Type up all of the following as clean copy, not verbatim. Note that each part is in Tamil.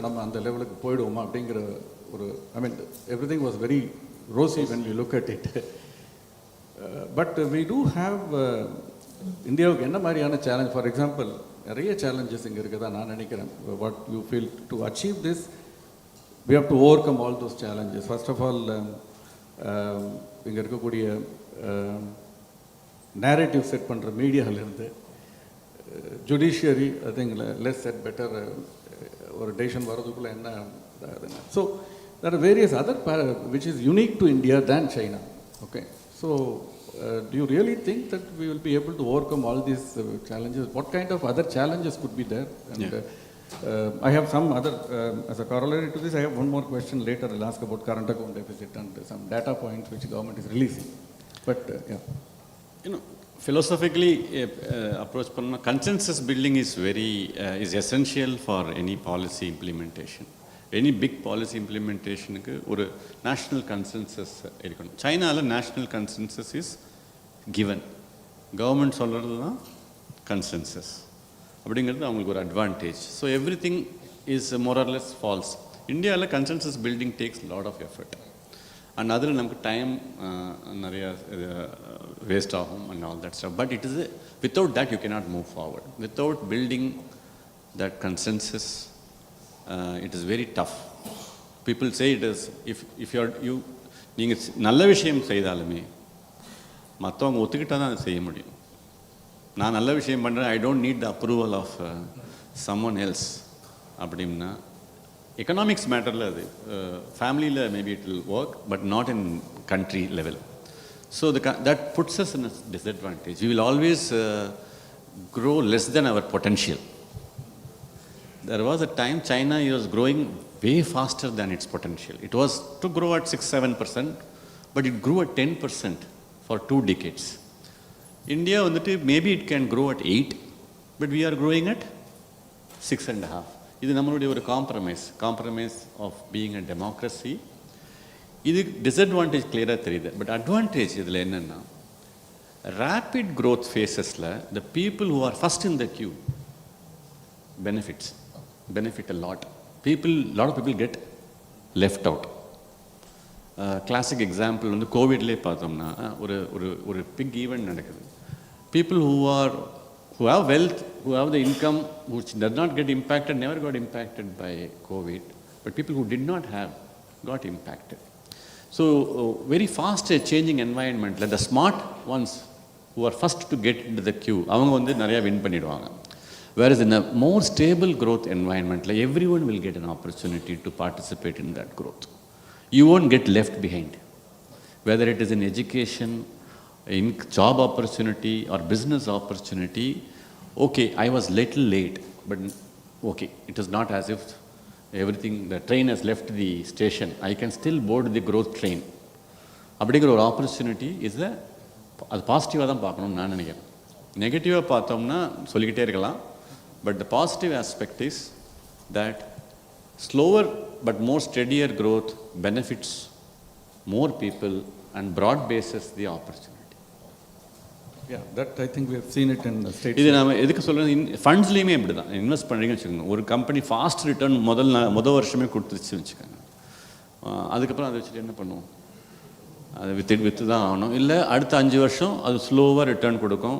நம்ம அந்த லெவலுக்கு போயிடுவோமா அப்படிங்கிற ஒரு everything was very rosy when we look at it. But we do have இந்தியாவுக்கு என்ன மாதிரியான சேலஞ்ச், ஃபார் எக்ஸாம்பிள் நிறைய சேலஞ்சஸ் இங்கே இருக்குதா நான் நினைக்கிறேன். What you feel to achieve this, we have to overcome all those challenges. First of all, இங்கே இருக்கக்கூடிய நேரேட்டிவ் செட் பண்ணுற மீடியாவிலேருந்து judiciary, I think less said better, ஒரு டெசிஷன் வரதுக்குள்ளே என்ன இதாகுதுங்க. So there are various other which is unique to India than China. Okay, so do you really think that we will be able to overcome all these challenges? What kind of other challenges could be there? And I have some other, as a corollary to this, I have one more question later. I'll ask about current account deficit and some data points which government is releasing. But philosophically approach panna, consensus building is very is essential for any policy implementation. Any big policy implementation க்கு ஒரு national consensus இருக்கணும். சைனால national consensus is given. government சொல்றது தான் consensus. அப்படிங்கிறது அவங்களுக்கு ஒரு advantage. So everything is more or less false. இந்தியாவில் consensus building takes a lot of effort. And அதில் நமக்கு டைம் நிறைய வேஸ்ட் ஆகும் and all that stuff. But it is without that you cannot move forward. Without building that consensus, it is very tough. People say it is, if you நீங்கள் நல்ல விஷயம் செய்தாலுமே மற்றவங்க ஒத்துக்கிட்டால் தான் அதை செய்ய முடியும். நான் நல்ல விஷயம் பண்ணுறேன், I don't need the approval of someone else அப்படின்னா எக்கனாமிக்ஸ் மேட்டரில் அது ஃபேமிலியில் maybe it will work, but not in country level. So that puts us in a disadvantage. We will always grow less than our potential. There was a time China was growing way faster than its potential. It was to grow at 6-7%, but it grew at 10% for 2 decades. India, maybe it can grow at 8, but we are growing at 6.5. This is our compromise of being a democracy. This is disadvantage clear, but advantage is rapid growth phases, the people who are first in the queue benefit a lot. Lot of people get left out. Classic example வந்து கோவிட்லேயே பார்த்தோம்னா ஒரு big event நடக்குது. People who have wealth, who have the income, which does not get impacted, never got impacted by COVID, but people who did not have got impacted. So very fast changing environment, like the smart ones who are first to get into the queue, அவங்க வந்து நிறைய வின் பண்ணிடுவாங்க. Whereas in a more stable growth environment, like everyone will get an opportunity to participate in that growth. You won't get left behind. Whether it is in education, in job opportunity or business opportunity, okay, I was little late, but okay, it is not as if everything, the train has left the station. I can still board the growth train. அப்படிங்கிற ஒரு ஆப்பர்ச்சுனிட்டி இஸ் அது பாசிட்டிவாக தான் பார்க்கணும்னு நான் நினைக்கிறேன். நெகட்டிவாக பார்த்தோம்னா சொல்லிக்கிட்டே இருக்கலாம். But the positive aspect is that slower but more steadier growth benefits more people and broad bases the opportunity. Yeah, that I think we have seen it in the states. இது நாம எதுக்கு சொல்கிறேன், ஃபண்ட்ஸ்லேயுமே அப்படி தான். இன்வெஸ்ட் பண்ணுறீங்கன்னு வச்சுக்கோங்க, ஒரு கம்பெனி ஃபாஸ்ட் ரிட்டர்ன் முதல் வருஷமே கொடுத்துருச்சு வச்சுக்கோங்க, அதுக்கப்புறம் அதை வச்சுட்டு என்ன பண்ணுவோம், அதை விற்று தான் ஆகணும். இல்லை அடுத்த 5 வருஷம் அது ஸ்லோவாக ரிட்டர்ன் கொடுக்கும்.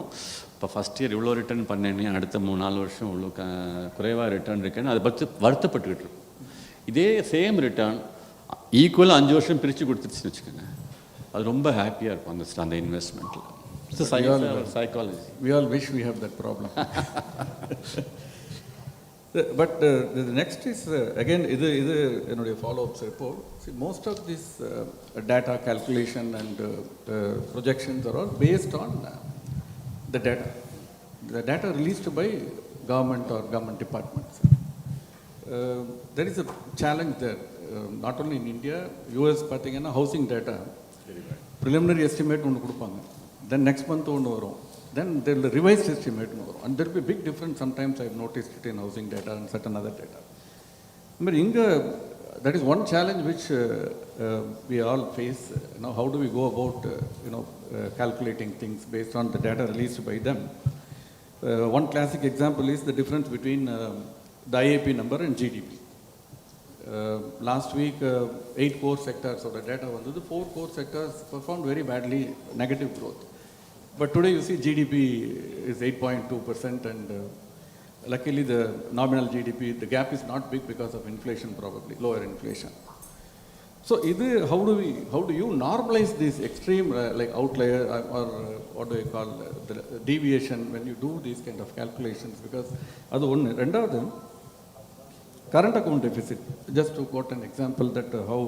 இப்போ ஃபஸ்ட் இயர் இவ்வளோ ரிட்டர்ன் பண்ணேனே, அடுத்த 3-4 வருஷம் இவ்வளோ குறைவாக ரிட்டர்ன் இருக்குன்னு அதை பற்றி வருத்தப்பட்டுக்கிட்டு இருக்கும். இதே சேம் ரிட்டர்ன் ஈக்குவலாக 5 வருஷம் பிரித்து கொடுத்துருச்சுன்னு வச்சுக்கோங்க, அது ரொம்ப ஹாப்பியாக இருக்கும் அந்த இன்வெஸ்ட்மெண்ட்டில். Psychology. We all wish we have that problem. But the next is again இது என்னுடைய follow-ups report. See, most of this data calculation and projections are all based on the data released by government or government departments. There is a challenge there, not only in India. US பார்த்தீங்கன்னா housing data preliminary estimate ஒன்று கொடுப்பாங்க, then next month ஒன்று வரும், then there will revised estimate ஒன்று வரும், and there will be big difference. Sometimes I have noticed it in housing data and certain other data. But இங்கே that is one challenge which we all face. How do we go about calculating things based on the data released by them? One classic example is the difference between the IAP number and GDP. last week, 8 core sectors of the data, 4 core sectors performed very badly, negative growth. But today you see GDP is 8.2%, and luckily the nominal GDP, the gap is not big because of inflation, probably lower inflation. So how do you normalize this extreme like outlier or what do you call the deviation when you do these kind of calculations? Because adu one rendavathu current account deficit, just to quote an example that how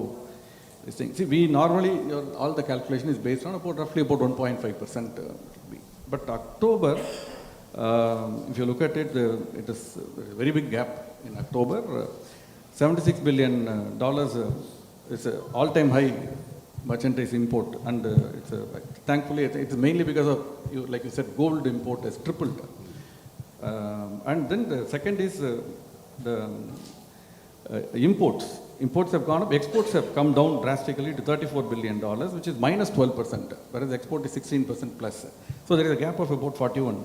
this thing, see, we normally all the calculation is based on roughly about 1.5%, but October, if you look at it, it is a very big gap in October. $76 billion is an all-time high merchandise import, and thankfully it's mainly because of like you said, gold import has tripled. And then the second is the imports. Imports have gone up, exports have come down drastically to $34 billion, which is minus 12%, whereas export is 16% plus. So there is a gap of about 41.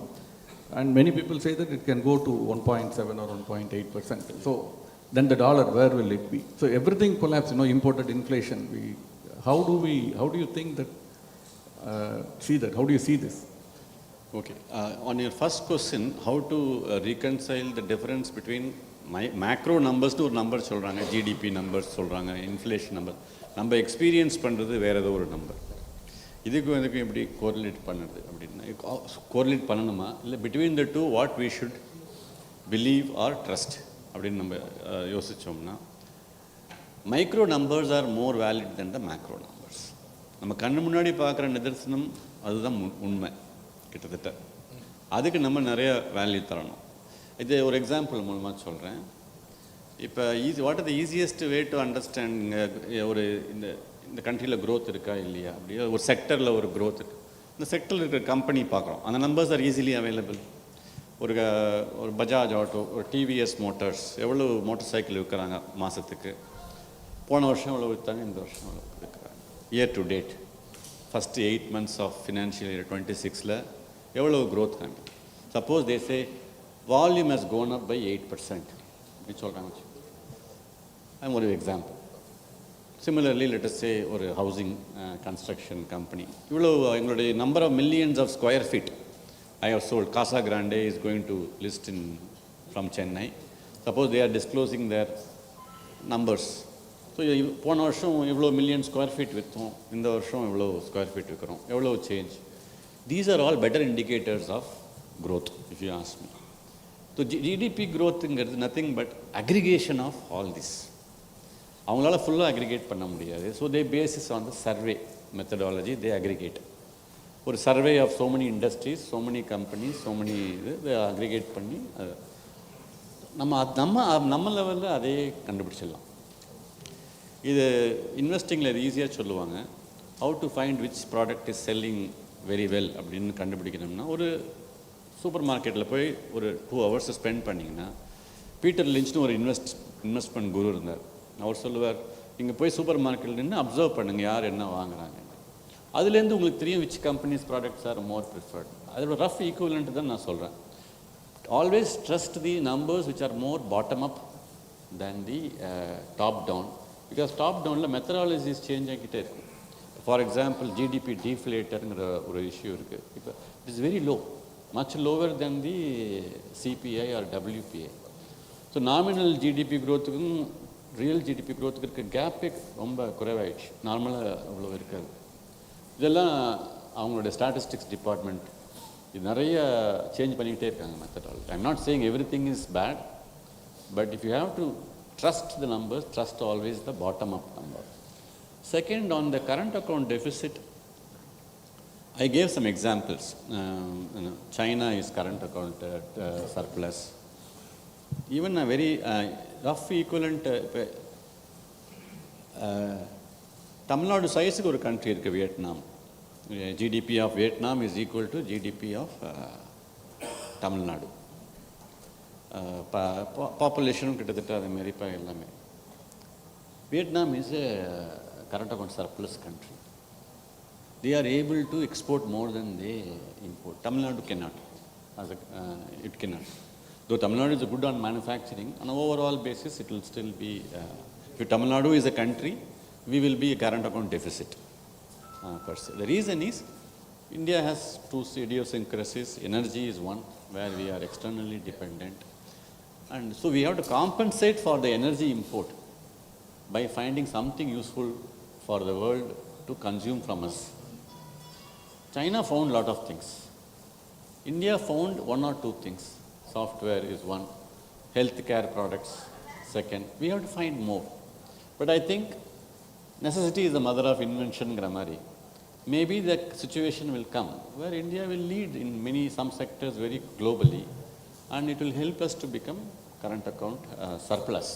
And many people say that it can go to 1.7 or 1.8%. So then the dollar, where will it be? So everything collapsed, imported inflation. How do you think that, see that? How do you see this? Okay. On your first question, how to reconcile the difference between macro numbers to ஒரு நம்பர் சொல்கிறாங்க, ஜிடிபி நம்பர்ஸ் சொல்கிறாங்க, இன்ஃப்ளேஷன் நம்பர், நம்ம எக்ஸ்பீரியன்ஸ் பண்ணுறது வேறு ஏதோ ஒரு நம்பர். இதுக்கும் எப்படி கோரிலேட் பண்ணுறது அப்படின்னா, கோரிலேட் பண்ணணுமா இல்லை between the two what we should believe or trust அப்படின்னு நம்ம யோசித்தோம்னா, micro numbers are more valid than the macro numbers. நம்ம கண்ணு முன்னாடி பார்க்குற நிதர்சனம் அதுதான் உண்மை கிட்டத்தட்ட. அதுக்கு நம்ம நிறைய வேல்யூ தரணும். இது ஒரு எக்ஸாம்பிள் மூலமாக சொல்கிறேன். இப்போ what are the easiest way to understand ஒரு இந்த கண்ட்ரியில் க்ரோத் இருக்கா இல்லையா, அப்படி ஒரு செக்டரில் ஒரு க்ரோத் இருக்குது. இந்த செக்டரில் இருக்கிற கம்பெனி பார்க்குறோம், அந்த நம்பர்ஸ் ஆர் ஈஸிலி அவைலபிள். ஒரு பஜாஜ் ஆட்டோ, ஒரு டிவிஎஸ் மோட்டார்ஸ் எவ்வளோ மோட்டார் சைக்கிள் விற்கிறாங்க மாதத்துக்கு, போன வருஷம் எவ்வளோ விற்றாங்க, இந்த வருஷம் எவ்வளோ விற்கிறாங்க, year to date first 8 months of financial year 26 எவ்வளோ க்ரோத் காமி. Suppose they say volume has gone up by 8% அப்படி சொல்கிறாங்க. அது ஒரு example. Similarly let us say ஒரு ஹவுசிங் கன்ஸ்ட்ரக்ஷன் கம்பெனி, இவ்வளோ எங்களுடைய number of millions of square feet I have sold. Casa Grande is going to list from Chennai. Suppose they are disclosing their numbers. So, போன வருஷம் எவ்வளோ மில்லியன் ஸ்கொயர் ஃபீட் விற்றோம், இந்த வருஷம் எவ்வளோ ஸ்கொயர் ஃபீட் விற்கிறோம், எவ்வளோ change. These are all better indicators of growth, if you ask me. So, GDP growthங்கிறது nothing but aggregation of all this. அவங்களால ஃபுல்லாக அக்ரிகேட் பண்ண முடியாது. So the basis on the survey methodology, they aggregate. ஒரு survey of so many industries, so many companies, so many இது அக்ரிகேட் பண்ணி நம்ம லெவலில் அதே கண்டுபிடிச்சிடலாம். இது இன்வெஸ்டிங்கில் இது ஈஸியாக சொல்லுவாங்க. How to find which product is selling very well அப்படின்னு கண்டுபிடிக்கணும்னா, ஒரு சூப்பர் மார்க்கெட்டில் போய் ஒரு 2 hours ஸ்பெண்ட் பண்ணிங்கன்னா, பீட்டர் லிஞ்ச்னு ஒரு இன்வெஸ்ட்மெண்ட் குரு இருந்தார். அவர் சொல்லுவார், நீங்கள் போய் சூப்பர் மார்க்கெட்டில் நின்று அப்சர்வ் பண்ணுங்கள் யார் என்ன வாங்குறாங்க. அதுலேருந்து உங்களுக்கு தெரியும் which companies products are more preferred. அதோட ரஃப் ஈக்குவலண்ட் தான் நான் சொல்கிறேன். Always trust the numbers which are more bottom up than the top down. Because top டவுனில் மெத்தடாலஜிஸ் சேஞ்ச் ஆகிக்கிட்டே இருக்கும். ஃபார் எக்ஸாம்பிள் ஜிடிபி டீஃப்ளேட்டருங்கிற ஒரு இஷ்யூ இருக்குது. இப்போ it is very low, much lower than the CPI or WPI. So nominal GDP க்ரோத்துக்கும் ரியல் ஜிடிபி க்ரோத்துக்கு இருக்க கேப்பே ரொம்ப குறைவாயிடுச்சு. நார்மலாக அவ்வளோ இருக்காது. இதெல்லாம் அவங்களுடைய ஸ்டாட்டிஸ்டிக்ஸ் டிபார்ட்மெண்ட் இது நிறைய சேஞ்ச் பண்ணிக்கிட்டே இருக்காங்க methodology. I am not saying everything is bad, but if you have to trust the numbers, trust always the bottom up number. Second, on the current account deficit, I gave some examples. China is current account surplus. Even a very rough equivalent, Tamil Nadu சைஸுக்கு ஒரு கண்ட்ரி இருக்குது Vietnam. GDP of Vietnam is equal to GDP of Tamil Nadu. பாப்புலேஷனும் கிட்டத்தட்ட அதேமாரி இப்போ எல்லாமே. Vietnam is a current account surplus country. They are able to export more than they import. Tamil Nadu cannot. It cannot. Though Tamil Nadu is good on manufacturing, on an overall basis it will still be If Tamil Nadu is a country, we will be a current account deficit per se. The reason is India has two idiosyncrasies. Energy is one, where we are externally dependent. And so we have to compensate for the energy import by finding something useful for the world to consume from us. China found a lot of things. India found one or two things. Software is one, healthcare products second. We have to find more. But I think necessity is the mother of invention, grammari. Maybe the situation will come where India will lead in some sectors very globally, and it will help us to become current account surplus.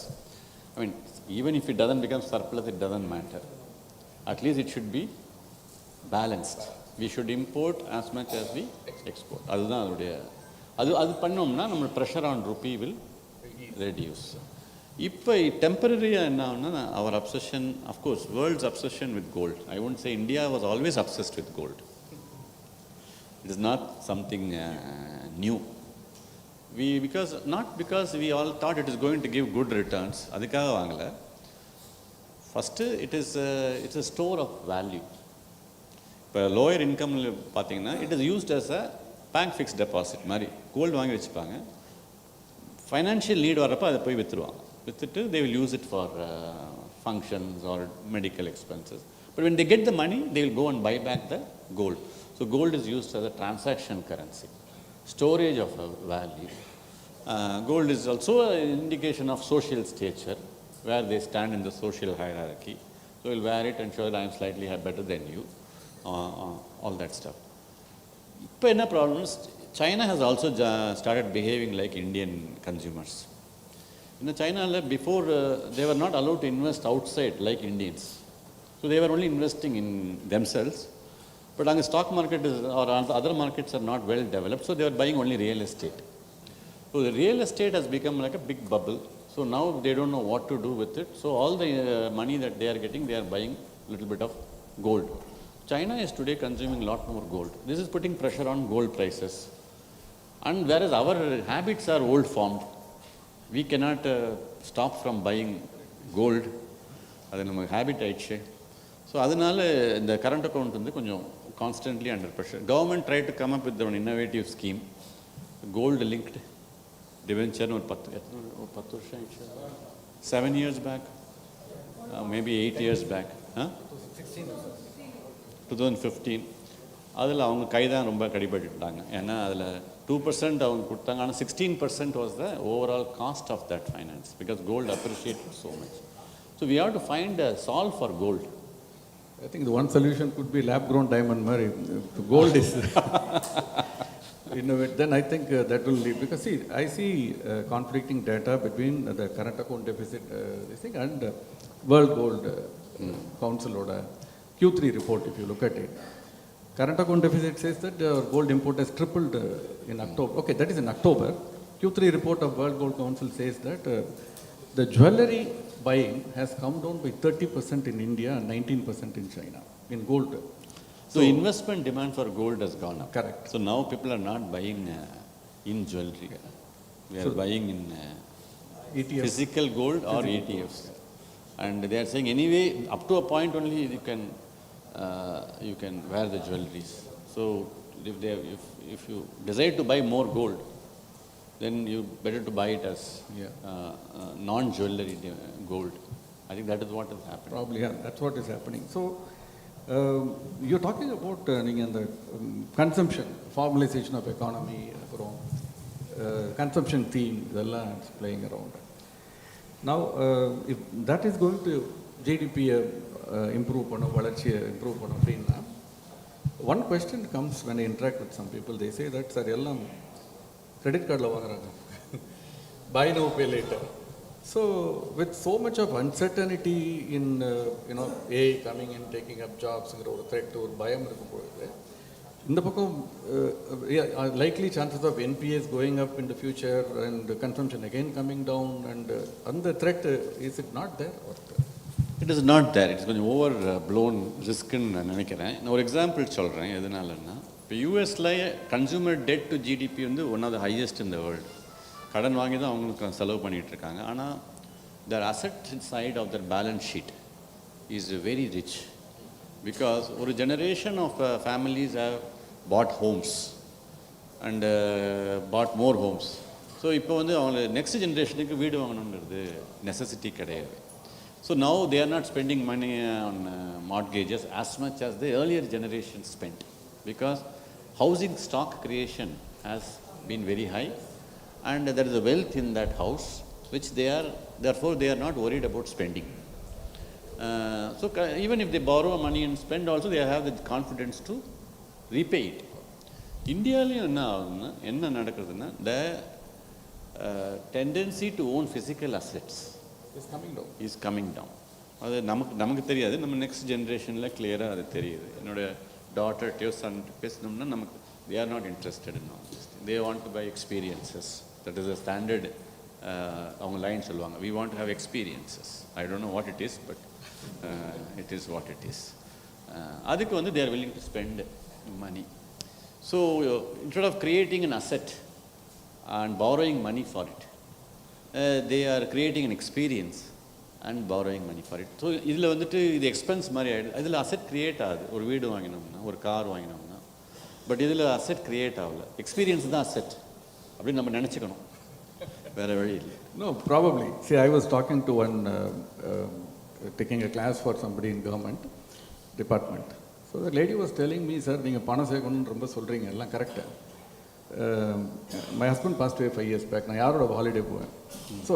I mean, even if it doesn't become surplus, it doesn't matter. At least it should be balanced. We should import as much as we export. அது பண்ணோம்னா நம்ம pressure on rupee will reduce. இப்போ temporary-ஆ என்ன ஆகும்னா our obsession, of course, world's obsession with gold. I won't say India was always obsessed with gold. It is not something new. Not because we all thought it is going to give good returns. அதுக்காக வாங்கல. First, it's a store of value. இப்போ லோயர் இன்கம்ல பார்த்தீங்கன்னா it is used as a bank fixed deposit மாதிரி கோல்டு வாங்கி வச்சுப்பாங்க. ஃபைனான்ஷியல் நீட் வரப்போ அதை போய் விற்றுருவாங்க. விற்றுட்டு they will use it for functions or medical expenses. But when they get the money, they will go and buy back the gold. So gold is used as a transaction currency, storage of value. Gold is also an indication of social stature, where they stand in the social hierarchy. So we'll wear it and show that I am slightly better than you, all that stuff. இப்போ என்ன problem is China has also started behaving like Indian consumers. In China, before they were not allowed to invest outside like Indians. So they were only investing in themselves. But the stock market or other markets are not well developed, so they were buying only real estate. So the real estate has become like a big bubble. So now they don't know what to do with it. So all the money that they are getting, they are buying a little bit of gold. China is today consuming a lot more gold. This is putting pressure on gold prices. And whereas our habits are old formed, we cannot stop from buying gold. அது நம்ம ஹேபிட் ஆயிடுச்சு. ஸோ அதனால இந்த கரண்ட் அக்கௌண்ட் வந்து கொஞ்சம் constantly under pressure. Government try to come up with one innovative scheme, gold linked டிவென்ச்சர்னு ஒரு 10 வருஷம் ஆயிடுச்சு. 7 years back, maybe 8 years back, 2015. அதில் அவங்க கைதான் ரொம்ப கடிபட்டுட்டாங்க. ஏன்னா அதில் 2% அவங்க கொடுத்தாங்க. ஆனால் 16% was the overall cost of that finance, because gold appreciated so much. So we have to find a solve for gold. I think the one solution could be lab-grown diamond. Mary, gold is innovate. Then I think that will lead, because see, I see conflicting data between the current account deficit this thing and World Gold Council order Q3 report. If you look at it, current account deficit says that gold import has tripled in October. Okay, that is in October. Q3 report of World Gold Council says that the jewelry buying has come down by 30% in India and 19% in China in gold. So investment demand for gold has gone up. Correct. So now people are not buying in jewelry. We are buying in ETFs. Physical gold or ETFs. And they are saying anyway, up to a point only you can wear the jewelries. So if you desire to buy more gold, then you better to buy it as non-jewelry gold. I think that is what is happening. Probably, yeah, that's what is happening. So you're talking about the consumption, formalization of economy, consumption theme, is playing around. Now, if that is going to GDP improve, improve, one question comes when I interact with some people. They say that, sir, credit card buy now, pay later. So with so much of uncertainty in AI coming in, taking up jobs, threat to bayam இந்த பக்கம் likely chances of NPAs going up in the future and consumption again coming down, and the threat, is it not there? It is not there. It's கொஞ்சம் ஓவர் ப்ளோன் ரிஸ்க்குன்னு நான் நினைக்கிறேன். நான் ஒரு எக்ஸாம்பிள் சொல்கிறேன். எதனாலன்னா, இப்போ யூஎஸில் கன்சூமர் டெட் டு ஜிடிபி வந்து one of the highest in the world. கடன் வாங்கி தான் அவங்களுக்கு செலவு பண்ணிகிட்ருக்காங்க. ஆனால் their asset side of their balance sheet is very rich, because ஒரு generation of families have bought homes and bought more homes. So இப்போ வந்து அவங்க நெக்ஸ்ட் ஜென்ரேஷனுக்கு வீடு வாங்கணுன்றது நெசசிட்டி கிடையாது. So now they are not spending money on mortgages as much as the earlier generation spent, because housing stock creation has been very high and there is a wealth in that house which therefore they are not worried about spending. So even if they borrow money and spend also, they have the confidence to repay it. இந்தியாவிலையும் என்ன நடக்குதுன்னா, the tendency to own physical assets is coming down. அது நமக்கு தெரியாது, நம்ம நெக்ஸ்ட் ஜென்ரேஷனில் கிளியராக அது தெரியுது. என்னோட டாட்டர்கிட்டயோ சன்கிட்ட பேசணும்னா நமக்கு they are not interested in all this thing. They want to buy experiences. That is a standard. அவங்க லைன் சொல்லுவாங்க, we want to have experiences. I don't know what it is, but it is what it is. அதுக்கு வந்து they are willing to spend money. So instead of creating an asset and borrowing money for it, they are creating an experience and borrowing money for it. So இதில் வந்துட்டு இது எக்ஸ்பென்ஸ் மாதிரி ஆகிடுது. இதில் அசெட் க்ரியேட் ஆகுது. ஒரு வீடு வாங்கினோம்னா, ஒரு கார் வாங்கினோம்னா, பட் இதில் அசெட் க்ரியேட் ஆகலை. எக்ஸ்பீரியன்ஸ் தான் அசெட் அப்படின்னு நம்ம நினச்சிக்கணும், வேறு வழி இல்லை. No, probably. See, I was talking to one, taking a class for somebody in government department. So the lady was telling me, sir, நீங்கள் பணம் சேர்க்கணும்னு ரொம்ப சொல்கிறீங்க, எல்லாம் கரெக்டாக. My husband passed away 5 years back. நான் யாரோட ஹாலிடே போவேன். So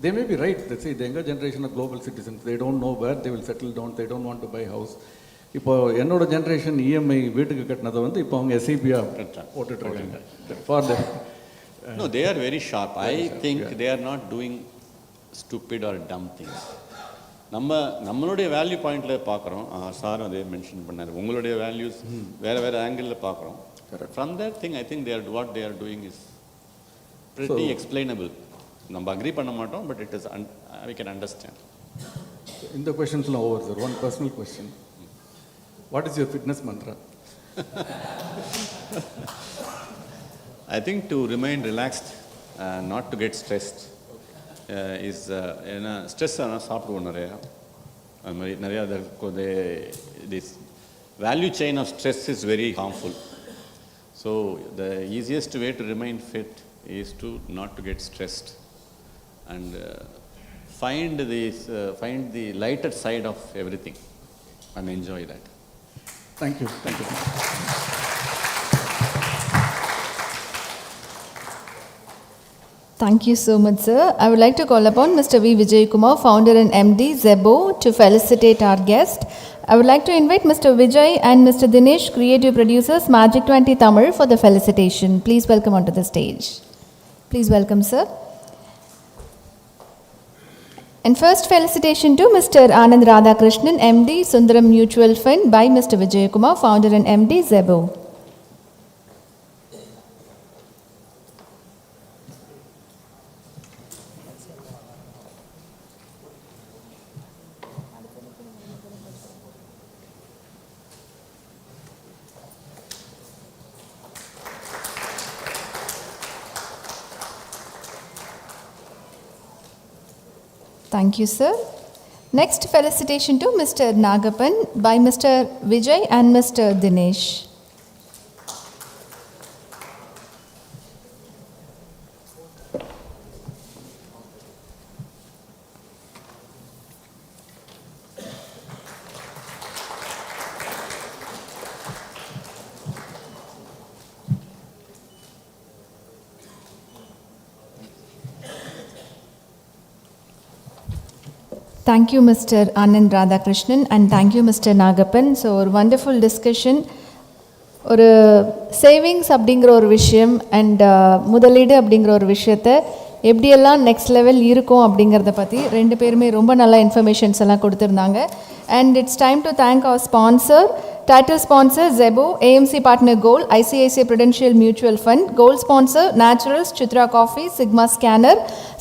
they may be right. Let's say the younger generation of global citizens, they don't know where they will settle down. They don't want to buy house. இப்போ என்னோட ஜென்ரேஷன் இஎம்ஐ வீட்டுக்கு கட்டினதை வந்து இப்போ அவங்க எஸ்ஐபியாக போட்டுட்ருக்காங்க. For the No, they are very sharp. I think they are not doing stupid or dumb things. நம்மளுடைய வேல்யூ பாயிண்டில் பார்க்குறோம். சார் அதே மென்ஷன் பண்ணார், உங்களுடைய வேல்யூஸ் வேறு ஆங்கிளில் பார்க்குறோம். From that thing, I think what they are doing is pretty explainable. நம்ம அக்ரி பண்ண மாட்டோம், but it is we can understand. இந்த questions-லாம் over, sir. One personal question. What is your fitness mantra? I think to remain relaxed, not to get stressed, is ஏன்னா ஸ்ட்ரெஸ் ஆனால் சாப்பிடுவோம் நிறையா. அது மாதிரி நிறையா this value chain of stress is very harmful. So the easiest way to remain fit is to not to get stressed and find the lighter side of everything and enjoy that. Thank you. Thank you. Thank you so much, sir. I would like to call upon Mr. V. Vijay Kumar, founder and MD, Zebo, to felicitate our guest. I would like to invite Mr. Vijay and Mr. Dinesh, creative producers, Magic 20 Tamil, for the felicitation. Please welcome onto the stage. Please welcome, sir. And first felicitation to Mr. Anand Radhakrishnan, MD, Sundaram Mutual Fund, by Mr. Vijay Kumar, founder and MD, Zebo. Thank you, sir. Next felicitation to Mr. Nagapan by Mr. Vijay and Mr. Dinesh. Thank you, Mr. Anand Radhakrishnan, and thank you, Mr. Nagapan. So, a wonderful discussion. ஒரு சேவிங்ஸ் அப்படிங்கிற ஒரு விஷயம் அண்ட் முதலீடு அப்படிங்கிற ஒரு விஷயத்தை எப்படியெல்லாம் நெக்ஸ்ட் லெவல் இருக்கும் அப்படிங்கிறத பற்றி ரெண்டு பேருமே ரொம்ப நல்ல இன்ஃபர்மேஷன்ஸ் எல்லாம் கொடுத்துருந்தாங்க. And it's time to thank our sponsor, title sponsor Zebo, AMC partner Gold, ICICI Prudential Mutual Fund, Gold sponsor Naturals, Chitra Coffee, Sigma Scanner,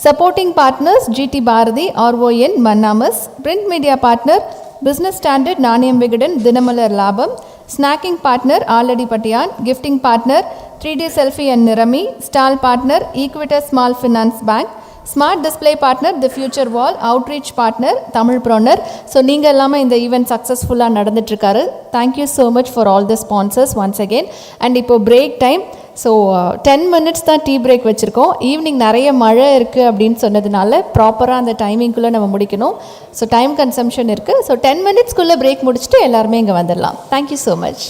supporting partners GT Bharati, RON, Mannamas, print media partner Business Standard, Naniyam Vigadan, Dinamalar Labam, snacking partner Aladi Patian, gifting partner 3D Selfie and Nirami, stall partner Equitas Small Finance Bank, smart display partner the future wall, outreach partner Tamilpreneur. So நீங்கள் எல்லாமே இந்த ஈவெண்ட் சக்ஸஸ்ஃபுல்லாக நடந்துட்டுருக்காரு. Thank you so much for all the sponsors once again. And இப்போ பிரேக் டைம். ஸோ 10 மினிட்ஸ் தான் டீ பிரேக் வச்சுருக்கோம். ஈவினிங் நிறைய மழை இருக்குது அப்படின்னு சொன்னதுனால ப்ராப்பராக அந்த டைமிங்குள்ளே நம்ம முடிக்கணும். ஸோ டைம் கன்சம்ஷன் இருக்குது. ஸோ 10 மினிட்ஸ்க்குள்ளே பிரேக் முடிச்சுட்டு எல்லாருமே இங்கே வந்துடலாம். Thank you so much.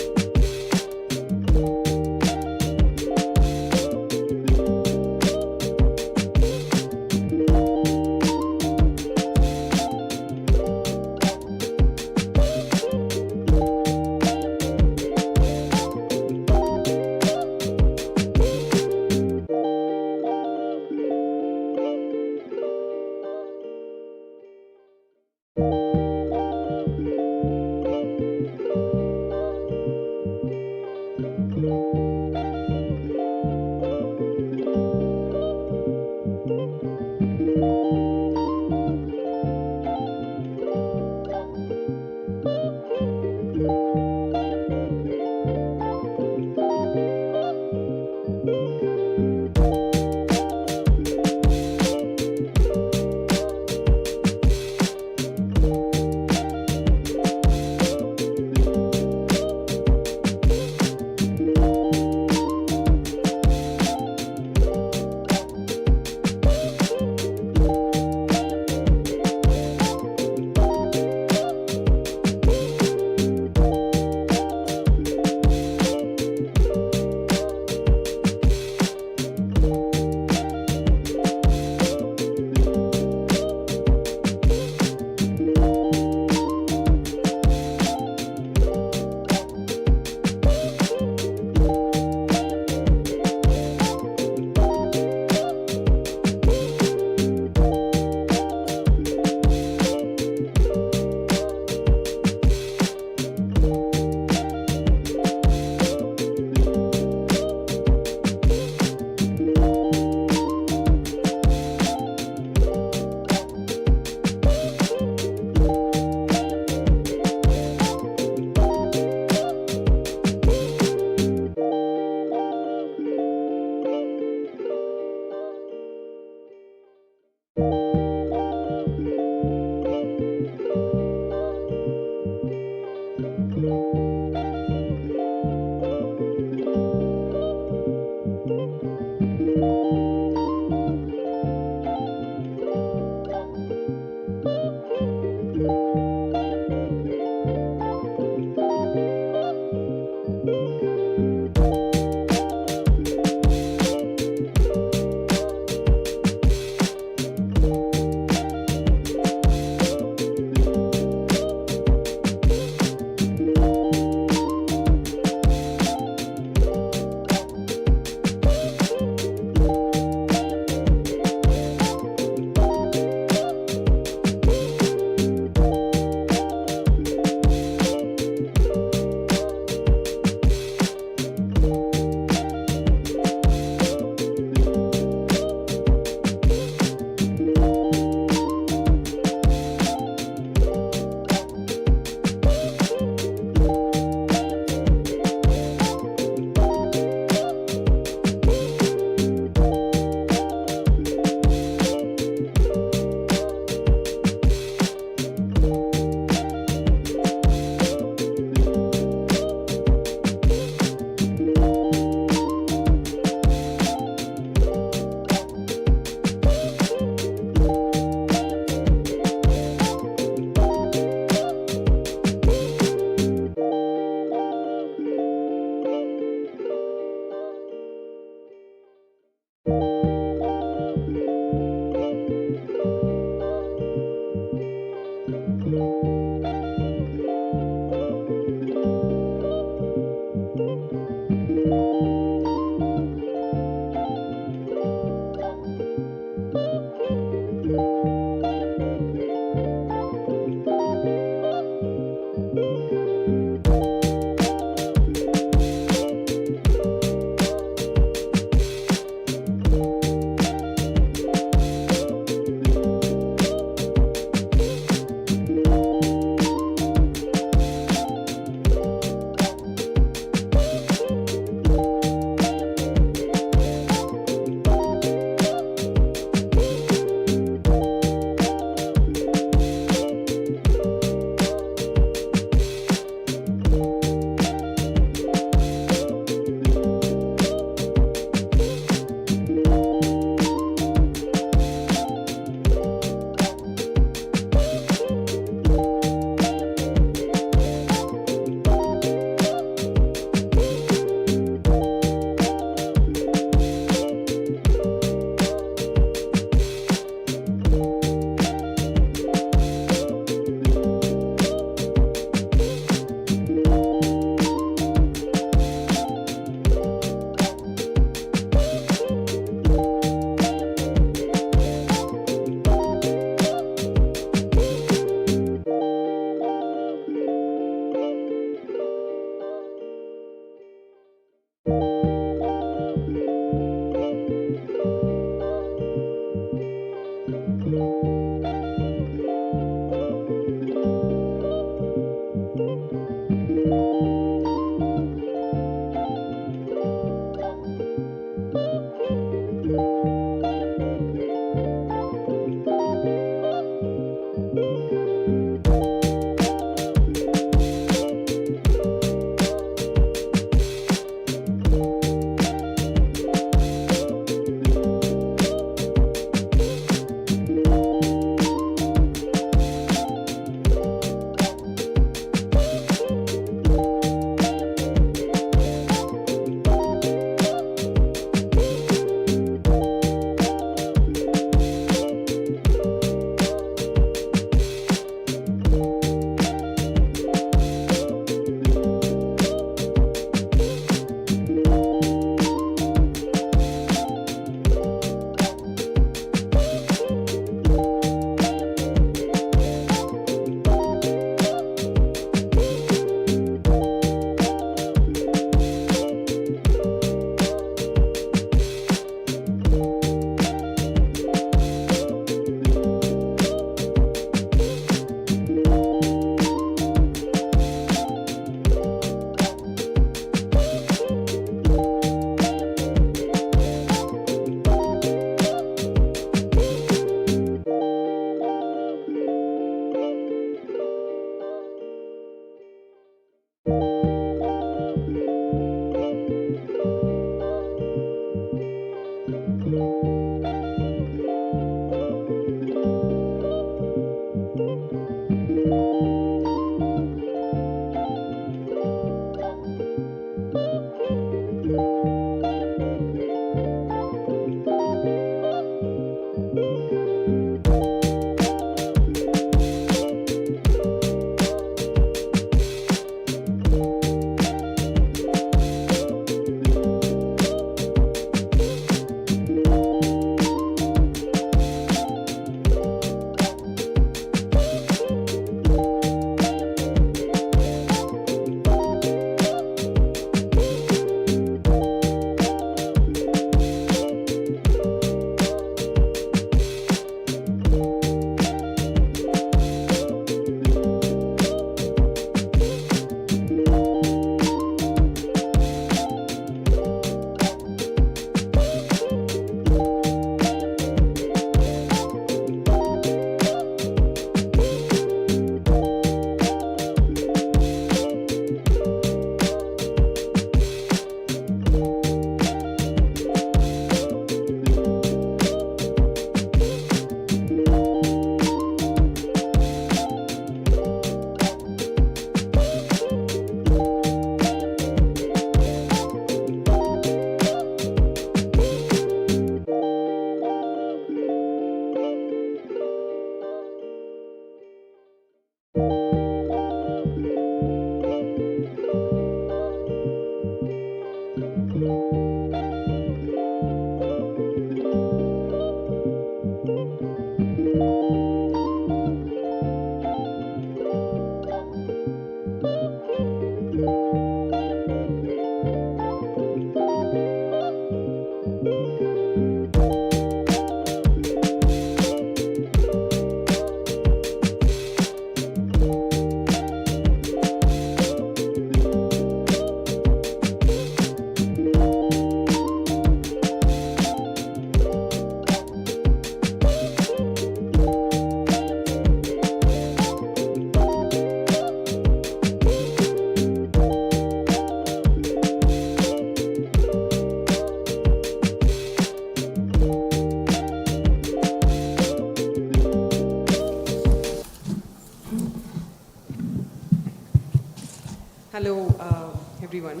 everyone.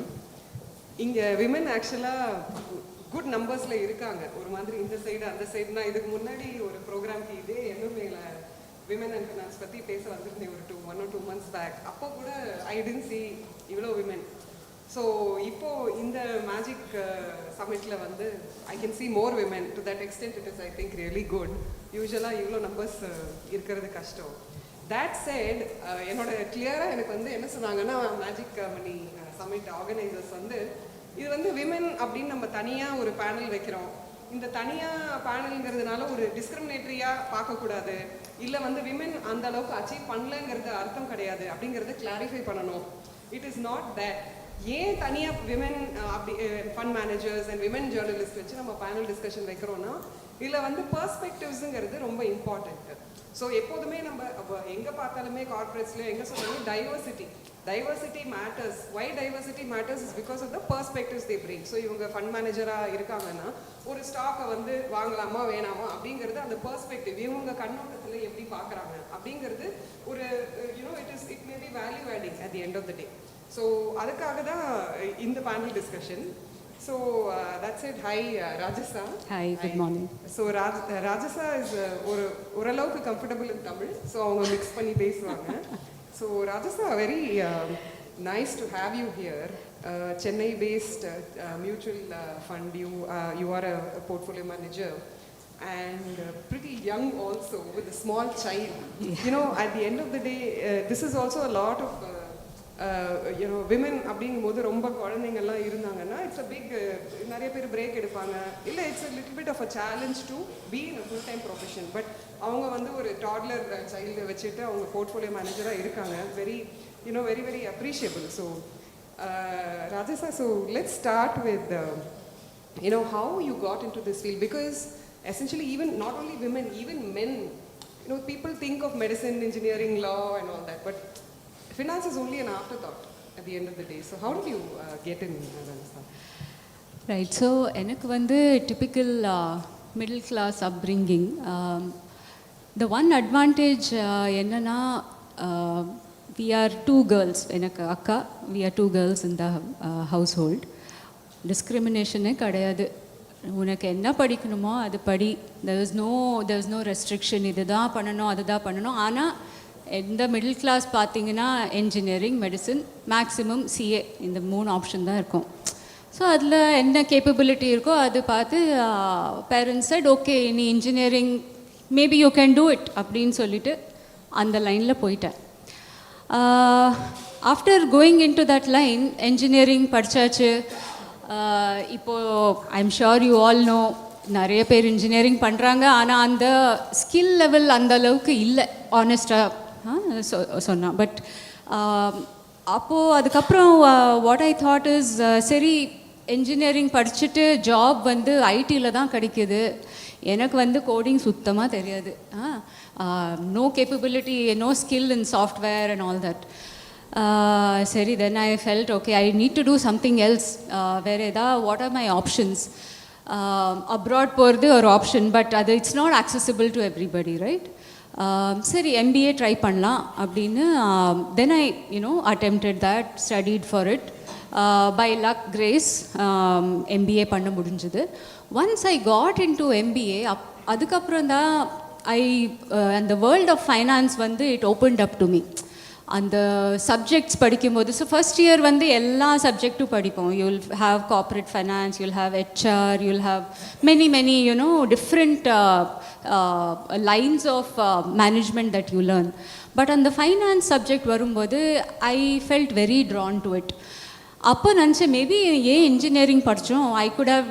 இங்கே விமன் ஆக்சுவலாக குட் நம்பர்ஸில் இருக்காங்க. ஒரு மாதிரி இந்த சைடு அந்த சைடுனா இதுக்கு முன்னாடி ஒரு ப்ரோக்ராம்க்கு இதே எம்எம்ஏல விமன் அண்ட் ஃபினான்ஸ் பற்றி பேச வந்திருந்தேன் ஒரு 1 or 2 months பேக். அப்போ கூட ஐ டென்ட் see இவ்வளோ விமன். ஸோ இப்போது இந்த மேஜிக் சமிட்டில் வந்து I can see more women. To that extent it is I think really good. யூஸ்வலாக இவ்வளோ நம்பர்ஸ் இருக்கிறது கஷ்டம். That said, என்னோட கிளியராக எனக்கு வந்து என்ன சொன்னாங்கன்னா மேஜிக் மணி சமிட் ஆர்கனைசர்ஸ் வந்து இது வந்து விமன் அப்படின்னு நம்ம தனியாக ஒரு பேனல் வைக்கிறோம். இந்த தனியாக பேனலுங்கிறதுனால ஒரு டிஸ்கிரிமினேட்டரியாக பார்க்கக்கூடாது, இல்லை வந்து விமன் அந்த அளவுக்கு அச்சீவ் பண்ணலங்கிறது அர்த்தம் கிடையாது அப்படிங்கிறத கிளாரிஃபை பண்ணணும். It is not that. ஏன் தனியாக விமன் அப்படி fund managers and women journalist வச்சு நம்ம பேனல் டிஸ்கஷன் வைக்கிறோன்னா இதில் வந்து பர்ஸ்பெக்டிவ்ஸுங்கிறது ரொம்ப இம்பார்ட்டண்ட்டு. ஸோ எப்போதுமே நம்ம எங்கே பார்த்தாலுமே கார்பரேட்ஸ்லையும் எங்கே சொன்னாலும் diversity matters. Why diversity matters is because of the perspectives they bring. So இவங்க ஃபண்ட் மேனேஜராக இருக்காங்கன்னா ஒரு ஸ்டாக்கை வந்து வாங்கலாமா வேணாமா அப்படிங்கிறது அந்த பர்ஸ்பெக்டிவ் இவங்க கண்ணோட்டத்தில் எப்படி பார்க்குறாங்க அப்படிங்கிறது ஒரு it may be value adding at the end of the day. So அதுக்காக தான் இந்த panel discussion. So that's it. Hi Rajasa. Hi, good morning. So Rajasa is oralauku comfortable in Tamil, so avanga mix panni pesuvanga. So Rajasa, very nice to have you here. Chennai based mutual fund. You are a portfolio manager and pretty young also with a small child. Yeah. You know, at the end of the day this is also a lot of women அப்படிங்கும்போது ரொம்ப குழந்தைங்கள்லாம் இருந்தாங்கன்னா இட்ஸ் அ பிக் நிறைய பேர் பிரேக் எடுப்பாங்க. இல்லை it's a little bit of a challenge to be in a full time profession. But அவங்க வந்து ஒரு டாட்லர் சைல்டு வச்சுட்டு அவங்க போர்ட்ஃபோலியோ மேனேஜராக இருக்காங்க. Very very very appreciable. So Rajasa, so let's start with how you got into this field, because essentially even not only women, even men, people think of medicine, engineering, law and all that, but finance is only an afterthought at the end of the day. So how did you get in, Rajasthan? Right. So எனக்கு வந்து typical middle class upbringing. The one advantage என்னன்னா we are 2 girls. எனக்கு அக்கா, we are 2 girls in the household. டிஸ்கிரிமினேஷனே கிடையாது. உனக்கு என்ன படிக்கணுமோ அது படி. there is no restriction. இதுதான் பண்ணணும் அதுதான் பண்ணணும். ஆனால் இந்த மிடில் கிளாஸ் பார்த்தீங்கன்னா என்ஜினியரிங், மெடிசன், மேக்ஸிமம் சிஏ, இந்த 3 ஆப்ஷன் தான் இருக்கும். ஸோ அதில் என்ன கேப்பபிலிட்டி இருக்கோ அது பார்த்து பேரண்ட்ஸ் சைட் ஓகே நீ engineering maybe you can do it அப்படின்னு சொல்லிட்டு அந்த லைனில் போயிட்டேன். After going into that line engineering படித்தாச்சு. இப்போது I am sure you all know நிறைய பேர் இன்ஜினியரிங் பண்ணுறாங்க, ஆனால் அந்த ஸ்கில் லெவல் அந்த அளவுக்கு இல்லை ஆனஸ்டாக சொன்னான். பட் அப்போது அதுக்கப்புறம் வாட் ஐ தாட் இஸ் சரி என்ஜினியரிங் படிச்சுட்டு ஜாப் வந்து ஐடியில் தான் கிடைக்கிது. எனக்கு வந்து கோடிங் சுத்தமாக தெரியாது. No capability, no skill in software and all that. சரி then I felt okay I need to do something else. வேறு what are my options? Abroad போகிறது ஒரு ஆப்ஷன், பட் அது it's not accessible to everybody, right? சரி எம்பிஏ ட்ரை பண்ணலாம் அப்படின்னு then I attempted that, studied for it. By luck, grace, MBA பண்ண முடிஞ்சுது. Once I got in to MBA அதுக்கப்புறம் தான் அந்த வேர்ல்ட் ஆஃப் ஃபைனான்ஸ் வந்து it opened up to me. அந்த சப்ஜெக்ட்ஸ் படிக்கும்போது ஸோ ஃபர்ஸ்ட் இயர் வந்து எல்லா சப்ஜெக்ட்டும் படிப்போம். You'll have corporate finance, you'll have HR, you'll have many different lines of management that you learn. But அந்த ஃபைனான்ஸ் சப்ஜெக்ட் வரும்போது I felt very drawn to it. அப்போ நினச்சேன் மேபி ஏன் இன்ஜினியரிங் படித்தோம், I good have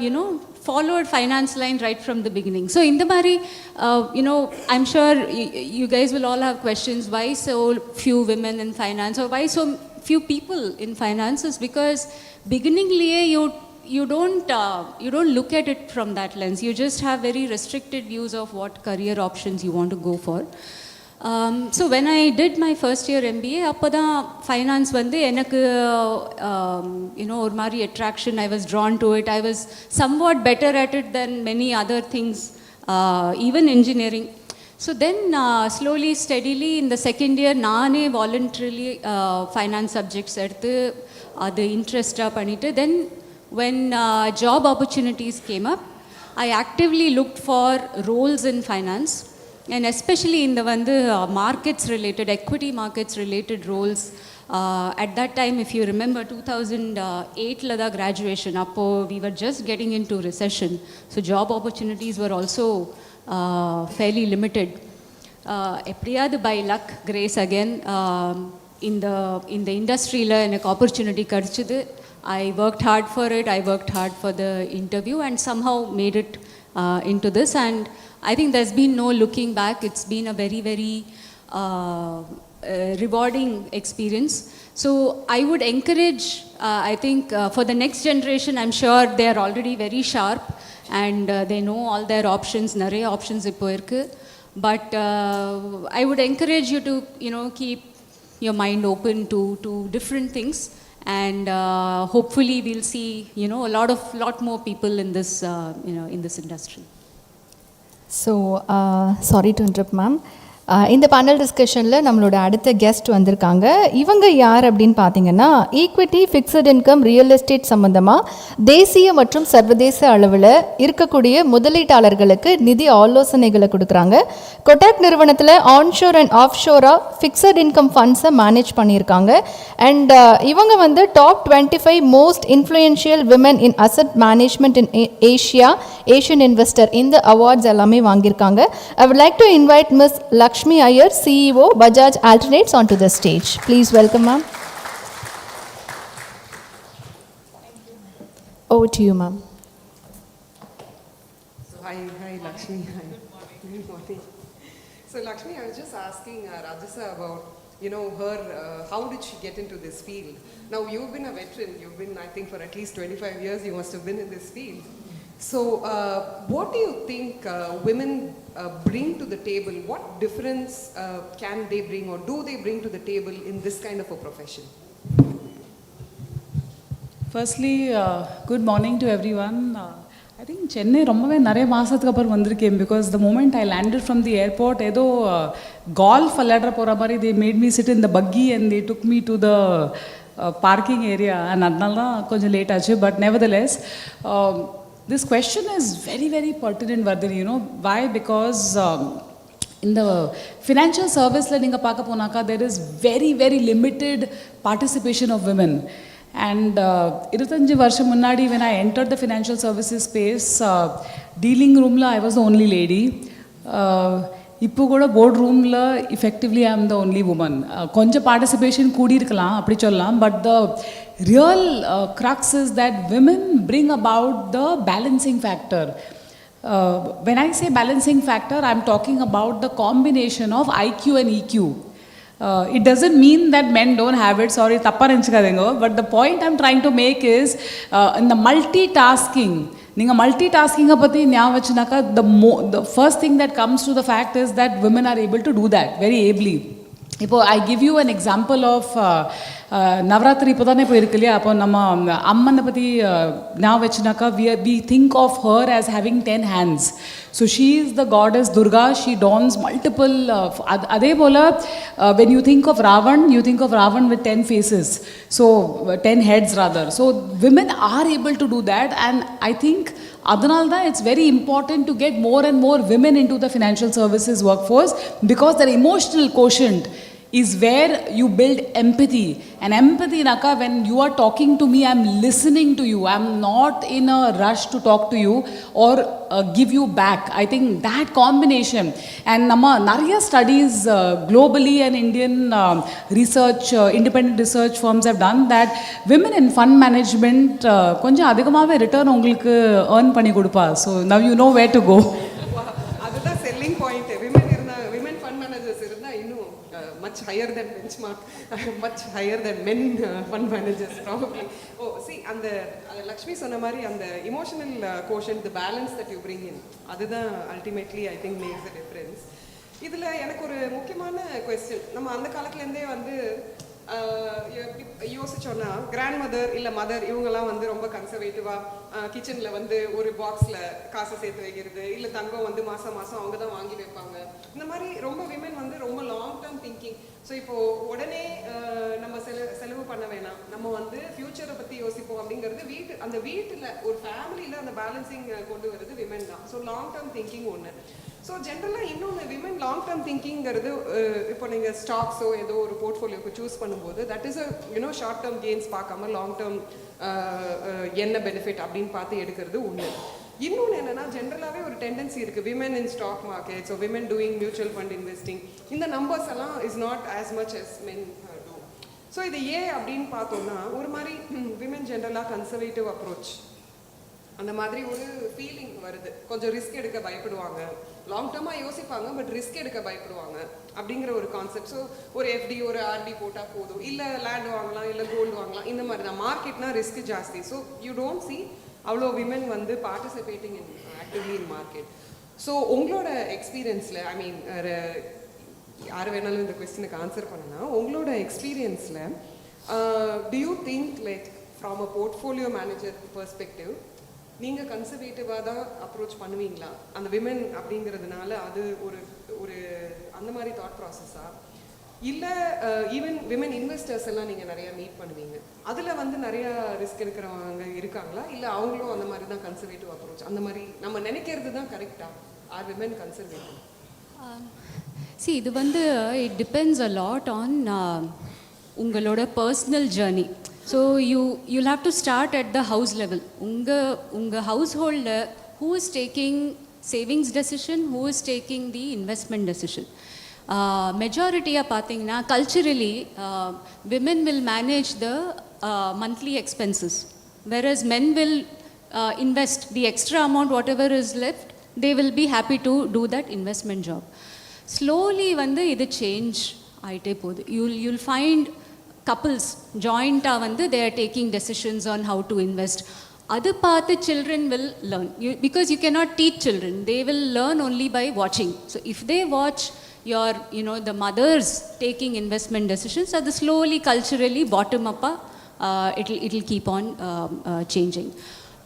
followed finance line right from the beginning. So in the mari I'm sure you guys will all have questions, why so few women in finance or why so few people in finances? Because beginningly you don't look at it from that lens. You just have very restricted views of what career options you want to go for. So when I did my first year MBA, அப்போ தான் ஃபைனான்ஸ் வந்து எனக்கு ஒரு மாதிரி attraction, I was drawn to it. I was somewhat better at it than many other things, even engineering. So then slowly, steadily in the second year, நானே voluntarily finance subjects எடுத்து அது இன்ட்ரெஸ்டாக பண்ணிட்டு then when job opportunities came up, I actively looked for roles in finance and especially in the வந்து markets related, equity markets related roles. At that time, if you remember, 2008 la da graduation, appo we were just getting into recession, so job opportunities were also fairly limited. Epriyadu by luck, grace again, in the industry la enak opportunity kadachது. I worked hard for it, I worked hard for the interview and somehow made it into this, and I think there's been no looking back. It's been a very, very rewarding experience. So I would encourage, I think for the next generation, I'm sure they are already very sharp and they know all their options, நிறைய options இப்போ இருக்கு. But I would encourage you to, keep your mind open to different things, and hopefully we'll see, a lot more people in this, in this industry. So, sorry to interrupt, ma'am. இந்த பேனல் டிஸ்கஷனில் நம்மளோட அடுத்த கெஸ்ட் வந்திருக்காங்க. இவங்க யார் அப்படின்னு பார்த்தீங்கன்னா, equity, fixed income, real estate சம்மந்தமாக தேசிய மற்றும் சர்வதேச அளவில் இருக்கக்கூடிய முதலீட்டாளர்களுக்கு நிதி ஆலோசனைகளை கொடுக்குறாங்க. கொட்டாக் நிறுவனத்தில் ஆன்ஷோர் அண்ட் ஆஃப்ஷோராக ஃபிக்ஸட் இன்கம் ஃபண்ட்ஸை மேனேஜ் பண்ணியிருக்காங்க. அண்ட் இவங்க வந்து top 25 most influential women in asset management in Asian investor இந்த அவார்ட்ஸ் எல்லாமே வாங்கியிருக்காங்க. I would like to invite Ms. Lakshmi Iyer, CEO, Bajaj Alternates, onto the stage. Please welcome, ma'am. Over to you, ma'am. So hi Lakshmi. Hi. Good morning. So Lakshmi, I was just asking Rajasa about, her, how did she get into this field? Now you've been a veteran, you've been, I think, for at least 25 years, you must have been in this field. So what do you think women bring to the table? What difference can they bring, or do they bring to the table in this kind of a profession? Firstly, good morning to everyone. I think Chennai ரொம்பவே நிறைய மாசத்துக்கு அப்புறம் வந்திருக்கேன், because the moment I landed from the airport, ஏதோ golf விளையாடுற போகிற மாதிரி they made me sit in the buggy and they took me to the parking area, and அதனால தான் கொஞ்சம் லேட் ஆச்சு. But nevertheless, this question is very, very pertinent, Vardhini. Why? Because in the financial service, there is very, very limited participation of women. And 25 varsham munnadi, when I entered the financial services space, dealing room la I was the only lady. இப்போ கூட போர்ட் ரூமில் effectively I am the only woman. கொஞ்சம் பார்ட்டிசிபேஷன் கூடியிருக்கலாம் அப்படி சொல்லலாம், but the real crux is that women bring about the balancing factor. When I say balancing factor, I am talking about the combination of IQ and EQ. It doesn't mean that men don't have it, sorry, tappa nenchikadinga, but the point I am trying to make is in the multitasking, நீங்கள் மல்டிடாஸ்கிங்கை பற்றி ஞாபகம் வச்சுனாக்கா the first thing that comes to the fact is that women are able to do that very ably. இப்போ I give you an example of Navaratri இப்போ தானே இப்போ இருக்கு இல்லையா, அப்போ நம்ம அம்மனை பற்றி ஞாபகம் வச்சுனாக்கா we think of her as having 10 hands. So she is the goddess Durga, she dons multiple, அதே போல் when you think of Ravan with 10 faces, so 10 heads rather. So women are able to do that, and I think adhanal da it's very important to get more and more women into the financial services workforce, because their emotional quotient is where you build empathy. And empathy naka, when you are talking to me, I'm listening to you, I'm not in a rush to talk to you or give you back. I think that combination, and nama nariya studies globally and Indian research, independent research firms have done that women in fund management konja adhigamave return ungalku earn panni kudupa. So now you know where to go. Adha selling point. Women fund managers irundha innu much higher than benchmark, much higher than men fund managers probably. Oh, see, and the Lakshmi சொன்ன மாதிரி அந்த emotional quotient, the balance that you bring in, அதுதான் ultimately I think makes a difference. இதில் எனக்கு ஒரு முக்கியமான கொஸ்டின், நம்ம அந்த காலத்துலேருந்தே வந்து யோசிச்சோன்னா கிராண்ட் மதர் இல்லை மதர் இவங்கெல்லாம் வந்து ரொம்ப கன்சர்வேட்டிவாக கிச்சனில் வந்து ஒரு பாக்ஸில் காசை சேர்த்து வைக்கிறது, இல்லை தங்கம் வந்து மாதம் மாதம் அவங்க தான் வாங்கி வைப்பாங்க. இந்த மாதிரி ரொம்ப விமன் வந்து ரொம்ப லாங் டேர்ம் திங்கிங். ஸோ இப்போது உடனே நம்ம செலவு பண்ண வேணாம், நம்ம வந்து ஃப்யூச்சரை பற்றி யோசிப்போம் அப்படிங்கிறது அந்த வீட்டில் ஒரு ஃபேமிலியில் அந்த பேலன்சிங் கொண்டு வருது விமன் தான். ஸோ லாங் டேர்ம் திங்கிங் ஒன்று. ஸோ ஜென்ரலாக இன்னொன்று விமன் லாங் டேர்ம் திங்கிங்கிறது இப்போ நீங்கள் ஸ்டாக்ஸோ ஏதோ ஒரு போர்ட்ஃபோலியோக்கு சூஸ் பண்ணும்போது that is short term gains பார்க்காம லாங் டேர்ம் என்ன பெனிஃபிட் அப்படின்னு பார்த்து எடுக்கிறது ஒன்று. இன்னொன்று என்னென்னா ஜென்ரலாகவே ஒரு டெண்டன்சி இருக்குது women in stock market, so women doing mutual fund investing, இந்த நம்பர்ஸ் எல்லாம் is not as much as men do. So இது அப்படின்னு பார்த்தோம்னா ஒரு மாதிரி விமன் ஜென்ரலாக கன்சர்வேட்டிவ் அப்ரோச் அந்த மாதிரி ஒரு ஃபீலிங் வருது. கொஞ்சம் ரிஸ்க் எடுக்க பயப்படுவாங்க, லாங் டேர்மாக யோசிப்பாங்க பட் ரிஸ்க் எடுக்க பயப்படுவாங்க அப்படிங்கிற ஒரு கான்செப்ட். ஸோ ஒரு எஃப்டி ஒரு ஆர்டி போட்டால் போதும், இல்லை லேண்ட் வாங்கலாம், இல்லை கோல்டு வாங்கலாம், இந்த மாதிரி தான். மார்க்கெட்னா ரிஸ்க் ஜாஸ்தி. ஸோ யூ டோன்ட் சி அவ்வளோ விமன் வந்து பார்ட்டிசிபேட்டிங் இன் ஆக்டிவ்லி இன் மார்க்கெட். ஸோ உங்களோட எக்ஸ்பீரியன்ஸில் ஐ மீன் யார் வேணாலும் இந்த கொஸ்டினுக்கு ஆன்சர் பண்ணனா உங்களோட எக்ஸ்பீரியன்ஸில் do you think like from a portfolio manager perspective நீங்கள் கன்சர்வேட்டிவாக தான் அப்ரோச் பண்ணுவீங்களா அந்த விமன் அப்படிங்கிறதுனால? அது ஒரு அந்த மாதிரி தாட் ப்ராசஸா? இல்லை ஈவன் விமன் இன்வெஸ்டர்ஸ் எல்லாம் நீங்கள் நிறையா மீட் பண்ணுவீங்க, அதில் வந்து நிறையா ரிஸ்க் எடுக்கிறவங்க இருக்காங்களா? இல்லை அவங்களும் அந்த மாதிரி தான் கன்சர்வேட்டிவ் அப்ரோச், அந்த மாதிரி நம்ம நினைக்கிறது தான் கரெக்டாக? R women conservative? See, இது வந்து it depends a lot on உங்களோட personal journey. So you'll have to start at the house level. உங்கள் ஹவுஸ்ஹோல்டில் who is taking savings decision, who is taking the investment decision. மெஜாரிட்டியாக பார்த்தீங்கன்னா culturally women will manage the monthly expenses, whereas men will invest the extra amount, whatever is left, they will be happy to do that investment job. Slowly வந்து இது சேஞ்ச் ஆகிட்டே போகுது. You'll find couples joint-ஆ வந்து they are taking decisions on how to invest. அது பார்த்து children will learn, because you cannot teach children, they will learn only by watching. So if they watch the mothers taking investment decisions, அது slowly culturally bottom up it'll keep on changing.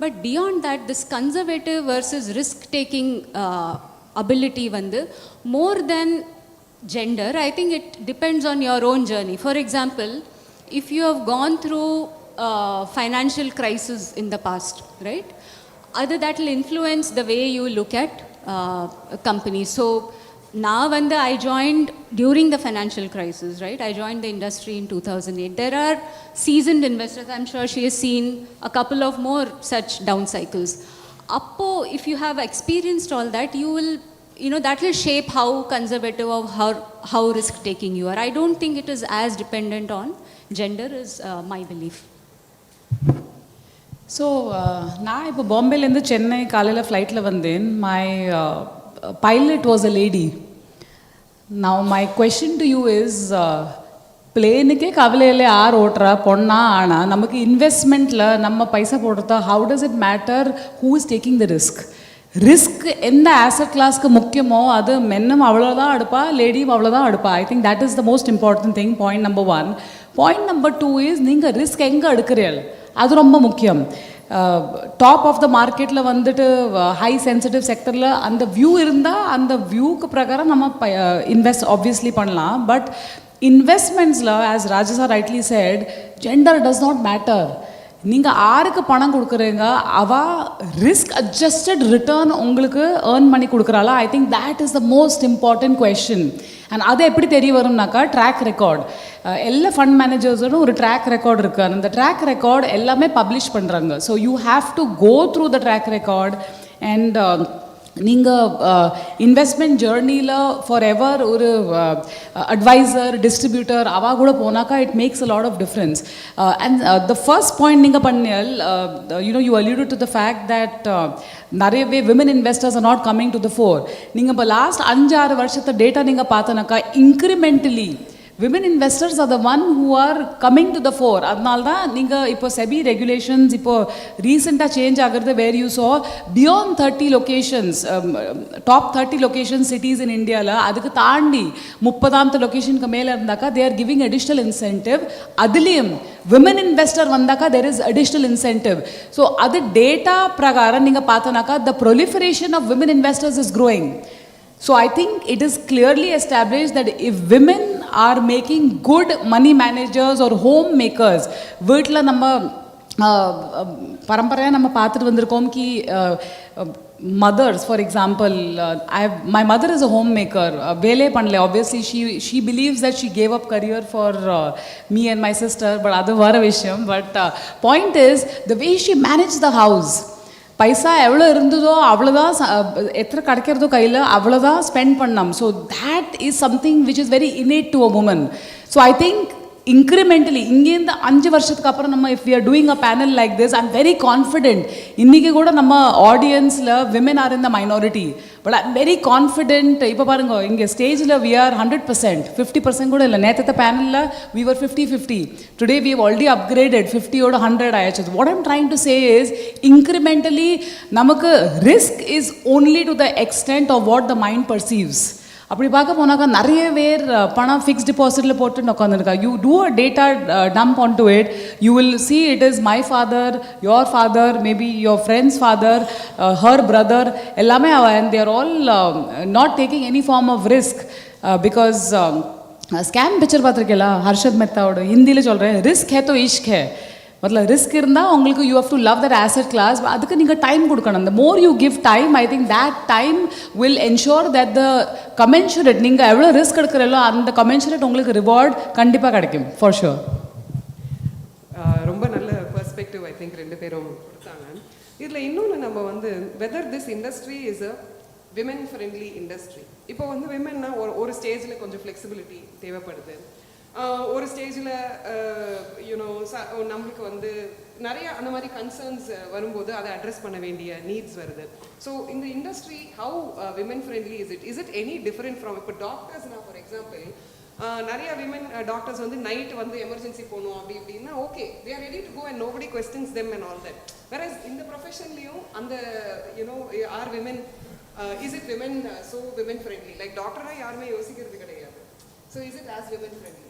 But beyond that, this conservative versus risk taking ability வந்து more than gender, I think it depends on your own journey. For example, if you have gone through financial crisis in the past, right, that will influence the way you look at companies. So now when I joined during the financial crisis, right, I joined the industry in 2008. There are seasoned investors, I'm sure she has seen a couple of more such down cycles. Appo if you have experienced all that, you will that will shape how conservative or how risk taking you are. I don't think it is as dependent on gender is my belief. So நான் இப்போ பாம்பேலேருந்து சென்னை காலையில் ஃப்ளைட்டில் வந்தேன். my pilot was a lady. Now my question to you is பிளேனுக்கே கவலையில் யார் ஓட்டுறா, பொண்ணா ஆனா? நமக்கு இன்வெஸ்ட்மெண்ட்டில் நம்ம பைசா போடுறதா, how does it matter who is taking the risk? Risk எந்த ஆசட் கிளாஸ்க்கு முக்கியமோ அது மென்னும் அவ்வளோதான் எடுப்பா, லேடியும் அவ்வளோதான் எடுப்பா. ஐ think that is the most important thing. Point number 1. Point number 2 is நீங்கள் ரிஸ்க் எங்கே எடுக்கிறீர்கள், அது ரொம்ப முக்கியம். டாப் ஆஃப் த மார்க்கெட்டில் வந்துட்டு ஹை சென்சிட்டிவ் செக்டரில் அந்த வியூ இருந்தால் அந்த வியூக்கு பிரகாரம் நம்ம இன்வெஸ்ட் ஆப்வியஸ்லி பண்ணலாம். பட் இன்வெஸ்ட்மெண்ட்ஸில் as Raja rightly said, gender does not matter. நீங்கள் யாருக்கு பணம் கொடுக்குறீங்க, அவள் ரிஸ்க் அட்ஜஸ்டட் ரிட்டர்ன் உங்களுக்கு ஏர்ன் பண்ணி கொடுக்குறாளா? I think that is the most important question. And அது எப்படி தெரிய வரும்னாக்கா ட்ராக் ரெக்கார்ட். எல்லா ஃபண்ட் மேனேஜர்ஸோடும் ஒரு ட்ராக் ரெக்கார்ட் இருக்குது. அந்த ட்ராக் ரெக்கார்ட் எல்லாமே பப்ளிஷ் பண்ணுறாங்க. So you have to go through the track record. And நீங்கள் இன்வெஸ்ட்மெண்ட் ஜேர்னியில் ஃபார் எவர் ஒரு அட்வைசர் டிஸ்ட்ரிபியூட்டர் அவா கூட போனாக்கா it makes a lot of difference. And the first point நீங்கள் பண்ணியல், you alluded to the fact that நிறையவே women investors are not coming to the fore. நீங்கள் இப்போ லாஸ்ட் 5-6 வருஷத்தை டேட்டா நீங்கள் பார்த்தோன்னாக்கா இன்க்ரிமெண்டலி women investors are the one who are coming to the fore. அதனால தான் நீங்கள் இப்போ SEBI regulations இப்போ ரீசெண்டாக சேஞ்ச் ஆகிறது where you saw beyond 30 locations, top 30 locations cities in India அதுக்கு தாண்டி 30th லொகேஷனுக்கு மேலே இருந்தாக்கா they are giving additional incentive. அதுலேயும் women investor வந்தாக்கா there is additional incentive. So அது டேட்டா பிரகாரம் நீங்கள் பார்த்தோன்னாக்கா the proliferation of women investors is growing. So I think it is clearly established that if women are making good money managers or homemakers, வீட்டில் நம்ம பரம்பரையாக நம்ம பார்த்துட்டு வந்திருக்கோம் கி mothers, for example, my mother is a homemaker. வேலே பண்ணல, obviously she believes that she gave up career for me and my sister, but அது வர விஷயம். But point is the way she managed the house. பைசா எவ்வளோ இருந்ததோ அவ்வளோதான், எத்தனை கிடைக்கிறதோ கையில் அவ்வளோதான் ஸ்பெண்ட் பண்ணோம். So that is something which is very innate to a woman. So I think incrementally இங்கேருந்து 5 வருஷத்துக்கு அப்புறம் நம்ம if we are doing a panel like this, I'm very confident இன்றைக்கி கூட நம்ம ஆடியன்ஸில் women are in the minority, but I'm very confident. இப்போ பாருங்க இங்கே ஸ்டேஜில் we are 100%, 50% கூட இல்லை. நேற்று பேனலில் we were 50-50. Today we have already upgraded 50 100 ஆயிடுச்சு. What I'm trying to say is incrementally நமக்கு risk is only to the extent of what the mind perceives. அப்படி பார்க்க போனாக்கா நிறைய பேர் பணம் ஃபிக்ஸ்ட் டெபாசிட்டில் போட்டு உட்காந்துருக்கா. You do a data dump on to it, you will see it is my father, your father, maybe your friend's father, her brother, எல்லாமே and they're all not taking any form of risk. Because scam picture பார்த்துருக்கேங்களா ஹர்ஷத் மெத்தாவோட, ஹிந்தியில் சொல்கிறேன், ரிஸ்க் ஹே தோ இஷ்க் ஹே. मतलब रिस्क இருந்தால் உங்களுக்கு you have to love that asset class. அதுக்கு நீங்கள் டைம் கொடுக்கணும். The more you give time, I think that time will ensure that the commensurate, நீங்கள் எவ்வளோ ரிஸ்க் எடுக்கிறீங்களோ அந்த கமென்சுரேட் உங்களுக்கு ரிவார்ட் கண்டிப்பாக கிடைக்கும் ஃபார் ஷுர். ரொம்ப நல்ல பெர்ஸ்பெக்டிவ் ஐ திங்க் ரெண்டு பேரும் கொடுத்தாங்க. இதில் இன்னொன்று நம்ம வந்து whether this industry is a women friendly industry. இப்போ வந்து விமென்னா ஒரு ஸ்டேஜில் கொஞ்சம் ஃப்ளெக்சிபிலிட்டி தேவைப்படுது, ஒரு ஸ்டேஜில் யூனோ நம்மளுக்கு வந்து நிறைய அந்த மாதிரி கன்சர்ன்ஸ் வரும்போது அதை அட்ரஸ் பண்ண வேண்டிய நீட்ஸ் வருது. ஸோ இந்த industry how women friendly is it any different from இப்போ டாக்டர்ஸ்னா ஃபார் எக்ஸாம்பிள் நிறைய விமென் டாக்டர்ஸ் வந்து நைட் வந்து எமர்ஜென்சி போகணும் அப்படி இப்படின்னா okay they are ready to go and nobody questions them and all that. whereas இந்த ப்ரொஃபஷன்லேயும் அந்த you know are women is it women so women friendly like டாக்டராக யாருமே யோசிக்கிறது கிடையாது. so is it as women friendly?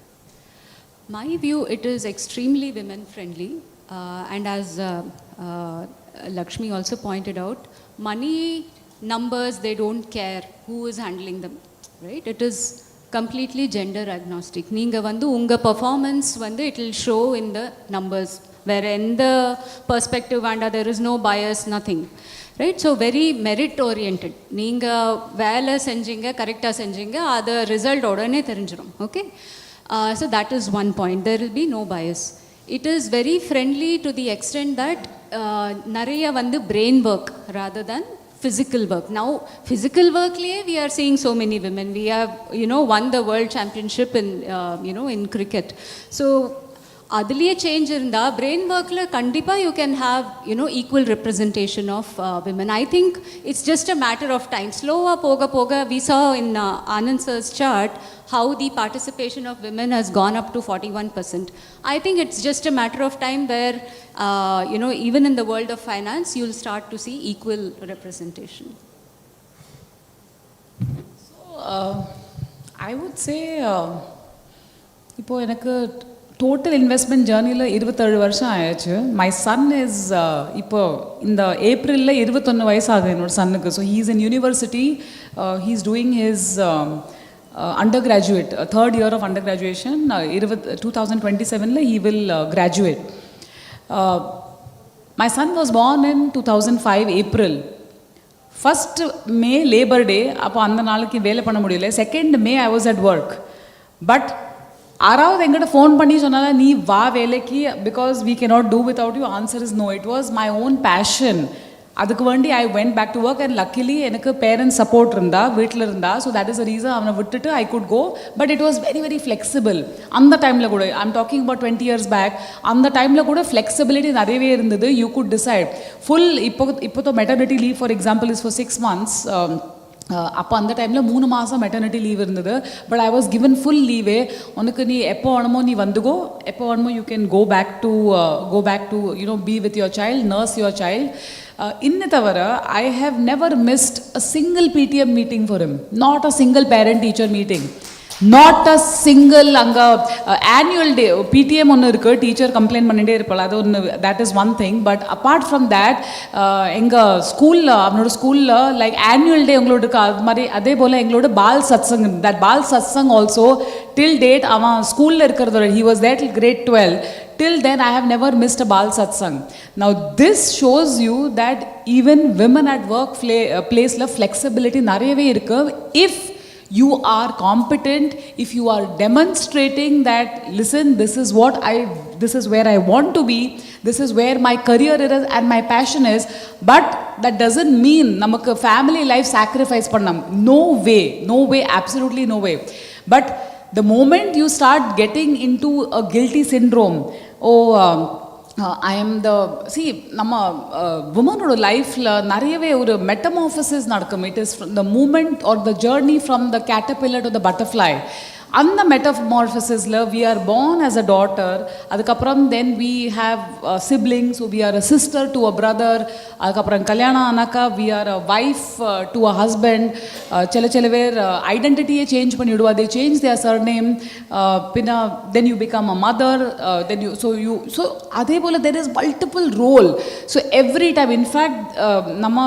My view, it is extremely women friendly, and as Lakshmi also pointed out, money numbers, they don't care who is handling them, right? It is completely gender agnostic. Neenga vandu unga performance vandu it will show in the numbers, where in the perspective and there is no bias, nothing, right? So very merit oriented. Neenga vela senjinga correct ah senjinga adu result odane therinjirum, okay? So that is one point. There will be no bias. It is very friendly to the extent that nariya vandu brain work rather than physical work. Now physical work liye we are seeing so many women. We have won the world championship in in cricket. So அதுலேயே சேஞ்ச் இருந்தால் பிரெயின் ஒர்க்கில் கண்டிப்பாக you can have equal representation of women. I think it's just a matter of time. ஸ்லோவாக போக போக we saw in Anand sir's chart how the participation of women has gone up to 41%. I think it's just a matter of time where even in the world of finance you'll start to see equal representation. So I would say இப்போ எனக்கு டோட்டல் இன்வெஸ்ட்மெண்ட் ஜேர்னியில் 27 வருஷம் ஆயிடுச்சு. மை சன் இஸ் இப்போ இந்த ஏப்ரலில் 21 வயசு ஆகுது என்னோட சன்னுக்கு. So he is in university, he is doing his undergraduate, third year of undergraduation. 2027 he will graduate. My son was born in 2005 April. First May Labor Day, அப்போ அந்த நாளைக்கு வேலை பண்ண முடியல. Second May I was at work. But ஆறாவது எங்கிட்ட ஃபோன் பண்ணி சொன்னால நீ வா வேலைக்கு, because we cannot do without you. Answer is no. It was my own passion. அதுக்கு வேண்டி I went back to work. And luckily எனக்கு பேரண்ட்ஸ் சப்போர்ட் இருந்தா, வீட்டில் இருந்தா. So that is a reason அவனை விட்டுட்டு I could go. But it was very very flexible. அந்த டைமில் கூட I am talking about 20 years back, அந்த டைமில் கூட ஃப்ளெக்சிபிலிட்டி நிறையவே இருந்தது. You could decide full. இப்போ maternity leave for example is for 6 months. அப்போ அந்த டைமில் 3 மாதம் மெட்டர்னிட்டி லீவ் இருந்தது. But I was given full leeway. உனக்கு நீ எப்போ வேணுமோ நீ வந்துகோ, எப்போ வேணுமோ you can go back to you know be with your child, nurse your child. இன்னும் தவிர I have never missed a single PTM meeting for him, not a single parent teacher meeting, not a single. அங்கே ஆனுவல் டே PTM ஒன்று இருக்குது, டீச்சர் கம்ப்ளைண்ட் பண்ணிகிட்டே இருப்பாள், அது ஒன்று, that is one thing. But apart from that எங்கள் ஸ்கூலில், அவனோட ஸ்கூலில் லைக் ஆனுவல் டே எங்களோட இருக்குது, அது மாதிரி அதே போல் எங்களோட Bal Satsang, that Bal Satsang also till date அவன் ஸ்கூலில் இருக்கிறதோட, he was there till grade 12. Till then, I have never missed a Bal Satsang. Now, this shows you that even women at work place la flexibility nariyave irukku. If you are competent, if you are demonstrating that, listen, this is where I want to be, this is where my career is and my passion is, but that doesn't mean namakku family life sacrifice pannam. No way, absolutely no way. But the moment you start getting into a guilty syndrome, I am the, see, நம்ம womanோட லைஃப்பில் நிறையவே ஒரு மெட்டமார்ஃபசிஸ் நடக்கும். It is the movement or the journey from the caterpillar to the butterfly. அந்த மெட்டமார்ஃபசிஸில் we are born as a daughter, அதுக்கப்புறம் then we have siblings, so we are a sister to a brother, அதுக்கப்புறம் கல்யாணம் ஆனாக்கா we are a wife to a husband. சில பேர் ஐடென்டிட்டியை change பண்ணிவிடுவா, they change their surname, பின்ன then you become a mother, then so அதே போல் there is multiple role. So every time, in fact, நம்ம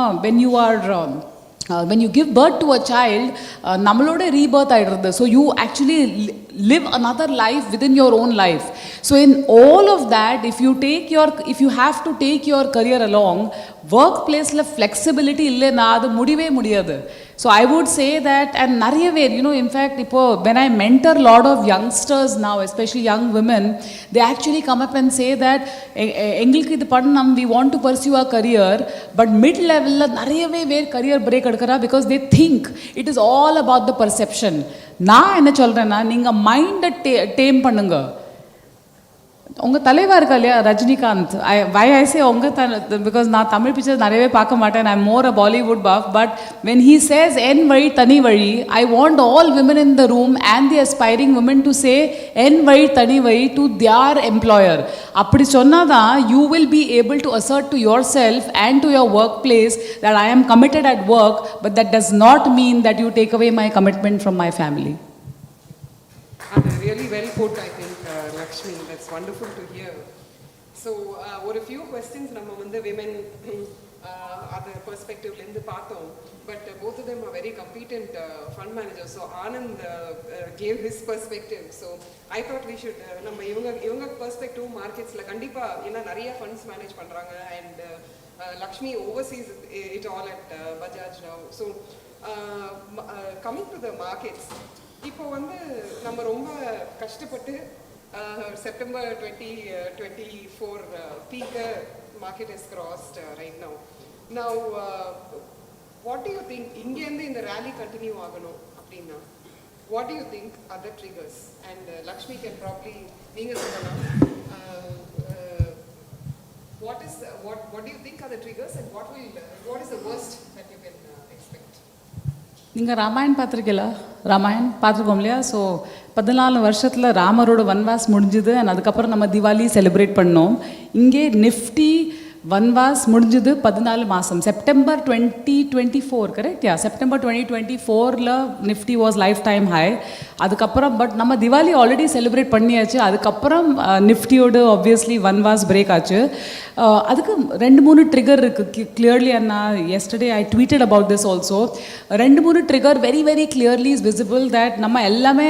when you give birth to a child, nammaloda rebirth aidrudhu, so you actually live another life within your own life. So in all of that, if you have to take your career along, workplace la flexibility illa na adu mudive mudiyadu. So I would say that, and nariyave, you know, in fact, when I mentor a lot of youngsters now, especially young women, they actually come up and say that engalukku idu pannam, we want to pursue our career, but mid level la nariyave ver career break edukara because they think it is all about the perception. Na enna solrena, neenga mind tame pannunga. உங்கள் தலைவர் இருக்கா இல்லையா Rajinikanth, why I say because நான் தமிழ் பிக்சர்ஸ் நிறையவே பார்க்க மாட்டேன், I'm more a Bollywood buff, but when he says என் வழி தனி வழி, I want all women in the room and the aspiring women to say என் வழி தனி வழி to their employer. அப்படி சொன்னாதான் you will be able to assert to yourself and to your workplace that I am committed at work, but that does not mean that you take away my commitment from my family. And really well put, I think, Lakshmi, that's wonderful to hear. So ஒரு few questions நம்ம வந்து women அது perspectiveல இருந்து பார்த்தோம், but both of them are very competent fund managers. So Anand gave his perspective, so I thought we should நம்ம இவங்க perspective marketsல கண்டிப்பா ஏன்னா நிறைய funds manage பண்றாங்க, and Lakshmi oversees it all at Bajaj now. So coming to the markets, இப்போ வந்து நம்ம ரொம்ப கஷ்டப்பட்டு September 2024 peak market has crossed right now. Now, what do you think, இங்கேருந்து இந்த rally continue ஆகணும் அப்படின்னா, what do you think are the triggers? And Lakshmi can probably, நீங்க சொல்லலாம், what do you think are the triggers and what is the worst that you can expect? நீங்கள் ராமாயண் பார்த்துருக்கீங்களா? ராமாயண் பார்த்துருக்கோம் இல்லையா? ஸோ 14 வருஷத்தில் ராமரோட வன்வாஸ் முடிஞ்சுது, அண்ட் அதுக்கப்புறம் நம்ம திவாலி செலிப்ரேட் பண்ணோம். இங்கே நிஃப்டி வன்வாஸ் முடிஞ்சது 14 மாதம், செப்டம்பர் 2024, கரெக்ட்? யா, செப்டம்பர் 2024ல் Nifty was lifetime high. அதுக்கப்புறம் பட் நம்ம திவாலி ஆல்ரெடி செலிப்ரேட் பண்ணியாச்சு, அதுக்கப்புறம் நிஃப்டியோடு ஆப்வியஸ்லி வன்வாஸ் பிரேக் ஆச்சு. அதுக்கு 2-3 ட்ரிகர் இருக்குது கிளியர்லி, அண்ட் நான் yesterday I tweeted about this also. 2-3 trigger very very clearly is visible that நம்ம எல்லாமே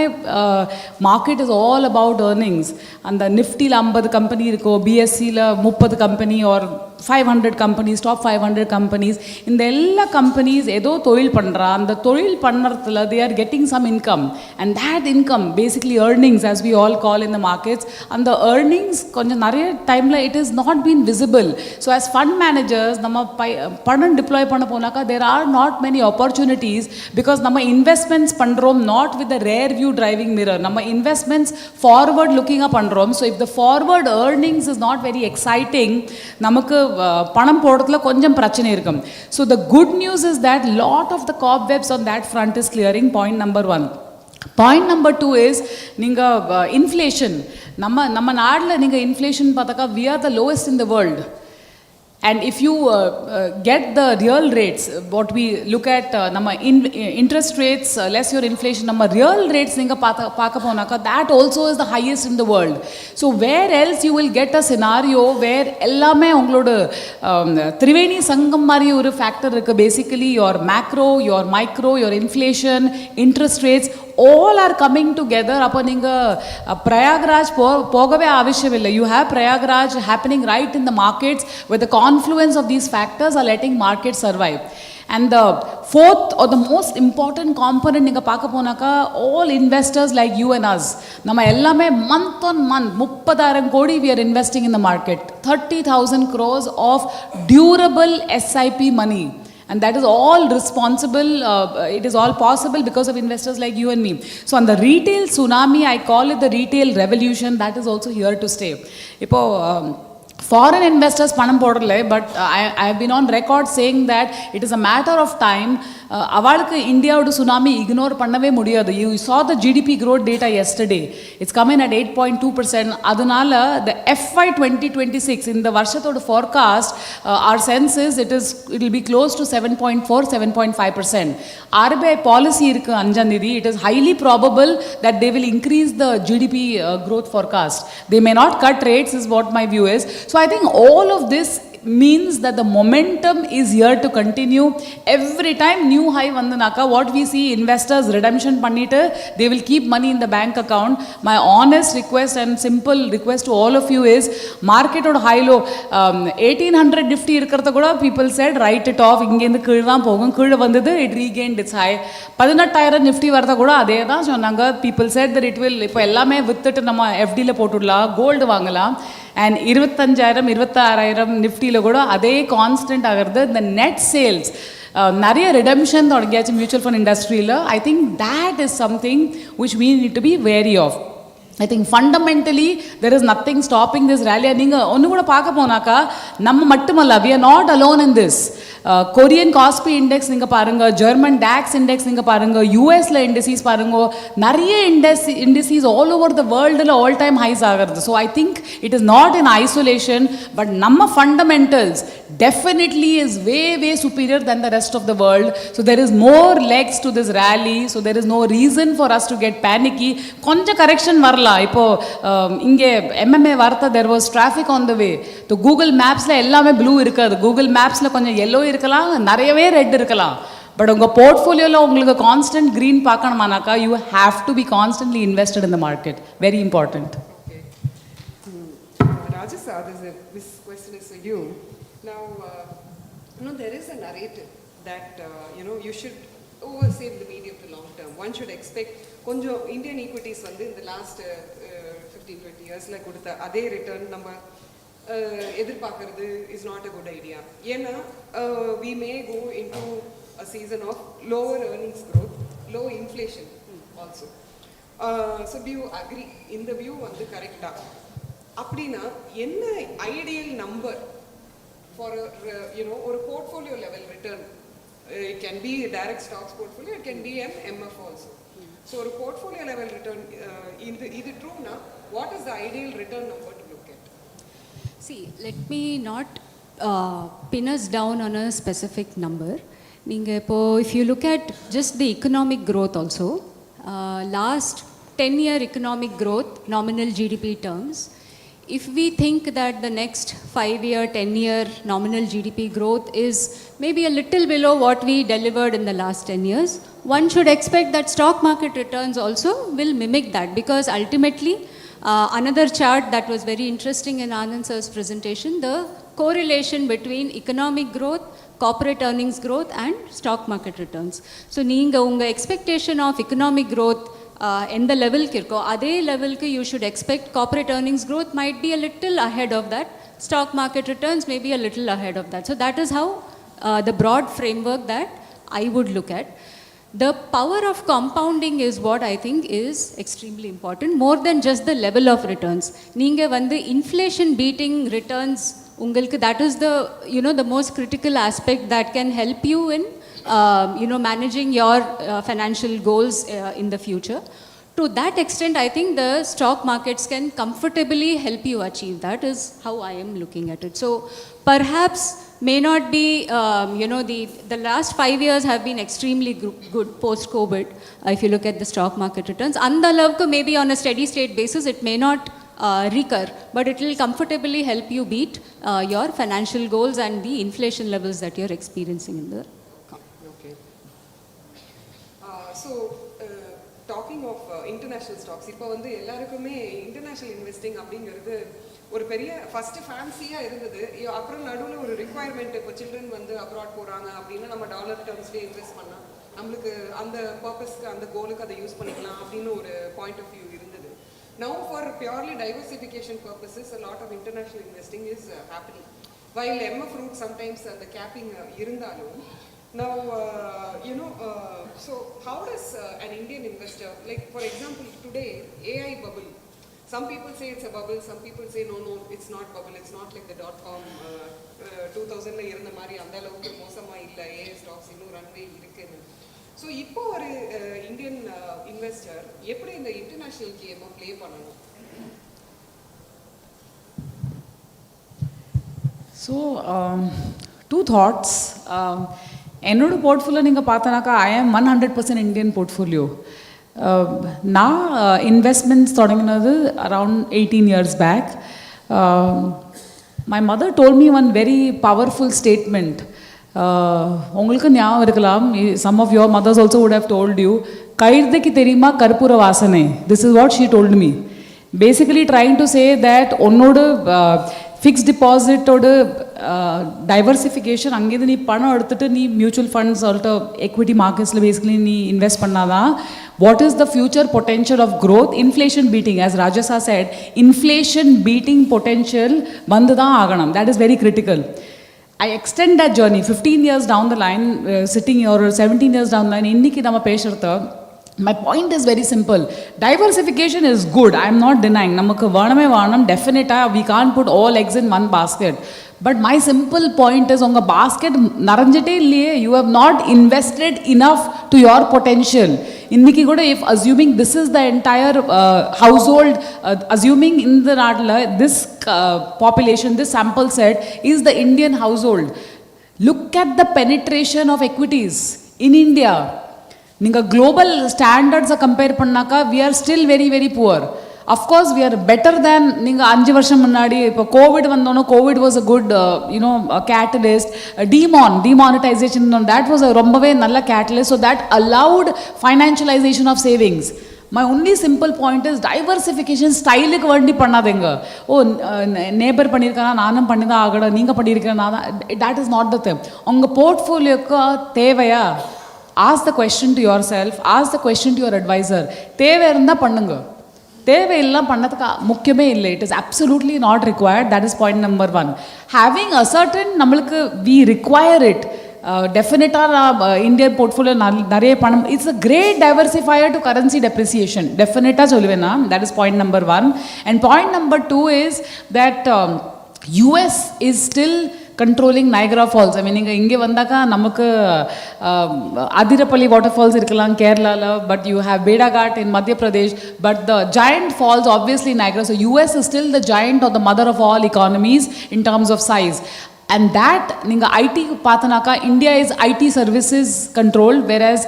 market is all about earnings. அந்த நிஃப்டியில் 50 கம்பெனி இருக்கோ, பிஎஸ்சியில் 30 company, or 500 companies, top 500 companies, இந்த எல்லா கம்பெனிஸ் ஏதோ தொழில் பண்ணுறா, அந்த தொழில் பண்ணுறதுல they are getting some income, and that income basically earnings as we all call in the markets. அந்த ஏர்னிங்ஸ் கொஞ்சம் நிறைய டைமில் it is not been visible. So as fund managers நம்ம பணம் டிப்ளாய் பண்ண போனாக்கா there are not many opportunities, because நம்ம இன்வெஸ்ட்மெண்ட்ஸ் பண்ணுறோம் not with the rear view driving mirror, நம்ம இன்வெஸ்ட்மெண்ட்ஸ் ஃபார்வர்ட் லுக்கிங்காக பண்ணுறோம். So if the forward earnings is not very exciting, நமக்கு பணம் போடுறதுல கொஞ்சம் பிரச்சனை இருக்கும். So the good news is that lot of the cobwebs on that front is clearing. Point number 1. Point number 2 is நீங்கள் இன்ஃப்ளேஷன் நம்ம நாட்டில் நீங்கள் இன்ஃப்ளேஷன் பார்த்தாக்கா we are the lowest in the world. And if you get the real rates, what we look at, nama interest rates less your inflation, nama real rates ninga paaka ponaka, that also is the highest in the world. So where else you will get a scenario where ellame ungaloda triveni sangam mari oru factor irukku, basically your macro, your micro, your inflation, interest rates all are coming together. அப்போ நீங்கள் பிரயாக்ராஜ் போகவே அவசியமில்லை. You have Prayagraj happening right in the markets where the confluence of these factors are letting markets survive. And the fourth or the most important component நீங்கள் பார்க்க போனாக்கா, all investors like you and us, நம்ம எல்லாமே month on month 30,000 கோடி we are investing in the market, 30,000 crores of durable SIP money. And that is all responsible, it is all possible because of investors like you and me. So on the retail tsunami, I call it the retail revolution, that is also here to stay. Ipo foreign investors பணம் போடல, but I have been on record saying that it is a matter of time. அவளுக்கு இந்தியாவோட சுனாமி இக்னோர் பண்ணவே முடியாது. You saw the GDP growth data yesterday. It's coming at 8.2%. அதனால the FY 2026 இந்த வருஷத்தோட forecast, our sense is it will be close to 7.4, 7.5%. RBI policy இருக்கு அஞ்சாம் தேதி. It is highly probable that they will increase the GDP growth forecast. They may not cut rates is what my view is. So I think all of this means that the momentum is here to continue. Every time new high vandanaka, what we see investors redemption பண்ணிட்டு they will keep money in the bank account. My honest request and simple request to all of you is market oda high low 1800 nifty இருக்கிறத கூட people said write it off, இங்க இருந்து கீழ தான் போகும், கீழ வந்தது it regained its high. 18000 nifty வரத கூட அதே தான் சொன்னாங்க. People said that it will, இப்போ எல்லாமே வித்துட்டு நம்ம FD ல போட்டுடலாம், கோல்டு வாங்கலாம். And 25,000 26,000 நிஃப்டியில் கூட அதே கான்ஸ்டன்ட் ஆகிறது. இந்த நெட் சேல்ஸ் நிறைய ரிடம்ஷன் தொடங்கியாச்சு மியூச்சுவல் ஃபண்ட் இண்டஸ்ட்ரியில். ஐ think that is something which we need to be wary of. I think fundamentally there is nothing stopping this rally. நீங்கள் ஒன்று கூட பார்க்க போனாக்கா நம்ம மட்டுமல்ல, we are not alone in this. Korean காஸ்பி index நீங்கள் பாருங்கள், ஜெர்மன் டாக்ஸ் இண்டெக்ஸ் நீங்கள் பாருங்கள், யூஎஸில் இண்டஸ்ட்ரீஸ் பாருங்க, நிறைய இண்டஸ்ட்ரீஸ் ஆல் ஓவர் த வேர்ல்டில் ஆல் டைம் ஹைஸ் ஆகிறது. So I think it is not in isolation, but நம்ம fundamentals definitely is way superior than the rest of the world. So there is more legs to this rally. So there is no reason for us to get panicky. konja correction varala. Ipo inge MMA vartha there was traffic on the way. So Google Maps la ellame blue irukadu, Google Maps la konja yellow irkalam, nariyave red irkalam. But unga portfolio la ungalku constant green paakanamanaka, you have to be constantly invested in the market. Very important. Okay. Rajesh, this question is for you. Now, there is a narrative that, you should save the medium to long term. One should expect, Indian equities in the last 15-20 years, like adhe return number is not a good idea. We may go into a season of lower earnings growth, low inflation also. So do you agree? In the view, correct. Appadina, enna ideal number for a portfolio level return? It can be a direct stocks portfolio, it can be an MF also. So a portfolio level return, is it true now? What is the ideal return number to look at? See, let me not pin us down on a specific number. If you look at just the economic growth also, last 10-year economic growth, nominal GDP terms, if we think that the next 5-year, 10-year nominal GDP growth is maybe a little below what we delivered in the last 10 years, one should expect that stock market returns also will mimic that, because ultimately another chart that was very interesting in Anand sir's presentation, the correlation between economic growth, corporate earnings growth and stock market returns. So neenga unga expectation of economic growth எந்த லெவலுக்கு இருக்கோ அதே லெவலுக்கு you should expect corporate earnings growth might be a little ahead of that, stock market returns may be a little ahead of that. So that is how the broad framework that I would look at. The power of compounding is what I think is extremely important, more than just the level of returns. நீங்க inflation beating returns ungalku that is the, you know, the most critical aspect that can help you in, you know, managing your financial goals in the future. To that extent, I think the stock markets can comfortably help you achieve that, is how I am looking at it. So perhaps may not be, you know, the last 5 years have been extremely good post-COVID, if you look at the stock market returns. Andalavku maybe on a steady state basis, it may not recur, but it will comfortably help you beat your financial goals and the inflation levels that you're experiencing in the. Okay. So, talking of international stocks, இப்போ வந்து எல்லாருக்குமே இன்டர்நேஷனல் இன்வெஸ்டிங் அப்படிங்கிறது ஒரு பெரிய ஃபர்ஸ்ட் ஃபேன்சியாக இருந்தது. அப்புறம் நடுவில் ஒரு ரிக்குவயர்மெண்ட், இப்போ சில்ட்ரன் வந்து அப்ராட் போகிறாங்க அப்படின்னா நம்ம டாலர் டேர்ம்ஸ்லேயே இன்வெஸ்ட் பண்ணால் நம்மளுக்கு அந்த பர்பஸ்க்கு, அந்த கோலுக்கு அதை யூஸ் பண்ணிக்கலாம் அப்படின்னு ஒரு பாயிண்ட் ஆஃப் வியூ இருந்தது. Now for purely diversification purposes, a lot of international investing is happening. While MF route sometimes the capping irundalum. Now, you know, so how does an Indian investor, like for example today, AI bubble, some people say it's a bubble, some people say no, it's not bubble, it's not like the .com 2000 irundha mari andha alavukku mosama illa, AI stocks innu runway irukku. So இப்போ ஒரு இந்தியன் இன்வெஸ்டர் எப்படி இந்த இன்டர்நேஷ்னல் கேமை ப்ளே பண்ணணும்? So 2 thoughts. என்னோட போர்ட்ஃபோலியோ நீங்கள் பார்த்தனாக்கா ஐ ஆம் 100% இந்தியன் போர்ட்ஃபோலியோ. நான் இன்வெஸ்ட்மெண்ட்ஸ் தொடங்கினது around 18 years back. My mother told me one very powerful statement. உங்களுக்கு ஞாபகம் இருக்கலாம், some of your mothers also would have told you, கைர்தைக்கு தெரியுமா கற்பூர வாசனை. This is what she told me. Basically trying to say that உன்னோட ஃபிக்ஸ்ட் டிபாசிட்டோட டைவர்சிஃபிகேஷன், அங்கேருந்து நீ பணம் எடுத்துகிட்டு நீ மியூச்சுவல் ஃபண்ட்ஸ் ஆல்ட்டோ எக்விட்டி மார்க்கெட்ஸில் பேசிக்கலி நீ இன்வெஸ்ட் பண்ணாதான் what is the future potential of growth. Inflation beating, as Rajasa said, inflation beating potential vandu dhaan aganam. That is very critical. I extend that journey 15 years down the line, sitting here, or 17 years down the line, inniki nama peshartha. My point is very simple. Diversification is good, I am not denying. Namakku vaaname vaanam, definitely we can't put all eggs in one basket. But my simple point is, unga basket naranjite illiye, you have not invested enough to your potential. Inniki kuda, if assuming this is the entire household, assuming in the nadla this population, this sample set is the Indian household, look at the penetration of equities in India. Ninga global standards compare pannaka, we are still very very poor. Of course we are better than ninga 5 varsham munnadi. Ipo covid vandono, covid was a good catalyst. Demonetization, that was a rombave nalla catalyst, so that allowed financialization of savings. My only simple point is diversification style ku vandi pannadenga. Oh, neighbor pannirukana nanum pannida agada, neenga pannirukana, that is not the thing. Unga portfolio ku thevaya, ask the question to yourself, ask the question to your advisor. Theva irundha pannunga, தேவையில்லாம் பண்ணதுக்கு முக்கியமே இல்லை. It is absolutely not required. That is point number 1. Having a certain, நம்மளுக்கு வி ரிக்வயர் இட். டெஃபினட்டாக இந்தியன் போர்ட்ஃபோலியோ நிறைய பணம், it's a great diversifier to currency depreciation. டெஃபினட்டாக சொல்லுவேன் நான். That is point number 1. And point number 2 is that US is still controlling Niagara Falls. I mean, inge vandaka namakku Adirapalli waterfalls irkalam Kerala, but you have Bedaghat in Madhya Pradesh, but the giant falls obviously Niagara. So US is still the giant or the mother of all economies in terms of size. And that ninga IT pathanaka, India is IT services controlled, whereas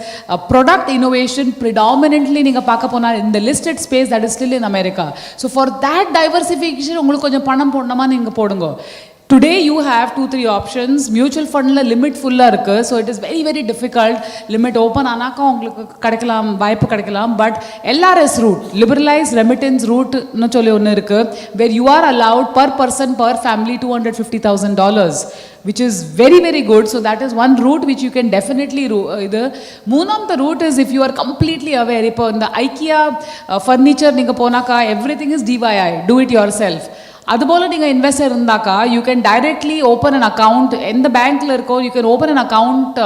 product innovation predominantly ninga paakapona in the listed space, that is still in America. So for that diversification ungalku konjam panam podnama ninga podungo. Today you have 2-3 options. Mutual fund la limit full irukku, so it is very very difficult. Limit open anaka ungalku kadikalam, vaipu kadikalam, but LRS route, liberalized remittance route nu solli onnu irukku, where you are allowed per person per family $250,000, which is very very good. So that is one route which you can definitely the moonamtha route is if you are completely aware. Ipo in the IKEA furniture ninga ponaka, everything is DIY, do it yourself. அதுபோல் நீங்கள் இன்வெஸ்டர் இருந்தாக்கா, you can directly open an account. எந்த பேங்க்கில் இருக்கோ you can open an account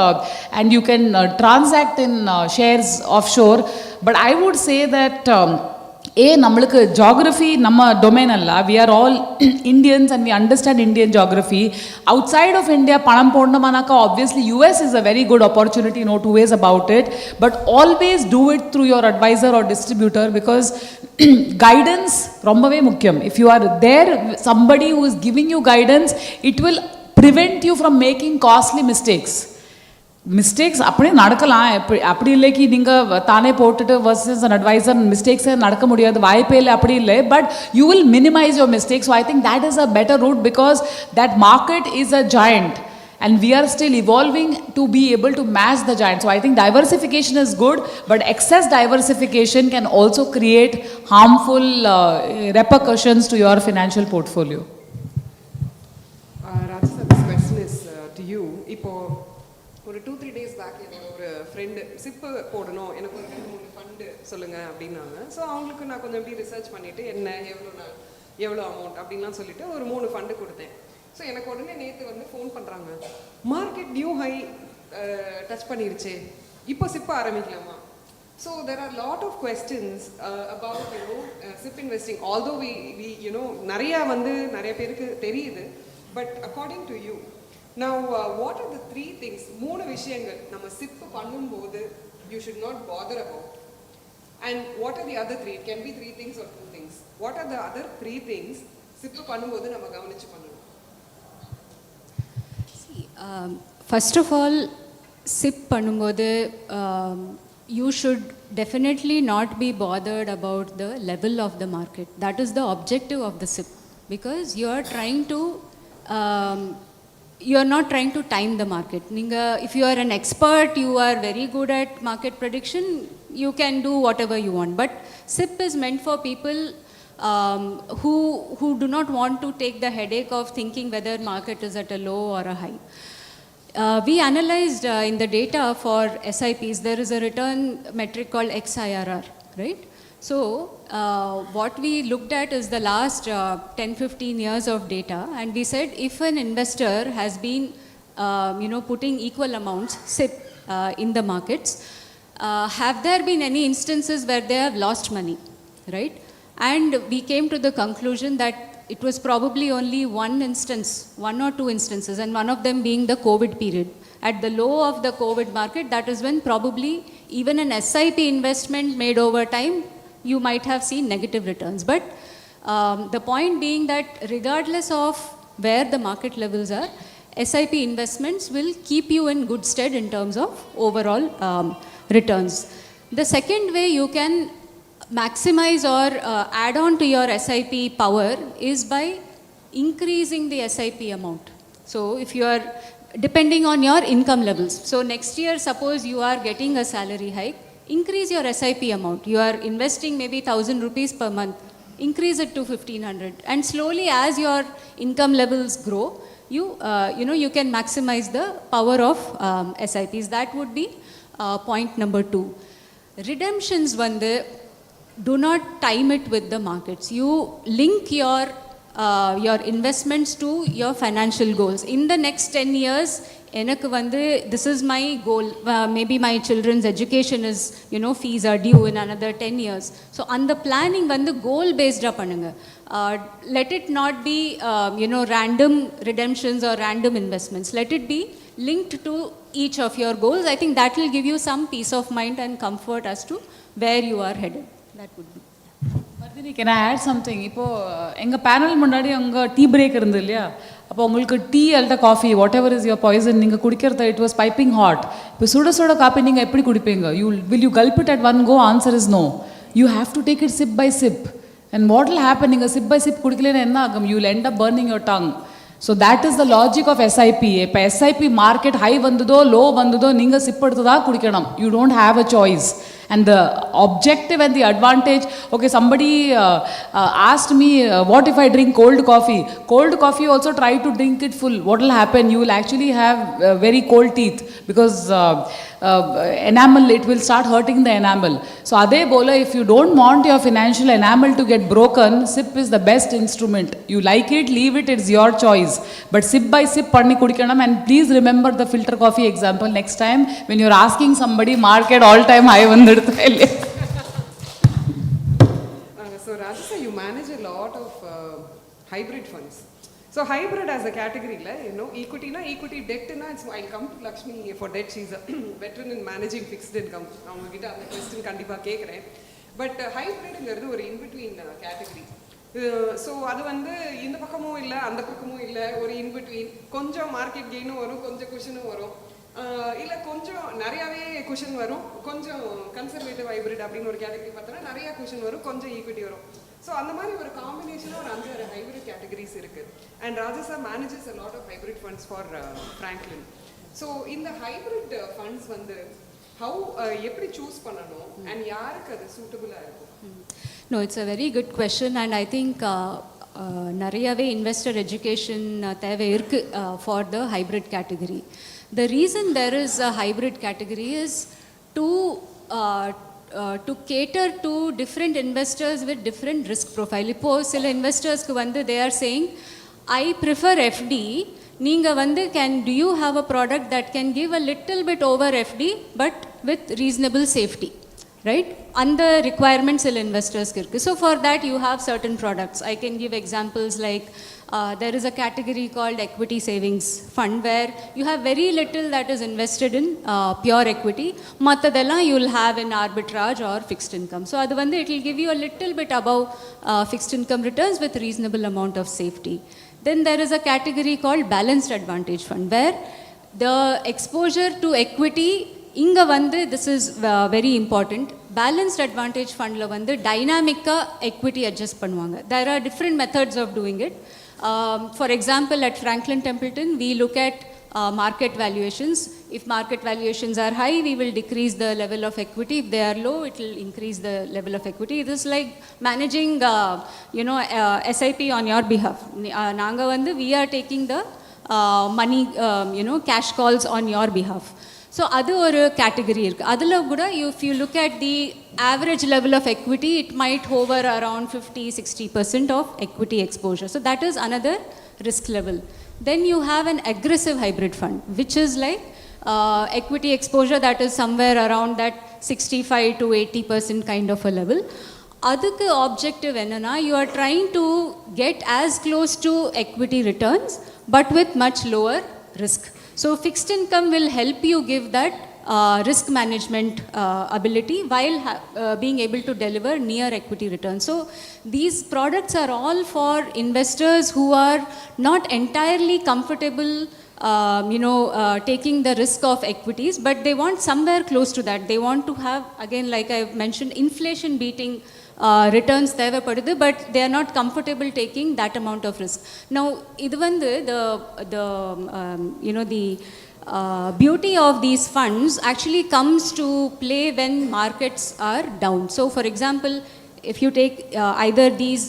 and you can transact in shares of sure. But I would say that நம்மளுக்கு geography நம்ம domain அல்ல, we are all Indians and we understand Indian geography. Outside of India பணம் போடணுமானாக்கா obviously US is a very good opportunity, no two ways about it, but always do it through your advisor or distributor because guidance ரொம்பவே முக்கியம். If you are there, somebody who is giving you guidance, it will prevent you from making costly mistakes. Mistakes அப்படியே நடக்கலாம், அப்படி இல்லைக்கு நீங்கள் தானே போட்டுட்டு வர்சஸ் அன் அட்வைசர் மிஸ்டேக்ஸே நடக்க முடியாது, வாய்ப்பே இல்லை, அப்படி இல்லை. But you will minimise your mistakes. So I think that is a better route because that market is a joint and we are still evolving to be able to match the giant. So I think diversification is good, but excess diversification can also create harmful repercussions to your financial portfolio. Rajasthan, this question is to you. இப்போ ஒரு 2-3 days பேக் என்னோட ஒரு ஃப்ரெண்டு சிப்பு போடணும், எனக்கு ஒரு 2-3 ஃபண்டு சொல்லுங்கள் அப்படின்னாங்க. ஸோ அவங்களுக்கு நான் கொஞ்சம் எப்படி ரிசர்ச் பண்ணிவிட்டு என்ன எவ்வளோ அமௌண்ட் அப்படின்லாம் சொல்லிவிட்டு ஒரு 3 ஃபண்டு கொடுத்தேன். ஸோ எனக்கு உடனே நேற்று வந்து ஃபோன் பண்ணுறாங்க, மார்க்கெட் நியூ ஹை டச் பண்ணிருச்சு, இப்போ சிப்ப ஆரம்பிக்கலாமா? So there are lot of questions about SIP investing. Although we நிறையா நிறைய பேருக்கு தெரியுது, but according to you now what are the 3 things, 3 விஷயங்கள் நம்ம சிப் பண்ணும்போது you should not bother about, and what are the other 3? It can be 3 things or 2 things. What are the other 3 things chip பண்ணும்போது நம்ம கவனிச்சு பண்ணணும்? First of all, SIP பண்ணும்போது you should definitely not be bothered about the level of the market. That is the objective of the SIP, because you are trying to you are not trying to time the market. If you are an expert, you are very good at market prediction, you can do whatever you want. But SIP is meant for people who do not want to take the headache of thinking whether market is at a low or a high. We analyzed in the data for SIPs, there is a return metric called XIRR, right? So what we looked at is the last 10-15 years of data, and we said if an investor has been putting equal amounts SIP in the markets, have there been any instances where they have lost money, right? And we came to the conclusion that it was probably only one or two instances, and one of them being the COVID period. At the low of the COVID market, that is when probably even an SIP investment made over time, you might have seen negative returns. But the point being that regardless of where the market levels are, SIP investments will keep you in good stead in terms of overall returns. The second way you can maximize or add on to your SIP power is by increasing the SIP amount. So if you are depending on your income levels, so next year suppose you are getting a salary hike, increase your SIP amount. You are investing maybe 1,000 rupees per month, increase it to 1,500, and slowly as your income levels grow, you can maximize the power of SIPs. That would be point number 2. Redemptions do not time it with the markets. You link your investments to your financial goals. In the next 10 years, this is my goal. Maybe my children's education is, fees are due in another 10 years. So on the planning, goal based panunga. Let it not be, random redemptions or random investments. Let it be linked to each of your goals. I think that will give you some peace of mind and comfort as to where you are headed. That would be. Mardini, can I add something? இப்போ எங்கள் பேனல் முன்னாடி அங்கே டீ பிரேக் இருந்தது இல்லையா, அப்போ உங்களுக்கு டீ அல்லது coffee whatever is your poison நீங்கள் குடிக்கிறது இட் வாஸ் பைப்பிங் ஹாட். இப்போ சுட காஃபி நீங்கள் எப்படி குடிப்பீங்க? Will you gulp it at one go? Answer is no. You have to take it sip by sip. And what will happen, நீங்கள் சிப் பை சிப் குடிக்கலன்னா என்ன ஆகும்? You will end up burning your tongue. So that is the logic of SIP. இப்போ எஸ்ஐபி மார்க்கெட் ஹை வந்ததோ லோ வந்ததோ நீங்கள் சிப் எடுத்து தான் குடிக்கணும். You don't have a choice. And the objective and the advantage, okay, somebody asked me, what if I drink cold coffee? Cold coffee also try to drink it full. What will happen? You will actually have very cold teeth because enamel, it will start hurting the enamel. So ade bola, if you don't want your financial enamel to get broken, SIP is the best instrument. You like it, leave it, it's your choice. But sip by sip panni kudikanam. And please remember the filter coffee example next time when you're asking somebody market all time high vandu. So Rajasa, you manage a lot of hybrid funds. So hybrid as a category, equity na equity, debt na, I'll come to Lakshmi for debt. She's a veteran in managing fixed income. அவங்க கிட்ட அந்த question கண்டிப்பா கேக்குறேன். But hybridங்கிறது ஒரு in between category. ஸோ அது வந்து இந்த பக்கமும் இல்லை அந்த பக்கமும் இல்லை, ஒரு in between. கொஞ்சம் மார்க்கெட் கெயினும் வரும், கொஞ்சம் குஷனும் வரும், இல்லை கொஞ்சம் நிறையாவே குஷன் வரும், கொஞ்சம் கன்சர்வேட்டிவ் ஹைப்ரிட் அப்படின்னு ஒரு கேட்டகரி பார்த்தோன்னா நிறையா குஷன் வரும், கொஞ்சம் ஈக்விட்டி வரும். ஸோ அந்த மாதிரி ஒரு காம்பினேஷனாக ஒரு 5 ஹைப்ரிட் கேட்டகரிஸ் இருக்குது. And Rajasa manages a lot of hybrid funds for Franklin. So இந்த ஹைப்ரிட் ஃபண்ட்ஸ் வந்து ஹவு எப்படி சூஸ் பண்ணணும் அண்ட் யாருக்கு அது சூட்டபுளாக இருக்கும்? No, it's a very good question, and I think நிறையவே investor education தேவை இருக்கு for the hybrid category. The reason there is a hybrid category is to cater to different investors with different risk profile. இப்போ சில இன்வெஸ்டர்ஸ்க்கு வந்து they are saying I prefer FD. நீங்கள் வந்து do you have a product that can give a little bit over FD but with reasonable safety, right? And the requirements will investors kirku. So for that you have certain products. I can give examples like there is a category called equity savings fund where you have very little that is invested in pure equity. Mattadella you will have in arbitrage or fixed income. So adu vandu it will give you a little bit above fixed income returns with reasonable amount of safety. Then there is a category called balanced advantage fund where the exposure to equity இங்கே வந்து this is very important. Balanced advantage ஃபண்டில் வந்து டைனாமிக்காக எக்விட்டி அட்ஜஸ்ட் பண்ணுவாங்க. There are different methods of doing it. For example, at Franklin Templeton, we look at market valuations. If market valuations are high, we will decrease the level of equity. If they are low, it will increase the level of equity. It is like managing, SIP on your behalf. நாங்கள் வந்து we are taking the money, cash calls on your behalf. So அது ஒரு கேட்டகரி இருக்குது. அதில் கூட if you look at the average level of equity, it might hover around 50-60% of equity exposure. So that is another risk level. Then you have an aggressive hybrid fund, which is like equity exposure that is somewhere around that 65-80% kind of a level. அதுக்கு objective என்னன்னா, you are trying to get as close to equity returns but with much lower risk. So fixed income will help you give that risk management ability while being able to deliver near equity returns. So these products are all for investors who are not entirely comfortable taking the risk of equities, but they want somewhere close to that. They want to have, again, like I mentioned, inflation beating returns தேவைப்படுது, but they are not comfortable taking that amount of risk. Now இது வந்து the beauty of these funds actually comes to play when markets are down. So for example, if you take either these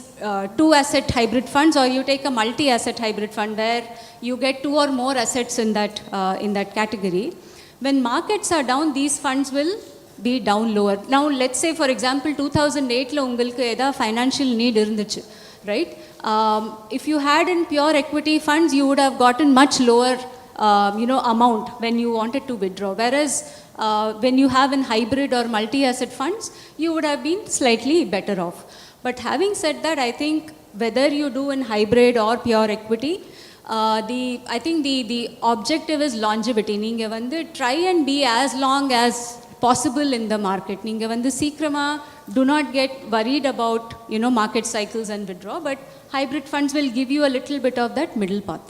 2 asset hybrid funds or you take a multi asset hybrid fund where you get 2 or more assets in that category, when markets are down, these funds will be down lower. Now let's say for example 2008 la ungalku edha financial need irunduchu, right? If you had in pure equity funds, you would have gotten much lower amount when you wanted to withdraw, whereas when you have in hybrid or multi asset funds, you would have been slightly better off. But having said that, I think whether you do in hybrid or pure equity, I think the objective is longevity. நீங்க வந்து try and be as long as possible in the market. நீங்க வந்து சீக்கிரமா do not get worried about market cycles and withdraw, but hybrid funds will give you a little bit of that middle path.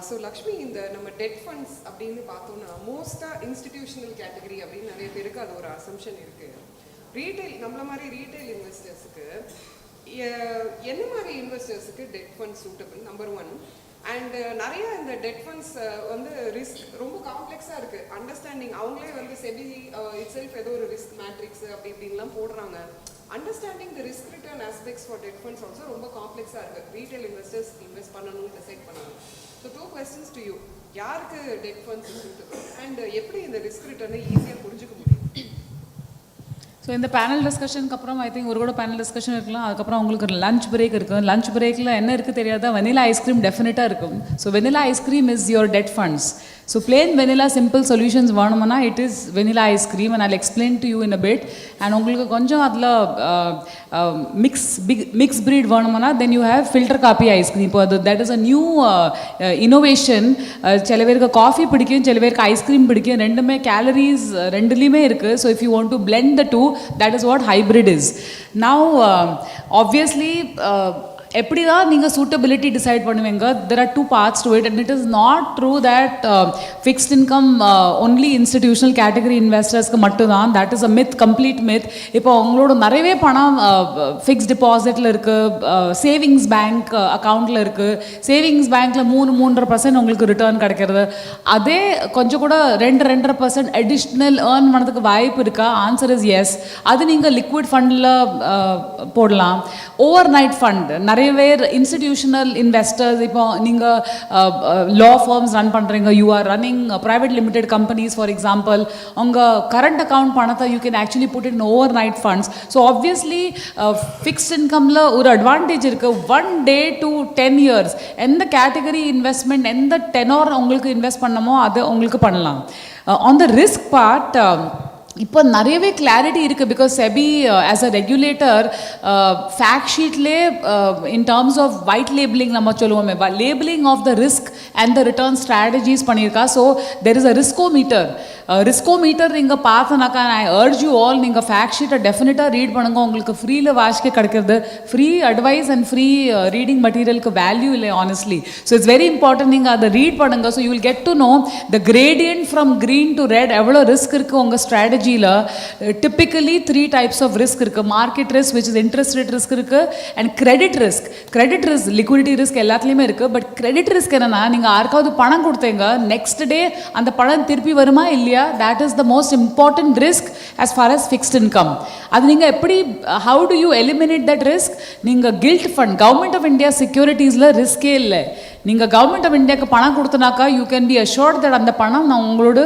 So Lakshmi, இந்த நம்ம டெட் ஃபண்ட்ஸ் அப்படின்னு பார்த்தோம்னா மோஸ்ட்டாக இன்ஸ்டிடியூஷனல் கேட்டகரி அப்படின்னு நிறைய பேருக்கு அது ஒரு அசம்ஷன் இருக்குது. ரீட்டைல் நம்மள மாதிரி ரீட்டைல் இன்வெஸ்டர்ஸுக்கு என்ன மாதிரி இன்வெஸ்டர்ஸுக்கு debt fund suitable, number 1. And நிறைய இந்த டெட் ஃபண்ட்ஸ் வந்து ரிஸ்க் ரொம்ப காம்ப்ளெக்ஸாக இருக்குது அண்டர்ஸ்டாண்டிங். அவங்களே வந்து செபி இட் செல்ஃப் ஏதோ ஒரு ரிஸ்க் மேட்ரிக்ஸ் அப்படி இப்படின்லாம் போடுறாங்க. Understanding the risk return aspects for debt funds also ரொம்ப காம்ப்ளெக்ஸாக இருக்குது. ரீட்டைல் இன்வெஸ்டர்ஸ் இன்வெஸ்ட் பண்ணணும், டிசைட் பண்ணணும். So 2 questions to you. யாருக்கு டெட் ஃபண்ட்ஸ் சூட்டபிள் அண்ட் எப்படி இந்த ரிஸ்க் ரிட்டர்னை ஈஸியாக புரிஞ்சுக்க முடியும்? ஸோ இந்த பேனல் டிஸ்கஷனுக்கு அப்புறம் ஐ திங்க் ஒரு கூட பேனல் டிஸ்கஷன் இருக்கலாம். அதுக்கப்புறம் உங்களுக்கு ஒரு லஞ்ச் பிரேக் இருக்கும். லஞ்ச் பிரேக்கில் என்ன இருக்குது தெரியாதா, வெனிலா ஐஸ்கிரீம் டெஃபினட்டாக இருக்கும். So vanilla ice cream is your debt funds. So plain vanilla simple solutions வேணும்னா it is vanilla ice cream, and I'll explain to you in a bit. And உங்களுக்கு கொஞ்சம் அதில் mix breed வேணும்னா then you have filter coffee ice cream. இப்போ அது that is a new innovation. சில பேருக்கு காஃபி பிடிக்கும், சில பேருக்கு ஐஸ்கிரீம் பிடிக்கும், ரெண்டுமே கேலரிஸ் ரெண்டுலேயுமே இருக்குது. So if you want to blend the two, that is what hybrid is. Now obviously எப்படி தான் நீங்கள் சூட்டபிலிட்டி டிசைட் பண்ணுவீங்க? There are 2 parts to it, and it is not true that fixed income only institutional category investors-க்கு மட்டும்தான். that is a myth, complete myth. இப்போ உங்களோட நிறையவே பணம் ஃபிக்ஸ்ட் டிபாசிட்டில் இருக்குது, சேவிங்ஸ் பேங்க் அக்கௌண்ட்டில் இருக்குது, சேவிங்ஸ் பேங்க்கில் 3-3.5% உங்களுக்கு ரிட்டர்ன் கிடைக்கிறது. அதே கொஞ்சம் கூட 2-2.5% அடிஷ்னல் ஏர்ன் பண்ணுறதுக்கு வாய்ப்பு இருக்கா? Answer is yes. அது நீங்கள் லிக்விட் ஃபண்டில் போடலாம். ஓவர் நைட் ஃபண்ட் நிறைய பேர் இன்ஸ்டிடியூஷனல் இன்வெஸ்டர்ஸ், இப்போ நீங்கள் லா ஃபார்ம்ஸ் ரன் பண்ணுறீங்க, you are running private limited companies for example, உங்கள் கரண்ட் அக்கௌண்ட் பணத்தை you can actually put in overnight funds. So obviously fixed இன்கமில் ஒரு அட்வான்டேஜ் இருக்குது. 1 day to 10 years எந்த கேட்டகரி இன்வெஸ்ட்மெண்ட், எந்த டெனோர் உங்களுக்கு இன்வெஸ்ட் பண்ணமோ அது உங்களுக்கு பண்ணலாம். ஆன் த ரிஸ்க் பார்ட் இப்போ நிறையவே கிளாரிட்டி இருக்குது. Because SEBI as a regulator fact ஷீட்லே in terms of white labeling நம்ம சொல்லுவோமே, labeling of the risk and the return strategies பண்ணியிருக்கா. So there is a riskometer. Riskometer நீங்கள் பார்த்தனாக்கா ஐ அர்ஜ் யூ ஆல், நீங்கள் ஃபேக்ட் ஷீட்டை டெஃபினட்டாக ரீட் பண்ணுங்க. உங்களுக்கு ஃப்ரீயில் வாசிக்க கிடைக்கிறது. Free advice and free reading மெட்டீரியலுக்கு வேல்யூ இல்லை honestly. So it's very important நீங்கள் அதை ரீட் பண்ணுங்க. So you will get to know the gradient from green to red எவ்வளோ ரிஸ்க் இருக்குது உங்கள் ஸ்ட்ராட்டஜியில். டிப்பிக்கலி 3 types of ரிஸ்க் இருக்குது. Market risk which is interest rate risk இருக்குது, and credit risk. Credit risk liquidity risk எல்லாத்துலேயுமே இருக்குது. பட் கிரெடிட் ரிஸ்க் என்னன்னா, நீங்கள் யாருக்காவது பணம் கொடுத்தீங்க, நெக்ஸ்ட் டே அந்த பணம் திருப்பி வருமா இல்லையா? that is the most important risk as far as fixed income. அது நீங்கள் எப்படி, how do you eliminate that risk? நீங்கள் gilt fund, government of India செக்யூரிட்டிஸில் ரிஸ்கே இல்லை. நீங்கள் கவர்மெண்ட் ஆஃப் இந்தியாவுக்கு பணம் கொடுத்தனாக்கா you can be assured that அந்த பணம் நான் உங்களோட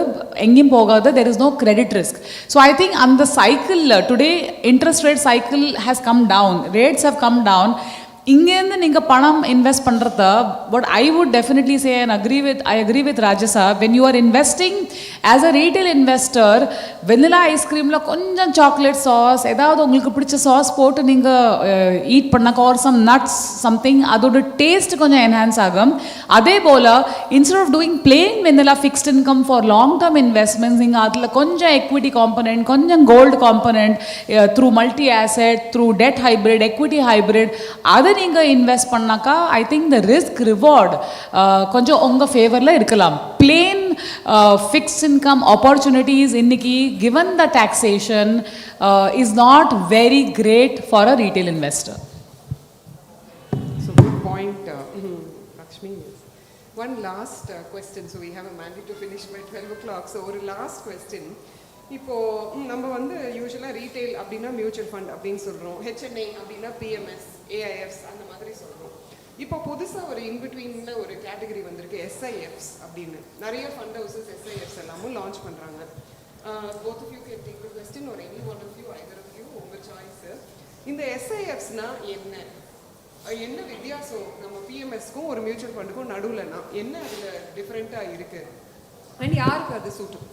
எங்கேயும் போகாது. There is no credit risk. So I think அந்த cycle today interest rate cycle has come down, rates have come down. இங்கேருந்து நீங்கள் பணம் இன்வெஸ்ட் பண்ணுறத, but I would definitely say and I agree with Rajasa, when you are investing as a retail investor, vanilla ஐஸ்கிரீமில் கொஞ்சம் சாக்லேட் சாஸ், ஏதாவது உங்களுக்கு பிடிச்ச சாஸ் போட்டு நீங்கள் ஈட் பண்ணாக்க, ஆர் சம் நட்ஸ் சம்திங், அதோட டேஸ்ட் கொஞ்சம் என்ஹான்ஸ் ஆகும். அதே போல் instead of doing plain vanilla fixed income for long term investments, நீங்கள் அதில் கொஞ்சம் எக்விட்டி காம்பனண்ட், கொஞ்சம் gold component, through multi asset, through debt hybrid, equity hybrid, அதை நீங்கள் இன்வெஸ்ட் பண்ணாக்கா I think the risk reward கொஞ்சம் உங்கள் ஃபேவரில் இருக்கலாம். பிளேன் ஃபிக்ஸ்ட் இன்கம் ஆப்பர்ச்சுனிட்டிஸ் இன்னைக்கு given the taxation is not very great for a retail investor. So good point, Lakshmi. One last question. So we have a mandate to finish by 12 o'clock. So ஒரு last question. இப்போது நம்ம வந்து யூஸ்வலாக ரீட்டைல் அப்படின்னா மியூச்சுவல் ஃபண்ட் அப்படின்னு சொல்கிறோம், ஹெச்என்ஐ அப்படின்னா பிஎம்எஸ், ஏஐஎஃப்ஸ் அந்த மாதிரி சொல்கிறோம். இப்போ புதுசாக ஒரு இன்பிட்வீனில் ஒரு கேட்டகரி வந்திருக்கு, எஸ்ஐஎஃப்ஸ் அப்படின்னு. நிறைய ஃபண்ட் ஹவுசஸ் எஸ்ஐஎஃப்ஸ் எல்லாமும் லான்ச் பண்ணுறாங்க. both of you can take the question or any one of you, either of you, உங்கள் சாய்ஸு. இந்த எஸ்ஐஎஃப்ஸ்னால் என்ன வித்தியாசம் நம்ம பிஎம்எஸ்க்கும் ஒரு மியூச்சுவல் ஃபண்டுக்கும் நடுவில்னா என்ன அதில் டிஃப்ரெண்ட்டாக இருக்குது அண்ட் யாருக்கு அது சூட்டும்?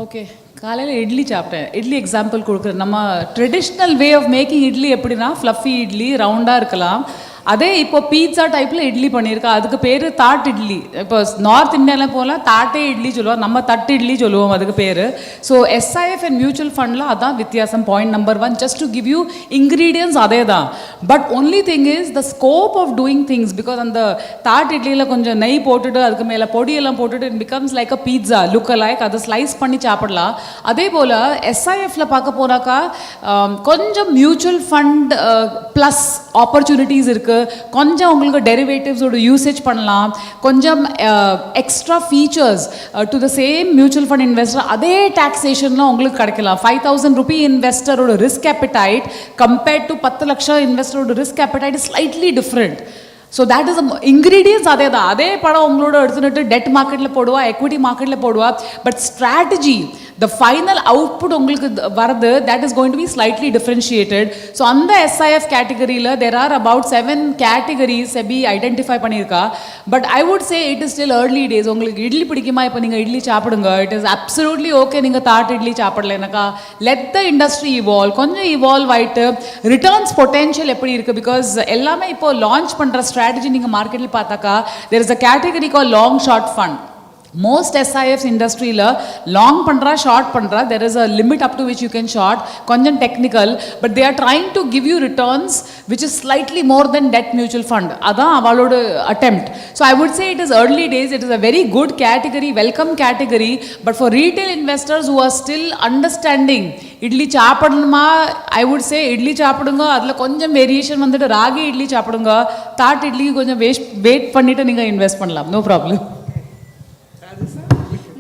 ஓகே, காலையில் இட்லி சாப்பிட்டேன். இட்லி எக்ஸாம்பிள் கொடுக்குறேன். நம்ம traditional way of making idli எப்படின்னா ஃப்ளஃபி இட்லி ரவுண்டாக இருக்கலாம். அதே இப்போ பீட்சா டைப்பில் இட்லி பண்ணியிருக்கா, அதுக்கு பேர் தாட் இட்லி. இப்போ நார்த் இந்தியாவில் போகலாம் தாட்டே இட்லி சொல்லுவோம், நம்ம தட்டு இட்லி சொல்லுவோம் அதுக்கு பேர். ஸோ எஸ்ஐஎஃப் அண்ட் மியூச்சுவல் ஃபண்டில் அதான் வித்தியாசம். Point number 1, just to give you ingredients அதே தான். But only thing is the scope of doing things. Because அந்த தாட் இட்லியில் கொஞ்சம் நெய் போட்டுட்டு அதுக்கு மேலே பொடியெல்லாம் போட்டுட்டு it becomes like a pizza look like, அதை ஸ்லைஸ் பண்ணி சாப்பிடலாம். அதே போல் எஸ்ஐஎஃப்ல பார்க்க போனாக்கா கொஞ்சம் மியூச்சுவல் ஃபண்ட் ப்ளஸ் ஆப்பர்ச்சுனிட்டிஸ் இருக்குது. கொஞ்சம் உங்களுக்கு டெரிவேட்டிவ்ஸோட யூசேஜ் பண்ணலாம், கொஞ்சம் extra features to the same mutual fund investor அதே டாக்ஸேஷன்லாம் உங்களுக்கு கிடைக்கலாம். 5,000 ரூபி இன்வெஸ்டரோட ரிஸ்க் கேபிடைட் கம்பேர்ட் டு 10 லட்சம் இன்வெஸ்டரோட risk appetite is slightly different. So that is ingredients அதே தான். அதே படம் உங்களோட எடுத்துகிட்டு டெட் மார்க்கெட்டில் போடுவா, எக்விட்டி மார்க்கெட்டில் போடுவா. But strategy, the final output உங்களுக்கு வரது that is going to be slightly differentiated. So அந்த SIF category-ல there are about 7 categories SEBI identify பண்ணிருக்கா. But I would say it is still early days. உங்களுக்கு இட்லி பிடிக்குமா? இப்போ நீங்க இட்லி சாப்பிடுங்க. It is absolutely okay நீங்க தாட் இட்லி சாப்பிடலனாக்கா. Let the industry evolve. கொஞ்சம் evolve ஆயிட்டு returns potential எப்படி இருக்கு? Because எல்லாமே இப்போ launch பண்ற strategy நீங்க மார்க்கெட்ல பார்த்தாக்கா there is a category called long short fund. Most SIFs industry la long pandra short pandra, there is a limit up to which you can short, konjam technical, but they are trying to give you returns which is slightly more than debt mutual fund. Adha avaloda attempt. So I would say it is early days, it is a very good category, welcome category, but for retail investors who are still understanding idli chapaduma, I would say idli chapadunga adla konjam variation vandu ragi idli chapadunga, that idli konjam wait pannita neenga invest pannalam, no problem.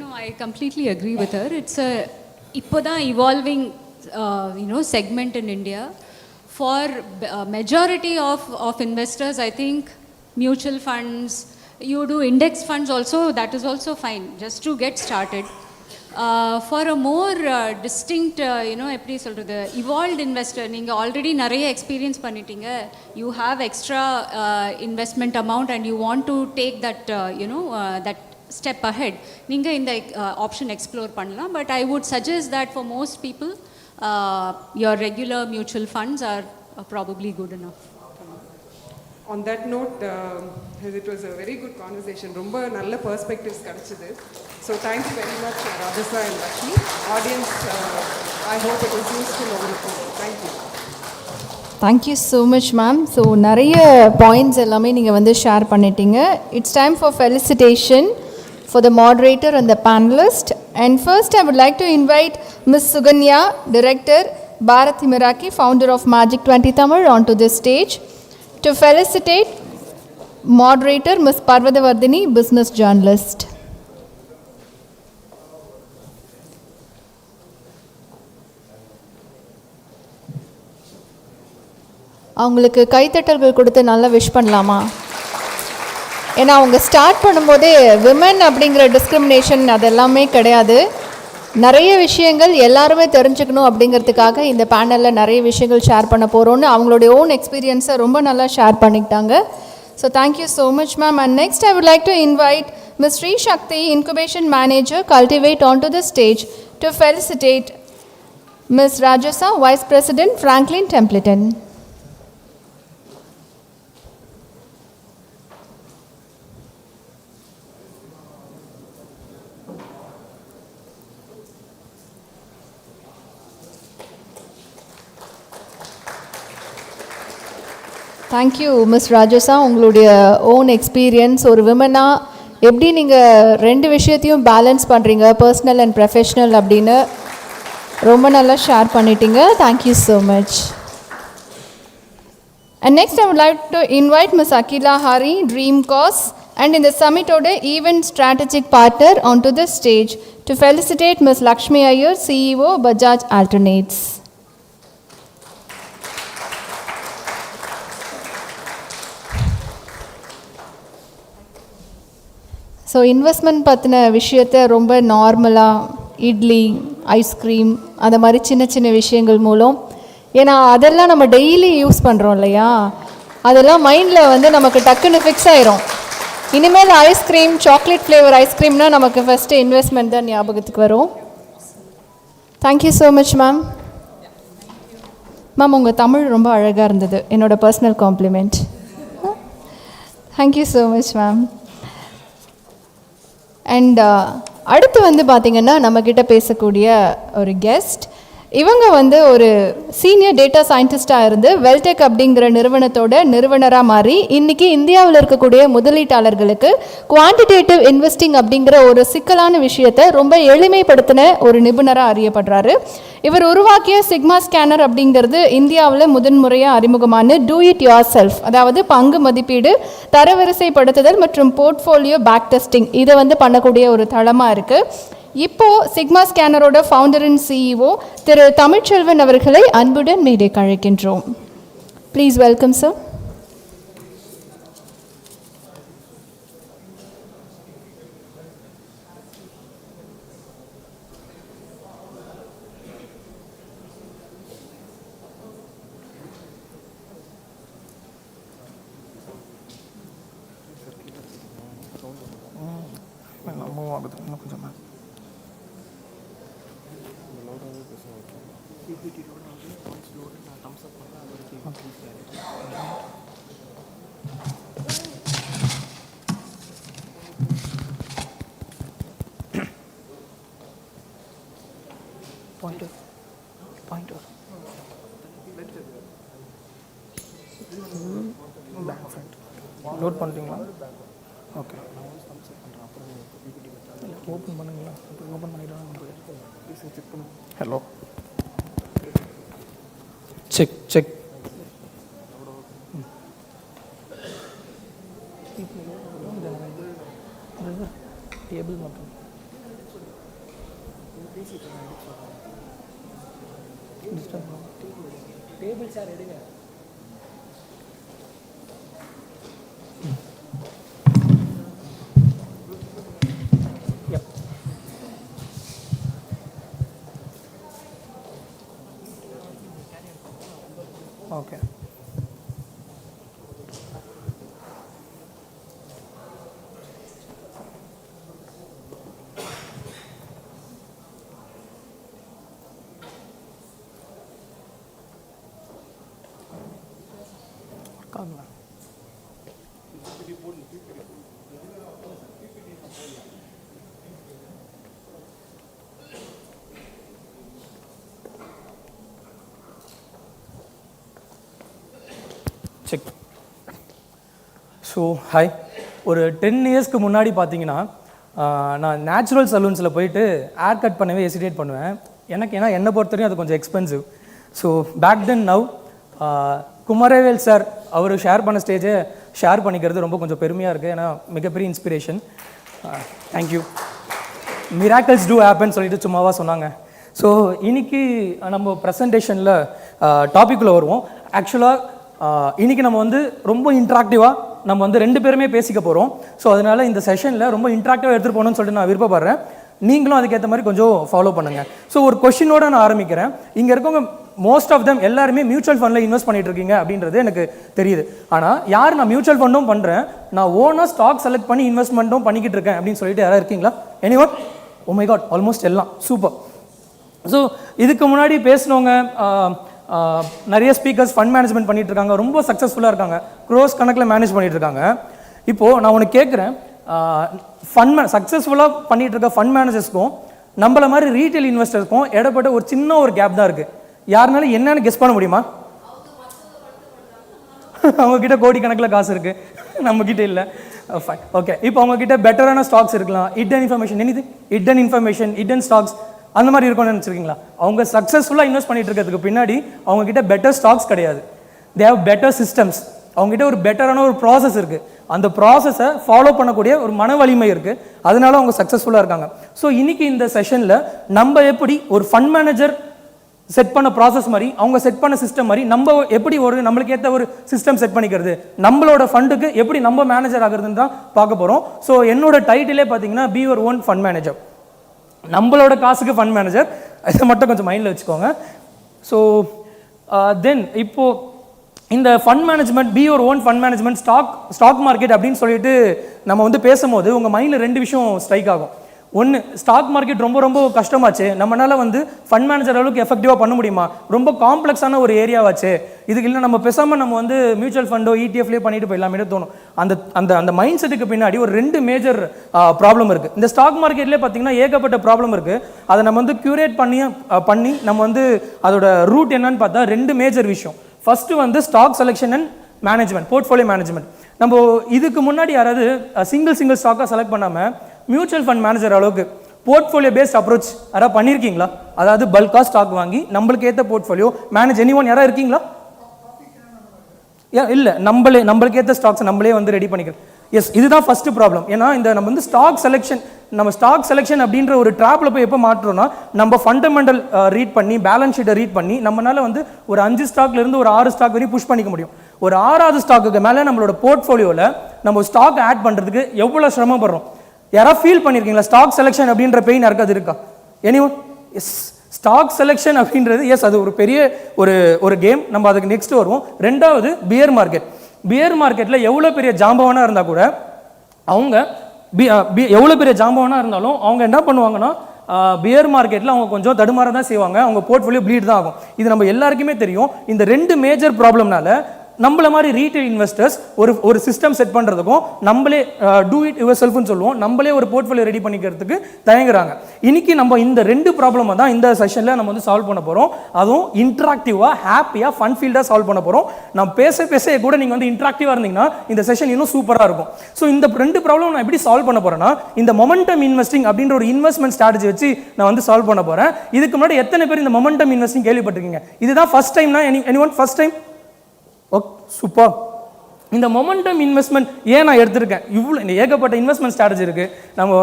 No, I completely agree with her. It's a ipoda evolving segment in India. For majority of investors, I think mutual funds, you do index funds also, that is also fine, just to get started. For a more distinct, எப்படி சொல்றது, evolved investor, நீங்கள் already நிறைய experience பண்ணிட்டீங்க, you have extra investment amount and you want to take that, that step ahead, நீங்க இந்த option explore பண்ணலாம். But I would suggest that for most people, your regular mutual funds are probably good enough. On that note, it was a very good conversation. ரொம்ப நல்ல perspectives கிடைச்சது. So thank you very much, Rajasa and Lakshmi. Audience, I hope it was useful overall. Thank you. Thank you so much, ma'am. So நிறைய points எல்லாமே நீங்கள் வந்து ஷேர் பண்ணிட்டீங்க. It's time for felicitation for the moderator and the panelist. And first I would like to invite Ms. Suganya, Director, Bharat Himiraki, founder of Magic 20 Tamil, onto this stage. To felicitate moderator Ms. Parvatavardhini, business journalist. அவங்களுக்கு கைத்தட்டல்கள் கொடுத்து நல்லா விஷ் பண்ணலாமா? ஏன்னா அவங்க ஸ்டார்ட் பண்ணும்போதே விமன் அப்படிங்கிற டிஸ்கிரிமினேஷன் அதெல்லாமே கிடையாது. நிறைய விஷயங்கள் எல்லாருமே தெரிஞ்சுக்கணும் அப்படிங்கிறதுக்காக இந்த பேனலில் நிறைய விஷயங்கள் ஷேர் பண்ண போகிறோன்னு அவங்களுடைய ஓன் எக்ஸ்பீரியன்ஸை ரொம்ப நல்லா ஷேர் பண்ணிக்கிட்டாங்க. So thank you so much ma'am. And next I would like to invite Miss Srisakthi, incubation manager, cultivate on to the stage to felicitate Miss Rajasa, vice president, Franklin Templeton. Thank you Miss Rajasa. உங்களுடைய ஓன் எக்ஸ்பீரியன்ஸ், ஒரு விமனாக எப்படி நீங்கள் ரெண்டு விஷயத்தையும் பேலன்ஸ் பண்ணுறீங்க, பர்சனல் அண்ட் ப்ரொஃபஷ்னல் அப்படின்னு ரொம்ப நல்லா ஷேர் பண்ணிட்டீங்க. Thank you so much. And next I would like to invite Miss Akila Hari, Dream Cause and இந்த சமிட்டோட event strategic partner on to the stage to felicitate Miss Lakshmi Iyer, CEO, Bajaj Alternates. So investment பற்றின விஷயத்தை ரொம்ப நார்மலாக இட்லி, ஐஸ்கிரீம், அந்த மாதிரி சின்ன சின்ன விஷயங்கள் மூலம், ஏன்னா அதெல்லாம் நம்ம டெய்லி யூஸ் பண்ணுறோம் இல்லையா, அதெல்லாம் மைண்டில் வந்து நமக்கு டக்குன்னு ஃபிக்ஸ் ஆயிரும். இனிமேல் ஐஸ்கிரீம், சாக்லேட் ஃப்ளேவர் ஐஸ்கிரீம்னா நமக்கு ஃபஸ்ட்டு இன்வெஸ்ட்மெண்ட் தான் ஞாபகத்துக்கு வரும். Thank you so much ma'am. Ma'am உங்கள் தமிழ் ரொம்ப அழகாக இருந்தது, என்னோட personal compliment. Thank you so much ma'am. And அடுத்து வந்து பார்த்திங்கன்னா நம்மக்கிட்ட பேசக்கூடிய ஒரு கெஸ்ட், இவங்க வந்து ஒரு சீனியர் டேட்டா சயின்டிஸ்டாக இருந்து வெல்டெக் அப்படிங்கிற நிறுவனத்தோட நிறுவனராக மாறி இன்றைக்கி இந்தியாவில் இருக்கக்கூடிய முதலீட்டாளர்களுக்கு குவான்டிடேட்டிவ் இன்வெஸ்டிங் அப்படிங்கிற ஒரு சிக்கலான விஷயத்தை ரொம்ப எளிமைப்படுத்தின ஒரு நிபுணராக அறியப்படுறாரு. இவர் உருவாக்கிய சிக்மா ஸ்கேனர் அப்படிங்கிறது இந்தியாவில் முதன்முறையாக அறிமுகமான டூ இட் யோர் செல்ஃப், அதாவது பங்கு மதிப்பீடு, தரவரிசைப்படுத்துதல் மற்றும் போர்ட்ஃபோலியோ பேக் டெஸ்டிங், இதை வந்து பண்ணக்கூடிய ஒரு தளமாக இருக்குது. இப்போது சிக்மா ஸ்கேனரோட ஃபவுண்டர் அண்ட் CEO திரு தமிழ்ச்செல்வன் அவர்களை அன்புடன் மேடைக்கு அழைக்கின்றோம். Please welcome sir. பண்ணுங்களா கொஞ்சம் ma'am. Point back front load பண்ணுறீங்களா? ஓகே ஓப்பன் பண்ணுங்களா? ஓப்பன் பண்ணிவிட்டு ஹலோ செக் செக் டேபிள் மட்டும் டேபிள் சார் எடுங்க. ஓகே காணுங்களா? செக். ஸோ ஹாய், ஒரு 10 இயர்ஸ்க்கு முன்னாடி பார்த்தீங்கன்னா நான் நேச்சுரல் சலூன்ஸில் போயிட்டு ஹேர் கட் பண்ணவே ஹெசிடேட் பண்ணுவேன். ஏன்னா என்னை பொறுத்தவரையும் அது கொஞ்சம் expensive. So back then now Kumaravel sir அவர் ஷேர் பண்ண ஸ்டேஜை ஷேர் பண்ணிக்கிறது ரொம்ப கொஞ்சம் பெருமையாக இருக்குது. ஏன்னா மிகப்பெரிய inspiration. Thank you. Miracles do happen சொல்லிட்டு சும்மாவாக சொன்னாங்க. ஸோ இன்னைக்கு நம்ம ப்ரெசன்டேஷனில் டாப்பிக்குள்ளே வருவோம். ஆக்சுவலாக இன்றைக்கி நம்ம வந்து ரொம்ப இன்ட்ராக்டிவாக நம்ம வந்து 2 பேருமே பேசிக்க போகிறோம். ஸோ அதனால் இந்த செஷனில் ரொம்ப இன்ட்ராக்டிவாக எடுத்துகிட்டு போகணும்னு சொல்லிட்டு நான் விருப்பப்படுறேன். நீங்களும் அதுக்கேற்ற மாதிரி கொஞ்சம் ஃபாலோ பண்ணுங்கள். ஸோ ஒரு கொஷினோட நான் ஆரம்பிக்கிறேன். இங்கே இருக்கவங்க மோஸ்ட் ஆஃப் தம் எல்லாருமே மியூச்சுவல் ஃபண்டில் இன்வெஸ்ட் பண்ணிட்டு இருக்கீங்க அப்படின்றது எனக்கு தெரியுது. ஆனால் யார் நான் மியூச்சுவல் ஃபண்டும் பண்ணுறேன், நான் ஓனாக ஸ்டாக் செலக்ட் பண்ணி இன்வெஸ்ட்மெண்ட்டும் பண்ணிக்கிட்டு இருக்கேன் அப்படின்னு சொல்லிட்டு யாராவது இருக்கீங்களா? Anyone? Oh my god, almost எல்லாம் சூப்பர். ஸோ இதுக்கு முன்னாடி பேசினவங்க நிறைய ஸ்பீக்கர்ஸ் ஃபண்ட் மேனேஜ்மெண்ட் பண்ணிட்டு இருக்காங்க, ரொம்ப சக்ஸஸ்ஃபுல்லாக இருக்காங்க, க்ரோஸ் கணக்கில் மேனேஜ் பண்ணிட்டு இருக்காங்க. இப்போது நான் ஒன்று கேட்குறேன், சக்ஸஸ்ஃபுல்லாக பண்ணிட்டு இருக்க ஃபண்ட் மேனேஜர்ஸ்க்கும் நம்மள மாதிரி ரீட்டைல் இன்வெஸ்டர்ஸ்க்கும் இடப்பட்ட ஒரு சின்ன ஒரு கேப் தான் இருக்குது. யாருனாலும் என்னன்னு கெஸ் பண்ண முடியுமா? அவங்கக்கிட்ட கோடி கணக்கில் காசு இருக்குது, நம்மக்கிட்ட இல்லை. Fine, okay. இப்போ அவங்கக்கிட்ட பெட்டரான ஸ்டாக்ஸ் இருக்கலாம், hidden information, hidden information, hidden stocks அந்த மாதிரி இருக்கும்னு நினச்சிருக்கீங்களா? அவங்க சக்ஸஸ்ஃபுல்லாக இன்வெஸ்ட் பண்ணிட்டு இருக்கிறதுக்கு பின்னாடி அவங்கக்கிட்ட பெட்டர் ஸ்டாக்ஸ் கிடையாது. They have better systems. அவங்ககிட்ட ஒரு பெட்டரான ஒரு ப்ராசஸ் இருக்குது. அந்த ப்ராசஸை ஃபாலோ பண்ணக்கூடிய ஒரு மன வலிமை இருக்குது. அதனால அவங்க சக்ஸஸ்ஃபுல்லாக இருக்காங்க. ஸோ இன்னைக்கு இந்த செஷனில் நம்ம எப்படி ஒரு ஃபண்ட் மேனேஜர் செட் பண்ண ப்ராசஸ் மாதிரி, அவங்க செட் பண்ண சிஸ்டம் மாதிரி நம்ம எப்படி ஒரு நம்மளுக்கு ஏற்ற ஒரு சிஸ்டம் செட் பண்ணிக்கிறது, நம்மளோட ஃபண்டுக்கு எப்படி நம்ம மேனேஜர் ஆகுறதுன்னு தான் பார்க்க போகிறோம். ஸோ என்னோட டைட்டிலே பார்த்தீங்கன்னா B your own fund manager. நம்மளோட காசுக்கு ஃபண்ட் மேனேஜர், இதை மட்டும் கொஞ்சம் மைண்டில் வச்சுக்கோங்க. ஸோ தென் இப்போது இந்த fund management, be your own fund management, stock market அப்படின்னு சொல்லிட்டு நம்ம வந்து பேசும்போது உங்கள் மைண்டில் 2 விஷயம் ஸ்ட்ரைக் ஆகும். ஒன்று, ஸ்டாக் மார்க்கெட் ரொம்ப ரொம்ப கஷ்டமாச்சு, நம்மளால் வந்து ஃபண்ட் மேனேஜர் அளவுக்கு எஃபெக்டிவாக பண்ண முடியுமா, ரொம்ப காம்ப்ளெக்ஸான ஒரு ஏரியாவாச்சு, இதுக்கு இல்லை நம்ம பேசாமல் நம்ம வந்து மியூச்சுவல் ஃபண்டோ இடிஎஃப்லேயே பண்ணிட்டு போயிடலாமே தோணும். அந்த அந்த அந்த மைண்ட் செட்டுக்கு பின்னாடி ஒரு 2 மேஜர் ப்ராப்ளம் இருக்குது. இந்த ஸ்டாக் மார்க்கெட்லேயே பார்த்தீங்கன்னா ஏகப்பட்ட ப்ராப்ளம் இருக்குது. அதை நம்ம வந்து க்யூரேட் பண்ணி நம்ம வந்து அதோட ரூட் என்னன்னு பார்த்தா 2 மேஜர் விஷயம். ஃபஸ்ட்டு வந்து stock selection and management, portfolio management. நம்ம இதுக்கு முன்னாடி யாராவது சிங்கிள் ஸ்டாக்காக செலக்ட் பண்ணாமல் மியூச்சுவல் ஃபண்ட் மேனேஜர் அளவுக்கு போர்ட்ஃபோலியோ பேஸ்ட் அப்ரோச் யாராவது பண்ணியிருக்கீங்களா? அதாவது பல்காக ஸ்டாக் வாங்கி நம்மளுக்கு ஏற்ற போர்ட்ஃபோலியோ மேனேஜ் எனி1 யாராவது இருக்கீங்களா? இல்லை, நம்மளுக்கு ஏற்ற ஸ்டாக்ஸ் நம்மளே வந்து ரெடி பண்ணிக்கிறோம். எஸ், இதுதான் ஃபர்ஸ்ட் ப்ராப்ளம். ஏன்னா இந்த நம்ம வந்து ஸ்டாக் செலெக்ஷன் அப்படின்ற ஒரு ட்ராப்ல போய் எப்போ மாற்றோம்னா, நம்ம ஃபண்டமெண்டல் ரீட் பண்ணி பேலன்ஸ் ஷீட்டை ரீட் பண்ணி நம்மளால வந்து ஒரு 5 ஸ்டாக்லேருந்து ஒரு 6 ஸ்டாக் வரையும் புஷ் பண்ணிக்க முடியும். ஒரு 6வது ஸ்டாக்குக்கு மேலே நம்மளோட போர்ட்ஃபோலியோவில் நம்ம ஸ்டாக் ஆட் பண்ணுறதுக்கு எவ்வளோ சிரமப்படுறோம். யாராவது ஃபீல் பண்ணியிருக்கீங்களா? ஸ்டாக் செலெக்ஷன் அப்படின்ற பெயின் யாருக்காவது இருக்கா? எனிஒன்? எஸ், ஸ்டாக் செலெக்ஷன் அப்படின்றது எஸ், அது ஒரு பெரிய ஒரு கேம். நம்ம அதுக்கு நெக்ஸ்ட் வருவோம். 2வது பியர் மார்க்கெட். பியர் மார்க்கெட்டில் எவ்வளோ பெரிய ஜாம்பவானாக இருந்தால் கூட அவங்க எவ்வளோ பெரிய ஜாம்பவனாக இருந்தாலும் அவங்க என்ன பண்ணுவாங்கன்னா பியர் மார்க்கெட்டில் அவங்க கொஞ்சம் தடுமாற தான் செய்வாங்க, அவங்க போர்ட்ஃபோலியோ ப்ளீட் தான் ஆகும். இது நம்ம எல்லாருக்குமே தெரியும். இந்த 2 மேஜர் ப்ராப்ளம்னால நம்மள மாதிரி ரீட்டைல் இன்வெஸ்டர்ஸ் ஒரு சிஸ்டம் செட் பண்ணுறதுக்கும் நம்மளே டூ இட் யுவர் செல்ஃப்னு சொல்லுவோம், நம்மளே ஒரு போர்ட்ஃபோலியோ ரெடி பண்ணிக்கிறதுக்கு தயங்குறாங்க. இன்னைக்கு நம்ம இந்த 2 ப்ராப்ளமை தான் இந்த செஷனில் நம்ம வந்து சால்வ் பண்ண போகிறோம். அதுவும் இன்ட்ராக்டிவாக ஹாப்பியாக ஃபன் ஃபீல்டாக சால்வ் பண்ண போகிறோம். நம்ம பேச கூட நீங்கள் வந்து இன்ட்ராக்டிவாக இருந்தீங்கன்னா இந்த செஷன் இன்னும் சூப்பராக இருக்கும். ஸோ இந்த 2 ப்ராப்ளம் நான் எப்படி சால்வ் பண்ண போகிறேன்னா, இந்த மொமெண்டம் இன்வெஸ்டிங் அப்படின்ற ஒரு இன்வெஸ்ட்மெண்ட் ஸ்ட்ராட்டஜி வச்சு நான் வந்து சால்வ் பண்ண போகிறேன். இதுக்கு முன்னாடி எத்தனை பேர் இந்த மொமெண்டம் இன்வெஸ்டிங் கேள்விப்பட்டிருக்கீங்க? இதுதான் ஃபர்ஸ்ட் டைம்னா any first time? Okay, super. இந்த மொமெண்டம் இன்வெஸ்ட்மெண்ட் ஏன் நான் எடுத்திருக்கேன்? இவ்வளோ ஏகப்பட்ட இன்வெஸ்ட்மெண்ட் ஸ்ட்ராட்டஜி இருக்குது. நம்ம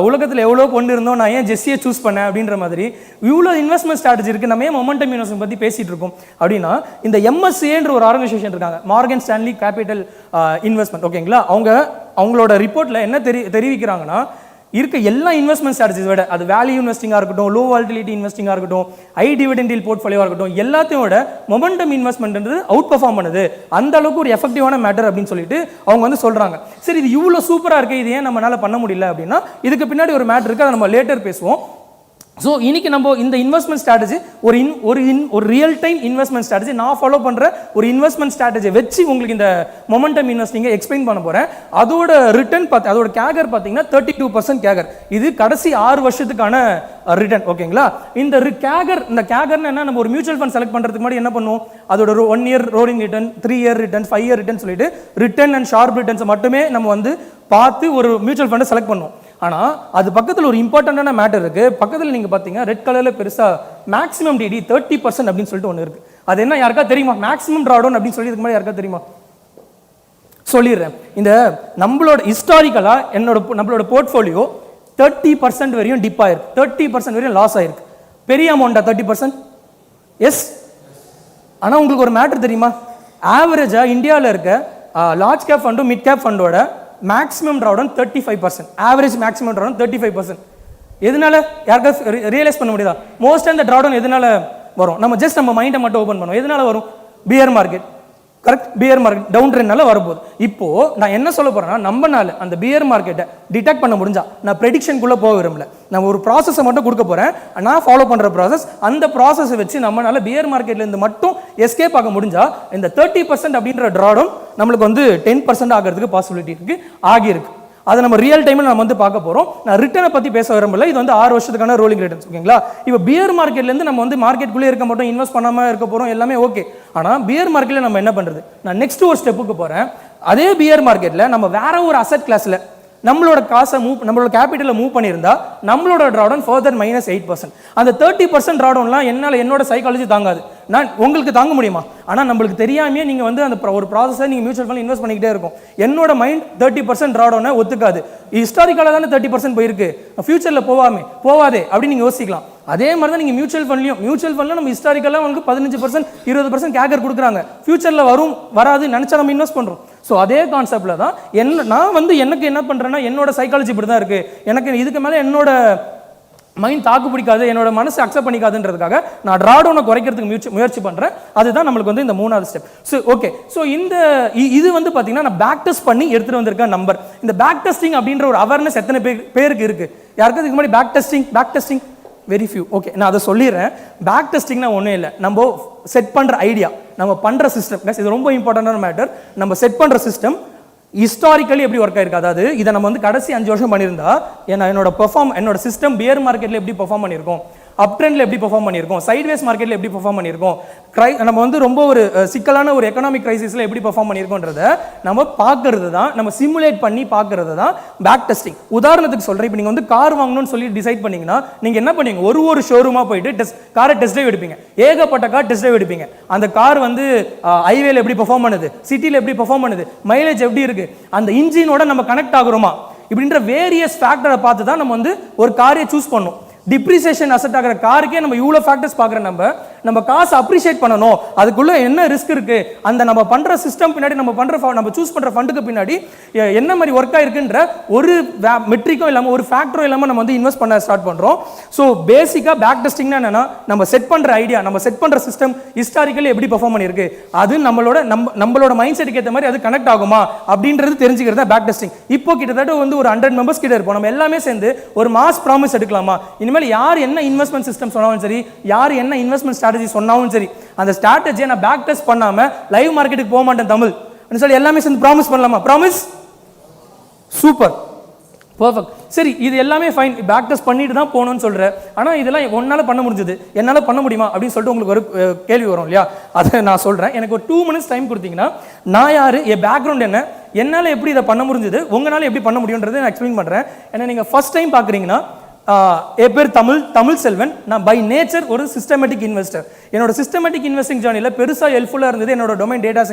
உலகத்தில் எவ்வளோ கொண்டு இருந்தோம், நான் ஏன் ஜெஸ்ஸியை சூஸ் பண்ணேன் அப்படின்ற மாதிரி இவ்வளோ இன்வெஸ்ட்மெண்ட் ஸ்ட்ராட்டஜி இருக்குது. நம்ம ஏன் மொமெண்டம் இன்வெஸ்ட்மெண்ட் பற்றி பேசிகிட்டு இருக்கோம் அப்படின்னா, இந்த MSCAன்ற ஒரு ஆர்கனைசேஷன் இருக்காங்க, மார்கன் ஸ்டான்லி கேபிட்டல் இன்வெஸ்ட்மெண்ட். ஓகேங்களா, அவங்களோட ரிப்போர்ட்டில் என்ன தெரிவிக்கிறாங்கன்னா, இருக்க எல்லா இன்வெஸ்ட்மெண்ட் ஸ்ட்ராட்டஜிஸ் விட, அது வேல்யூ இன்வெஸ்டிங்காக இருக்கட்டும், லோ வாலட்டிலிட்டி இன்வெஸ்டிங்காக இருக்கட்டும், ஹை டிவிடெண்ட் யீல்ட் போர்ட்ஃபோலியோவாக இருக்கட்டும், எல்லாத்தையும் விட மொமெண்டம் இன்வெஸ்ட்மெண்ட்ன்றது அவுட் பெர்ஃபார்ம் பண்ணுது. அந்த அளவுக்கு ஒரு எஃபெக்டிவான மேட்டர் அப்படின்னு சொல்லிட்டு அவங்க வந்து சொல்கிறாங்க. சரி, இது இவ்வளோ சூப்பராக இருக்குது, இது ஏன் நம்மளால பண்ண முடியல அப்படின்னா, இதுக்கு பின்னாடி ஒரு மேட்டர் இருக்குது, அதை நம்ம லேட்டர் பேசுவோம். ஸோ இன்னைக்கு நம்ம இந்த இன்வெஸ்ட்மெண்ட் ஸ்ட்ராட்டஜி ஒரு ரியல் டைம் இன்வெஸ்ட்மெண்ட் ஸ்ட்ராட்டஜி, நான் ஃபாலோ பண்ணுற ஒரு இன்வெஸ்ட்மெண்ட் ஸ்ட்ராட்டஜி வச்சு உங்களுக்கு இந்த மொமெண்டம் இன்வெஸ்டிங்கை எக்ஸ்பிளைன் பண்ண போகிறேன். அதோட ரிட்டர்ன் அதோட கேகர் பார்த்தீங்கன்னா 32% கேகர். இது கடைசி 6 வருஷத்துக்கான ரிட்டர்ன். ஓகேங்களா, இந்த கேகர்னு என்ன, நம்ம ஒரு மியூச்சுவல் ஃபண்ட் செலக்ட் பண்ணுறதுக்கு முன்னாடி என்ன பண்ணுவோம், அதோட 1 year rolling return, 3 year return, 5 year return சொல்லிட்டு ரிட்டர்ன் அண்ட் ஷார்ப் ரிட்டர்ன்ஸை மட்டுமே நம்ம வந்து பார்த்து ஒரு மியூச்சுவல் ஃபண்டை செலக்ட் பண்ணுவோம். ஆனால் அது பக்கத்தில் ஒரு இம்பார்ட்டண்டான மேட்டர் இருக்குது. பக்கத்தில் நீங்கள் பார்த்தீங்கன்னா ரெட் கலரில் பெருசாக மேக்ஸிமம் டிடி 30% அப்படின்னு சொல்லிட்டு ஒன்று இருக்குது. அது என்ன யாருக்கா தெரியுமா? மேக்ஸிமம் ட்ராடவுன் அப்படின்னு சொல்லி இதுக்கு மாதிரி யாருக்கா தெரியுமா? சொல்லிடுறேன். இந்த நம்மளோட ஹிஸ்டாரிக்கலாக நம்மளோட போர்ட்ஃபோலியோ 30% வரையும் டிப் ஆயிருக்கு, 30% வரையும் லாஸ் ஆயிருக்கு. பெரிய அமௌண்ட்டா 30%? எஸ். ஆனால் உங்களுக்கு ஒரு மேட்டர் தெரியுமா? ஆவரேஜாக இந்தியாவில் இருக்க லார்ஜ் கேப் ஃபண்டும் மிட் கேப் ஃபண்டோட maximum drawdown 35%, average maximum drawdown 35%. எதனால யாருக்கா ரியலைஸ் பண்ண முடியுதா? மோஸ்ட் அந்த ட்ராடவுன் எதனால வரும்? நம்ம மைண்டை மட்டும் ஓப்பன் பண்ணுவோம். எதனால வரும்? Bear market. Correct, bear market down ட்ரெண்ட்னால வரப்போகுது. இப்போ நான் என்ன சொல்ல போறேன்னா, நம்மனால அந்த பியர் மார்க்கெட்டை டிடெக்ட் பண்ண முடிஞ்சா, நான் ப்ரெடிக்ஷனுக்குள்ள போக விரும்பல, நான் ஒரு ப்ராசஸை மட்டும் கொடுக்க போறேன், நான் ஃபாலோ பண்ற ப்ராசஸ். அந்த ப்ராசஸை வச்சு நம்மளால பியர் மார்க்கெட்ல இருந்து மட்டும் எஸ்கேப் ஆக முடிஞ்சா, இந்த 30% அப்படின்ற ட்ராடவுன் நம்மளுக்கு வந்து 10% ஆகிறதுக்கு பாசிபிலிட்டி இருக்கு, ஆகியிருக்கு. அதை நம்ம ரியல் டைமில் நம்ம வந்து பார்க்க போகிறோம். நான் ரிட்டர்னை பற்றி பேச விரும்பல, இது வந்து 6 வருஷத்துக்கான ரோலிங் ரிட்டர்ன்ஸ். ஓகேங்களா, இப்போ பியர் மார்க்கெட்லேருந்து நம்ம வந்து மார்க்கெட்டுக்குள்ளே இருக்க மாட்டோம், இன்வெஸ்ட் பண்ணாமல் இருக்க போகிறோம், எல்லாமே ஓகே. ஆனால் பியர் மார்க்கெட்டில் நம்ம என்ன பண்ணுறது? நான் நெக்ஸ்ட் ஒரு ஸ்டெப்புக்கு போகிறேன். அதே பியர் மார்க்கெட்டில் நம்ம வேற ஒரு அசெட் கிளாஸில் நம்மளோட காசை நம்மளோட கேபிட்டலை மூவ் பண்ணியிருந்தா நம்மளோட ட்ராடவுன் ஃபர்தர் -8%. அந்த 30% ட்ராடவுன்லாம் என்னோட சைக்காலஜி தாங்காது. நான் உங்களுக்கு தாங்க முடியுமா? ஆனால் நம்மளுக்கு தெரியாமையே நீங்கள் வந்து அந்த ஒரு ப்ராசஸை நீங்கள் மியூச்சுவல் ஃபண்ட் இன்வெஸ்ட் பண்ணிக்கிட்டே இருக்கும். என்னோட மைண்ட் 30% ட்ராடவுனை ஒத்துக்காது. ஹிஸ்டாரிக்கலாக தானே 30% போயிருக்கு, ஃபியூச்சரில் போவாதே அப்படின்னு நீங்கள் யோசிக்கலாம். அதே மாதிரி தான் நீங்கள் மியூச்சுவல் ஃபண்ட்லையும் நம்ம ஹிஸ்டாரிக்கலாக வந்து 15% 20% கேகர் கொடுக்குறாங்க. ஃபியூச்சரில் வராது நினச்சா நம்ம இன்வெஸ்ட் பண்ணுறோம். ஸோ அதே கான்செப்டில் தான் நான் வந்து எனக்கு என்ன பண்ணுறேன்னா, என்னோட சைக்காலஜி இப்படி தான் இருக்குது, எனக்கு இதுக்கு மேலே என்னோட மைண்ட் தாக்கு பிடிக்காது, என்னோட மனசு அக்செப்ட் பண்ணிக்காதுன்றதுக்காக நான் ட்ராடவுனை குறைக்கிறதுக்கு முயற்சி பண்ணுறேன். அதுதான் நம்மளுக்கு வந்து இந்த 3வது ஸ்டெப். ஸோ ஓகே, ஸோ இது வந்து பார்த்தீங்கன்னா நான் பேக் டெஸ்ட் பண்ணி எடுத்துகிட்டு வந்திருக்கேன் நம்பர். இந்த பேக் டெஸ்டிங் அப்படின்ற ஒரு அவேர்னஸ் எத்தனை பேருக்கு இருக்குது? யாருக்கு இதுக்கு முன்னாடி back testing very few. Okay, நான் அதை சொல்லிடுறேன். பேக் டெஸ்டிங்னா ஒன்றும் இல்லை, நம்ம செட் பண்ணுற ஐடியா, நம்ம பண்ணுற சிஸ்டம். இது ரொம்ப இம்பார்ட்டண்டான மேட்டர். நம்ம செட் பண்ணுற சிஸ்டம் ஹிஸ்டாரிக்கலி எப்படி ஒர்க் ஆயிருக்கு, அதாவது இதை நம்ம வந்து கடைசி 5 வருஷம் பண்ணியிருந்தா என்னோட சிஸ்டம் பியர் மார்க்கெட்டில் எப்படி பெர்ஃபார்ம் பண்ணியிருக்கோம், அப் ட்ரெண்டில் எப்படி பெர்ஃபார்ம் பண்ணியிருக்கோம், சைட்வேஸ் மார்க்கெட்டில் எப்படி பெர்ஃபார்ம் பண்ணியிருக்கோம், நம்ம வந்து ரொம்ப ஒரு சிக்கலான ஒரு எக்கனாமிக் கிரைசிஸில் எப்படி பெர்ஃபார்ம் பண்ணியிருக்கோன்றத நம்ம பார்க்கறது தான், நம்ம சிமுலேட் பண்ணி பார்க்கறது தான் பேக் டெஸ்டிங். உதாரணத்துக்கு சொல்கிறேன், இப்போ நீங்கள் வந்து கார் வாங்கணும்னு சொல்லி டிசைட் பண்ணீங்கன்னா நீங்கள் என்ன பண்ணுவீங்க? ஒரு ஷோரூமாக போயிட்டு காரை டெஸ்ட் ட்ரைவ் எடுப்பீங்க, ஏகப்பட்ட கார் டெஸ்ட் ட்ரைவ் எடுப்பீங்க. அந்த கார் வந்து ஹைவேல எப்படி பெர்ஃபார்ம் பண்ணுது, சிட்டியில் எப்படி பெர்ஃபார்ம் பண்ணுது, மைலேஜ் எப்படி இருக்கு, அந்த இன்ஜினோட நம்ம கனெக்ட் ஆகுறோமா, இப்படின்ற வேரியஸ் ஃபேக்டரை பார்த்து தான் நம்ம வந்து ஒரு காரை சூஸ் பண்ணோம். டிப்ரிசியேஷன் அசெட் ஆகிற காருக்கே நம்ம இவ்வளோ ஃபேக்டர்ஸ் பார்க்குற நம்ம நம்ம காசு அப்ரிஷியேட் பண்ணணும், அதுக்குள்ள என்ன ரிஸ்க் இருக்கு, அந்த நம்ம பண்ற சிஸ்டம் பின்னாடி நம்ம சூஸ் பண்ற ஃபண்டுக்கு பின்னாடி என்ன மாதிரி ஒர்க் ஆயிருக்குன்ற ஒரு மெட்ரிக்கும் இல்லாம ஒரு ஃபேக்டரும் இல்லாம நம்ம வந்து இன்வெஸ்ட் பண்ண ஸ்டார்ட் பண்றோம். ஸோ பேசிக்கா பேக் டெஸ்டிங்னா என்னன்னா, நம்ம செட் பண்ற ஐடியா, நம்ம செட் பண்ற சிஸ்டம் ஹிஸ்டாரிக்கலி எப்படி பெர்ஃபார்ம் பண்ணிருக்கு, அது நம்மளோட மைண்ட் செட்டுக்கு ஏற்ற மாதிரி அது கனெக்ட் ஆகுமா அப்படின்றது தெரிஞ்சுக்கிறது தான் பேக் டெஸ்டிங். இப்போ கிட்டத்தட்ட வந்து ஒரு 100 மெம்பர்ஸ் கிட்ட இருப்போம். நம்ம எல்லாமே சேர்ந்து ஒரு மாஸ் ப்ராமிஸ் எடுக்கலாமா, இனிமேல் யார் என்ன இன்வெஸ்ட்மெண்ட் சிஸ்டம் சொன்னாலும் சரி, யார் என்ன இன்வெஸ்ட்மெண்ட் ஸ்ட்ராட்டஜி சொன்னாலும் சரி, அந்த ஸ்ட்ராட்டஜியை நான் பேக் டெஸ்ட் பண்ணாம லைவ் மார்க்கெட்டுக்கு போக மாட்டேன் தமிழ் சொல்லி எல்லாமே சேர்ந்து ப்ராமிஸ் பண்ணலாமா? ப்ராமிஸ்? Super, perfect. சரி, இது எல்லாமே ஃபைன், பேக் டெஸ்ட் பண்ணிட்டு தான் போகணும்னு சொல்கிறேன். ஆனால் இதெல்லாம் ஒன்றால் பண்ண முடிஞ்சது, என்னால் பண்ண முடியுமா அப்படின்னு சொல்லிட்டு உங்களுக்கு ஒரு கேள்வி வரும் இல்லையா? அதை நான் சொல்கிறேன். எனக்கு ஒரு 2 மினிட்ஸ் டைம் கொடுத்தீங்கன்னா நான் யார், என் பேக்ரவுண்ட் என்ன, என்னால் எப்படி இதை பண்ண முடிஞ்சது, உங்களால் எப்படி பண்ண முடியுன்றதை நான் எக்ஸ்பிளைன் பண்ணுறேன். ஏன்னா நீங்கள் ஃபர்ஸ்ட் டைம் பார்க்குறீங்கன்னா, என் பேர் தமிழ் செல்வன். நான் பை நேச்சர் ஒரு சிஸ்டமேட்டிக் இன்வெஸ்டர். என்னோட சிஸ்டமேட்டிக் இன்வெஸ்டிங் ஜேர்னியில் பெருசாக ஹெல்ப்ஃபுல்லாக இருந்தது என்னோட டொமைன் டேட்டா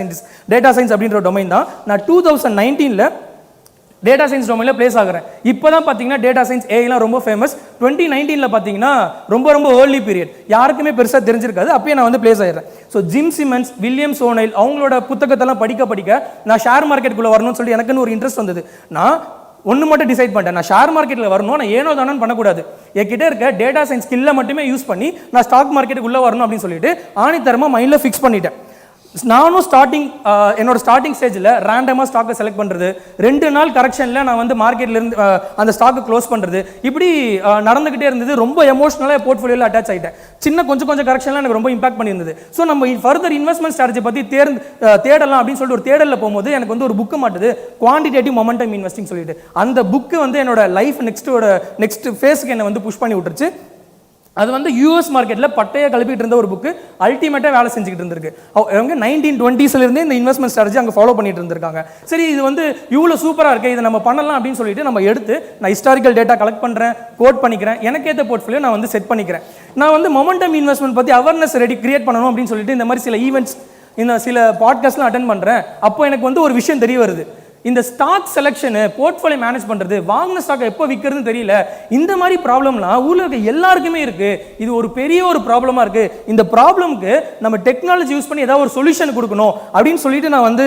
சயின்ஸ் அப்படின்ற டொமைன் தான். நான் 2019 டேட்டா சயின்ஸ் டொமைனில் பிளேஸ் ஆகிறேன். இப்போ தான் பார்த்தீங்கன்னா டேட்டா சயின்ஸ் ஏஐலாம் ரொம்ப ஃபேமஸ். 2019 பார்த்தீங்கன்னா ரொம்ப ஏர்லி பீரியட், யாருக்குமே பெருசாக தெரிஞ்சிருக்காது. அப்பயே நான் வந்து பிளேஸ் ஆகிடுறேன். So Jim Simons, William O'Neil அவங்களோட புத்தகத்தெல்லாம் படிக்க நான் ஷேர் மார்க்கெட்டுக்குள்ளே வரணும்னு சொல்லி எனக்குன்னு ஒரு இன்ட்ரெஸ்ட் வந்தது. நான் ஒன்று மட்டும் டிசைட் பண்ணிட்டேன், நான் ஷேர் மார்க்கெட்டில் வரணும், நான் ஏனோ தானோன்னு பண்ணக்கூடாது, என்கிட்ட இருக்க டேட்டா சயின்ஸ் ஸ்கில்லை மட்டுமே யூஸ் பண்ணி நான் ஸ்டாக் மார்க்கெட்டுக்குள்ளே வரணும் அப்படின்னு சொல்லிட்டு ஆணித்தரமாக மைண்டில் ஃபிக்ஸ் பண்ணிட்டேன். நானும் என்னோட ஸ்டார்டிங் ஸ்டேஜில் ரேண்டமாக ஸ்டாக்கை செலக்ட் பண்ணுறது, 2 நாள் கரெக்ஷனில் நான் வந்து மார்க்கெட்லேருந்து அந்த ஸ்டாக்கை க்ளோஸ் பண்ணுறது, இப்படி நடந்துக்கிட்டே இருந்தது. ரொம்ப எமோஷனலாக போர்ட்ஃபோலியோவில் அட்டாச் ஆகிட்டேன். கொஞ்சம் கரெக்ஷன்லாம் எனக்கு ரொம்ப இம்பாக்ட் பண்ணியிருந்தது. ஸோ நம்ம ஃபர்தர் இன்வெஸ்ட்மெண்ட் ஸ்ட்ராட்டஜி பற்றி தேடலாம் அப்படின்னு சொல்லிட்டு ஒரு தேடலில் போகும்போது எனக்கு வந்து ஒரு புக்கு மாட்டுது, குவான்டிடேட்டிவ் மொமெண்டம் இன்வெஸ்டிங் சொல்லிட்டு. அந்த புக்கு வந்து என்னோட லைஃப் நெக்ஸ்ட் ஃபேஸ்க்கு என்னை வந்து புஷ் பண்ணி விட்டுருச்சு. அது வந்து யூஎஸ் மார்க்கெட்டில் பட்டையை கலப்பிட்டு இருந்த ஒரு புக்கு, அல்டிமேட்டாக வேலை செஞ்சுக்கிட்டு இருந்திருக்கு. அவங்க 1920s இந்த இன்வெஸ்ட்மெண்ட் ஸ்ட்ராட்டஜி அங்கே ஃபாலோ பண்ணிட்டு இருந்திருக்காங்க. சரி, இது வந்து இவ்வளோ சூப்பராக இருக்குது, இதை நம்ம பண்ணலாம் அப்படின்னு சொல்லிட்டு நம்ம எடுத்து நான் ஹிஸ்டாரிக்கல் டேட்டா கலெக்ட் பண்ணுறேன், கோட் பண்ணிக்கிறேன், எனக்கு ஏற்ற போர்ட்ஃபோலியோ நான் வந்து செட் பண்ணிக்கிறேன். நான் வந்து மொமெண்டம் இன்வெஸ்ட்மெண்ட் பற்றி அவேர்னஸ் கிரியேட் பண்ணணும் அப்படின்னு சொல்லிட்டு இந்த மாதிரி சில ஈவெண்ட்ஸ், இந்த சில பாட்காஸ்ட்லாம் அட்டென்ட் பண்ணுறேன். அப்போ எனக்கு வந்து ஒரு விஷயம் தெரிய வருது, இந்த ஸ்டாக் செலெக்ஷனு, போர்ட்ஃபோலியோ மேனேஜ் பண்ணுறது, வாங்கின ஸ்டாக்கை எப்போ விற்கிறதுன்னு தெரியல, இந்த மாதிரி ப்ராப்ளம்லாம் ஊரில் இருக்க எல்லாருக்குமே இருக்குது. இது ஒரு பெரிய ஒரு ப்ராப்ளமாக இருக்குது. இந்த ப்ராப்ளம்க்கு நம்ம டெக்னாலஜி யூஸ் பண்ணி ஏதாவது ஒரு சொல்யூஷன் கொடுக்கணும் அப்படின்னு சொல்லிட்டு நான் வந்து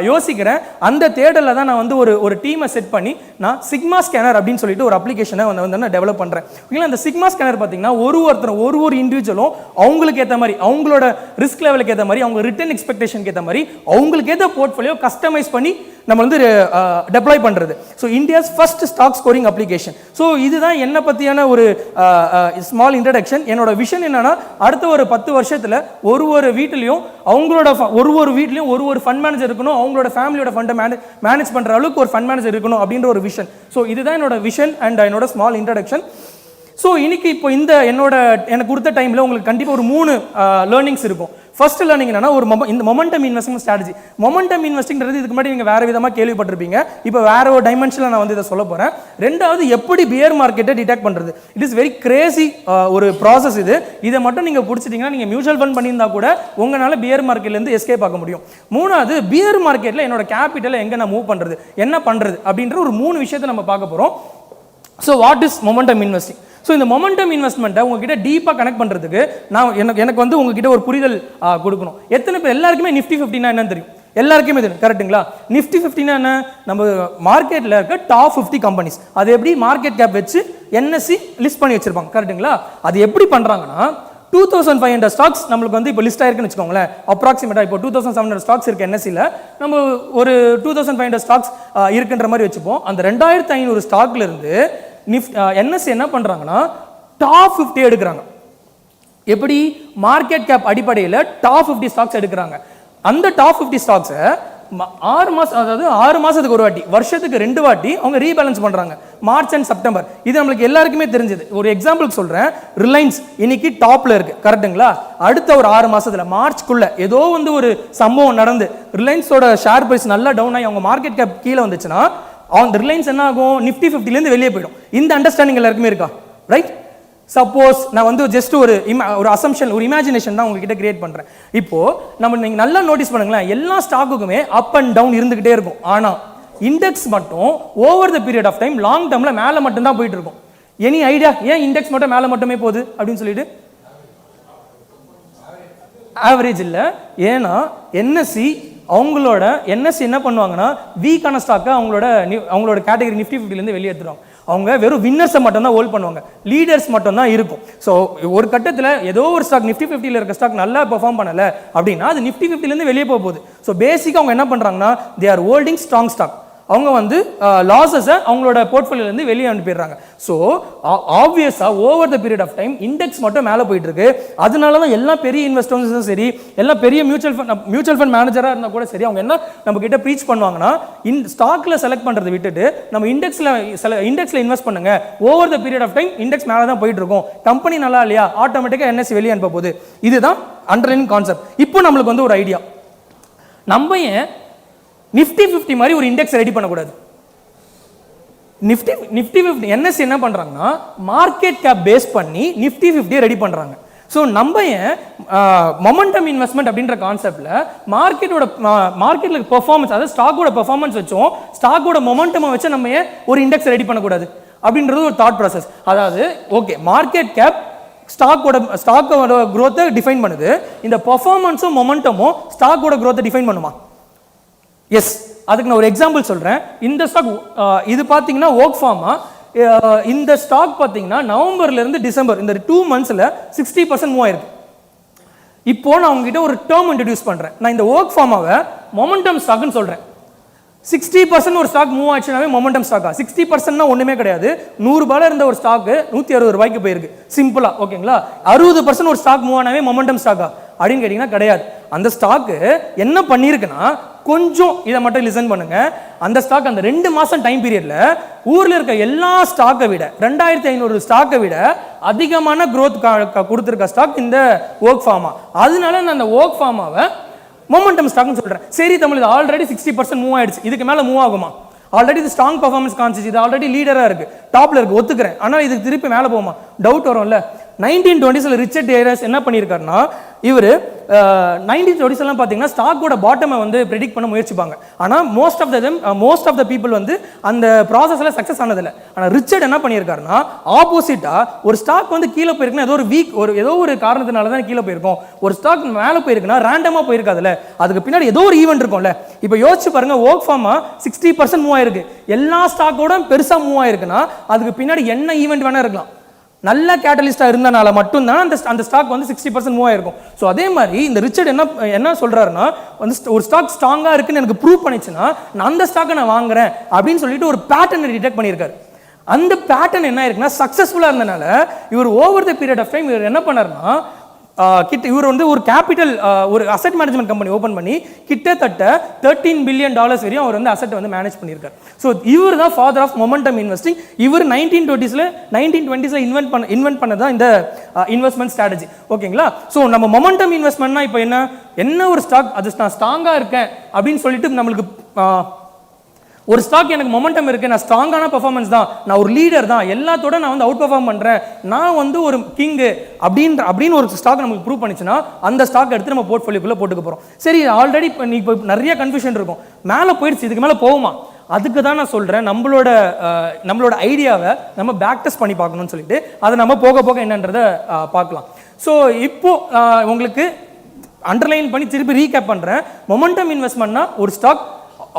யோசிக்கிறேன். அந்த தேடலில் தான் நான் வந்து ஒரு டீமை செட் பண்ணி நான் சிக்மா ஸ்கேனர் அப்படின்னு சொல்லிட்டு ஒரு அப்ளிகேஷனை வந்து நான் டெவலப் பண்ணுறேன். ஓகேங்களா? அந்த சிக்மா ஸ்கேனர் பார்த்தீங்கன்னா ஒரு இண்டிவிஜுவலும் அவங்களுக்கு ஏற்ற மாதிரி, அவங்களோட ரிஸ்க் லெவலுக்கு ஏற்ற மாதிரி, அவங்க ரிட்டர்ன் எக்ஸ்பெக்டேஷனுக்கு ஏற்ற மாதிரி அவங்களுக்கு ஏற்ற போர்ட்ஃபோலியோ கஸ்டமைஸ் பண்ணி நம்ம வந்து டெப்ளாய் பண்ணுறது. So India's first stock scoring application. So இதுதான் என்னை பற்றியான ஒரு ஸ்மால் இன்ட்ரடக்ஷன். என்னோட விஷன் என்னன்னா, அடுத்த ஒரு 10 வருஷத்தில் ஒரு வீட்டிலையும் அவங்களோட வீட்லையும் ஒரு ஃபண்ட் மேனேஜர் இருக்கணும், அவங்களோட ஃபேமிலியோட ஃபண்டை மேனேஜ் பண்ணுற அளவுக்கு ஒரு ஃபண்ட் மேனேஜர் இருக்கணும் அப்படின்ற ஒரு விஷன். ஸோ இதுதான் என்னோட விஷன் அண்ட் என்னோட ஸ்மால் இன்ட்ரடக்ஷன். ஸோ இன்னைக்கு இப்போ எனக்கு கொடுத்த டைமில் உங்களுக்கு கண்டிப்பாக ஒரு 3 லேர்னிங்ஸ் இருக்கும். ஃபர்ஸ்ட் லேர்னிங் என்னன்னா, இந்த மொமெண்டம் இன்வெஸ்ட்மெண்ட் ஸ்ட்ராட்டஜி. மொமெண்டம் இன்வெஸ்டிங்கிறது இதுக்கு முன்னாடி நீங்கள் வேறு விதமாக கேள்விப்பட்டிருப்பீங்க. இப்போ வேற ஒரு டைமென்ஷனில் நான் வந்து இதை சொல்ல போகிறேன். ரெண்டாவது, எப்படி பியர் மார்க்கெட்டை டிடெக்ட் பண்ணுறது. இட் இஸ் வெரி கிரேசி ஒரு ப்ராசஸ் இது. இதை மட்டும் நீங்கள் பிடிச்சிட்டிங்கன்னா, நீங்கள் மியூச்சுவல் ஃபண்ட் பண்ணியிருந்தா கூட உங்களால் பியர் மார்க்கெட்லேருந்து எஸ்கேப் ஆக முடியும். மூணாவது, பியர் மார்க்கெட்டில் என்னோட கேபிட்டலை எங்கே நான் மூவ் பண்ணுறது, என்ன பண்ணுறது அப்படின்ற ஒரு 3 விஷயத்தை நம்ம பார்க்க போகிறோம். So what is momentum investing? So இந்த மொமெண்டம் இன்வெஸ்ட்மெண்ட்டை உங்ககிட்ட டீப்பாக கனெக்ட் பண்ணுறதுக்கு எனக்கு வந்து உங்ககிட்ட ஒரு புரிதல் கொடுக்கணும். எத்தனை பேர் எல்லாருக்குமே நிஃப்டி 50 என்னன்னு தெரியும்? எல்லாருக்குமே தெரியும், கரெக்டுங்களா? நிஃப்டி 50 என்ன? நம்ம மார்க்கெட்டில் இருக்க டாப் 50 கம்பெனிஸ். அது எப்படி மார்க்கெட் கேப் வச்சு என்எஸ்சி லிஸ்ட் பண்ணி வச்சிருப்பாங்க, கரெக்டுங்களா? அது எப்படி பண்ணுறாங்கன்னா, 2500 ஸ்டாக்ஸ் நம்மளுக்கு வந்து இப்போ லிஸ்ட் ஆயிருக்குன்னு வச்சுக்கோங்களேன். அப்ராக்சிமேட்டாக இப்போ 2700 ஸ்டாக்ஸ் இருக்குது என்எஸ்சியில். நம்ம ஒரு 2500 ஸ்டாக்ஸ் இருக்குன்ற மாதிரி வச்சுப்போம். அந்த 2500 ஸ்டாக்ல இருந்து என்எஸ்சி என்ன பண்ணுறாங்கன்னா, டாப் 50 எடுக்கிறாங்க. எப்படி? மார்க்கெட் கேப் அடிப்படையில் டாப் 50 ஸ்டாக்ஸ் எடுக்கிறாங்க. அந்த டாப் 50 ஸ்டாக்ஸை 6 மாதம், அதாவது 6 மாதத்துக்கு ஒரு வாட்டி, வருஷத்துக்கு 2 வாட்டி அவங்க ரீபேலன்ஸ் பண்ணுறாங்க, மார்ச் அண்ட் செப்டம்பர். இது நம்மளுக்கு எல்லாருக்குமே தெரிஞ்சது. ஒரு எக்ஸாம்பிளுக்கு சொல்கிறேன், ரிலையன்ஸ் இன்னைக்கு டாப்பில் இருக்குது, கரெக்டுங்களா? அடுத்த ஒரு 6 மாதத்தில் மார்ச்க்குள்ளே ஏதோ வந்து ஒரு சம்பவம் நடந்து ரிலையன்ஸோட ஷேர் ப்ரைஸ் நல்லா டவுன் ஆகி அவங்க மார்க்கெட் கேப் கீழே வந்துச்சுன்னா, அந்த ரிலையன்ஸ் என்ன ஆகும்? நிஃப்டி 50லேருந்து வெளியே போயிடும். இந்த அண்டர்ஸ்டாண்டிங் எல்லாருக்குமே இருக்கா? ரைட்? சப்போஸ் நான் வந்து ஜஸ்ட் ஒரு அசம்ஷன், ஒரு இமேஜினேஷன் தான் உங்ககிட்ட கிரியேட் பண்ணுறேன். இப்போ நீங்கள் நல்லா நோட்டீஸ் பண்ணுங்களேன், எல்லா ஸ்டாக்குக்குமே அப் அண்ட் டவுன் இருந்துகிட்டே இருக்கும். ஆனால் இண்டெக்ஸ் மட்டும் over the period of time long டேர்மில் மேலே மட்டும்தான் போயிட்டு இருக்கும். எனி ஐடியா ஏன் இண்டெக்ஸ் மட்டும் மேலே மட்டுமே போகுது அப்படின்னு சொல்லிட்டு? ஆவரேஜ் இல்லை. ஏன்னா என்எஸ்சி அவங்களோட என்எஸ்சி என்ன பண்ணுவாங்கன்னா வீக்கான ஸ்டாக்கை அவங்களோட கேட்டகரி நிஃப்டி 50லேருந்து வெளியே எடுத்துருவாங்க. அவங்க வெறும் வின்னர்ஸை மட்டும்தான் ஹோல்ட் பண்ணுவாங்க, லீடர்ஸ் மட்டும்தான் இருக்கும். ஸோ ஒரு கட்டத்தில் ஏதோ ஒரு ஸ்டாக் நிஃப்டி 50ல் இருக்க ஸ்டாக் நல்லா பெர்ஃபார்ம் பண்ணலை அப்படின்னா அது நிஃப்டி 50லேருந்து வெளியே போகுது. ஸோ பேசிக்காக அவங்க என்ன பண்ணுறாங்கன்னா they are holding strong stock. அவங்க வந்து லாஸஸை அவங்களோட போர்ட்ஃபோலியோலேருந்து வெளியே அனுப்பிடுறாங்க. ஸோ ஆப்வியஸாக over the period of time index மட்டும் மேலே போயிட்டு இருக்கு. அதனால தான் எல்லா பெரிய இன்வெஸ்டர்ஸும் சரி, எல்லா பெரிய மியூச்சுவல் ஃபண்ட் மேனேஜராக இருந்தால் கூட சரி, அவங்க என்ன நம்ம கிட்ட ப்ரீச் பண்ணுவாங்கன்னா ஸ்டாக்ல செலக்ட் பண்ணுறதை விட்டுட்டு நம்ம இண்டெக்ஸில் இன்வெஸ்ட் பண்ணுங்க. Over the period of time index மேலே தான் போயிட்டு இருக்கும். கம்பெனி நல்லா இல்லையா ஆட்டோமேட்டிக்காக என்எஸ்சி வெளியே அனுப்ப போகுது. இதுதான் அண்டர்லைனிங் கான்செப்ட். இப்போ நம்மளுக்கு வந்து ஒரு ஐடியா, நம்ம ஏன் நிஃப்டி 50 மாதிரி ஒரு இண்டெக்ஸ் ரெடி பண்ணக்கூடாது? நிஃப்டி 50 என்எஸ்சி என்ன பண்றாங்கன்னா மார்க்கெட் கேப் பேஸ் பண்ணி நிஃப்டி 50 ரெடி பண்றாங்க. ஸோ நம்ம ஏன் மொமெண்டம் இன்வெஸ்ட்மெண்ட் அப்படின்ற கான்செப்ட்ல மார்க்கெட்ல பெர்ஃபார்மன்ஸ், அதாவது ஸ்டாக்கோட பெர்ஃபார்மன்ஸ் வச்சோம், ஸ்டாக்கோட மொமெண்டமை வச்சு நம்ம ஏன் ஒரு இண்டெக்ஸ் ரெடி பண்ணக்கூடாது அப்படின்றது ஒரு தாட் ப்ராசஸ். அதாவது ஓகே, மார்க்கெட் கேப் ஸ்டாக்கோட growth டிஃபைன் பண்ணுது, இந்த பெர்ஃபார்மன்ஸும் மொமெண்டமும் ஸ்டாக்கோட growth டிஃபைன் பண்ணுமா? எஸ். அதுக்கு நான் ஒரு எக்ஸாம்பிள் சொல்கிறேன். இந்த ஸ்டாக் இது பார்த்தீங்கன்னா ஓக் ஃபார்மா. இந்த ஸ்டாக் பார்த்தீங்கன்னா நவம்பர்லேருந்து டிசம்பர் இந்த 2 monthsல 60% மூவ் ஆயிருக்கு. இப்போ நான் உங்ககிட்ட ஒரு டேர்ம் இன்ட்ரடியூஸ் பண்ணுறேன். நான் இந்த ஓக் ஃபார்மாவை மொமெண்டம் ஸ்டாக்னு சொல்கிறேன். 60% ஒரு ஸ்டாக் மூவ் ஆச்சுனாவே மொமெண்டம் ஸ்டாக்கா? 60%னா ஒன்றுமே கிடையாது. 100 ரூபாயில் இருந்த ஒரு ஸ்டாக்கு 160 ரூபாய்க்கு போயிருக்கு, சிம்பிளா. ஓகேங்களா? 60% ஒரு ஸ்டாக் மூவ் ஆனாவே மொமெண்டம் ஸ்டாக்கா அப்படின்னு கேட்டிங்கன்னா கிடையாது. அந்த ஸ்டாக்கு என்ன பண்ணியிருக்குன்னா, கொஞ்சம் இதை மட்டும் லிசன் பண்ணுங்க. அந்த ஸ்டாக் அந்த 2 மாதம் டைம் பீரியட்ல ஊரில் இருக்க எல்லா ஸ்டாக்கை விட 2500 ஸ்டாக்கை விட அதிகமான growth கொடுத்துருக்க ஸ்டாக் இந்த ஓக் ஃபார்மா. அதனால நான் அந்த ஓக் ஃபார்மாவை மொமெண்டம் ஸ்டாக்னு சொல்கிறேன். சரி தமிழ், இது ஆல்ரெடி 60% மூவ் ஆயிடுச்சு, இதுக்கு மேலே மூவ் ஆகுமா? ஆல்ரெடி இது ஸ்ட்ராங் பர்ஃபார்மன்ஸ் கான்சிச்சு, இது ஆல்ரெடி லீடராக இருக்குது, டாப்பில் இருக்குது, ஒத்துக்கிறேன். ஆனால் இதுக்கு திருப்பி மேலே போகுமா? டவுட் வரும்ல. 1920s ரிச்சர்ட் டேரஸ் என்ன பண்ணியிருக்காருன்னா, இவர் 1920s பார்த்தீங்கன்னா ஸ்டாக்கோட பாட்டமை வந்து ப்ரெடிக்ட் பண்ண முயற்சிப்பாங்க. ஆனால் மோஸ்ட் ஆஃப் த பீப்புள் வந்து அந்த ப்ராசஸில் சக்ஸஸ் ஆனதில்லை. ஆனால் ரிச்சர்ட் என்ன பண்ணியிருக்காருன்னா, ஆப்போசிட்டாக ஒரு ஸ்டாக் வந்து கீழே போயிருக்குன்னா ஏதோ ஒரு காரணத்தினால தான் கீழே போயிருக்கும். ஒரு ஸ்டாக் மேலே போயிருக்குன்னா ரேண்டமாக போயிருக்காதுல்ல, அதுக்கு பின்னாடி ஏதோ ஒரு ஈவெண்ட் இருக்கும்ல. இப்போ யோசிச்சு பாருங்க, ஓக் ஃபார்மா 60% மூவ் ஆயிருக்கு, எல்லா ஸ்டாக்கோட பெருசாக மூவ் ஆயிருக்குன்னா அதுக்கு பின்னாடி என்ன ஈவெண்ட் வேணா இருக்கலாம். நல்ல கேட்டலிஸ்டாக இருந்தனால மட்டும்தான் அந்த ஸ்டாக் வந்து 60% மூவ் ஆயிருக்கும். ஸோ அதே மாதிரி இந்த ரிச்சர்ட் என்ன சொல்றாருன்னா, வந்து ஒரு ஸ்டாக் ஸ்ட்ராங்காக இருக்குன்னு எனக்கு ப்ரூவ் பண்ணிச்சுன்னா நான் அந்த ஸ்டாக்கை நான் வாங்குறேன் அப்படின்னு சொல்லிட்டு ஒரு பேட்டர்னை டிடெக்ட் பண்ணியிருக்காரு. அந்த பேட்டர்ன் என்ன இருக்குன்னா சக்ஸஸ்ஃபுல்லாக இருந்தனால இவர் over the period of time இவர் என்ன பண்ணாருன்னா, இவர் வந்து ஒரு கேபிட்டல் ஒரு அசெட் மேனேஜ்மெண்ட் கம்பெனி ஓப்பன் பண்ணி கிட்டத்தட்ட $13 பில்லியன் வரையும் அவர் வந்து அசெட்டை வந்து மேனேஜ் பண்ணியிருக்காரு. ஸோ இவர் தான் ஃபாதர் ஆஃப் மொமெண்டம் இன்வெஸ்டிங். இவர் 1920s இன்வென்ட் பண்ணதான் இந்த இன்வெஸ்ட்மெண்ட் ஸ்ட்ராட்டஜி. ஓகேங்களா? ஸோ நம்ம மொமெண்டம் இன்வெஸ்ட்மெண்ட்னா இப்போ என்ன ஒரு ஸ்டாக் அது நான் ஸ்ட்ராங்காக இருக்கேன் அப்படின்னு சொல்லிட்டு நம்மளுக்கு ஒரு ஸ்டாக் எனக்கு மொமெண்டம் இருக்கு, நான் ஸ்ட்ராங்கான பெர்ஃபார்மன்ஸ் தான், நான் ஒரு லீடர் தான், எல்லாத்தோட நான் வந்து அவுட் பெர்ஃபார்ம் பண்றேன், நான் வந்து ஒரு கிங்கு அப்படின்னு ஒரு ஸ்டாக் நமக்கு ப்ரூவ் பண்ணிச்சுன்னா அந்த ஸ்டாக் எடுத்து நம்ம போர்ட்ஃபோலியோக்குள்ள போட்டுக்க போறோம். சரி, ஆல்ரெடி இப்போ நிறைய கன்ஃபியூஷன் இருக்கும், மேலே போயிடுச்சு, இதுக்கு மேலே போகுமா? அதுக்கு தான் நான் சொல்றேன், நம்மளோட ஐடியாவை நம்ம பேக் டெஸ்ட் பண்ணி பார்க்கணும்னு சொல்லிட்டு அதை நம்ம போக போக என்னன்றதை பார்க்கலாம். ஸோ இப்போ உங்களுக்கு அண்டர்லைன் பண்ணி திருப்பி ரீகேப் பண்றேன். மொமெண்டம் இன்வெஸ்ட்மெண்ட்னா ஒரு ஸ்டாக்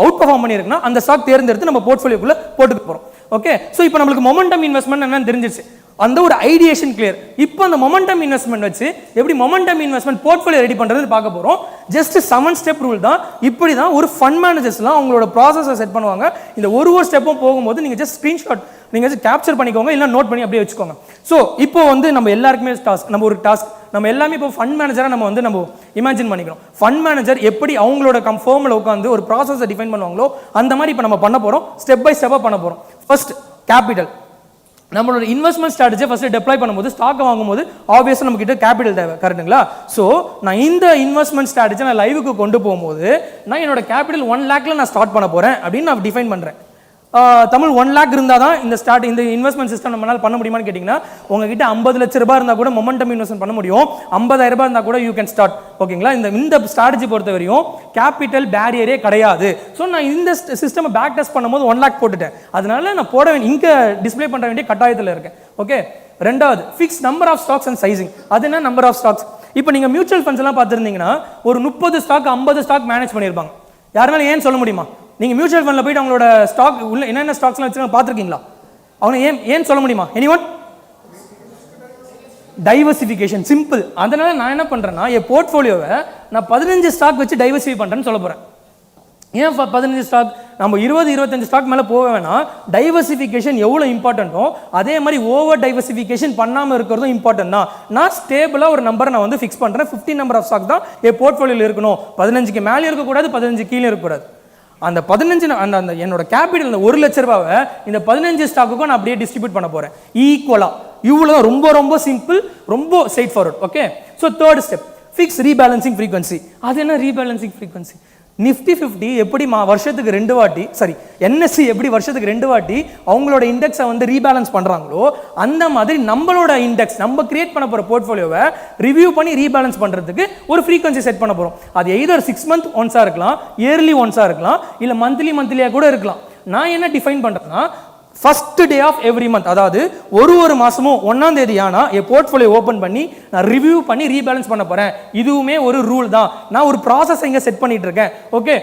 அவுட் பெர்ஃபார்ம் பண்ணியிருக்குன்னா அந்த ஸ்டாக் தேர்ந்தெடுத்து நம்ம போர்ட்ஃபோலியோக்குள்ள போட்டுக்க போறோம். ஓகே, ஸோ இப்போ நம்மளுக்கு மொமெண்டம் இன்வெஸ்ட்மெண்ட் என்னன்னு தெரிஞ்சிருச்சு, அந்த ஒரு ஐடியேஷன் கிளியர். இப்போ அந்த மொமெண்டம் இன்வெஸ்ட்மெண்ட் வச்சு எப்படி மொமெண்டம் இன்வெஸ்ட்மெண்ட் போர்ட்ஃபோலியோ ரெடி பண்றது பார்க்க போறோம். ஜஸ்ட் 7 ஸ்டெப் ரூல் தான். இப்படி தான் ஒரு ஃபண்ட் மேனேஜர்ஸ்லாம் அவங்களோட ப்ராசஸை செட் பண்ணுவாங்க. இந்த ஒரு ஸ்டெப்பும் போகும்போது நீங்க ஜஸ்ட் ஸ்கிரீன்ஷாட் நீங்க கேப்சர் பண்ணிக்கோங்க, இல்லை நோட் பண்ணி அப்படியே வச்சுக்கோங்க. ஸோ இப்போ வந்து நம்ம எல்லாருக்குமே டாஸ்க் நம்ம எல்லாமே இப்போ ஃபண்ட் மேனேஜராக நம்ம இமேஜின் பண்ணிக்கிறோம். ஃபண்ட் மேனேஜர் எப்படி அவங்களோட ஃபர்மில் உட்காந்து ஒரு ப்ராசஸை டிஃபைன் பண்ணுவாங்களோ அந்த மாதிரி இப்போ நம்ம பண்ண போகிறோம். ஸ்டெப் பை ஸ்டெப்பாக பண்ண போகிறோம். First capital. நம்மளோட இன்வெஸ்ட்மெண்ட் ஸ்ட்ராட்டஜியை ஃபர்ஸ்ட் டெப்ளாய் பண்ணும்போது ஸ்டாக் வாங்கும்போது ஆப்வியஸாக நம்ம கிட்ட கேபிட்டல் தேவை, கரெக்டுங்களா? ஸோ நான் இந்த இன்வெஸ்ட்மெண்ட் ஸ்ட்ராட்டஜி நான் லைவுக்கு கொண்டு போகும்போது நான் என்னோட கேபிட்டல் 1 lakhல நான் ஸ்டார்ட் பண்ண போகிறேன் அப்படின்னு நான் டிஃபைன் பண்ணுறேன். தமிழ் 1 lakh இருந்தால் தான் இந்த இன்வெஸ்ட்மெண்ட் சிஸ்டம் நம்மளால் பண்ண முடியுமான்னு கேட்டிங்கன்னா, உங்ககிட்ட 50 லட்ச ரூபாய் இருந்தால் கூட மொமெண்டம் இன்வெஸ்ட்மெண்ட் பண்ண முடியும். 50,000 ரூபாய் இருந்தால் கூட யூ கேன் ஸ்டார்ட். ஓகேங்களா? இந்த ஸ்ட்ராட்டஜி பொறுத்த வரையும் கேபிட்டல் பேரியரே கிடையாது. ஸோ நான் இந்த சிஸ்டம் பேக் டெஸ்ட் பண்ணும்போது 1 lakh போட்டுட்டேன். அதனால நான் போட வேண்டிய இங்கே டிஸ்பிளே பண்ண வேண்டிய கட்டாயத்தில் இருக்கேன். ஓகே, ரெண்டாவது fix number of stocks and sizing. அது என்ன நம்பர் ஆஃப் ஸ்டாக்ஸ்? இப்போ நீங்கள் மியூச்சுவல் ஃபண்ட்ஸ் எல்லாம் பார்த்துருந்தீங்கன்னா ஒரு 30 ஸ்டாக் 50 ஸ்டாக் மேனேஜ் பண்ணியிருப்பாங்க. யாருனால ஏன் சொல்ல முடியுமா? நீங்கள் மியூச்சுவல் ஃபண்டில் போயிட்டு அவங்களோட ஸ்டாக் உள்ள என்னென்ன ஸ்டாக்ஸ்லாம் வச்சுருக்காங்க பார்த்துருக்கீங்களா? அவங்க ஏன் சொல்ல முடியுமா? எனிஒன்? Diversification, simple. அதனால நான் என்ன பண்ணுறேன்னா என் போர்ட்ஃபோலியோவை நான் 15 ஸ்டாக் வச்சு டைவர்சிஃபை பண்ணுறேன்னு சொல்ல போகிறேன். ஏன் 15 ஸ்டாக்? நம்ம 20-25 ஸ்டாக் மேலே போக வேணாம். டைவர்சிஃபிகேஷன் எவ்வளோ இம்பார்ட்டண்ட்டோ அதே மாதிரி ஓவர் டைவர்சிஃபிகேஷன் பண்ணாமல் இருக்கிறதும் இம்பார்ட்டன்ட் தான். நான் ஸ்டேபிளாக ஒரு நம்பரை நான் வந்து ஃபிக்ஸ் பண்ணுறேன். 15 நம்பர் ஆஃப் ஸ்டாக் தான் என் போர்ட்ஃபோலியோவில் இருக்கணும். 15க்கு மேலே இருக்கக்கூடாது, 15 கீழே இருக்கக்கூடாது. அந்த 15 அந்த என்னோட கேபிட்டல் இந்த 1 லட்ச ரூபாவை இந்த 15 ஸ்டாக்குக்கும் நான் அப்படியே டிஸ்ட்ரிபியூட் பண்ண போகிறேன் ஈக்குவலாக. இவ்வளோ ரொம்ப ரொம்ப சிம்பிள், ரொம்ப straight forward. Okay, so third step fix rebalancing frequency. அது என்ன ரீபேலன்சிங் ஃப்ரீக்வன்சி? நிஃப்டி 50 எப்படி வருஷத்துக்கு 2 வாட்டி, சாரி என்எஸ்சி எப்படி வருஷத்துக்கு 2 வாட்டி அவங்களோட இண்டெக்ஸை வந்து ரீபேலன்ஸ் பண்ணுறாங்களோ அந்த மாதிரி நம்மளோட இண்டெக்ஸ் நம்ம கிரியேட் பண்ண போகிற போர்ட்ஃபோலியோவை ரிவ்யூ பண்ணி ரீபேலன்ஸ் பண்ணுறதுக்கு ஒரு ஃப்ரீக்வன்சி செட் பண்ண போகிறோம். அது எய்தர் 6 மந்த் ஒன்ஸாக இருக்கலாம், இயர்லி ஒன்ஸாக இருக்கலாம், இல்லை மந்த்லியாக கூட இருக்கலாம். நான் என்ன டிஃபைன் பண்ணுறேன்னா first day of every month, அதாவது ஒரு மாதமும் 1ஆம் தேதி ஆனால் என் போர்ட்ஃபோலியோ ஓப்பன் பண்ணி நான் ரிவ்யூ பண்ணி ரீபேலன்ஸ் பண்ண போகிறேன். இதுவுமே ஒரு ரூல் தான். நான் ஒரு ப்ராசஸ் இங்கே செட் பண்ணிட்டு இருக்கேன். ஓகே,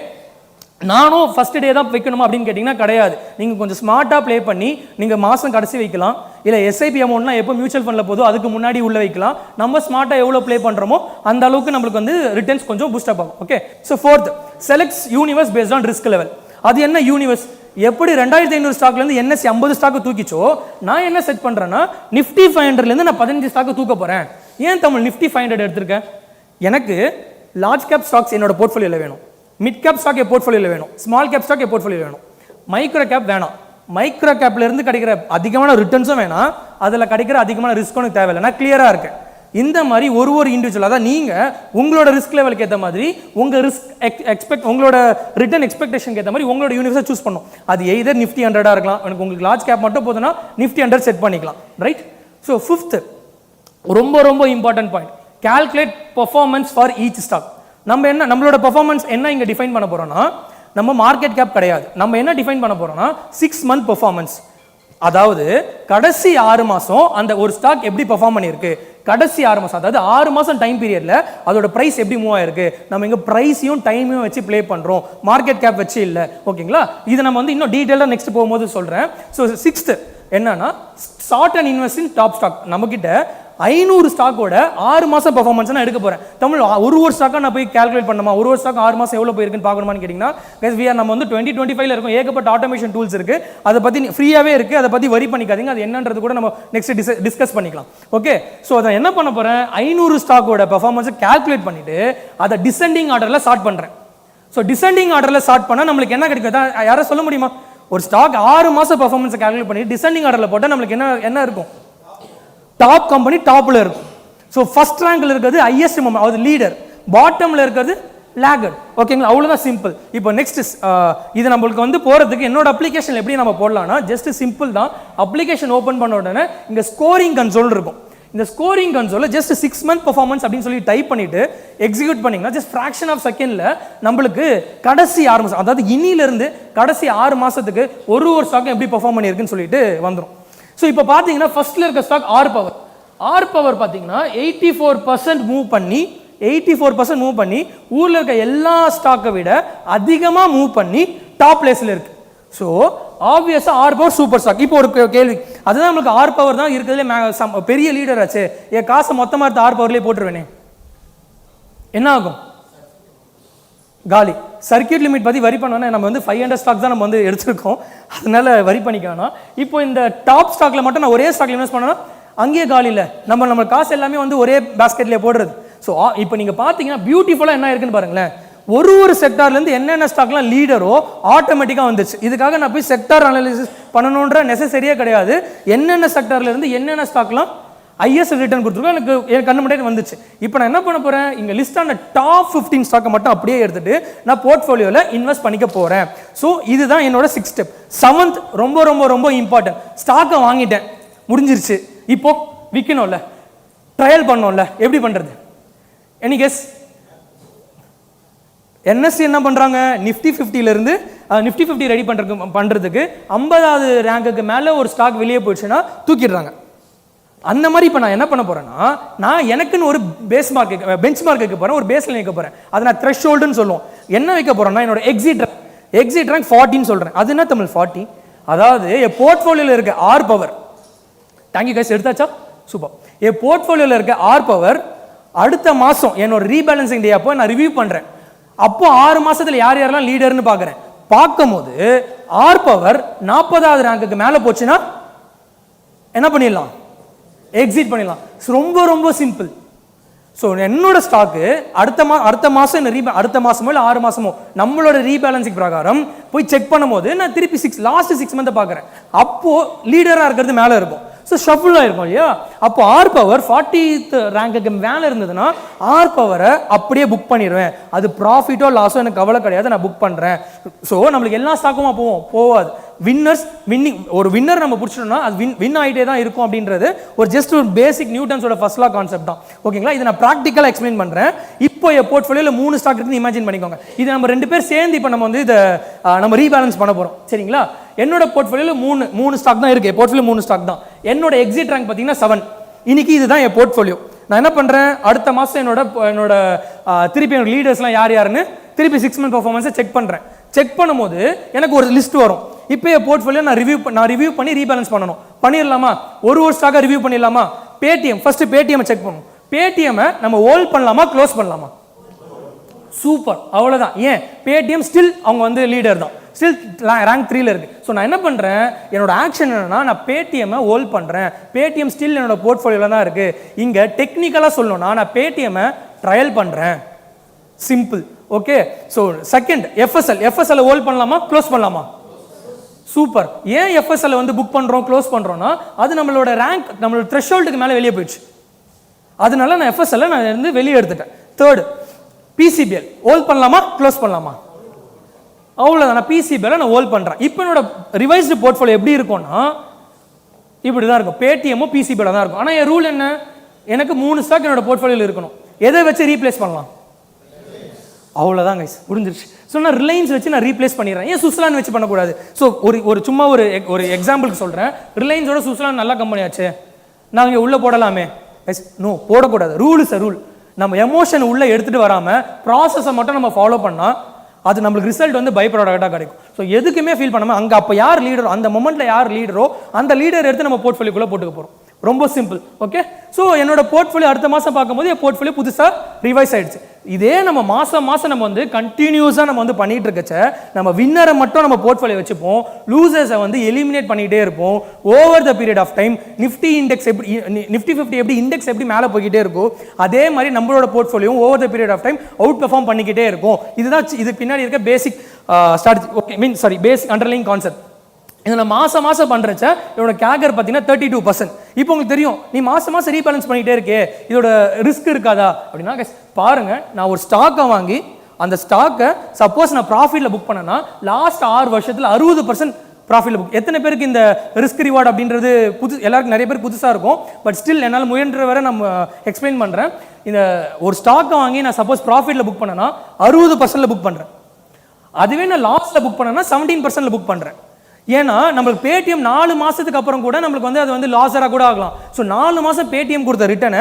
நானும் ஃபர்ஸ்ட் டே தான் வைக்கணுமா அப்படின்னு கேட்டிங்கன்னா கிடையாது. நீங்கள் கொஞ்சம் ஸ்மார்ட்டாக ப்ளே பண்ணி நீங்கள் மாதம் கடைசி வைக்கலாம், இல்லை எஸ்ஐபி அமௌண்ட்னா எப்போ மியூச்சுவல் ஃபண்டில் போதோ அதுக்கு முன்னாடி உள்ள வைக்கலாம். நம்ம ஸ்மார்ட்டாக எவ்வளோ ப்ளே பண்ணுறோமோ அந்த அளவுக்கு நம்மளுக்கு வந்து ரிட்டர்ன்ஸ் கொஞ்சம் பூஸ்டப் ஆகும். Okay, so fourth selects universe based on risk level. அது என்ன யூனிவர்ஸ்? எப்படி 2500 ஸ்டாக்லேருந்து என்எஸ்சி 50 ஸ்டாக்கு தூக்கிச்சோ நான் என்ன செட் பண்ணுறேன்னா நிஃப்டி 500லேருந்து நான் 15 ஸ்டாக்கு தூக்க போகிறேன். ஏன் தமிழ் நிஃப்டி 500 எடுத்திருக்கேன்? எனக்கு லார்ஜ் கேப் ஸ்டாக்ஸ் என்னோட போர்ட்ஃபோலியோவில் வேணும், மிட் கேப் ஸ்டாக் என் போர்ட்ஃபோலியோவில் வேணும், ஸ்மால் கேப் ஸ்டாக் என் போர்ட்ஃபோலியோவில் வேணும், மைக்ரோ கேப் வேணாம். மைக்ரோ கேப்லேருந்து கிடைக்கிற அதிகமான ரிட்டர்ன்ஸும் வேணாம், அதில் கிடைக்கிற அதிகமான ரிஸ்க்கும் எனக்கு தேவையில்லை. நான் கிளியராக இருக்கேன். இந்த மாதிரி ஒரு இண்டிவிஜுவல், அதான் நீங்கள் உங்களோட ரிஸ்க் லெவலுக்கு ஏற்ற மாதிரி உங்கள் ரிஸ்க் உங்களோட ரிட்டர்ன் எக்ஸ்பெக்டேஷனுக்கு ஏற்ற மாதிரி உங்களோட யூனிவர்ஸை சூஸ் பண்ணும். அது எய்தர் நிஃப்டி 100 இருக்கலாம், எனக்கு உங்களுக்கு லார்ஜ் கேப் மட்டும் போதுன்னா நிஃப்டி 100 செட் பண்ணிக்கலாம். ரைட்? ஸோ ஃபிஃப்த் ரொம்ப important point, calculate performance for each stock. நம்மளோட பெர்ஃபார்மன்ஸ் என்ன இங்கே டிஃபைன் பண்ண போகிறோம்னா நம்ம மார்க்கெட் கேப் கிடையாது. நம்ம என்ன டிஃபைன் பண்ண போகிறோம்னா 6 மந்த் பெர்ஃபார்மன்ஸ். அதாவது கடைசி 6 மாதம் அந்த ஒரு ஸ்டாக் எப்படி பெர்ஃபார்ம் பண்ணியிருக்கு, கடைசி 6 மாதம், அதாவது 6 மாதம் டைம் பீரியட்ல அதோட பிரைஸ் எப்படி மூவ் ஆயிருக்கு. நம்ம இங்கே பிரைஸையும் டைமையும் வச்சு ப்ளே பண்ணுறோம், மார்க்கெட் கேப் வச்சு இல்லை. ஓகேங்களா? இதை நம்ம வந்து இன்னும் டீட்டெயிலாக நெக்ஸ்ட் போகும்போது சொல்கிறேன். ஸோ 6th என்னன்னா short and invest in top stock. நம்மக்கிட்ட 500 ஸ்டாக்கோட 6 மாதம் பர்ஃபார்மன்ஸ் நான் எடுக்க போகிறேன். தமிழ் ஒரு ஸ்டாக்காக நான் போய் கால்குலேட் பண்ணணுமா, ஒரு ஸ்டாக் 6 மாதம் எவ்வளோ போயிருக்குன்னு பார்க்கணுமான்னு கேட்டிங்கன்னா நம்ம வந்து 2025ல் இருக்கும், ஏகப்பட்ட ஆட்டோமேஷன் டூல்ஸ் இருக்குது, அதை பற்றி ஃப்ரீயாகவே இருக்குது, அதை பற்றி வரி பண்ணிக்காதீங்க. அது என்னன்றது கூட நம்ம நெக்ஸ்ட் டிஸ்கஸ் பண்ணிக்கலாம். ஓகே, ஸோ அதை என்ன பண்ண போகிறேன், 500 ஸ்டாக்கோட பர்ஃபார்மன்ஸை கால்குலேட் பண்ணிவிட்டு அதை டிசெண்டிங் ஆர்டரில் ஸ்டார்ட் பண்ணுறேன். ஸோ டிசெண்டிங் ஆர்டரில் ஸ்டார்ட் பண்ணால் நம்மளுக்கு என்ன கிடைக்கும், யாரும் சொல்ல முடியுமா? ஒரு ஸ்டாக் 6 மாதம் பர்ஃபார்மன்ஸை கால்குலேட் பண்ணி டிசெண்டிங் ஆர்டரில் போட்டால் நம்மளுக்கு என்ன இருக்கும், டாப் கம்பெனி டாப்ல இருக்கும். ஸோ ஃபர்ஸ்ட் ரேங்க்ல இருக்கிறது ஹையஸ்ட் மொமெண்ட், அதாவது லீடர், பாட்டம்ல இருக்கிறது லேகர்ட். ஓகேங்களா? அவ்வளோதான் சிம்பிள். இப்போ நெக்ஸ்ட் இது நம்மளுக்கு வந்து போகிறதுக்கு என்னோட அப்ளிகேஷன் எப்படி நம்ம போடலாம்னா ஜஸ்ட் சிம்பிள் தான். அப்ளிகேஷன் ஓப்பன் பண்ண உடனே இங்கே ஸ்கோரிங் கன்சோல் இருக்கும். இந்த ஸ்கோரிங் கன்சோலில் ஜஸ்ட் 6 மந்த் பர்ஃபார்மன்ஸ் அப்படின்னு சொல்லி டைப் பண்ணிட்டு எக்ஸிக்யூட் பண்ணிங்கன்னா ஜஸ்ட் ஃப்ராக்ஷன் ஆஃப் செகண்டில் நம்மளுக்கு கடைசி 6 மாதம், அதாவது இன்னிலிருந்து கடைசி 6 மாதத்துக்கு ஒரு ஸ்டாக்கும் எப்படி பர்ஃபார்ம் பண்ணியிருக்குன்னு சொல்லிட்டு வந்துடும். ஸோ இப்போ பார்த்தீங்கன்னா ஃபர்ஸ்ட்ல இருக்க ஸ்டாக் ஆர் பவர் பார்த்தீங்கன்னா 84% மூவ் பண்ணி ஊரில் இருக்க எல்லா ஸ்டாக்கை விட அதிகமாக மூவ் பண்ணி டாப் பிளேஸில் இருக்கு. ஸோ ஆப்வியஸாக ஆர் பவர் சூப்பர் ஸ்டாக். இப்போ ஒரு கேள்வி, அதுதான் நம்மளுக்கு ஆர் பவர் தான் இருக்கிறதுலே பெரிய லீடர் ஆச்சு, என் காசை மொத்தமாக எடுத்து ஆர் பவர்லேயே போட்டுருவேனே, என்ன ஆகும்? காலி. சர்க்கியூட் லிமிட் பற்றி வரி பண்ணோன்னா நம்ம வந்து 500 ஸ்டாக் தான் நம்ம வந்து எடுத்துருக்கோம், அதனால வரி பண்ணிக்கலாம். இப்போ இந்த டாப் ஸ்டாக்ல மட்டும் நான் ஒரே ஸ்டாக்ல இன்வெஸ்ட் பண்ணனா அங்கேயே காலி இல்லை, நம்ம காசு எல்லாமே வந்து ஒரே பாஸ்கெட்லேயே போடுறது. ஸோ இப்போ நீங்கள் பார்த்தீங்கன்னா பியூட்டிஃபுல்லாக என்ன இருக்குன்னு பாருங்களேன், ஒரு செக்டார்லேருந்து என்னென்ன ஸ்டாக்லாம் லீடரோ ஆட்டோமேட்டிக்காக வந்துச்சு. இதுக்காக நான் போய் செக்டார் அனாலிசிஸ் பண்ணணுன்ற நெசசரியே கிடையாது. என்னென்ன செக்டார்லேருந்து என்னென்ன ஸ்டாக்லாம் ஐஎஸ் ரிட்டர்ன் கொடுத்துருக்கோம் எனக்கு கண்ணு முன்னாடி வந்துச்சு. இப்போ நான் என்ன பண்ண போகிறேன், இங்கே லிஸ்டான டாப் 15 ஸ்டாக்கை மட்டும் அப்படியே எடுத்துட்டு நான் போர்ட்ஃபோலியோவில் இன்வெஸ்ட் பண்ணிக்க போகிறேன். ஸோ இதுதான் என்னோட 6th ஸ்டெப். 7th ரொம்ப இம்பார்ட்டன்ட், ஸ்டாக்கை வாங்கிட்டேன், முடிஞ்சிருச்சு, இப்போ விற்கணும்ல, ட்ரையல் பண்ணோம்ல, எப்படி பண்ணுறது? Any guess? என்எஸ்சி என்ன பண்ணுறாங்க, நிஃப்டி 50லேருந்து நிஃப்டி 50 ரெடி பண்ணுறதுக்கு 50வது ரேங்குக்கு மேலே ஒரு ஸ்டாக் வெளியே போயிடுச்சுன்னா தூக்கிடுறாங்க. அந்த மாதிரி இப்போ நான் என்ன பண்ண போகிறேன்னா, நான் எனக்குன்னு ஒரு பெஞ்ச் மார்க் வைக்க போகிறேன், ஒரு பேஸ் லைன் வைக்க போகிறேன். அதை நான் த்ரெஷ்ஹோல்டுன்னு சொல்லுவோம். என்ன வைக்க போகிறேன்னா, என்னோட எக்ஸிட் ரேங்க் 40ன்னு சொல்கிறேன். அது என்ன தமிழ் 40? அதாவது என் போர்ட்ஃபோலியோவில் இருக்க ஆர் பவர், தேங்க்யூ கைஸ், எடுத்தாச்சா? சூப்பர். என் போர்ட்ஃபோலியோவில் இருக்க ஆர் பவர் அடுத்த மாதம் என்னோட ரீபேலன்சிங் டே அப்போ நான் ரிவ்யூ பண்ணுறேன். அப்போ 6 மாதத்தில் யார் யாரெல்லாம் லீடர்னு பார்க்குறேன். பார்க்கும்போது ஆர் பவர் 40வது ரேங்குக்கு மேலே போச்சுன்னா என்ன பண்ணிடலாம்? எக்ஸிட் பண்ணிடலாம். ரொம்ப ரொம்ப சிம்பிள். ஸோ என்னோட ஸ்டாக்கு அடுத்த மாதம் அடுத்த மாதமோ இல்லை 6 மாதமோ நம்மளோட ரீபேலன்சிங் பிரகாரம் போய் செக் பண்ணும்போது நான் திருப்பி லாஸ்ட் 6 மந்த்தை பார்க்குறேன். அப்போது லீடராக இருக்கிறது மேலே இருக்கும். ஸோ ஷஃபுல்லாக இருக்கும் இல்லையா? அப்போ ஆர் பவர் 40th ரேங்குக்கு மேலே இருந்ததுன்னா ஆர் பவரை அப்படியே புக் பண்ணிடுவேன். அது ப்ராஃபிட்டோ லாஸோ எனக்கு கவலை கிடையாது, நான் புக் பண்ணுறேன். ஸோ நம்மளுக்கு எல்லா ஸ்டாக்குமா போகாது. வின்னிங் ஒரு வின்னர் நம்ம பிடிச்சிட்டோம்னா அது வின் ஆகிட்டே தான் இருக்கும் அப்படின்றது ஒரு ஜஸ்ட் ஒரு பேசிக் நியூட்டன்ஸோட ஃபர்ஸ்ட் லா கான்செப்ட் தான். ஓகேங்களா? இதை நான் ப்ராக்டிக்கலாக எக்ஸ்பிளைன் பண்ணுறேன். இப்போ என் போர்ட்ஃபோலியோவில் 3 ஸ்டாக் இருக்குன்னு இமேஜின் பண்ணிக்கோங்க. இது நம்ம 2 பேர் சேர்ந்து இப்போ நம்ம வந்து இதை நம்ம ரீபேலன்ஸ் பண்ண போகிறோம். சரிங்களா? என்னோட போர்ட்ஃபோலியோவில் 3 ஸ்டாக் தான் இருக்குது. போர்ட்ஃபோலியோ 3 ஸ்டாக் தான். என்னோட எக்ஸிட் ரேங்க் பார்த்தீங்கன்னா 7. இன்னைக்கு இதுதான் என் போர்ட்ஃபோலியோ. நான் என்ன பண்ணுறேன், அடுத்த மாதம் என்னோட திருப்பி என்னோட லீடர்ஸ்லாம் யாருன்னு திருப்பி 6 மந்த் பர்ஃபார்மன்ஸை செக் பண்ணுறேன். செக் பண்ணும்போது எனக்கு ஒரு லிஸ்ட் வரும். இப்போ என் போர்ட்ஃபோலியோ நான் ரிவ்யூ பண்ணி ரீபேலன்ஸ் பண்ணணும். பண்ணிடலாமா? ஒரு ஸ்டாக்காக ரிவ்யூ பண்ணிடலாமா? பேடிஎம் ஃபர்ஸ்ட் பேடிஎம் செக் பண்ணணும். பேடிஎம்மை நம்ம ஹோல்ட் பண்ணலாமா, க்ளோஸ் பண்ணலாமா? சூப்பர், அவ்வளோதான். ஏன் பேடிஎம் ஸ்டில் அவங்க வந்து லீடர் தான், ஸ்டில் ரேங்க் 3ல இருக்கு. ஸோ நான் என்ன பண்ணுறேன், என்னோட ஆக்ஷன் என்னன்னா, நான் பேடிஎம்மை ஹோல்ட் பண்ணுறேன். பேடிஎம் ஸ்டில் என்னோட போர்ட்ஃபோலியோவில் தான் இருக்கு. இங்கே டெக்னிக்கலாக சொல்லணும்னா நான் பேடிஎம்மை ட்ரையல் பண்ணுறேன். Simple. Okay. So second FSL hold பண்ணலாமா, க்ளோஸ் பண்ணலாமா? சூப்பர். ஏன் எஃப்எஸ்எல் வந்து புக் பண்ணுறோம், க்ளோஸ் பண்ணுறோம்னா அது நம்மளோட ரேங்க் நம்மளோட த்ரெஷ்ஹோல்டுக்கு மேலே வெளியே போயிடுச்சு. அதனால நான் எஃப்எஸ்எல் நான் இருந்து வெளியே எடுத்துட்டேன். தேர்டு பிசிபிஎல் ஹோல்ட் பண்ணலாமா, க்ளோஸ் பண்ணலாமா? அவ்வளோதான். நான் பிசிபிஎல் நான் ஹோல்ட் பண்ணுறேன். இப்போ என்னோட ரிவைஸ்டு போர்ட்ஃபோலியோ எப்படி இருக்கும்னா இப்படி தான் இருக்கும். பேடிஎம்மும் பிசிபிஎல் தான் இருக்கும். ஆனால் என் ரூல் என்ன, எனக்கு 3 ஸ்டாக் என்னோட போர்ட்ஃபோலியோவில் இருக்கணும். எதை வச்சு ரீப்ளேஸ் பண்ணலாம்? அவ்வளோதான் கைஸ், முடிஞ்சிருச்சு. ஸோ நான் ரிலையன்ஸ் வச்சு நான் ரீப்ளேஸ் பண்ணிடுறேன். ஏன் சுவிட்சர்லாந்து வச்சு பண்ணக்கூடாது? ஸோ ஒரு சும்மா ஒரு எக்ஸாம்பிளுக்கு சொல்கிறேன். ரிலையன்ஸோட சுவிட்சர்லாந்து நல்ல கம்பெனி ஆச்சு, நாங்கள் இங்கே உள்ளே போடலாமே? எஸ், நோ, போடக்கூடாது. Rule is a rule. நம்ம எமோஷன் உள்ளே எடுத்துகிட்டு வராமல் ப்ராசஸை மட்டும் நம்ம ஃபாலோ பண்ணால் அது நம்மளுக்கு ரிசல்ட் வந்து பை ப்ராடக்டாக கிடைக்கும். ஸோ எதுக்குமே ஃபீல் பண்ணாமல் அங்கே அப்போ யார் லீடரோ அந்த மொமெண்ட்டில் யார் லீடரோ அந்த லீடர் எடுத்து நம்ம போர்ட்ஃபோலியோக்குள்ளே போட்டுக்க போகிறோம். ரொம்ப சிம்பிள். ஓகே. ஸோ என்னோட போர்ட்ஃபோலியோ அடுத்த மாதம் பார்க்கும்போது என் போர்ட்ஃபோலியோ புதுசாக ரிவைஸ் ஆயிடுச்சு. இதே நம்ம மாதம் நம்ம வந்து கண்டினியூஸாக நம்ம வந்து பண்ணிட்டு இருக்கச்ச நம்ம வின்னரை மட்டும் நம்ம போர்ட்ஃபோலியோ வச்சுப்போம், லூசர்ஸை வந்து எலிமினேட் பண்ணிகிட்டே இருப்போம். Over the period of time Nifty 50 எப்படி இண்டெக்ஸ் எப்படி மேலே போய்கிட்டே இருக்கும், அதே மாதிரி நம்மளோட portfolio over the period of time outperform பண்ணிக்கிட்டே இருக்கும். இதுதான் இது பின்னாடி இருக்க basic strategy. Okay, basic underlying concept. இதை நான் மாதம் பண்ணுறச்ச இதோட கேகர் பார்த்தீங்கன்னா 32%. இப்போ உங்களுக்கு தெரியும், நீ மாதம் ரீபேலன்ஸ் பண்ணிகிட்டே இருக்கே, இதோட ரிஸ்க் இருக்காதா அப்படின்னா பாருங்கள், நான் ஒரு ஸ்டாக்கை வாங்கி அந்த ஸ்டாக்கை சப்போஸ் நான் ப்ராஃபிட்டில் புக் பண்ணேன்னா லாஸ்ட் 6 வருஷத்தில் 60% ப்ராஃபிட்டில் புக். எத்தனை பேருக்கு இந்த ரிஸ்க் ரிவார்டு அப்படின்றது எல்லாருக்கும் நிறைய பேர் புதுசாக இருக்கும். பட் ஸ்டில் என்னால் முயன்ற வரை நம்ம எக்ஸ்பிளைன் பண்ணுறேன். இந்த ஒரு ஸ்டாக்கை வாங்கி நான் சப்போஸ் ப்ராஃபிட்டில் புக் பண்ணேன்னா 60%ல் புக் பண்ணுறேன். அதுவே நான் லாஸில் புக் பண்ணேன்னா 17%ல் புக் பண்ணுறேன். ஏன்னா நம்மளுக்கு பேடிஎம் 4 மாதத்துக்கு அப்புறம் கூட நம்மளுக்கு வந்து அது வந்து லாஸராக கூட ஆகலாம். ஸோ 4 மாதம் பேடிஎம் கொடுத்த ரிட்டனை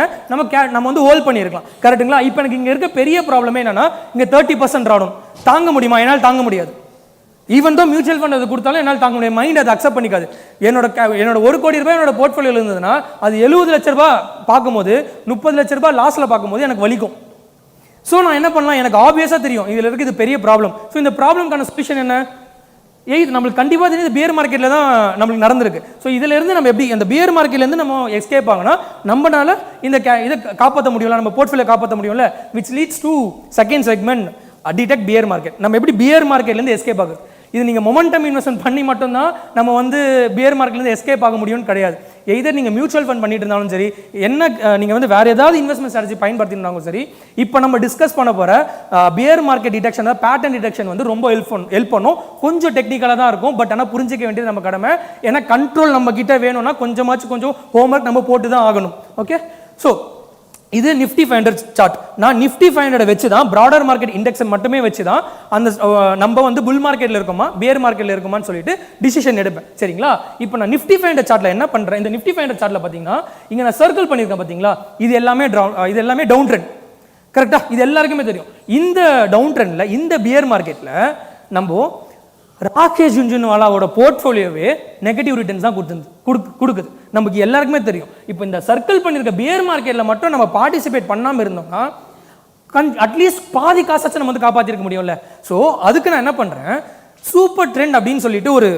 நம்ம வந்து ஹோல்ட் பண்ணியிருக்கலாம். கரெக்டுங்களா? இப்போ எனக்கு இங்கே இருக்க பெரிய ப்ராப்ளமே என்னன்னா, இங்கே 30% ஆடும். தாங்க முடியுமா? என்னால் தாங்க முடியாது. ஈவன் தான் மியூச்சுவல் ஃபண்ட் அது கொடுத்தாலும் என்னால் தாங்க முடியாது. மைண்ட் அதை அக்செப்ட் பண்ணிக்காது. என்னோட 1 கோடி ரூபாய் என்னோட போர்ட்ஃபோலியோவில் இருந்ததுன்னா அது 70 லட்ச ரூபாய் பார்க்கும்போது 30 லட்ச ரூபாய் லாஸில் பார்க்கும்போது எனக்கு வலிக்கும். ஸோ நான் என்ன பண்ணலாம், எனக்கு ஆப்வியஸாக தெரியும் இதில் இருக்குது இது பெரிய ப்ராப்ளம். ஸோ இந்த ப்ராப்ளம்கான சொல்யூஷன் என்ன? நம்மளுக்கு கண்டிப்பாக தெரியுது பியர் மார்க்கெட்டில் தான் நம்மளுக்கு நடந்திருக்கு. ஸோ இதிலேருந்து நம்ம எப்படி அந்த பியர் மார்க்கெட்லேருந்து நம்ம எஸ்கேப் ஆகணும், நம்மளால இதை காப்பாற்ற முடியும்ல, நம்ம போர்ட்ஃபோலியோ காப்பாற்ற முடியும்ல, which leads to second segment detect bear market. நம்ம எப்படி பியர் மார்க்கெட்லேருந்து எஸ்கேப் ஆகுது? இது நீங்கள் மொமெண்டம் இன்வெஸ்ட்மெண்ட் பண்ணி மட்டும்தான் நம்ம வந்து பியர் மார்க்கெட்லேருந்து எஸ்கேப் ஆக முடியும்னு கிடையாது. எதர் நீங்கள் மியூச்சுவல் ஃபண்ட் பண்ணிட்டு இருந்தாலும் சரி, என்ன நீங்கள் வந்து வேறு ஏதாவது இன்வெஸ்ட்மெண்ட் ஸ்ட்ராட்டஜி பயன்படுத்தினாலும் சரி, இப்போ நம்ம டிஸ்கஸ் பண்ண போகிற pier market detection, pattern detection வந்து ரொம்ப ஹெல்ப் பண்ணும். கொஞ்சம் டெக்னிக்கலாக தான் இருக்கும், பட் ஆனால் புரிஞ்சிக்க வேண்டியது நம்ம கடமை. ஏன்னா கண்ட்ரோல் நம்ம கிட்ட வேணும்னா கொஞ்சம் ஹோம்ஒர்க் நம்ம போட்டு தான் ஆகணும். ஓகே. ஸோ இது நிஃப்டி 500 சார்ட். நான் நிஃப்டி 500 வச்சு தான் ப்ராடர் மார்க்கெட் இண்டெக்ஸை மட்டுமே வச்சு தான் அந்த நம்ம வந்து புல் மார்க்கெட்டில் இருக்கோமா பியர் மார்க்கெட்டில் இருக்குமான்னு சொல்லிட்டு டிசிஷன் எடுப்பேன். சரிங்களா? இப்போ நான் நிஃப்டி 500 சார்ட்டில் என்ன பண்ணுறேன், இந்த நிஃப்டி 500 சார்ட்டில் பார்த்தீங்கன்னா இங்கே நான் சர்க்கிள் பண்ணியிருக்கேன் பார்த்தீங்களா, இது எல்லாமே டவுன் ட்ரெண்ட். கரெக்டாக? இது எல்லாருக்குமே தெரியும். இந்த டவுன் ட்ரெண்டில் இந்த பியர் மார்க்கெட்டில் நம்ம ராகேஷ் ஜுன்ஜுன்வாலாவோட போர்ட்ஃபோலியோவே நெகட்டிவ் ரிட்டர்ன்ஸ் தான் கொடுக்குது. நமக்கு எல்லாருக்குமே தெரியும். இப்போ இந்த சர்க்கிள் பண்ணியிருக்க பியர் மார்க்கெட்டில் மட்டும் நம்ம பார்ட்டிசிபேட் பண்ணாமல் இருந்தோம்னா அட்லீஸ்ட் பாதி காசாச்சும் நம்ம வந்து காப்பாற்றிருக்க முடியும்ல. ஸோ அதுக்கு நான் என்ன பண்ணுறேன், சூப்பர் ட்ரெண்ட் அப்படின்னு சொல்லிட்டு ஒரு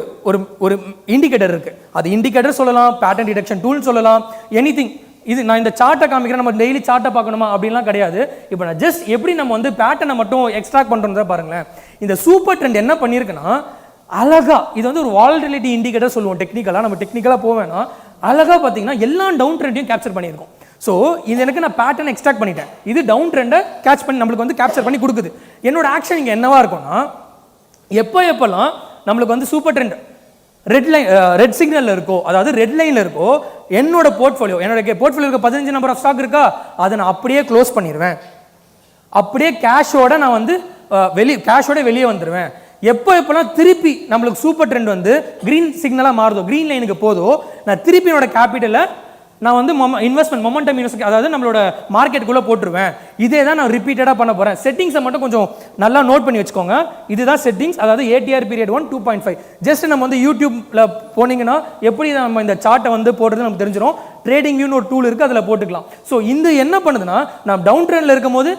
ஒரு இண்டிகேட்டர் இருக்குது. அது இண்டிகேட்டர் சொல்லலாம், பேட்டர்ன் டிடெக்ஷன் டூல் சொல்லலாம், எனிதிங். இது நான் இந்த சார்ட்டை காமிக்கிறேன், நம்ம டெய்லி சார்ட்டை பார்க்கணுமா அப்படின்லாம் கிடையாது. இப்போ நான் ஜஸ்ட் எப்படி நம்ம வந்து பேட்டர்னை மட்டும் எக்ஸ்ட்ராக்ட் பண்ணுறோம் பாருங்களேன். இந்த சூப்பர் ட்ரெண்ட் என்ன பண்ணியிருக்குன்னா அழகா, இது வந்து ஒரு வாலட்டிலிட்டி இண்டிகேட்டர் சொல்லுவோம் டெக்னிக்கலாக. நம்ம டெக்னிக்கலாக போவேன்னா அழகாக பார்த்தீங்கன்னா எல்லா டவுன் ட்ரெண்டையும் கேப்சர் பண்ணியிருக்கோம். ஸோ இது எனக்கு நான் பேட்டர்ன் எக்ஸ்ட்ராக்ட் பண்ணிட்டேன். இது டவுன் ட்ரெண்டை கேட்ச் பண்ணி நம்மளுக்கு வந்து கேப்சர் பண்ணி கொடுக்குது. என்னோட ஆக்ஷன் இங்கே என்னவா இருக்கும்னா, எப்போல்லாம் நம்மளுக்கு வந்து சூப்பர் ட்ரெண்ட் ரெட் சிக்னலில் இருக்கோ, அதாவது ரெட் லைனில் இருக்கோ, என்னோட போர்ட்ஃபோலியோ இருக்க 15 நம்பர் ஆஃப் ஸ்டாக் இருக்கா, அதை நான் அப்படியே க்ளோஸ் பண்ணிடுவேன். அப்படியே கேஷோட நான் வந்து கேஷோட வெளியே வந்துடுவேன். எப்போல்லாம் திருப்பி நம்மளுக்கு சூப்பர் ட்ரெண்ட் வந்து கிரீன் சிக்னலாக மாறுதோ, கிரீன் லைனுக்கு போதோ, நான் திருப்பி என்னோட கேபிட்டலை நான் வந்து மொமெண்டம் இன்வெஸ்ட், அதாவது நம்மளோட மார்க்கெட்டுக்குள்ளே போட்டுருவேன். இதே தான் நான் ரிப்பீட்டடாக பண்ண போகிறேன். செட்டிங்ஸை மட்டும் கொஞ்சம் நல்லா நோட் பண்ணி வச்சுக்கோங்க. இதுதான் செட்டிங்ஸ், அதாவது ஏடிஆர் பீரியட் 1 2.5. ஜஸ்ட் நம்ம வந்து யூடியூப்பில் போனீங்கன்னா எப்படி நம்ம இந்த சார்ட்டை வந்து போடுறது நமக்கு தெரிஞ்சிடும். ட்ரேடிங் வியூன்னு ஒரு டூல் இருக்குது, அதில் போட்டுக்கலாம். ஸோ இந்த என்ன பண்ணுதுன்னா, நான் டவுன் ட்ரெண்டில் இருக்கும் போது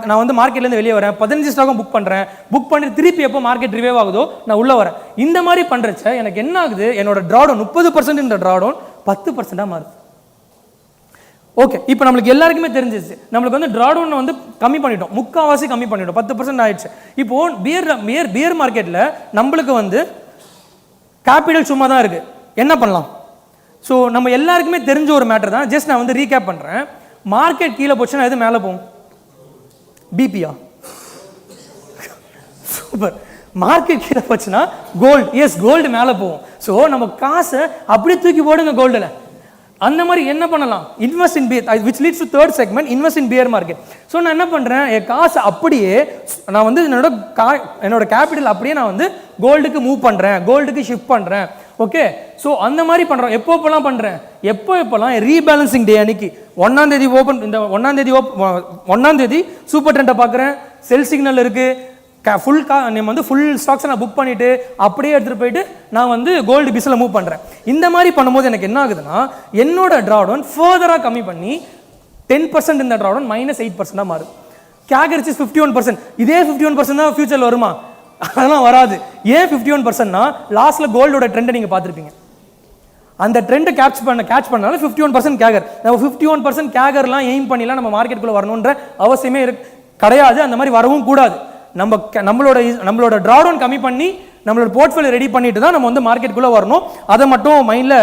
நான் வந்து மார்க்கெட்லேருந்து வெளியே வரேன், 15 ஸ்டாக்கும் புக் பண்ணி திருப்பி எப்போ மார்க்கெட் ரிவைவ் ஆகுதோ நான் உள்ளே வரேன். இந்த மாதிரி பண்ணுறச்ச எனக்கு என்ன ஆகுது, என்னோட ட்ராடவுன் 30% இந்த ட்ராடவுன் 10% மாறுது. ஓகே, இப்போ நம்மளுக்கு எல்லாருக்குமே தெரிஞ்சிச்சு, நம்மளுக்கு வந்து ட்ராடவுன் வந்து கம்மி பண்ணிட்டோம், முக்கால்வாசி கம்மி பண்ணிட்டோம், 10% ஆயிடுச்சு. இப்போ பியர் மார்க்கெட்டில் நம்மளுக்கு வந்து கேபிட்டல் சும்மா தான் இருக்குது, என்ன பண்ணலாம்? ஸோ நம்ம எல்லாருக்குமே தெரிஞ்ச ஒரு மேட்டர் தான். ஜஸ்ட் நான் வந்து ரீகேப் பண்ணுறேன். மார்க்கெட் கீழே போச்சுன்னா எது மேலே போகும்? பிபியா? சூப்பர். மார்க்கெட் கீழே போச்சுன்னா கோல்டு. எஸ், கோல்டு மேலே போகும். ஸோ நம்ம காசை அப்படியே தூக்கி போடுங்க கோல்டில். அந்த மாதிரி என்ன பண்ணலாம்? Invest in bear, which leads to third segment, invest in bear market. So நான் என்ன பண்ணுறேன், என் காசை அப்படியே நான் வந்து என்னோட கேபிட்டல் அப்படியே நான் வந்து கோல்டுக்கு மூவ் பண்ணுறேன், கோல்டுக்கு ஷிஃப்ட் பண்ணுறேன். ஓகே, ஸோ அந்த மாதிரி பண்ணுறோம். எப்போலாம் பண்ணுறேன், எப்போலாம் ரீபேலன்சிங் டே அன்னைக்கு 1ஆம் தேதி ஓப்பன், இந்த 1ஆம் தேதி சூப்பர் ட்ரெண்டை பார்க்குறேன், செல் சிக்னல் இருக்குது, ஃபுல் ஸ்டாக்ஸை நான் புக் பண்ணிவிட்டு அப்படியே எடுத்துகிட்டு போயிட்டு நான் வந்து கோல்டு பிஸில் மூவ் பண்ணுறேன். இந்த மாதிரி பண்ணும்போது எனக்கு என்ன ஆகுதுன்னா, என்னோட ட்ராடவுன் ஃபர்தராக கம்மி பண்ணி 10% இந்த ட்ராடவுன் -8% மாறுது. கேகர் இஸ் 51%. இதே 51% தான் ஃபியூச்சரில் வருமா? அதெல்லாம் வராது. ஏன் 51%னா, லாஸ்ட்டில் கோல்டோட ட்ரெண்டை நீங்கள் பார்த்துருப்பீங்க. அந்த ட்ரெண்டை கேட்ச் பண்ணாலும் 51% கேகர். நம்ம 51% கேகர்லாம் எய்ம் பண்ணிலாம் நம்ம மார்க்கெட்டுக்குள்ளே வரணுன்ற அவசியமே கிடையாது. அந்த மாதிரி வரவும் கூடாது. நம்மளோட ட்ராடவுன் கம்மி பண்ணி நம்மளோட போர்ட்ஃபோலியோ ரெடி பண்ணிட்டு தான் நம்ம வந்து மார்க்கெட்டுக்குள்ளே வரணும். அதை மட்டும் மைண்டில்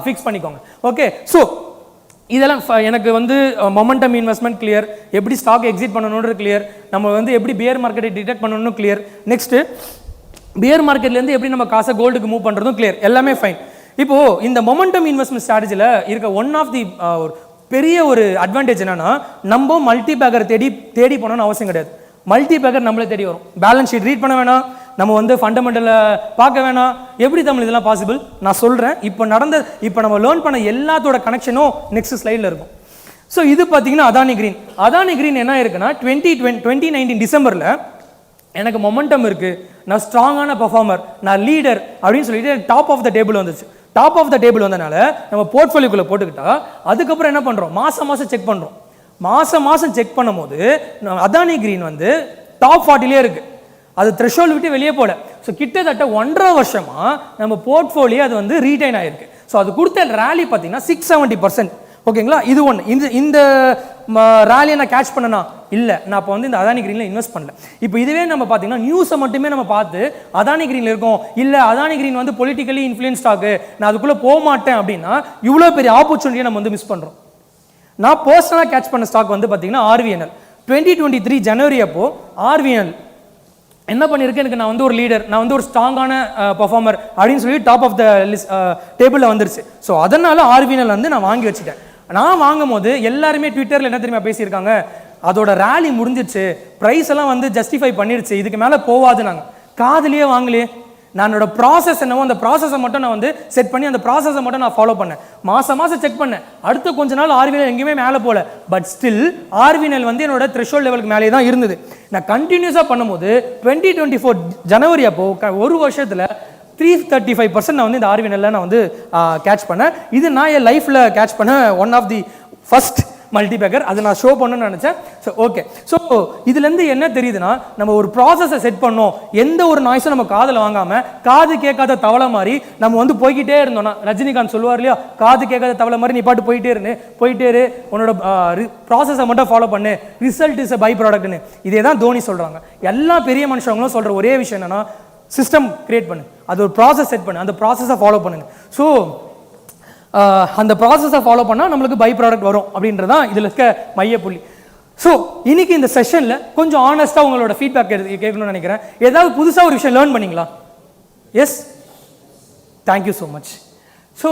ஃபிக்ஸ் பண்ணிக்கோங்க. ஓகே, ஸோ இதெல்லாம் எனக்கு வந்து மொமெண்டம் இன்வெஸ்ட்மெண்ட் கிளியர், எப்படி ஸ்டாக் எக்ஸிட் பண்ணணுன்றது கிளியர், நம்ம வந்து எப்படி பியர் மார்க்கெட்டை டிடெக்ட் பண்ணணும் கிளியர், நெக்ஸ்ட்டு பியர் மார்க்கெட்லேருந்து எப்படி நம்ம காசை கோல்டுக்கு மூவ் பண்ணுறதும் கிளியர், எல்லாமே ஃபைன். இப்போது இந்த மொமெண்டம் இன்வெஸ்ட்மெண்ட் ஸ்ட்ராட்டஜியில் இருக்க ஒன் ஆஃப் தி பெரிய ஒரு அட்வான்டேஜ் என்னன்னா, நம்ம மல்டி பேக்கர் தேடி போனோன்னு அவசியம் கிடையாது. மல்டி பேக்கர் நம்மளே தேடி வரும். பேலன்ஸ் ஷீட் ரீட் பண்ண வேணாம், நம்ம வந்து ஃபண்டமெண்டலை பார்க்க வேணாம். எப்படி தமிழ் இதெல்லாம் பாசிபிள் நான் சொல்கிறேன். இப்போ நம்ம லேர்ன் பண்ண எல்லாத்தோட கனெக்ஷனும் நெக்ஸ்ட் ஸ்லைடில் இருக்கும். ஸோ இது பார்த்தீங்கன்னா அதானி கிரீன் என்ன இருக்குன்னா, 2019 டிசம்பரில் எனக்கு மொமெண்டம் இருக்குது, நான் ஸ்ட்ராங்கான பர்ஃபார்மர், நான் லீடர் அப்படின்னு சொல்லிட்டு டாப் ஆஃப் த டேபிள் வந்துச்சு. டாப் ஆஃப் த டேபிள் வந்தனால நம்ம போர்ட்ஃபோலியோக்குள்ளே போட்டுக்கிட்டா அதுக்கப்புறம் என்ன பண்ணுறோம், மாதம் செக் பண்ணுறோம். மாதம் செக் பண்ணும்போது அதானி கிரீன் வந்து டாப் 40லே இருக்குது. அது த்ரெஷோல்டு விட்டு வெளியே போல. ஸோ கிட்டத்தட்ட 1.5 வருஷமாக நம்ம போர்ட்ஃபோலியோ அது வந்து ரீடைன் ஆகிருக்கு. ஸோ அது கொடுத்த ரேலி பார்த்தீங்கன்னா 670%. ஓகேங்களா, இது ஒன்று. இந்த ரேலியை நான் கேட்ச் பண்ணனா இல்லை, நான் இப்போ வந்து இந்த அதானி கிரீனில் இன்வெஸ்ட் பண்ணல. இப்போ இதுவே நம்ம பார்த்தீங்கன்னா நியூஸை மட்டுமே நம்ம பார்த்து அதானி கிரீனில் இருக்கோம், இல்லை அதானி கிரீன் வந்து பொலிட்டிக்கலி இன்ஃப்ளூயன்ஸ் ஸ்டாக்கு, நான் அதுக்குள்ளே போக மாட்டேன் அப்படின்னா இவ்வளோ பெரிய ஆப்பர்ச்சுனிட்டியை நம்ம வந்து மிஸ் பண்ணுறோம். நான் பர்சனலாக கேட்ச் பண்ண ஸ்டாக் வந்து பார்த்தீங்கன்னா RVNL. 2023 ஜனவரி அப்போ RVNL என்ன பண்ணியிருக்கு, எனக்கு நான் வந்து ஒரு லீடர், நான் வந்து ஒரு ஸ்ட்ராங்கான பர்ஃபார்மர் அப்படின்னு சொல்லி டாப் ஆஃப் த லிஸ்ட் டேபிளில் வந்துருச்சு. ஸோ அதனால் RVNL வந்து நான் வாங்கி வச்சுட்டேன். நான் வாங்கும் போது எல்லாருமே ட்விட்டரில் என்ன தெரியுமா பேசியிருக்காங்க, அதோட ரேலி முடிஞ்சிச்சு, ப்ரைஸ் எல்லாம் வந்து ஜஸ்டிஃபை பண்ணிடுச்சு, இதுக்கு மேலே போவாது. நாங்கள் காதுலேயே வாங்கலையே. நானோட ப்ராசஸ் என்னவோ அந்த ப்ராசஸை மட்டும் நான் வந்து செட் பண்ணி அந்த ப்ராசஸை மட்டும் நான் ஃபாலோ பண்ணேன். மாதம் செக் பண்ணேன். அடுத்த கொஞ்ச நாள் ஆர்வினல் எங்கேயுமே மேலே போகல. பட் ஸ்டில் ஆர்வினல் வந்து என்னோட த்ரெஷோல்ட் லெவலுக்கு மேலே தான் இருந்தது. நான் கண்டினியூஸாக பண்ணும்போது 2024 ஜனவரி அப்போ ஒரு வருஷத்தில் 335% நான் வந்து இந்த ஆர்வினல்ல நான் வந்து கேட்ச் பண்ணேன். இது நான் என் லைஃப்பில் கேட்ச் பண்ண one of the first multibagger. அதை நான் ஷோ பண்ணணும்னு நினச்சேன். ஸோ ஓகே, ஸோ இதுலேருந்து என்ன தெரியுதுன்னா, நம்ம ஒரு ப்ராசஸை செட் பண்ணோம், எந்த ஒரு நாய்ஸும் நம்ம காதில் வாங்காமல் காது கேட்காத தவளை மாதிரி நம்ம வந்து போய்கிட்டே இருந்தோம்னா, ரஜினிகாந்த் சொல்லுவார் இல்லையா, காது கேட்காத தவளை மாதிரி நீ பாட்டு போயிட்டே இரு, உன்னோட ப்ராசஸை மட்டும் ஃபாலோ பண்ணு, ரிசல்ட் இஸ் அ பை ப்ராடக்ட்னு. இதே தான் தோனி சொல்கிறாங்க. எல்லா பெரிய மனுஷங்களும் சொல்கிற ஒரே விஷயம் என்னன்னா, சிஸ்டம் கிரியேட் பண்ணு, அது ஒரு ப்ராசஸ் செட் பண்ணு, அந்த ப்ராசஸை ஃபாலோ பண்ணுங்க. ஸோ அந்த ப்ராசஸை ஃபாலோ பண்ணால் நம்மளுக்கு பை ப்ராடக்ட் வரும் அப்படின்றதான் இதில் இருக்க மையப்புள்ளி. ஸோ இன்னைக்கு இந்த செஷனில் கொஞ்சம் ஆனஸ்ட்டாக உங்களோட ஃபீட்பேக் கேட்கணும்னு நினைக்கிறேன். ஏதாவது புதுசாக ஒரு விஷயம் லேர்ன் பண்ணிங்களா? Yes, thank you so much. So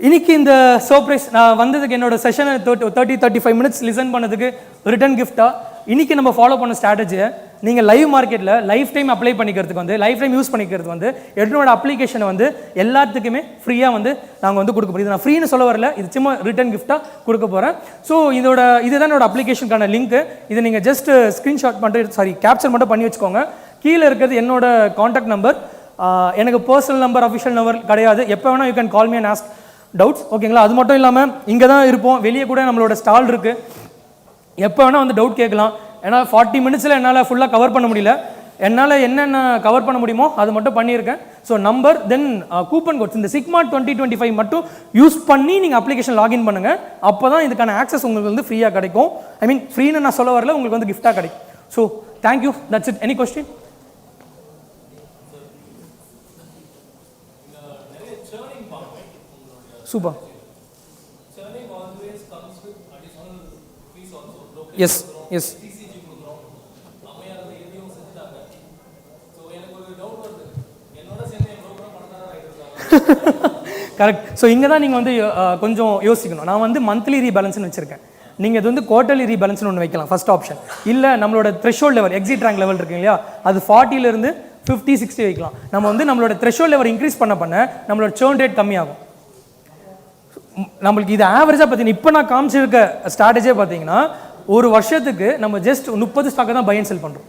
இன்னைக்கு இந்த சர்ப்ரைஸ் நான் வந்ததுக்கு, என்னோட செஷனை 30-35 மினிட்ஸ் லிசன் பண்ணதுக்கு ரிட்டன் கிஃப்டாக இன்னைக்கு நம்ம ஃபாலோ பண்ண ஸ்ட்ராட்டஜியை நீங்கள் லைவ் மார்க்கெட்டில் லைஃப் டைம் அப்ளை பண்ணிக்கிறதுக்கு வந்து, லைஃப் டைம் யூஸ் பண்ணிக்கிறதுக்கு வந்து என்னோட அப்ளிகேஷனை வந்து எல்லாத்துக்குமே ஃப்ரீயாக வந்து நாங்கள் வந்து கொடுக்க போகிறோம். இது நான் ஃப்ரீன்னு சொல்ல வரல, இது சும்மா ரிட்டன் கிஃப்டாக கொடுக்க போகிறேன். ஸோ இதுதான் என்னோட அப்ளிகேஷனுக்கான லிங்க்கு. இதை நீங்கள் ஜஸ்ட் ஸ்க்ரீன்ஷாட் பண்ணிட்டு கேப்சர் மட்டும் பண்ணி வச்சுக்கோங்க. கீழே இருக்கிறது என்னோட காண்டாக்ட் நம்பர். எனக்கு பர்சனல் நம்பர், அஃபிஷியல் நம்பர் கிடையாது. எப்போ வேணால் you can call me and ask doubts, ஓகேங்களா? அது மட்டும் இல்லாமல் இங்கே தான் இருப்போம், வெளியே கூட நம்மளோட ஸ்டால் இருக்குது, எப்போ வேணால் வந்து டவுட் கேட்கலாம். ஏன்னா 40 மினிட்ஸில் என்னால் ஃபுல்லாக கவர் பண்ண முடியல. என்னால் என்னென்ன கவர் பண்ண முடியுமோ அது மட்டும் பண்ணியிருக்கேன். ஸோ நம்பர், தென் கூப்பன் கோட்ஸ், இந்த சிக்மா 2025 மட்டும் யூஸ் பண்ணி நீங்கள் அப்ளிகேஷன் லாகின் பண்ணுங்கள். அப்போ தான் இதுக்கான ஆக்சஸ் உங்களுக்கு வந்து ஃப்ரீயாக கிடைக்கும். ஐ மீன் ஃப்ரீன்னு நான் சொல்ல வரல, உங்களுக்கு வந்து கிஃப்டாக கிடைக்கும். So thank you, that's it. Any question? Super. Yes yes correct. So இங்கே தான் நீங்கள் வந்து கொஞ்சம் யோசிக்கணும். நான் வந்து மந்த்லி ரீபேலன்ஸ்னு வச்சுருக்கேன். நீங்கள் இது வந்து குவார்ட்டர்லி ரீபேலன்ஸ்னு ஒன்று வைக்கலாம், ஃபர்ஸ்ட் ஆப்ஷன். இல்லை நம்மளோட threshold level, exit rank level இருக்கு இல்லையா, அது 40லேருந்து 50-60 வைக்கலாம். நம்ம வந்து நம்மளோட த்ரெஷோல்ட் லெவல் இன்க்ரீஸ் பண்ண நம்மளோட சேர்ன் ரேட் கம்மியாகும். நம்மளுக்கு இது ஆவரேஜாக பார்த்தீங்கன்னா, இப்போ நான் காமிச்சிருக்க ஸ்ட்ராட்டஜியே பார்த்தீங்கன்னா, ஒரு வருஷத்துக்கு நம்ம ஜஸ்ட் 30 ஸ்டாக்கை தான் பை அண்ட் செல் பண்ணுறோம்.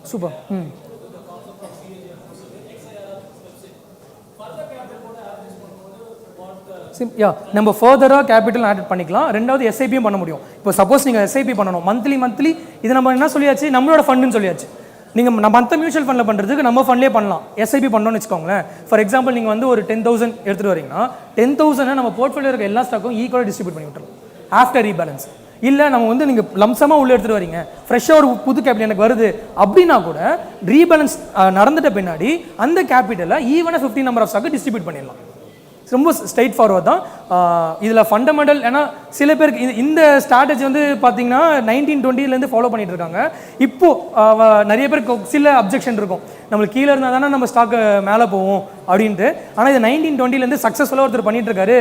சூப்பர். நம்ம ஃபர்தராக கேபிட்டல் ஆட் பண்ணிக்கலாம். ரெண்டாவது எஸ்ஐபியும் பண்ண முடியும். இப்போ சப்போஸ் நீங்கள் எஸ்ஐபி பண்ணணும் மந்த்லி, இது நம்ம என்ன சொல்லியாச்சு, நம்மளோட ஃபண்டுன்னு சொல்லியாச்சு. நீங்கள் நம்ம மற்ற மியூச்சுவல் ஃபண்டில் பண்ணுறதுக்கு நம்ம ஃபண்ட்லேயே பண்ணலாம். எஸ்ஐபி பண்ணணும்னு வச்சுக்கோங்களேன். ஃபார் எக்ஸாம்பிள் நீங்கள் வந்து ஒரு 10,000 எடுத்துகிட்டு வரீங்கன்னா, 10,000 நம்ம போர்ட்ஃபோலியோ இருக்க எல்லா ஸ்டாக்கும் ஈக்குவலாக டிஸ்ட்ரிபியூட் பண்ணி விட்டுருலாம் ஆஃப்டர் ரீபேலன்ஸ். இல்லை நம்ம வந்து நீங்கள் லம்சமாக உள்ளே எடுத்துகிட்டு வரீங்க, ஃப்ரெஷ்ஷாக ஒரு புது கேபிட்டல் எனக்கு வருது அப்படின்னா கூட ரீபேலன்ஸ் நடந்துட்ட பின்னாடி அந்த கேபிட்டலை ஈவனாக 15 நம்பர் ஆஃப் ஸ்டாக்கு டிஸ்ட்ரிபியூட் பண்ணிடலாம். ரொம்ப ஸ்ட்ரைட் ஃபார்வர்ட் தான். இதில் ஃபண்டமெண்டல், ஏன்னா சில பேருக்கு இந்த ஸ்ட்ராட்டஜி வந்து பார்த்தீங்கன்னா 1920லேருந்து ஃபாலோ பண்ணிட்டு இருக்காங்க. இப்போது நிறைய பேருக்கு சில அப்ஜெக்ஷன் இருக்கும், நம்மளுக்கு கீழே இருந்தால் தானே நம்ம ஸ்டாக்கு மேலே போவோம் அப்படின்ட்டு. ஆனால் இது 1920லேருந்து சக்ஸஸ்ஃபுல்லாக ஒருத்தர் பண்ணிட்டு இருக்காரு.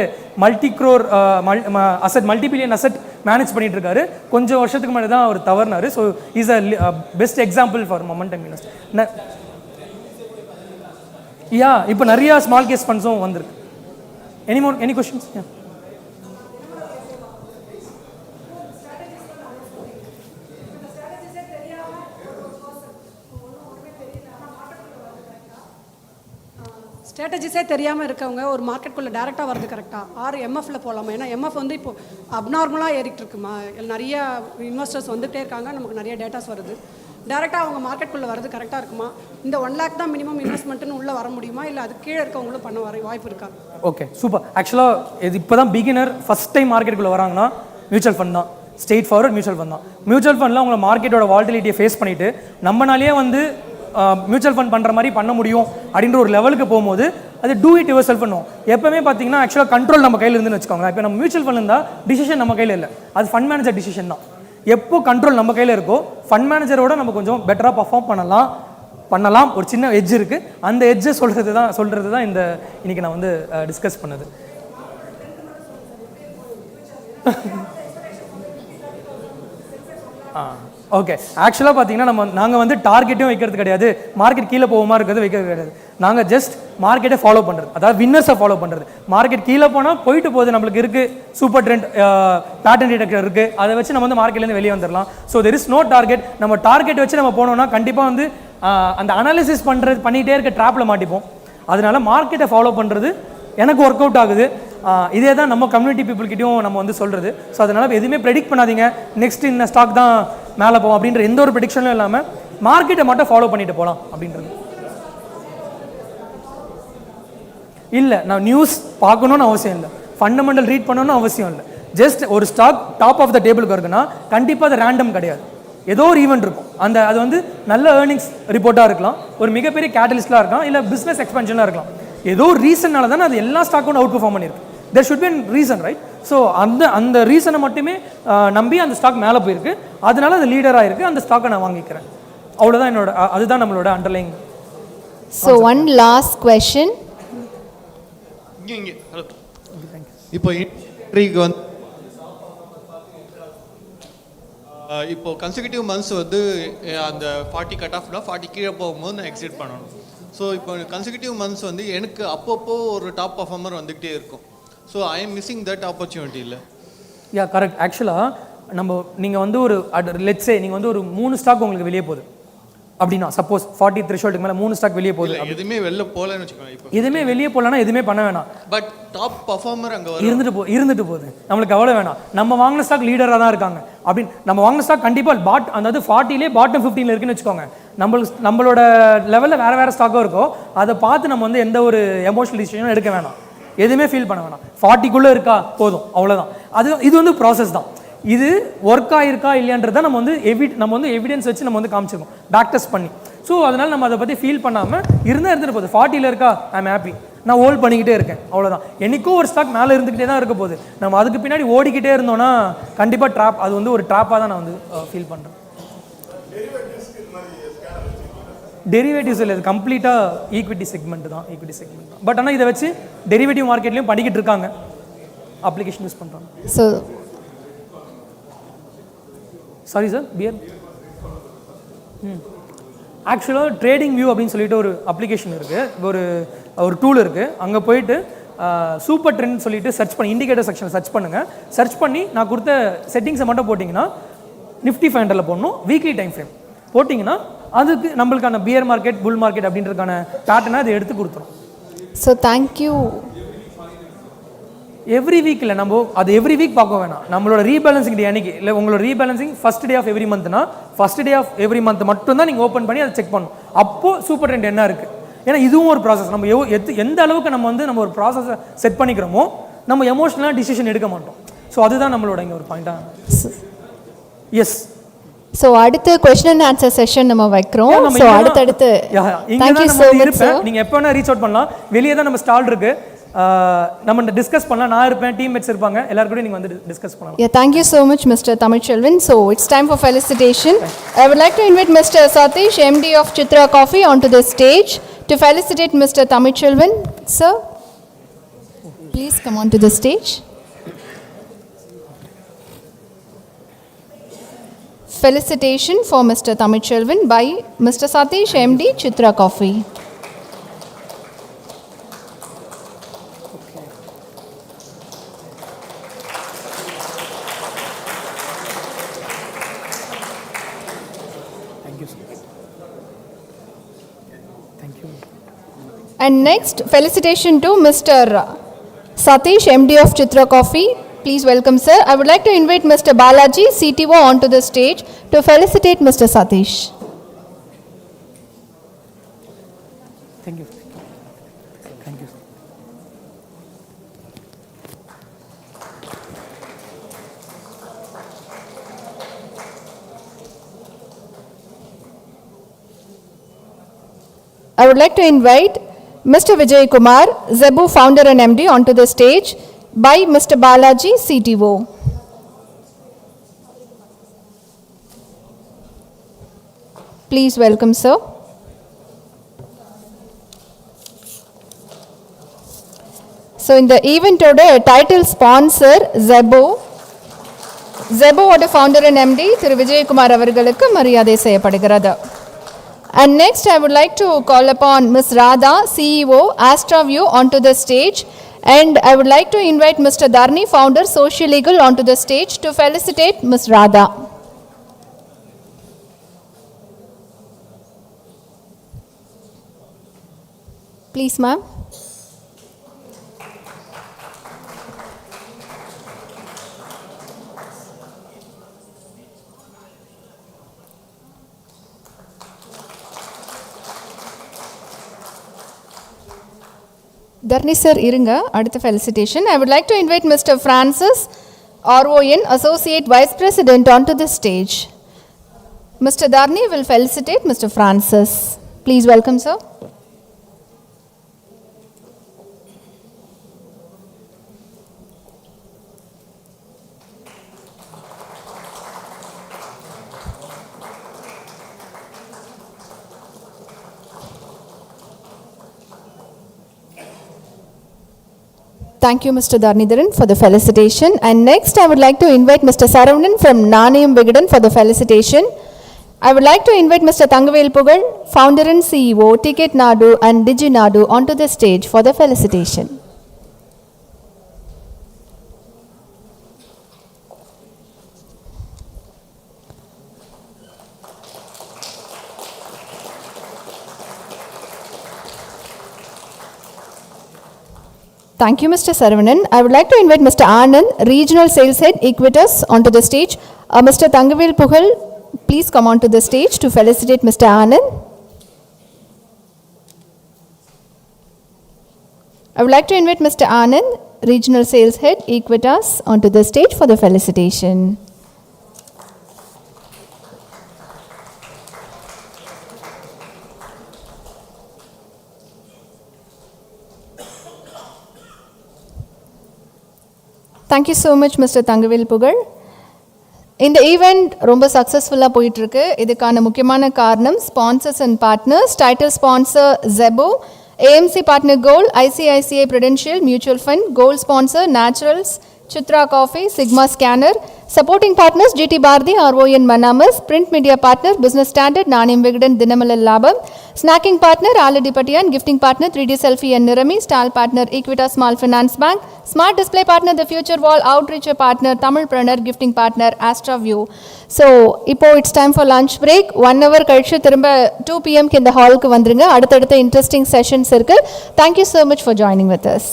மல்டிபிலியன் அசெட் மேனேஜ் பண்ணிட்டு இருக்காரு. கொஞ்சம் வருஷத்துக்கு முன்னாடி தான் அவர் தவறினார். So is a best example for momentum invest. இப்போ நிறையா ஸ்மால் கேஸ் ஃபண்ட்ஸும் வந்திருக்கு. Any questions? Yeah. ஸ்ட்ராட்டஜிஸே தெரியாமல் இருக்கவங்க ஒரு மார்க்கெட்டுக்குள்ளே டேரெக்டாக வரது கரெக்டாக, ஆர் எம்எஃப்ல போகலாமா? ஏன்னா எம்எஃப் வந்து இப்போ அப்நார்மலாக ஏறிட்டு இருக்குமா, நிறைய இன்வெஸ்டர்ஸ் வந்துகிட்டே இருக்காங்க, நமக்கு நிறைய டேட்டாஸ் வருது. டேரெக்டாக அவங்க மார்க்கெட்டுக்குள்ளே வரது கரெக்டாக இருக்குமா? இந்த 1 lakh தான் மினிமம் இன்வெஸ்ட்மெண்ட்டுன்னு உள்ளே வர முடியுமா, இல்லை அது கீழே இருக்கவங்களும் பண்ண வர வாய்ப்பு இருக்கா? Okay, super. ஆக்சுவலாக இது இப்போ தான் பிகினர் ஃபஸ்ட் டைம் மார்க்கெட்டுக்குள்ளே வராங்கன்னா மியூச்சுவல் ஃபண்ட் தான், ஸ்ட்ரெயிட் ஃபார்வர்ட் மியூச்சுவல் ஃபண்ட் தான். மியூச்சுவல் ஃபண்டில் உங்களை மார்க்கெட்டோட வால்டிலிட்டியை ஃபேஸ் பண்ணிவிட்டு நம்மளாலேயே வந்து மியூச்சுவல் ஃபண்ட் பண்ணுற மாதிரி பண்ண முடியும் அப்படின்ற ஒரு லெவலுக்கு போகும்போது அது டூ இட் யுவர் செல்ஃப் பண்ணுவோம். எப்பவுமே பார்த்தீங்கன்னா ஆக்சுவலாக கண்ட்ரோல் நம்ம கையில் இருந்துன்னு வச்சுக்கோங்க. இப்போ நம்ம மியூச்சுவல் ஃபண்ட் இருந்தால் டிசிஷன் நம்ம கையில் இல்லை, அது ஃபண்ட் மேனேஜர் டிசிஷன் தான். எப்போ கண்ட்ரோல் நம்ம கையில் இருக்கோ ஃபண்ட் மேனேஜரோட நம்ம கொஞ்சம் பெட்டராக பர்ஃபார்ம் பண்ணலாம். ஒரு சின்ன எட்ஜ் இருக்குது, அந்த எட்ஜை சொல்கிறது தான் இந்த இன்றைக்கி நான் வந்து டிஸ்கஸ் பண்ணது. ஓகே, ஆக்சுவலாக பார்த்தீங்கன்னா நாங்கள் வந்து டார்கெட்டும் வைக்கிறது கிடையாது, மார்க்கெட் கீழே போகுமா இருக்கிறது வைக்கிறது கிடையாது. நாங்கள் ஜஸ்ட் மார்க்கெட்டை ஃபாலோ பண்ணுறது, அதாவது வின்னர்ஸை ஃபாலோ பண்ணுறது. மார்க்கெட் கீழே போனால் போயிட்டு போகுது, நம்மளுக்கு இருக்குது சூப்பர் ட்ரெண்ட், பேட்டர்ன் டிடெக்டர் இருக்குது, அதை வச்சு நம்ம வந்து மார்க்கெட்லேருந்து வெளியே வந்துடலாம். So there is no target. நம்ம டார்கெட் வச்சு நம்ம போனோம்னா கண்டிப்பாக வந்து அந்த அனாலிசிஸ் பண்ணிகிட்டே இருக்க ட்ராப்பில் மாட்டிப்போம். அதனால மார்க்கெட்டை ஃபாலோ பண்ணுறது எனக்கு ஒர்க் அவுட் ஆகுது. இதே தான் நம்ம கம்யூனிட்டி பீப்புள்கிட்டையும் நம்ம வந்து சொல்கிறது. ஸோ அதனால் எதுவுமே ப்ரெடிக்ட் பண்ணாதீங்க, நெக்ஸ்ட் இந்த ஸ்டாக் தான் மேலே போகும் அப்படின்ற எந்த ஒரு ப்ரெடிக்ஷனும் இல்லாமல் மார்க்கெட்டை மட்டும் ஃபாலோ பண்ணிட்டு போகலாம் அப்படின்றது. இல்லை, நான் நியூஸ் பார்க்கணுன்னு அவசியம் இல்லை, ஃபண்டமெண்டல் ரீட் பண்ணணும்னு அவசியம் இல்லை. ஜஸ்ட் ஒரு ஸ்டாக் டாப் ஆஃப் த டேபிளுக்கு இருக்குன்னா கண்டிப்பாக அது ரேண்டம் கிடையாது, ஏதோ ஒரு ஈவெண்ட் இருக்கும். அது வந்து நல்ல ஏர்னிங்ஸ் ரிப்போர்ட்டாக இருக்கலாம், ஒரு மிகப்பெரிய கேட்டலிஸ்டாக இருக்கலாம், இல்லை பிஸ்னஸ் எக்ஸ்பென்ஷனாக இருக்கலாம். ஏதோ ஒரு ரீசன்னால தானே அது எல்லா ஸ்டாக்கும் அவுட் பெர்ஃபார்ம் பண்ணியிருக்கு. There should be an reason, right? So அந்த ரீசனை மட்டுமே நம்பி அந்த ஸ்டாக் மேலே போயிருக்கு, அதனால அது லீடராக இருக்குது, அந்த ஸ்டாக்கை நான் வாங்கிக்கிறேன். அவ்வளோதான் அதுதான் நம்மளோட underlying. So one last question. இப்போ இன்ட்ரிக்கு வந்து இப்போ கன்சிக்யூட்டிவ் மந்த்ஸ் வந்து அந்த 40 கட் ஆஃப்னா 40 கீழே போகும்போது நான் எக்ஸிட் பண்ணணும். ஸோ இப்போ கன்சிக்யூட்டிவ் மந்த்ஸ் வந்து எனக்கு அப்பப்போ ஒரு டாப் பர்ஃபார்மர் வந்துகிட்டே இருக்கும். So I am missing that opportunity. இல்லை, யா கரெக்ட். ஆக்சுவலாக நீங்கள் வந்து ஒரு லெட்ஸே நீங்கள் வந்து ஒரு 3 ஸ்டாக் உங்களுக்கு வெளியே போகுது அப்படின்னா, சப்போஸ் 40 த்ரெஷோல்டுக்கு மேலே 3 ஸ்டாக் வெளியே போகுது, எதுவுமே வெளில போகலன்னு வச்சுக்கோங்க. இப்போ எதுவுமே வெளியே போகலன்னா எதுவுமே பண்ண வேணாம். பட் டாப் பர்ஃபார்மர் அங்கே இருந்துட்டு போகுது, நம்மளுக்கு அவ்வளோ வேணாம். நம்ம வாங்கின ஸ்டாக் லீடராக தான் இருக்காங்க அப்படின்னு நம்ம வாங்கின ஸ்டாக் கண்டிப்பாக அதாவது 40லே பாட்டம் 15 இருக்குன்னு வச்சுக்கோங்க. நம்மளோட லெவலில் வேறு ஸ்டாக்கும் இருக்கோ, அதை பார்த்து நம்ம வந்து எந்த ஒரு எமோஷனல் டிசிஷனும் எடுக்க வேணாம், எதுவுமே ஃபீல் பண்ண வேணாம். 40க்குள்ளே இருக்கா போதும், அவ்வளோதான். இது வந்து ப்ராசஸ் தான். இது ஒர்க் ஆகிருக்கா இல்லையான்றதை நம்ம வந்து எவிடன்ஸ் வச்சு நம்ம வந்து காமிச்சிருக்கோம், பேக் டெஸ்ட் பண்ணி. ஸோ அதனால் நம்ம அதை பற்றி ஃபீல் பண்ணாமல் இருந்துட்டு போகுது. 40ல் இருக்கா, ஐ எம் ஹாப்பி, நான் ஹோல்ட் பண்ணிக்கிட்டே இருக்கேன், அவ்வளோதான். என்றைக்கோ ஒரு ஸ்டாக் மேலே இருந்துக்கிட்டே தான் இருக்க போகுது. நம்ம அதுக்கு பின்னாடி ஓடிக்கிட்டே இருந்தோம்னா கண்டிப்பாக ட்ராப், அது வந்து ஒரு ட்ராப்பாக தான் நான் வந்து ஃபீல் பண்ணுறேன். டெரிவேட்டிவ்ஸ் இல்லை, இது கம்ப்ளீட்டாக ஈக்விட்டி செக்மெண்ட் தான். பட் ஆனால் இதை வச்சு டெரிவேட்டிவ் மார்க்கெட்லேயும் பண்ணிக்கிட்டு இருக்காங்க, அப்ளிகேஷன் யூஸ் பண்ணுறாங்க. ஸோ சாரி சார், பியர் ஆக்சுவலாக ட்ரேடிங் வியூ அப்படின்னு சொல்லிட்டு ஒரு அப்ளிகேஷன் இருக்குது, ஒரு டூல் இருக்குது. அங்கே போயிட்டு சூப்பர் ட்ரெண்ட் சொல்லிட்டு சர்ச் பண்ணி இண்டிகேட்டர் செக்ஷன் சர்ச் பண்ணுங்கள். சர்ச் பண்ணி நான் கொடுத்த செட்டிங்ஸை மட்டும் போட்டிங்கன்னா நிஃப்டி 500 போடணும், வீக்லி டைம் ஃப்ரேம் போட்டிங்கன்னா அதுக்கு நம்மளுக்கான பியர் மார்க்கெட், புல் மார்க்கெட் அப்படின்றதுக்கான பேட்டர்னை அதை எடுத்து கொடுத்துரும். So thank you. எவ்ரி வீக் இல்லை, நம்ம அது எவ்ரி வீக் பார்க்க வேணாம். நம்மளோட ரீபேலன்சிங் டே அன்னைக்கு இல்லை, உங்களோட rebalancing first day of every மந்த்னா first day of every month மட்டும் தான் நீங்கள் ஓப்பன் பண்ணி அதை செக் பண்ணணும். அப்போது சூப்பர் ட்ரெண்ட் என்ன இருக்குது, ஏன்னா இதுவும் ஒரு ப்ராசஸ். நம்ம எந்த அளவுக்கு நம்ம ஒரு ப்ராசஸை செட் பண்ணிக்கிறோமோ நம்ம எமோஷனலாக டிசிஷன் எடுக்க மாட்டோம். ஸோ அதுதான் நம்மளோட இங்கே ஒரு பாயிண்டாக. எஸ், ஸோ அடுத்து கொஸ்டின் அண்ட் ஆன்சர் செஷன் நம்ம வைக்கிறோம். ஸோ அடுத்தடுத்து தேங்க்யூ ஸோ மச் சார். நீங்கள் எப்போ வேணால் ரீச் அவுட் பண்ணலாம். வெளியே தான் நம்ம ஸ்டால் இருக்குது, நம்ம டிஸ்கஸ் பண்ணலாம். நான் இருப்பேன், டீம்மேட்ஸ் இருப்பாங்க, எல்லாரும் கூட நீங்கள் வந்து டிஸ்கஸ் பண்ணலாம். Yeah, thank you so much, Mr. Tamilchelvan. So it's time for felicitation. I would like to invite Mr. Satish, MD of Chitra Coffee, onto the stage to felicitate Mr. Tamilchelvan. Sir, please come onto the stage. Felicitation for Mr. Tamilchelvan by Mr. Satish, MD, Chitra Coffee. And next, felicitation to Mr. Satish, MD of Chitra Coffee. Please welcome, sir. I would like to invite Mr. Balaji, CTO, onto the stage to felicitate Mr. Satish. Thank you. Thank you. I would like to invite Mr. Vijay Kumar, Zebu founder and MD, onto the stage by Mr. Balaji, CTO. Please welcome, sir. So in the event today, title sponsor Zebo. Zeboவோட founder and MD திரு விஜயகுமார் அவர்களுக்கு மரியாதை செய்யப்படுகிறது. And next I would like to call upon Ms. Radha, CEO, AstraView onto the stage, and I would like to invite Mr. Dharni, founder, Social Legal onto the stage to felicitate Ms. Radha. Please, ma'am. Dharni sir, irunga, adutha felicitation. I would like to invite Mr. Francis, RON, Associate Vice President onto the stage. Mr. Dharni will felicitate Mr. Francis. Please welcome, sir. Thank you, Mr. Dharnidharan, for the felicitation. And next, I would like to invite Mr. Saravanan from Nanayam Vigadan for the felicitation. I would like to invite Mr. Thangavel Pugal, founder and CEO, Ticket Nadu and Digi Nadu onto the stage for the felicitation. Thank you, Mr. Saravanan. I would like to invite Mr. Anand, Regional Sales Head, Equitas, onto the stage. Mr. Thangavel Pugal, please come onto the stage to felicitate Mr. Anand. I would like to invite Mr. Anand, Regional Sales Head, Equitas, onto the stage for the felicitation. Thank you so much, Mr. Thangavel Pugal. இந்த ஈவெண்ட் ரொம்ப சக்ஸஸ்ஃபுல்லாக போயிட்டுருக்கு. இதுக்கான முக்கியமான காரணம் sponsors and partners. Title sponsor ஜெபோ, AMC partner gold, ICICI Prudential Mutual Fund, gold sponsor Naturals, Chitra Coffee, Sigma Scanner. Supporting partners GT Bharati, RON Manamas. Print media partner Business Standard, Nanayam Vigadan, Dinamalal Labam. Snacking partner Aladi Patian. Gifting partner 3D Selfie and Nirami. Stall partner Equitas Small Finance Bank. Smart display partner The Future Wall. Outreach partner Tamilpreneur. Gifting partner AstraView. So, இப்போ it's time for lunch break. 1 hour கழிச்சு திரும்ப 2 PM இந்த ஹாலுக்கு வந்துருங்க. அடுத்தடுத்த இன்ட்ரெஸ்டிங் செஷன்ஸ் இருக்கு. Thank you so much for joining with us.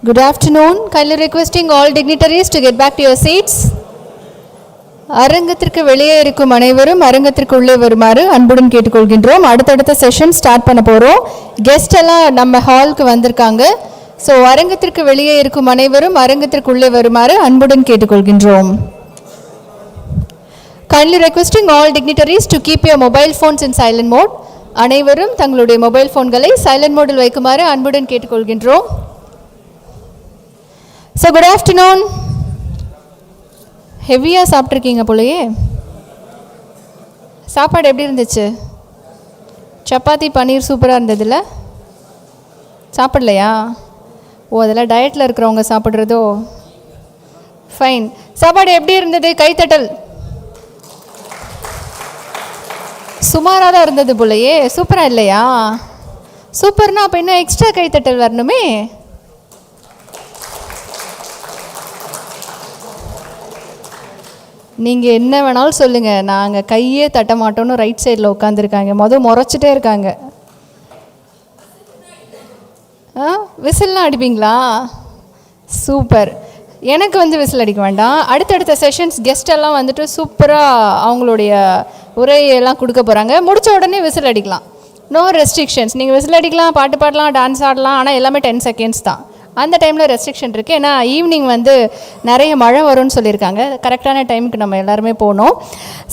Good afternoon. Kindly requesting all dignitaries to get back to your seats. அரங்கத்திற்கு வெளியே இருக்கும் அனைவரும் அரங்கத்திற்கு உள்ளே வருமாறு அன்புடன் கேட்டுக்கொள்கின்றோம். அடுத்தடுத்த செஷன் ஸ்டார்ட் பண்ண போகிறோம். கெஸ்ட் எல்லாம் நம்ம ஹாலுக்கு வந்திருக்காங்க. ஸோ அரங்கத்திற்கு வெளியே இருக்கும் அனைவரும் அரங்கத்திற்கு உள்ளே வருமாறு அன்புடன் கேட்டுக்கொள்கின்றோம். Kindly requesting all dignitaries to keep your mobile phones in silent mode. அனைவரும் தங்களுடைய மொபைல் ஃபோன்களை சைலண்ட் மோடில் வைக்குமாறு அன்புடன் கேட்டுக்கொள்கின்றோம். So good afternoon. ஹெவியாக சாப்பிட்ருக்கீங்க போலயே. சாப்பாடு எப்படி இருந்துச்சு? சப்பாத்தி பன்னீர் சூப்பராக இருந்ததில்ல? சாப்பிடலையா? ஓ, அதெல்லாம் டயட்டில் இருக்கிறவங்க சாப்பிட்றதோ? ஃபைன். சாப்பாடு எப்படி இருந்தது? கைத்தட்டல். சுமாராக தான் இருந்தது போலயே. சூப்பராக இல்லையா? சூப்பர்னா அப்போ இன்னும் எக்ஸ்ட்ரா கைத்தட்டல் வரணுமே. நீங்கள் என்ன வேணாலும் சொல்லுங்கள், நாங்கள் கையே தட்ட மாட்டோன்னு ரைட் சைடில் உட்காந்துருக்காங்க. முறைச்சிட்டே இருக்காங்க. விசில்லாம் அடிப்பீங்களா? சூப்பர். எனக்கு விசில் அடிக்க வேண்டாம். அடுத்தடுத்த செஷன்ஸ் கெஸ்டெல்லாம் வந்துட்டு சூப்பராக அவங்களுடைய உரையெல்லாம் கொடுக்க போகிறாங்க. முடித்த உடனே விசில் அடிக்கலாம். No restrictions. நீங்கள் விசில் அடிக்கலாம், பாட்டு பாடலாம், டான்ஸ் ஆடலாம். ஆனால் எல்லாமே 10 செகண்ட்ஸ் தான். அந்த டைமில் ரெஸ்ட்ரிக்ஷன் இருக்குது. ஏன்னா ஈவினிங் நிறைய மழை வரும்னு சொல்லியிருக்காங்க. கரெக்டான டைமுக்கு நம்ம எல்லாருமே போகணும்.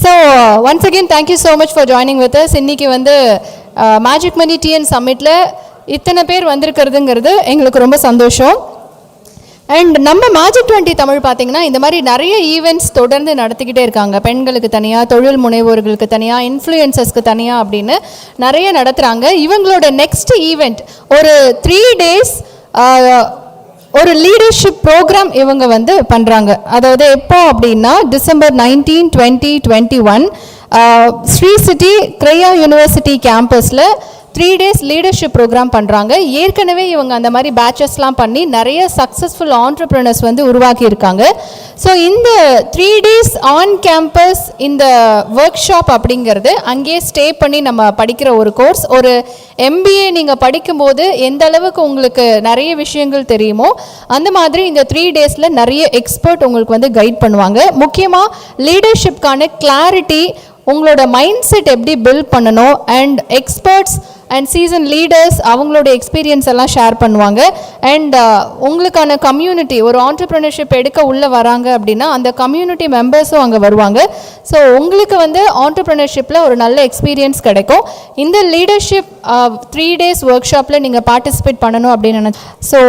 So once again thank you so much for joining with us. இன்றைக்கி மேஜிக் மணி டிஎன் சம்மிட்டில் இத்தனை பேர் வந்திருக்கிறதுங்கிறது எங்களுக்கு ரொம்ப சந்தோஷம். அண்ட் நம்ம மேஜிக் 20 தமிழ் பார்த்திங்கன்னா இந்த மாதிரி நிறைய ஈவெண்ட்ஸ் தொடர்ந்து நடத்திக்கிட்டே இருக்காங்க. பெண்களுக்கு தனியாக, தொழில் முனைவோர்களுக்கு தனியாக, இன்ஃப்ளூயன்சர்ஸ்க்கு தனியாக அப்படின்னு நிறைய நடத்துகிறாங்க. இவங்களோட நெக்ஸ்ட் ஈவெண்ட் ஒரு 3 days ஒரு லீடர்ஷிப் ப்ரோக்ராம் இவங்க பண்ணுறாங்க. அதாவது எப்போ அப்படின்னா டிசம்பர் 19, 20, 21 ஸ்ரீசிட்டி கிரையா யூனிவர்சிட்டி கேம்பஸில் 3 days லீடர்ஷிப் ப்ரோக்ராம் பண்ணுறாங்க. ஏற்கனவே இவங்க அந்த மாதிரி பேட்சஸ்லாம் பண்ணி நிறைய சக்ஸஸ்ஃபுல் ஆண்டர்ப்ரனர்ஸ் உருவாக்கியிருக்காங்க. ஸோ இந்த 3 days ஆன் கேம்பஸ் இந்த ஒர்க் ஷாப் அப்படிங்கிறது அங்கேயே ஸ்டே பண்ணி நம்ம படிக்கிற ஒரு கோர்ஸ். ஒரு MBA நீங்கள் படிக்கும்போது எந்த அளவுக்கு உங்களுக்கு நிறைய விஷயங்கள் தெரியுமோ அந்த மாதிரி இந்த 3 days நிறைய எக்ஸ்பர்ட் உங்களுக்கு கைட் பண்ணுவாங்க. முக்கியமாக லீடர்ஷிப்கான கிளாரிட்டி, உங்களோட மைண்ட் செட் எப்படி பில்ட் பண்ணணும், and experts and season leaders அவங்களோட எக்ஸ்பீரியன்ஸ் எல்லாம் ஷேர் பண்ணுவாங்க. அண்ட் உங்களுக்கான கம்யூனிட்டி, ஒரு ஆண்டர்ப்ரனர்ஷிப் எடுக்க உள்ளே வராங்க அப்படின்னா அந்த கம்யூனிட்டி மெம்பர்ஸும் அங்கே வருவாங்க. ஸோ உங்களுக்கு ஆண்டர்ப்ரனர்ஷிப்பில் ஒரு நல்ல எக்ஸ்பீரியன்ஸ் கிடைக்கும். இந்த லீடர்ஷிப் 3 days ஒர்க் ஷாப்பில் நீங்கள் பார்ட்டிசிபேட் பண்ணணும் அப்படின்னு நினச்சி. ஸோ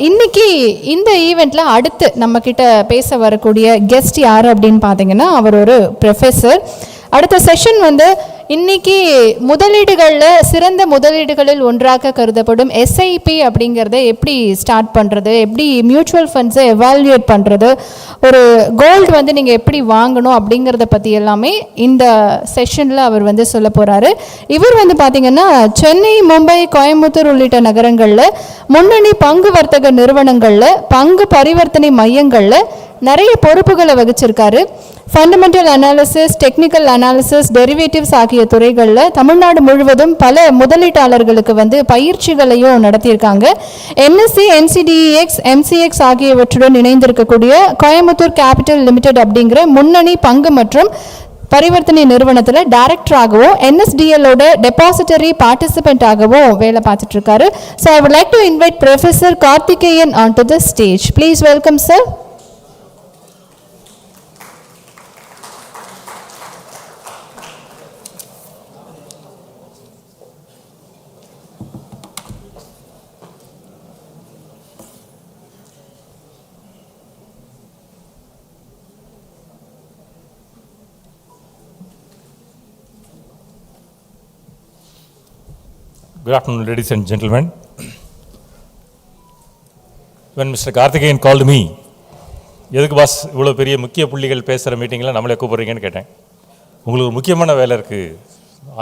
இன்றைக்கி இந்த ஈவெண்ட்டில் அடுத்து நம்மக்கிட்ட பேச வரக்கூடிய கெஸ்ட் யார் அப்படின்னு பார்த்தீங்கன்னா அவர் ஒரு ப்ரொஃபஸர். அடுத்த செஷன் இன்னைக்கு முதலீடுகளில் சிறந்த முதலீடுகளில் ஒன்றாக கருதப்படும் SIP அப்படிங்கிறத எப்படி ஸ்டார்ட் பண்ணுறது, எப்படி மியூச்சுவல் ஃபண்ட்ஸை எவாலுவேட் பண்ணுறது, ஒரு கோல்டு நீங்கள் எப்படி வாங்கணும் அப்படிங்கிறத பற்றி எல்லாமே இந்த செஷனில் அவர் சொல்ல போகிறாரு. இவர் பார்த்திங்கன்னா சென்னை, மும்பை, கோயம்புத்தூர் உள்ளிட்ட நகரங்களில் முன்னணி பங்கு வர்த்தக நிறுவனங்களில், பங்கு பரிவர்த்தனை மையங்களில் நிறைய பொறுப்புகளை வகிச்சிருக்காரு. Fundamental analysis, technical analysis, derivatives ஆகிய துறைகளில் தமிழ்நாடு முழுவதும் பல முதலீட்டாளர்களுக்கு பயிற்சிகளையும் நடத்தியிருக்காங்க. MSc, NCDEX, MCX ஆகியவற்றுடன் இணைந்திருக்கக்கூடிய கோயம்புத்தூர் கேபிட்டல் லிமிடெட் அப்படிங்கிற முன்னணி பங்கு மற்றும் பரிவர்த்தனை நிறுவனத்தில் டைரக்டராகவும் NSDLோட டெபாசிட்டரி பார்ட்டிசிபென்ட்டாகவும் வேலை பார்த்துட்டு இருக்காரு. So I would like to invite professor Karthikeyan on to the stage. Please welcome sir. Good afternoon, ladies and gentlemen. When Mr. Karthikeyan called me, எதுக்கு பாஸ் இவ்வளோ பெரிய முக்கிய புள்ளிகள் பேசுகிற மீட்டிங்கில் நம்மளே கூப்பிட்றீங்கன்னு கேட்டேன். உங்களுக்கு ஒரு முக்கியமான வேலை இருக்குது,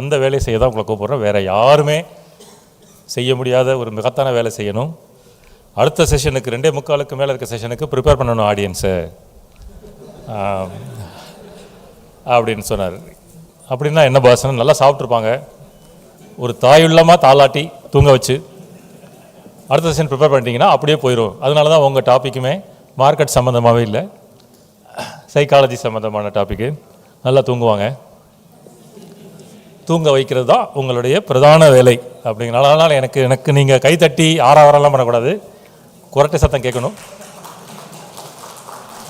அந்த வேலையை செய்ய தான் உங்களை கூப்பிட்றோம். வேறு யாருமே செய்ய முடியாத ஒரு மகத்தான வேலை செய்யணும். அடுத்த செஷனுக்கு 2:45 மேலே இருக்க செஷனுக்கு ப்ரிப்பேர் பண்ணணும் ஆடியன்ஸை அப்படின்னு சொன்னார். அப்படின்னா என்ன பாஸ்ன்னு நல்லா சாப்பிட்ருப்பாங்க, ஒரு தாயுள்ளமாக தாளாட்டி தூங்க வச்சு அடுத்த செஷன் ப்ரிப்பேர் பண்ணிட்டீங்கன்னா அப்படியே போயிடும். அதனால தான் உங்கள் டாப்பிக்குமே மார்க்கெட் சம்மந்தமாகவே இல்லை, சைக்காலஜி சம்மந்தமான டாப்பிக்கு. நல்லா தூங்குவாங்க, தூங்க வைக்கிறது தான் உங்களுடைய பிரதான வேலை அப்படிங்கிறனால. அதனால் எனக்கு நீங்கள் கைத்தட்டி ஆறாவரெல்லாம் பண்ணக்கூடாது, குரட்டை சத்தம் கேட்கணும்.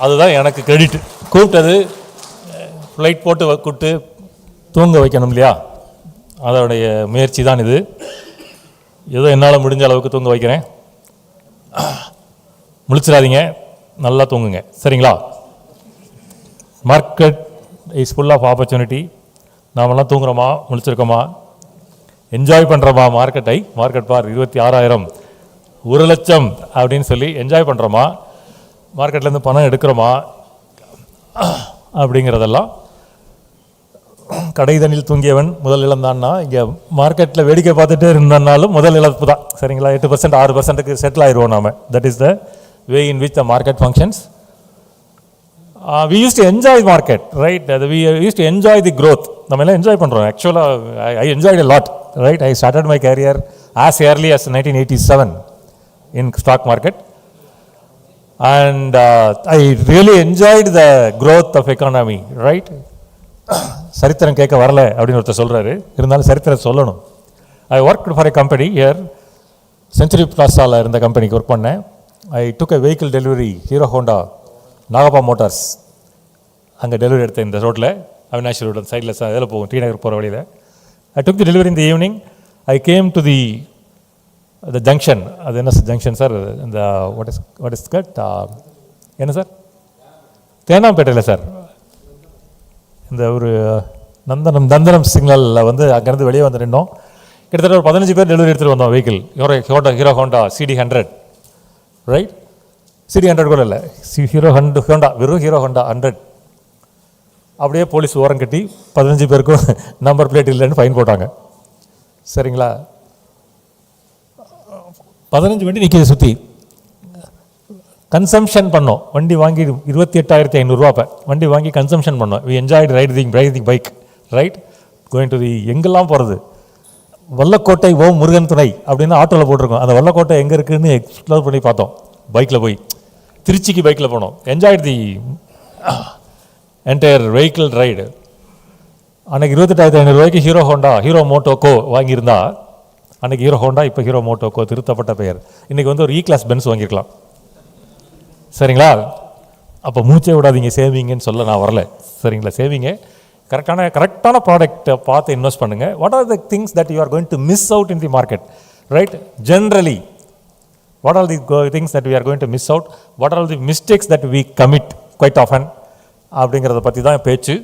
அதுதான் எனக்கு கிரெடிட். கூப்பிட்டது ஃப்ளைட் போட்டு கூப்பிட்டு தூங்க வைக்கணும் இல்லையா, அதோடைய முயற்சி தான் இது. ஏதோ என்னால் முடிஞ்ச அளவுக்கு தூங்க வைக்கிறேன். முழிச்சிடாதீங்க, நல்லா தூங்குங்க, சரிங்களா? Market is full of opportunity. நாமெல்லாம் தூங்குறோமா, முழிச்சிருக்கோமா, என்ஜாய் பண்ணுறோமா மார்க்கெட்டை? மார்க்கெட் பார் 26,000 1,00,000 அப்படின்னு சொல்லி என்ஜாய் பண்ணுறோமா, மார்க்கெட்லேருந்து பணம் எடுக்கிறோமா அப்படிங்கிறதெல்லாம். கடைதனில் தூங்கியவன் முதல் இழந்தான்னா, இங்கே மார்க்கெட்டில் வேடிக்கை பார்த்துட்டு இருந்தனாலும் முதல் இழப்பு தான், சரிங்களா? 8% 6%க்கு செட்டில் ஆயிடுவோம் நாம். That is the way in which the market functions. We used to enjoy market, right? We used to enjoy the growth. நம்ம எல்லாம் என்ஜாய் பண்ணுறோம். ஆக்சுவலாக I enjoyed a lot, right? I started my career as early as 1987 in stock market, and I really enjoyed the growth of economy, right? சரித்திரம் கேட்க வரல அப்படின்னு ஒருத்தர் சொல்கிறாரு, இருந்தாலும் சரித்திரம் சொல்லணும். I worked for a company here, Century பிளாஸாவில் இருந்த கம்பெனிக்கு ஒர்க் பண்ணேன். I took a vehicle delivery, Hero Honda Nagappa Motors, அங்கே டெலிவரி எடுத்தேன். இந்த ரோட்டில் அவினாஷி ரோடு சைடில் இதில் போகும், டி நகர் போகிற வழியில். I took the delivery in the evening. I came to the junction. அது என்ன ஜங்ஷன் சார்? இந்த வாட் இஸ் கட் என்ன சார்? தேனாம்பேட்டையில் சார். இந்த ஒரு நந்தனம் சிக்னலில் வந்து அங்கேருந்து வெளியே வந்து நின்னோம். கிட்டத்தட்ட ஒரு 15 பேர் டெலிவரி எடுத்துகிட்டு வந்தோம். Vehicle hero Honda CD100, right? CD100 கூட இல்லை, ஹோண்டா, வெறும் ஹீரோ ஹோண்டா 100. அப்படியே போலீஸ் ஓரம் கட்டி 15 பேருக்கும் நம்பர் பிளேட் இல்லைன்னு ஃபைன் போட்டாங்க, சரிங்களா? 15 வண்டி நிற்கிது சுற்றி. கன்சம்ஷன் பண்ணோம். வண்டி வாங்கி 28,500 அப்போ வண்டி வாங்கி கன்சம்ஷன் பண்ணோம். We enjoyed riding bike, right? Going to the எங்கெல்லாம் போகிறது. வல்லக்கோட்டை ஓம் முருகன் துணை அப்படின்னு ஆட்டோவில் போட்டிருக்கோம். அந்த வல்லக்கோட்டை எங்கே இருக்குதுன்னு எக்ஸ்ப்ளோர் பண்ணி பார்த்தோம். பைக்கில் போய் திருச்சிக்கு பைக்கில் போனோம். Enjoyed the entire vehicle ride. அன்றைக்கி 28,500 ரூபாய்க்கு ஹீரோ மோட்டோக்கோ வாங்கியிருந்தா, அன்றைக்கி ஹீரோ ஹோண்டா, இப்போ ஹீரோ மோட்டோக்கோ திருத்தப்பட்ட பெயர். இன்றைக்கி வந்து ஒரு கிளாஸ் பென்ஸ் வாங்கியிருக்கலாம், சரிங்களா? அப்போ மூச்சே விடாதீங்க, சேவிங்கன்னு சொல்ல நான் வரல, சரிங்களா? சேவிங்க, கரெக்டான ப்ராடக்ட்டை பார்த்து இன்வெஸ்ட் பண்ணுங்கள். What are the things that you are going to miss out in the market, right? Generally what are the things that we are going to miss out, what are the mistakes that we commit quite often அப்படிங்கிறத பற்றி தான் பேச்சு.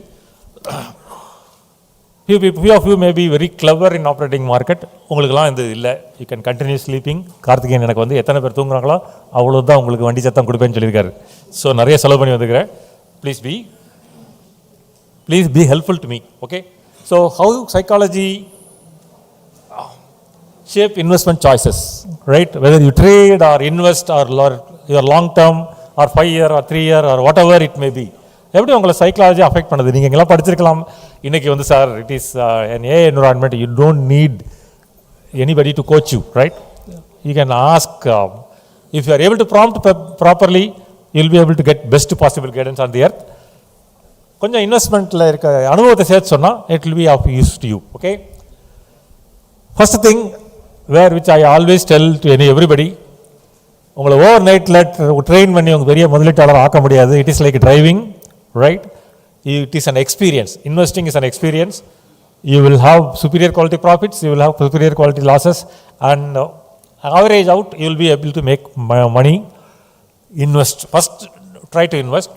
few of you may be very clever in operating market. உங்களுக்குலாம் இது இல்லை, you can continue sleeping. Karthikeyan எனக்கு வந்து எத்தனை பேர் தூங்குறாங்களோ அவ்வளோ தான் உங்களுக்கு வண்டி சத்தம் கொடுப்பேன்னு சொல்லியிருக்காரு. ஸோ நிறைய செலவு பண்ணி வந்துக்கிறேன். Please be helpful to me, okay? So how psychology shape investment choices, right? Whether you trade or invest or your long term or 5 year or 3 year or whatever it may be, எப்படி உங்களை சைக்காலஜி அஃபெக்ட் பண்ணுது? நீங்கள் எங்கெல்லாம் படிச்சிருக்கலாம். இன்றைக்கி வந்து sir, it is an AI environment, you don't need anybody to coach you, right? You can ask, if you are able to prompt properly, you will be able to get best possible guidance on the earth. கொஞ்சம் இன்வெஸ்ட்மெண்ட்டில் இருக்க அனுபவத்தை சேர்த்து சொன்னால் it will be of use to you, okay? First thing, which I always tell to everybody, உங்களை ஓவர் நைட்டில் ட்ரெயின் பண்ணி உங்கள் பெரிய முதலீட்டாளர் ஆக்க முடியாது. It is like driving, right? It is an experience. Investing is an experience. You will have superior quality profits, you will have superior quality losses, and average out you will be able to make money. Invest first, try to invest.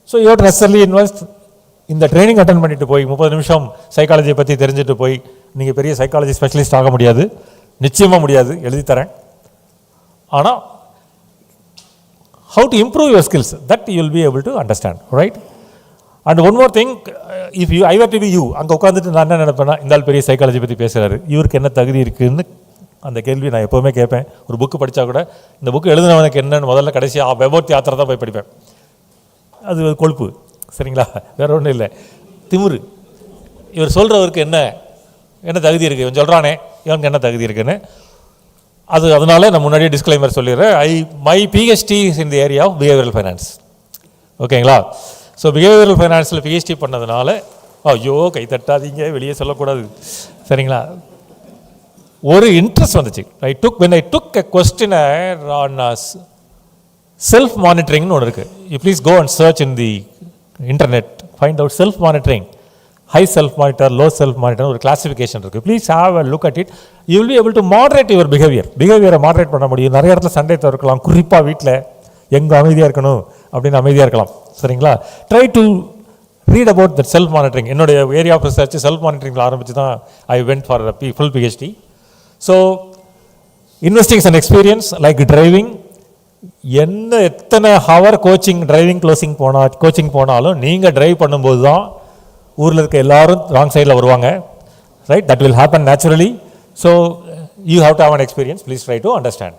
So you have to necessarily invest. இந்த ட்ரைனிங் அட்டன் பண்ணிட்டு போய் 30 நிமிஷம் சைக்காலஜியை பற்றி தெரிஞ்சுட்டு போய் நீங்கள் பெரிய சைக்காலஜி ஸ்பெஷலிஸ்ட் ஆக முடியாது, நிச்சயமாக முடியாது, எழுதி தரேன். ஆனால் how to improve your skills, that you will be able to understand, right? And one more thing, if I were to be you, அங்கே உட்காந்துட்டு நான் என்ன நினைப்பேன்னா, இந்த ஆள் பெரிய சைக்காலஜி பற்றி பேசுகிறாரு, இவருக்கு என்ன தகுதி இருக்குதுன்னு அந்த கேள்வி நான் எப்போவுமே கேட்பேன். ஒரு புக்கு படித்தா கூட இந்த புக்கு எழுதினவனுக்கு என்னன்னு முதல்ல கடைசியாக வெபோர்த்தி யாத்திரை தான் போய் படிப்பேன். அது கொழுப்பு, சரிங்களா? வேறு ஒன்றும் இல்லை, திமிரு. இவர் சொல்கிறவருக்கு என்ன தகுதி இருக்குது, இவன் சொல்கிறானே இவனுக்கு என்ன தகுதி இருக்குன்னு. அதனால நான் முன்னாடியே டிஸ்க்ளைமர் சொல்லிடுறேன். My PhD is in the area of behavioural finance. ஓகேங்களா? ஸோ பிஹேவியரல் ஃபைனான்ஸில் பிஹெச்டி பண்ணதுனால, ஐயோ கை தட்டாதீங்க, வெளியே சொல்லக்கூடாது, சரிங்களா? ஒரு இன்ட்ரெஸ்ட் வந்துச்சு. when I took a questionnaire on self மானிட்டரிங்னு ஒன்று இருக்குது. You please go and search in the internet, find out self monitoring, high self monitor, low self monitor ஒரு கிளாசிஃபிகேஷன் இருக்குது. Please have a look at it. You will be able to moderate your பிஹேவியரை மாடரேட் பண்ண முடியும். நிறைய இடத்துல சண்டை தவிர்க்கலாம். குறிப்பாக வீட்டில் எங்கே அமைதியாக இருக்கணும் அப்படின்னு அமைதியாக இருக்கலாம், சரிங்களா? Try to read about that self monitoring. என்னுடைய ஏரியா ஆஃப் ரிசர்ச் செல்ஃப் மானிட்டரிங்கில் ஆரம்பித்து தான் I went for full PhD. So investing is an experience like driving. எத்தனை ஹவர் கோச்சிங் போனாலும் நீங்கள் டிரைவ் பண்ணும்போது தான் ஊரில் இருக்க எல்லாரும் ராங் சைடில் வருவாங்க, right? That will happen naturally. So you have to have an experience. Please try to understand.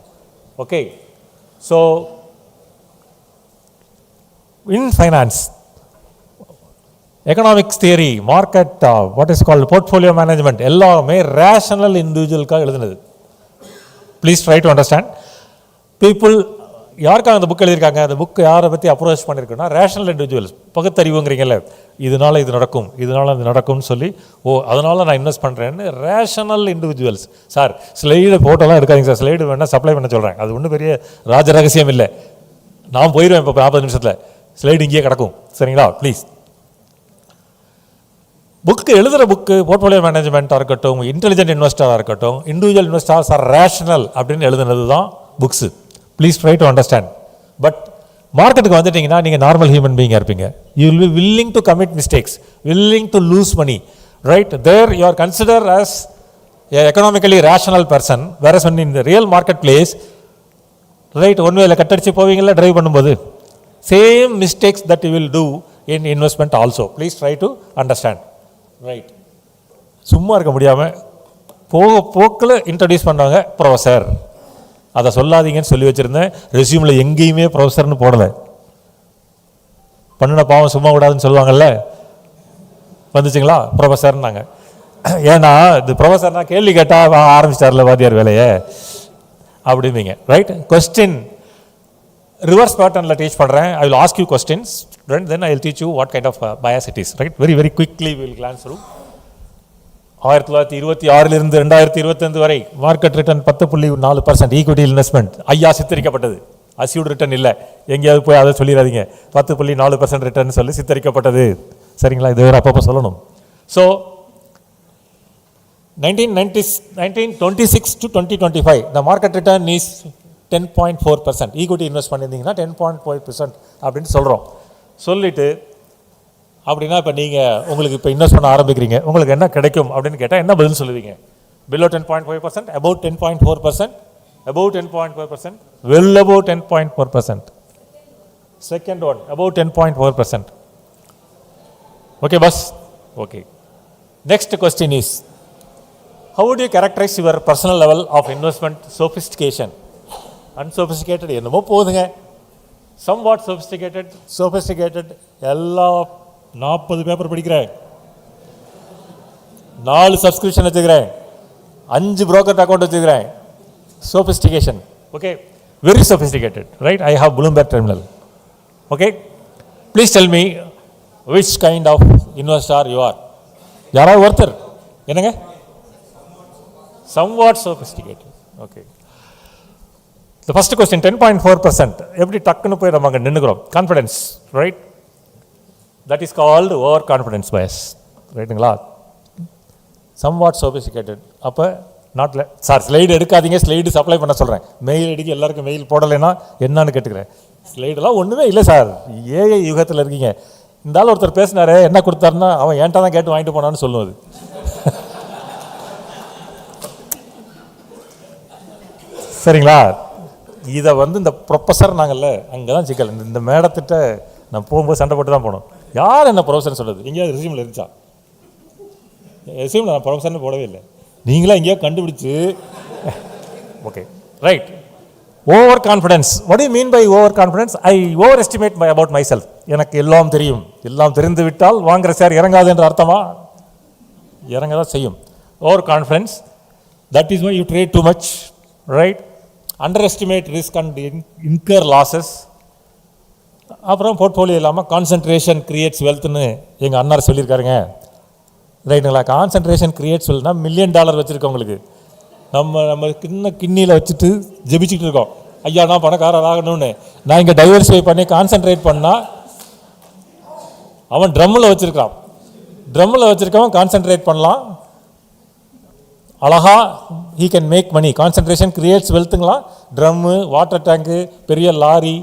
Okay, so in finance, economics theory, market, what is called portfolio management, எல்லாமே rational individualக்காக எழுதுனது. Please try to understand. People யாருக்காக அந்த புக் எழுதியிருக்காங்க, அந்த புக் யாரை பற்றி அப்ரோச் பண்ணியிருக்குன்னா ரேஷனல் இண்டிவிஜுவல்ஸ். பகுத்தறிவுங்கிறீங்கல்ல, இதனால இது நடக்கும், இதனால இது நடக்கும்னு சொல்லி, அதனால நான் இன்வெஸ்ட் பண்ணுறேன்னு ரேஷனல் இண்டிவிஜுவல்ஸ். சார் ஸ்லைடு ஃபோட்டோலாம் எடுக்காதீங்க சார், ஸ்லைடு வேணால் சப்ளை பண்ண சொல்கிறேன், அது ஒன்றும் பெரிய ராஜ ரகசியம் இல்லை. நான் போயிடுவேன் இப்போ 40 நிமிஷத்தில், ஸ்லைடு இங்கேயே கிடக்கும், சரிங்களா? ப்ளீஸ் எழுதுகிற புக்கு போர்ட்ஃபோலியோ மேனேஜ்மெண்ட்டாக இருக்கட்டும், இன்டெலிஜென்ட் இன்வெஸ்டராக இருக்கட்டும், இண்டிவிஜுவல் இன்வெஸ்டர்ஸ் ஆர் ரேஷனல் அப்படின்னு எழுதுனது தான் books. Please try to understand. But மார்க்கெட்டுக்கு வந்துட்டிங்கன்னா நீங்கள் நார்மல் ஹியூமன் பீயிங்காக இருப்பீங்க. You will be willing to commit mistakes, willing to lose money, right? There you are consider as economically rational person. வேற சொன்ன இந்த ரியல் மார்க்கெட் பிளேஸ், ரைட்? ஒன்வேல கட்டடிச்சு போவீங்களா டிரைவ் பண்ணும்போது? Same mistakes that you will do in investment also. Please try to understand, right? சும்மா இருக்க முடியாமல் போக்கில் இன்ட்ரடியூஸ் பண்ணாங்க ப்ரொஃபஸர். அதை சொல்லாதீங்கன்னு சொல்லி வச்சுருந்தேன். ரெஸ்யூமில் எங்கேயுமே ப்ரொஃபஸர்னு போடலை. பண்ணின பாவம் சும்மா விடாதுன்னு சொல்லுவாங்கல்ல, வந்துச்சுங்களா ப்ரொஃபஸர்னாங்க. ஏன்னா இது ப்ரொஃபஸர்னா கேள்வி கேட்டால் ஆரம்பிச்சிட்டார்ல வாத்தியார் வேலையை அப்படிம்பீங்க, ரைட்? கொஸ்டின் ரிவர்ஸ் பேட்டர்னில் டீச் பண்ணுறேன். I will ask you questions, then I will teach you what kind of bias it is, right? Very quickly will glance through. 1926 2025 வரை மார்க்கெட் ரிட்டர்ன் 10.4%. ஈக்விட்டி இன்வெஸ்ட்மெண்ட் ஐயா சித்தரிக்கப்பட்டது, அசியூட் ரிட்டர்ன் இல்லை. எங்கேயாவது போய் அதை சொல்லிடாதீங்க. 10.4% ரிட்டர்ன் சொல்லி சித்தரிக்கப்பட்டது, சரிங்களா? இது வேறு அப்பப்போ சொல்லணும். So 1926 to 2025 the market return is 10.4%. Equity invest பண்ணியிருந்தீங்கன்னா 10.4% அப்படின்னு சொல்கிறோம். சொல்லிவிட்டு அப்படின்னா இப்போ நீங்கள் உங்களுக்கு இப்போ இன்வெஸ்ட் பண்ண ஆரம்பிக்கிறீங்க, உங்களுக்கு என்ன கிடைக்கும் அப்படின்னு கேட்டால் என்ன பதில் சொல்லுவீங்க? Below 10.5%, about 10.4%, about 10.4%, well about 10.4%. Second one about 10.4%. Okay bus, okay. Next question is, how would you characterize your personal level of investment sophistication? Unsophisticated என்னமோ போதுங்க, somewhat sophisticated எல்லா 40 பேப்பர் படிக்கிறேன், 4 சப்ஸ்கிரிப்ஷன் வச்சுக்கிறேன், 5 broker அக்கௌண்ட் வச்சுக்கிறேன். sophistication, okay, very sophisticated, right? I have Bloomberg terminal, okay. Please tell me which kind of investor you are. யாராவது ஒருத்தர் என்னங்க? somewhat sophisticated, okay. The first question, 10.4%. எப்படி டக்குன்னு போய் நம்ம அங்கே நின்றுக்கிறோம்? Confidence, right? That is called overconfidence bias, ரைட்டுங்களா? Somewhat sophisticated. அப்போ நாட்டில் சார் ஸ்லைடு எடுக்காதீங்க, ஸ்லைடு சப்ளை பண்ண சொல்கிறேன். மெயில் அடிக்க எல்லாருக்கும் மெயில் போடலைன்னா என்னன்னு கேட்டுக்கிறேன். ஸ்லைடெல்லாம் ஒன்றுமே இல்லை சார், ஏஐ யுகத்தில் இருக்கீங்க. இந்த ஆள் ஒருத்தர் பேசினாரு, என்ன கொடுத்தாருன்னா அவன் ஏன்ட்டா தான் கேட்டு வாங்கிட்டு போனான்னு சொல்லுவது. சரிங்களா? இதை இந்த ப்ரொஃபஸர் நாங்கள்ல அங்கே தான் சிக்கல். இந்த மேடத்திட்ட நான் போகும்போது சண்டை போட்டு தான் போனோம். யார் என்ன ப்ரொஃபஸர்னு சொல்கிறது? எங்கேயாவது ரெஸ்யூமில் இருந்துச்சா? ரெஸ்யூமில் நான் ப்ரொஃபஸர்னு போடவே இல்லை. நீங்களாம் எங்கேயோ கண்டுபிடிச்சு, okay, right. Overconfidence. What do you mean by overconfidence? I overestimate my about myself. எனக்கு எல்லாம் தெரியும், எல்லாம் தெரிந்து விட்டால் வாங்குற ஷேர் இறங்காது என்ற அர்த்தமா? இறங்க தான் செய்யும். Overconfidence, that is why you trade too much, right, underestimate risk and incur losses. அப்புறம் போர்ட்ஃபோலியோ இல்லாமல் கான்சன்ட்ரேஷன் கிரியேட்ஸ் வெல்த்னு எங்கள் அண்ணார் சொல்லியிருக்காருங்க. ரைட்டுங்களா? கான்சன்ட்ரேஷன் கிரியேட்ஸ் வெல்த்னா $1 மில்லியன் வச்சுருக்கவங்களுக்கு நம்ம கிண்ணியில் வச்சுட்டு ஜெபிச்சுட்டு இருக்கோம், ஐயா நான் பணக்காரர் ஆகணும்னு. நான் இங்கே டைவர்சிஃபை பண்ணி கான்சன்ட்ரேட் பண்ணால் அவன் ட்ரம்மில் வச்சுருக்கான், ட்ரம்மில் வச்சுருக்கவன் கான்சன்ட்ரேட் பண்ணலாம் அழகா, he can make money. Concentration creates வெல்த்துங்களா? ட்ரம்மு, வாட்டர் டேங்கு, பெரிய லாரி,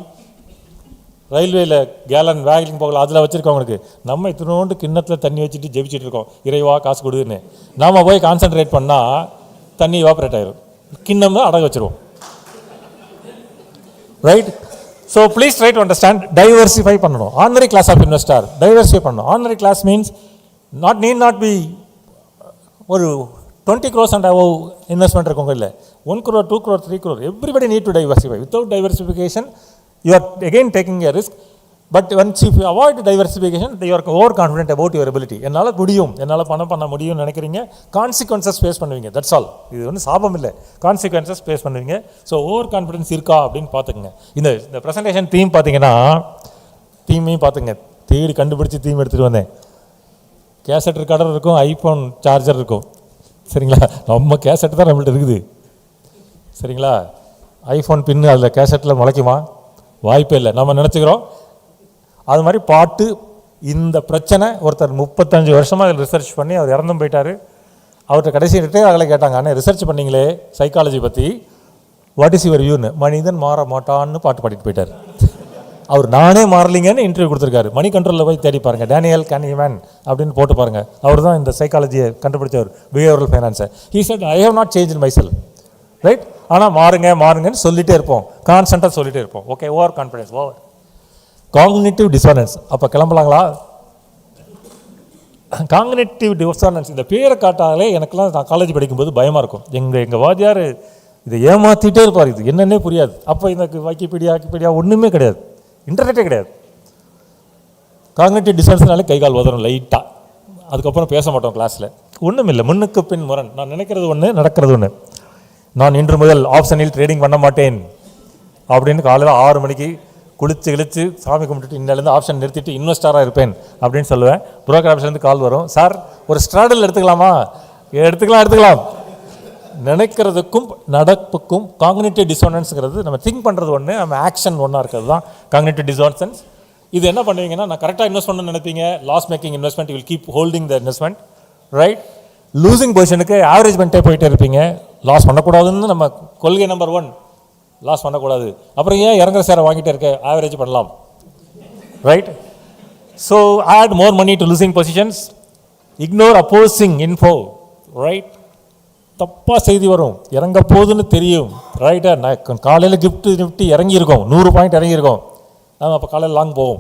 ரயில்வேயில் கேலன் வேகிங் போகலாம், அதில் வச்சுருக்கவங்களுக்கு. நம்ம இத்தினோண்டு கிண்ணத்தில் தண்ணி வச்சுட்டு ஜெபிச்சுட்டு இருக்கோம், இறைவா காசு கொடுன்னு. நாம் போய் கான்சன்ட்ரேட் பண்ணால் தண்ணி எவாப்ரேட் ஆயிரும், கிண்ணம் தான் அடகு வச்சுருவோம். Right? So please try to understand, diversify பண்ணணும். Ordinary class of investor diversify பண்ணணும். Ordinary class means need not be ஒரு 20 crores and above investment இருக்கவங்க இல்லை, 1 crore, 2 crore, 3 crore. Everybody need to diversify. Without diversification, you are again taking a risk. But once if you avoid diversification, you are overconfident about your ability. என்னால் முடியும், என்னால் பணம் பண்ண முடியும்னு நினைக்கிறீங்க, கான்சிக்வன்சஸ் ஃபேஸ் பண்ணுவீங்க. That's all. இது ஒன்றும் சாபம் இல்லை, கான்சிக்வன்சஸ் ஃபேஸ் பண்ணுவீங்க. ஸோ ஓவர் கான்ஃபிடன்ஸ் இருக்கா அப்படின்னு பார்த்துக்குங்க. இந்த ப்ரெசன்டேஷன் தீம் பார்த்தீங்கன்னா, தீமையும் பார்த்துங்க, தேடி கண்டுபிடிச்சி தீம் எடுத்துகிட்டு வந்தேன். கேசட் ரெக்கார்டர் இருக்கும், ஐஃபோன் சார்ஜர் இருக்கும். சரிங்களா? நம்ம கேசட் தான் நம்மள்ட்ட இருக்குது. சரிங்களா? ஐஃபோன் பின்னு அதில் கேசட்டில் முளைக்குமா? வாய்ப்பே இல்லை. நம்ம நினச்சிக்கிறோம் அது மாதிரி பாட்டு. இந்த பிரச்சனை ஒருத்தர் 35 வருஷமாக அதில் ரிசர்ச் பண்ணி அவர் இறந்தும் போயிட்டார். அவர்கிட்ட கடைசி ரிட்டையர் ஆகலை கேட்டாங்க, ஆனால் ரிசர்ச் பண்ணிங்களே சைக்காலஜி பற்றி, வாட் இஸ் யுவர் வியூன்னு. மனிதன் மாற மாட்டான்னு பாட்டு பாடிட்டு போயிட்டார். அவர் நானே மாறலிங்கன்னு இன்டர்வியூ கொடுத்துருக்காரு. மணி கண்ட்ரோலில் போய் தேடி பாருங்கள், டேனியல் கேனிமேன் அப்படின்னு போட்டு பாருங்கள். அவர் தான் இந்த சைக்காலஜியை கண்டுபிடிச்சவர், பிஹேவியரல் ஃபைனான்ஸை. He said I have not change my cell. Right? ஆனால் மாறுங்கன்னு சொல்லிகிட்டே இருப்போம், கான்ஸ்டண்ட்டாக சொல்லிகிட்டே இருப்போம். Okay, overconfidence, over cognitive dissonance. அப்போ கிளம்பலாங்களா? காக்னிட்டிவ் டிசானன்ஸ் இந்த பேரை காட்டாலே எனக்குலாம் நான் காலேஜ் படிக்கும்போது பயமாக இருக்கும். எங்கள் வாத்தியார் இதை ஏமாற்றிட்டே இருப்பார், இது என்னன்னே புரியாது. அப்போ இந்த விக்கிபீடியா ஒன்றுமே கிடையாது, இன்டர்நெட்டே கிடையாது. காக்னிட்டிவ் டிசானன்ஸ்னாலே கை கால் உதறும் லைட்டாக. அதுக்கப்புறம் பேச மாட்டோம் கிளாஸில். ஒன்றும் இல்லை, முன்னுக்கு பின் முரண். நான் நினைக்கிறது ஒன்று, நடக்கிறது ஒன்று. நான் இன்று முதல் ஆப்ஷனில் ட்ரேடிங் பண்ண மாட்டேன் அப்படின்னு காலையில் 6 மணிக்கு குளிச்சு சாமி கும்பிட்டுட்டு இன்னிலேருந்து ஆப்ஷன் நிறுத்திட்டு இன்வெஸ்டராக இருப்பேன் அப்படின்னு சொல்லுவேன். புரோக்கர் ஆஃபீஸ்லேருந்து கால் வரும், சார் ஒரு ஸ்ட்ராடல் எடுத்துக்கலாமா? எடுத்துக்கலாம். நினைக்கிறதுக்கும் நடப்புக்கும் காக்னிட்டிவ் டிசானன்ஸுங்கிறது, நம்ம திங்க் பண்ணுறது ஒன்று, நம்ம ஆக்ஷன் ஒன்றா இருக்கிறது தான் காக்னிட்டிவ் டிசானன்ஸ். இது என்ன பண்ணுவீங்கன்னா, நான் கரெக்டாக இன்வெஸ்ட் பண்ணணும்னு நினைப்பீங்க, loss making investment, you will keep holding the investment. Right? Losing பொசிஷனுக்கு ஆவரேஜ் பண்ணிட்டே போயிட்டே இருப்பீங்க. லாஸ் பண்ணக்கூடாதுன்னு நம்ம கொள்கை நம்பர் 1, லாஸ் பண்ணக்கூடாது. அப்புறம் ஏன் இறங்குற சேரை வாங்கிட்டே இருக்க, ஆவரேஜ் பண்ணலாம். Right? So add more money to losing positions, ignore opposing info. Right? தப்பாக செய்தி வரும், இறங்க போகுதுன்னு தெரியும். ரைட்டா? நான் காலையில் நிஃப்டி இறங்கியிருக்கோம், 100 பாயிண்ட் இறங்கியிருக்கோம். நம்ம அப்போ காலையில் லாங் போவோம்.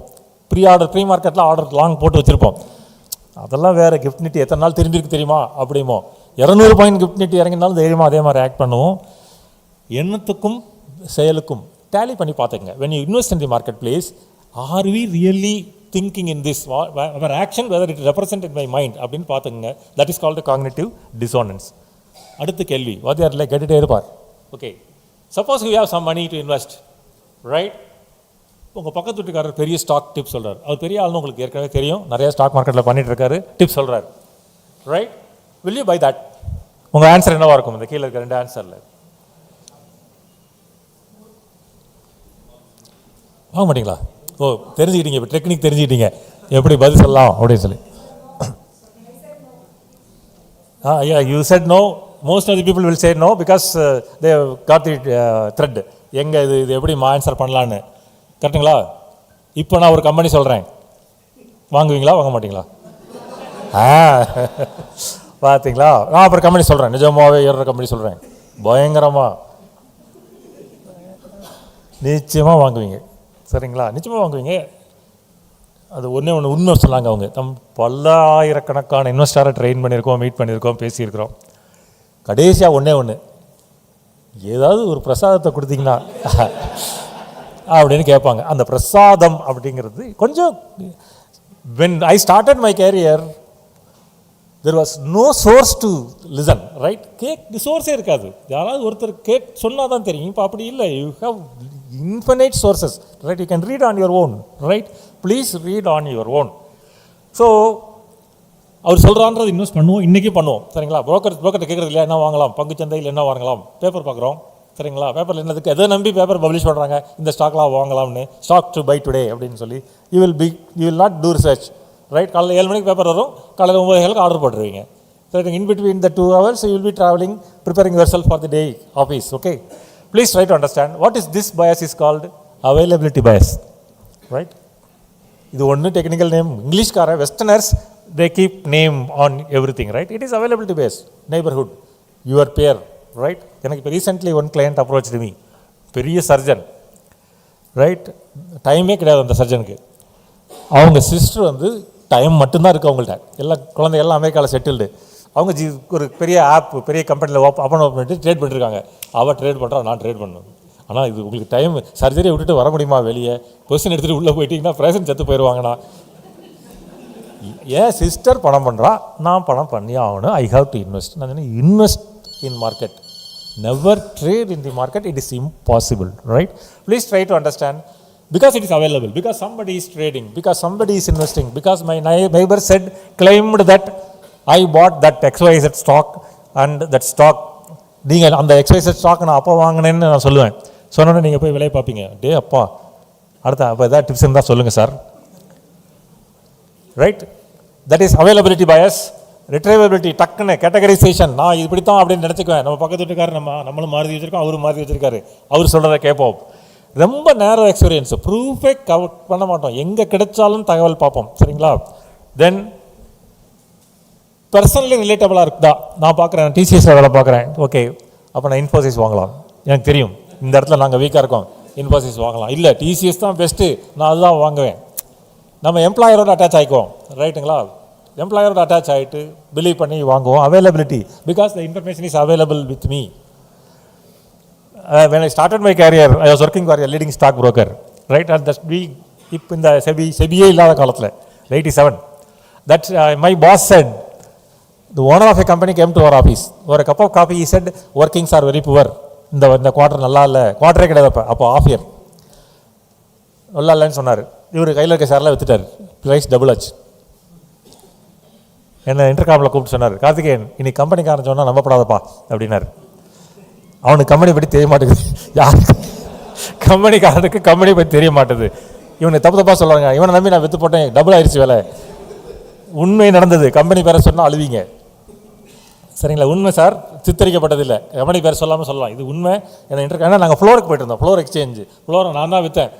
ப்ரீ மார்க்கெட்டில் ஆர்டர் லாங் போட்டு வச்சுருப்போம். அதெல்லாம் வேறு. கிஃப்ட் நிஃப்டி எத்தனை நாள் தெரிஞ்சிருக்கு தெரியுமா அப்படிமோ. 200 பாயிண்ட் கிஃப்ட் நிஃப்டி இறங்கினாலும் தைரியமாக அதே மாதிரி ஆக்ட் பண்ணுவோம். எண்ணத்துக்கும் செயலுக்கும் டேலி பண்ணி பார்த்துங்க. when you invest in the marketplace, are we really thinking in this, our action, whether it represented my mind அப்படின்னு பார்த்துங்க. that is called the cognitive dissonance. அடுத்த கேள்வி வாத்தியாரில் கேட்டுகிட்டே இருப்பார். Okay, suppose you have some money to invest. Right? உங்கள் பக்கத்து வீட்டுக்காரர் பெரிய ஸ்டாக் டிப்ஸ் சொல்கிறார். அவர் பெரிய ஆள்னு உங்களுக்கு ஏற்கனவே தெரியும், நிறைய ஸ்டாக் மார்க்கெட்டில் பண்ணிட்டு இருக்காரு, டிப்ஸ் சொல்கிறார். Right? will you buy that? உங்கள் ஆன்சர் என்னவாக இருக்கும்? இந்த கீழே இருக்க 2 ஆன்சரில் வாங்க மாட்டிங்களா? ஓ, தெரிஞ்சுக்கிட்டீங்க, இப்போ டெக்னிக் தெரிஞ்சுக்கிட்டீங்க எப்படி பதில் சொல்லலாம் அப்படின்னு சொல்லி. Yeah, you said no. Most of the people will say no because they have got the thread. எங்கே இது எப்படி ஆன்சர் பண்ணலான்னு. கரெக்டுங்களா? இப்போ நான் ஒரு கம்பெனி சொல்கிறேன், வாங்குவீங்களா வாங்க மாட்டிங்களா? பார்த்தீங்களா? நான் அப்புறம் கம்பெனி சொல்கிறேன், நிஜமாகவே ஏறுற கம்பெனி சொல்கிறேன், பயங்கரமாக, நிச்சயமாக வாங்குவீங்க. சரிங்களா? நிச்சயமாக வாங்குவீங்க. அது ஒன்று உண்மை சொன்னாங்க அவங்க. பல ஆயிரக்கணக்கான இன்வெஸ்டரை ட்ரெயின் பண்ணியிருக்கோம், மீட் பண்ணியிருக்கோம், பேசியிருக்கிறோம். கடைசியாக ஒன்று ஏதாவது ஒரு பிரசாதத்தை கொடுத்தீங்கன்னா அப்படின்னு கேட்பாங்க. அந்த பிரசாதம் அப்படிங்கிறது கொஞ்சம் when I started my career there was no source to listen, right? கேட்க சோர்ஸே இருக்காது. யாராவது ஒருத்தர் சொன்னால் தான் தெரியும். இப்போ அப்படி இல்லை. You have infinite sources, right? You can read on your own, right? Please read on your own. So அவர் சொல்கிறான்றது இன்வெஸ்ட் பண்ணுவோம், இன்றைக்கி பண்ணுவோம், சரிங்களா? புரோக்கர்கிட்ட கேட்குறது இல்லையா, என்ன வாங்கலாம், பங்குச்சந்தையில் என்ன வாங்கலாம், பேப்பர் பார்க்குறோம், சரிங்களா? பேப்பரில் என்னதுக்கு எதை நம்பி பேப்பர் பப்ளிஷ் பண்ணுறாங்க, இந்த ஸ்டாக்லாம் வாங்கலாம்னு, ஸ்டாக் டு பை டுடே அப்படின்னு சொல்லி. You will not do research, right? காலையில் 7 மணிக்கு பேப்பர் வரும், காலையில் 9 ஆர்டர் போட்டுருவீங்க. So in between the 2 hours you will be traveling, preparing yourself for the day office, okay? Please try to understand what is this bias is called availability bias, right? இது ஒன்று டெக்னிக்கல் நேம். இங்கிலீஷ்கார westerners they keep name on everything, right? It is availability based. Neighborhood, your peer, right? எனக்கு இப்போ recently one client approach me, பெரிய சர்ஜன், ரைட்? டைமே கிடையாது அந்த சர்ஜனுக்கு. அவங்க சிஸ்டர் வந்து டைம் மட்டும்தான் இருக்குது அவங்கள்ட்ட. குழந்தை எல்லாம் அமெரிக்காவில் செட்டில்டு. அவங்க ஒரு பெரிய ஆப், பெரிய கம்பெனியில் ஓப்பன் பண்ணிட்டு ட்ரேட் பண்ணிருக்காங்க. அவள் ட்ரேட் பண்ணுறா, நான் ட்ரேட் பண்ணணும். ஆனால் இது உங்களுக்கு டைம், சர்ஜரியை விட்டுட்டு வர முடியுமா வெளியே? பொசிஷன் எடுத்துகிட்டு உள்ளே போயிட்டீங்கன்னா ப்ரெசன்ட் செத்து போயிடுவாங்கண்ணா. ஏன் சிஸ்டர் பணம் பண்ணுறா, நான் பணம் பண்ணி ஆகணும். I have to invest. நான் invest in market, never trade in the market. It is impossible, right? Please try to understand. Because it is available, because somebody is trading, because somebody is investing, because my neighbor claimed that I bought that XYZ stock and that stock, நீங்கள் அந்த XYZ ஸ்டாக் நான் அப்போ வாங்கினேன்னு நான் சொல்லுவேன். சொன்னோன்னே நீங்கள் போய் விலையை பார்ப்பீங்க. டே அப்பா, அடுத்த அப்போ எதாவது டிப்ஸ் இருந்தால் சொல்லுங்கள் சார், right? That is availability bias. Retrievability, டக்குன்னு கேட்டகரைசேஷன், நான் இப்படித்தான் அப்படின்னு நினச்சிக்குவேன். நம்ம பக்கத்து வீட்டுக்காரர் நம்மளும் மாற்றி வச்சுருக்கோம், அவரும் மாற்றி வச்சுருக்காரு, அவர் சொல்கிறத கேட்போம். ரொம்ப நேரோ எக்ஸ்பீரியன்ஸு, ப்ரூஃபே கவர் பண்ண மாட்டோம், எங்கே கிடைச்சாலும் தகவல் பார்ப்போம், சரிங்களா? தென் பர்சனலி ரிலேட்டபிளாக இருக்குதா, நான் பார்க்குறேன், டிசிஎஸில் வேலை பார்க்குறேன், ஓகே, அப்போ நான் இன்ஃபோசிஸ் வாங்கலாம், எனக்கு தெரியும் இந்த இடத்துல நாங்கள் வீக்காக இருக்கோம், இன்ஃபோசிஸ் வாங்கலாம். இல்லை, டிசிஎஸ் தான் பெஸ்ட்டு, நான் அதுதான் வாங்குவேன். நம்ம எம்ப்ளாயரோட அட்டாச் ஆகிக்குவோம், ரைட்டுங்களா? எம்ப்ளாயரோட அட்டாச் ஆகிட்டு பிலீவ் பண்ணி வாங்குவோம். Availability, because the information is available with me. When I started my career, I was working for a leading stock broker, right? And that இப்போ இந்த செபியே இல்லாத காலத்தில் 87, that my boss said, the owner of a company came to our office. ஒரு cup of coffee, he said, workings are very poor. இந்த குவார்டர் நல்லா இல்லை, குவார்டரே கிடையாது அப்போ ஆஃப் இயர், நல்லா இல்லைன்னு சொன்னார். இவர் கையில் இருக்க ஷேர்லாம் வித்துட்டார், ப்ரைஸ் டபுள் ஆச்சு. என்ன இன்டர்காமில் கூப்பிட்டு சொன்னார், கார்த்திகேயன் இன்னைக்கு கம்பெனிக்காரன் சொன்னால் நம்பப்படாதப்பா அப்படின்னாரு. அவனுக்கு கம்பெனி பற்றி தெரிய மாட்டேங்குது, யாருக்கு கம்பெனிக்காரனுக்கு கம்பெனி பற்றி தெரிய மாட்டேது. இவனுக்கு தப்பாக சொல்கிறாங்க, இவனை நம்பி நான் விற்று போட்டேன், டபுள் ஆயிடுச்சு வேலை. உண்மை நடந்தது, கம்பெனி பேரை சொன்னால் அழுவீங்க, சரிங்களா? உண்மை சார், சித்தரிக்கப்பட்டதில்லை, கம்பெனி பேர் சொல்லாமல் சொல்லலாம், இது உண்மை. ஏன்னா நாங்கள் ஃப்ளோருக்கு போய்ட்டு இருந்தோம், ஃப்ளோர் எக்ஸ்சேஞ்சு, ஃப்ளோரை நான் தான் விற்றேன்,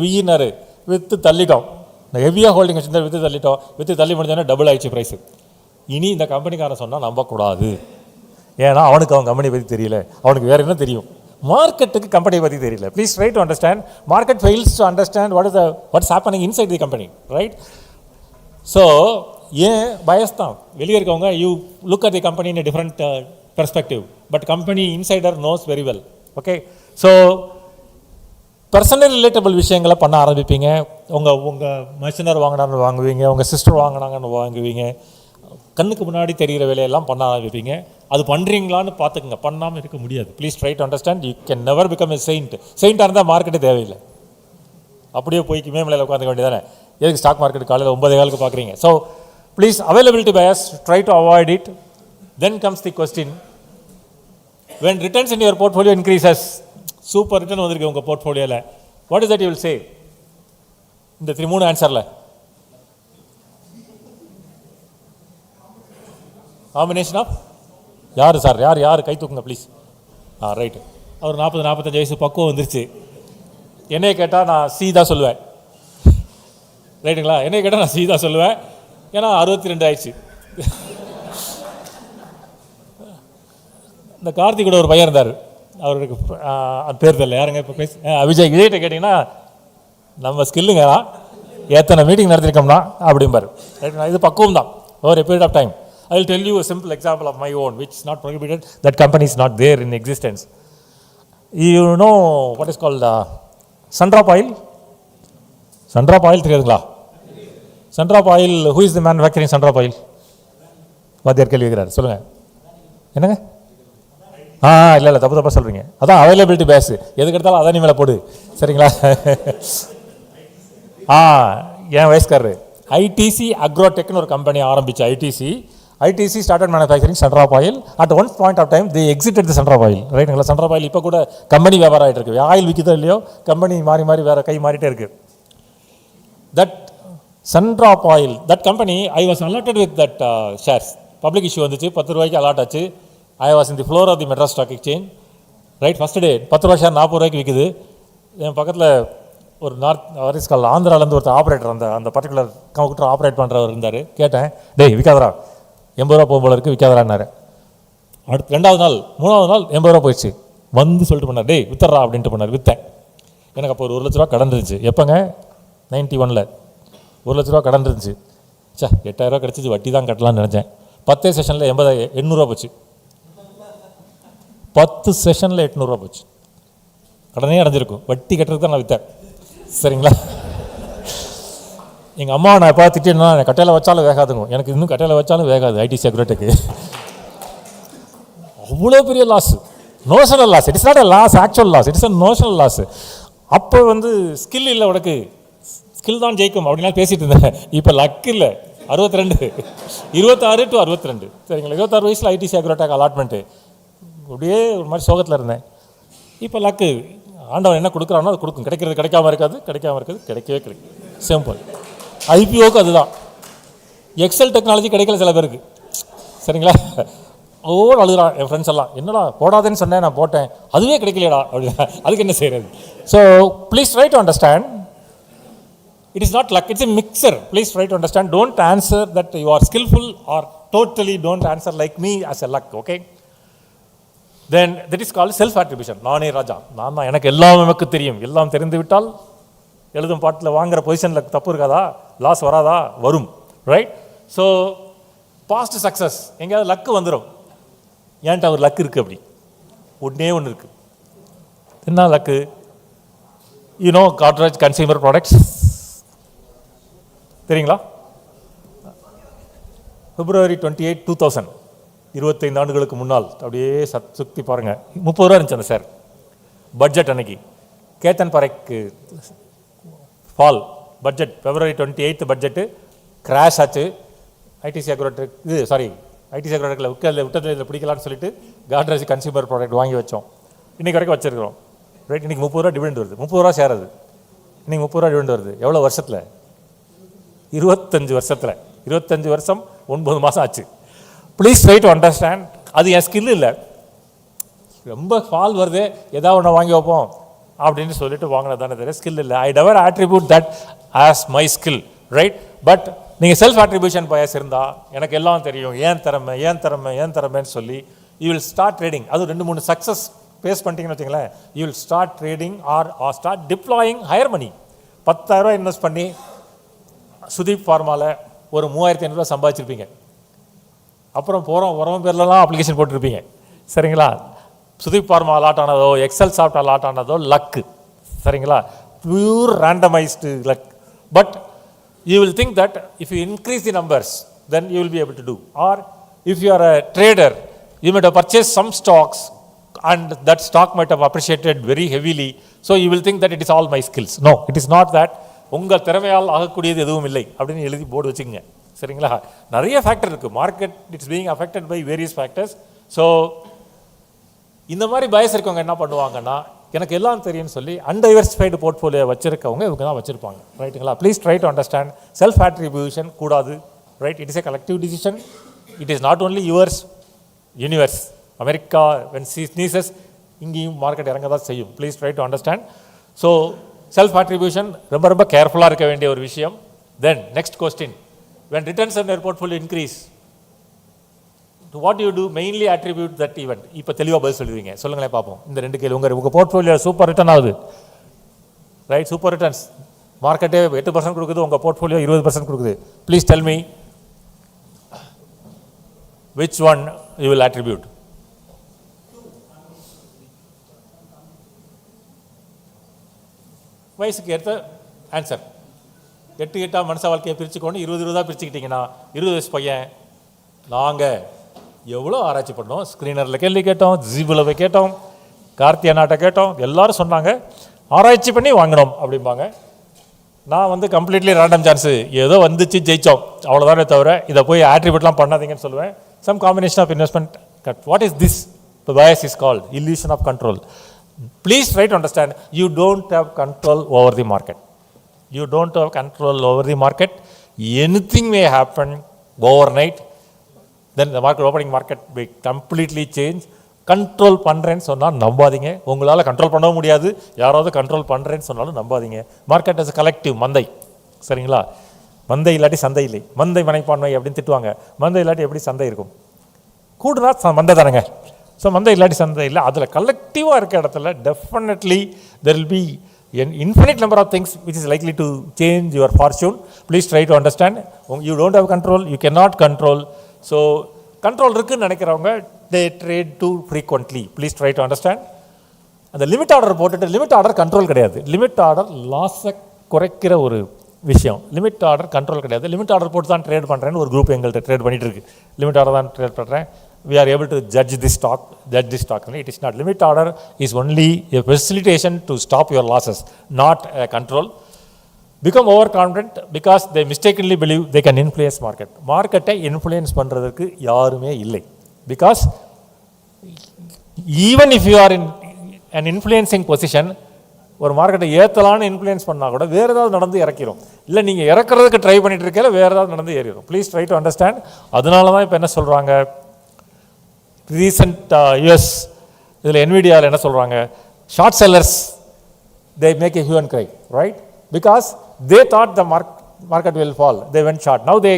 வியினாரு விற்று தள்ளிட்டோம். இந்த ஹெவியாக ஹோல்டிங் வச்சுருந்தா விற்று தள்ளிட்டோம், விற்று தள்ளி முடிஞ்சோன்னா டபுள் ஆயிடுச்சு ப்ரைஸு. இனி இந்த கம்பெனிக்காரன் சொன்னால் நம்பக்கூடாது, ஏன்னா அவனுக்கு அவன் கம்பெனி பற்றி தெரியல, அவனுக்கு வேறு என்ன தெரியும், மார்க்கெட்டுக்கு கம்பெனி பற்றி தெரியல. Please try to understand. Market fails to understand what's happening inside the company, right? So ஏன் பயஸ் தான் வெளியே இருக்கவங்க, you look at the company in different perspective, but company insider nose very well, okay? So personal relatable விஷயங்களை பண்ண ஆரம்பிப்பீங்க. உங்கள் மச்சினர் வாங்கினான்னு வாங்குவீங்க, உங்கள் சிஸ்டர் வாங்கினாங்கன்னு வாங்குவீங்க, கண்ணுக்கு முன்னாடி தெரிகிற வேலையெல்லாம் பண்ண ஆரம்பிப்பீங்க. அது பண்ணுறீங்களான்னு பார்த்துக்குங்க, பண்ணாமல் இருக்க முடியாது. Please try to understand. You can never become a saint. செயின்ட்டாக இருந்தால் மார்க்கெட்டே தேவையில்லை, அப்படியே போய் மேமலையில் உட்காந்துக்க வேண்டியதானே. எதுக்கு ஸ்டாக் மார்க்கெட் காலையில் 9:15 பார்க்குறீங்க? So please, availability bias, try to avoid it. Then comes the question, when returns in your portfolio increases, super return வந்திருக்கு உங்கள் போர்ட்ஃபோலியோவில், what is that you will say? இந்த 3 ஆன்சரில் காம்பினேஷன் ஆஃப் யார் சார், யார் கை தூக்குங்க ப்ளீஸ். ரைட்டு, அவர் 40-45 வயசு பக்குவம் வந்துருச்சு. என்னையை கேட்டால் நான் சி தான் சொல்லுவேன், ரைட்டுங்களா? என்னையை கேட்டால் நான் சி தான் சொல்லுவேன், ஏன்னா 62 ஆயிடுச்சு. இந்த கார்த்திக் கூட ஒரு பையன் இருந்தார், அவருக்கு பேர் தெரியல, யாருங்க இப்போ விஜய்கிட்ட கேட்டிங்கன்னா நம்ம ஸ்கில்லுங்க எத்தனை மீட்டிங் நடத்திருக்கோம்னா அப்படிம்பார், ரைட்டுங்களா? இது பக்குவம் தான், over a period of time. I will tell you a simple example of my own, which is not prohibited. That company is not there in existence. You know what is called Sundrop oil? Sundrop oil தெரியாதுங்களா? Sundrop oil, who is the manufacturing Sundrop oil? வாத்தியார் கேள்வி கேட்குறாரு, சொல்லுங்கள். என்னங்க? இல்லை தப்பாக சொல்கிறீங்க. அதான் அவைலபிலிட்டி பேஸ், எதுக்கு எடுத்தாலும் அதான் நீ மேலே போடு. சரிங்களா? என் வயசுக்காரரு ஐடிசி அக்ரோடெக்னு ஒரு கம்பெனி ஆரம்பிச்சு. ITC started manufacturing Sundrop oil. At one point of time they exited the Sundrop oil. ரைட்டுங்களா? சன்ட்ரா ஆயில் இப்போ கூட கம்பெனி வியாபாரம் ஆகிட்டு இருக்கு. ஆயில் விற்கிதோ இல்லையோ, கம்பெனி மாறி வேறு கை மாறிட்டே இருக்கு. தட் சன்ட்ரா oil, that company I was allotted with that shares. Public issue வந்துச்சு, 10 ரூபாய்க்கு அலாட் ஆச்சு. I was in the floor of the Madras stock exchange. Right, first day 10 ரூபா ஷேர் 40 ரூபாய்க்கு விற்குது. என் பக்கத்தில் ஒரு வாரிஸ்கால் ஆந்திராவிலேருந்து ஒருத்தர் ஆப்ரேட்டர், அந்த பர்டிகுலர் கம்ப்யூட்டர் ஆப்ரேட் பண்ணுறவர் இருந்தார். கேட்டேன், டேய் விற்காதரா, 80 ரூபா போகும்போல இருக்குது, விற்காதரான்னாரு. அடுத்து 2வது நாள் 3வது நாள் 80 ரூபா போயிடுச்சு. வந்து சொல்லிட்டு பண்ணார், டேய் வித்தர்றா அப்படின்ட்டு பண்ணார். விற்றேன். எனக்கு அப்போ ஒரு 1 லட்ச ரூபா கடன் இருந்துச்சு. எப்போங்க? 91ல் 1 லட்ச ரூபா கடன் இருந்துச்சு. 8000 ரூபா கிடச்சிச்சு, வட்டி தான் கட்டலாம்னு நினச்சேன். 10 செஷனில் 800 ரூபா போச்சு. 10 செஷனில் 800 ரூபா போச்சு. கடனே அடைஞ்சிருக்கும், வட்டி கட்டுறதுக்கு தான் நான் விற்றேன். சரிங்களா? எங்கள் அம்மா நான் எப்போ திட்டேன்னா, கட்டையில் வச்சாலும் வேகாதுங்க. எனக்கு இன்னும் கட்டையில் வச்சாலும் வேகாது ஐடிசி அக்ரோடெக்கு. அவ்வளோ பெரிய loss, notional loss. It's not a loss, actual loss, it's a notional loss. அப்போ ஸ்கில் இல்லை, உனக்கு ஸ்கில் தான் ஜெயிக்கும் அப்படின்னா பேசிகிட்டு இருந்தேன். இப்போ லக் இல்லை. 62, 26 to 62. சரிங்களா? 26 வயசில் ஐடிசி அக்ரோடெக் அலாட்மெண்ட்டு. அப்படியே ஒரு மாதிரி சோகத்தில் இருந்தேன். இப்போ லக்கு, ஆண்டவன் என்ன கொடுக்குறானோ அது கொடுக்கும். கிடைக்கிறது கிடைக்காம இருக்காது, கிடைக்கவே கிடைக்கும். சிம்பிள். ஐபிஓக்கு அதுதான். எக்ஸல் டெக்னாலஜி கிடைக்கல சில பேருக்கு. சரிங்களா? அழுகுறான் என் ஃப்ரெண்ட்ஸ் எல்லாம், என்னடா போடாதேன்னு சொன்னேன், நான் போட்டேன், அதுவே கிடைக்கலையடா அப்படின்னா அதுக்கு என்ன செய்கிறது? So please try to understand, it is not luck, it's a mixture. Please try to understand. Don't answer that you are skilful are totally don't answer like me as a luck. Okay, then that is called self attribution. நானே ராஜா, நான் தான், எனக்கு எல்லாம் நமக்கு தெரியும். எல்லாம் தெரிந்து விட்டால் எழுதும் பாட்டில் வாங்குற பொசிஷனில் தப்பு இருக்காதா? லாஸ் வராதா? வரும். ரைட்? ஸோ பாஸ்ட் சக்ஸஸ் எங்கேயாவது லக்கு வந்துடும். ஏன்ட்டு அவர் லக்கு இருக்குது, அப்படி ஒன்று இருக்குது. என்ன லக்கு? காட்ரேஜ் கன்சியூமர் ப்ராடக்ட்ஸ் தெரியுங்களா? February 28, 2000, 25 ஆண்டுகளுக்கு முன்னால் அப்படியே சுற்றி பாருங்கள், 30 ரூபா இருந்துச்சு அந்த சார். பட்ஜெட் அன்னைக்கு Ketan Parekh fall budget, February 28 budget crash ஆச்சு. ஐடிசி அக்ரோடெக் ஐடிசி அக்ரோடெக்கில் விட்டதில் இதில் பிடிக்கலான்னு சொல்லிட்டு காட்ரேஜ் கன்சியூமர் ப்ராடக்ட் வாங்கி வச்சோம். இன்றைக்கி வரைக்கும் வச்சுருக்கிறோம். ரைட்? இன்றைக்கி 30 ரூபா டிவிடெண்ட் வருது. 30 ரூபா ஷேர் அது. இன்றைக்கி 30 ரூபா டிவிடெண்ட் வருது. எவ்வளோ வருஷத்தில்? 25 வருஷத்தில். 25 வருஷம் 9 மாதம் ஆச்சு. Please try to understand. அது என் ஸ்கில் இல்லை. ரொம்ப ஃபால் வருது, ஏதாவது ஒன்று வாங்கி வைப்போம் அப்படின்னு சொல்லிட்டு வாங்கினது தானே தவிர ஸ்கில் இல்லை. I never attribute that as my skill. Right? But நீங்கள் செல்ஃப் ஆட்ரிபியூஷன் பயஸ் இருந்தால், எனக்கு எல்லாம் தெரியும், ஏன் திறமைன்னு சொல்லி யூ வில் ஸ்டார்ட் ட்ரேடிங். அது 2-3 சக்ஸஸ் பேஸ் பண்ணிட்டீங்கன்னு வச்சுங்களேன், you will start trading or start deploying higher money. 10,000 ரூபா இன்வெஸ்ட் பண்ணி சுதீப் ஃபார்மாவில் ஒரு 3,500 ரூபா சம்பாதிச்சிருப்பீங்க. அப்புறம் உரம் பேர்லாம் அப்ளிகேஷன் போட்டிருப்பீங்க. சரிங்களா? சுதீப் ஃபார்மா அலாட் ஆனதோ, எக்ஸல் சாஃப்ட் அலாட் ஆனதோ லக்கு. சரிங்களா? Pure randomised luck. But you will think that if you increase the numbers, then you will be able to do. Or if you are a trader, you might have purchased some stocks and that stock might have appreciated very heavily. So you will think that it is all my skills. No, it is not that. உங்கள் திறமையால் ஆகக்கூடியது எதுவும் இல்லை அப்படின்னு எழுதி போர்டு வச்சுக்கோங்க. சரிங்களா? நிறைய ஃபேக்டர் இருக்குது. Market it's being affected by various factors. So இந்த மாதிரி பயஸ் இருக்கவங்க என்ன பண்ணுவாங்கன்னா, எனக்கு எல்லாம் தெரியும்னு சொல்லி அன்டைவர்சிஃபைடு போர்ட்ஃபோலியோ வச்சுருக்கவங்க இவங்க தான் வச்சுருப்பாங்க. ரைட்டுங்களா? Please try to understand. Self attribution கூடாது. Right? It is a collective decision. It is not only yours, universe. America when sneezes, இங்கேயும் மார்க்கெட் இறங்க தான் செய்யும். Please try to understand. So self attribution ரொம்ப கேர்ஃபுல்லாக இருக்க வேண்டிய ஒரு விஷயம். Then next question, when returns on your portfolio increase, to what do you do? Mainly attribute that event. இப்போ தெளிவாக பதில் சொல்லுவீங்க. சொல்லுங்களேன் பார்ப்போம். இந்த 2 கேள்வி. உங்கள் போர்ட்ஃபோலியோ சூப்பர் ரிட்டர்ன் ஆகுது. ரைட்? Super returns. மார்க்கெட்டே 8% கொடுக்குது, உங்கள் போர்ட்ஃபோலியோ 20% கொடுக்குது. Please tell me which one you will attribute. வயசுக்கு ஏற்ற ஆன்சர். 8 மனுஷ வாழ்க்கையை பிரிச்சுக்கொண்டு 20 பிரிச்சுக்கிட்டிங்கன்னா 20 வயசு பையன் நாங்கள் எவ்வளோ ஆராய்ச்சி பண்ணோம், ஸ்க்ரீனரில் கேள்வி கேட்டோம், ஜீபில் போய் கேட்டோம், கார்த்தி அண்ணாட்ட கேட்டோம், எல்லாரும் சொன்னாங்க ஆராய்ச்சி பண்ணி வாங்கினோம் அப்படிம்பாங்க. நான் வந்து கம்ப்ளீட்லி ரேண்டம் சான்ஸு, ஏதோ வந்துச்சு ஜெயித்தோம் அவ்வளோதானே தவிர இதை போய் ஆட்ரிபியூட்லாம் பண்ணாதீங்கன்னு சொல்லுவேன். Some combination of investment cut. What is this? The bias is called illusion of control. Please try to understand, you don't have control over the market. You don't have control over the market. Anything may happen overnight. Then the market, opening market may completely change. Control பண்ணுறேன்னு சொன்னால் நம்பாதீங்க. உங்களால் கண்ட்ரோல் பண்ணவும் முடியாது. யாராவது கண்ட்ரோல் பண்ணுறேன்னு சொன்னாலும் நம்பாதீங்க. மார்க்கெட் இஸ் கலெக்டிவ், மந்தை. சரிங்களா? மந்தை இல்லாட்டி சந்தை இல்லை. மந்தை மனைப்பான்மை அப்படின்னு திட்டுவாங்க. மந்தை இல்லாட்டி எப்படி சந்தை இருக்கும்? கூடுனா மந்தை தானேங்க. ஸோ மந்தை இல்லாட்டி சந்தை இல்லை. அதில் கலெக்டிவாக இருக்க இடத்துல definitely there will be an infinite number of things which is likely to change your fortune. Please try to understand. You don't have control, you cannot control. So control இருக்குன்னு நினைக்கிறவங்க they trade too frequently. Please try to understand. அந்த லிமிட் ஆர்டர் போட்டுட்டு, லிமிட் ஆர்டர் கண்ட்ரோல் கிடையாது. லிமிட் ஆர்டர் லாஸை குறைக்கிற ஒரு விஷயம். லிமிட் ஆர்டர் கண்ட்ரோல் கிடையாது. லிமிட் ஆர்டர் போட்டு தான் ட்ரேட் பண்ணுறேன்னு ஒரு குரூப் எங்கள்கிட்ட ட்ரேட் பண்ணிட்டு இருக்கு. லிமிட் ஆர்டர் தான் ட்ரேட் பண்ணுறேன். We are able to judge this stock. It is not. Limit order is only a facilitation to stop your losses, not a control. Become overconfident because they mistakenly believe they can influence market. Market-ஐ influence பண்ணுறதுக்கு யாருமே இல்லை. Because even if you are in an influencing position, ஒரு மார்க்கெட்டை ஏற்றலான்னு இன்ஃப்ளூயன்ஸ் பண்ணால் கூட வேறு ஏதாவது நடந்து இறக்கிறோம். இல்லை நீங்கள் இறக்குறதுக்கு ட்ரை பண்ணிட்டு இருக்கல, வேறு ஏதாவது நடந்து ஏறிடும். Please try to understand. அதனால தான் இப்போ என்ன சொல்கிறாங்க, ரீசெண்ட் யூஎஸ் இதில் என்விடியாவில் என்ன சொல்கிறாங்க, short sellers they make a hue and cry, right? Because they thought the market will fall, they went short. Now they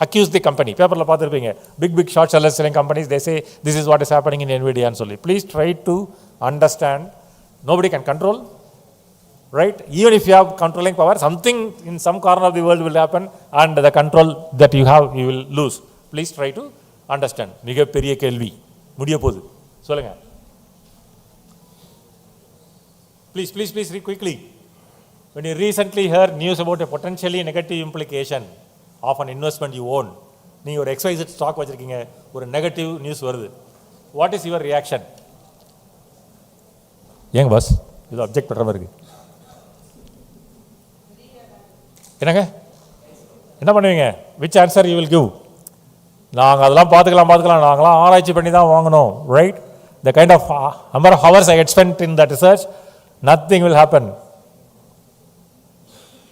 accuse the company. பேப்பரில் பார்த்துருப்பீங்க, big short sellers selling companies, they say this is what is happening in NVIDIA and சொல்லி. Please try to understand, nobody can control, right? Even if you have controlling power, something in some corner of the world will happen and the control that you have, you will lose. Please try to understand. மிகப்பெரிய கேள்வி முடிய போகுது, சொல்லுங்க. Please read quickly. When you recently heard news about a potentially negative implication of an investment you own, நீங்கள் ஒரு XYZ ஸ்டாக் வச்சுருக்கீங்க, ஒரு நெகட்டிவ் நியூஸ் வருது, வாட் இஸ் யுவர் ரியாக்ஷன்? ஏங்க பாஸ் இது அப்ஜெக்ட் பண்ணுற மாதிரி இருக்கு, என்னங்க என்ன பண்ணுவீங்க? Which answer you will give? நாங்கள் அதெல்லாம் பார்த்துக்கலாம், நாங்களாம் ஆராய்ச்சி பண்ணி தான் வாங்கணும், right? The kind of number of hours I spent in that research, nothing will happen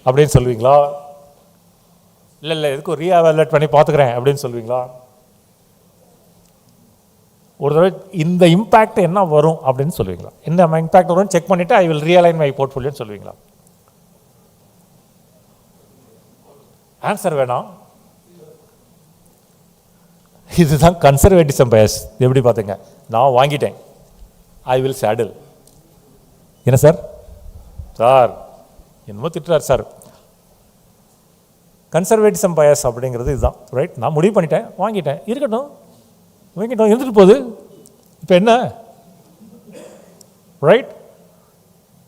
அப்படின்னு சொல்லுவீங்களா? இல்லை எதுக்கு ரீஎவாலுவேட் பண்ணி பார்த்துக்கிறேன் அப்படின்னு சொல்லுவீங்களா? ஒரு தடவை இந்த இம்பேக்ட் என்ன வரும் அப்படின்னு சொல்லுவீங்களா? என்ன இம்பேக்ட் வரும் செக் பண்ணிவிட்டு ஐ வில் ரீஅலைன் மை போர்ட்ஃபோலியோன்னு சொல்லுவீங்களா? ஆன்சர் வேணாம். இதுதான் கன்சர்வேட்டிசம் பயஸ். எப்படி பார்த்துங்க, நான் வாங்கிட்டேன், ஐ வில் சேடில். என்ன சார் என்னமோ திட்டுறார் சார். கன்சர்வேட்டிசம் பயஸ் அப்படிங்கிறது இதுதான், ரைட்? நான் முடிவு பண்ணிட்டேன், வாங்கிட்டேன், இருக்கட்டும் இருந்துட்டு போகுது, இப்போ என்ன, right?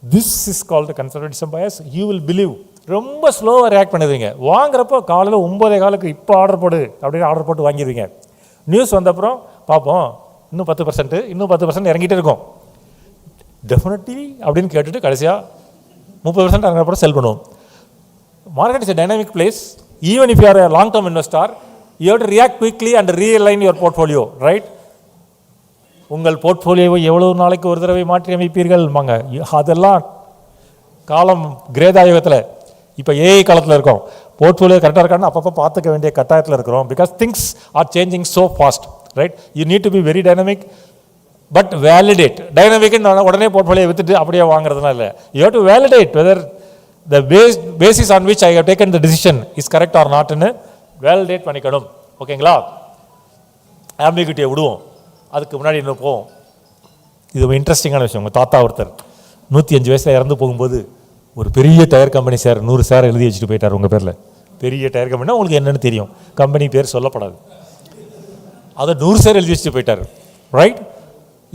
This is called conservatism bias. You will believe. ரொம்ப ஸ்லோவாக ரியாக்ட் பண்ணுவீங்க. வாங்குறப்போ காலையில் 9:15 இப்போ ஆர்டர் போடு அப்படின்னு ஆர்டர் போட்டு வாங்கிடுவீங்க. நியூஸ் வந்தப்புறம் பார்ப்போம், இன்னும் 10% இறங்கிட்டே இருக்கும், டெஃபினெட்லி அப்படின்னு கேட்டுட்டு கடைசியாக 30% இறங்குறப்பறம் செல் பண்ணுவோம். Market is a dynamic place. Even if you are a long-term investor, you have to react quickly and realign your portfolio, right? உங்கள் போர்ட்ஃபோலியோவை எவ்வளவு நாளைக்கு ஒரு தடவை மாற்றி அமைப்பீர்கள் மாங்க? அதெல்லாம் காலம் கிரேதாயுகத்தில், இப்போ ஏஐ காலத்தில் இருக்கோம். போர்ட்ஃபோலியோ கரெக்டாக இருக்கான்னு அப்பப்போ பார்த்துக்க வேண்டிய கட்டாயத்தில் இருக்கிறோம். Because things are changing so fast, right? You need to be very dynamic, but validate. டைனமிக்னு உடனே போர்ட்ஃபோலியோ விற்றுட்டு அப்படியே வாங்குறதுனால இல்லை. You have to validate whether the basis on which I have taken the decision is correct or not ன்னு வேலிடேட் பண்ணிக்கணும். ஓகேங்களா? ஆம்பிகிட்டியை விடுவோம், அதுக்கு முன்னாடி இன்னும் போவோம். இது ஒரு இன்ட்ரெஸ்டிங்கான விஷயம். உங்கள் தாத்தா ஒருத்தர் 105 வயசில் இறந்து போகும்போது ஒரு பெரிய டயர் கம்பெனி சார் 100 ஷேர் எழுதி வச்சுட்டு போயிட்டார் உங்கள் பேரில். பெரிய டயர் கம்பெனினா உங்களுக்கு என்னென்னு தெரியும், கம்பெனி பேர் சொல்லப்படாது. அதை 100 ஷேர் எழுதி வச்சுட்டு போயிட்டார், right?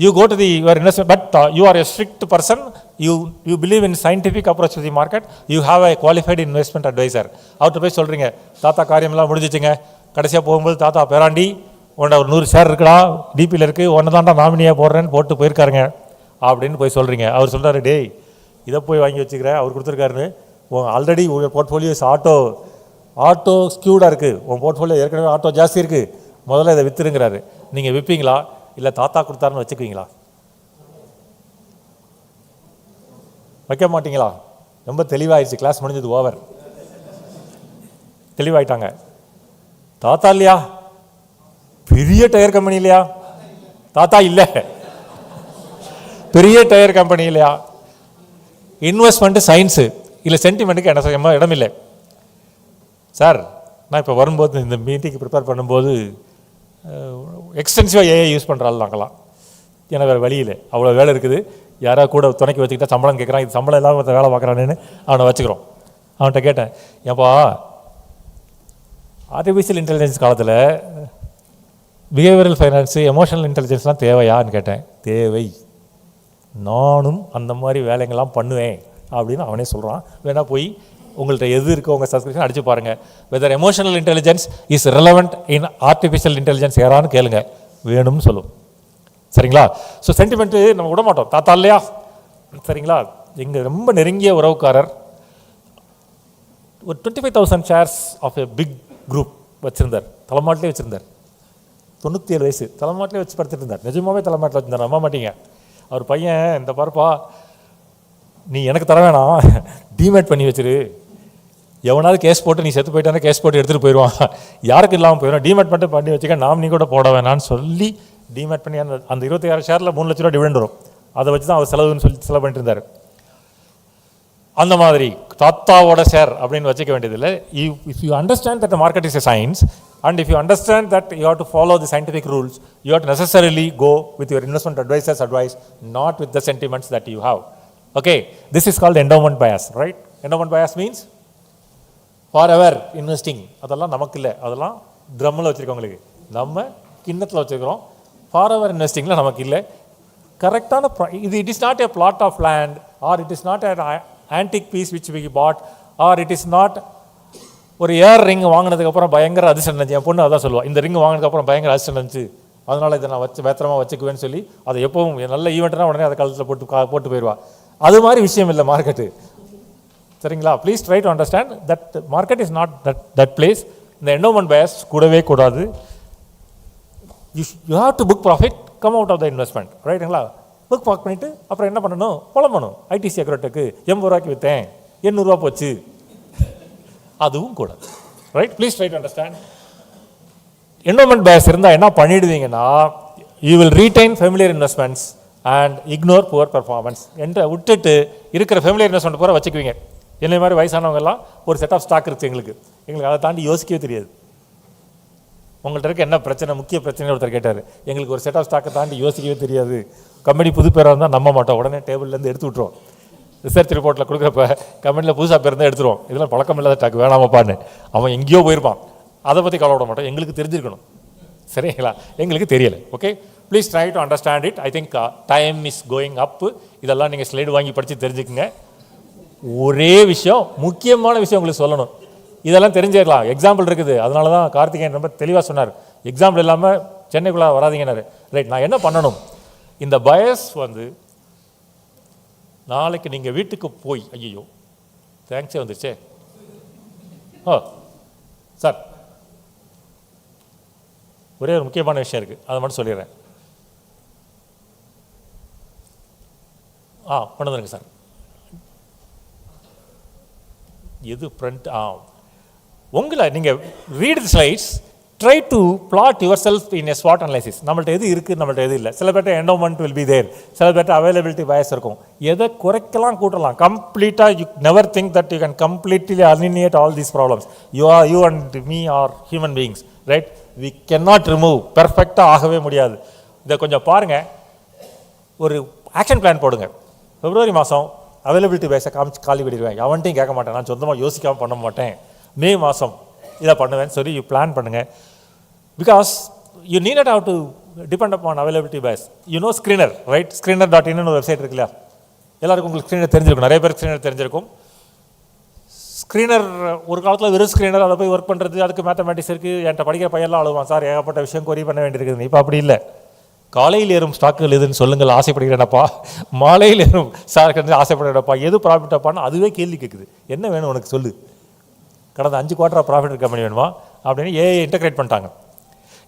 You go to your investment, but you are a strict person. You believe in scientific approach to the market. You have a qualified investment advisor. அவர்கிட்ட போய் சொல்கிறீங்க, தாத்தா காரியமெல்லாம் முடிஞ்சிச்சுங்க. கடைசியாக போகும்போது தாத்தா பேராண்டி உன்னை ஒரு 100 ஷேர் இருக்குடா டிபியில் இருக்குது, ஒன்று தான்டா நாமினியாக போடுறேன்னு போட்டு போயிருக்காருங்க அப்படின்னு போய் சொல்கிறீங்க. அவர் சொல்கிறாரு, டேய் இதை போய் வாங்கி வச்சுக்கிறேன், அவர் கொடுத்துருக்காருன்னு. ஆல்ரெடி உங்கள் போர்ட்ஃபோலியோஸ் ஆட்டோ ஸ்கியூடாக இருக்குது, உங்கள் போர்ட்ஃபோலியோ ஏற்கனவே ஆட்டோ ஜாஸ்தி இருக்குது, முதல்ல இதை விற்றுருங்கிறாரு. நீங்கள் விற்பீங்களா இல்லை தாத்தா கொடுத்தாருன்னு வச்சுக்குவீங்களா? வைக்க மாட்டீங்களா? ரொம்ப தெளிவாகிடுச்சு, கிளாஸ் முடிஞ்சது, ஓவர். தெளிவாயிட்டாங்க. தாத்தா இல்லையா, பெரிய டயர் கம்பெனி இல்லையா, தாத்தா இல்லை, பெரிய டயர் கம்பெனி இல்லையா, இன்வெஸ்ட்மெண்ட்டு சயின்ஸு இல்லை சென்டிமெண்ட்டுக்கு என்ன இடம் இல்லை சார். நான் இப்போ வரும்போது இந்த மீட்டிங்கு ப்ரிப்பேர் பண்ணும்போது எக்ஸ்டென்சிவாக ஏஐ யூஸ் பண்ணுறாள் நாங்களாம். ஏன்னா வேறு வழியில் அவ்வளோ வேலை இருக்குது, யாராவது கூட துணைக்கி வச்சுக்கிட்டா சம்பளம் கேட்குறான், இது சம்பளம் இல்லாமல் வேலை பார்க்குறானேன்னு அவனை வச்சுக்கிறோம். அவன்கிட்ட கேட்டேன், ஏப்பா ஆர்டிஃபிஷியல் இன்டெலிஜென்ஸ் காலத்தில் பிஹேவியரல் ஃபைனான்ஸு எமோஷனல் இன்டெலிஜென்ஸ்லாம் தேவையான்னு கேட்டேன். தேவை, நானும் அந்த மாதிரி வேலைங்கள்லாம் பண்ணுவேன் அப்படின்னு அவனே சொல்கிறான். வேணால் போய் உங்கள்கிட்ட எது இருக்கோ உங்கள் சப்ஸ்கிரிப்ஷன் அடித்து பாருங்கள், whether emotional intelligence is relevant in artificial intelligence ஏறான்னு கேளுங்க, வேணும்னு சொல்லும். சரிங்களா? ஸோ சென்டிமெண்ட்டு நம்ம விட மாட்டோம், தாத்தா இல்லையா. சரிங்களா? எங்கள் ரொம்ப நெருங்கிய உறவுக்காரர் ஒரு 25,000 shares of a big group வச்சுருந்தார், தலைமாட்டிலே வச்சுருந்தார். 97 வயசு, தலைமாட்டிலே வச்சு படுத்துட்டு இருந்தார். நிஜமாகவே தலைமாட்டில் வச்சுருந்தார், நம்ப மாட்டீங்க. அவர் பையன், இந்த பாருப்பா நீ எனக்கு தர வேணாம், டிமேட் பண்ணி வச்சிரு, எவனாவது கேஸ் போட்டு நீ செத்து போயிட்டானே கேஸ் போட்டு எடுத்துகிட்டு போயிடுவான், யாருக்கு இல்லாமல் போயிடும், டிமேட் மட்டும் பண்ணி வச்சுக்க, நாமினி கூட போட வேணான்னு சொல்லி டிமேட் பண்ணி அந்த 26 ஷேரில் 3 லட்ச ரூபா டிவிடெண்ட் வரும், அதை வச்சு தான் அவர் செலவுன்னு சொல்லி செலவு பண்ணிட்டு இருந்தார். அந்த மாதிரி தாத்தாவோட ஷேர் அப்படின்னு வச்சுக்க வேண்டியதில்லை. If you understand that the market is a science and if you understand that you have to follow the scientific rules, you have to necessarily go with your investment advisor's advice, not with the sentiments that you have. Okay, this is called endowment bias, right? Endowment bias means forever investing. அதெல்லாம் நமக்கு இல்லை, அதெல்லாம் ட்ரம்மில் வச்சுருக்கவங்களுக்கு, நம்ம கிண்ணத்தில் வச்சுருக்கிறோம். forever investingல நமக்கு இல்லை. கரெக்டான இது it is not a plot of land or it is not an antique piece which we bought or it is not ஒரு ஏர் ரிங் வாங்கினதுக்கப்புறம் பயங்கர அதிர்ஷ்டம் இருந்துச்சு. என் பொண்ணு அதான் சொல்லுவாள், இந்த ரிங் வாங்கினதுக்கப்புறம் பயங்கர அதிர்ஷ்டம் இருந்துச்சு, அதனால் இதை நான் பத்திரமா வச்சுக்குவேன்னு சொல்லி அதை எப்பவும் நல்ல ஈவெண்ட்னா உடனே அதை கழுத்தில் போட்டு போயிடுவா. அது மாதிரி விஷயம் இல்லை மார்க்கெட்டு. சரிங்களா? Please try to understand that market is not that place. இந்த எண்டோமெண்ட் பயஸ் கூடவே கூடாது. You have to book profit, come out of the investment, ரைட்டுங்களா? புக் பாக் பண்ணிவிட்டு அப்புறம் என்ன பண்ணணும், புலம்பணும். ஐடிசி அக்ரோட்டுக்கு 80 ரூபாய்க்கு விற்றேன், 800 ரூபா போச்சு, அதுவும் கூட. Right? Please try to understand. Endowment bias இருந்தால் என்ன பண்ணிடுவீங்கன்னா, you will retain familiar investments and ignore poor performance என்ற விட்டுட்டு இருக்கிற ஃபெமிலியர் இன்வெஸ்ட்மெண்ட் பூரா வச்சுக்குவீங்க. என்னை மாதிரி வயசானவங்கெல்லாம் ஒரு செட் ஆஃப் ஸ்டாக் இருக்குது, எங்களுக்கு அதை தாண்டி யோசிக்கவே தெரியாது. உங்கள்கிட்ட இருக்க என்ன பிரச்சனை, முக்கிய பிரச்சனை ஒருத்தர் கேட்டார், எங்களுக்கு ஒரு செட் ஆஃப் ஸ்டாக்கை தாண்டி யோசிக்கவே தெரியாது. கம்பெனி புது பேராக இருந்தால் நம்ப மாட்டோம், உடனே டேபிள்லேருந்து எடுத்து விட்ருவோம். ரிசர்ச் ரிப்போர்ட்டில் கொடுக்குறப்ப கம்பெனியில் புதுசாக பேர் இருந்தால் எடுத்துருவோம், இதெல்லாம் பழக்கம் இல்லாத ஸ்டாக் வேணாமப்பான்னு. அவன் எங்கேயோ போயிருப்பான், அதை பற்றி கவலைப்பட மாட்டோம், எங்களுக்கு தெரிஞ்சிருக்கணும். சரிங்களா? எங்களுக்கு தெரியலை. Okay, please try to understand it. I think time is going up. இதெல்லாம் நீங்கள் ஸ்லைடு வாங்கி படித்து தெரிஞ்சுக்குங்க. ஒரே விஷயம், முக்கியமான விஷயம் உங்களுக்கு சொல்லணும், இதெல்லாம் தெரிஞ்சிடலாம், எக்ஸாம்பிள் இருக்குது. அதனால தான் கார்த்திகேயன் ரொம்ப தெளிவாக சொன்னார், எக்ஸாம்பிள் இல்லாமல் சென்னைக்குள்ளே வராதிங்கன்னாரு. ரைட், நான் என்ன பண்ணணும்? இந்த பயஸ் நாளைக்கு நீங்கள் வீட்டுக்கு போய், ஐயோ தேங்க்ஸே வந்துருச்சே, சார் ஒரே ஒரு முக்கியமான விஷயம் இருக்குது, அதை மட்டும் சொல்லிடுறேன். கொண்டு வந்துருங்க சார். எது ஃப்ரண்ட்? உங்களை நீங்கள் read the slides, try to plot yourself in a ஸ்வாட் அனலைசிஸ். நம்மள்ட்ட எது இருக்குது, நம்மள்ட்ட எது இல்லை. சில பேர்ட்ட எண்டோமெண்ட் வில் பி தேர், சில பேர்ட்ட அவைலபிலிட்டி பயஸ் இருக்கும். எதை குறைக்கலாம் கூட்டலாம், கம்ப்ளீட்டாக you never think that you can completely alienate all these problems. You and me are human beings, right? We can not remove, பெர்ஃபெக்டாக ஆகவே முடியாது. இதை கொஞ்சம் பாருங்கள், ஒரு ஆக்ஷன் பிளான் போடுங்க. பிப்ரவரி மாதம் அவைலபிலிட்டி பயஸை காலி பண்ணிடுவேன், அவன்ட்டையும் கேட்க மாட்டேன், நான் சொந்தமாக யோசிக்காமல் பண்ண மாட்டேன், மே மாதம் இதை பண்ணுவேன்னு சொல்லி யூ பிளான் பண்ணுங்கள். Because you need not have to depend upon availability bias. You know screener, right? screener.in ஒரு வெப்சைட் இருக்கு இல்லையா? எல்லாருக்கும் உங்களுக்கு ஸ்க்ரீனர் தெரிஞ்சிருக்கும், நிறைய பேருக்கு ஸ்க்ரீனர் தெரிஞ்சிருக்கும். ஸ்க்ரீனர் ஒரு காலத்தில் வெறும் ஸ்க்ரீனர் அதை போய் ஒர்க் பண்ணுறது, அதுக்கு மேத்தமேட்டிக்ஸ் இருக்குது, என்கிட்ட படிக்கிற பையெல்லாம் அழுவான் சார் ஏகப்பட்ட விஷயம் கொரி பண்ண வேண்டியிருக்குது. இப்போ அப்படி இல்லை. காலையில் ஏறும் ஸ்டாக்குகள் எதுன்னு சொல்லுங்கள் ஆசைப்படுகிறேனப்பா, மாலையில் ஏறும் ஸ்டாக்குகள் ஆசைப்படுகிறேனப்பா, எது ப்ராஃபிட்டப்பான்னு அதுவே கேள்வி கேட்குது. என்ன வேணும் உனக்கு சொல்லு, கடந்த 5 குவார்ட்டராக ப்ராஃபிட் கம்பெனி வேணுமா அப்படின்னு ஏஐ இன்டெகிரேட் பண்ணிட்டாங்க.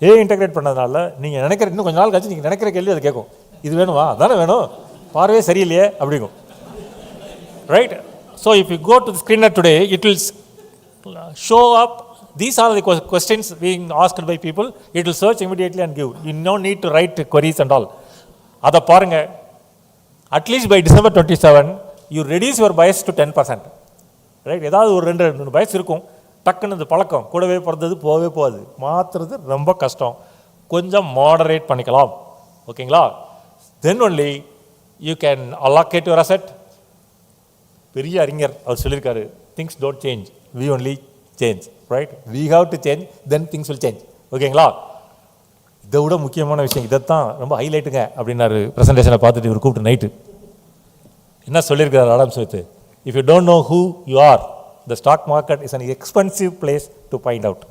ஏஐ இன்டெகிரேட் பண்ணதுனால நீங்கள் நினைக்கிற இன்னும் கொஞ்ச நாள் கழிச்சு நீங்கள் நினைக்கிற கேள்வி அது கேட்கும். இது வேணுமா, அதானே வேணும், பார்வையே சரியில்லையே அப்படிங்கும். Right? So if you go to the screener today, it will show up. These are the questions being asked by people. It will search immediately and give. You no need to write queries and all. அதை பாருங்க. At least by December 27, you reduce your bias to 10%. Right? ஏதாவது ஒரு 2 bias இருக்கும். டக்குன்னு இந்த பழக்கம் கூடவே பிறந்தது போகவே போகாது. மாற்றுறது ரொம்ப கஷ்டம். கொஞ்சம் மாடரேட் பண்ணிக்கலாம். ஓகேங்களா? Then only you can allocate your asset. பெரிய அறிஞர் அவர் சொல்லியிருக்காரு, things don't change, we only change. Right? We have to change, then things will change. ஓகேங்களா? இதை விட முக்கியமான விஷயம் இதைத்தான் ரொம்ப ஹைலைட்டுங்க அப்படின்னாரு ப்ரெசன்டேஷனை பார்த்துட்டு இவர் கூப்பிட்டு நைட்டு. என்ன சொல்லியிருக்காரு Adam Smith? If you don't know who you are, the stock market is an expensive place to find out.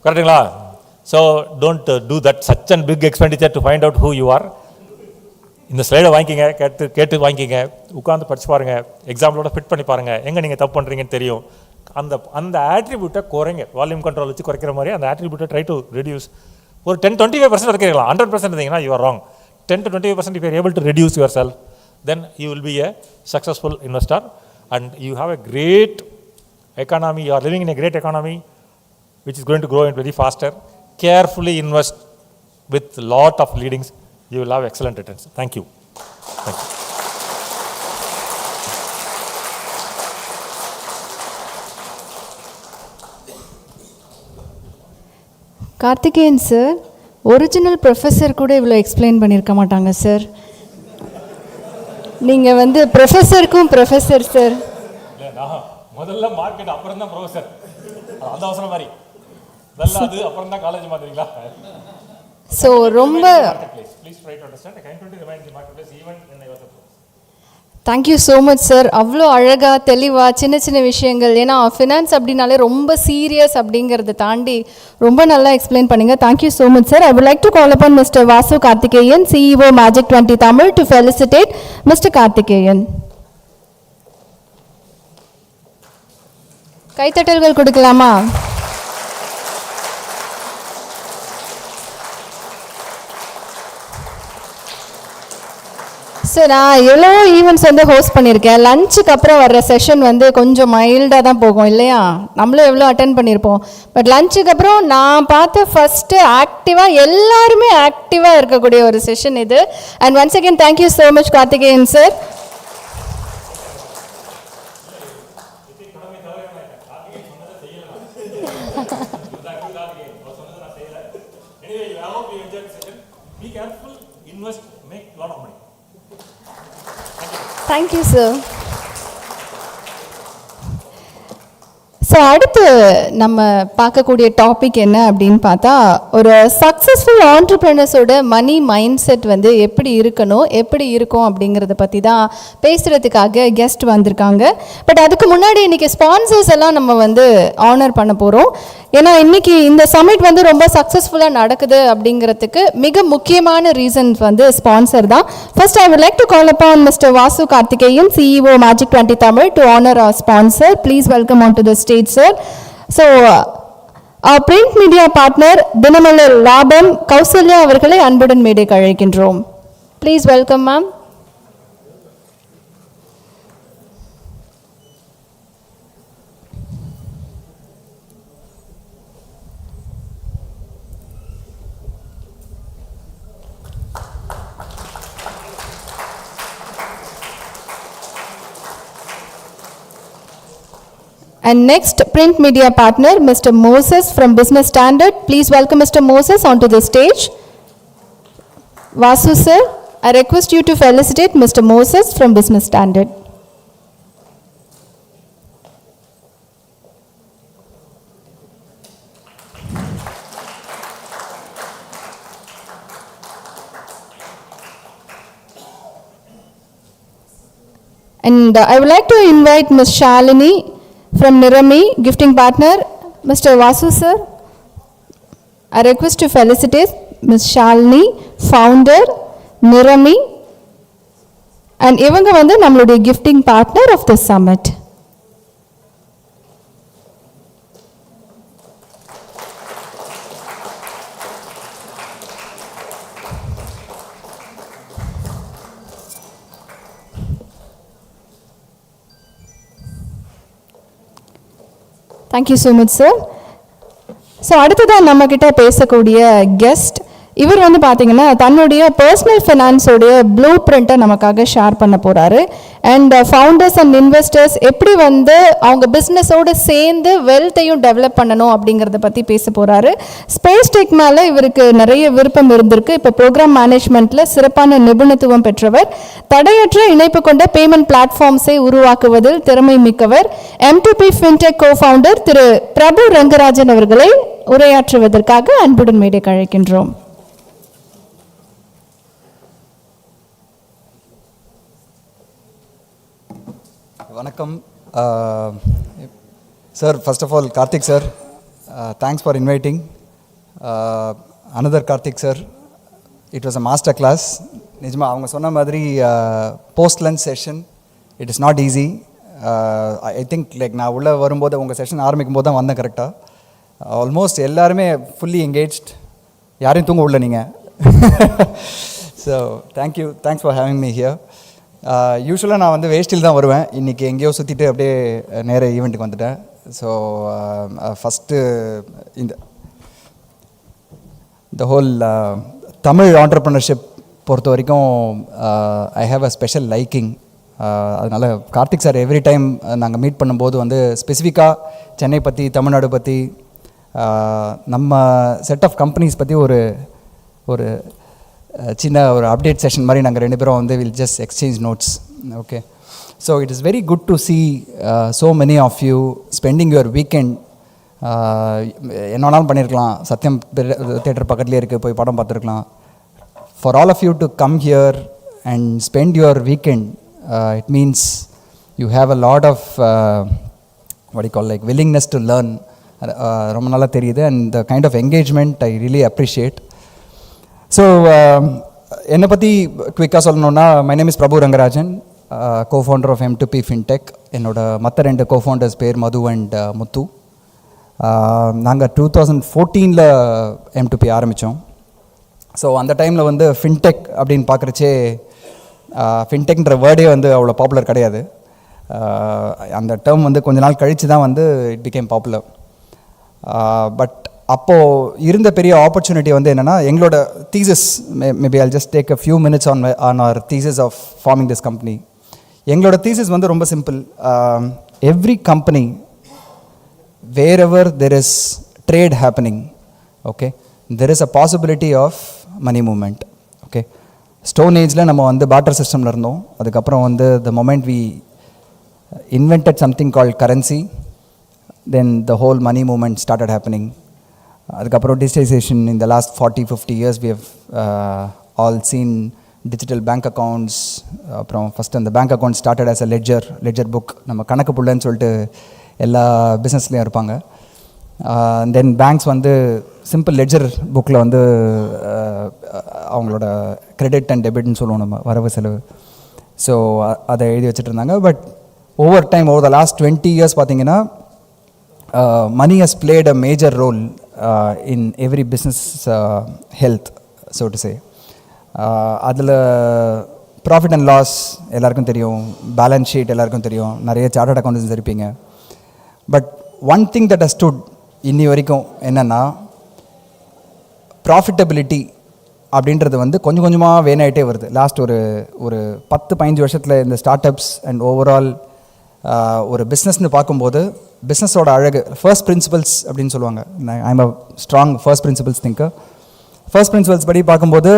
கரெக்டுங்களா? So don't do that such and big expenditure to find out who you are. இந்த ஸ்லைடை வாங்கிக்கிங்க, கேட்டு வாங்கிக்கிங்க, உட்காந்து படிச்சு பாருங்கள், எக்ஸாம்பிளோட ஃபிட் பண்ணி பாருங்கள், எங்கே நீங்கள் தப்பு பண்ணுறீங்கன்னு தெரியும். அந்த ஆட்ரிபியூட்டை குறைங்க, வால்யூம் கண்ட்ரோல் வச்சு குறைக்கிற மாதிரி அந்த ஆட்ரிபியூட்டை ட்ரை டு ரெடியூஸ். ஒரு 10-25% வரைக்கும் 100% இருந்தீங்கன்னா you are wrong. 10-25% if you are able to reduce yourself, then you will be a successful investor and you have a great economy. You are living in a great economy which is going to grow very faster. Carefully invest with lot of leadings. You will have excellent returns. Thank you. Thank you. Karthikeyan sir, original professor கூட இவ்வளோ எக்ஸ்பிளைன் பண்ணியிருக்க மாட்டாங்க சார். நீங்கள் வந்து ப்ரொஃபஸருக்கும் ப்ரொஃபஸர் சார். முதல்ல மார்க்கெட் அப்புறம் தான் ப்ரொஃபஸர், அந்த அவசரம் மாதிரி நல்லா அது அப்புறம் தான் காலேஜ் மாதிரிங்களா? ஸோ ரொம்ப தேங்க்யூ ஸோ மச் சார். அவ்வளோ அழகாக தெளிவாக சின்ன சின்ன விஷயங்கள், ஏன்னா ஃபினான்ஸ் அப்படின்னாலே ரொம்ப சீரியஸ் அப்படிங்கிறத தாண்டி ரொம்ப நல்லா எக்ஸ்பிளைன் பண்ணிங்க. Thank you so much sir. I would like to call upon mister Vasu Karthikeyan, CEO Magic 20 Tamil, to felicitate mister Karthikeyan. கைத்தட்டல்கள் கொடுக்கலாமா? சார், நான் எவ்வளோ ஈவெண்ட்ஸ் வந்து ஹோஸ்ட் பண்ணியிருக்கேன். லஞ்சுக்கு அப்புறம் வர்ற செஷன் வந்து கொஞ்சம் மைல்டாக தான் போகும் இல்லையா? நம்மளும் எவ்வளோ அட்டென்ட் பண்ணியிருப்போம். பட் லஞ்சுக்கு அப்புறம் நான் பார்த்த ஃபஸ்ட்டு ஆக்டிவாக எல்லாருமே ஆக்டிவாக இருக்கக்கூடிய ஒரு செஷன் இது. And once again thank you so much Karthikeyan sir. Thank you sir. So அடுத்து நம்ம பார்க்கக்கூடிய டாபிக் என்ன அப்படின்னு பார்த்தா, ஒரு சக்ஸஸ்ஃபுல் ஆண்டர்ப்ரெனர்ஸோட மணி மைண்ட் செட் வந்து எப்படி இருக்கணும், எப்படி இருக்கும் அப்படிங்கிறத பற்றி தான் பேசுகிறதுக்காக கெஸ்ட் வந்திருக்காங்க. பட் அதுக்கு முன்னாடி இன்றைக்கி ஸ்பான்சர்ஸ் எல்லாம் நம்ம வந்து ஆனர் பண்ண போகிறோம். ஏன்னா இன்றைக்கி இந்த சமிட் வந்து ரொம்ப சக்ஸஸ்ஃபுல்லாக நடக்குது அப்படிங்கிறதுக்கு மிக முக்கியமான ரீசன்ஸ் வந்து ஸ்பான்சர் தான். First I would like to call upon mister Vasu Karthikeyan, CEO Magic 20 Tamil, to honor our sponsor. Please welcome onto the stage, sir. So our print media partner Dinamalar லாபம் கௌசல்யா அவர்களை அன்புடன் மேடைக்கு அழைக்கின்றோம். Please welcome ma'am. And next, print media partner, Mr. Moses from Business Standard. Please welcome Mr. Moses onto the stage. Vasu sir, I request you to felicitate Mr. Moses from Business Standard. And I would like to invite Ms. Shalini from Nirami, gifting partner, Mr. Vasu sir. I request to felicitate Ms. Shalini, founder, Nirami, and இவங்க வந்து நம்மளுடைய gifting partner of the summit. Thank you so much, sir. So அடுத்ததான் நம்மக்கிட்ட பேசக்கூடிய கெஸ்ட் இவர் வந்து பார்த்தீங்கன்னா தன்னுடைய பர்சனல் ஃபினான்ஸோடைய ப்ளூ பிரிண்ட்டை நமக்காக ஷேர் பண்ண போகிறாரு. அண்ட் ஃபவுண்டர்ஸ் அண்ட் இன்வெஸ்டர்ஸ் எப்படி வந்து அவங்க பிஸ்னஸோடு சேர்ந்து வெல்த்தையும் டெவலப் பண்ணணும் அப்படிங்கிறத பற்றி பேச போகிறாரு. ஸ்பேஸ் டெக் மேலே இவருக்கு நிறைய விருப்பம் இருந்திருக்கு. இப்போ ப்ரோக்ராம் மேனேஜ்மெண்ட்டில் சிறப்பான நிபுணத்துவம் பெற்றவர். தடையற்ற இணைப்பு கொண்ட பேமெண்ட் பிளாட்ஃபார்ம்ஸை உருவாக்குவதில் திறமை மிக்கவர். M2P ஃபின்டெக் கோ-ஃபவுண்டர் திரு பிரபு ரங்கராஜன் அவர்களை உரையாற்றுவதற்காக அன்புடன் மேடைக்கு அழைக்கின்றோம். வணக்கம் sir. First of all Karthik sir, thanks for inviting another Karthik sir. It was a master class. நிஜமாக அவங்க சொன்ன மாதிரி post lunch session it is not easy. I think like நான் உள்ளே வரும்போது உங்கள் செஷன் ஆரம்பிக்கும் போது தான் வந்தேன் கரெக்டாக. ஆல்மோஸ்ட் எல்லாருமே ஃபுல்லி என்கேஜ்ட், யாரையும் தூங்க உள்ள நீங்கள். So thank you, thanks for having me here. யூஸ்வலாக நான் வந்து வேஸ்டில் தான் வருவேன். இன்றைக்கி எங்கேயோ சுற்றிட்டு அப்படியே நேர ஈவெண்ட்டுக்கு வந்துட்டேன். ஸோ ஃபஸ்ட்டு இந்த ஹோல் தமிழ் ஆண்டர்ப்ரனர்ஷிப் பொறுத்த வரைக்கும் I have a special liking. அதனால் கார்த்திக் சார் எவ்ரி டைம் நாங்கள் மீட் பண்ணும்போது வந்து ஸ்பெசிஃபிக்காக சென்னை பற்றி, தமிழ்நாடு பற்றி, நம்ம செட் ஆஃப் கம்பெனிஸ் பற்றி ஒரு சின்ன ஒரு அப்டேட் செஷன் மாதிரி நாங்கள் ரெண்டு பேரும் வந்து will just exchange notes. Okay, so it is very good to see so many of you spending your weekend. என்ன வேணாலும் பண்ணியிருக்கலாம், சத்யம் தேட்டர் பக்கத்துலேயே இருக்குது, போய் படம் பார்த்துருக்கலாம். For all of you to come here and spend your weekend, it means you have a lot of what you call like willingness to learn. ரொம்ப நல்லா தெரியுது. And the kind of engagement I really appreciate. So என்னை பற்றி குவிக்காக சொல்லணுன்னா, my name is Prabhu Rangarajan, cofounder of M2P fintech. என்னோட மற்ற ரெண்டு கோ-ஃபவுண்டர்ஸ் பேர் மது அண்ட் முத்து. நாங்கள் 2014 M2P ஆரம்பித்தோம். ஸோ அந்த டைமில் வந்து ஃபின்டெக் அப்படின்னு பார்க்குறச்சே ஃபின்டெக்ன்ற வேர்டே வந்து அவ்வளோ பாப்புலர் கிடையாது. அந்த டேர்ம் வந்து கொஞ்ச நாள் கழித்து தான் வந்து இட் பிகேம் பாப்புலர். பட் அப்போது இருந்த பெரிய ஆப்பர்ச்சுனிட்டி வந்து என்னென்னா, எங்களோட thesis, maybe I'll just take a few minutes on our thesis of forming this company. எங்களோட தீசஸ் வந்து ரொம்ப simple. Every company wherever there is trade happening, okay, there is a possibility of money movement. Okay, stone ஏஜில் நம்ம வந்து barter சிஸ்டமில் இருந்தோம். அதுக்கப்புறம் வந்து the moment we invented something called currency, then the whole money movement started happening. அதுக்கப்புறம் digitization in the last 40-50 years we have all seen digital bank accounts. அப்புறம் ஃபஸ்ட் அந்த bank account started as a ledger book. நம்ம கணக்கு புள்ளன்னு சொல்லிட்டு எல்லா பிஸ்னஸ்லேயும் இருப்பாங்க. தென் பேங்க்ஸ் வந்து சிம்பிள் லெட்ஜர் புக்கில் வந்து அவங்களோட கிரெடிட் அண்ட் டெபிட்னு சொல்லுவோம் நம்ம, வரவு செலவு. ஸோ அதை எழுதி வச்சுட்டு இருந்தாங்க. But over time, over the last 20 years பார்த்தீங்கன்னா, money has played a major role in every business health, so to say. அதில் ப்ராஃபிட் அண்ட் லாஸ் எல்லாருக்கும் தெரியும், பேலன்ஸ் ஷீட் எல்லாருக்கும் தெரியும், நிறைய சார்ட்டர்ட் அக்கௌண்டன்ஸ் இருப்பீங்க. But one thing that has stood இன்னி வரைக்கும் என்னென்னா, ப்ராஃபிட்டபிலிட்டி அப்படின்றது வந்து கொஞ்சம் கொஞ்சமாக வேணாயிட்டே வருது. லாஸ்ட் ஒரு 10-15 வருஷத்தில் இந்த ஸ்டார்ட் அப்ஸ் அண்ட் ஓவரால் ஒரு பிஸ்னஸ்னு பார்க்கும்போது பிஸ்னஸோட அழகு, ஃபர்ஸ்ட் பிரின்சிபல்ஸ் அப்படின்னு சொல்லுவாங்க. I'm a strong first principles thinker. First principles படி பார்க்கும்போது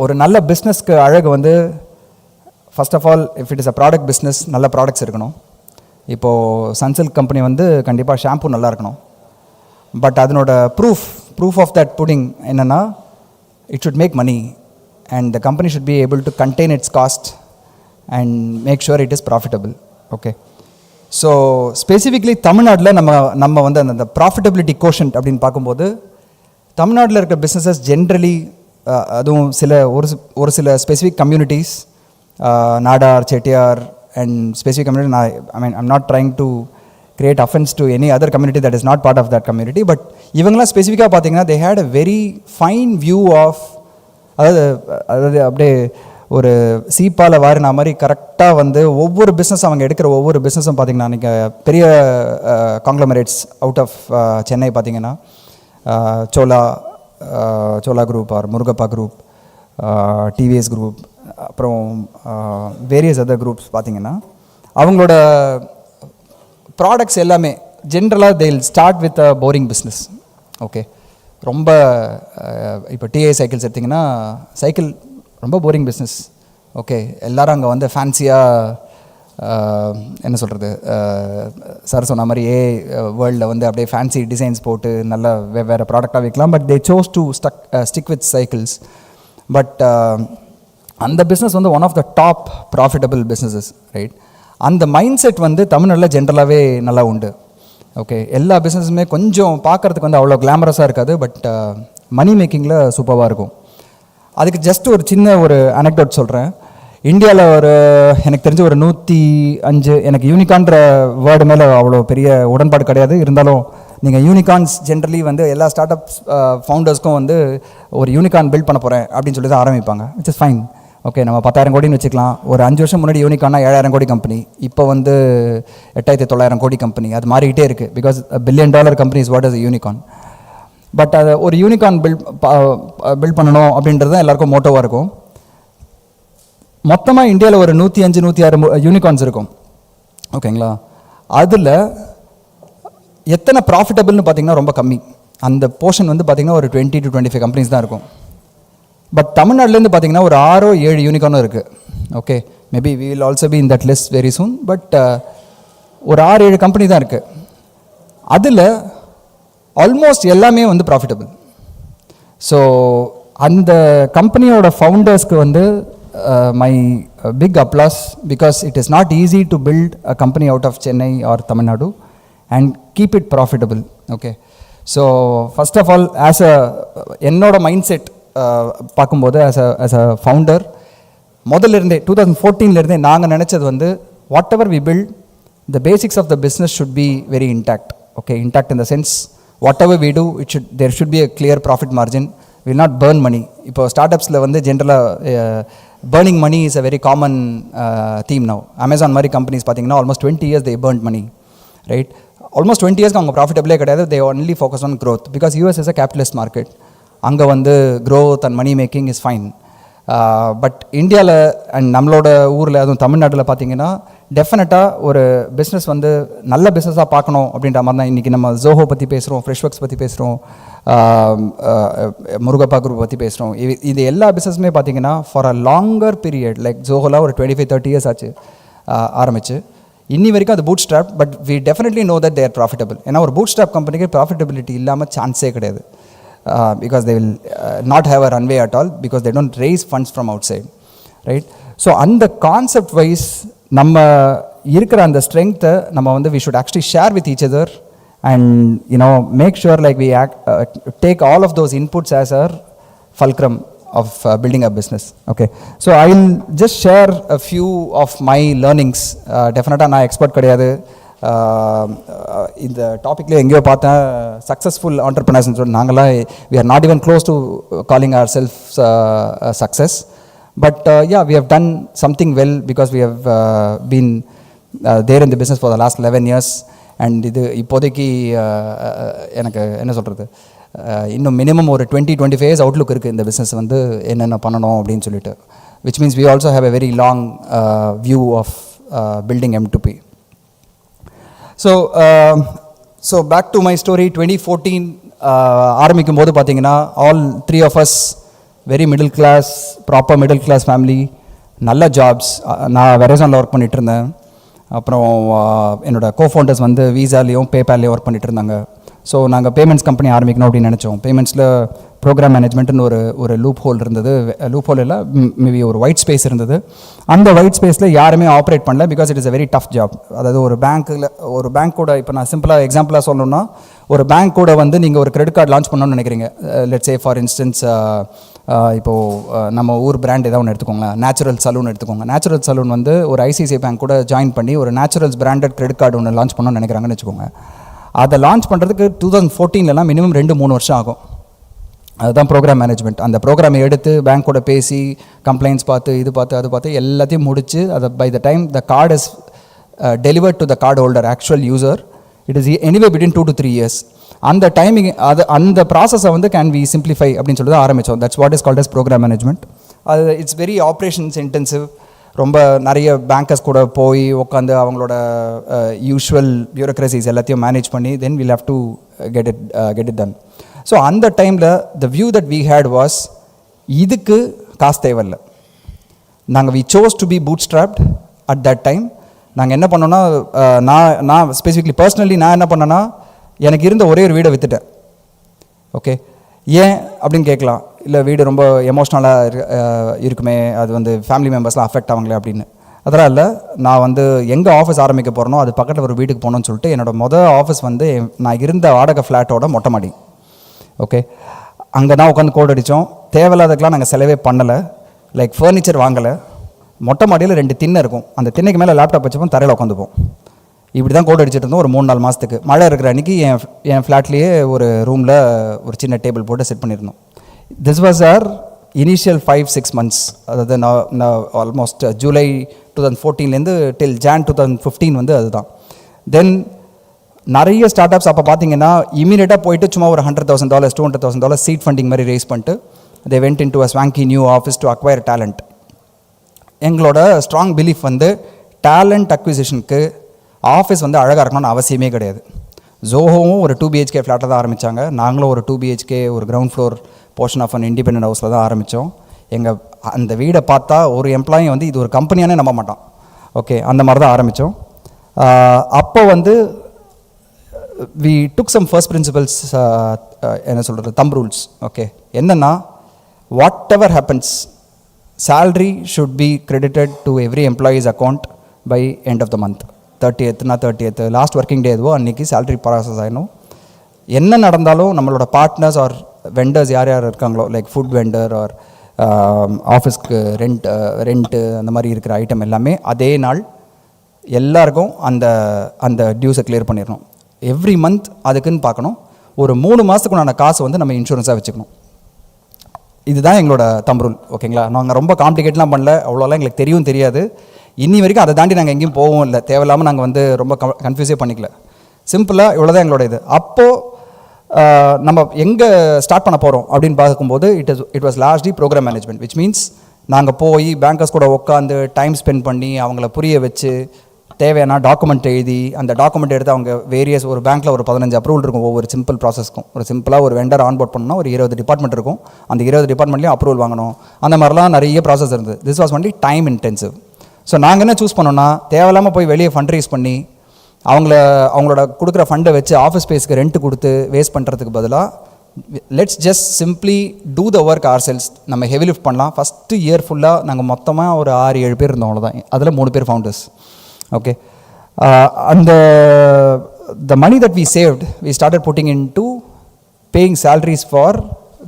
ஒரு நல்ல பிஸ்னஸ்க்கு அழகு வந்து, first of all if it is a product business, நல்ல ப்ராடக்ட்ஸ் இருக்கணும். இப்போது சன்சில்க் கம்பெனி வந்து கண்டிப்பாக ஷாம்பு நல்லா இருக்கணும். பட் அதனோட ப்ரூஃப் ஆஃப் தட் புடிங் என்னென்னா, it should make money and the company should be able to contain its cost and make sure it is profitable. Okay. So specifically தமிழ்நாட்டில் நம்ம வந்து அந்த ப்ராஃபிட்டபிலிட்டி கோஷன்ட் அப்படின்னு பார்க்கும்போது தமிழ்நாட்டில் இருக்கிற பிஸ்னஸஸ் ஜென்ரலி அதுவும் ஒரு சில specific communities Nadar Chettiar and specific community I'm not trying to create offense to any other community that is not part of that community, but இவங்களாம் ஸ்பெசிஃபிக்காக பார்த்தீங்கன்னா they had a very fine view of அதாவது அப்படியே ஒரு சீப்பால் வாரின மாதிரி கரெக்டாக வந்து ஒவ்வொரு பிஸ்னஸ் அவங்க எடுக்கிற ஒவ்வொரு பிஸ்னஸும் பார்த்தீங்கன்னா நீங்கள் பெரிய காங்க்ளமரேட்ஸ் அவுட் ஆஃப் சென்னை பார்த்தீங்கன்னா Chola group or Murugappa group, TVS group, அப்புறம் வேரியஸ் அதர் குரூப்ஸ் பார்த்தீங்கன்னா அவங்களோட ப்ராடக்ட்ஸ் எல்லாமே ஜென்ரலாக they will start with a boring business. Okay, ரொம்ப இப்போ டிஐ சைக்கிள்ஸ் எடுத்திங்கன்னா சைக்கிள் ரொம்ப போரிங் பிஸ்னஸ். ஓகே, எல்லோரும் அங்கே வந்து ஃபேன்சியாக என்ன சொல்கிறது, சார் சொன்ன மாதிரி வேர்ல்டில் வந்து அப்படியே ஃபேன்சி டிசைன்ஸ் போட்டு நல்ல வேறு ப்ராடக்டாக விற்கலாம். But they chose to stick with cycles. But அந்த பிஸ்னஸ் வந்து one of the top profitable businesses, right? அந்த மைண்ட் செட் வந்து தமிழ்நாட்டில் ஜென்ரலாகவே நல்லா உண்டு. ஓகே, எல்லா பிஸ்னஸுமே கொஞ்சம் பார்க்குறதுக்கு வந்து அவ்வளோ கிளாமரஸாக இருக்காது, பட் மணி மேக்கிங்கில் சூப்பராக இருக்கும். அதுக்கு ஜஸ்ட் ஒரு சின்ன ஒரு அனெக்டோட் சொல்கிறேன். இந்தியாவில் எனக்கு தெரிஞ்ச ஒரு 105, எனக்கு யூனிகான்ற வேர்டு மேலே அவ்வளோ பெரிய உடன்பாடு கிடையாது. இருந்தாலும் நீங்கள் யூனிகான்ஸ் ஜென்ரலி வந்து எல்லா ஸ்டார்ட் அப் ஃபவுண்டர்ஸ்க்கும் வந்து ஒரு யூனிகான் பில்ட் பண்ண போகிறேன் அப்படின்னு சொல்லி தான் ஆரம்பிப்பாங்க. It's is fine. ஓகே, நம்ம 10,000 கோடின்னு வச்சுக்கலாம். ஒரு 5 வருஷம் முன்னாடி யூனிகான்னா 7,000 கோடி கம்பெனி, இப்போ வந்து 8,900 கோடி கம்பெனி. அது மாறிக்கிட்டே இருக்குது. Because $1 billion company is what is unicorn. But அதை ஒரு யூனிகான் பில்ட் பண்ணணும் அப்படின்றது தான் எல்லாருக்கும் மோட்டோவாக இருக்கும். மொத்தமாக இந்தியாவில் ஒரு 105, 106 யூனிகான்ஸ் இருக்கும். ஓகேங்களா? அதில் எத்தனை ப்ராஃபிட்டபிள்னு பார்த்தீங்கன்னா ரொம்ப கம்மி. அந்த போர்ஷன் வந்து பார்த்திங்கன்னா ஒரு 20 to 25 கம்பெனிஸ் தான் இருக்கும். பட் தமிழ்நாட்டிலேருந்து பார்த்தீங்கன்னா ஒரு 6 or 7 யூனிகானும் இருக்குது. Okay, maybe we will also be in that list very soon. But ஒரு 6-7 கம்பெனி தான் இருக்குது. அதில் ஆல்மோஸ்ட் எல்லாமே வந்து ப்ராஃபிட்டபிள். ஸோ அந்த கம்பெனியோட ஃபவுண்டர்ஸ்க்கு வந்து my big applause, because it is not easy to build a company out of Chennai or Tamil Nadu and keep it profitable. Okay, so first of all என்னோட மைண்ட் செட் பார்க்கும்போது ஆஸ் அ ஃபவுண்டர் முதல்லேருந்தே 2014 நாங்கள் நினச்சது வந்து whatever we build, the basics of the business should be very intact. Okay, intact in the sense whatever we do there should be a clear profit margin, will not burn money. இப்போ ஸ்டார்ட் அப்ஸில் வந்து ஜென்ரலாக burning money is a very common theme now. Amazon மாதிரி கம்பெனிஸ் பார்த்தீங்கன்னா almost 20 years they burned money, right? Almost 20 years அவங்க ப்ராஃபிட்டபிளே கிடையாது. they only focus on growth because US is a capitalist market. அங்கே வந்து growth and money making is fine. But இந்தியாவில் அண்ட் நம்மளோட ஊரில், அதுவும் தமிழ்நாட்டில் பார்த்தீங்கன்னா டெஃபினட்டாக ஒரு பிஸ்னஸ் வந்து நல்ல பிஸ்னஸாக பார்க்கணும் அப்படின்ற மாதிரி தான் இன்றைக்கி நம்ம ஜோஹோ பற்றி பேசுகிறோம், ஃப்ரெஷ்ஒர்க்ஸ் பற்றி பேசுகிறோம், முருகப்பா குரூப் பற்றி பேசுகிறோம். இது எல்லா பிஸ்னஸுமே பார்த்தீங்கன்னா for a longer period, like ஜோஹோலாம் ஒரு 25-30 years ஆச்சு ஆரம்பிச்சு. இன்னி வரைக்கும் அது bootstrap. But we definitely know that they're profitable. ஏன்னா ஒரு பூட் ஸ்ட்ராப் கம்பெனிக்கு ப்ராஃபிட்டபிலிட்டி இல்லாமல் சான்ஸே கிடையாது. Because they will not have a runway at all, because they don't raise funds from outside, right? So அந்த கான்செப்ட் வைஸ் நம்ம இருக்கிற அந்த ஸ்ட்ரெங்த்தை நம்ம வந்து we should actually share with each other and make sure like we take all of those inputs as our fulcrum of building a business. Okay, so I will just share a few of my learnings. Definitely நான் எக்ஸ்பர்ட் கிடையாது. இந்த டாப்பிக்கில் எங்கேயோ பார்த்தேன் சக்ஸஸ்ஃபுல் ஆண்டர்ப்ரனர்ஸ்னு சொல்லி. நாங்களாம் we are not even close to calling ourselves success, but yeah, we have done something well because we have been there in the business for the last 11 years. and இது இப்போதைக்கு எனக்கு என்ன சொல்கிறது, இன்னும் மினிமம் ஒரு 20-25 years அவுட்லுக் இருக்குது இந்த பிஸ்னஸ் வந்து என்னென்ன பண்ணணும் அப்படின்னு சொல்லிட்டு. which means we also have a very long view of building M2P. So back to my story. 2014 ஆரம்பிக்கும் போது பார்த்தீங்கன்னா all 3 of us very middle class, proper middle class family, நல்ல ஜாப்ஸ். நான் வெரேசானில் ஒர்க் பண்ணிகிட்டு இருந்தேன். அப்புறம் என்னோடய கோஃபவுண்டர்ஸ் வந்து வீசாலேயும் பேபால்லையும் ஒர்க் பண்ணிகிட்டு இருந்தாங்க. ஸோ நாங்கள் பேமெண்ட்ஸ் கம்பெனி ஆரம்பிக்கணும் அப்படின்னு நினச்சோம். பேமெண்ட்ஸில் ப்ரோக்ராம் மேனேஜ்மெண்ட்னு ஒரு லூப் ஹோல் இருந்தது. லூப் ஹோல் இல்லை, மேபி ஒரு ஒயிட் ஸ்பேஸ் இருந்தது. அந்த ஒயிட் ஸ்பேஸில் யாருமே ஆப்ரேட் பண்ணல, because it is a very tough job. அதாவது ஒரு பேங்க் கூட, இப்போ நான் சிம்பிளாக எக்ஸாம்பிளாக சொல்லணும்னா, ஒரு பேங்க் கூட வந்து நீங்கள் ஒரு கிரெடிட் கார்டு லான்ச் பண்ணணும்னு நினைக்கிறீங்க. லெட்ஸ் சே ஃபார் இன்ஸ்டன்ஸ், இப்போது நம்ம ஊர் பிராண்ட் ஏதாவது ஒன்று எடுத்துக்கோங்களேன், நேச்சுரல் சலூன் எடுத்துக்கோங்க. நேச்சுரல் சலூன் வந்து ஒரு ஐசிஐசிஐ பேங்க் கூட ஜாயின் பண்ணி ஒரு நேச்சுரல்ஸ் பிராண்டட் கிரெடிட் கார்டு ஒன்று லான்ச் பண்ணணும்னு நினைக்கிறாங்கன்னு வச்சுக்கோங்க. அதை லான்ச் பண்ணுறதுக்கு 2014 மினிமம் 2-3 வருஷம் ஆகும். அதுதான் ப்ரோக்ராம் மேனேஜ்மெண்ட். அந்த ப்ரோக்ராமை எடுத்து பேங்க் கூட பேசி கம்ப்ளைண்ட்ஸ் பார்த்து இது பார்த்து அது பார்த்து எல்லாத்தையும் முடிச்சு, அதை by the time the card is delivered to the card holder, actual user, it is anyway between 2 to 3 years. அந்த டைமிங் அந்த ப்ராசஸை வந்து கேன் வி சிம்பிளிஃபை அப்படின்னு சொல்லி தான் ஆரம்பித்தோம். That's what is called as program management. அது இட்ஸ் வெரி ஆப்ரேஷன்ஸ் இன்டென்சிவ். ரொம்ப நிறைய பேங்கர்ஸ் கூட போய் உட்காந்து அவங்களோட யூஷுவல் பியூரோக்ரஸிஸ் எல்லாத்தையும் மேனேஜ் பண்ணி then will have to get it done. So அந்த டைமில் the view that we had was, இதுக்கு காசு தேவையில்லை. நாங்கள் we chose to be bootstrapped at that time. நாங்கள் என்ன பண்ணோன்னா, நான் ஸ்பெசிஃபிக்லி பர்சனலி நான் என்ன பண்ணேன்னா, எனக்கு இருந்த ஒரே ஒரு வீடை விற்றுட்டேன். ஓகே, ஏன் அப்படின்னு கேட்கலாம். இல்லை வீடு ரொம்ப எமோஷ்னலாக இருக்குமே, அது வந்து ஃபேமிலி மெம்பர்ஸ்லாம் அஃபெக்ட் ஆவாங்களே அப்படின்னு. அதெல்லாம் இல்லை. நான் வந்து எங்கே ஆஃபீஸ் ஆரம்பிக்க போகிறனோ அது பக்கத்தில் ஒரு வீட்டுக்கு போகணுன்னு சொல்லிட்டு என்னோடய ஆஃபீஸ் வந்து நான் இருந்த வாடகை ஃப்ளாட்டோட மொட்டை மாடி. ஓகே, அங்கே தான் உட்காந்து கோட் அடித்தோம். தேவையில்லாததுக்கெலாம் நாங்கள் செலவே பண்ணலை. லைக் ஃபர்னிச்சர் வாங்கலை. மொட்டை மாடியில் 2 திண்ணை இருக்கும். அந்த திண்ணைக்கு மேலே லேப்டாப் வச்சுப்போம், தரையில் உட்காந்துப்போம். இப்படி தான் கோட் அடிச்சுட்டு இருந்தோம் ஒரு 3-4 மாதத்துக்கு. மழை இருக்கிற அன்றைக்கி என் ஃப்ளாட்லேயே ஒரு ரூமில் ஒரு சின்ன டேபிள் போட்டு செட் பண்ணியிருந்தோம். This was our initial 5-6 months. அதாவது நான் ஆல்மோஸ்ட் ஜூலை 2014 டில் Jan 2015 வந்து அதுதான். தென் நிறைய ஸ்டார்ட் அப்ஸ் அப்போ பார்த்தீங்கன்னா இமீடியட்டாக போயிட்டு சும்மா ஒரு $100,000 $200,000 சீட் ஃபண்டிங் மாதிரி ரேஸ் பண்ணிட்டு they went into a swanky new office to acquire talent. எங்களோட ஸ்ட்ராங் பிலீஃப் வந்து டேலண்ட் அக்விசிஷனுக்கு ஆஃபீஸ் வந்து அழகாக இருக்கணும்னு அவசியமே கிடையாது. ஜோஹோவும் ஒரு 2 BHK ஃப்ளாட்டில் தான் ஆரம்பித்தாங்க. நாங்களும் ஒரு 2 BHK ஒரு ground floor portion of an independent ஹவுஸில் தான் ஆரம்பித்தோம். எங்கள் அந்த வீடை பார்த்தா ஒரு எம்ப்ளாயி வந்து இது ஒரு கம்பெனியானே நம்ப மாட்டான். ஓகே, அந்த மாதிரி தான் ஆரம்பித்தோம். அப்போ வந்து we took some first principles, என்ன சொல்கிறது, தம் ரூல்ஸ். ஓகே, என்னென்னா whatever happens salary should be credited to every employee's account by end of the month. 30th last working day எதுவோ அன்றைக்கி சேலரி ப்ராசஸ் ஆகிடும். என்ன நடந்தாலும் நம்மளோட பார்ட்னர்ஸ் ஆர் வெண்டர்ஸ் யார் இருக்காங்களோ, லைக் ஃபுட் வெண்டர் ஆர் ஆஃபீஸ்க்கு ரெண்ட்டு அந்த மாதிரி இருக்கிற ஐட்டம் எல்லாமே அதே நாள் எல்லாருக்கும் அந்த டியூஸை கிளியர் பண்ணிடணும். எவ்ரி மந்த் அதுக்குன்னு பார்க்கணும். ஒரு 3 மாதத்துக்குண்டான காசு வந்து நம்ம இன்சூரன்ஸாக வச்சுக்கணும். இதுதான் எங்களோட தம் ரூல். ஓகேங்களா, நாங்கள் ரொம்ப காம்ப்ளிகேட்லாம் பண்ணல, அவ்வளோலாம் எங்களுக்கு தெரியாது. இன்னி வரைக்கும் அதை தாண்டி நாங்கள் எங்கேயும் போகவும் இல்லை. தேவையில்லாமல் நாங்கள் வந்து ரொம்ப கன்ஃபியூஸே பண்ணிக்கல. சிம்பிளாக இவ்வளோ தான் எங்களோட இது. அப்போது நம்ம எங்கே ஸ்டார்ட் பண்ண போகிறோம் அப்படின்னு பார்க்கும்போது it was largely program management, which means நாங்கள் போய் பேங்கர்ஸ் கூட உட்காந்து டைம் ஸ்பெண்ட் பண்ணி அவங்கள புரிய வச்சு தேவையான டாக்குமெண்ட் எழுதி அந்த டாக்குமெண்ட் எடுத்து அவங்க வேரியஸ் ஒரு பேங்க்கில் ஒரு 15 அப்ரூவல் இருக்கும் ஒவ்வொரு சிம்பிள் ப்ராசஸ்க்கும். ஒரு சிம்பிளாக ஒரு வெண்டர் ஆன்போர்ட் பண்ணணும்னா ஒரு 20 டிபார்ட்மெண்ட் இருக்கும். அந்த 20 டிபார்ட்மெண்ட்லேயும் அப்ரூவல் வாங்கணும். அந்த மாதிரிலாம் நிறைய ப்ராசஸ் இருந்தது. This was only time intensive. So நாங்கள் என்ன சூஸ் பண்ணோன்னா, தேவையில்லாமல் போய் வெளியே ஃபண்ட் ரைஸ் பண்ணி அவங்களோட கொடுக்குற ஃபண்டை வச்சு ஆஃபீஸ் ஸ்பேஸ்க்கு ரெண்ட் கொடுத்து வேஸ்ட் பண்ணுறதுக்கு பதிலாக let's just simply do the work ourselves. நம்ம ஹெவி லிஃப்ட் பண்ணலாம். ஃபஸ்ட்டு இயர் ஃபுல்லாக நாங்கள் மொத்தமாக ஒரு 6-7 பேர் இருந்தோம், அவ்வளோதான். அதில் 3 பேர் ஃபவுண்டர்ஸ். ஓகே, அந்த the money that we saved, we started putting into paying salaries for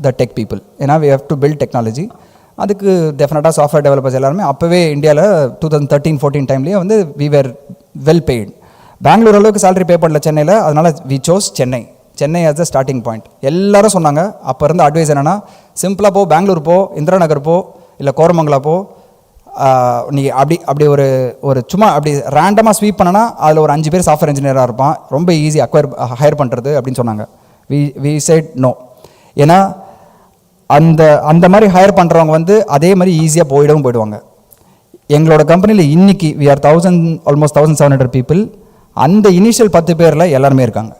the tech people. ஏன்னா we have to build technology. அதுக்கு டெஃபினட்டாக சாஃப்ட்வேர் டெவலப்பர்ஸ் எல்லாருமே அப்போவே இந்தியாவில் 2013-14 டைம்லேயே வந்து we were well paid. Bangalore அளவுக்கு சேலரி பே பண்ணல சென்னையில். அதனால் we chose Chennai as the starting point. எல்லாரும் சொன்னாங்க. அப்போ இருந்த அட்வைஸ் என்னென்னா, சிம்பிளாக போ, பெங்களூர் போ, இந்திரா நகர் போ, இல்லை கோரமங்கலா போ, நீ அப்படி ஒரு சும்மா அப்படி ரேண்டமாக ஸ்வீப் பண்ணனா அதில் ஒரு 5 பேர் சாஃப்ட்வேர் இன்ஜினியராக இருப்பான், ரொம்ப ஈஸி ஹையர் பண்ணுறது அப்படின்னு சொன்னாங்க. We said no. ஏன்னா அந்த மாதிரி ஹையர் பண்ணுறவங்க வந்து அதே மாதிரி ஈஸியாக போயிடுவாங்க. எங்களோட கம்பெனியில் இன்றைக்கி we are almost 1700 people. அந்த இனிஷியல் 10 பேரில் எல்லாருமே இருக்காங்க.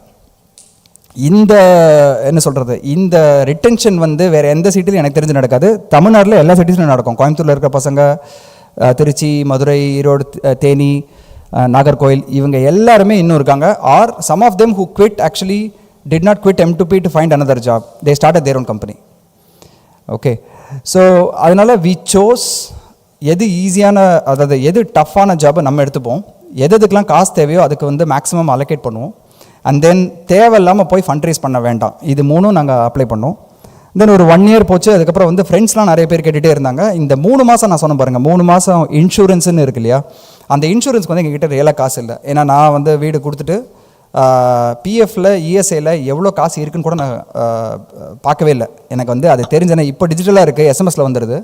என்ன சொல்கிறது, இந்த ரிட்டென்ஷன் வந்து வேறு எந்த சிட்டிலும் எனக்கு தெரிஞ்சு நடக்காது. தமிழ்நாட்டில் எல்லா சிட்டிஸ்லையும் நடக்கும். கோயம்புத்தூரில் இருக்கிற பசங்க, திருச்சி, மதுரை, ஈரோடு, தேனி, நாகர்கோயில், இவங்க எல்லாருமே இன்னும் இருக்காங்க. Are some of them who quit actually did not quit M2P to find another job. They started their own company. Okay. So, அதனால் we chose எது ஈஸியான, அதாவது எது டஃப்பான ஜாபை நம்ம எடுத்துப்போம், எதுக்கெலாம் காசு தேவையோ அதுக்கு வந்து மேக்ஸிமம் அலோகேட் பண்ணுவோம். அண்ட் தென் தேவையில்லாமல் போய் ஃபண்ட் ரைஸ் பண்ண வேண்டாம். இது மூணும் நாங்கள் அப்ளை பண்ணோம். தென் ஒரு 1 year போச்சு. அதுக்கப்புறம் வந்து ஃப்ரெண்ட்ஸ்லாம் நிறைய பேர் கேட்டுகிட்டே இருந்தாங்க. இந்த 3 மாதம் நான் சொன்ன பாருங்கள், 3 மாதம் இன்சூரன்ஸுன்னு இருக்கு இல்லையா, அந்த இன்சூரன்ஸ்க்கு வந்து எங்ககிட்ட ரியலாக காசு இல்லை. ஏன்னா நான் வந்து வீடு கொடுத்துட்டு பிஎஃப்பில் இஎஸ்ஐயில் எவ்வளோ காசு இருக்குன்னு கூட நான் பார்க்கவே இல்லை. எனக்கு வந்து அது தெரிஞ்சேன்னா இப்போ டிஜிட்டலாக இருக்குது, எஸ்எம்எஸில் வந்துடுது.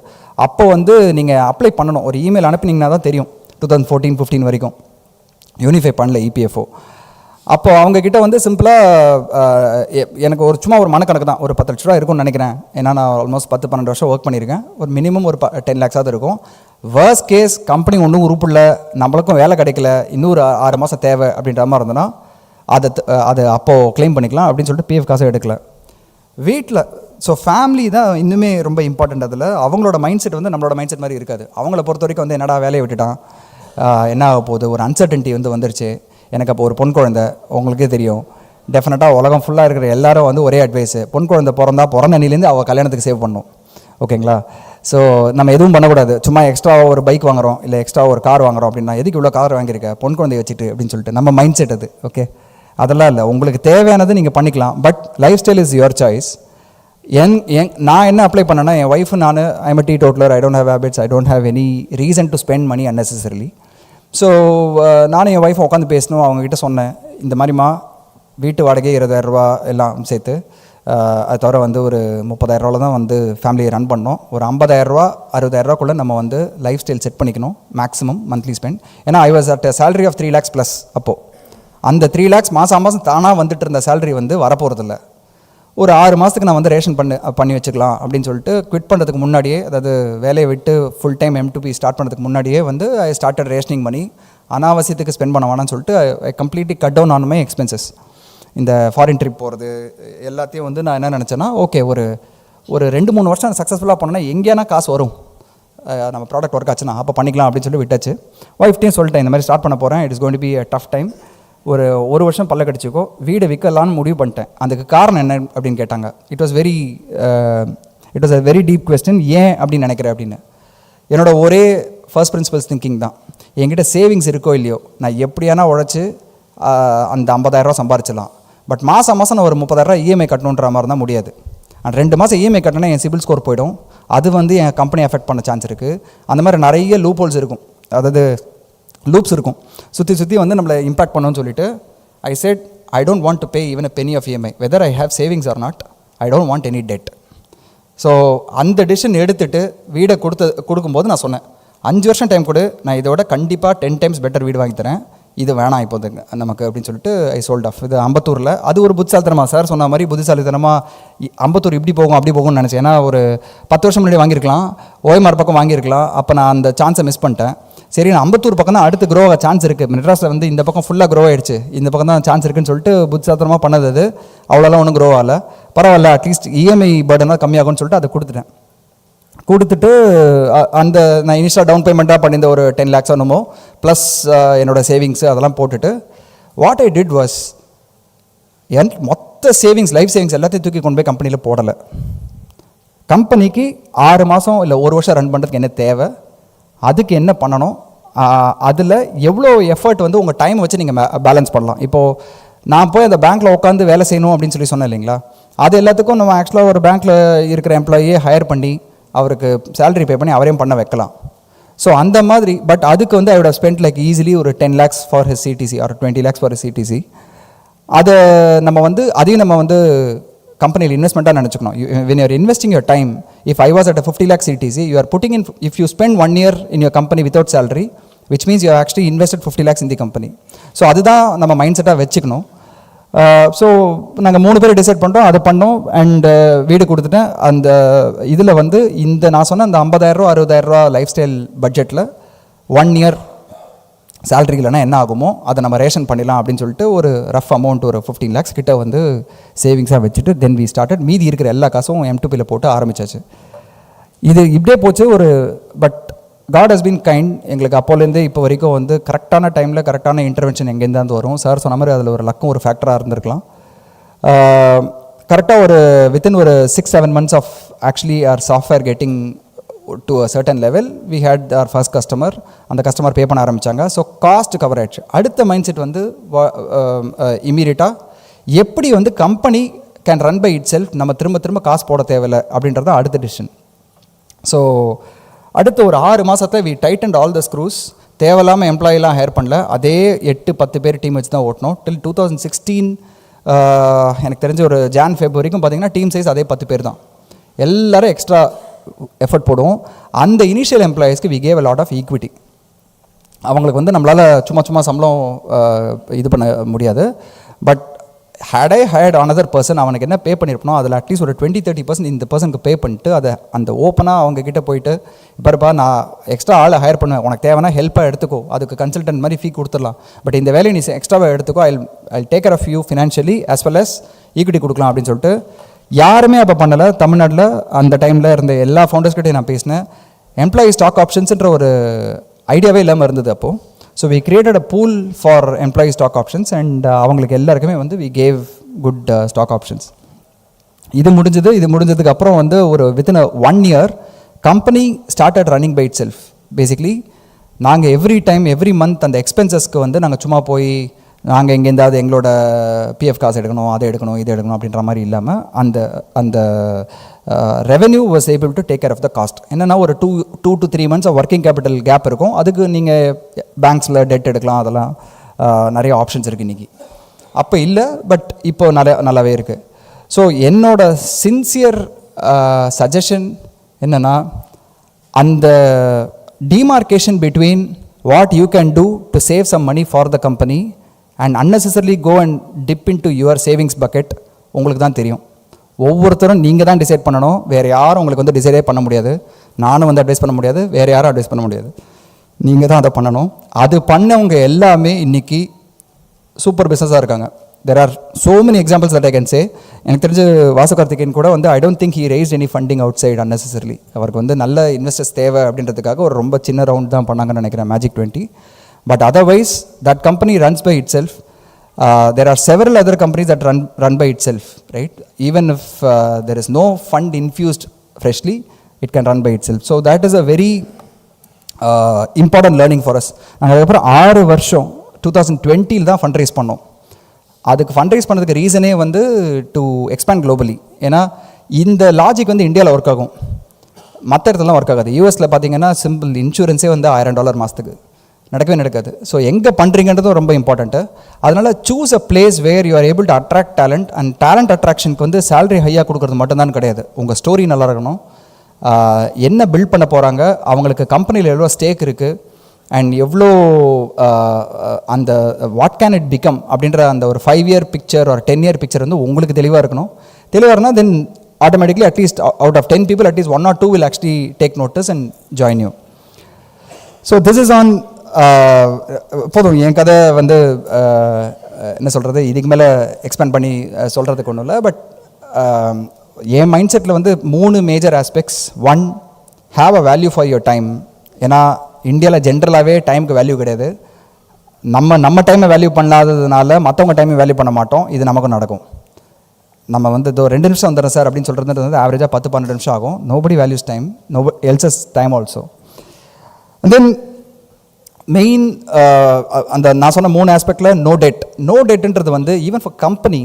அப்போ வந்து நீங்கள் அப்ளை பண்ணணும், ஒரு இமெயில் அனுப்பினீங்கன்னா தான் தெரியும். 2014-15 வரைக்கும் யூனிஃபை பண்ணல இபிஎஃப்ஓ. அப்போது அவங்கக்கிட்ட வந்து சிம்பிளாக எனக்கு ஒரு சும்மா ஒரு மனக்கணக்கு தான், ஒரு 10 லட்ச ரூபா இருக்கும்னு நினைக்கிறேன். ஏன்னா நான் ஆல்மோஸ்ட் 10-12 வருஷம் ஒர்க் பண்ணியிருக்கேன். ஒரு மினிமம் ஒரு 10 lakhs இருக்கும். வேர்ஸ்ட் கேஸ் கம்பெனி ஒன்றும் உருப்பில்லை, நம்மளுக்கும் வேலை கிடைக்கல, இன்னொரு 6 மாதம் தேவை அப்படின்ற மாதிரி இருந்ததுன்னா அதை அப்போது கிளைம் பண்ணிக்கலாம் அப்படின்னு சொல்லிட்டு பிஎஃப் காசை எடுக்கல. வீட்டில் ஸோ ஃபேமிலி தான் இன்னுமே ரொம்ப இம்பார்ட்டண்ட். அதில் அவங்களோட மைண்ட் செட் வந்து நம்மளோட மைண்ட் செட் மாதிரி இருக்காது. அவங்கள பொறுத்த வரைக்கும் வந்து என்னடா வேலையை விட்டுட்டான், என்ன ஆக போகுது, ஒரு அன்சர்டன்ட்டி வந்து வந்துருச்சு. எனக்கு அப்போ ஒரு பொன் குழந்தை, உங்களுக்கே தெரியும், டெஃபினட்டாக உலகம் ஃபுல்லாக இருக்கிற எல்லாரும் வந்து ஒரே அட்வைஸு, பொன் குழந்தை பிறந்த அன்னிலேருந்து அவள் கல்யாணத்துக்கு சேவ் பண்ணணும். ஓகேங்களா? ஸோ நம்ம எதுவும் பண்ணக்கூடாது. சும்மா எக்ஸ்ட்ரா ஒரு பைக் வாங்குகிறோம், இல்லை எக்ஸ்ட்ரா ஒரு கார் வாங்குகிறோம் அப்படின்னா, எதுக்கு இவ்வளோ கார் வாங்கியிருக்க, பொன் குழந்தைய வச்சுட்டு அப்படின்னு சொல்லிட்டு நம்ம மைண்ட் செட் அது. ஓகே, அதெல்லாம் இல்லை. உங்களுக்கு தேவையானது நீங்கள் பண்ணிக்கலாம். But life style is your choice. நான் என்ன அப்ளை பண்ணேன்னா, என் ஒய்ஃபு நான் I'm a teetotaller, I don't have habits, I don't have any reason to spend money unnecessarily. So நானும் என் ஒய்ஃபை உட்காந்து பேசணும். அவங்ககிட்ட சொன்னேன், இந்த மாதிரிமா வீட்டு வாடகை 20,000 ரூபா எல்லாம் சேர்த்து, அது தவிர வந்து ஒரு 30,000 ரூபாவில் தான் வந்து ஃபேமிலியை ரன் பண்ணோம். ஒரு 50,000 ரூபா 60,000 ரூபாக்குள்ளே நம்ம வந்து லைஃப் ஸ்டைல் செட் பண்ணிக்கணும் மேக்ஸிமம் மந்த்லி ஸ்பெண்ட். ஏன்னா I was at salary of 3 lakhs plus. அப்போது அந்த 3 lakhs மாதம் தானாக வந்துட்டு இருந்த சேலரி வந்து வரப்போகிறதில்ல. ஒரு 6 மாதத்துக்கு நான் வந்து ரேஷன் பண்ணி வச்சுக்கலாம் அப்படின்னு சொல்லிட்டு குவிட் பண்ணுறதுக்கு முன்னாடியே, அதாவது வேலையை விட்டு ஃபுல் டைம் M2P ஸ்டார்ட் பண்ணுறதுக்கு முன்னாடியே வந்து ஐ ஸ்டார்டட் ரேஷனிங் பண்ணி அனாவசியத்துக்கு ஸ்பெண்ட் பண்ண வேணாம்னு சொல்லிட்டு I completely cut down on my expenses. இந்த ஃபாரின் ட்ரிப் போகிறது எல்லாத்தையும் வந்து நான் என்ன நினச்சேன்னா, ஓகே ஒரு 2-3 வருஷம் சக்ஸஸ்ஃபுல்லாக பண்ணோன்னா எங்கேனா காசு வரும், நம்ம ப்ராடக்ட் ஒர்க் ஆச்சுன்னா அப்போ பண்ணிக்கலாம் அப்படின்னு சொல்லி விட்டாச்சு. ஒய்ஃப்டையும் சொல்லிட்டேன், இந்த மாதிரி ஸ்டார்ட் பண்ண போகிறேன், it is going to be a tough time, ஒரு வருஷம் பல்ல கடிச்சிக்கோ, வீடை விற்கலான்னு முடிவு பண்ணிட்டேன். அதுக்கு காரணம் என்ன அப்படின்னு கேட்டாங்க. It was a very deep question. ஏன் அப்படின்னு நினைக்கிறேன் அப்படின்னு. என்னோட ஒரே ஃபர்ஸ்ட் பிரின்சிபல்ஸ் திங்கிங் தான், என்கிட்ட சேவிங்ஸ் இருக்கோ இல்லையோ, நான் எப்படியானா உழைச்சி அந்த 50,000 ரூபா சம்பாரிச்சிடலாம். பட் மாதம் நான் ஒரு 30,000 ரூபா இஎம்ஐ கட்டணுன்ற மாதிரி தான் முடியாது. அண்ட் 2 மாதம் இஎம்ஐ கட்டினா என் சிபில் ஸ்கோர் போயிடும், அது வந்து என் கம்பெனி அஃபெக்ட் பண்ண சான்ஸ் இருக்குது. அந்த மாதிரி நிறைய லூப் ஹோல்ஸ் இருக்கும், அதாவது லூப்ஸ் இருக்கும், சுற்றி வந்து நம்மளை இம்பாக்ட் பண்ணணும்னு சொல்லிட்டு I said I don't want to pay even a penny of EMI whether I have savings or not, I don't want any debt. So அந்த டிசிஷன் எடுத்துகிட்டு வீடை கொடுக்கும்போது நான் சொன்னேன், 5 வருஷம் டைம் கொடு, நான் இதோட கண்டிப்பாக 10 times பெட்டர் வீடு வாங்கி தரேன், இது வேணாம் இப்போது நமக்கு அப்படின்னு சொல்லிட்டு ஐ சோல்ட் ஆஃப். இது அம்பத்தூரில். அது ஒரு புத்திசாலித்தனமாக, சார் சொன்ன மாதிரி புத்திசாலித்தனமாக அம்பத்தூர் இப்படி போகும் அப்படி போகும்னு நினச்சேன். ஏன்னா ஒரு 10 வருஷம் முன்னாடி வாங்கியிருக்கலாம், ஓய்மார் பக்கம் வாங்கியிருக்கலாம், அப்போ நான் அந்த சான்ஸை மிஸ் பண்ணிட்டேன். சரி, நான் அம்பத்தூர் பக்கம் தான் அடுத்து க்ரோ ஆக சான்ஸ் இருக்குது, மெட்ராஸில் வந்து இந்த பக்கம் ஃபுல்லாக க்ரோ ஆகிடுச்சு, இந்த பக்கம் தான் சான்ஸ் இருக்குன்னு சொல்லிட்டு புத்திசாலித்தனமாக பண்ணது. அது அவ்வளோலாம் ஒன்றும் க்ரோ ஆகலை, பரவாயில்ல அட்லீஸ்ட் இஎம்ஐ பர்டன் தான் கம்மியாகும்னு சொல்லிட்டு அதை கொடுத்துட்டு அந்த நான் இனிஷியலாக டவுன் பேமெண்ட்டாக பண்ணியிருந்த ஒரு 10 lakhs என்னமோ ப்ளஸ் என்னோடய சேவிங்ஸு அதெல்லாம் போட்டுட்டு வாட் ஐ டிட் வாஸ், மொத்த சேவிங்ஸ் லைஃப் சேவிங்ஸ் எல்லாத்தையும் தூக்கி கொண்டு போய் கம்பெனியில் போடலை. கம்பெனிக்கு 6 மாதம் இல்லை 1 வருஷம் ரன் பண்ணுறதுக்கு என்ன தேவை, அதுக்கு என்ன பண்ணணும், அதில் எவ்வளோ எஃபர்ட் வந்து உங்கள் டைம் வச்சு நீங்கள் பேலன்ஸ் பண்ணலாம். இப்போது நான் போய் அந்த பேங்க்கில் உட்காந்து வேலை செய்யணும் அப்படின்னு சொல்லி சொன்னேன் இல்லைங்களா, அது எல்லாத்துக்கும் நம்ம ஆக்சுவலாக ஒரு பேங்க்கில் இருக்கிற எம்ப்ளாயியே ஹையர் பண்ணி அவருக்கு சேலரி பே பண்ணி அவரையும் பண்ண வைக்கலாம். ஸோ அந்த மாதிரி, பட் அதுக்கு வந்து I would have spend like easily ஒரு 10 lakhs for his CTC or 20 lakhs for his CTC. அதை நம்ம வந்து அதையும் நம்ம வந்து கம்பெனியில் இன்வெஸ்ட்மெண்ட்டாக நினச்சிக்கணும். when you are investing your time, if I was at a 50 lakh CTC, you are putting in, if you spend 1 year in your company without salary, which means you have actually invested 50 lakhs in the company. So அதுதான் நம்ம மைண்ட் செட்டாக வச்சுக்கணும். ஸோ நாங்கள் 3 பேர் டிசைட் பண்ணுறோம், அதை பண்ணோம். அண்ட் வீடு கொடுத்துட்டேன். அந்த இதில் வந்து இந்த நான் சொன்ன அந்த 50,000 ரூபா 60,000 ரூபா லைஃப் ஸ்டைல் பட்ஜெட்டில் 1 year சேலரி இல்லைனா என்ன ஆகுமோ அதை நம்ம ரேஷன் பண்ணிடலாம் அப்படின்னு சொல்லிட்டு ஒரு ரஃப் அமௌண்ட் ஒரு 15 lakhs கிட்ட வந்து சேவிங்ஸாக வச்சுட்டு தென் வி ஸ்டார்டட். மீதி இருக்கிற எல்லா காசும் M2Pயில் போட்டு ஆரம்பித்தாச்சு. இது இப்படியே போச்சு. But God has been kind. எங்களுக்கு அப்போலேருந்து இப்போ வரைக்கும் வந்து கரெக்டான டைமில் கரெக்டான இன்டர்வென்ஷன் எங்கேருந்து வரும். சார் சொன்ன மாதிரி அதில் ஒரு லக்கும் ஒரு ஃபேக்டராக இருந்திருக்கலாம். கரெக்டாக ஒரு வித்தின் ஒரு 6-7 months of actually our software getting to a certain level we had our first customer. அந்த கஸ்டமர் பே பண்ண ஆரம்பித்தாங்க. ஸோ காஸ்ட் கவர் ஆயிடுச்சு. அடுத்த மைண்ட் செட் வந்து இமீடியட்டாக எப்படி வந்து company can run by itself, நம்ம திரும்ப காசு போட தேவையில்லை அப்படின்றது அடுத்த டிசிஷன். ஸோ அடுத்த ஒரு 6 மாதத்தை வி டைட்டன்ட் ஆல் த ஸ்க்ரூஸ். தேவையில்லாமல் எம்ப்ளாயெலாம் ஹையர் பண்ணல. அதே 8-10 பேர் டீம் வச்சு தான் ஓட்டணும். டில் 2016 எனக்கு தெரிஞ்ச ஒரு Jan-Feb வரைக்கும் பார்த்தீங்கன்னா டீம் சைஸ் அதே 10 பேர் தான். எல்லோரும் எக்ஸ்ட்ரா எஃபர்ட் போடுவோம். அந்த இனிஷியல் எம்ப்ளாயீஸ்க்கு we gave a lot of equity. அவங்களுக்கு வந்து நம்மளால் சும்மா சம்பளம் இது பண்ண முடியாது. But had I hired another person, அவனுக்கு என்ன பே பண்ணியிருப்பனோ அதில் அட்லீஸ்ட் ஒரு 20-30% இந்த பர்சனுக்கு பே பண்ணிட்டு அதை அந்த ஓப்பனாக அவங்க கிட்டே போயிட்டு இப்போப்பா நான் எக்ஸ்ட்ரா ஆளை ஹையர் பண்ணுவேன், உனக்கு தேவைன்னா ஹெல்ப்பாக எடுத்துக்கோ, அதுக்கு கன்சல்டன்ட் மாதிரி ஃபீ கொடுத்துடலாம், பட் இந்த வேலையை நீ எக்ஸ்ட்ராவாக எடுத்துக்கோ, I take care of you financially as well as equity கொடுக்கலாம் அப்படின்னு சொல்லிட்டு யாருமே அப்போ பண்ணலை. தமிழ்நாட்டில் அந்த டைமில் இருந்த எல்லா ஃபவுண்டர்ஸ்கிட்டையும் நான் பேசினேன். எம்ப்ளாயி ஸ்டாக் ஆப்ஷன்ஸ்ன்ற ஒரு ஐடியாவே இல்லாமல் இருந்தது அப்போது. So we created a pool for employee stock options and அவங்களுக்கு எல்லாருக்குமே வந்து we gave good stock options. இது முடிஞ்சதுக்கு அப்புறம் வந்து ஒரு within 1 year company started running by itself. Basically நாங்கள் எவ்ரி மந்த் அந்த எக்ஸ்பென்சஸ்க்கு வந்து நாங்கள் சும்மா போய் நாங்கள் எங்கேருந்தாவது எங்களோட பிஎஃப் காசு எடுக்கணும், அதை எடுக்கணும், இது எடுக்கணும் அப்படின்ற மாதிரி இல்லாமல் அந்த revenue was able to take care of the cost. என்னென்னா ஒரு 2 to 3 months working capital gap இருக்கும். அதுக்கு நீங்கள் பேங்க்ஸில் டெட் எடுக்கலாம், அதெல்லாம் நிறைய ஆப்ஷன்ஸ் இருக்குது இன்றைக்கி. அப்போ இல்லை, பட் இப்போ நல்லாவே இருக்குது. ஸோ என்னோட சின்சியர் சஜஷன் என்னென்னா அந்த demarcation between what you can do to save some money for the company and unnecessarily go and dip into your savings bucket உங்களுக்கு தான் தெரியும். ஒவ்வொருத்தரும் நீங்கள் தான் டிசைட் பண்ணணும். வேறு யாரும் உங்களுக்கு வந்து டிசைடே பண்ண முடியாது. நானும் வந்து அட்வைஸ் பண்ண முடியாது, வேறு யாரும் அட்வைஸ் பண்ண முடியாது. நீங்கள் தான் அதை பண்ணணும். அது பண்ணவங்க எல்லாமே இன்றைக்கி சூப்பர் பிஸ்னஸாக இருக்காங்க. There are so many examples that I can say. எனக்கு தெரிஞ்ச வாசு கார்த்திகேயன் கூட வந்து I don't think he raised any funding outside unnecessarily. அவருக்கு வந்து நல்ல இன்வெஸ்டர்ஸ் தேவை அப்படின்றதுக்காக ஒரு ரொம்ப சின்ன ரவுண்ட் தான் பண்ணாங்கன்னு நினைக்கிறேன், Magic 20. But otherwise, that company runs by itself. There are several other companies that run by itself, right? Even if there is no fund infused freshly, it can run by itself. So that is a very important learning for us. நாங்கள் அதுக்கப்புறம் 6 வருஷம் 2020 தான் ஃபண்ட் ரைஸ் பண்ணோம். அதுக்கு ஃபண்ட் ரைஸ் பண்ணதுக்கு ரீசனே வந்து டு எக்ஸ்பேண்ட் குளோபலி. ஏன்னா இந்த லாஜிக் வந்து இந்தியாவில் ஒர்க் ஆகும், மற்ற இடத்துலலாம் ஒர்க் ஆகாது. யூஎஸில் பார்த்தீங்கன்னா சிம்பிள் இன்சூரன்ஸே வந்து $1000 மாதத்துக்கு நடக்காது. ஸோ எங்கே பண்ணுறீங்கன்றதும் ரொம்ப இம்பார்ட்டண்ட்டு. அதனால் choose a place where you are able to attract talent. And talent அட்ராக்ஷனுக்கு வந்து சேலரி ஹையாக கொடுக்குறது மட்டும்தான் கிடையாது. உங்கள் ஸ்டோரி நல்லா இருக்கணும், என்ன பில்ட் பண்ண போகிறாங்க, அவங்களுக்கு கம்பெனியில் எவ்வளோ ஸ்டேக் இருக்குது, அண்ட் எவ்வளோ அந்த வாட் கேன் இட் பிகம் அப்படின்ற அந்த ஒரு 5-year பிக்சர் ஒரு 10-year பிக்சர் வந்து உங்களுக்கு தெளிவாக இருக்கணும். தெளிவாக இருந்தால் then automatically at least out of 10 people at least 1 or 2 will actually take notice and join you. So this is on போதும். என் கதை வந்து என்ன சொல்கிறது, இதுக்கு மேலே எக்ஸ்பேண்ட் பண்ணி சொல்கிறதுக்கு ஒன்றும் இல்லை. பட் என் மைண்ட் செட்டில் வந்து 3 major aspects. 1, have a value for your time. ஏன்னா இந்தியாவில் ஜென்ரலாகவே டைமுக்கு வேல்யூ கிடையாது. நம்ம டைமை வேல்யூ பண்ணாததுனால மற்றவங்க டைமை வேல்யூ பண்ண மாட்டோம். இது நமக்கும் நடக்கும். நம்ம வந்து 2 நிமிஷம் வந்துடுறேன் சார் அப்படின்னு சொல்கிறது வந்து ஆவரேஜாக 10-12 நிமிஷம் ஆகும். Nobody values time, else's time also. And then main அந்த நான் சொன்ன 3 ஆஸ்பெக்டில் நோ டெட்ன்றது வந்து ஈவன் ஃபார் கம்பெனி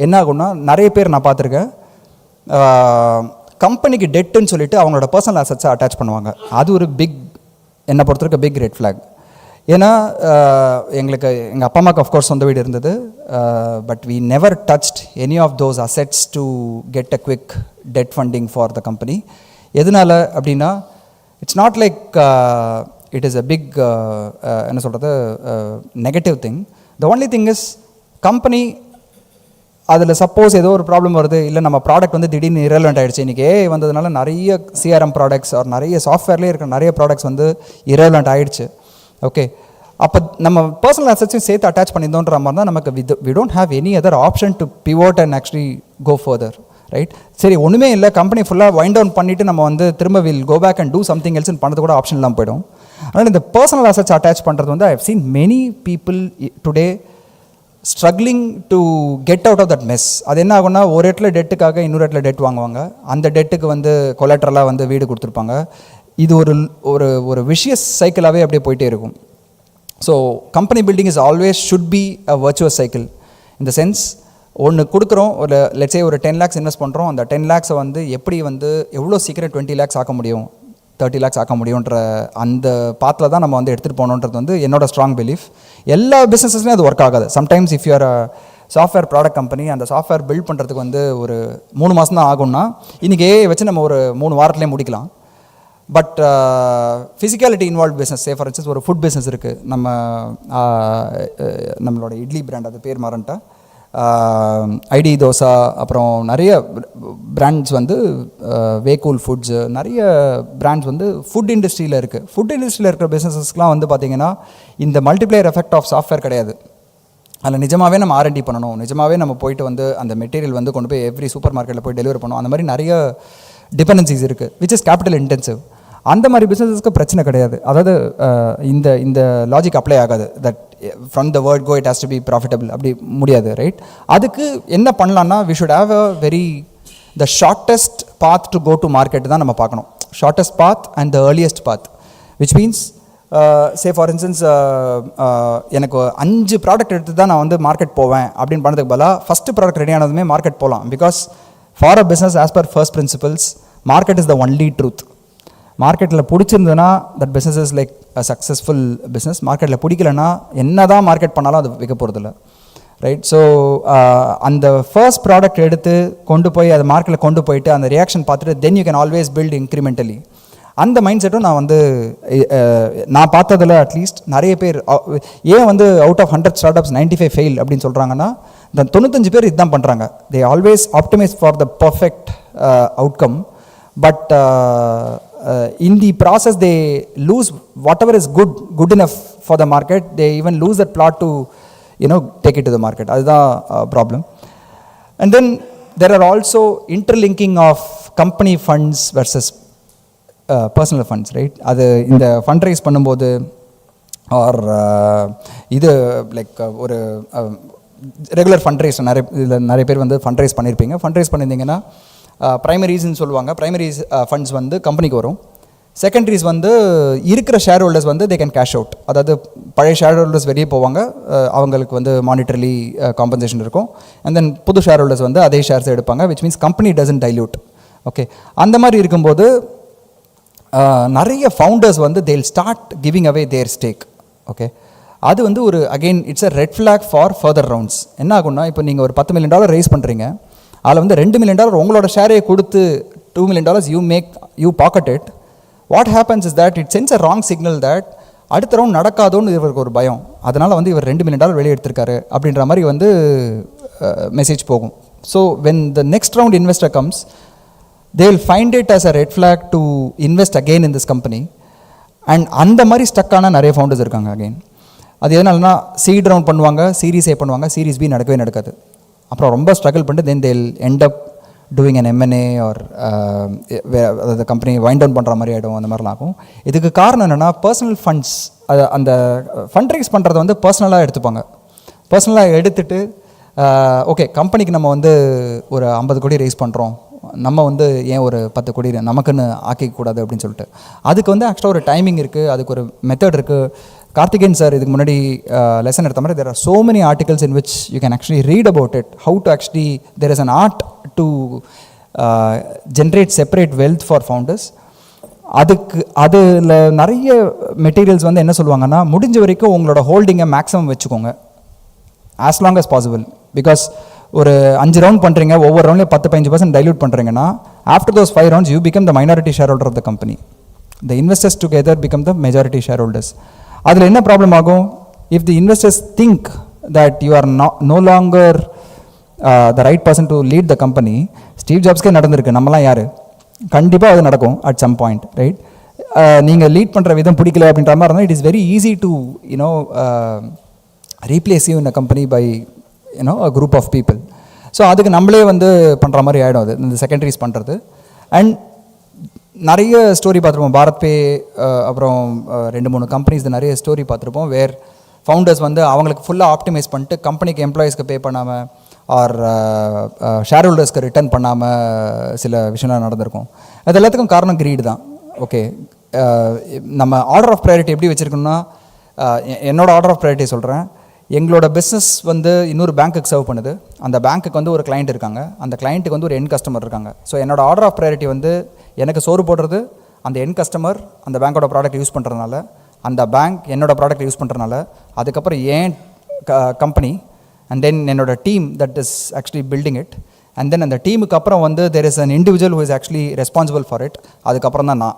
என்ன ஆகும்னா, நிறைய பேர் நான் பார்த்துருக்கேன் கம்பெனிக்கு டெட்டுன்னு சொல்லிட்டு அவங்களோட பர்சனல் அசட்ஸை அட்டாச் பண்ணுவாங்க. அது ஒரு என்னை பொறுத்தவரைக்கும் பிக் ரெட் ஃப்ளாக். ஏன்னா எங்கள் அப்பா அம்மாவுக்கு அஃப்கோர்ஸ் சொந்த வீடு இருந்தது, but we never touched any of those assets to get a quick debt funding for the company. எதனால அப்படின்னா, it's not like it is a big என்ன சொல்கிறது negative thing. The only thing is company அதில் சப்போஸ் ஏதோ ஒரு ப்ராப்ளம் வருது, இல்லை நம்ம ப்ராடக்ட் வந்து திடீர்னு இரலவெண்ட் ஆகிடுச்சு. இன்றைக்கி வந்ததுனால நிறைய சிஆர்எம் ப்ராடக்ட்ஸ் ஒரு நிறைய சாஃப்ட்வேர்லேயே இருக்கிற நிறைய ப்ராடக்ட்ஸ் வந்து இரலவெண்ட் ஆகிடுச்சு. ஓகே, அப்போ நம்ம பர்சனல் அசட்ஸையும் சேர்த்து அட்டாச் பண்ணியிருந்தோன்ற மாதிரி தான் நமக்கு we don't have any other option to pivot and actually go further, right? சரி, ஒன்றுமே இல்லை, கம்பெனி ஃபுல்லாக வைண்ட் டவுன் பண்ணிவிட்டு நம்ம வந்து திரும்ப will go back and do something எல்ஸ்ன்னு பண்ணது கூட ஆப்ஷன் இல்லாமல் போயிடும். அதனால் இந்த பர்சனல் அசட்ஸ் அட்டாச் பண்ணுறது வந்து I have seen many people today struggling to get out of that mess. அது என்ன ஆகும்னா, ஒரு இடத்துல டெட்டுக்காக இன்னொரு இடத்துல டெட் வாங்குவாங்க, அந்த டெட்டுக்கு வந்து கொலாட்ரலாக வந்து வீடு கொடுத்துருப்பாங்க. இது ஒரு ஒரு ஒரு விஷியஸ் சைக்கிளாகவே அப்படியே போயிட்டே இருக்கும். So company building is always should be a virtuous cycle. இந்த சென்ஸ், ஒன்று கொடுக்குறோம், ஒரு லெட்ஸே ஒரு 10 lakhs இன்வெஸ்ட் பண்ணுறோம், அந்த 10 lakhs வந்து எப்படி வந்து எவ்வளோ சீக்கிரம் 20 lakhs ஆக்க முடியும், 30 lakhs ஆக்க முடியுன்ற அந்த பாத்தில் தான் நம்ம வந்து எடுத்துகிட்டு போகணுன்றது வந்து என்னோட ஸ்ட்ராங் பிலீஃப். எல்லா பிஸ்னஸஸ்லையும் அது ஒர்க் ஆகாது. Sometimes if you're software product company, அந்த சாஃப்ட்வேர் பில்ட் பண்ணுறதுக்கு வந்து ஒரு 3 மாதம் தான் ஆகும்னா, இன்றைக்கி வச்சு நம்ம ஒரு 3 வாரத்துலேயே முடிக்கலாம். But physicality involve business, say for instance ஒரு ஃபுட் பிஸ்னஸ் இருக்குது, நம்மளோட இட்லி பிராண்ட், அது பேர் மாறன்ட்டா, ஐடி தோசா, அப்புறம் நிறைய பிராண்ட்ஸ் வந்து வேகூல் ஃபுட்ஸு, நிறைய பிராண்ட்ஸ் வந்து ஃபுட் இண்டஸ்ட்ரியில் இருக்குது. ஃபுட் இண்டஸ்ட்ரியில் இருக்கிற பிஸ்னஸஸ்லாம் வந்து பார்த்திங்கன்னா இந்த மல்டிப்ளையர் எஃபெக்ட் ஆஃப் சாஃப்ட்வேர் கிடையாது. அதில் நிஜமாகவே நம்ம R&D பண்ணணும், நிஜமாகவே நம்ம போயிட்டு வந்து அந்த மெட்டீரியல் வந்து கொண்டு போய் எவ்ரி சூப்பர் மார்க்கெட்டில் போய் டெலிவரி பண்ணணும். அந்த மாதிரி நிறைய டிபெண்டன்சிஸ் இருக்குது, விச் இஸ் கேபிட்டல் இன்டென்சிவ். அந்த மாதிரி பிஸ்னஸஸ்க்கு பிரச்சனை கிடையாது. அதாவது இந்த இந்த லாஜிக் அப்ளை ஆகாது, that from the word go it has to be profitable, அப்படி முடியாது, ரைட்? அதுக்கு என்ன பண்ணலான்னா, we should have a very the shortest path to go to market தான் நம்ம பார்க்கணும். Shortest path and the earliest path, which means say for instance எனக்கு 5 ப்ராடக்ட் எடுத்து தான் நான் வந்து மார்க்கெட் போவேன் அப்படின்னு பண்ணதுக்கு பதிலாக ஃபஸ்ட்டு ப்ராடக்ட் ரெடி ஆனதுமே மார்க்கெட் போகலாம். Because for a business as per first principles, market is the only truth. மார்க்கெட்டில் பிடிச்சிருந்ததுன்னா that business is like a successful business. மார்க்கெட்டில் பிடிக்கலன்னா என்ன தான் மார்க்கெட் பண்ணாலும் அது விற்க போகிறதில்ல, ரைட்? ஸோ அந்த ஃபர்ஸ்ட் ப்ராடக்ட் எடுத்து கொண்டு போய் அது மார்க்கெட்டில் கொண்டு போயிட்டு அந்த ரியாக்ஷன் பார்த்துட்டு then you can always build incrementally. அந்த மைண்ட் செட்டும் நான் வந்து நான் பார்த்ததில் அட்லீஸ்ட் நிறைய பேர் ஏன் வந்து out of 100 startups 95 fail அப்படின்னு சொல்கிறாங்கன்னா, இந்த 95 பேர் இதுதான் பண்ணுறாங்க. They always optimise for the perfect outcome, but in the process they lose whatever is good enough for the market. They even lose that plot to take it to the market. That's the problem. And then there are also interlinking of company funds versus personal funds, right? அது இந்த fundraise பண்ணும்போது or இது like ஒரு ரெகுலர் ஃபண்ட்ரைஸ் நிறைய பேர் வந்து ஃபண்ட்ரைஸ் பண்ணியிருப்பீங்க. ஃபண்ட்ரைஸ் பண்ணியிருந்தீங்கன்னா ப்ரைமரிஸ்ன்னு சொல்லுவாங்க. ப்ரைமரிஸ் ஃபண்ட்ஸ் வந்து கம்பெனிக்கு வரும். செகண்டரிஸ் வந்து இருக்கிற ஷேர் ஹோல்டர்ஸ் வந்து தே கேன் கேஷ் அவுட். அதாவது பழைய ஷேர் ஹோல்டர்ஸ் வெளியே போவாங்க, அவங்களுக்கு வந்து மானிட்டரிலி காம்பன்சேஷன் இருக்கும். அண்ட் தென் புது ஷேர் ஹோல்டர்ஸ் வந்து அதே ஷேர்ஸ் எடுப்பாங்க, which means company doesn't dilute. Okay, அந்த மாதிரி இருக்கும்போது நிறைய ஃபவுண்டர்ஸ் வந்து they'll start giving away their stake. Okay, அது வந்து ஒரு again it's a red flag for further rounds. என்ன ஆகும்னா, இப்போ நீங்கள் ஒரு $10 million ரைஸ் பண்ணுறீங்க, அதில் வந்து $2 million உங்களோட ஷேரை கொடுத்து $2 million you pocket it. What happens is that it sends a wrong signal that அடுத்த ரவுண்ட் நடக்காதோன்னு இவருக்கு ஒரு பயம். அதனால் வந்து இவர் $2 million வெளியே எடுத்திருக்காரு அப்படின்ற மாதிரி வந்து மெசேஜ் போகும். So when the next round investor comes, they will find it as a red flag to invest again in this company. And அந்த மாதிரி ஸ்டக்கான நிறைய ஃபவுண்டர்ஸ் இருக்காங்க. அகெயின் அது எதனாலனா, சீட் ரவுண்ட் பண்ணுவாங்க, சீரீஸ் A பண்ணுவாங்க, சீரீஸ் B நடக்கவே நடக்காது. அப்புறம் ரொம்ப ஸ்ட்ரகிள் பண்ணிட்டு then they'll end up doing an M&A or அந்த கம்பெனி வைண்ட் டவுன் பண்ணுற மாதிரி ஆகிடும். அந்த மாதிரிலாம் ஆகும். இதுக்கு காரணம் என்னென்னா, பர்சனல் ஃபண்ட்ஸ் அந்த ஃபண்ட் ரைஸ் பண்ணுறதை வந்து பர்சனலாக எடுத்துப்பாங்க. பர்சனலாக எடுத்துகிட்டு ஓகே கம்பெனிக்கு நம்ம வந்து ஒரு 50 கோடி ரைஸ் பண்ணுறோம், நம்ம வந்து ஏன் ஒரு 10 கோடி நமக்குன்னு ஆக்கிக்கூடாது அப்படின்னு சொல்லிட்டு, அதுக்கு வந்து ஆக்சுவலாக ஒரு டைமிங் இருக்குது, அதுக்கு ஒரு மெத்தட் இருக்குது. கார்த்திகேயன் சார் இதுக்கு முன்னாடி லெசன் எடுத்த மாதிரி there are so many articles in which you can actually read about it, how to actually there is an art to generate separate wealth for founders. அதுக்கு அதில் நிறைய மெட்டீரியல்ஸ் வந்து என்ன சொல்லுவாங்கன்னா, முடிஞ்ச வரைக்கும் உங்களோட ஹோல்டிங்கை மேக்ஸிமம் வச்சுக்கோங்க as long as possible. Because ஒரு 5 ரவுண்ட் பண்ணுறீங்க, ஒவ்வொரு ரவுண்ட்லேயும் 10-15% டைல்யூட் பண்ணுறீங்கன்னா, after those 5 rounds you become the minority shareholder of the company. The investors together become the majority shareholders. அதில் என்ன ப்ராப்ளம் ஆகும்? If the investors think that you are no longer the right person to lead the company, Steve ஜாப்ஸ்க்கே நடந்திருக்கு, நம்மலாம் யார்? கண்டிப்பாக அது நடக்கும் at some point, ரைட்? நீங்கள் லீட் பண்ணுற விதம் பிடிக்கல அப்படின்ற மாதிரி இருந்தால், it is very easy to replace you in a company by a group of people. So அதுக்கு நம்மளே வந்து பண்ணுற மாதிரி ஆகிடும் அது, இந்த செகண்டரிஸ் பண்ணுறது. அண்ட் நிறைய ஸ்டோரி பார்த்துருப்போம், பாரத் பே அப்புறம் 2-3 கம்பெனிஸ் நிறைய ஸ்டோரி பார்த்துருப்போம், வேர் ஃபவுண்டர்ஸ் வந்து அவங்களுக்கு ஃபுல்லாக ஆப்டிமைஸ் பண்ணிட்டு கம்பெனிக்கு எம்ப்ளாயீஸ்க்கு பே பண்ணாமல் ஆர் ஷேர் ஹோல்டர்ஸ்க்கு ரிட்டர்ன் பண்ணாமல் சில விஷயம்லாம் நடந்திருக்கும். அது எல்லாத்துக்கும் காரணம் greed தான். ஓகே, நம்ம ஆர்டர் ஆஃப் ப்ரையாரிட்டி எப்படி வச்சுருக்கோம்னா, என்னோட ஆர்டர் ஆஃப் ப்ரையாரிட்டி சொல்கிறேன். எங்களோட பிஸ்னஸ் வந்து இன்னொரு பேங்க்குக்கு சர்வ் பண்ணுது. அந்த பேங்க்குக்கு வந்து ஒரு கிளைண்ட் இருக்காங்க, அந்த கிளைண்ட்டுக்கு வந்து ஒரு எண்ட் கஸ்டமர் இருக்காங்க. ஸோ என்னோட ஆர்டர் ஆஃப் ப்ரையாரிட்டி வந்து எனக்கு சோறு போடுறது அந்த எண்ட் கஸ்டமர் அந்த பேங்கோட ப்ராடக்ட் யூஸ் பண்ணுறதுனால, அந்த பேங்க் என்னோட ப்ராடக்ட் யூஸ் பண்ணுறதுனால, அதுக்கப்புறம் ஏன் கம்பெனி அண்ட் தென் என்னோட team that is actually building it, and then அந்த டீமுக்கு அப்புறம் வந்து there is an individual who is actually responsible for it. அதுக்கப்புறம் தான் நான்.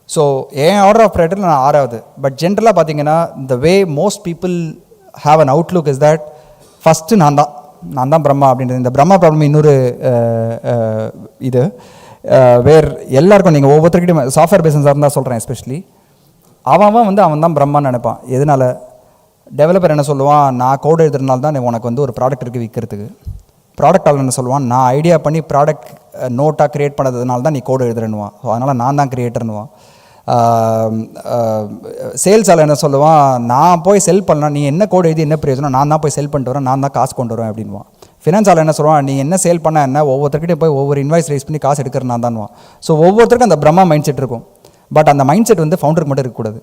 ஸோ என் ஆர்டர் ஆஃப் ப்ரையாரிட்டியில் நான் 6வது. பட் ஜென்ரலாக பார்த்தீங்கன்னா the way most people have an outlook is that first நான் தான் பிரம்மா அப்படின்றது. இந்த பிரம்மா ப்ராப்ளம் இன்னொரு இது வேர் எல்லாருக்கும் நீங்கள் ஒவ்வொருத்தருக்கிட்டையும் சாஃப்ட்வேர் பிஸ்னஸாக இருந்தால் சொல்கிறேன் எஸ்பெஷலி, அவன் தான் பிரம்மான்னு நினைப்பான். எதனால்? டெவலப்பர் என்ன சொல்லுவான், நான் கோட் எழுதுறதுனால தான் உனக்கு வந்து ஒரு ப்ராடக்ட் இருக்குது விற்கிறதுக்கு. ப்ராடக்ட் ஆள் என்ன சொல்லுவான், நான் ஐடியா பண்ணி ப்ராடக்ட் நோட்டாக க்ரியேட் பண்ணதுனால தான் நீ கோடு எழுதுறேன்னுவான். ஸோ அதனால் நான் தான் க்ரியேட்டர்னுவான். சேல்ஸ் ஆள் என்ன சொல்லுவான், நான் போய் செல் பண்ணலாம், நீ என்ன கோடு எழுதி என்ன பிரயோஜனம், நான் தான் போய் செல் பண்ணிட்டு வரேன், நான் தான் காசு கொண்டு வரேன் அப்படின்வான். ஃபினான்ஸ் ஆள் என்ன சொல்லுவான், நீ என்ன சேல் பண்ண என்ன, ஒவ்வொருத்தர்கிட்டே போய் ஒவ்வொரு இன்வாய்ஸ் ரைஸ் பண்ணி காசு எடுக்கிறேன் நான் தான்வான். ஸோ ஒவ்வொருத்தருக்கும் அந்த பிரம்மா மைண்ட் செட் இருக்கும். பட் அந்த மைண்ட் செட் வந்து ஃபவுண்டருக்கு மட்டும் இருக்கக்கூடாது.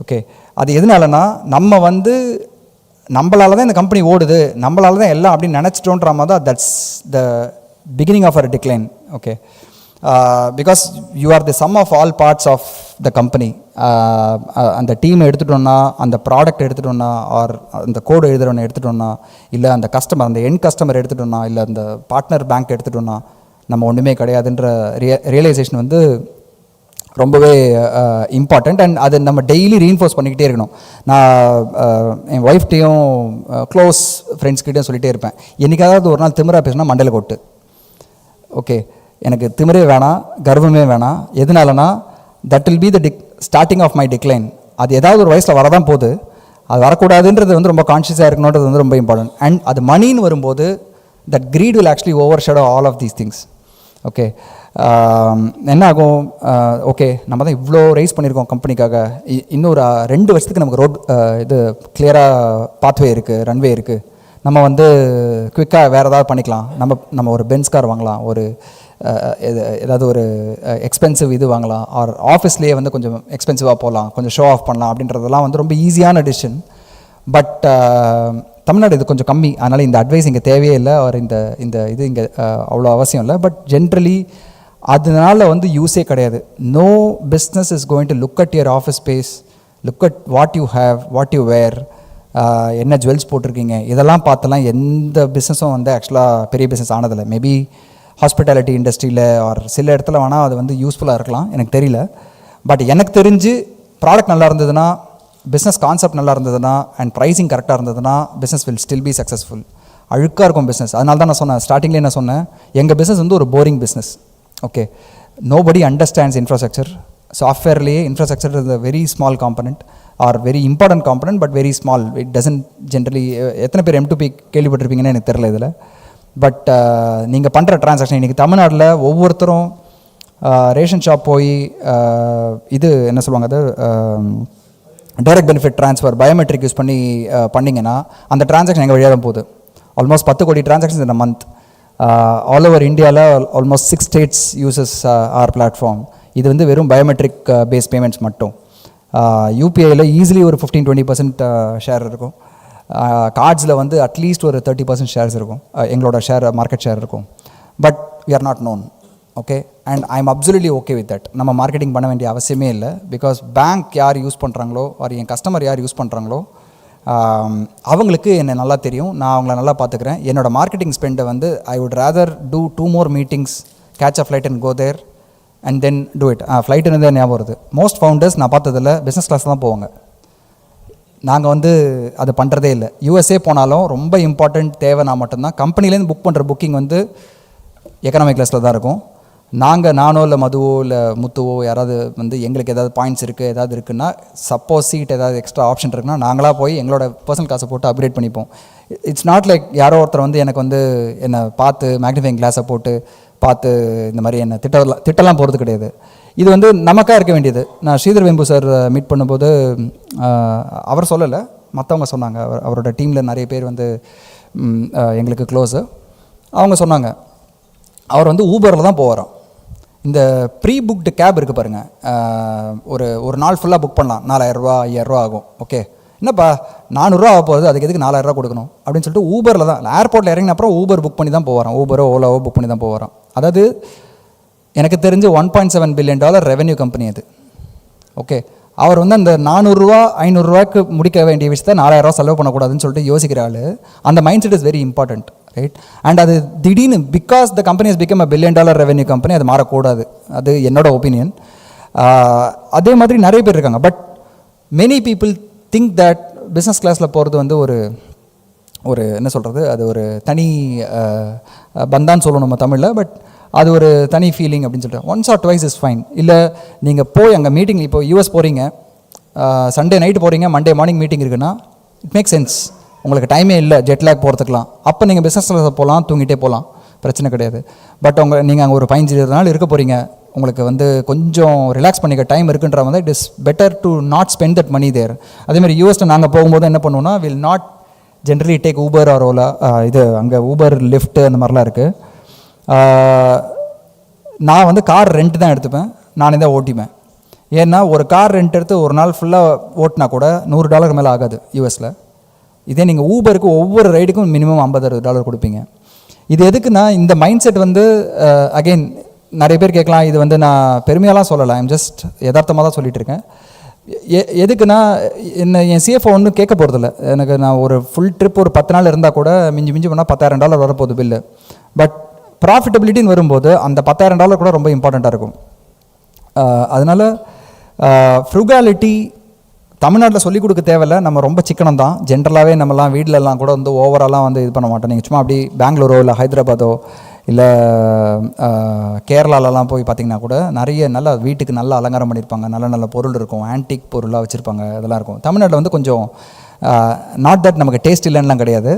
ஓகே, அது எதனாலனா நம்ம வந்து நம்மளால தான் இந்த கம்பெனி ஓடுது, நம்மளால தான் எல்லாம் அப்படின்னு நினச்சிட்டோன்ற மாதிரி தான் that's the beginning of our decline. Okay, because you are the sum of all parts of the company. அந்த டீமை எடுத்துட்டோன்னா, அந்த ப்ராடக்ட் எடுத்துட்டோன்னா, ஆர் அந்த கோடு எழுதுறவனை எடுத்துட்டோன்னா, இல்லை அந்த கஸ்டமர் அந்த எண்ட் கஸ்டமர் எடுத்துட்டோன்னா, இல்லை அந்த பார்ட்னர் பேங்க் எடுத்துட்டோன்னா நம்ம ஒன்றுமே கிடையாதுன்ற ரியலைசேஷன் வந்து ரொம்பவே இம்பார்ட்டண்ட். அண்ட் அது நம்ம டெய்லி ரீஇன்ஃபோர்ஸ் பண்ணிக்கிட்டே இருக்கணும். நான் என் ஒய்ஃப்டையும் க்ளோஸ் ஃப்ரெண்ட்ஸ்கிட்டையும் சொல்லிகிட்டே இருப்பேன், என்றைக்காவது ஒரு நாள் திமிரா பேசினா மண்டையில் கொட்டு. ஓகே, எனக்கு திமிரே வேணாம், கர்வமே வேணாம். எதனாலனா that will be the starting of my decline. அது ஏதாவது ஒரு வயசில் வரதான் போகுது, அது வரக்கூடாதுன்றது வந்து ரொம்ப கான்ஷியஸாக இருக்கணுன்றது வந்து ரொம்ப இம்பார்ட்டன்ட். அண்ட் அது மணின்னு வரும்போது that greed will actually overshadow all of these things. Okay, என்ன ஆகும், ஓகே நம்ம தான் இவ்வளோ ரைஸ் பண்ணியிருக்கோம் கம்பெனிக்காக, இன்னொரு 2 வருஷத்துக்கு நமக்கு ரோட் இது கிளியராக பாத்வே இருக்குது, ரன்வே இருக்குது, நம்ம வந்து குவிக்காக வேறு ஏதாவது பண்ணிக்கலாம், நம்ம ஒரு பென்ஸ் கார் வாங்கலாம், ஒரு ஏதாவது ஒரு எக்ஸ்பென்சிவ் இது வாங்கலாம், ஆர் ஆஃபீஸ்லேயே வந்து கொஞ்சம் எக்ஸ்பென்சிவாக போகலாம், கொஞ்சம் ஷோ ஆஃப் பண்ணலாம் அப்படின்றதெல்லாம் வந்து ரொம்ப ஈஸியான டிசிஷன். பட் தமிழ்நாடு இது கொஞ்சம் கம்மி, அதனால் இந்த அட்வைஸ் இங்கே தேவையே இல்லை, அவர் இந்த இது இங்கே அவ்வளோ அவசியம் இல்லை. பட் ஜென்ரலி அதனால வந்து யூஸே கிடையாது. No business is going to look at your office space, look at what you have, what you wear, என்ன ஜுவல்ஸ் போட்டிருக்கீங்க, இதெல்லாம் பார்த்தலாம் எந்த பிஸ்னஸும் வந்து ஆக்சுவலாக பெரிய பிஸ்னஸ் ஆனதில்லை. மேபி ஹாஸ்பிட்டாலிட்டி இண்டஸ்ட்ரியில் ஆர் சில இடத்துல வேணால் அது வந்து யூஸ்ஃபுல்லாக இருக்கலாம், எனக்கு தெரியல. பட் எனக்கு தெரிஞ்சு ப்ராடக்ட் நல்லா இருந்ததுன்னா, பிஸ்னஸ் கான்செப்ட் நல்லா இருந்ததுன்னா, அண்ட் ப்ரைஸிங் கரெக்டாக இருந்ததுன்னா business will still be successful. அழுக்காக இருக்கும் பிஸ்னஸ். அதனால தான் நான் சொன்னேன், ஸ்டார்டிங்லேயே நான் சொன்னேன், எங்கள் பிஸ்னஸ் வந்து ஒரு boring business. Okay, nobody understands infrastructure. சாஃப்ட்வேர்லேயே infrastructure is a very small component or very important component, but very small. It doesn't generally. எத்தனை பேர் M2P கேள்விப்பட்டிருப்பீங்கன்னு எனக்கு தெரியல இதில். பட் நீங்கள் பண்ணுற ட்ரான்சாக்ஷன் இன்றைக்கி தமிழ்நாட்டில் ஒவ்வொருத்தரும் ரேஷன் ஷாப் போய் இது என்ன சொல்லுவாங்க, அது direct benefit transfer biometric use பண்ணி பண்ணிங்கன்னா அந்த ட்ரான்சாக்ஷன் எங்கள் வழியாக தான் போகுது. ஆல்மோஸ்ட் 10 கோடி ட்ரான்சாக்ஷன்ஸ் இந்த மந்த். ஆல் ஓவர் இந்தியாவில் almost 6 states uses our platform. இது வந்து வெறும் பயோமெட்ரிக் பேஸ் பேமெண்ட்ஸ் மட்டும். யூபிஐயில் ஈஸிலி ஒரு 15-20% ஷேர் இருக்கும். கார்ட்ஸில் வந்து அட்லீஸ்ட் ஒரு 30% ஷேர்ஸ் இருக்கும், எங்களோட ஷேர் மார்க்கெட் ஷேர் இருக்கும். But we are not known. Okay, and I am absolutely okay with that. நம்ம மார்க்கெட்டிங் பண்ண வேண்டிய அவசியமே இல்லை. பிகாஸ் பேங்க் யார் யூஸ் பண்ணுறாங்களோ ஆர் என் கஸ்டமர் யார் யூஸ் பண்ணுறாங்களோ அவங்களுக்கு என்னை நல்லா தெரியும், நான் அவங்கள நல்லா பார்த்துக்கிறேன். என்னோடய மார்க்கெட்டிங் ஸ்பெண்டை வந்து I would rather do 2 more meetings, catch a flight and go there and then do it. ஃப்ளைட்டுன்னு தான் ஞாபகம் வருது. மோஸ்ட் ஃபவுண்டர்ஸ் நான் பார்த்ததில் பிஸ்னஸ் கிளாஸ் தான் போவாங்க. நாங்கள் வந்து அதை பண்ணுறதே இல்லை. USA போனாலும் ரொம்ப இம்பார்ட்டண்ட் தேவைன்னா மட்டும்தான் கம்பெனிலேருந்து புக் பண்ணுற புக்கிங் வந்து எக்கனாமிக் கிளாஸில் தான் இருக்கும். நானோ இல்லை மதுவோ இல்லை முத்துவோ யாராவது வந்து எங்களுக்கு ஏதாவது பாயிண்ட்ஸ் இருக்குது ஏதாவது இருக்குன்னா, சப்போஸ் சீட் ஏதாவது எக்ஸ்ட்ரா ஆப்ஷன் இருக்குன்னா நாங்களாக போய் எங்களோட பர்சனல் காசை போட்டு அப்கிரேட் பண்ணிப்போம். இட்ஸ் நாட் லைக் யாரோ ஒருத்தர் வந்து எனக்கு வந்து என்னை பார்த்து மேக்னிஃபைங் கிளாஸை போட்டு பார்த்து இந்த மாதிரி என்னை திட்டலாம் போகிறது கிடையாது. இது வந்து நமக்காக இருக்க வேண்டியது. நான் ஸ்ரீதர் வெம்பு சார் மீட் பண்ணும்போது அவர் சொல்லலை, மற்றவங்க சொன்னாங்க. அவரோட டீமில் நிறைய பேர் வந்து எங்களுக்கு க்ளோஸு. அவங்க சொன்னாங்க அவர் வந்து ஊபரில் தான் போவாராம். இந்த ப்ரீ புக்டு கேப் இருக்குது பாருங்கள், ஒரு நாள் ஃபுல்லாக புக் பண்ணலாம், 4000 5000 ஆகும். ஓகே, என்னப்பா 400 ஆக போகுது, அதுக்கு எதுக்கு 4000 கொடுக்கணும் அப்படின்னு சொல்லிட்டு ஊபரில் தான், ஏர்போர்ட்டில் இறங்கின அப்புறம் ஊபர் புக் பண்ணி தான் போவாராம். ஊபரோ ஓலாவோ புக் பண்ணி தான் போவாராம். அதாவது எனக்கு தெரிஞ்சு $1.7 பில்லியன் ரெவென்யூ கம்பெனி அது. ஓகே, அவர் வந்து அந்த 400 500 முடிக்க வேண்டிய விஷயத்தை 4000 செலவு பண்ணக்கூடாதுன்னு சொல்லிட்டு யோசிக்கிற ஆள். அந்த mind set is very important, right? And அது திடீர்னு because the company has become $1 billion revenue company, அது மாறக்கூடாது. அது என்னோட ஒப்பீனியன். அதே மாதிரி நிறைய பேர் இருக்காங்க. But many people think that business கிளாஸில் போகிறது வந்து ஒரு என்ன சொல்கிறது, அது ஒரு தனி பந்தான்னு சொல்லணும் நம்ம தமிழில். பட் அது ஒரு தனி ஃபீலிங் அப்படின்னு சொல்லிட்டு once R twice is fine. இல்லை நீங்கள் போய் அங்கே மீட்டிங், இப்போ யூஎஸ் போகிறீங்க, சண்டே நைட்டு போகிறீங்க, மண்டே மார்னிங் மீட்டிங் இருக்குன்னா இட் மேக் சென்ஸ். உங்களுக்கு டைமே இல்லை ஜெட்லாக் போகிறதுக்கலாம், அப்போ நீங்கள் பிஸ்னஸ் கிளாஸில் போகலாம், தூங்கிட்டே போகலாம், பிரச்சனை கிடையாது. பட் நீங்கள் அங்கே ஒரு 15 நாள் இருக்க போகிறீங்க, உங்களுக்கு வந்து கொஞ்சம் ரிலாக்ஸ் பண்ணிக்க டைம் இருக்குன்ற வந்து it is better to not spend that money there. அதேமாதிரி யூஎஸில் நாங்கள் போகும்போது என்ன பண்ணுவோம்னா, will not generally take Uber or Ola. இது அங்கே ஊபர் லிஃப்ட்டு அந்த மாதிரிலாம் இருக்குது. நான் வந்து கார் ரெண்ட் தான் எடுத்துப்பேன், நானே தான் ஓட்டிப்பேன். ஏன்னா ஒரு கார் ரெண்ட் எடுத்து ஒரு நாள் ஃபுல்லாக ஓட்டினா கூட $100 மேலே ஆகாது யூஎஸில். இதே நீங்கள் ஊபருக்கு ஒவ்வொரு ரைடுக்கும் மினிமம் $50-60 கொடுப்பீங்க. இது எதுக்குன்னா, இந்த மைண்ட் செட் வந்து அகெயின் நிறைய பேர் கேட்கலாம், இது வந்து நான் பெருமையாலாம் சொல்லலை, ஐம் ஜஸ்ட் யதார்த்தமாக தான் சொல்லிகிட்டு இருக்கேன். எதுக்குன்னா, என் சிஎஃப்ஓ ஒன்றும் கேட்க போகிறதில்ல. எனக்கு நான் ஒரு ஃபுல் ட்ரிப் ஒரு 10 நாள் இருந்தால் கூட மிஞ்சி போனால் $10,000 வரப்போகுது பில்லு. பட் ப்ராஃபிட்டபிலிட்டின்னு வரும்போது அந்த $10,000 கூட ரொம்ப இம்பார்ட்டண்ட்டாக இருக்கும். அதனால் ஃப்ரூகாலிட்டி தமிழ்நாட்டில் சொல்லிக் கொடுக்க தேவையில்லை, நம்ம ரொம்ப சிக்கனம் தான். ஜென்ரலாகவே நம்மலாம் வீட்டிலலாம் கூட வந்து ஓவராலாக வந்து இது பண்ண மாட்டோம். நீங்கள் சும்மா அப்படி பெங்களூரோ இல்லை ஹைதராபாதோ இல்லை கேரளாலலாம் போய் பார்த்திங்கன்னா கூட நிறைய நல்ல வீட்டுக்கு நல்லா அலங்காரம் பண்ணியிருப்பாங்க, நல்ல பொருள் இருக்கும், ஆன்டிக் பொருளாக வச்சுருப்பாங்க, இதெல்லாம் இருக்கும். தமிழ்நாட்டில் வந்து கொஞ்சம் நாட் தட் நமக்கு டேஸ்ட் இல்லைன்னுலாம் கிடையாது,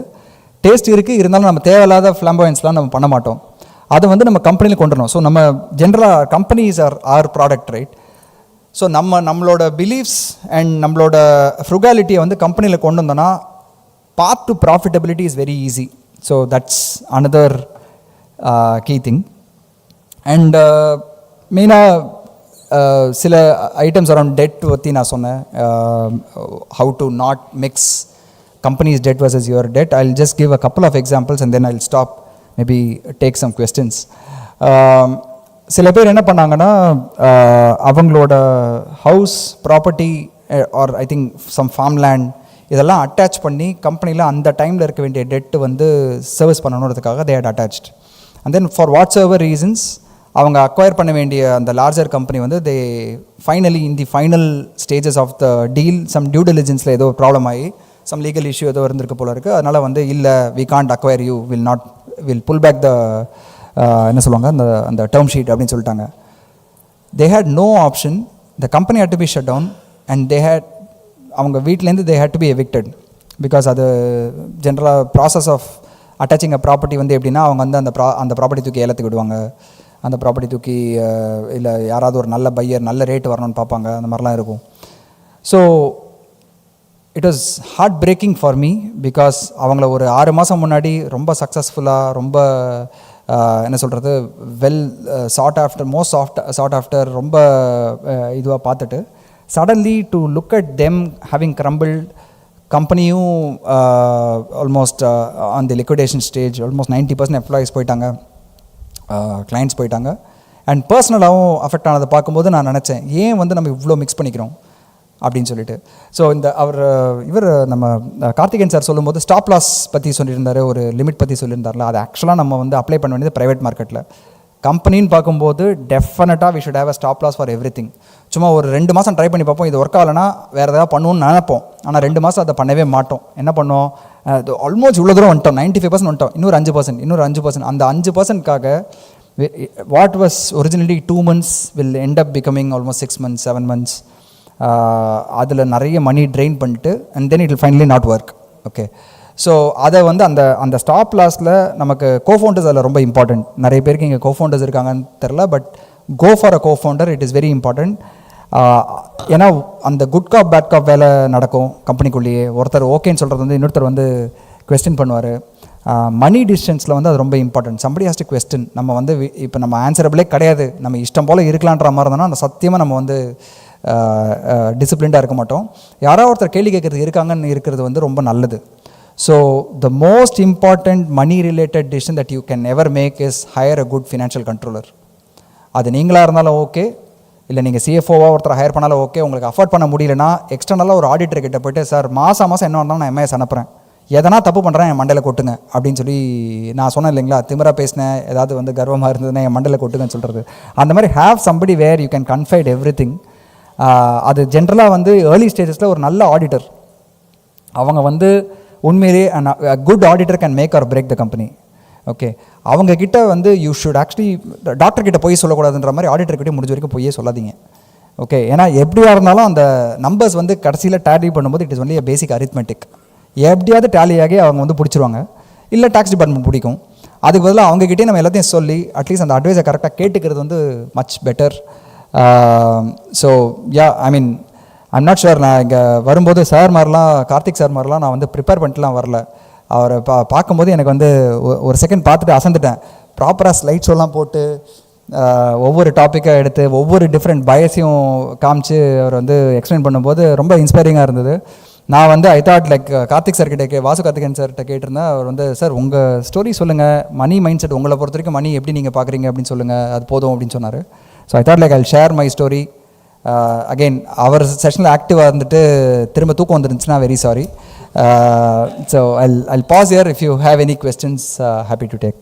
டேஸ்ட் இருக்குது, இருந்தாலும் நம்ம தேவையில்லாத ஃப்ளாம்போயன்ஸ்லாம் நம்ம பண்ண மாட்டோம். அதை வந்து நம்ம கம்பெனியில் கொண்டு வரணும். ஸோ நம்ம ஜென்ரலாக companies are product, right? So நம்மளோட பிலீஃப்ஸ் அண்ட் நம்மளோட ஃப்ரூகாலிட்டியை வந்து கம்பெனியில் கொண்டு வந்தோன்னா path to profitability is very easy. So that's another key thing. And மெயினாக சில ஐட்டம்ஸ் அரௌண்ட் டெட் பற்றி நான் சொன்னேன், how to not mix company's debt versus your debt. I'll just give a couple of examples and then I'll stop, maybe take some questions. சில பேர் என்ன பண்ணாங்கன்னா, அவங்களோட house property or I think some farm land இதெல்லாம் அட்டாச் பண்ணி கம்பெனியில் அந்த டைமில் இருக்க வேண்டிய டெட்டு வந்து சர்வீஸ் பண்ணணுன்றதுக்காக they had attached. And then for whatsoever reasons அவங்க அக்வயர் பண்ண வேண்டிய அந்த லார்ஜர் கம்பெனி வந்து they finally in the final stages of the deal some due diligenceல ஏதோ ப்ராப்ளம் ஆகி சம் லீகல் இஷ்யூ ஏதோ இருந்திருக்கு போல இருக்குது. அதனால் வந்து இல்லை, we can't acquire you, will pull back the என்ன சொல்லுவாங்க அந்த டேர்ம் ஷீட் அப்படின்னு சொல்லிட்டாங்க. They had no option, the company had to be shut down and அவங்க வீட்டிலேருந்து they had to be evicted. Because அது ஜென்ரலாக process of attaching a property வந்து எப்படின்னா, அவங்க வந்து அந்த ப்ராப்பர்ட்டி தூக்கி ஏலத்துக்கு விடுவாங்க, அந்த ப்ராப்பர்ட்டி தூக்கி இல்லை யாராவது ஒரு நல்ல பையர் நல்ல ரேட் வரணும்னு பார்ப்பாங்க, அந்த மாதிரிலாம் இருக்கும். So it was heartbreaking for me because அவங்கள ஒரு 6 மாதம் முன்னாடி ரொம்ப சக்ஸஸ்ஃபுல்லாக, ரொம்ப என்ன சொல்கிறது, வெல் சாட் ஆஃப்டர் ரொம்ப இதுவாக பார்த்துட்டு suddenly to look at them having crumbled, கம்பெனியும் almost on the liquidation stage, almost 90% employees போயிட்டாங்க, கிளைண்ட்ஸ் போயிட்டாங்க. அண்ட் பர்சனலாகவும் அஃபெக்ட் ஆனதை பார்க்கும்போது நான் நினச்சேன், ஏன் வந்து நம்ம இவ்வளோ மிக்ஸ் பண்ணிக்கிறோம் அப்படின்னு சொல்லிட்டு. ஸோ இவர் நம்ம கார்த்திகேயன் சார் சொல்லும்போது ஸ்டாப் லாஸ் பற்றி சொல்லியிருந்தார், ஒரு லிமிட் பற்றி சொல்லியிருந்தார்ல, அது ஆக்சுவலாக நம்ம வந்து அப்ளை பண்ண வேண்டியது ப்ரைவேட் மார்க்கெட்டில். கம்பெனின்னு பார்க்கும்போது டெஃபினட்டாக we should have a stop loss for everything. சும்மா ஒரு 2 மாதம் ட்ரை பண்ணி பார்ப்போம், இது ஒர்க் ஆகலைன்னா வேறு ஏதாவது பண்ணுவோம்னு நினைப்போம். ஆனால் 2 மாதம் அதை பண்ணவே மாட்டோம். என்ன பண்ணோம், ஆல்மோஸ்ட் இவ்வளோ தூரம் வந்துட்டோம், 95% வந்துட்டோம், இன்னொரு 5%, அந்த 5%க்காக what was originally 2 months will end up becoming almost 6 months 7 months. அதில் நிறைய மணி ட்ரெயின் பண்ணிட்டு and then it will finally not work. Okay, so அதை வந்து அந்த ஸ்டாப் லாஸில் நமக்கு கோஃபவுண்டர்ஸ் அதில் ரொம்ப இம்பார்ட்டன்ட். நிறைய பேருக்கு இங்கே கோஃபவுண்டர்ஸ் இருக்காங்கன்னு தெரில, but go for a co-founder, it is very important. ஏன்னா அந்த குட் காப் பேட் காப் வேலை நடக்கும் கம்பெனிக்குள்ளேயே. ஒருத்தர் ஓகேன்னு சொல்கிறது வந்து இன்னொருத்தர் வந்து கொஸ்டின் பண்ணுவார். மணி டிசிஷன்ஸில் வந்து அது ரொம்ப important. Somebody has to question. நம்ம வந்து இப்போ நம்ம ஆன்சரபிளே கிடையாது, நம்ம இஷ்டம் போல் இருக்கலான்ற மாதிரி இருந்தோம்னா அந்த சத்தியமாக நம்ம வந்து டிசிப்ளின்டாக இருக்க மாட்டோம். யாராவது ஒருத்தர் கேள்வி கேட்குறது இருக்காங்கன்னு இருக்கிறது வந்து ரொம்ப நல்லது. So the most important money related decision that you can ever make is hire a good financial controller. அது நீங்களாக இருந்தாலும் ஓகே, இல்லை நீங்கள் சிஎஃப்ஓவாக ஒருத்தர் ஹையர் பண்ணாலும் ஓகே. உங்களுக்கு அஃபோர்ட் பண்ண முடியலன்னா எக்ஸ்டர்னலாக ஒரு ஆடிட்டர் கிட்ட போய்ட்டு, சார் மாதம் என்ன வந்தாலும் நான் எம்ஐஎஸ் அனுப்புகிறேன், எதனா தப்பு பண்ணுறேன் என் மண்டையில் கொட்டுங்க அப்படின்னு சொல்லி நான் சொன்னேன் இல்லைங்களா, திமிரா பேசினேன், ஏதாவது வந்து கர்வமாக இருந்ததுன்னா என் மண்டையில் கொட்டுங்கன்னு சொல்கிறது. அந்த மாதிரி have somebody where you can confide everything. அது ஜென்ரலாக வந்து ஏர்லி ஸ்டேஜஸில் ஒரு நல்ல ஆடிட்டர், அவங்க வந்து உண்மையிலே good auditor can make or break the company. Okay, அவங்கக்கிட்ட வந்து யூ ஷுட் ஆக்சுவலி டாக்டர்கிட்ட போய் சொல்லக்கூடாதுன்ற மாதிரி ஆடிட்டர்கிட்ட முடிஞ்ச வரைக்கும் போயே சொல்லாதீங்க. ஓகே, ஏன்னா எப்படியா இருந்தாலும் அந்த நம்பர்ஸ் வந்து கடைசியில் டேலி பண்ணும்போது it is only a basic arithmetic. எப்படியாவது டேலி ஆகி அவங்க வந்து பிடிச்சிருவாங்க, இல்லை டேக்ஸ் டிபார்ட்மெண்ட் பிடிக்கும். அதுக்கு பதிலாக அவங்ககிட்டே நம்ம எல்லாத்தையும் சொல்லி அட்லீஸ்ட் அந்த அட்வைஸை கரெக்டாக கேட்டுக்கிறது வந்து much better. So yeah, I mean I'm not sure. நான் இங்கே வரும்போது சார் மாதிரிலாம், கார்த்திக் சார் மாதிரிலாம் நான் வந்து ப்ரிப்பேர் பண்ணிட்டுலாம் வரல. அவரை பார்க்கும்போது எனக்கு வந்து ஒரு செகண்ட் பார்த்துட்டு அசந்துட்டேன். ப்ராப்பராக ஸ்லைட்ஸெல்லாம் போட்டு ஒவ்வொரு டாப்பிக்காக எடுத்து ஒவ்வொரு டிஃப்ரெண்ட் பயஸையும் காமிச்சு அவர் வந்து எக்ஸ்பிளைன் பண்ணும்போது ரொம்ப இன்ஸ்பைரிங்காக இருந்தது. நான் வந்து ஐ தாட் லைக் கார்த்திக் சார் கிட்டே, வாசு கார்த்திகேயன் சார்கிட்ட கேட்டிருந்தேன். அவர் வந்து சார் உங்கள் ஸ்டோரி சொல்லுங்கள், மணி மைண்ட் செட் உங்களை பொறுத்த வரைக்கும் மணி எப்படி நீங்கள் பார்க்குறீங்க அப்படின்னு சொல்லுங்கள், அது போதும் அப்படின்னு சொன்னார். So I thought like I share my story. Again அவர் செஷனில் ஆக்டிவாக இருந்துட்டு திரும்ப தூக்கம் வந்துருந்துச்சுன்னா very sorry. So I'll pause here. If you have any questions, happy to take.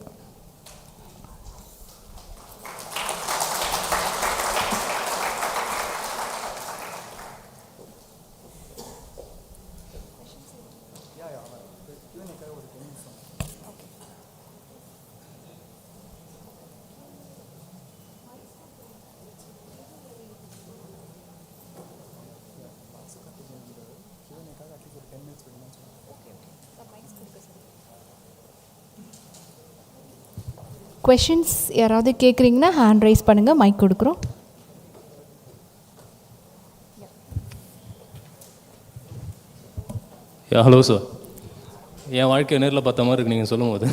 Questions யாராவது கேட்குறீங்கன்னா ஹேண்ட் ரைஸ் பண்ணுங்கள், மைக் கொடுக்குறோம். ஹலோ சார், என் வாழ்க்கை நேரில் பார்த்த மாதிரி இருக்கு நீங்கள் சொல்லும் போது.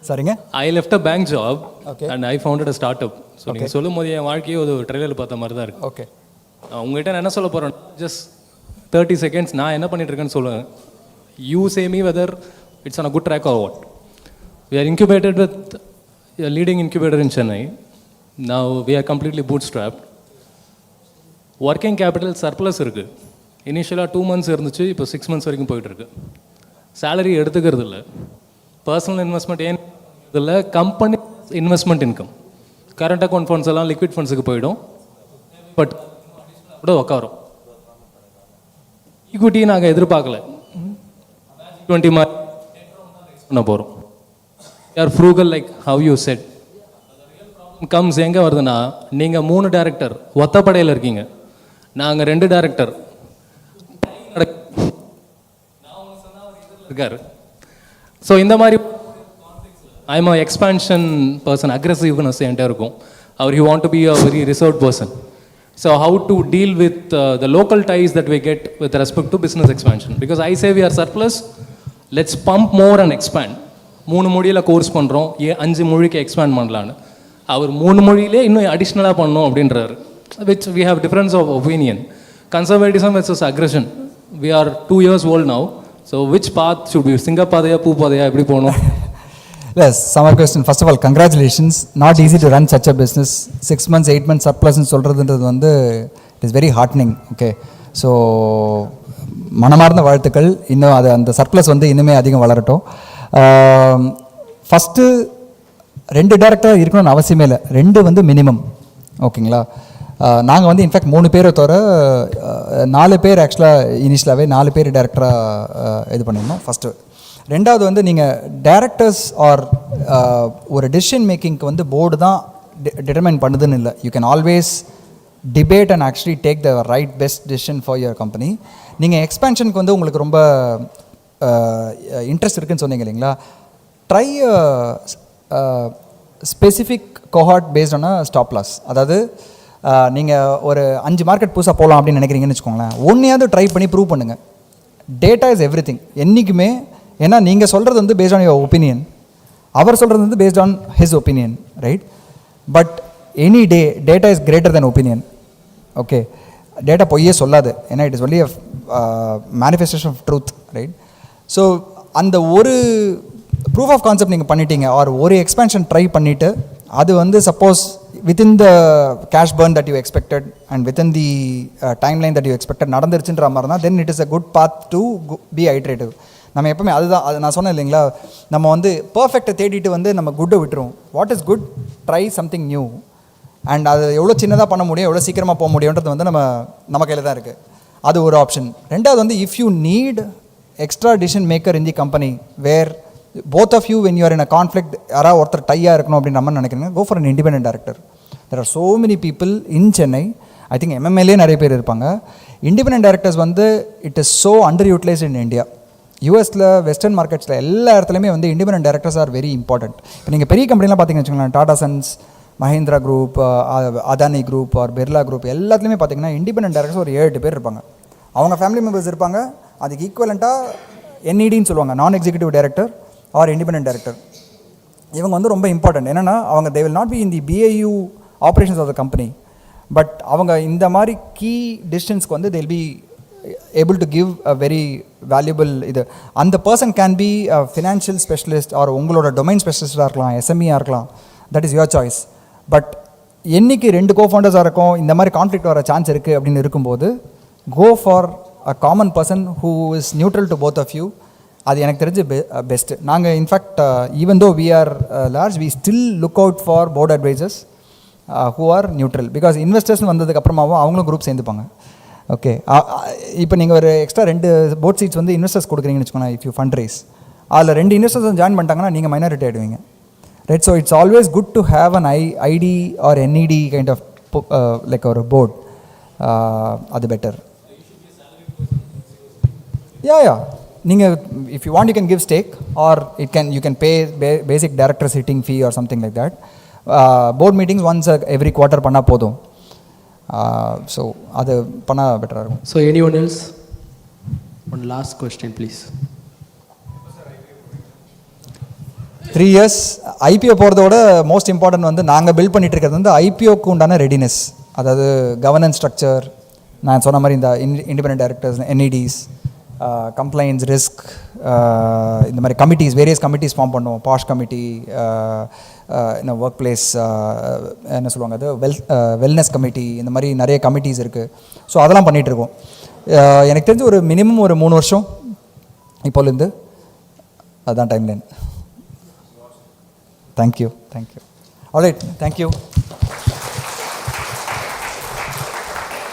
சரிங்க. I left a bank job and I founded a start up. So நீங்கள் சொல்லும் போது என் வாழ்க்கையை ஒரு ட்ரெயிலர் பார்த்த மாதிரி தான் இருக்குது. ஓகே, உங்கள்கிட்ட நான் என்ன சொல்ல போகிறேன், ஜஸ்ட் 30 seconds நான் என்ன பண்ணிட்டு இருக்கேன்னு சொல்லுவேன். You say me whether it's on a good track or what. We are incubated with a leading incubator in Chennai. Now we are completely bootstrapped. Working capital surplus இருக்கு. இனிஷியலாக 2 months இருந்துச்சு, இப்போ 6 months வரைக்கும் போயிட்டுருக்கு. சேலரி எடுத்துக்கிறது இல்லை, பர்சனல் இன்வெஸ்ட்மெண்ட் ஏன் இதில், company investment income, current account funds எல்லாம் லிக்விட் ஃபண்ட்ஸுக்கு போயிடும். பட் கூட உக்காரும். ஈக்விட்டி நாங்கள் எதிர்பார்க்கல, 20 பண்ண போகிறோம். Or frugal like how you said. Comes எங்கே வருதுன்னா, நீங்கள் 3 டைரக்டர் ஒத்தப்படையில் இருக்கீங்க, நாங்கள் 2 டைரக்டர் இருக்காரு. ஸோ இந்த மாதிரி I am a expansion person, aggressiveness என்கிட்ட இருக்கும். அவர் he want to be a very reserve person. So how to deal with the local ties that we get with respect to business expansion. Because I say we are surplus, let's pump more and expand. 3 மொழியில் கோர்ஸ் பண்ணுறோம், 5 மொழிக்கு எக்ஸ்பேண்ட் பண்ணலான்னு. அவர் 3 மொழியிலே இன்னும் அடிஷ்னலாக பண்ணணும் அப்படின்றாரு. Which we have difference of opinion. Conservatism versus aggression. We are 2 years old now. So which path should be, சிங்கப்பாதையா பூ பாதையா எப்படி போகணும்? Yes, summer question. First of all, congratulations. Not easy to run such a business. 6 months, 8 months surplus ன்னு சொல்கிறதுன்றது வந்து it is very heartening. Okay, so மனமார்ந்த வாழ்த்துக்கள். இன்னும் அது அந்த சர்ப்ளஸ் வந்து இன்னுமே அதிகம் வளரட்டும். ஃபஸ்ட்டு 2 டைரக்டர் இருக்கணும்னு அவசியமே இல்லை, 2 வந்து மினிமம். ஓகேங்களா, நாங்கள் வந்து இன்ஃபேக்ட் 3 பேரை தவிர 4 பேர் ஆக்சுவலாக இனிஷியலாகவே 4 பேர் டைரக்டராக இது பண்ணியிருந்தோம் ஃபஸ்ட்டு. ரெண்டாவது வந்து நீங்கள் டைரக்டர்ஸ் ஆர் ஒரு டெசிஷன் மேக்கிங்க்கு வந்து போர்டு தான் டிட்டர்மைன் பண்ணுதுன்னு இல்லை. You can always debate and actually take the right best decision for your company. நீங்கள் எக்ஸ்பேன்ஷனுக்கு வந்து உங்களுக்கு ரொம்ப இன்ட்ரெஸ்ட் இருக்குதுன்னு சொன்னீங்க இல்லைங்களா, ட்ரை ஸ்பெசிஃபிக் கோஹார்ட் பேஸ்ட் ஆன ஸ்டாப் லாஸ். அதாவது நீங்கள் ஒரு 5 மார்க்கெட் புதுசாக போகலாம் அப்படின்னு நினைக்கிறீங்கன்னு வச்சுக்கோங்களேன், ஒன்றையாவது ட்ரை பண்ணி ப்ரூவ் பண்ணுங்கள். டேட்டா இஸ் எவ்ரி திங் என்றைக்குமே. ஏன்னா நீங்கள் சொல்கிறது வந்து பேஸ்ட் ஆன் யுவர் ஒப்பீனியன், அவர் சொல்கிறது வந்து based on his opinion, right? But any data is greater than opinion. Okay, data பொய்யே சொல்லாது, ஏன்னா it is only manifestation of truth, right? So அந்த ஒரு ப்ரூஃப் ஆஃப் கான்செப்ட் நீங்கள் பண்ணிட்டீங்க, ஆர் ஒரு எக்ஸ்பேன்ஷன் ட்ரை பண்ணிவிட்டு அது வந்து suppose within the cash burn that you expected and within the timeline that you expected நடந்துருச்சுன்ற மாதிரி தான், then it is a good path to be iterative. நம்ம எப்பவுமே அதுதான், அது நான் சொன்னேன் இல்லைங்களா, நம்ம வந்து பர்ஃபெக்டை தேடிட்டு வந்து நம்ம குட்டை விட்டுருவோம். What is good, try something new. And அது எவ்வளோ சின்னதாக பண்ண முடியும், எவ்வளோ சீக்கிரமாக போக முடியுன்றது வந்து நம்ம கையில் தான் இருக்குது. அது ஒரு ஆப்ஷன். ரெண்டாவது வந்து, if you need extra decision maker in the company where both of you when you are in a conflict, யாராவது ஒருத்தர் டையாக இருக்கணும் அப்படின்னு நம்ம நினைக்கிறீங்க, go for an independent director. There are so many people in Chennai, I think MMLA நிறைய பேர் இருப்பாங்க. இண்டிபெண்டன்ட் டைரக்டர்ஸ் வந்து it is so underutilised in India. யூஎஸில் வெஸ்டர்ன் மார்க்கெட்ஸில் எல்லா இடத்துலையுமே வந்து independent directors are very important. இப்போ நீங்கள் பெரிய கம்பெனிலாம் பார்த்தீங்கன்னு வச்சுக்கோங்களேன், Tata Sons, Mahindra group, Adani group or Birla group, எல்லாத்துலேயுமே பார்த்தீங்கன்னா இண்டிபெண்டன்ட் டைரக்டர்ஸ் ஒரு 7-8 பேர் இருப்பாங்க. அவங்க ஃபேமிலி மெம்பர்ஸ் இருப்பாங்க. அதுக்கு ஈக்குவலண்ட்டாக NEDன்னு சொல்லுவாங்க, non executive director or independent director. இவங்க வந்து ரொம்ப இம்பார்ட்டன்ட். என்னென்னா அவங்க they will not be in the BAU operations of the company, but அவங்க இந்த மாதிரி கீ டிசிஷன்ஸ்க்கு வந்து they will be able to give a very valuable இது. அந்த person can be a financial specialist or உங்களோட டொமைன் ஸ்பெஷலிஸ்டாக இருக்கலாம், SMEயாக இருக்கலாம், that is your choice. But என்னைக்கு 2 கோஃபவுண்டர்ஸாக இருக்கும் இந்த மாதிரி கான்ஃப்ளிக்ட் வர சான்ஸ் இருக்குது அப்படின்னு இருக்கும்போது, go for a common person who is neutral to both of you. அது எனக்கு தெரிஞ்சு பெஸ்ட்டு. நாங்கள் in fact even though we are large, we still look out for board advisors who are neutral. Because இன்வெஸ்டர்ஸ்னு வந்ததுக்கப்புறமாவும் அவங்களும் குரூப் சேர்ந்துப்பாங்க. ஓகே, இப்போ நீங்கள் ஒரு எக்ஸ்ட்ரா 2 போர்ட் சீட்ஸ் வந்து இன்வெஸ்டர்ஸ் கொடுக்குறீங்கன்னு வச்சுக்கோங்க, இஃப் யூ ஃபண்ட் ரைஸ், அதில் 2 இன்வெஸ்டர்ஸ் ஜாயின் பண்ணிட்டாங்கன்னா நீங்கள் மைனாரிட்டி ஆகிடுவீங்க, right? So it's always good to have an ID or NED kind of like ஒரு போர்ட். அது பெட்டர். யா நீங்கள் if you want you can give stake or you can pay basic director sitting fee or something like that. Board meetings once every quarter பண்ணால் போதும். ஸோ அது பண்ணால் பெட்டராக இருக்கும். So anyone else? One last question please. 3 years IPO போகிறதோட மோஸ்ட் இம்பார்ட்டன்ட் வந்து நாங்கள் பில்ட் பண்ணிட்டு இருக்கிறது வந்து IPOக்கு உண்டான ரெடினஸ். அதாவது கவர்னன்ஸ் ஸ்ட்ரக்சர், நான் சொன்ன மாதிரி இந்த independent directors, NEDs, compliance, risk, இந்த மாதிரி கமிட்டிஸ், வேரியஸ் கமிட்டிஸ் ஃபார்ம் பண்ணுவோம். பாஷ் கமிட்டி, இன்னும் ஒர்க் பிளேஸ் என்ன சொல்லுவாங்க அது, வெல்னஸ் கமிட்டி, இந்த மாதிரி நிறைய கமிட்டிஸ் இருக்குது. ஸோ அதெல்லாம் பண்ணிகிட்ருக்கோம். எனக்கு தெரிஞ்சு ஒரு மினிமம் ஒரு 3 வருஷம் இப்போலேருந்து. அதுதான் timeline. Thank you. Alright, thank you.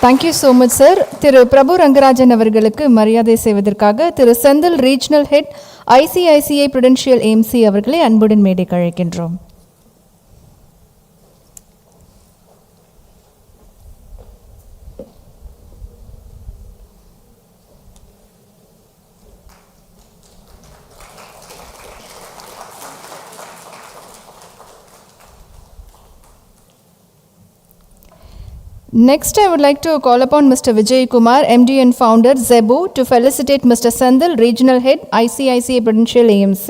Thank you so much sir. திரு பிரபு ரங்கராஜன் அவர்களுக்கு மரியாதை செய்வதற்காக திரு Senthil regional head ICICI Prudential AMC அவர்களை அன்புடன் மேடைக்கு அழைக்கின்றோம். Next, I would like to call upon Mr. Vijay Kumar, MD and founder, Zebu, to felicitate Mr. Sandil, Regional Head, ICICI Prudential AMC.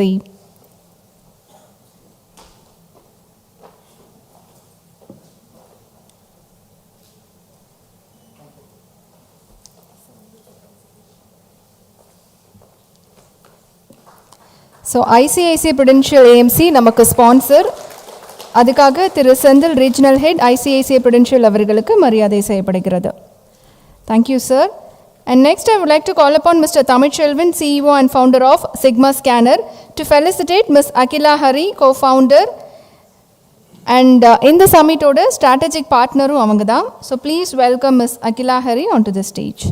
So, ICICI Prudential AMC நமக்கு ஸ்பான்சர். அதுக்காக Thiru Senthil regional head ICICI Prudential அவர்களுக்கு மரியாதை செய்யப்படுகிறது. Thank you sir. And next I would like to call upon Mr. Tamil CEO and founder of Sigma Scanner to felicitate Ms. Akila Hari, co-founder and in the summit oda strategic partner avanga da. So please welcome Ms. Akila Hari onto the stage.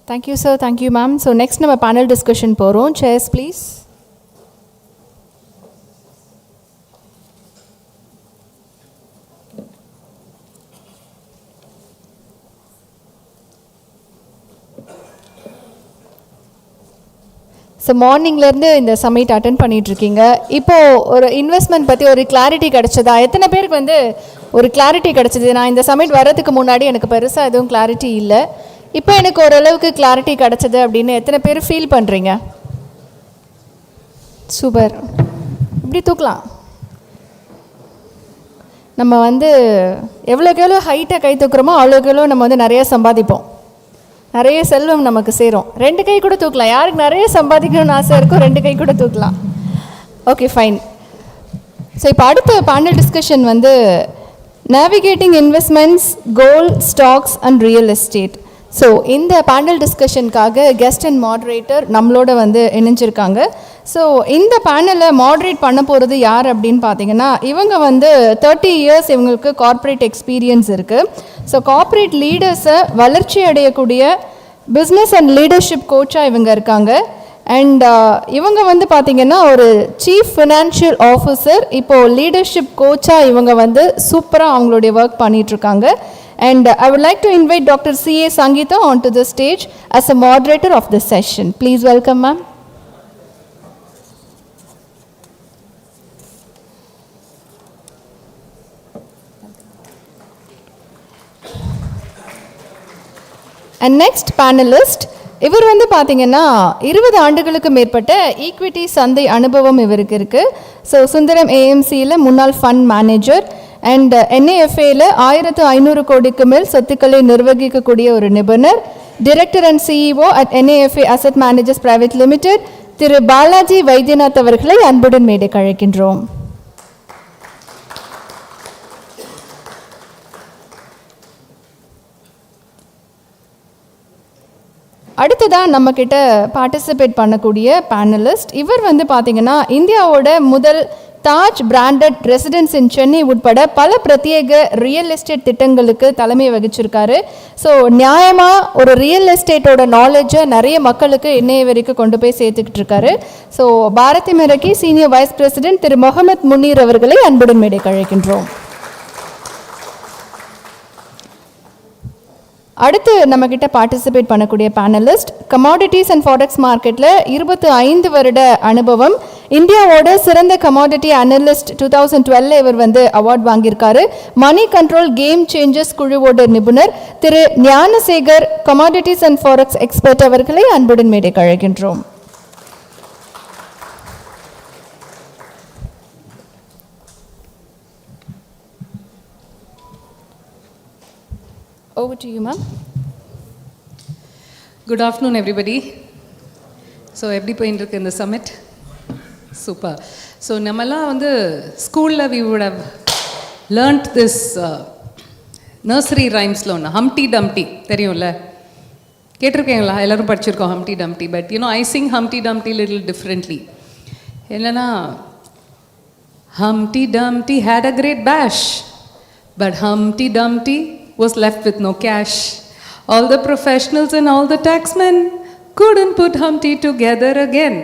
Thank you sir, thank you ma'am. So next நம்ம பேனல் டிஸ்கஷன் போகிறோம். Chairs please. ஸோ மார்னிங்லேருந்து இந்த சமிட் அட்டன் பண்ணிகிட்ருக்கீங்க. இப்போது ஒரு இன்வெஸ்ட்மெண்ட் பற்றி ஒரு கிளாரிட்டி கிடச்சதா? எத்தனை பேருக்கு வந்து ஒரு கிளாரிட்டி கிடச்சிது? நான் இந்த சமிட் வர்றதுக்கு முன்னாடி எனக்கு பெருசாக எதுவும் கிளாரிட்டி இல்லை, இப்போ எனக்கு ஓரளவுக்கு கிளாரிட்டி கிடச்சிது அப்படின்னு எத்தனை பேர் ஃபீல் பண்ணுறீங்க? சூப்பர். இப்படி தூக்கலாம். நம்ம வந்து எவ்வளோக்கு எவ்வளோ ஹைட்டாக கை தூக்குறோமோ அவ்வளோக்கு எவ்வளோ நம்ம வந்து நிறைய சம்பாதிப்போம், நிறைய செல்வம் நமக்கு சேரும். 2 கை கூட தூக்கலாம். யாருக்கு நிறைய சம்பாதிக்கணும்னு ஆசை இருக்கோ 2 கை கூட தூக்கலாம். Okay, fine. ஸோ இப்போ அடுத்த பேனல் டிஸ்கஷன் வந்து navigating investments, gold, stocks and real estate. So இந்த பேனல் டிஸ்கஷனுக்காக கெஸ்ட் அண்ட் மாடரேட்டர் நம்மளோட வந்து இணைஞ்சிருக்காங்க. ஸோ இந்த பேனலை மாடரேட் பண்ண போகிறது யார் அப்படின்னு பார்த்தீங்கன்னா, இவங்க வந்து 30 இயர்ஸ் இவங்களுக்கு கார்ப்பரேட் எக்ஸ்பீரியன்ஸ் இருக்குது. ஸோ கார்ப்பரேட் லீடர்ஸை வளர்ச்சி அடையக்கூடிய பிஸ்னஸ் அண்ட் லீடர்ஷிப் கோச்சாக இவங்க இருக்காங்க. அண்ட் இவங்க வந்து பார்த்திங்கன்னா ஒரு சீஃப் ஃபினான்ஷியல் ஆஃபீஸர், இப்போது லீடர்ஷிப் கோச்சாக இவங்க வந்து சூப்பராக அவங்களுடைய ஒர்க் பண்ணிகிட்ருக்காங்க. And I would like to invite Dr. C.A. Sangeeta onto the stage as a moderator of this session. Please welcome, ma'am. And next panelist, இவர் வந்து பார்த்தீங்கன்னா 20 ஆண்டுகளுக்கு மேற்பட்ட ஈக்விட்டி சந்தை அனுபவம் இவருக்கு இருக்குது. ஸோ சுந்தரம் ஏஎம்சியில் முன்னாள் ஃபண்ட் மேனேஜர் அண்ட் என்ஏஎஃப்ஏல 1500 கோடிக்கு மேல் சொத்துக்களை நிர்வகிக்கக்கூடிய ஒரு நிபுணர், director and CEO at NAFA asset managers private limited, Thiru Balaji Vaidyanath அவர்களை அன்புடன் மேடைக்கு அழைக்கின்றோம். அடுத்ததாக நம்மக்கிட்ட பார்ட்டிசிபேட் பண்ணக்கூடிய பேனலிஸ்ட், இவர் வந்து பார்த்திங்கன்னா இந்தியாவோட முதல் தாஜ் பிராண்டட் ரெசிடென்ஸ் இன் சென்னை உட்பட பல பிரத்யேக ரியல் எஸ்டேட் திட்டங்களுக்கு தலைமை வகிச்சிருக்காரு. ஸோ நியாயமாக ஒரு ரியல் எஸ்டேட்டோட நாலேஜை நிறைய மக்களுக்கு இன்னைய வரைக்கும் கொண்டு போய் சேர்த்துக்கிட்டு இருக்காரு. ஸோ பாரதி மெரக்கி senior vice president Thiru Mohammed Muneer அவர்களை அன்புடன் மேடைக்கு அழைக்கின்றோம். அடுத்து நம்மக்கிட்ட பார்ட்டிசிபேட் பண்ணக்கூடிய பேனலிஸ்ட், கமாடிட்டிஸ் அண்ட் ஃபாரெக்ஸ் மார்க்கெட்டில் 25 வருட அனுபவம், இந்தியாவோட சிறந்த கமாடிட்டி அனலிஸ்ட் 2012 இவர் வந்து அவார்ட் வாங்கியிருக்காரு. மணி கண்ட்ரோல் கேம் சேஞ்சர்ஸ் குழுவோட நிபுணர் Thiru Gnanasekar, commodities and forex expert அவர்களை அன்புடன் மேடைக்கு அழைக்கின்றோம். Over to you, ma'am. Good afternoon, everybody. So, எப்படி போயிட்டு இருக்கு இந்த சமிட்? சூப்பர். ஸோ நம்மலாம் வந்து ஸ்கூலில் we would have learnt this nursery rhymesல ஒன்று, ஹம்டி டம்டி தெரியும்ல, கேட்டிருக்கீங்களா? எல்லோரும் படிச்சிருக்கோம் ஹம்டி டம்டி. But you know I Singh ஹம்டி டம்டி little differently. என்னன்னா, Humpty Dumpty had a great bash, but Humpty Dumpty was left with no cash. All the professionals and all the taxmen couldn't put Humpty together again.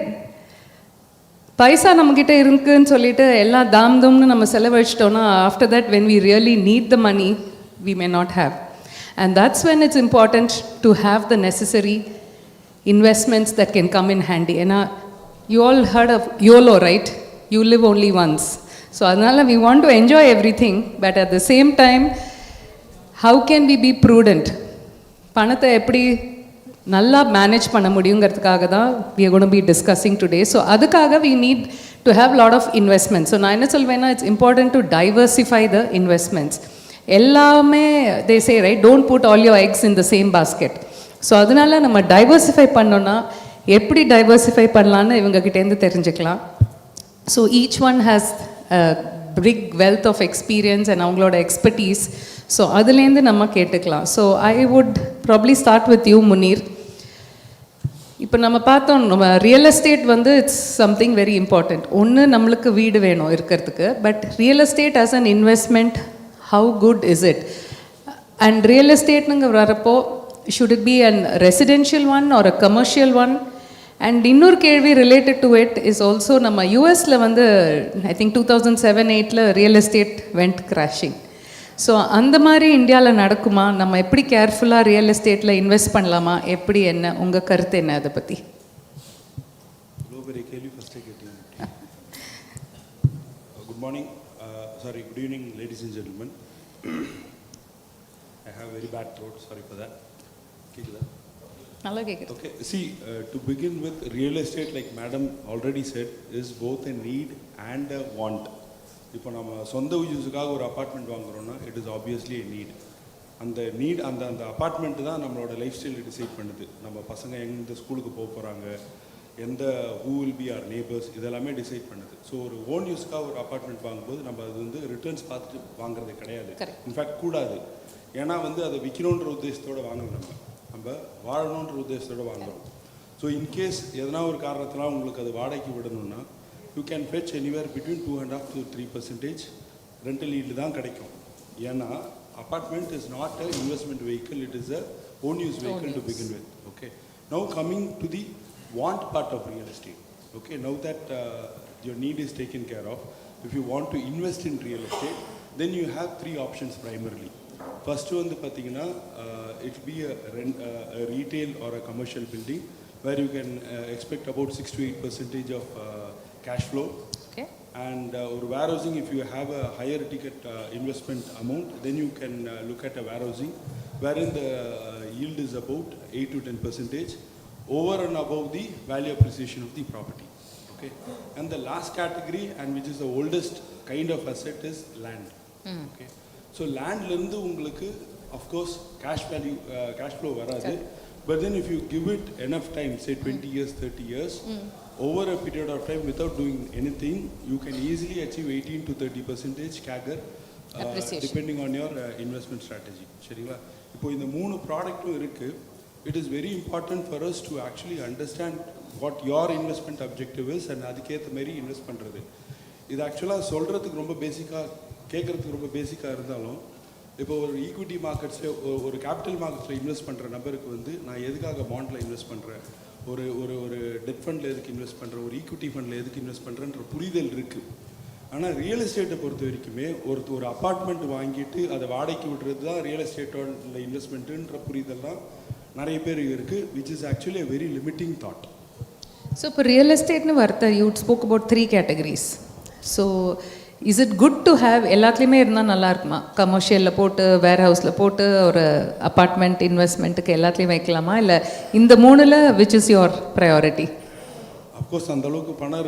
பைசா நம்மக்கிட்ட இருக்குன்னு சொல்லிட்டு எல்லாம் தாம் தம்னு நம்ம செலவழிச்சிட்டோன்னா, after that when we really need the money, we may not have. And that's when it's important to have the necessary investments that can come in handy. ஏன்னா you all heard of YOLO, right? You live only once. So அதனால் we want to enjoy everything, but at the same time, how can we be prudent? பணத்தை எப்படி நல்லா மேனேஜ் பண்ண முடியுங்கிறதுக்காக தான் we are going to be discussing today. So அதுக்காக we need to have lot of investments. So நான் என்ன சொல்வேன்னா, it's important to diversify the investments. எல்லாமே they say, right, don't put all your eggs in the same basket. So அதனால நம்ம டைவர்சிஃபை பண்ணோன்னா எப்படி டைவர்சிஃபை பண்ணலான்னு இவங்ககிட்டேருந்து தெரிஞ்சுக்கலாம். So each one has a big wealth of experience and அவங்களோட expertise. ஸோ அதுலேருந்து நம்ம கேட்டுக்கலாம். So I would probably start with you Muneer. இப்போ நம்ம பார்த்தோம், நம்ம ரியல் எஸ்டேட் வந்து இட்ஸ் சம்திங் வெரி இம்பார்ட்டண்ட். ஒன்று நம்மளுக்கு வீடு வேணும் இருக்கிறதுக்கு, but real estate as an investment, how good is it? And real எஸ்டேட்னுங்க வரப்போ should it be a residential one or a commercial one? And இன்னொரு கேள்வி related to it is also நம்ம யூஎஸில் வந்து I think 2007-8 real estate went crashing. So அந்த மாதிரி இந்தியாவில் நடக்குமா? நம்ம எப்படி கேர்ஃபுல்லாக ரியல் எஸ்டேட்டில் இன்வெஸ்ட் பண்ணலாமா? எப்படி என்ன உங்கள் கருத்து என்ன அதை பற்றி? Good morning, good evening ladies and gentlemen. I have very bad throat, sorry for that. Okay, see, to begin with, real estate, like madam already said, is both a need and a want. இப்போ நம்ம சொந்த யூஸுக்காக ஒரு அப்பார்ட்மெண்ட் வாங்குறோம்னா it is obviously a need. அந்த நீட் அந்த அப்பார்ட்மெண்ட்டு தான் நம்மளோட லைஃப் ஸ்டைலை டிசைட் பண்ணுது. நம்ம பசங்க எந்த ஸ்கூலுக்கு போக போகிறாங்க, எந்த who will be our neighbors, இதெல்லாமே டிசைட் பண்ணுது. ஸோ ஒரு ஓன் யூஸ்க்காக ஒரு அப்பார்ட்மெண்ட் வாங்கும்போது நம்ம அது வந்து ரிட்டர்ன்ஸ் பார்த்துட்டு வாங்குறது கிடையாது. இன்ஃபேக்ட் கூடாது. ஏன்னா வந்து அதை விற்கணுன்ற உத்தேசத்தோடு வாங்கணும், நம்ம வாழணுன்ற உத்தேசத்தோடு வாங்குறோம். ஸோ இன்கேஸ் எதனா ஒரு காரணத்தினால உங்களுக்கு அது வாடகைக்கு விடணும்னா you can fetch anywhere between 2.5 to 3% rental yield தான் கிடைக்கும். ஏன்னா apartment is not a investment vehicle, it is a own use vehicle to begin with. Okay, now coming to the want part of real estate. Okay, now that your need is taken care of, if you want to invest in real estate, then you have three options primarily. First one வந்து பார்த்தீங்கன்னா it will be a retail or a commercial building where you can expect about 6 to 8% of cash flow. Okay. And or warehousing, if you have a higher ticket investment amount, then you can look at a warehousing wherein the yield is about 8 to 10% over and above the value appreciation of the property. Okay. And the last category, and which is the oldest kind of asset, is land. Okay. So land lende ungalku of course cash value cash flow varadu, but then if you give it enough time, say 20 years 30 years, over a period of time without doing anything, you can easily achieve 18 to 30% CAGR depending on your investment strategy. சரிங்களா? இப்போ இந்த மூணு ப்ராடக்ட்டும் இருக்கு. It is very important for us to actually understand what your investment objective is and அதுக்கேற்ற மாதிரி இன்வெஸ்ட் பண்ணுறது. இது ஆக்சுவலாக சொல்கிறதுக்கு ரொம்ப பேசிக்காக, கேட்குறதுக்கு ரொம்ப பேசிக்காக இருந்தாலும், இப்போ ஒரு ஈக்விட்டி மார்க்கெட்ஸில் ஒரு கேபிட்டல் மார்க்கெட்ஸில் இன்வெஸ்ட் பண்ணுற நபருக்கு வந்து நான் எதுக்காக பாண்டில் இன்வெஸ்ட் பண்ணுறேன், ஒரு ஒரு ஒரு டெட் ஃபண்டில் எதுக்கு இன்வெஸ்ட் பண்ணுறேன், ஒரு ஈக்விட்டி ஃபண்டில் எதுக்கு இன்வெஸ்ட் பண்ணுறேன்ற புரிதல் இருக்குது. ஆனால் ரியல் எஸ்டேட்டை பொறுத்த வரைக்குமே ஒரு அப்பார்ட்மெண்ட் வாங்கிட்டு அதை வாடகைக்கு விடுறது தான் ரியல் எஸ்டேட்டோட இன்வெஸ்ட்மெண்ட்டுன்ற புரிதல் தான் நிறைய பேர் இருக்குது, which is actually a very limiting thought. So இப்போ ரியல் எஸ்டேட்னு வரத you spoke about 3 categories. So is it good to have எல்லாத்துலேயுமே இருந்தால் நல்லா இருக்குமா? கமர்ஷியலில் போட்டு, வேர் ஹவுஸில் போட்டு, ஒரு அப்பார்ட்மெண்ட் இன்வெஸ்ட்மெண்ட்டுக்கு எல்லாத்துலேயும் வைக்கலாமா? இல்லை இந்த மூணில் which is your priority? Of course அந்த அளவுக்கு பணம்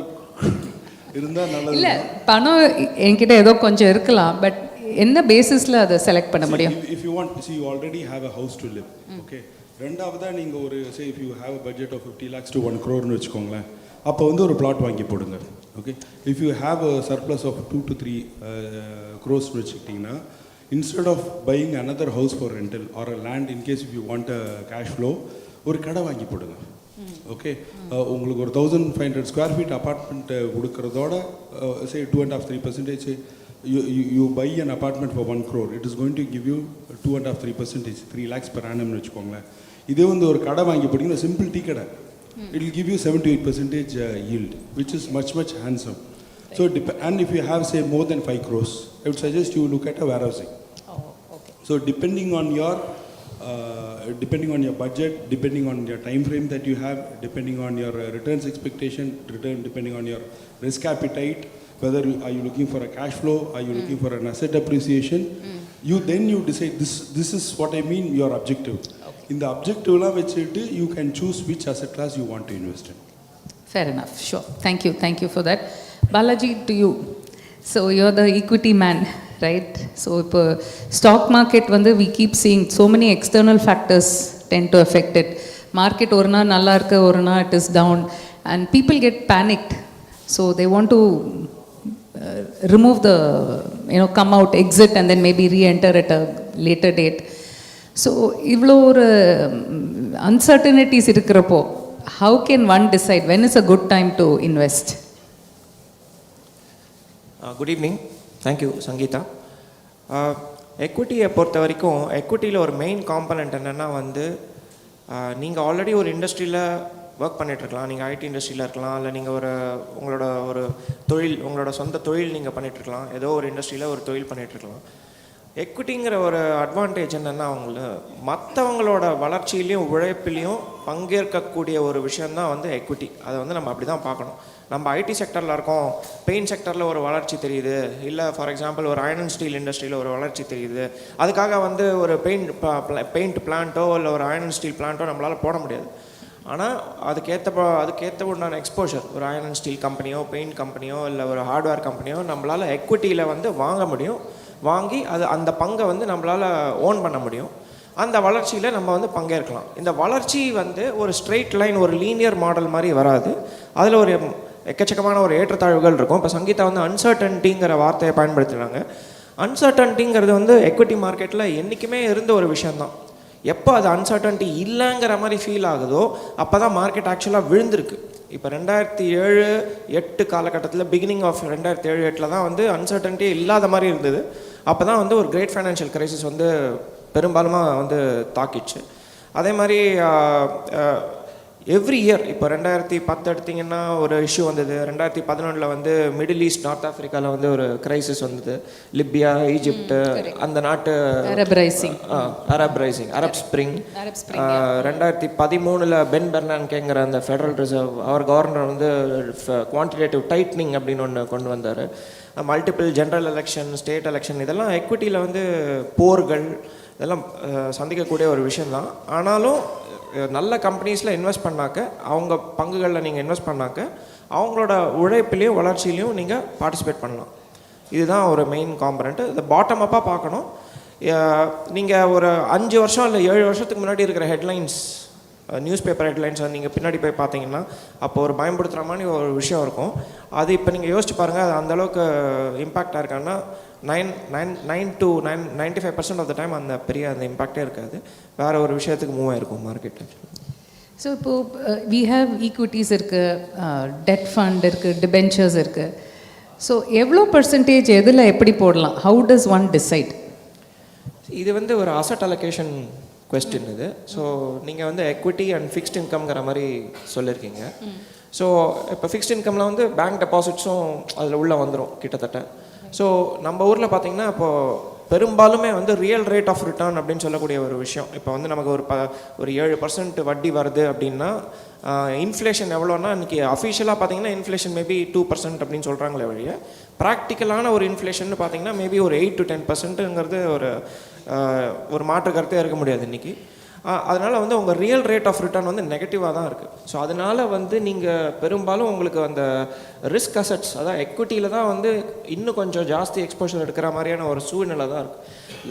இருந்தால் நல்லது. இல்லை, பணம் என்கிட்ட ஏதோ கொஞ்சம் இருக்கலாம், பட் என்ன பேசிஸில் அதை செலக்ட் பண்ண முடியும்? If you want, see you already have a house to live. Okay, ரெண்டாவதாக நீங்கள் ஒரு say if you have a budget of 50 lakhs to 1 crore வச்சுக்கோங்களேன், அப்போ வந்து ஒரு பிளாட் வாங்கி போடுங்க. Okay, if you have a surplus of 2 to 3 crores வச்சுக்கிட்டிங்கன்னா, instead of buying another house for rental or a land in case if you want a cash flow, ஒரு கடை வாங்கி போடுங்க. ஓகே, உங்களுக்கு ஒரு 1500 square feet அப்பார்ட்மெண்ட் கொடுக்கறதோட say 2.5-3%, you buy an apartment for 1 crore, it is going to give you 2.5-3%, 3 lakhs per annum வச்சுக்கோங்களேன். இதே வந்து ஒரு கடை வாங்கி போட்டிங்கன்னா, சிம்பிள் டீ கடை, it will give you 7 to 8% yield, which is much handsome. So and if you have say more than 5 crores, I would suggest you look at a warehousing. Okay. So depending on your budget, depending on your time frame that you have, depending on your returns expectation, depending on your risk appetite, whether are you looking for a cash flow, are you looking for an asset appreciation, you decide this is what I mean your objective. In the objective வச்சுட்டு you can choose which asset class you want to invest in. Fair enough, sure. Thank you for that. Balaji, to you. So you're the equity man, right? So இப்போ stock market வந்து we keep seeing so many external factors tend to affect it. Market ஒரு நாள் நல்லா இருக்கு, ஒரு நாள் it is down, and people get panicked. So they want to remove the, come out, exit, and then maybe re-enter at a later date. So இவ்வளோ ஒரு uncertainties இருக்கிறப்போ, how can one decide when is a good time to invest? Good evening. Thank you, Sangeeta. எக்விட்டியை பொறுத்த வரைக்கும் எக்விட்டியில் ஒரு மெயின் காம்பனண்ட் என்னென்னா வந்து நீங்கள் ஆல்ரெடி ஒரு இண்டஸ்ட்ரியில் ஒர்க் பண்ணிகிட்ருக்கலாம். நீங்கள் ஐடி இண்டஸ்ட்ரியில் இருக்கலாம், இல்லை நீங்கள் உங்களோட ஒரு தொழில், உங்களோட சொந்த தொழில் நீங்கள் பண்ணிகிட்ருக்கலாம், ஏதோ ஒரு இண்டஸ்ட்ரியில் ஒரு தொழில் பண்ணிகிட்ருக்கலாம். எக்விட்டிங்கிற ஒரு அட்வான்டேஜ் என்னென்னா மற்றவங்களோட வளர்ச்சியிலையும் உழைப்பிலையும் பங்கேற்கக்கூடிய ஒரு விஷயந்தான் வந்து எக்விட்டி. அதை வந்து நம்ம அப்படி தான் பார்க்கணும். நம்ம ஐடி செக்டரில் இருக்கோம், பெயிண்ட் செக்டரில் ஒரு வளர்ச்சி தெரியுது, இல்லை ஃபார் எக்ஸாம்பிள் ஒரு அயர்ன் அண்ட் ஸ்டீல் இண்டஸ்ட்ரியில் ஒரு வளர்ச்சி தெரியுது, அதுக்காக வந்து ஒரு பெயிண்ட் பிளான்ட்டோ இல்லை ஒரு அயர்ன் அண்ட் ஸ்டீல் பிளான்ட்டோ நம்மளால் போட முடியாது. ஆனால் அதுக்கேற்ற உண்டான எக்ஸ்போஷர் ஒரு அயர்ன் அண்ட் ஸ்டீல் கம்பெனியோ பெயிண்ட் கம்பெனியோ இல்லை ஒரு ஹார்ட்வேர் கம்பெனியோ நம்மளால் எக்விட்டியில் வந்து வாங்க முடியும். வாங்கி அந்த பங்கை வந்து நம்மளால் ஓன் பண்ண முடியும். அந்த வளர்ச்சியில் நம்ம வந்து பங்கேற்கலாம். இந்த வளர்ச்சி வந்து ஒரு ஸ்ட்ரெயிட் லைன், ஒரு லீனியர் மாடல் மாதிரி வராது. அதில் ஒரு எக்கச்சக்கமான ஒரு ஏற்றத்தாழ்வுகள் இருக்கும். இப்போ சங்கீதா வந்து அன்சர்டன்ட்டிங்கிற வார்த்தையை பயன்படுத்துகிறாங்க. அன்சர்டன்ட்டிங்கிறது வந்து எக்விட்டி மார்க்கெட்டில் என்றைக்குமே இருந்த ஒரு விஷயந்தான். எப்போ அது அன்சர்டன்ட்டி இல்லைங்கிற மாதிரி ஃபீல் ஆகுதோ அப்போ தான் மார்க்கெட் ஆக்சுவலாக விழுந்திருக்கு. இப்போ 2007-8 காலகட்டத்தில் பிகினிங் ஆஃப் 2007-8 தான் வந்து அன்சர்டன்ட்டி இல்லாத மாதிரி இருந்தது. அப்போ தான் வந்து ஒரு கிரேட் ஃபைனான்ஷியல் கிரைசிஸ் வந்து பெரும்பாலுமா வந்து தாக்கிச்சு. அதே மாதிரி எவ்ரி இயர் இப்போ 2010 எடுத்திங்கன்னா ஒரு இஷ்யூ வந்தது. 2011 வந்து மிடில் ஈஸ்ட், நார்த் ஆஃப்ரிக்காவில் வந்து ஒரு கிரைசிஸ் வந்தது. லிபியா, ஈஜிப்டு, அந்த நாட்டு அரப் ஸ்ப்ரிங். 2013 பென் பெர்னான்கேங்கிற அந்த ஃபெடரல் ரிசர்வ் அவர் கவர்னர் வந்து குவான்டிடேட்டிவ் டைட்னிங் அப்படின்னு ஒன்று கொண்டு வந்தார். Multiple general election, state election, இதெல்லாம் எக்விட்டியில் வந்து போர்கள் இதெல்லாம் சந்திக்கக்கூடிய ஒரு விஷயந்தான். ஆனாலும் நல்ல கம்பெனிஸில் இன்வெஸ்ட் பண்ணாக்க, அவங்க பங்குகளில் நீங்கள் இன்வெஸ்ட் பண்ணாக்க அவங்களோட உழைப்பிலையும் வளர்ச்சியிலையும் நீங்கள் பார்ட்டிசிபேட் பண்ணலாம். இதுதான் ஒரு மெயின் காம்பனண்ட்டு. இதை பாட்டம் அப்பாக பார்க்கணும். நீங்கள் ஒரு 5 வருஷம் இல்லை 7 வருஷத்துக்கு முன்னாடி இருக்கிற ஹெட்லைன்ஸ், நியூஸ் பேப்பர் ஹெட்லைன்ஸை நீங்கள் பின்னாடி போய் பார்த்தீங்கன்னா அப்போ ஒரு பயன்படுத்துகிற மாதிரி ஒரு விஷயம் இருக்கும். அது இப்போ நீங்கள் யோசிச்சு பாருங்கள், அது அந்தளவுக்கு இம்பேக்டாக இருக்கான்னா 95% ஆஃப் த டைம் அந்த இம்பேக்டே இருக்காது. வேறு ஒரு விஷயத்துக்கு மூவ் ஆகிருக்கும் மார்க்கெட். ஸோ இப்போது வி ஹேவ் ஈக்விட்டிஸ் இருக்குது, டெட் ஃபண்ட் இருக்குது, டிபென்ச்சர்ஸ் இருக்குது. ஸோ எவ்வளோ பர்சன்டேஜ் எதில் எப்படி போடலாம்? How does one decide? இது வந்து ஒரு அசட் அலோகேஷன் கொஸ்டின் இது. ஸோ நீங்கள் வந்து எக்விட்டி அண்ட் ஃபிக்ஸ்ட் இன்கம்ங்கிற மாதிரி சொல்லியிருக்கீங்க. ஸோ இப்போ ஃபிக்ஸ்ட் இன்கமில் வந்து பேங்க் டெபாசிட்ஸும் அதில் உள்ளே வந்துடும் கிட்டத்தட்ட. ஸோ நம்ம ஊரில் பார்த்திங்கன்னா இப்போது பெரும்பாலுமே வந்து ரியல் ரேட் ஆஃப் ரிட்டர்ன் அப்படின்னு சொல்லக்கூடிய ஒரு விஷயம். இப்போ வந்து நமக்கு ஒரு 7% வட்டி வருது அப்படின்னா இன்ஃப்ளேஷன் எவ்வளோன்னா இன்றைக்கி அஃபிஷியலாக பார்த்திங்கன்னா இன்ஃப்ளேஷன் மேபி 2% அப்படின்னு சொல்கிறாங்களே வழிய, ப்ராக்டிக்கலான ஒரு இன்ஃப்ளேஷன் பார்த்திங்கன்னா மேபி ஒரு 8 to 10%ங்கிறது ஒரு மாற்று கருத்தே இருக்க முடியாது இன்றைக்கி. அதனால் வந்து உங்கள் ரியல் ரேட் ஆஃப் ரிட்டர்ன் வந்து நெகட்டிவாக தான் இருக்குது. ஸோ அதனால் வந்து நீங்கள் பெரும்பாலும் உங்களுக்கு அந்த ரிஸ்க் அசட்ஸ், அதான் எக்விட்டியில் தான் வந்து இன்னும் கொஞ்சம் ஜாஸ்தி எக்ஸ்போஷர் எடுக்கிற மாதிரியான ஒரு சூழ்நிலை தான் இருக்குது.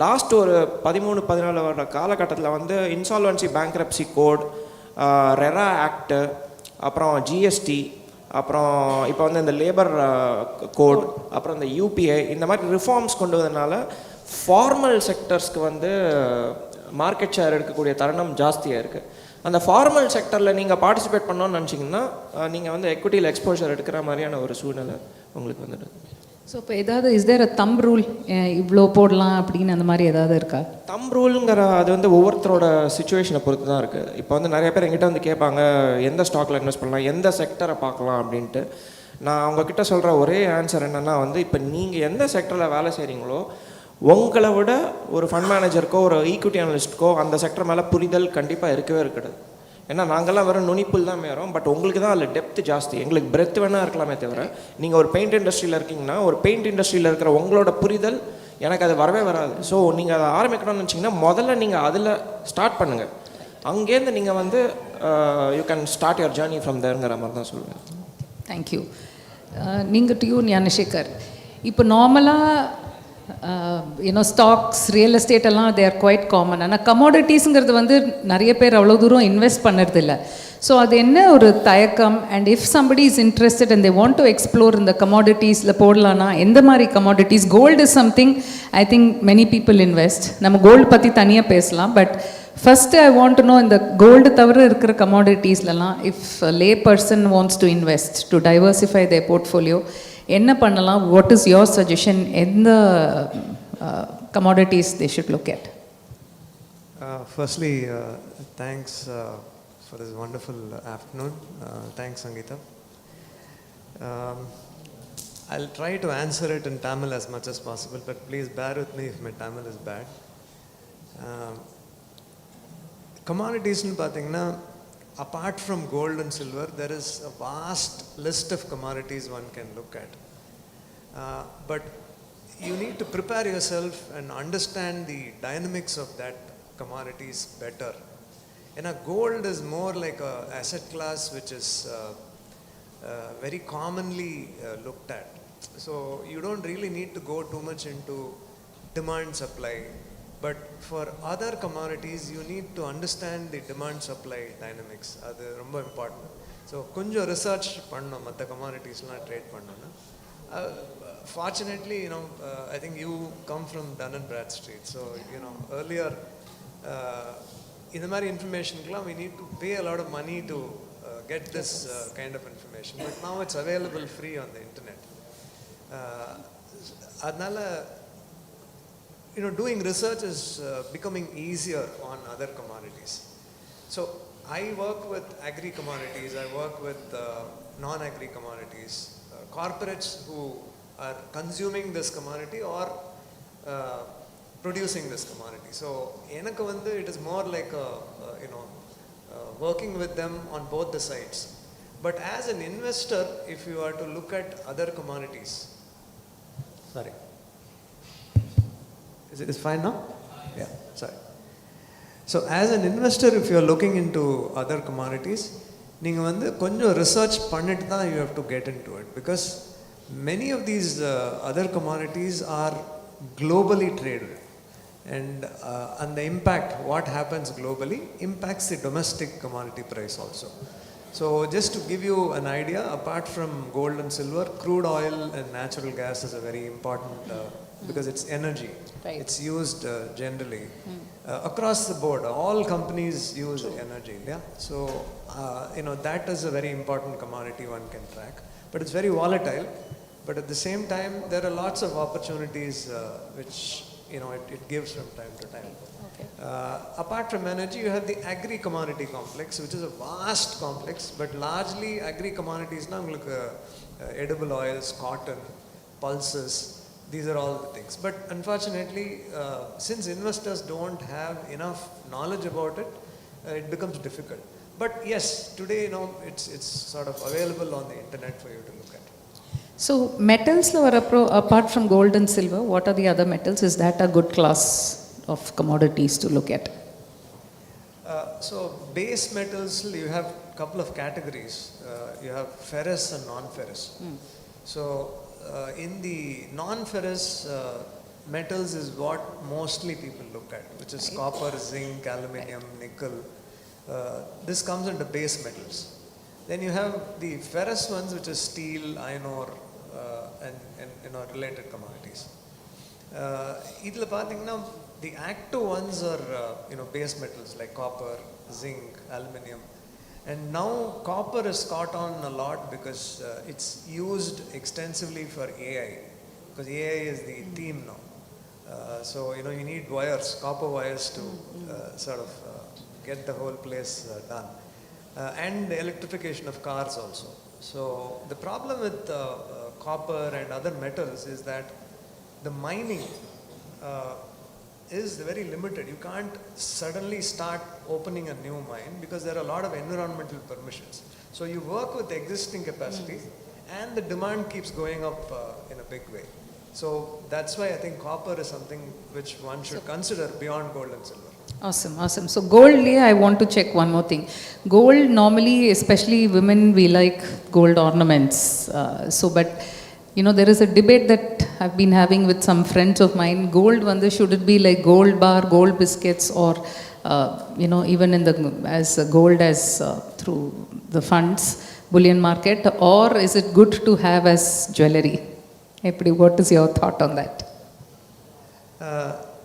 லாஸ்ட் ஒரு 13-14 வருட காலகட்டத்தில் வந்து insolvency bankruptcy code, RERA act, அப்புறம் ஜிஎஸ்டி, அப்புறம் இப்போ வந்து இந்த லேபர் கோட், அப்புறம் இந்த யூபிஐ, இந்த மாதிரி ரிஃபார்ம்ஸ் கொண்டு வந்ததுனால ஃபார்மல் செக்டர்ஸ்க்கு வந்து மார்க்கெட் ஷேர் எடுக்கக்கூடிய தருணம் ஜாஸ்தியாக இருக்குது. அந்த ஃபார்மல் செக்டரில் நீங்கள் பார்ட்டிசிபேட் பண்ணோன்னு நினச்சிங்கன்னா நீங்கள் வந்து எக்விட்டியில் எக்ஸ்போஷர் எடுக்கிற மாதிரியான ஒரு சூழ்நிலை உங்களுக்கு வந்துடுது. ஸோ இப்போ ஏதாவது is there a them rule, இவ்வளோ போடலாம் அப்படின்னு அந்த மாதிரி ஏதாவது இருக்கா? தம் ரூலுங்கிற அது வந்து ஒவ்வொருத்தரோட சுச்சுவேஷனை பொறுத்து தான் இருக்குது. இப்போ வந்து நிறைய பேர் எங்கிட்ட வந்து கேட்பாங்க எந்த ஸ்டாக்கில் இன்வெஸ்ட் பண்ணலாம், எந்த செக்டரை பார்க்கலாம் அப்படின்ட்டு. நான் அவங்கக்கிட்ட சொல்கிற ஒரே ஆன்சர் என்னென்னா வந்து இப்போ நீங்கள் எந்த செக்டரில் வேலை செய்கிறீங்களோ உங்களை விட ஒரு ஃபண்ட் மேனேஜருக்கோ ஒரு ஈக்விட்டி அனலிஸ்ட்டுக்கோ அந்த செக்டர் மேலே புரிதல் கண்டிப்பாக இருக்கவே இருக்காது. ஏன்னா நாங்கள்லாம் வெறும் நுனிப்புல் தான் மேறோம், பட் உங்களுக்கு தான் அதில் டெப்த் ஜாஸ்தி. எங்களுக்கு பிரெத் வேணால் இருக்கலாமே தவிர, நீங்கள் ஒரு பெயிண்ட் இண்டஸ்ட்ரியில் இருக்கீங்கன்னா ஒரு பெயிண்ட் இண்டஸ்ட்ரியில் இருக்கிற உங்களோட புரிதல் எனக்கு அது வரவே வராது. ஸோ நீங்கள் அதை ஆரம்பிக்கணும்னு நினச்சிங்கன்னா முதல்ல நீங்கள் அதில் ஸ்டார்ட் பண்ணுங்கள். அங்கேருந்து நீங்கள் வந்து you can start your journey from தேர்ங்கிற மாதிரி தான் சொல்லுவேன். தேங்க்யூ. நீங்கள் டு யூ ஞானசேகர், இப்போ நார்மலாக ஸ்டாக்ஸ், ரியல் எஸ்டேட் எல்லாம் தே ஆர் குவைட் காமன். ஆனால் கமோடிட்டிஸுங்கிறது வந்து நிறைய பேர் அவ்வளோ தூரம் இன்வெஸ்ட் பண்ணுறதில்ல. ஸோ அது என்ன ஒரு தயக்கம்? And if somebody is interested and they want to explore இந்த கமோடிட்டிஸில் போடலான்னா எந்த மாதிரி commodities? Gold is something I think many people invest. நம்ம கோல்டு பற்றி தனியாக பேசலாம். But first I want to know, இந்த கோல்டு தவிர இருக்கிற கமோடிட்டிஸ்லாம் if lay person wants to invest to diversify their portfolio என்ன பண்ணலாம்? What is your suggestion? எந்த commodities they should look at? Firstly, thanks for this wonderful afternoon. Thanks, Sangeeta. I'll try to answer it in Tamil as much as possible, but please bear with me if my Tamil is bad. Commodities nu pathina, apart from gold and silver, there is a vast list of commodities one can look at. But you need to prepare yourself and understand the dynamics of that commodities better. Gold is more like a asset class which is very commonly looked at. So you don't really need to go too much into demand supply. But for other commodities, you need to understand the demand supply dynamics. That's very important. So kunjo research pannom matta commodities la trade pannona. Fortunately, I think you come from Dun and Bradstreet. So earlier in the mari information we need to pay a lot of money to get this kind of information, but now it's available free on the internet. Adnala, doing research is becoming easier on other commodities. So I work with agri commodities, I work with non-agri commodities, corporates who are consuming this commodity or producing this commodity. So enakku it is more like working with them on both the sides. But as an investor, if you are to look at other commodities, sorry, is it fine now? Yeah, sorry. So as an investor, if you are looking into other commodities, neenga konjam research pannittu dhaan you have to get into it, because many of these other commodities are globally traded. And the impact, what happens globally, impacts the domestic commodity price also. So just to give you an idea, apart from gold and silver, crude oil and natural gas is a very important, because it's energy. Right. It's used generally across the board. All companies use energy. Yeah? So, that is a very important commodity one can track. But it's very volatile. But at the same time, there are lots of opportunities which it gives from time to time. Okay. Apart from energy, you have the agri commodity complex, which is a vast complex, but largely agri commodities now edible oils, cotton, pulses, these are all the things. But unfortunately, since investors don't have enough knowledge about it, it becomes difficult. But yes, today it's sort of available on the internet for you to look at. So metals apart from gold and silver, what are the other metals? Is that a good class of commodities to look at? So base metals, you have a couple of categories. You have ferrous and non-ferrous. So in the non-ferrous metals is what mostly people look at, which is copper, zinc, aluminium, nickel. This comes under base metals. Then you have the ferrous ones, which is steel, iron ore, and related commodities. Idla pathina, the active ones are base metals like copper, zinc, aluminium. And now copper is caught on a lot because it's used extensively for AI, because AI is the theme now. So you need wires, copper wires to sort of get the whole place done. And the electrification of cars also. So the problem with copper and other metals is that the mining is very limited. You can't suddenly start opening a new mine because there are a lot of environmental permissions. So you work with existing capacity and the demand keeps going up in a big way. So that's why I think copper is something which one should consider beyond gold and silver. Awesome. So gold, I want to check one more thing. Gold normally, especially women, we like gold ornaments. But there is a debate that I've been having with some friends of mine. Gold, should it be like gold bar, gold biscuits, or even in as gold as through the funds, bullion market, or is it good to have as jewelry? What is your thought on that?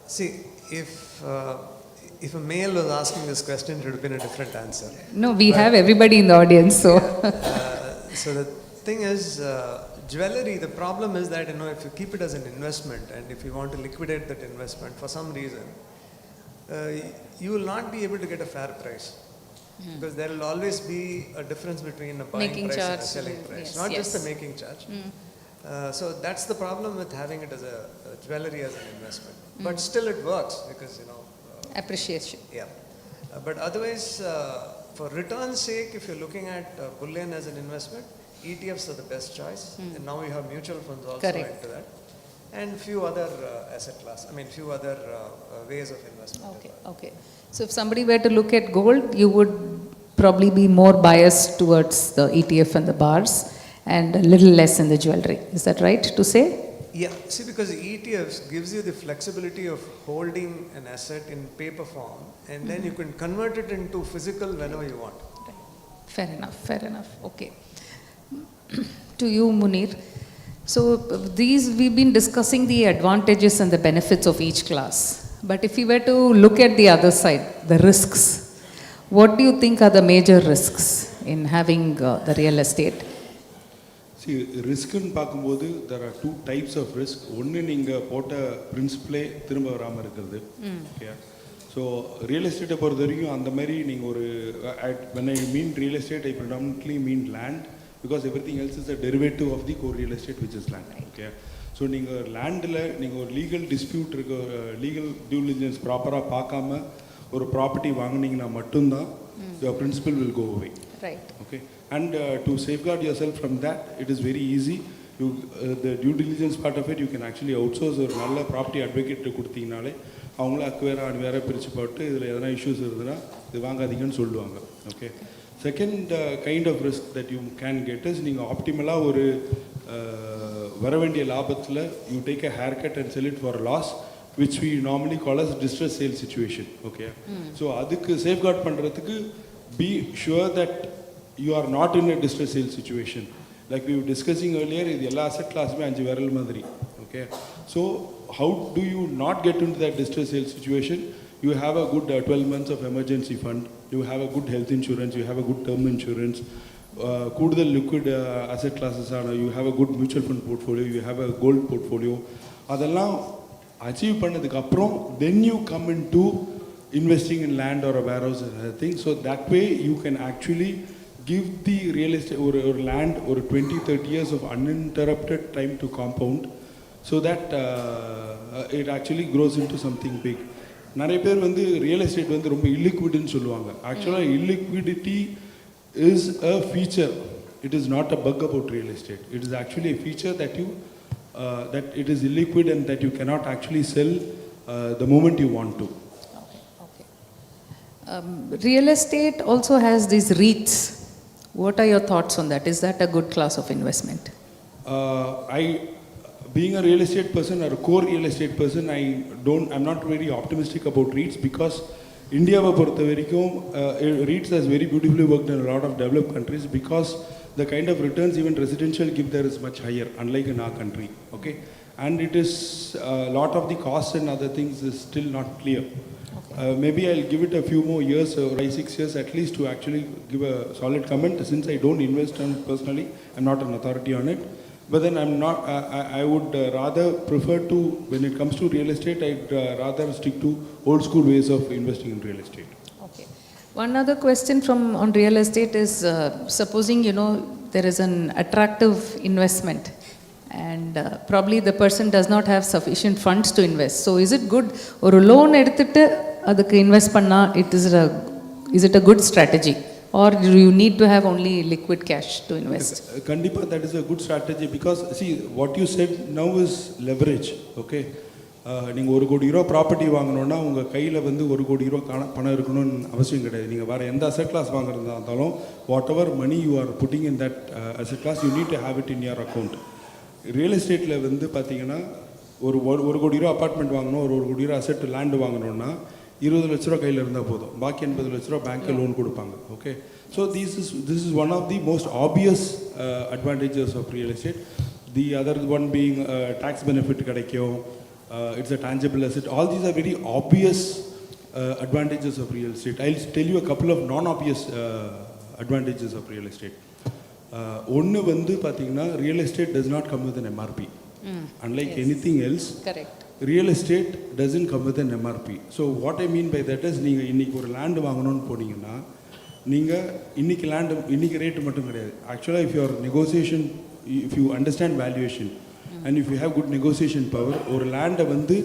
See, if a male was asking this question, it would have been a different answer. No, we have everybody in the audience, so. So the thing is, jewelry, the problem is that, if you keep it as an investment and if you want to liquidate that investment for some reason, you will not be able to get a fair price. Because there will always be a difference between a buying Making price charge, and a selling price. yes, Not yes. just the making charge. So that's the problem with having it as a jewelry as an investment. But still it works because, Appreciation. yeah. But otherwise, for return's sake, if you're looking at bullion as an investment, ETFs are the best choice. And now we have mutual funds also Correct. into that. And few other asset class, few other ways of investment. Okay, okay. So if somebody were to look at gold, you would probably be more biased towards the ETF and the bars and a little less in the jewelry. Is that right to say? Yeah, see, because ETFs gives you the flexibility of holding an asset in paper form, and then you can convert it into physical whenever you want. Fair enough, fair enough. Okay. To you, Munir. So we've been discussing the advantages and the benefits of each class. But if we were to look at the other side, the risks, what do you think are the major risks in having the real estate? See, risk in பார்க்கும்போது there are two types of risk. ஒன்று நீங்கள் போட்ட பிரின்சிபலே திரும்ப வராமல் இருக்கிறது. ஓகே. ஸோ ரியல் எஸ்டேட்டை பொறுத்த வரைக்கும் அந்த மாதிரி நீங்கள் ஒரு when I mean real estate, I predominantly mean land, because everything else is a derivative of the core real estate, which is land. Okay. So நீங்கள் லேண்டில் நீங்கள் ஒரு லீகல் டிஸ்பியூட் இருக்க, லீகல் டியூ டிலிஜென்ஸ் ப்ராப்பராக பார்க்காம ஒரு ப்ராப்பர்ட்டி வாங்கினீங்கன்னா மட்டும்தான் your principal will go away. Right. Okay. And to safeguard yourself from that, it is very easy. You the due diligence part of it, you can actually outsource ஒரு நல்ல ப்ராப்பர்ட்டி அட்வொகேட் கொடுத்தீங்கனாலே அவங்கள வேற பிரித்து போட்டு இதில் எதனா இஷ்யூஸ் இருந்ததுன்னா இது வாங்காதீங்கன்னு சொல்லுவாங்க. Okay. Second kind of risk that you can get is நீங்கள் ஆப்டிமலாக ஒரு வர வேண்டிய லாபத்தில் you take a haircut and sell it for loss, which we normally call as distress sale situation. Okay. So adukku safeguard பண்றதுக்கு be sure that you are not in a distress sale situation. Like we were discussing earlier, இது எல்லா asset classமே 5 விரல் மாதிரி. Okay. So how do you not get into that distress sale situation? You have a good 12 months of emergency fund, you have a good health insurance, you have a good term insurance, கூடுதல் liquid asset classes ஆன, you have a good mutual fund portfolio, you have a gold portfolio. அதெல்லாம் achieve பண்ணதுக்கு அப்புறம் then you come into investing in land or a warehouse and other things. So that way you can actually give the real estate or land or 20-30 years of uninterrupted time to compound, so that it actually grows into something big. நிறைய பேர் வந்து ரியல் எஸ்டேட் வந்து ரொம்ப illiquidன்னு சொல்லுவாங்க. ஆக்சுவலாக illiquidity is a feature, it is not a bug about real estate. It is actually a feature that you that it is illiquid and that you cannot actually sell the moment you want to. Okay. Real estate also has these REITs. What are your thoughts on that? Is that a good class of investment? Being a real estate person or a core real estate person, I'm not very optimistic about REITs, because Indiaவை பொறுத்த வரைக்கும் REITs has very beautifully worked in a lot of developed countries, because the kind of returns even residential give there is much higher, unlike in our country. Okay. And it is a lot of the costs and other things is still not clear. Okay. Maybe I'll give it a few more years, or 5-6 years at least, to actually give a solid comment. Since I don't invest on it personally, I'm not an authority on it. But then I would rather prefer to, when it comes to real estate, I'd rather stick to old school ways of investing in real estate. Okay. One other question on real estate is, supposing, there is an attractive investment and probably the person does not have sufficient funds to invest. So is it good, or a loan எடுத்துட்டு அதுக்கு invest பண்ணா, is it a good strategy? Or do you need to have only liquid cash to invest? Kandipa, that is a good strategy, because see, what you said now is leverage. Okay. நீங்கள் 1 கோடி ரூபா ப்ராப்பர்ட்டி வாங்கணுன்னா உங்கள் கையில் வந்து 1 கோடி ரூபா பணம் இருக்கணும்னு அவசியம் கிடையாது. நீங்கள் வேறு எந்த அசெட் கிளாஸ் வாங்குறதா இருந்தாலும், whatever money you are putting in that asset class, you need to have it in your account. Real எஸ்டேட்டில் வந்து பார்த்தீங்கன்னா ஒரு கோடி ரூபா அப்பார்ட்மெண்ட் வாங்கணும், 1 கோடி ரூபா அசெட் லேண்டு வாங்கணுன்னா 20 லட்ச ரூபா கையில் இருந்தால் போதும், பாக்கி 80 லட்ச ரூபா பேங்க்கில் லோன் கொடுப்பாங்க. Okay. So this is one of the most obvious advantages of real estate. The other one being tax benefit கிடைக்கும், it's a tangible asset. All these are very obvious advantages of real estate. I'll tell you a couple of non-obvious advantages of real estate. ஒன்று வந்து பார்த்தீங்கன்னா real estate does not come with an MRP. Unlike anything else, real estate doesn't come with an MRP. So what I mean by that is நீங்கள் இன்றைக்கி ஒரு லேண்டு வாங்கணும்னு போனீங்கன்னா நீங்கள் இன்றைக்கி லேண்டு இன்றைக்கி ரேட்டு மட்டும் கிடையாது. ஆக்சுவலாக if your negotiation, if you understand valuation and if you have good negotiation power, ஒரு லேண்டை வந்து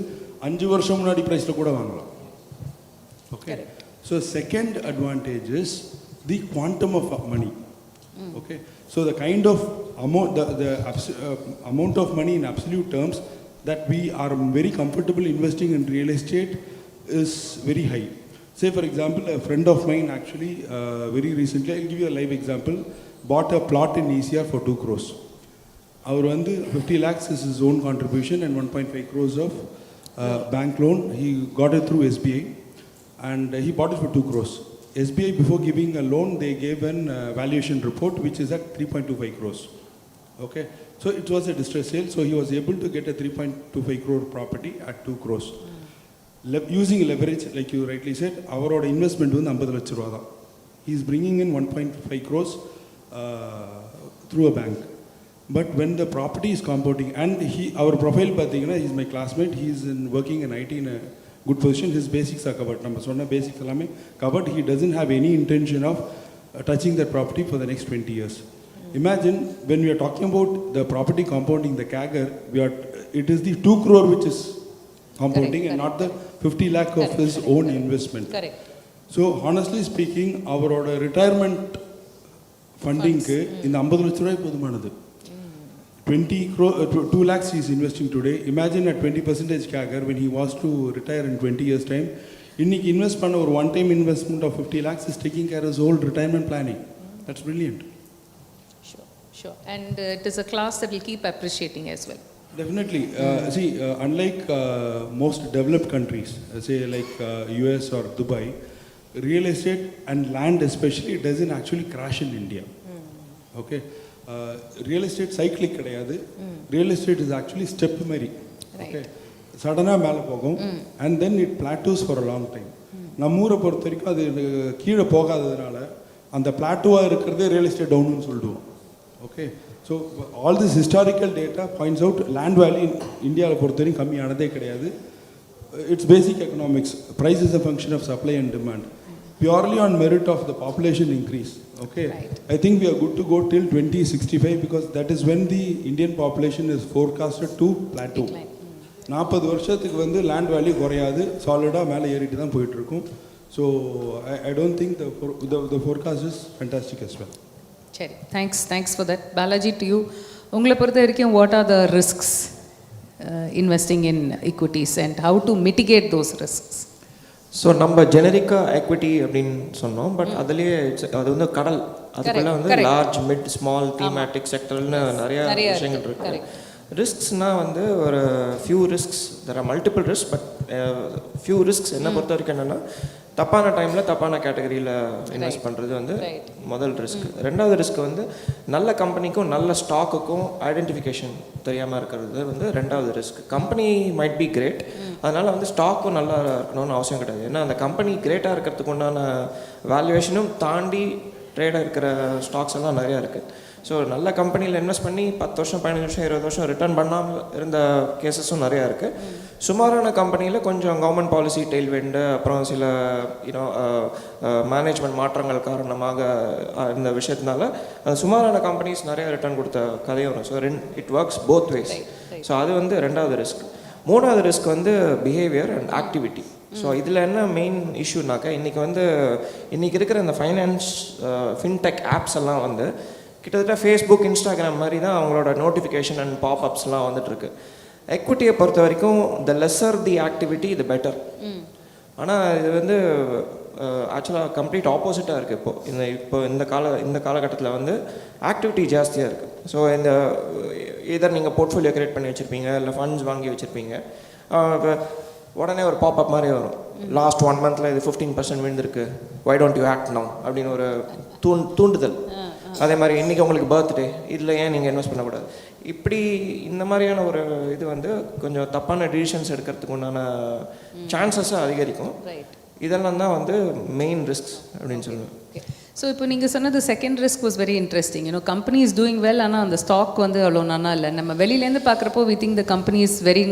5 வருஷம் முன்னாடி ப்ரைஸில் கூட வாங்கலாம். Okay. So second advantage is the quantum of money. Okay, so the kind of amount, the amount of money in absolute terms that we are very comfortable investing in real estate is very high. Say for example, a friend of mine actually very recently, I'll give you a live example, bought a plot in ECR for 2 crores. Our 50 lakhs is his own contribution and 1.5 crores of bank loan. He got it through SBI and he bought it for 2 crores. SBI, before giving a loan, they gave an valuation report which is at 3.25 crores. Okay, so it was a distress sale, so he was able to get a 3.25 crore property at 2 crores. Using leverage, like you rightly said, our investment was 50 lakh rupees. He is bringing in 1.5 crores through a bank. But when the property is compounding, and our profile, he is my classmate, he is working in IT in a good position, his basics are covered. Number one, basics are covered. He doesn't have any intention of touching that property for the next 20 years. Imagine when we are talking about the property compounding, the CAGR, it is the 2 crore which is compounding and not the 50 lakh of his own investment. Correct. So honestly speaking, our retirement funding in the 50 lakh ரூபாய் போதுமானது. 2 lakhs he is investing today. Imagine at 20% CAGR when he wants to retire in 20 years time. இன்னைக்கு invest பண்ண ஒரு one time investment of 50 lakhs is taking care of his whole retirement planning. That's brilliant. Sure. And it is a class that will keep appreciating as well. Definitely. See, unlike most developed countries, say like US or Dubai, real estate and land especially doesn't actually crash in India. Okay. Real estate cyclic கிடையாது. Real estate is actually step மாதிரி. Okay. சடனாக மேலே போகும் and then it plateaus for a long time. நம்ம ஊரை பொறுத்த வரைக்கும் அது கீழே போகாததுனால அந்த பிளாட்டோவாக இருக்கிறதே ரியல் எஸ்டேட் டவுன்னு சொல்லிடுவோம். Okay. So all this historical data points out land value இந்தியாவில் பொறுத்த வரைக்கும் கம்மியானதே கிடையாது. It's basic economics. Price is a function of supply and demand. Purely on merit of the population increase. Okay, right. I think we are good to go till 2065 because that is when the Indian population is forecasted to plateau. 40 வருஷத்துக்கு வந்து land value குறையாது, சாலிடாக மேலே ஏறிட்டு தான் போயிட்டு இருக்கும். So I don't think the forecast is fantastic as well. சரி, thanks for that. Balaji, to you, உங்களை பொறுத்த வரைக்கும் what are the risks investing in equities and how to mitigate those risks? So நம்ம ஜெனரிக்காக எக்விட்டி அப்படின்னு சொன்னோம், பட் அதுலேயே அது வந்து கடல், அதுக்குள்ளே வந்து லார்ஜ் மிட் ஸ்மால் தீமேட்டிக் செக்டர்னு நிறையா விஷயங்கள் இருக்குது. ரிஸ்க்ஸ்னால் வந்து ஒரு few risks, there are multiple risk, but few risks என்னை பொறுத்த வரைக்கும் என்னென்னா தப்பான டைமில் தப்பான கேட்டகரியில் இன்வெஸ்ட் பண்ணுறது வந்து முதல் ரிஸ்க். ரெண்டாவது ரிஸ்க் வந்து நல்ல கம்பெனிக்கும் நல்ல ஸ்டாக்குக்கும் ஐடென்டிஃபிகேஷன் தெரியாமல் இருக்கிறது வந்து ரெண்டாவது ரிஸ்க். கம்பெனி மைட் பி கிரேட், அதனால் வந்து ஸ்டாக்கும் நல்லா இருக்கணும்னு அவசியம் கிடையாது. ஏன்னா அந்த கம்பெனி கிரேட்டாக இருக்கிறதுக்கு உண்டான வேல்யூவேஷனும் தாண்டி ட்ரேடாக இருக்கிற ஸ்டாக்ஸ் எல்லாம் நிறையா இருக்குது. ஸோ நல்ல கம்பெனியில் இன்வெஸ்ட் பண்ணி 10 வருஷம் 15 வருஷம் 20 வருஷம் ரிட்டர்ன் பண்ணாமல் இருந்த கேசஸும் நிறையா இருக்குது. சுமாரான கம்பெனியில் கொஞ்சம் கவர்மெண்ட் பாலிசி டெய்ல்விண்டு, அப்புறம் சில மேனேஜ்மெண்ட் மாற்றங்கள் காரணமாக இந்த விஷயத்தினால சுமாரான கம்பெனிஸ் நிறையா ரிட்டர்ன் கொடுத்த கதையும் வரும். So it works both ways. So அது வந்து ரெண்டாவது ரிஸ்க். மூணாவது ரிஸ்க் வந்து பிஹேவியர் அண்ட் ஆக்டிவிட்டி. ஸோ இதில் என்ன மெயின் இஷ்யூனாக்கா இன்றைக்கி இருக்கிற இந்த ஃபைனான்ஸ் ஃபின்டெக் ஆப்ஸ் எல்லாம் வந்து கிட்டத்தட்ட ஃபேஸ்புக் இன்ஸ்டாகிராம் மாதிரி தான் அவங்களோட நோட்டிஃபிகேஷன் அண்ட் பாப்அப்ஸ்லாம் வந்துட்டுருக்கு. எக்விட்டியை பொறுத்த வரைக்கும் the lesser the activity the better. ஆனால் இது வந்து ஆக்சுவலாக கம்ப்ளீட் ஆப்போசிட்டாக இருக்குது. இப்போ இந்த காலகட்டத்தில் வந்து ஆக்டிவிட்டி ஜாஸ்தியாக இருக்குது. ஸோ இந்த இதர் நீங்கள் போர்ட்ஃபோலியோ கிரியேட் பண்ணி வச்சுருப்பீங்க, இல்லை ஃபண்ட்ஸ் வாங்கி வச்சுருப்பீங்க, உடனே ஒரு பாப்அப் மாதிரி வரும். லாஸ்ட் 1 monthல இது 15% விழுந்திருக்கு, why don't you act now அப்படின்னு ஒரு தூண்டுதல். அதே மாதிரி இன்றைக்கி உங்களுக்கு பர்த்டே, இதில் ஏன் நீங்கள் இன்வெஸ்ட் பண்ணக்கூடாது, இப்படி இந்த மாதிரியான ஒரு இது வந்து கொஞ்சம் தப்பான டிசிஷன்ஸ் எடுக்கிறதுக்கு உண்டான சான்சஸை அதிகரிக்கும். இதெல்லாம் தான் வந்து மெயின் ரிஸ்க்ஸ் அப்படின்னு சொல்லுவேன். ஸோ இப்போ நீங்கள் சொன்னது second risk was very interesting. You know company is doing well, ஆனால் அந்த ஸ்டாக் வந்து அவ்வளோ நல்லா இல்லை. நம்ம வெளியிலேருந்து பார்க்குறப்போ we think the company is very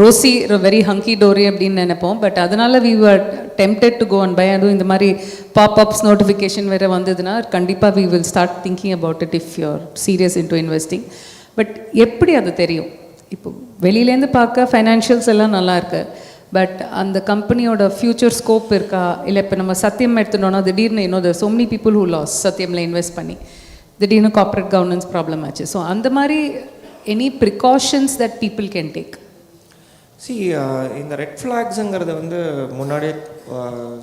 rosy, very hunky dory அப்படின்னு நினைப்போம். பட் அதனால் we were tempted to go and buy. அதுவும் இந்த மாதிரி பாப்அப்ஸ் நோட்டிஃபிகேஷன் வேறு வந்ததுன்னா கண்டிப்பாக we will start thinking about it if you're serious in to investing. But எப்படி அது தெரியும்? இப்போ வெளியிலேருந்து பார்க்க ஃபைனான்ஷியல்ஸ் எல்லாம் நல்லா இருக்கு, பட் அந்த கம்பெனியோட ஃப்யூச்சர் ஸ்கோப் இருக்கா? இல்லை இப்போ நம்ம சத்தியம் எடுத்துட்டோன்னா திடீர்னு there are so many people who lost சத்தியமில் இன்வெஸ்ட் பண்ணி, திடீர்னு கார்ப்பரேட் கவர்னன்ஸ் ப்ராப்ளம் ஆச்சு. ஸோ அந்த மாதிரி any precautions that people can take? இந்த ரெட் ஃப்ளாக்ஸுங்கிறது வந்து முன்னாடியே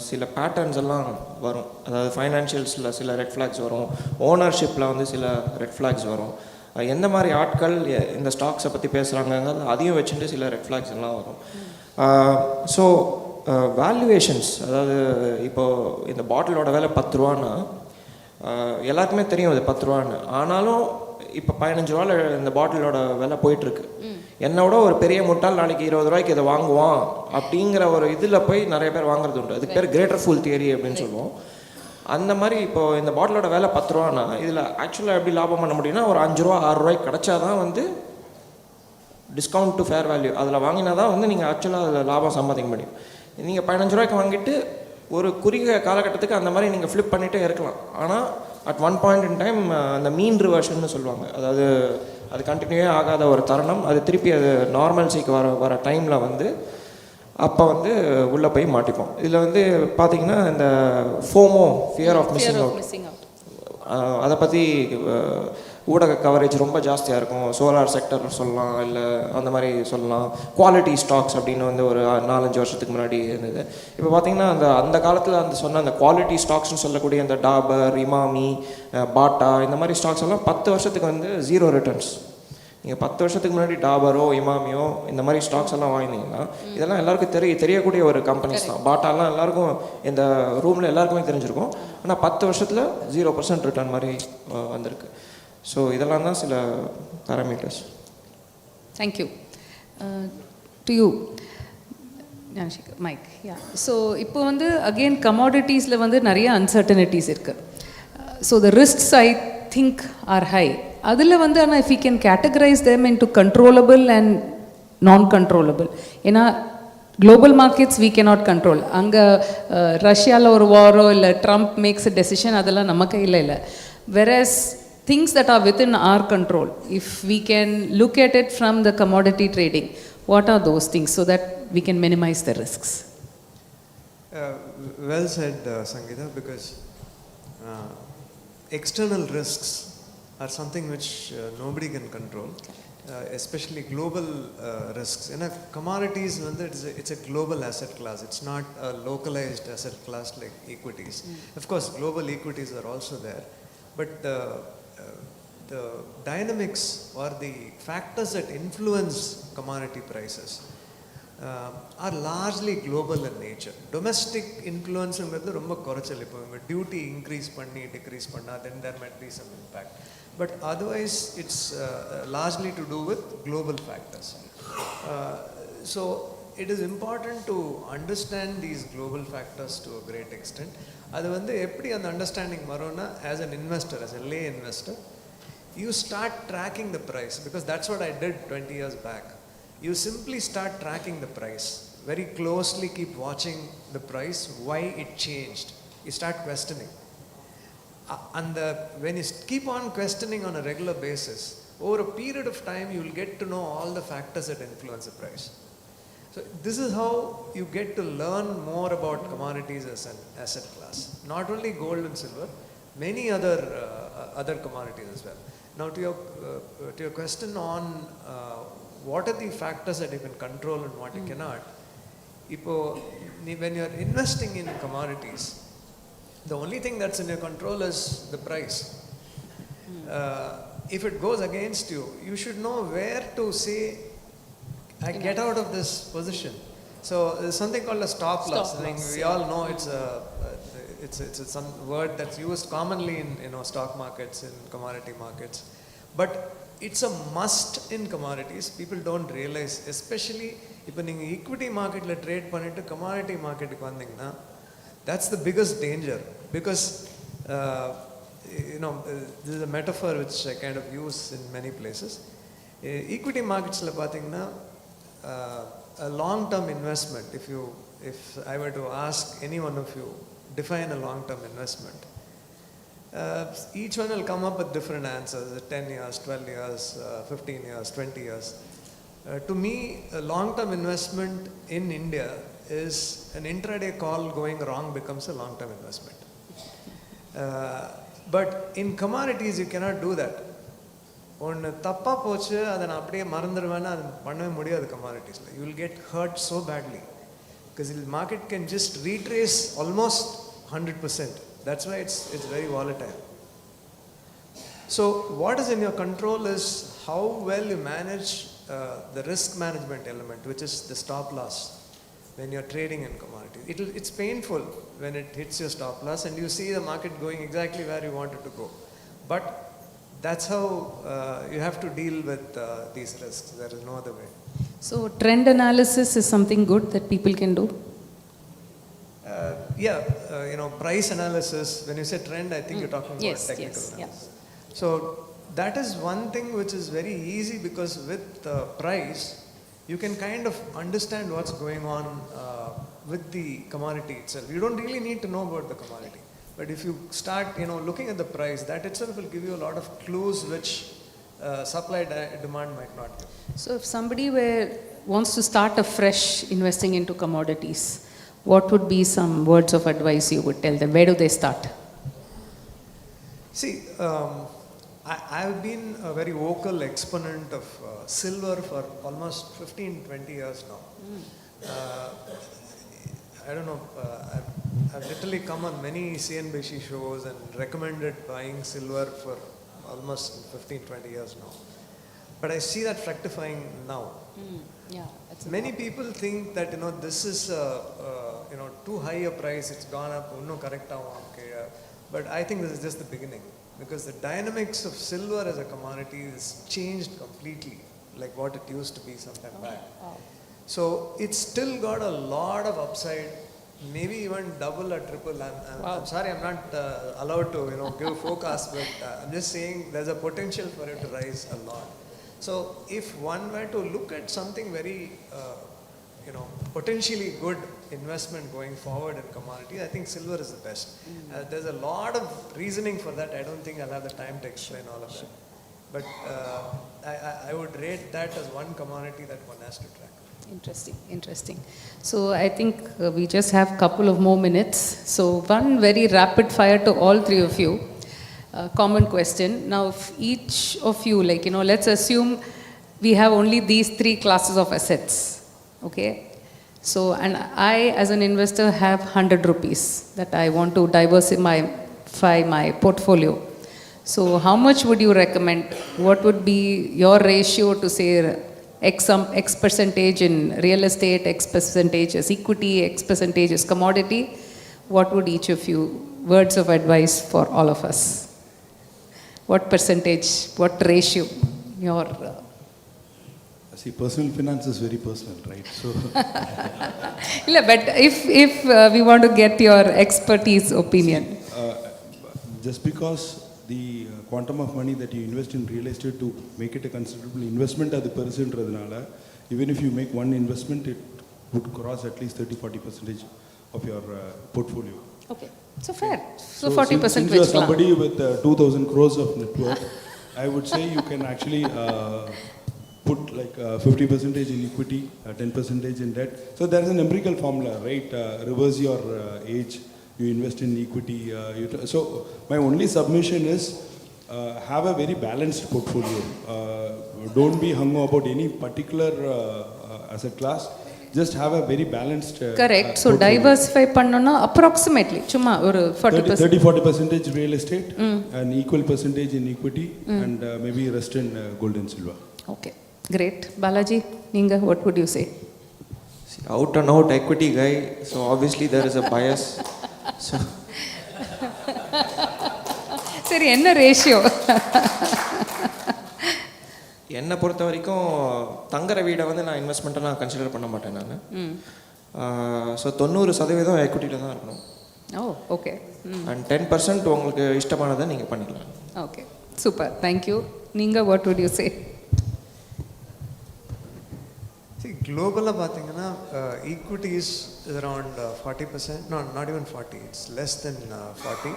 சில பேட்டர்ன்ஸ் எல்லாம் வரும். அதாவது ஃபைனான்ஷியல்ஸில் சில ரெட் ஃப்ளாக்ஸ் வரும், ஓனர்ஷிப்பில் வந்து சில ரெட் ஃப்ளாக்ஸ் வரும். எந்த மாதிரி ஆட்கள் இந்த ஸ்டாக்ஸை பற்றி பேசுகிறாங்கிறது அதையும் வச்சுட்டு சில ரெட் ஃப்ளாக்ஸ் எல்லாம் வரும். ஸோ வேல்யூவேஷன்ஸ், அதாவது இப்போது இந்த பாட்டிலோட விலை 10 ரூபான்னா எல்லாருக்குமே தெரியும் அது 10 ரூபான்னு. ஆனாலும் இப்போ 15 ரூபாயில் இந்த பாட்டிலோட விலை போயிட்டுருக்கு. என்னோட ஒரு பெரிய முட்டாள் நாளைக்கு 20 ரூபாய்க்கு இதை வாங்குவான் அப்படிங்கிற ஒரு இதில் போய் நிறைய பேர் வாங்குறது உண்டு. அதுக்கு பேர் கிரேட்டர் ஃபுல் தியரி அப்படின்னு சொல்லுவோம். அந்த மாதிரி இப்போது இந்த பாட்டிலோட விலை 10 ரூபான்னா இதில் ஆக்சுவலாக எப்படி லாபம் பண்ண முடியும்னா ஒரு 5 ரூபா 6 ரூபாய்க்கு கிடச்சா தான் வந்து டிஸ்கவுண்ட் டு ஃபேர் வேல்யூ அதில் வாங்கினா தான் வந்து நீங்கள் ஆக்சுவலாக அதில் லாபம் சம்பாதிக்க முடியும். நீங்கள் 15 ரூபாய்க்கு வாங்கிட்டு ஒரு குறுகிய காலகட்டத்துக்கு அந்த மாதிரி நீங்கள் ஃப்ளிப் பண்ணிகிட்டே இருக்கலாம். ஆனால் at one point in time அந்த மீன் ரிவர்ஷன்னு சொல்லுவாங்க, அதாவது அது கண்டினியூவே ஆகாத ஒரு தருணம், அது திருப்பி அது நார்மல்சிக்கு வர டைமில் வந்து அப்போ வந்து உள்ளே போய் மாட்டிப்போம். இதில் வந்து பார்த்திங்கன்னா இந்த FOMO, fear of missing out, அதை பற்றி ஊடக கவரேஜ் ரொம்ப ஜாஸ்தியாக இருக்கும். சோலார் செக்டர் சொல்லலாம், இல்லை அந்த மாதிரி சொல்லலாம். குவாலிட்டி ஸ்டாக்ஸ் அப்படின்னு வந்து ஒரு 4-5 வருஷத்துக்கு முன்னாடி இருந்தது. இப்போ பார்த்திங்கன்னா அந்த காலத்தில் சொன்ன அந்த குவாலிட்டி ஸ்டாக்ஸ்னு சொல்லக்கூடிய அந்த டாபர், இமாமி, பாட்டா இந்த மாதிரி ஸ்டாக்ஸ் எல்லாம் 10 வருஷத்துக்கு வந்து 0 ரிட்டர்ன்ஸ். நீங்கள் 10 வருஷத்துக்கு முன்னாடி டாபரோ இமாமியோ இந்த மாதிரி ஸ்டாக்ஸ் எல்லாம் வாங்கினீங்கன்னா இதெல்லாம் எல்லாருக்கும் தெரியக்கூடிய ஒரு கம்பெனிஸ் தான். பாட்டாலாம் எல்லாருக்கும் இந்த ரூமில் எல்லாருக்குமே தெரிஞ்சிருக்கும். ஆனால் 10 வருஷத்தில் 0% ரிட்டர்ன் மாதிரி வந்திருக்கு. ஸோ இதெல்லாம் தான் சில parameters. Thank you. To you Gnanasekar, mic. Yeah, so இப்போ வந்து அகெயின் கமாடிட்டிஸில் வந்து நிறைய அன்சர்டனிட்டிஸ் இருக்குது. So the risks I think are high. அதில் வந்து ஆனால் if you can categorise them into controllable and non controllable. ஏன்னா global markets we cannot control. அங்கே ரஷ்யாவில் ஒரு வாரோ இல்லை ட்ரம்ப் மேக்ஸ் அ டெசிஷன், அதெல்லாம் நம்ம கையில் இல்லை. whereas things that are within our control, if we can look at it from the commodity trading, what are those things so that we can minimize the risks? Well said, Sangeeta, because external risks are something which nobody can control, especially global risks. In commodities, it's a global asset class. It's not a localized asset class like equities. Of course, global equities are also there, but the dynamics or the factors that influence commodity prices are largely global in nature. Domestic influence is ரொம்ப குறைச்சல். இப்போ டியூட்டி இன்க்ரீஸ் பண்ணி டிக்ரீஸ் பண்ணால் then there might be some impact. But otherwise it's largely to do with global factors. So it is important to understand these global factors to a great extent. அது வந்து எப்படி அந்த அண்டர்ஸ்டாண்டிங் வரும்னா, as an investor, as a lay investor, you start tracking the price, because that's what I did 20 years back. You simply start tracking the price very closely, keep watching the price, why it changed. You start questioning. And when you keep on questioning on a regular basis, over a period of time you will get to know all the factors that influence the price. So this is how you get to learn more about commodities as an asset class. Not only gold and silver, many other commodities as well. Now to your question on what are the factors that you can control and what you cannot. When you are investing in commodities, the only thing that's in your control is the price. If it goes against you, you should know where to say, I get out of this position. So there's something called a stop loss. We all know it's some word that's used commonly in stock markets, in commodity markets. But it's a must in commodities. People don't realize, especially if you equity market trade பண்ணிட்டு commodity market க்கு வந்தீங்கன்னா, that's the biggest danger, because this is a metaphor which I kind of use in many places. Equity markets la pathina a long term investment, if I were to ask any one of you define a long term investment, each one will come up with different answers, 10 years, 12 years, 15 years, 20 years. To me, a long term investment in India is an intraday call going wrong becomes a long term investment. But in commodities you cannot do that. ஒன்று தப்பாக போச்சு அதை நான் அப்படியே மறந்துடுவேன்னா அது பண்ணவே முடியாது கமாடிட்டிஸில். You will get hurt so badly because the market can just retrace almost 100%. That's why it's very volatile. So what is in your control is how well you manage the risk management element, which is the stop loss when you're trading in commodities. It's painful when it hits your stop loss and you see the market going exactly where you want it to go. But that's how you have to deal with these risks. There is no other way. So trend analysis is something good that people can do? Price analysis. When you say trend, I think you're talking about technical analysis. So that is one thing which is very easy because with price, you can kind of understand what's going on with the commodity itself. You don't really need to know about the commodity. But if you start, looking at the price, that itself will give you a lot of clues which supply demand might not give. So if somebody wants to start afresh investing into commodities, what would be some words of advice you would tell them? Where do they start? See, I've been a very vocal exponent of silver for almost 15-20 years now. I don't know, I've literally come on many CNBC shows and recommended buying silver for almost 15-20 years now. But I see that fructifying now. Many people think that this is too high a price, it's gone up, no correct. But I think this is just the beginning, because the dynamics of silver as a commodity is changed completely, like what it used to be some time back. So it's still got a lot of upside, maybe even double or triple. I'm sorry, I'm not allowed to give forecast, but I'm just saying there's a potential for it to rise a lot. So if one were to look at something very potentially good investment going forward in commodities, I think silver is the best. There's a lot of reasoning for that. I don't think I'll have the time to explain all of that. But I would rate that as one commodity that one has to track. Interesting. So I think we just have a couple of more minutes. So one very rapid fire to all three of you. Common question. Now if each of you, let's assume we have only these three classes of assets. Okay. So, and I as an investor have 100 rupees that I want to diversify my portfolio. So how much would you recommend? What would be your ratio to say X percentage in real estate, X percentage as equity, X percentage as commodity? What would each of you, words of advice for all of us? What percentage, what ratio? Your see, personal finance is very personal, right? So but if we want to get your expertise opinion. Just because the quantum of money that you invest in real estate to make it a considerable investment at the percentradnala, even if you make one investment, it would cross at least 30-40% of your portfolio. Okay, so fair. So 40% since you are somebody with 2,000 crores of net worth, I would say you can actually put like 50% in equity, 10% in debt. So there is an empirical formula, right? Reverse your age. You invest in equity. So my only submission is have a very balanced portfolio. Don't be hung about any particular asset class. Just have a very balanced correct. So diversify pannona approximately chumma or 40%. 30-40% real estate, and equal percentage in equity, and maybe rest in gold and silver. Okay, great. Balaji, Ninga, what would you say? See, out and out equity guy, so obviously there is a bias. So சரி என்ன ரேஷியோ? என்னை பொறுத்த வரைக்கும் தங்குற வீடை நான் இன்வெஸ்ட்மெண்ட்டாக நான் கன்சிடர் பண்ண மாட்டேன் நான். ஸோ 90% எக்விட்டியில் தான் இருக்கணும். Oh, okay. அண்ட் 10% உங்களுக்கு இஷ்டமானதை நீங்கள் பண்ணிக்கலாம். Okay, super. Thank you. Ninga, what would you say? See, globally பார்த்தீங்கன்னா equities is around 40%, no, not even 40, it's less than 40.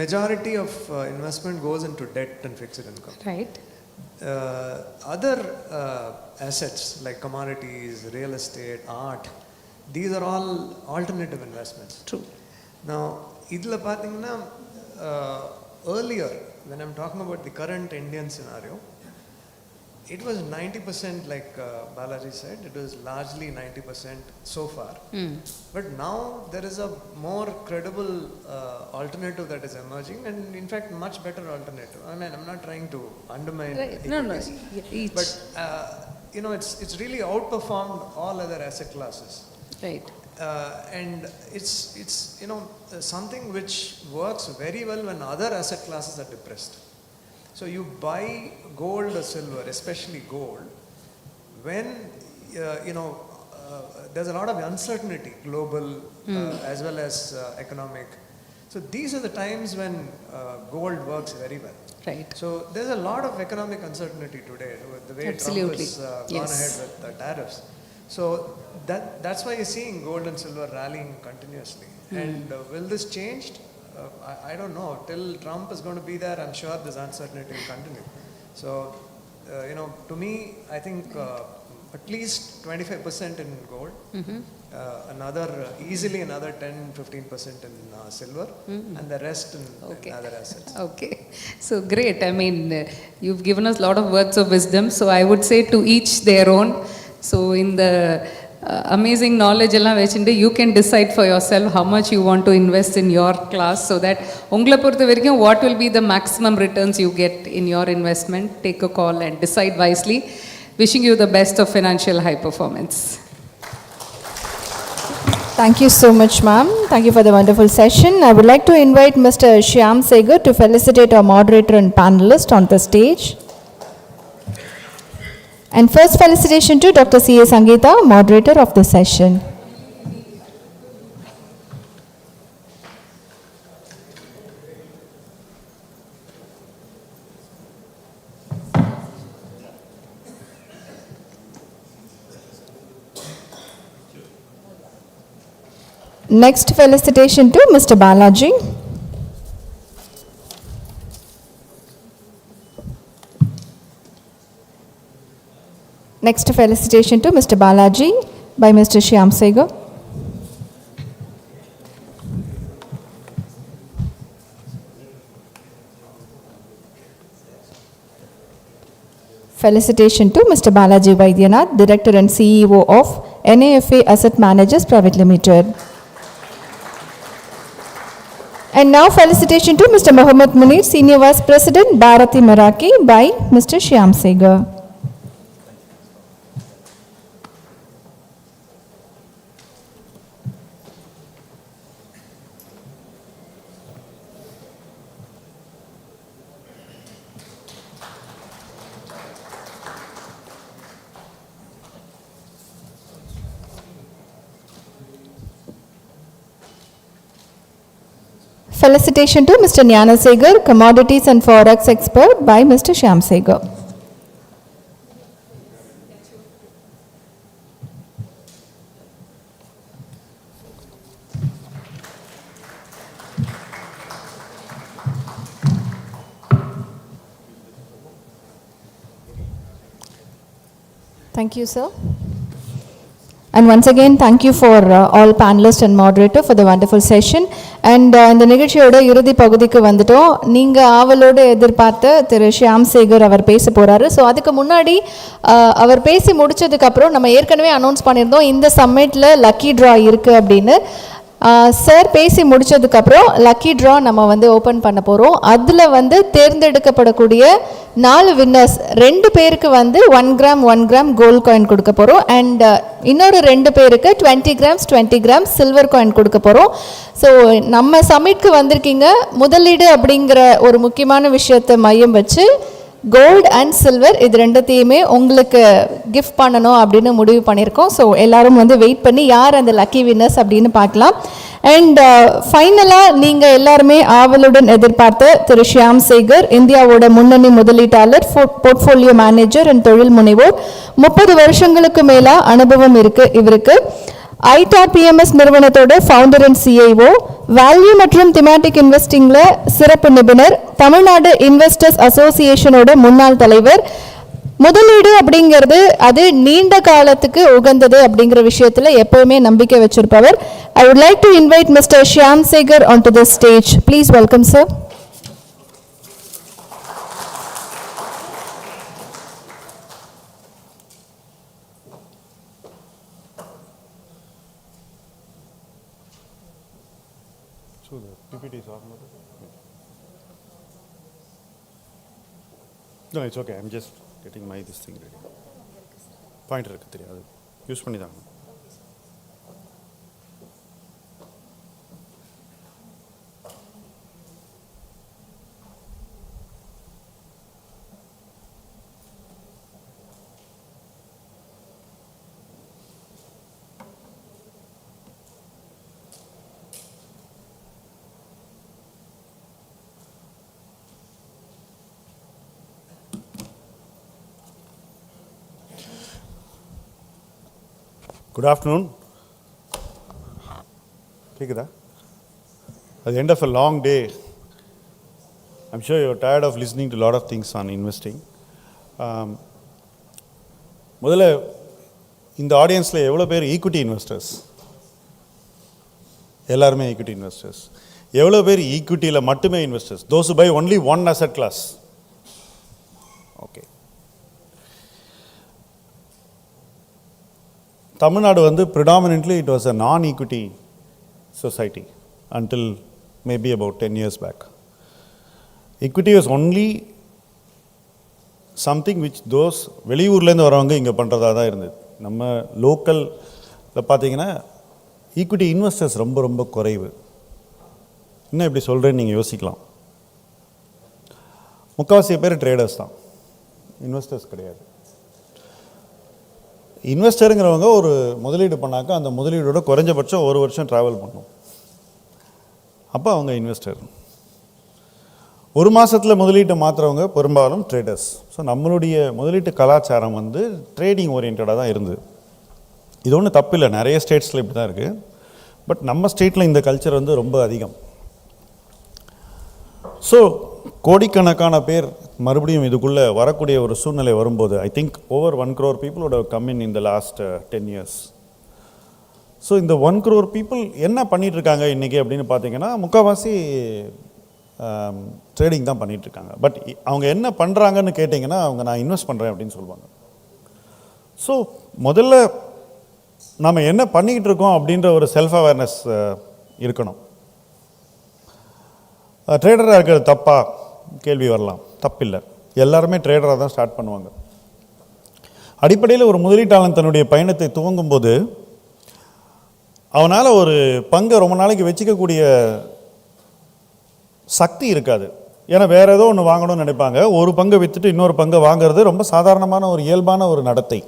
Majority of investment goes into debt and fixed income. Right. Other assets like commodities, real estate, art, these are all alternative investments. True. Now, idla pathina earlier when I'm talking about the current Indian scenario, it was 90% like Balaji said, it was largely 90% so far. But now there is a more credible alternative that is emerging, and in fact much better alternative. I mean, I'm not trying to undermine equities, but you know, it's really outperformed all other asset classes. Right. And it's you know something which works very well when other asset classes are depressed. So you buy gold or silver, especially gold, when you know there's a lot of uncertainty, global as well as economic. So these are the times when gold works very well. Right. So there's a lot of economic uncertainty today with the way Absolutely. Trump has gone ahead with the tariffs. So that's why you're seeing gold and silver rallying continuously. And will this change? I don't know. Till Trump is going to be there, I'm sure this uncertainty will continue. So, you know, to me, I think at least 25% in gold, easily another 10-15% in silver, and the rest in other assets. Okay, so great. I mean, you've given us a lot of words of wisdom. So I would say to each their own. So in the amazing knowledge எல்லாம் வச்சுட்டு you can decide for yourself how much you want to invest in your class, so that உங்களை பொறுத்த வரைக்கும் what will be the maximum returns you get in your investment. Take a call and decide wisely. Wishing you the best of financial high performance. Thank you so much, ma'am. Thank you for the wonderful session. I would like to invite Mr. Shyam Segar to felicitate our moderator and panelist on the stage. And first felicitation to Dr. C.A. Sangeeta, moderator of the session. Next felicitation to Mr. Balaji. Next felicitation to Mr. Balaji by Mr. Shyam Segar. Felicitation to Mr. Balaji Vaidyanath, Director and CEO of NAFA Asset Managers Private Limited. And now felicitation to Mr. Muhammad Munir, Senior Vice President, Bharati Maraki by Mr. Shyam Segar. Felicitation to Mr. Jnana Segar, Commodities and Forex Expert by Mr. Shyam Segar. Thank you, sir. And once again, thank you for all panelists and moderator for the wonderful session. And இந்த நிகழ்ச்சியோட இறுதி பகுதிக்கு வந்துட்டோம். நீங்கள் ஆவலோடு எதிர்பார்த்த திரு ஷியாம் சேகர் அவர் பேச போகிறாரு. ஸோ அதுக்கு முன்னாடி அவர் பேசி முடித்ததுக்கப்புறம் நம்ம ஏற்கனவே அனௌன்ஸ் பண்ணியிருந்தோம் இந்த சம்மிட்டில் லக்கி ட்ரா இருக்குது அப்படின்னு. சார் பேசி முடித்ததுக்கப்புறம் லக்கி ட்ரா நம்ம வந்து ஓப்பன் பண்ண போகிறோம். அதில் தேர்ந்தெடுக்கப்படக்கூடிய 4 வின்னர்ஸ் 2 பேருக்கு 1 கிராம் கோல்ட் காயின் கொடுக்க போகிறோம். அண்ட் இன்னொரு 2 பேருக்கு 20 கிராம்ஸ் சில்வர் காயின் கொடுக்க போகிறோம். ஸோ நம்ம சம்மிட்க்கு வந்திருக்கீங்க, முதலீடு அப்படிங்கிற ஒரு முக்கியமான விஷயத்தை மையம் வச்சு கோல்டு அண்ட் சில்வர் இது ரெண்டுத்தையுமே உங்களுக்கு கிஃப்ட் பண்ணணும் அப்படின்னு முடிவு பண்ணியிருக்கோம். ஸோ எல்லாரும் வந்து வெயிட் பண்ணி யார் அந்த லக்கி வின்னர்ஸ் அப்படின்னு பார்க்கலாம். அண்ட் ஃபைனலாக நீங்கள் எல்லாருமே ஆவலுடன் எதிர்பார்த்த திரு ஷியாம் சேகர், இந்தியாவோட முன்னணி முதலீட்டாளர், போர்ட்ஃபோலியோ மேனேஜர் அண்ட் தொழில் முனைவோர். 30 வருஷங்களுக்கு மேலே அனுபவம் இருக்குது இவருக்கு. ஐடார் பிஎம்எஸ் நிறுவனத்தோட ஃபவுண்டர் அண்ட் சிஐஓ, வேல்யூ மற்றும் திமேட்டிக் இன்வெஸ்டிங்கில் சிறப்பு நிபுணர், தமிழ்நாடு இன்வெஸ்டர்ஸ் அசோசியேஷனோட முன்னாள் தலைவர். முதலீடு அப்படிங்கிறது அது நீண்ட காலத்துக்கு உகந்தது அப்படிங்கிற விஷயத்தில் எப்போவுமே நம்பிக்கை வச்சிருப்பவர். I would like to invite mister Shyam Sekar on to the stage. Please welcome sir. So the PPT is on. No, it's okay. I'm just getting my this thing ready. Pointer இருக்கு தெரியாது. யூஸ் பண்ணி தான். Good afternoon. கேக்குதா? At the end of a long day, I'm sure you're tired of listening to a lot of things on investing. முதல்ல இந்த ஆடியன்ஸில் எவ்வளோ பேர் ஈக்விட்டி இன்வெஸ்டர்ஸ்? எல்லாருமே ஈக்விட்டி இன்வெஸ்டர்ஸ். எவ்வளோ பேர் ஈக்விட்டியில் மட்டுமே investors? those who buy only one asset class. Okay. Tamil Nadu வந்து predominantly it was a non-equity society until maybe about 10 years back. Equity was only something which those வெளியூர்லேருந்து வரவங்க இங்கே பண்ணுறதா தான் இருந்தது. நம்ம லோக்கலில் பார்த்தீங்கன்னா ஈக்விட்டி இன்வெஸ்டர்ஸ் ரொம்ப ரொம்ப குறைவு. இன்னும் இப்படி சொல்கிறேன்னு நீங்கள் யோசிக்கலாம். முக்கால்வாசி பேர் ட்ரேடர்ஸ் தான், இன்வெஸ்டர்ஸ் கிடையாது. இன்வெஸ்டருங்கிறவங்க ஒரு முதலீடு பண்ணாக்கா அந்த முதலீடோட குறைஞ்சபட்சம் 1 வருஷம் ட்ராவல் பண்ணும். அப்போ அவங்க இன்வெஸ்டர். 1 மாதத்தில் முதலீட்டை மாற்றுறவங்க பெரும்பாலும் ட்ரேடர்ஸ். ஸோ நம்மளுடைய முதலீட்டு கலாச்சாரம் வந்து ட்ரேடிங் ஓரியன்டாக தான் இருந்தது. இது ஒன்றும் தப்பு இல்லை, நிறைய ஸ்டேட்ஸில் இப்படி தான் இருக்குது. பட் நம்ம ஸ்டேட்டில் இந்த கல்ச்சர் வந்து ரொம்ப அதிகம். ஸோ கோடிக்கணக்கான பேர் மறுபடியும் இதுக்குள்ளே வரக்கூடிய ஒரு சூழ்நிலை வரும்போது I think over 1 crore people would have come in the last 10 years. So இந்த 1 crore people என்ன பண்ணிகிட்ருக்காங்க இன்றைக்கி அப்படின்னு பார்த்தீங்கன்னா முக்கால்வாசி ட்ரேடிங் தான் பண்ணிகிட்ருக்காங்க. பட் அவங்க என்ன பண்ணுறாங்கன்னு கேட்டிங்கன்னா அவங்க நான் இன்வெஸ்ட் பண்ணுறேன் அப்படின்னு சொல்லுவாங்க. ஸோ முதல்ல நம்ம என்ன பண்ணிக்கிட்டு இருக்கோம் அப்படின்ற ஒரு செல்ஃப் அவேர்னஸ் இருக்கணும். ட்ரேடராக இருக்கிறது தப்பா கேள்வி வரலாம். தப்பில்லை, எல்லாருமே ட்ரேடராக தான் ஸ்டார்ட் பண்ணுவாங்க. அடிப்படையில் ஒரு முதலீட்டாளன் தன்னுடைய பயணத்தை துவங்கும்போது அவனால் ஒரு பங்கை ரொம்ப நாளைக்கு வச்சுக்கக்கூடிய சக்தி இருக்காது. ஏன்னா வேறு ஏதோ ஒன்று வாங்கணும்னு நினைப்பாங்க. ஒரு பங்கை விற்றுட்டு இன்னொரு பங்கை வாங்கிறது ரொம்ப சாதாரணமான ஒரு இயல்பான ஒரு நடத்தை.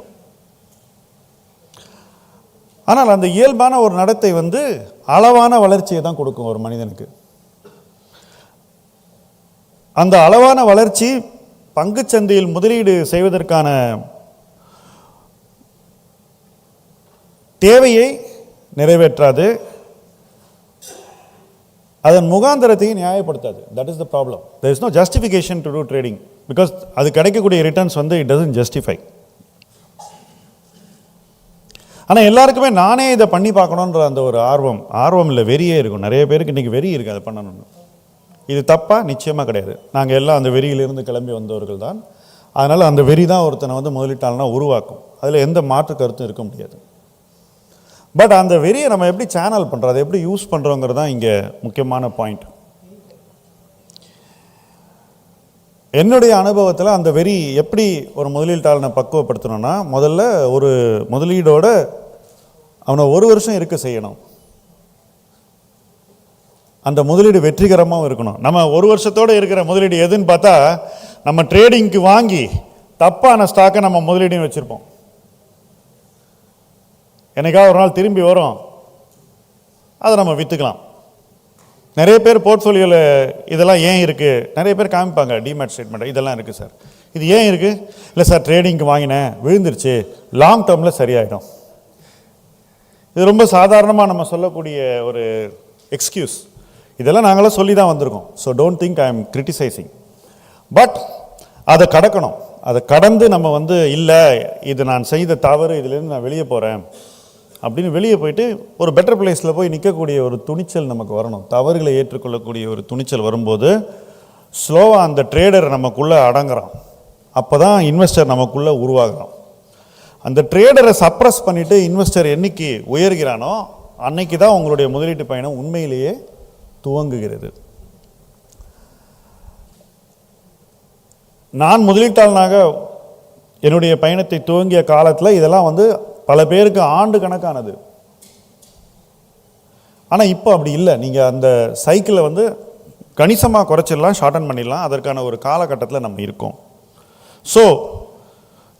ஆனால் அந்த இயல்பான ஒரு நடத்தை வந்து அளவான வளர்ச்சியை தான் கொடுக்கும் ஒரு மனிதனுக்கு. அந்த அளவான வளர்ச்சி பங்குச்சந்தையில் முதலீடு செய்வதற்கான தேவையை நிறைவேற்றாது, அதன் முகாந்திரத்தையும் நியாயப்படுத்தாது. That is the problem. There is no justification to do trading because அது கிடைக்கக்கூடிய ரிட்டர்ன்ஸ் வந்து இட் டசன்ட் ஜஸ்டிஃபை. ஆனால் எல்லாருக்குமே நானே இதை பண்ணி பார்க்கணுன்ற அந்த ஒரு ஆர்வம் இல்லை, வெறியே இருக்கும். நிறைய பேருக்கு இன்றைக்கி வெறி இருக்குது அதை பண்ணணும்னு. இது தப்பா? நிச்சயமாக கிடையாது. நாங்கள் எல்லாம் அந்த வெறியிலிருந்து கிளம்பி வந்தவர்கள் தான். அதனால் அந்த வெறி தான் ஒருத்தனை வந்து முதலீட்டாளனா உருவாக்கும். அதில் எந்த மாற்று கருத்தும் இருக்க முடியாது. பட் அந்த வெறியை நம்ம எப்படி சேனல் பண்ணுறோம், அதை எப்படி யூஸ் பண்ணுறோங்கிறது தான் இங்கே முக்கியமான பாயிண்ட். என்னுடைய அனுபவத்தில் அந்த வெறி எப்படி ஒரு முதலீட்டாளனை பக்குவப்படுத்தணும்னா, முதல்ல ஒரு முதலீடோட அவனை 1 வருஷம் இருக்க செய்யணும். அந்த முதலீடு வெற்றிகரமாகவும் இருக்கணும். நம்ம 1 வருஷத்தோடு இருக்கிற முதலீடு எதுன்னு பார்த்தா நம்ம ட்ரேடிங்க்கு வாங்கி தப்பான ஸ்டாக்கை நம்ம முதலீடுன்னு வச்சுருப்போம். என்னைக்காவது ஒரு நாள் திரும்பி வரும், அதை நம்ம விற்றுக்கலாம். நிறைய பேர் போர்ட்ஃபோலியோவில் இதெல்லாம் ஏன் இருக்குது, நிறைய பேர் காமிப்பாங்க டிமேட் ஸ்டேட்மெண்ட், இதெல்லாம் இருக்குது சார், இது ஏன் இருக்குது, இல்லை சார் ட்ரேடிங்க்கு வாங்கினேன் விழுந்துருச்சு, லாங் டேர்மில் சரியாயிடும். இது ரொம்ப சாதாரணமாக நம்ம சொல்லக்கூடிய ஒரு எக்ஸ்கியூஸ். இதெல்லாம் நாங்களாம் சொல்லி தான் வந்திருக்கோம். So don't think I am criticising. But அதை கடக்கணும். அதை கடந்து நம்ம வந்து இல்லை இது நான் செய்த தவறு, இதுலேருந்து நான் வெளியே போகிறேன் அப்படின்னு வெளியே போயிட்டு ஒரு பெட்டர் பிளேஸில் போய் நிற்கக்கூடிய ஒரு துணிச்சல் நமக்கு வரணும். தவறுகளை ஏற்றுக்கொள்ளக்கூடிய ஒரு துணிச்சல் வரும்போது ஸ்லோவாக அந்த ட்ரேடர் நமக்குள்ளே அடங்குறான். அப்போ தான் இன்வெஸ்டர் நமக்குள்ளே உருவாகிறான். அந்த ட்ரேடரை சப்ரஸ் பண்ணிவிட்டு இன்வெஸ்டர் என்னைக்கு உயர்கிறானோ அன்னைக்கு தான் உங்களுடைய முதலீட்டு பயணம் உண்மையிலேயே துவங்குகிறது. நான் முதலீட்டாளனாக என்னுடைய பயணத்தை துவங்கிய காலத்தில் இதெல்லாம் வந்து பல பேருக்கு ஆண்டு கணக்கானது. ஆனால் இப்போ அப்படி இல்லை. நீங்கள் அந்த சைக்கிளை வந்து கணிசமாக குறைச்சிடலாம், ஷார்டன் பண்ணிடலாம். அதற்கான ஒரு காலகட்டத்தில் நம்ம இருக்கோம். ஸோ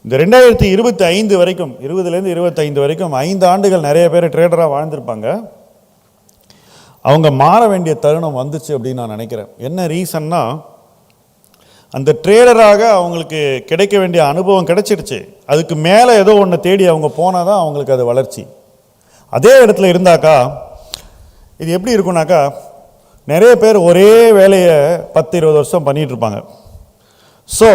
இந்த 2025 வரைக்கும், 20லேருந்து 25 வரைக்கும் 5 ஆண்டுகள் நிறைய பேர் ட்ரேடராக வாழ்ந்திருப்பாங்க. அவங்க மாற வேண்டிய தருணம் வந்துச்சு அப்படின்னு நான் நினைக்கிறேன். என்ன ரீசன்னா, அந்த ட்ரேடராக அவங்களுக்கு கிடைக்க வேண்டிய அனுபவம் கிடைச்சிடுச்சு. அதுக்கு மேலே ஏதோ ஒன்று தேடி அவங்க போனால் தான் அவங்களுக்கு அது வளர்ச்சி. அதே இடத்துல இருந்தாக்கா இது எப்படி இருக்குனாக்கா, நிறைய பேர் ஒரே வேலையை 10-20 வருஷம் பண்ணிகிட்டு இருப்பாங்க. ஸோ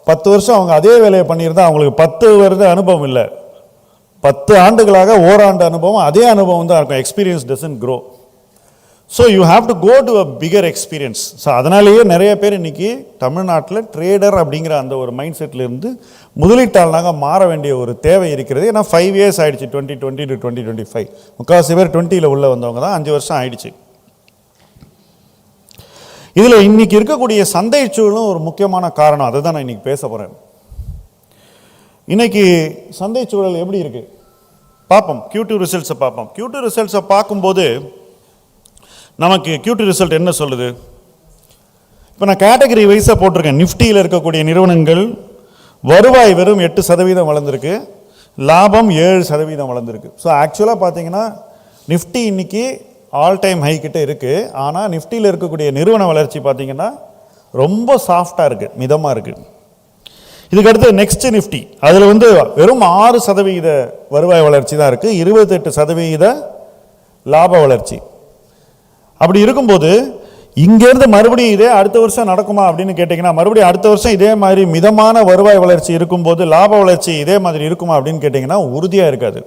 10 வருஷம் அவங்க அதே வேலையை பண்ணியிருந்தால் அவங்களுக்கு 10 வருட அனுபவம் இல்லை, 10 ஆண்டுகளாக ஓராண்டு அனுபவம், அதே அனுபவம் தான் இருக்கும். Experience doesn't grow. So you have to go to a bigger experience. So அதனாலேயே நிறைய பேர் இன்றைக்கி தமிழ்நாட்டில் ட்ரேடர் அப்படிங்கிற அந்த ஒரு மைண்ட் செட்லேருந்து முதலீட்டாளனாக மாற வேண்டிய ஒரு தேவை இருக்கிறது. ஏன்னா 5 இயர்ஸ் ஆகிடுச்சு, 2020 to 2025. முக்கால்வாசி பேர் 20ல் உள்ள வந்தவங்க தான், 5 வருஷம் ஆயிடுச்சு. இதில் இன்றைக்கி இருக்கக்கூடிய சந்தை சூழலும் ஒரு முக்கியமான காரணம். அதை தான் நான் இன்றைக்கி பேச போகிறேன். இன்றைக்கி சந்தை சூழல் எப்படி இருக்குது பார்ப்போம். Q2 ரிசல்ட்ஸை பார்ப்போம். Q2 ரிசல்ட்ஸை பார்க்கும்போது நமக்கு Q2 ரிசல்ட் என்ன சொல்லுது? இப்போ நான் கேட்டகரி வைஸாக போட்டிருக்கேன். நிஃப்டியில் இருக்கக்கூடிய நிறுவனங்கள் வருவாய் வெறும் 8% வளர்ந்துருக்கு, லாபம் 7% வளர்ந்துருக்கு. ஸோ ஆக்சுவலாக பார்த்தீங்கன்னா நிஃப்டி இன்னைக்கு ஆல் டைம் ஹை கிட்ட இருக்குது. ஆனால் நிஃப்டியில் இருக்கக்கூடிய நிறுவன வளர்ச்சி பார்த்தீங்கன்னா ரொம்ப சாஃப்டாக இருக்குது, மிதமாக இருக்குது. இதுக்கடுத்து நெக்ஸ்ட் நிஃப்டி, அதில் வந்து வெறும் 6% வருவாய் வளர்ச்சி தான் இருக்குது, 28% லாப வளர்ச்சி. அப்படி இருக்கும்போது இங்கேருந்து மறுபடியும் இதே அடுத்த வருஷம் நடக்குமா அப்படின்னு கேட்டிங்கன்னா, மறுபடியும் அடுத்த வருஷம் இதே மாதிரி மிதமான வருவாய் வளர்ச்சி இருக்கும்போது லாப வளர்ச்சி இதே மாதிரி இருக்குமா அப்படின்னு கேட்டிங்கன்னா உறுதியாக இருக்காது.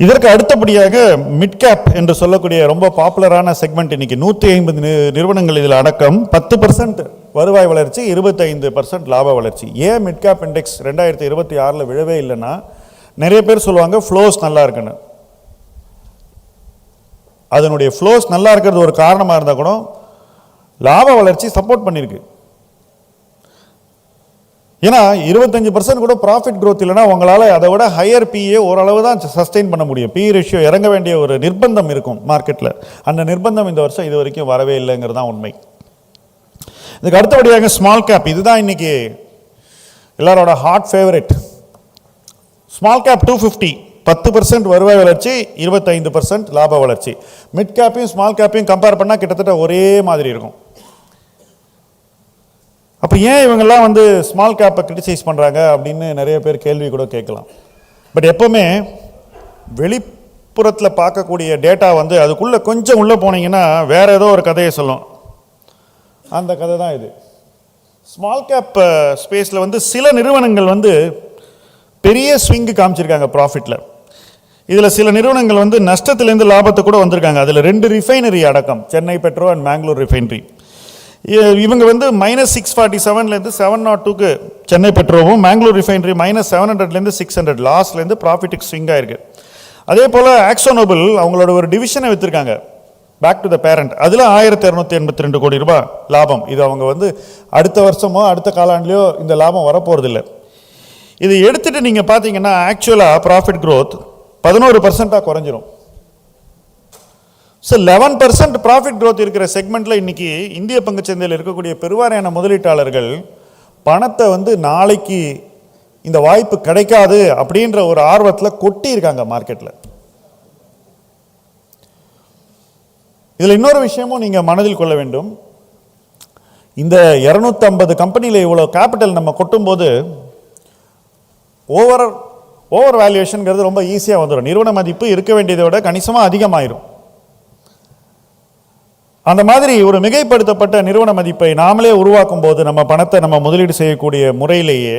இதற்கு அடுத்தபடியாக மிட் கேப் என்று சொல்லக்கூடிய ரொம்ப பாப்புலரான செக்மெண்ட், இன்னைக்கு 150 நிறுவனங்கள் இதில் அடக்கம், 10% வருவாய் வளர்ச்சி, 25% லாப வளர்ச்சி. ஏன் மிட் கேப் இண்டெக்ஸ் 2026 விழவே இல்லைன்னா, நிறைய பேர் சொல்லுவாங்க ஃப்ளோஸ் நல்லா இருக்குன்னு. அதனுடைய ஃப்ளோஸ் நல்லா இருக்கிறது ஒரு காரணமாக இருந்தால் கூட லாப வளர்ச்சி சப்போர்ட் பண்ணியிருக்கு. ஏன்னா 25% கூட ப்ராஃபிட் க்ரோத் இல்லைன்னா உங்களால் அதை விட ஹையர் பிஏ ஓரளவு தான் சஸ்டெயின் பண்ண முடியும். பி ரேஷியோ இறங்க வேண்டிய ஒரு நிர்பந்தம் இருக்கும் மார்க்கெட்டில். அந்த நிர்பந்தம் இந்த வருஷம் இது வரைக்கும் வரவே இல்லைங்கிறது தான் உண்மை. இதுக்கு அடுத்தபடியாக ஸ்மால் கேப், இதுதான் இன்னைக்கு எல்லாரோட ஹாட் ஃபேவரட். ஸ்மால் கேப் 250, 10% வருவாய் வளர்ச்சி, 25% லாப வளர்ச்சி. மிட் கேப்பையும் ஸ்மால் கேப்பையும் கம்பேர் பண்ணால் கிட்டத்தட்ட ஒரே மாதிரி இருக்கும். அப்போ ஏன் இவங்கெல்லாம் வந்து ஸ்மால் கேப்பை கிரிட்டிசைஸ் பண்ணுறாங்க அப்படின்னு நிறைய பேர் கேள்வி கூட கேட்கலாம். பட் எப்போவுமே வெளிப்புறத்தில் பார்க்கக்கூடிய டேட்டா வந்து அதுக்குள்ளே கொஞ்சம் உள்ளே போனீங்கன்னா வேறு ஏதோ ஒரு கதையை சொல்லும். அந்த கதை தான் இது. ஸ்மால் கேப் ஸ்பேஸில் வந்து சில நிறுவனங்கள் வந்து பெரிய ஸ்விங்கு காமிச்சிருக்காங்க ப்ராஃபிட்டில். இதில் சில நிறுவனங்கள் வந்து நஷ்டத்துலேருந்து லாபத்தை கூட வந்திருக்காங்க. அதில் 2 ரிஃபைனரி அடக்கம், சென்னை பெட்ரோ அண்ட் மேங்களூர் ரிஃபைனரி. இவங்க வந்து -647லேருந்து 702க்கு சென்னை பெட்ரோவும், மேங்களூர் ரிஃபைனரி -700லேருந்து 600 லாஸ்ட்லேருந்து ப்ராஃபிட்டுக்கு ஸ்விங் ஆயிருக்கு. அதே போல் ஆக்ஷனபிள் அவங்களோட ஒரு டிவிஷனை விற்றுருக்காங்க, பேக் டு த பேரண்ட். அதில் 1282 கோடி ரூபாய் லாபம். இது அவங்க வந்து அடுத்த வருஷமோ அடுத்த காலாண்டுலையோ இந்த லாபம் வரப்போகிறதில்லை. இதை எடுத்துகிட்டு நீங்கள் பார்த்தீங்கன்னா ஆக்சுவலாக ப்ராஃபிட் க்ரோத் 11% குறைஞ்சிரும். ஸோ 11% ப்ராஃபிட் க்ரோத் இருக்கிற செக்மெண்ட்டில் இன்றைக்கி இந்திய பங்குச்சந்தையில் இருக்கக்கூடிய பெருவாரியான முதலீட்டாளர்கள் பணத்தை வந்து நாளைக்கு இந்த வாய்ப்பு கிடைக்காது அப்படின்ற ஒரு ஆர்வத்தில் கொட்டி இருக்காங்க மார்க்கெட்டில். இதில் இன்னொரு விஷயமும் நீங்கள் மனதில் கொள்ள வேண்டும். இந்த 250 கம்பெனியில் இவ்வளோ கேபிட்டல் நம்ம கொட்டும்போது ஓவர் வேல்யூவேஷனுங்கிறது ரொம்ப ஈஸியாக வந்துடும். நிறுவன மதிப்பு இருக்க வேண்டியதை விட கணிசமாக அதிகமாயிரும். அந்த மாதிரி ஒரு மிகைப்படுத்தப்பட்ட நிறுவன மதிப்பை நாமளே உருவாக்கும் போது நம்ம பணத்தை நம்ம முதலீடு செய்யக்கூடிய முறையிலேயே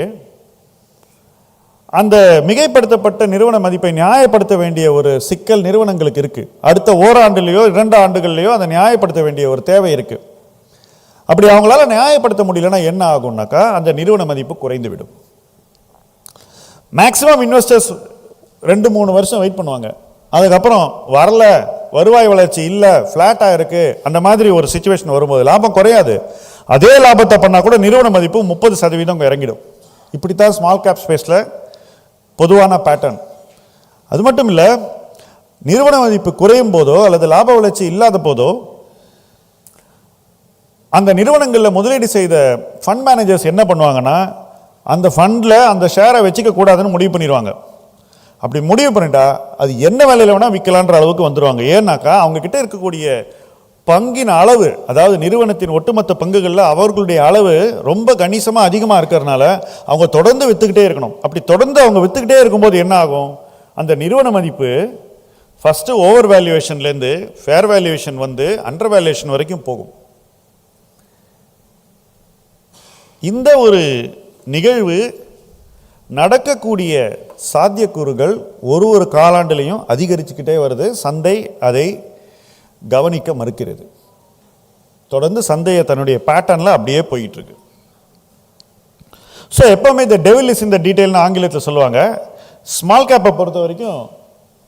அந்த மிகைப்படுத்தப்பட்ட நிறுவன மதிப்பை நியாயப்படுத்த வேண்டிய ஒரு சிக்கல் நிறுவனங்களுக்கு இருக்கு. அடுத்த ஓராண்டுலேயோ 2 ஆண்டுகள்லையோ அதை நியாயப்படுத்த வேண்டிய ஒரு தேவை இருக்கு. அப்படி அவங்களால நியாயப்படுத்த முடியலன்னா என்ன ஆகும்னாக்கா அந்த நிறுவன மதிப்பு குறைந்து விடும். மேக்சிமம் இன்வெஸ்டர்ஸ் 2-3 வருஷம் வெயிட் பண்ணுவாங்க. அதுக்கப்புறம் வரல, வருவாய் வளர்ச்சி இல்லை, ஃப்ளாட்டாக இருக்குது, அந்த மாதிரி ஒரு சுச்சுவேஷன் வரும்போது லாபம் குறையாது. அதே லாபத்தை பண்ணால் கூட நிறுவன மதிப்பு 30% இறங்கிடும். இப்படித்தான் ஸ்மால் கேப் ஸ்பேஸில் பொதுவான பேட்டர்ன். அது மட்டும் இல்லை, நிறுவன மதிப்பு குறையும் போதோ அல்லது லாப வளர்ச்சி இல்லாத போதோ அந்த நிறுவனங்களில் முதலீடு செய்த ஃபண்ட் மேனேஜர்ஸ் என்ன பண்ணுவாங்கன்னா அந்த ஃபண்டில் அந்த ஷேரை வச்சுக்க கூடாதுன்னு முடிவு பண்ணிடுவாங்க. அப்படி முடிவு பண்ணிட்டா அது என்ன வேலையில் வேணால் விற்கலான்ற அளவுக்கு வந்துடுவாங்க. ஏன்னாக்கா அவங்கக்கிட்ட இருக்கக்கூடிய பங்கின் அளவு, அதாவது நிறுவனத்தின் ஒட்டுமொத்த பங்குகளில் அவர்களுடைய அளவு ரொம்ப கணிசமாக அதிகமாக இருக்கிறதுனால அவங்க தொடர்ந்து விற்றுக்கிட்டே இருக்கணும். அப்படி தொடர்ந்து அவங்க விற்றுக்கிட்டே இருக்கும்போது என்ன ஆகும், அந்த நிறுவன மதிப்பு ஃபஸ்ட்டு ஓவர் வேல்யூவேஷன்லேருந்து ஃபேர் வேல்யூவேஷன் வந்து அண்டர் வேல்யூவேஷன் வரைக்கும் போகும். இந்த ஒரு நிகழ்வு நடக்கக்கூடிய சாத்தியக்கூறுகள் ஒரு காலாண்டிலையும் அதிகரிச்சுக்கிட்டே வருது. சந்தை அதை கவனிக்க மறுக்கிறது. தொடர்ந்து சந்தையை தன்னுடைய பேட்டர்னில் அப்படியே போயிட்டுருக்கு. ஸோ எப்போவுமே இந்த டெவில் இஸ் இந்த டீட்டெயில்னு ஆங்கிலத்தில் சொல்லுவாங்க. ஸ்மால் கேப்பை பொறுத்த வரைக்கும்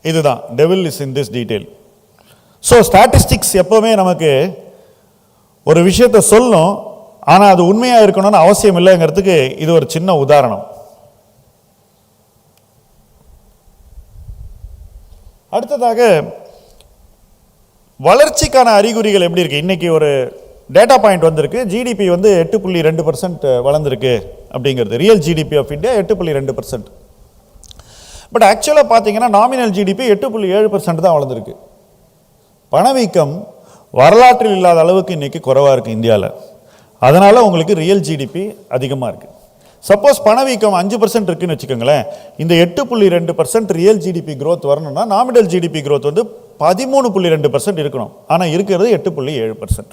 இதுதான், devil is in this detail. So statistics எப்போவுமே நமக்கு ஒரு விஷயத்தை சொல்லும், ஆனால் அது உண்மையாக இருக்கணும்னு அவசியம் இல்லைங்கிறதுக்கு இது ஒரு சின்ன உதாரணம். அடுத்ததாக வளர்ச்சிக்கான அறிகுறிகள் எப்படி இருக்குது? இன்றைக்கி ஒரு டேட்டா பாயிண்ட் வந்திருக்கு. ஜிடிபி வந்து 8.2% வளர்ந்துருக்கு அப்படிங்கிறது. Real GDP of India 8.2%. But ஆக்சுவலாக பார்த்தீங்கன்னா நாமினல் ஜிடிபி 8.7% தான் வளர்ந்துருக்கு. பணவீக்கம் வரலாற்றில் இல்லாத அளவுக்கு இன்றைக்கி குறைவாக இருக்குது இந்தியாவில். அதனால் உங்களுக்கு ரியல் ஜிடிபி அதிகமாக இருக்குது. சப்போஸ் பணவீக்கம் 5% இருக்குன்னு வச்சுக்கோங்களேன், இந்த 8.2% ரியல் ஜிடிபி க்ரோத் வரணும்னா நாமினல் ஜிடிபி க்ரோத் வந்து 13.2% இருக்கணும். ஆனால் இருக்கிறது 8.7%.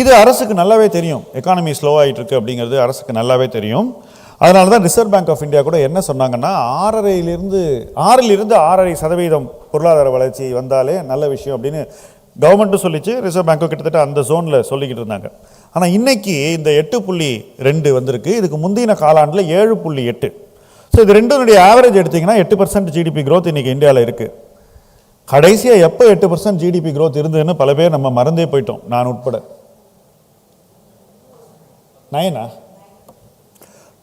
இது அரசுக்கு நல்லாவே தெரியும். எக்கானமி ஸ்லோவாகிட்டு இருக்கு அப்படிங்கிறது அரசுக்கு நல்லாவே தெரியும். அதனால தான் ரிசர்வ் பேங்க் ஆஃப் இந்தியா கூட என்ன சொன்னாங்கன்னா 6.5% 6.5% பொருளாதார வளர்ச்சி வந்தாலே நல்ல விஷயம் அப்படின்னு கவர்மெண்ட்டும் சொல்லிச்சு, ரிசர்வ் பேங்க்கும் கிட்டத்தட்ட அந்த ஜோனில் சொல்லிக்கிட்டு இருந்தாங்க. ஆனால் இன்றைக்கி இந்த 8.2 வந்திருக்கு. இதுக்கு முந்தின காலாண்டில் 7.8. ஸோ இது ரெண்டுனுடைய ஆவரேஜ் எடுத்திங்கன்னா 8% ஜிடிபி க்ரோத் இன்றைக்கி இந்தியாவில் இருக்குது. கடைசியாக எப்போ 8% ஜிடிபி க்ரோத் இருந்ததுன்னு பல பேர் நம்ம மறந்தே போயிட்டோம், நான் உட்பட.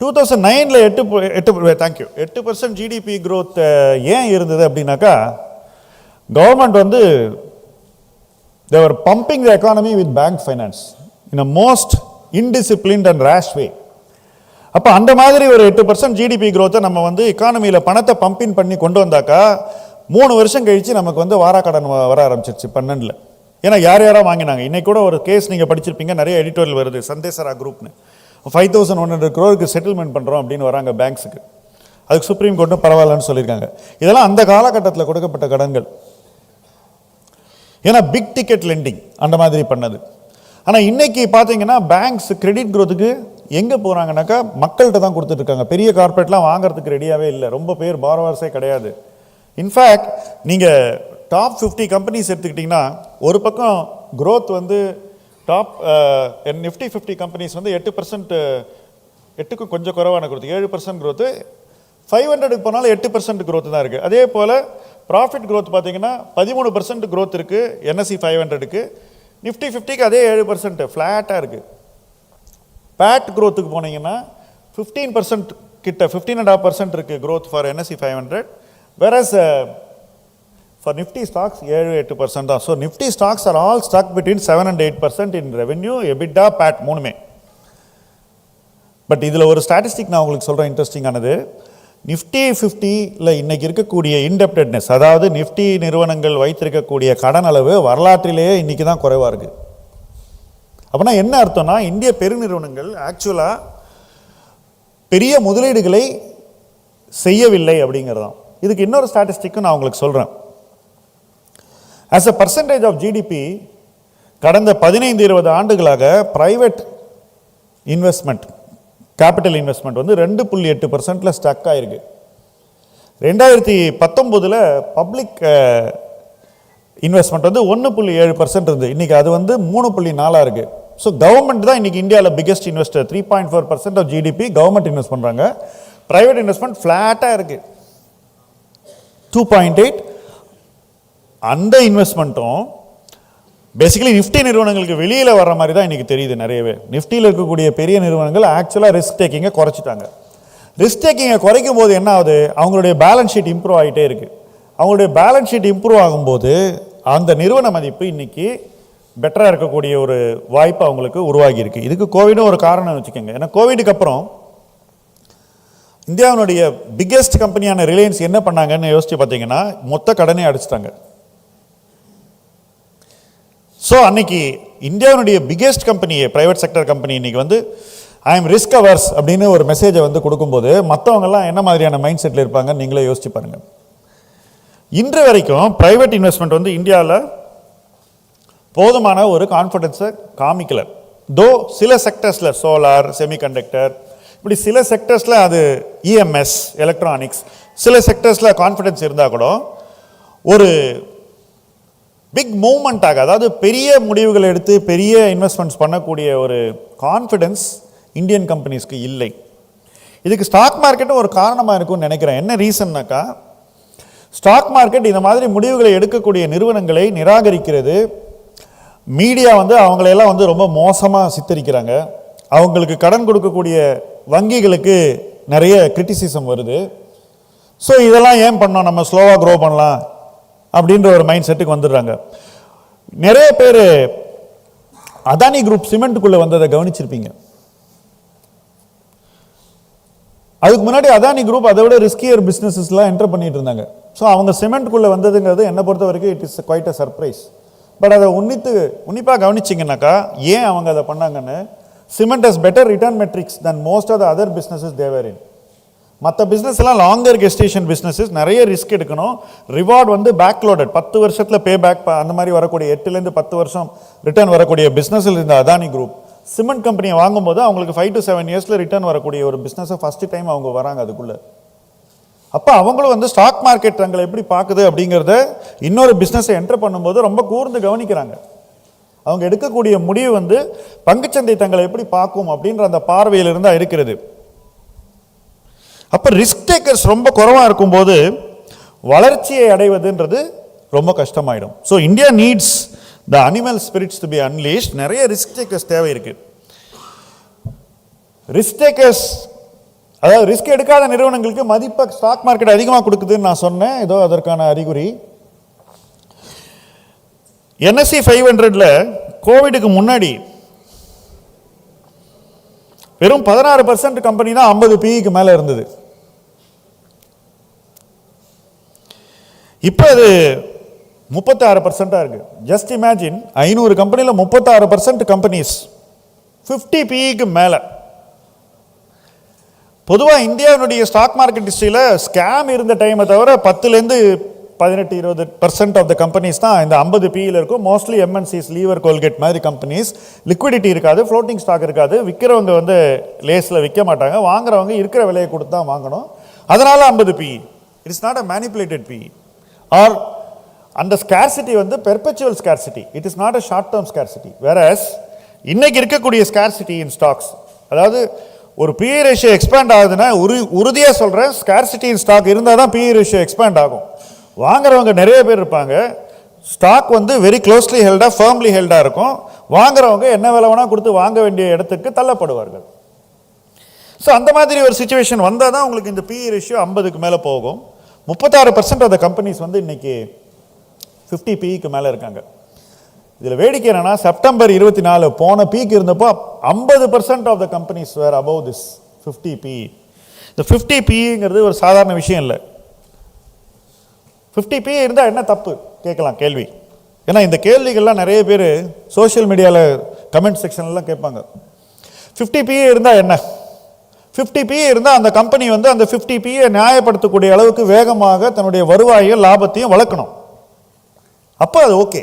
2009 8% ஜிடிபி க்ரோத் ஏன் இருந்தது அப்படின்னாக்கா, கவர்மெண்ட் வந்து they were pumping the economy with bank finance in a most indisciplined and rash way. அப்போ அந்த மாதிரி ஒரு 8% ஜிடிபி க்ரோத்தை நம்ம வந்து எக்கானமியில் பணத்தை பம்பின் பண்ணி கொண்டு வந்தாக்கா 3 வருஷம் கழித்து நமக்கு வந்து வாராக்கடன் வர ஆரம்பிச்சிருச்சு 12. ஏன்னா யாராக வாங்கினாங்க. இன்றைக்கி கூட ஒரு கேஸ் நீங்கள் படிச்சிருப்பீங்க, நிறைய எடிட்டோரியல் வருது, சந்தேசரா குரூப்னு 5100 crore செட்டில்மெண்ட் பண்ணுறோம் அப்படின்னு வராங்க பேங்க்ஸுக்கு. அதுக்கு சுப்ரீம் கோர்ட்டும் பரவாயில்லன்னு சொல்லியிருக்காங்க. இதெல்லாம் அந்த காலகட்டத்தில் கொடுக்கப்பட்ட கடன்கள். ஏன்னா பிக் டிக்கெட் லெண்டிங் அந்த மாதிரி பண்ணது. ஆனால் இன்றைக்கி பார்த்தீங்கன்னா பேங்க்ஸ் கிரெடிட் க்ரோத்துக்கு எங்கே போகிறாங்கனாக்கா மக்கள்கிட்ட தான் கொடுத்துட்ருக்காங்க. பெரிய கார்பரேட்லாம் வாங்குறதுக்கு ரெடியாகவே இல்லை. ரொம்ப பேர் பாரோவர்ஸே கிடையாது. இன்ஃபேக்ட் நீங்கள் டாப் 50 கம்பெனிஸ் எடுத்துக்கிட்டிங்கன்னா ஒரு பக்கம் க்ரோத் வந்து டாப் நிஃப்டி 50 கம்பெனிஸ் வந்து 8%, 8க்கும் கொஞ்சம் குறைவான க்ரோத், 7% க்ரோத்து. 500க்கு போனாலும் 8% க்ரோத்து தான் இருக்குது. அதே போல் ப்ராஃபிட் க்ரோத் பார்த்தீங்கன்னா 13% க்ரோத் இருக்குது NSE 500க்கு. நிஃப்டி 50க்கு அதே 7% ஃப்ளாட்டாக இருக்குது. பேட் க்ரோத்துக்கு போனீங்கன்னா 15% கிட்ட 15.5% இருக்குது growth for NSE 500. Whereas For Nifty stocks, 7-8% தான். So Nifty stocks are all stuck between 7 and 8% in revenue, EBITDA, PAT மூணுமே. பட் இதில் ஒரு ஸ்டாட்டிஸ்டிக் நான் உங்களுக்கு சொல்கிறேன் இன்ட்ரெஸ்டிங்கானது. நிஃப்டி 50ல் இன்றைக்கி இருக்கக்கூடிய இன்டெப்டட்னஸ், அதாவது நிஃப்டி நிறுவனங்கள் வைத்திருக்கக்கூடிய கடன் அளவு வரலாற்றிலேயே இன்றைக்கி தான் குறைவாக இருக்குது. அப்படின்னா என்ன அர்த்தம்னா, இந்திய பெருநிறுவனங்கள் ஆக்சுவலாக பெரிய முதலீடுகளை செய்யவில்லை அப்படிங்கிறதான். இதுக்கு இன்னொரு ஸ்டாட்டிஸ்டிக்கும் நான் உங்களுக்கு சொல்கிறேன். As a percentage of GDP கடந்த 15-20 ஆண்டுகளாக ப்ரைவேட் இன்வெஸ்ட்மெண்ட், கேபிட்டல் இன்வெஸ்ட்மெண்ட் வந்து 2.8% ஸ்டக் ஆகிருக்கு. 2019 பப்ளிக் இன்வெஸ்ட்மெண்ட் வந்து 1.7% இருந்தது. இன்றைக்கி அது வந்து 3.4 இருக்குது. ஸோ கவர்மெண்ட் தான் இன்றைக்கி இந்தியாவில் biggest investor. 3.4% of GDP government invest பண்ணுறாங்க. ப்ரைவேட் இன்வெஸ்ட்மெண்ட் ஃப்ளாட்டாக இருக்குது, 2.8. அந்த இன்வெஸ்ட்மெண்ட்டும் பேசிக்கலி நிஃப்டி நிறுவனங்களுக்கு வெளியில் வர்ற மாதிரி தான் இன்றைக்கி தெரியுது நிறையவே. நிஃப்டியில் இருக்கக்கூடிய பெரிய நிறுவனங்கள் ஆக்சுவலாக ரிஸ்க் டேக்கிங்கை குறைச்சிட்டாங்க. ரிஸ்க் டேக்கிங்கை குறைக்கும் போது என்ன ஆகுது, அவங்களுடைய பேலன்ஸ் ஷீட் இம்ப்ரூவ் ஆகிட்டே இருக்குது. அவங்களுடைய பேலன்ஸ் ஷீட் இம்ப்ரூவ் ஆகும்போது அந்த நிறுவன மதிப்பு இன்றைக்கி பெட்டராக இருக்கக்கூடிய ஒரு வாய்ப்பு அவங்களுக்கு உருவாகியிருக்கு. இதுக்கு கோவிடும் ஒரு காரணம் வச்சுக்கோங்க. ஏன்னா கோவிடுக்கு அப்புறம் இந்தியாவினுடைய பிக்கெஸ்ட் கம்பெனியான ரிலையன்ஸ் என்ன பண்ணாங்கன்னு யோசிச்சு பார்த்தீங்கன்னா, மொத்த கடனே அடிச்சிட்டாங்க. ஸோ அன்னைக்கு இந்தியாவினுடைய பிக்கெஸ்ட் கம்பெனியை, ப்ரைவேட் செக்டர் கம்பெனி இன்னைக்கு வந்து ஐ எம் ரிஸ்க் அவர்ஸ் அப்படின்னு ஒரு மெசேஜை வந்து கொடுக்கும்போது மற்றவங்கெல்லாம் என்ன மாதிரியான மைண்ட் செட்டில் இருப்பாங்கன்னு நீங்களே யோசிச்சு பாருங்கள். இன்று வரைக்கும் ப்ரைவேட் இன்வெஸ்ட்மெண்ட் வந்து இந்தியாவில் போதுமான ஒரு கான்ஃபிடென்ஸை காமிக்கலை. தோ சில செக்டர்ஸில் சோலார், செமிகண்டக்டர், இப்படி சில செக்டர்ஸில் அது இஎம்எஸ், எலக்ட்ரானிக்ஸ், சில செக்டர்ஸில் கான்ஃபிடென்ஸ் இருந்தால் கூட ஒரு பிக் மூவ்மெண்ட்டாக, அதாவது பெரிய முடிவுகள் எடுத்து பெரிய இன்வெஸ்ட்மெண்ட்ஸ் பண்ணக்கூடிய ஒரு கான்ஃபிடென்ஸ் இந்தியன் கம்பெனிஸ்க்கு இல்லை. இதுக்கு ஸ்டாக் மார்க்கெட்டும் ஒரு காரணமாக இருக்கும்னு நினைக்கிறேன். என்ன ரீசன்னாக்கா, ஸ்டாக் மார்க்கெட் இந்த மாதிரி முடிவுகளை எடுக்கக்கூடிய நிறுவனங்களை நிராகரிக்கிறது. மீடியா வந்து அவங்களையெல்லாம் வந்து ரொம்ப மோசமாக சித்தரிக்கிறாங்க. அவங்களுக்கு கடன் கொடுக்கக்கூடிய வங்கிகளுக்கு நிறைய கிரிட்டிசிசம் வருது. ஸோ இதெல்லாம் ஏன் பண்ணோம், நம்ம ஸ்லோவாக க்ரோ பண்ணலாம் அப்படின்ற ஒரு மைண்ட் செட்டுக்கு வந்துடுறாங்க. நிறைய பேர் அதானி குரூப் சிமெண்ட்டுக்குள்ளே வந்ததை கவனிச்சிருப்பீங்க. அதுக்கு முன்னாடி அதானி குரூப் அதை விட ரிஸ்கியர் பிஸ்னஸஸ்லாம் என்டர் பண்ணிட்டு இருந்தாங்க. ஸோ அவங்க சிமெண்ட்டுக்குள்ளே வந்ததுங்கிறது என்னை பொறுத்த வரைக்கும் it is quite a surprise. But அதை உன்னிப்பாக கவனிச்சிங்கனாக்கா ஏன் அவங்க அதை பண்ணாங்கன்னு, cement has better return metrics than most of the other businesses they're in. மற்ற பிஸ்னஸ்லாம் லாங்கர் கெஸ்டேஷன் பிஸ்னஸஸ், நிறைய ரிஸ்க் எடுக்கணும். ரிவார்ட் வந்து பேக்லோடட், 10 வருஷத்தில் பே பேக் அந்த மாதிரி வரக்கூடிய 8 to 10 வருஷம் ரிட்டர்ன் வரக்கூடிய பிஸ்னஸில் இருந்த அதானி குரூப் சிமெண்ட் கம்பெனியை வாங்கும்போது அவங்களுக்கு 5 to 7 இயர்ஸில் ரிட்டர்ன் வரக்கூடிய ஒரு பிஸ்னஸை ஃபஸ்ட்டு டைம் அவங்க வராங்க அதுக்குள்ளே. அப்போ அவங்களும் வந்து ஸ்டாக் மார்க்கெட் தங்களை எப்படி பார்க்குது அப்படிங்கிறத இன்னொரு பிஸ்னஸை என்டர் பண்ணும்போது ரொம்ப கூர்ந்து கவனிக்கிறாங்க. அவங்க எடுக்கக்கூடிய முடிவு வந்து பங்குச்சந்தை தங்களை எப்படி பார்க்கும் அப்படின்ற அந்த பார்வையில் தான் இருக்கிறது. அப்போ ரிஸ்க் டேக்கர்ஸ் ரொம்ப குறைவாக இருக்கும்போது வளர்ச்சியை அடைவதுன்றது ரொம்ப கஷ்டமாயிடும். So India needs the animal spirits to be unleashed. நிறைய ரிஸ்க் டேக்கர்ஸ் தேவை இருக்கு. ரிஸ்க் டேக்கர்ஸ், அதாவது ரிஸ்க் எடுக்காத நிறுவனங்களுக்கு மதிப்பை ஸ்டாக் மார்க்கெட் அதிகமாக கொடுக்குதுன்னு நான் சொன்னேன். ஏதோ அதற்கான அறிகுறி. NSE 500ல் கோவிடுக்கு முன்னாடி வெறும் 16% கம்பெனி தான் 50 PEக்கு மேலே இருந்தது. இப்போ அது 36% இருக்கு. ஜஸ்ட் இமேஜின், 500 கம்பெனியில் 36% கம்பெனிஸ் 50 PEக்கு மேலே. பொதுவாக இந்தியாவுடைய ஸ்டாக் மார்க்கெட் ஹிஸ்ட்ரியில் ஸ்கேம் இருந்த டைமை தவிர 10-18-20% ஆஃப் த கம்பெனிஸ் தான் இந்த 50 PEயில் இருக்கும். மோஸ்ட்லி MNCs, லீவர், கோல்கேட் மாதிரி கம்பெனிஸ். லிக்விடிட்டி இருக்காது, ஃப்ளோட்டிங் ஸ்டாக் இருக்காது. விற்கிறவங்க வந்து லேஸில் விற்க மாட்டாங்க, வாங்குறவங்க இருக்கிற விலையை கொடுத்து தான் வாங்கணும். அதனால் 50 PE. It is not a manipulated PE. Or அந்த ஸ்கேர்சிட்டி வந்து perpetual scarcity, it is not a short term scarcity. Versus இன்னைக்கு இருக்கக்கூடிய ஸ்கேர்சிட்டி இன் ஸ்டாக்ஸ், அதாவது ஒரு PE ரேஷியோ எக்ஸ்பேண்ட் ஆகுதுன்னா உறுதியாக சொல்கிறேன், ஸ்கேர்சிட்டி இன் ஸ்டாக் இருந்தால் தான் PE ரேஷியோ எக்ஸ்பேண்ட் ஆகும். வாங்குறவங்க நிறைய பேர் இருப்பாங்க. ஸ்டாக் வந்து வெரி க்ளோஸ்லி ஹெல்டாக, ஃபர்ம்லி ஹெல்டாக இருக்கும். வாங்குறவங்க என்ன விலை வேணால் கொடுத்து வாங்க வேண்டிய இடத்துக்கு தள்ளப்படுவார்கள். ஸோ அந்த மாதிரி ஒரு சுச்சுவேஷன் வந்தால் தான் உங்களுக்கு இந்த PE ரேஷியோ 50க்கு மேலே போகும். 36% ஆஃப் த கம்பெனிஸ் வந்து இன்னைக்கு 50 PEக்கு மேலே இருக்காங்க. இதில் வேடிக்கை என்னன்னா செப்டம்பர் 24 போன பீக் இருந்தப்போ 50% of the companies were above this 50 PE. இந்த 50 PEங்கிறது ஒரு சாதாரண விஷயம் இல்லை. 50 PE இருந்தால் என்ன தப்பு கேட்கலாம் கேள்வி. ஏன்னா இந்த கேள்விகள்லாம் நிறைய பேர் சோஷியல் மீடியாவில் கமெண்ட் செக்ஷன்லாம் கேட்பாங்க. 50 PE இருந்தால் என்ன? 50 PE இருந்தால் அந்த கம்பெனி வந்து அந்த 50 PE நியாயப்படுத்தக்கூடிய அளவுக்கு வேகமாக தன்னுடைய வருவாயையும் லாபத்தையும் வளர்க்கணும். அப்போ அது ஓகே.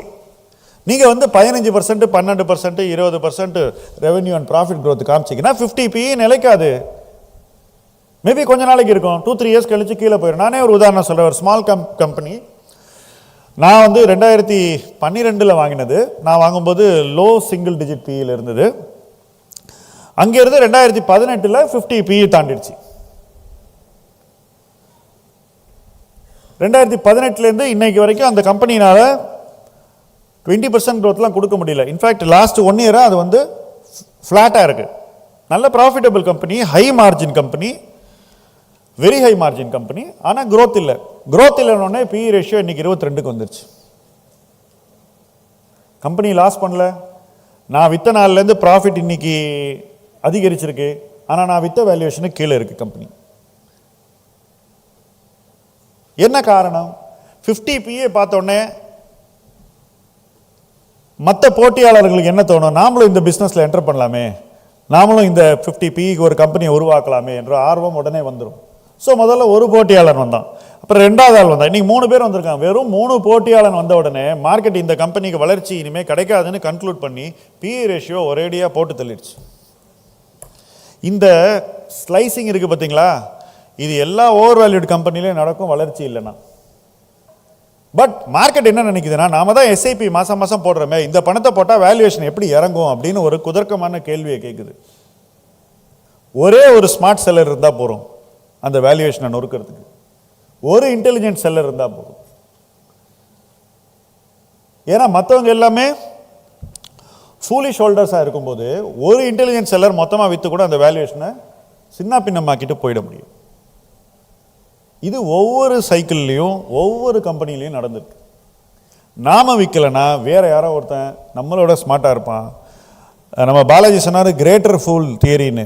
நீங்கள் வந்து 15%, 12%, 20% ரெவென்யூ அண்ட் ப்ராஃபிட் க்ரோத் காமிச்சிங்கன்னா 50 PE நிலைக்காது. மேபி கொஞ்ச நாளைக்கு இருக்கும், 2-3 இயர்ஸ் கழிச்சு கீழே போயிடும். நானே ஒரு உதாரணம் சொல்கிறேன். ஒரு ஸ்மால் கம்பெனி நான் வந்து 2012 வாங்கினது. நான் வாங்கும்போது லோ சிங்கிள் டிஜிட் PEயில் இருந்தது. அங்கேருந்து 2018 50 PE தாண்டிடுச்சு. 2018 இன்னைக்கு வரைக்கும் அந்த கம்பெனினால் 20% க்ரோத்லாம் கொடுக்க முடியல. இன்ஃபேக்ட் லாஸ்ட் 1 இயராக அது வந்து ஃப்ளாட்டாக இருக்குது. நல்ல profitable company, high margin company, very high margin company. ஆனால் க்ரோத் இல்லை. க்ரோத் இல்லைன்னொடனே PE ரேஷியோ இன்னைக்கு 22க்கு வந்துருச்சு. கம்பெனி லாஸ் பண்ணல. நான் வித்த நாள்லேருந்து ப்ராஃபிட் இன்னைக்கு அதிகரிச்சிருக்கு. ஆனால் நான் வித்த வேல்யூவேஷனுக்கு கீழே இருக்குது கம்பெனி. என்ன காரணம்? 50 PE பார்த்தோன்னே மற்ற போட்டியாளர்களுக்கு என்ன தோணும்? நாமளும் இந்த பிஸ்னஸில் என்டர் பண்ணலாமே, நாமளும் இந்த 50 PEக்கு ஒரு கம்பெனியை உருவாக்கலாமே என்ற ஆர்வம் உடனே வந்துடும். ஸோ முதல்ல ஒரு போட்டியாளர் வந்தான், அப்புறம் 2வது ஆள் வந்தான், இன்னைக்கு 3 பேர் வந்திருக்காங்க. வெறும் 3 போட்டியாளர் வந்த உடனே மார்க்கெட் இந்த கம்பெனிக்கு வளர்ச்சி இனிமேல் கிடைக்காதுன்னு கன்க்ளூட் பண்ணி PE ரேஷியோ ஒரேடியாக போட்டு தள்ளிடுச்சு. இந்த ஸ்லைசிங் இருக்குது பார்த்தீங்களா, இது எல்லா ஓவர் வேல்யூட் கம்பெனிலையும் நடக்கும் வளர்ச்சி இல்லைன்னா. பட் மார்க்கெட் என்ன நினைக்குதுன்னா, நாம தான் SIP மாதம் மாதம் போடுறோமே, இந்த பணத்தை போட்டால் வேல்யூவேஷன் எப்படி இறங்கும் அப்படின்னு ஒரு குதர்க்கமான கேள்வியை கேட்குது. ஒரே ஒரு ஸ்மார்ட் செல்லர் இருந்தால் போகிறோம் அந்த வேல்யூவேஷனை நொறுக்கிறதுக்கு. ஒரு இன்டெலிஜென்ட் செல்லர் இருந்தால் போதும். ஏன்னா மற்றவங்க எல்லாமே ஃபூலிஷ் ஹோல்டர்ஸாக இருக்கும்போது ஒரு இன்டெலிஜென்ட் செல்லர் மொத்தமாக விற்று கூட அந்த வேல்யூவேஷனை சின்ன பின்னமாக்கிட்டு போயிட முடியும். இது ஒவ்வொரு சைக்கிள்லையும் ஒவ்வொரு கம்பெனிலையும் நடந்திருக்கு. நாம விற்கலைன்னா வேற யாரோ ஒருத்தன் நம்மளோட ஸ்மார்ட்டாக இருப்பான். நம்ம பாலாஜி சொன்னார் கிரேட்டர் ஃபூல் தியரின்னு.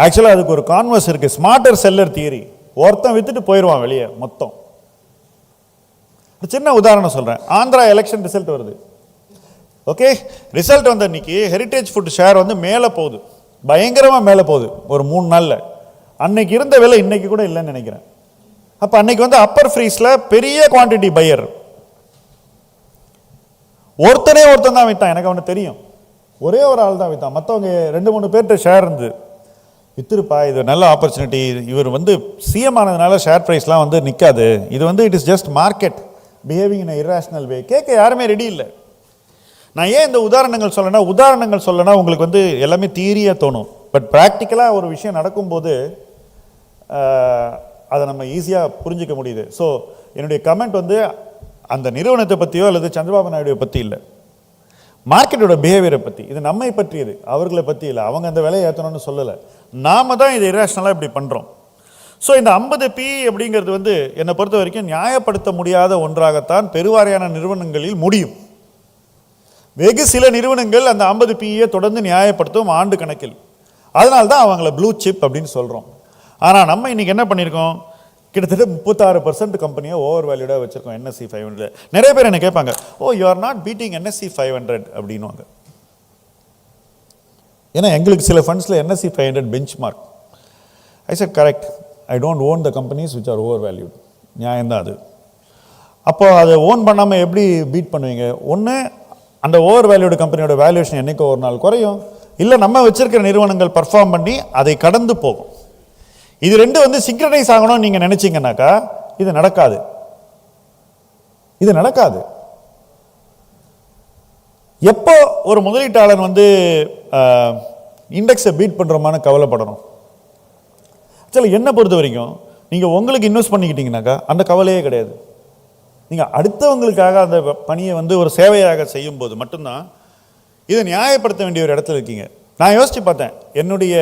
ஆக்சுவலாக அதுக்கு ஒரு கான்வர்ஸ் இருக்குது, ஸ்மார்ட்டர் செல்லர் தியரி. ஒருத்தன் விற்றுட்டு போயிடுவான் வெளியே மொத்தம். ஒரு சின்ன உதாரணம் சொல்கிறேன். ஆந்திரா எலெக்ஷன் ரிசல்ட் வருது. ஓகே, ரிசல்ட் வந்த அன்னைக்கு ஹெரிட்டேஜ் ஃபுட் ஷேர் வந்து மேலே போகுது, பயங்கரமாக மேலே போகுது ஒரு 3 நாளில். அன்னைக்கு இருந்த விலை இன்னைக்கு கூட இல்லைன்னு நினைக்கிறேன். அப்போ அன்னைக்கு வந்து அப்பர் ஃப்ரீஸில் பெரிய குவான்டிட்டி பையர் ஒருத்தன் தான் விற்றான். எனக்கு அவனுக்கு தெரியும், ஒரே ஒரு ஆள் தான் விற்றான். மற்றவங்க 2-3 பேர்கிட்ட ஷேர் இருந்து வித்துருப்பா, இது நல்ல ஆப்பர்ச்சுனிட்டி, இவர் வந்து CM ஆனதுனால ஷேர் ப்ரைஸ்லாம் வந்து நிற்காது, இது வந்து it is just market behaving in irrational way. கேட்க யாருமே ரெடி இல்லை. நான் ஏன் இந்த உதாரணங்கள் சொல்லனா உங்களுக்கு வந்து எல்லாமே தியரியாக தோணும். பட் ப்ராக்டிக்கலாக ஒரு விஷயம் நடக்கும்போது அதை நம்ம ஈஸியாக புரிஞ்சிக்க முடியுது. ஸோ என்னுடைய கமெண்ட் வந்து அந்த நிறுவனத்தை பற்றியோ அல்லது சந்திரபாபு நாயுடுவை பற்றி இல்லை, மார்க்கெட்டோட பிஹேவியரை பற்றி. இது நம்மை பற்றியது, அவர்களை பற்றி இல்லை. அவங்க அந்த விலையை ஏற்றணும்னு சொல்லலை, நாம தான் இது இர்ரேஷனலாக இப்படி பண்ணுறோம். ஸோ இந்த 50 PE அப்படிங்கிறது வந்து என்னை பொறுத்த வரைக்கும் நியாயப்படுத்த முடியாத ஒன்றாகத்தான் பெருவாரியான நிறுவனங்களில் முடியும். வெகு சில நிறுவனங்கள் அந்த 50 PE தொடர்ந்து நியாயப்படுத்தும் ஆண்டு கணக்கில். அதனால தான் அவங்கள ப்ளூ சிப் அப்படின்னு சொல்கிறோம். ஆனால் நம்ம இன்றைக்கி என்ன பண்ணியிருக்கோம், கிட்டத்தட்ட 36% கம்பெனியை ஓவர் வேல்யூடாக வச்சுருக்கோம் NSE 500. நிறைய பேர் என்ன கேட்பாங்க, oh you are not beating NSE 500 அப்படின்வாங்க. ஏன்னா எங்களுக்கு சில ஃபண்ட்ஸில் NSE 500 benchmark. I said correct, I don't own the companies which are overvalued. நியாயம்தான் அது. அப்போ அதை ஓன் பண்ணாமல் எப்படி பீட் பண்ணுவீங்க? ஒன்று அந்த ஓவர் வேல்யூடு கம்பெனியோட வேல்யூவேஷன் என்றைக்கோ ஒரு நாள் குறையும், இல்லை நம்ம வச்சிருக்கிற நிறுவனங்கள் பர்ஃபார்ம் பண்ணி அதை கடந்து போகும். இது ரெண்டு வந்து சிங்க்ரனைஸ் ஆகணும்னு நீங்கள் நினச்சிங்கன்னாக்கா இது நடக்காது. எப்போ ஒரு முதலீட்டாளர் வந்து இண்டெக்ஸை பீட் பண்ணுறோமான்னு கவலைப்படணும். ஆக்சுவலி என்னை பொறுத்த வரைக்கும் நீங்கள் உங்களுக்கு இன்வெஸ்ட் பண்ணிக்கிட்டீங்கன்னாக்கா அந்த கவலையே கிடையாது. நீங்கள் அடுத்தவங்களுக்காக அந்த பணியை வந்து ஒரு சேவையாக செய்யும்போது மட்டும்தான் இதை நியாயப்படுத்த வேண்டிய ஒரு இடத்துல இருக்கீங்க. நான் யோசித்து பார்த்தேன், என்னுடைய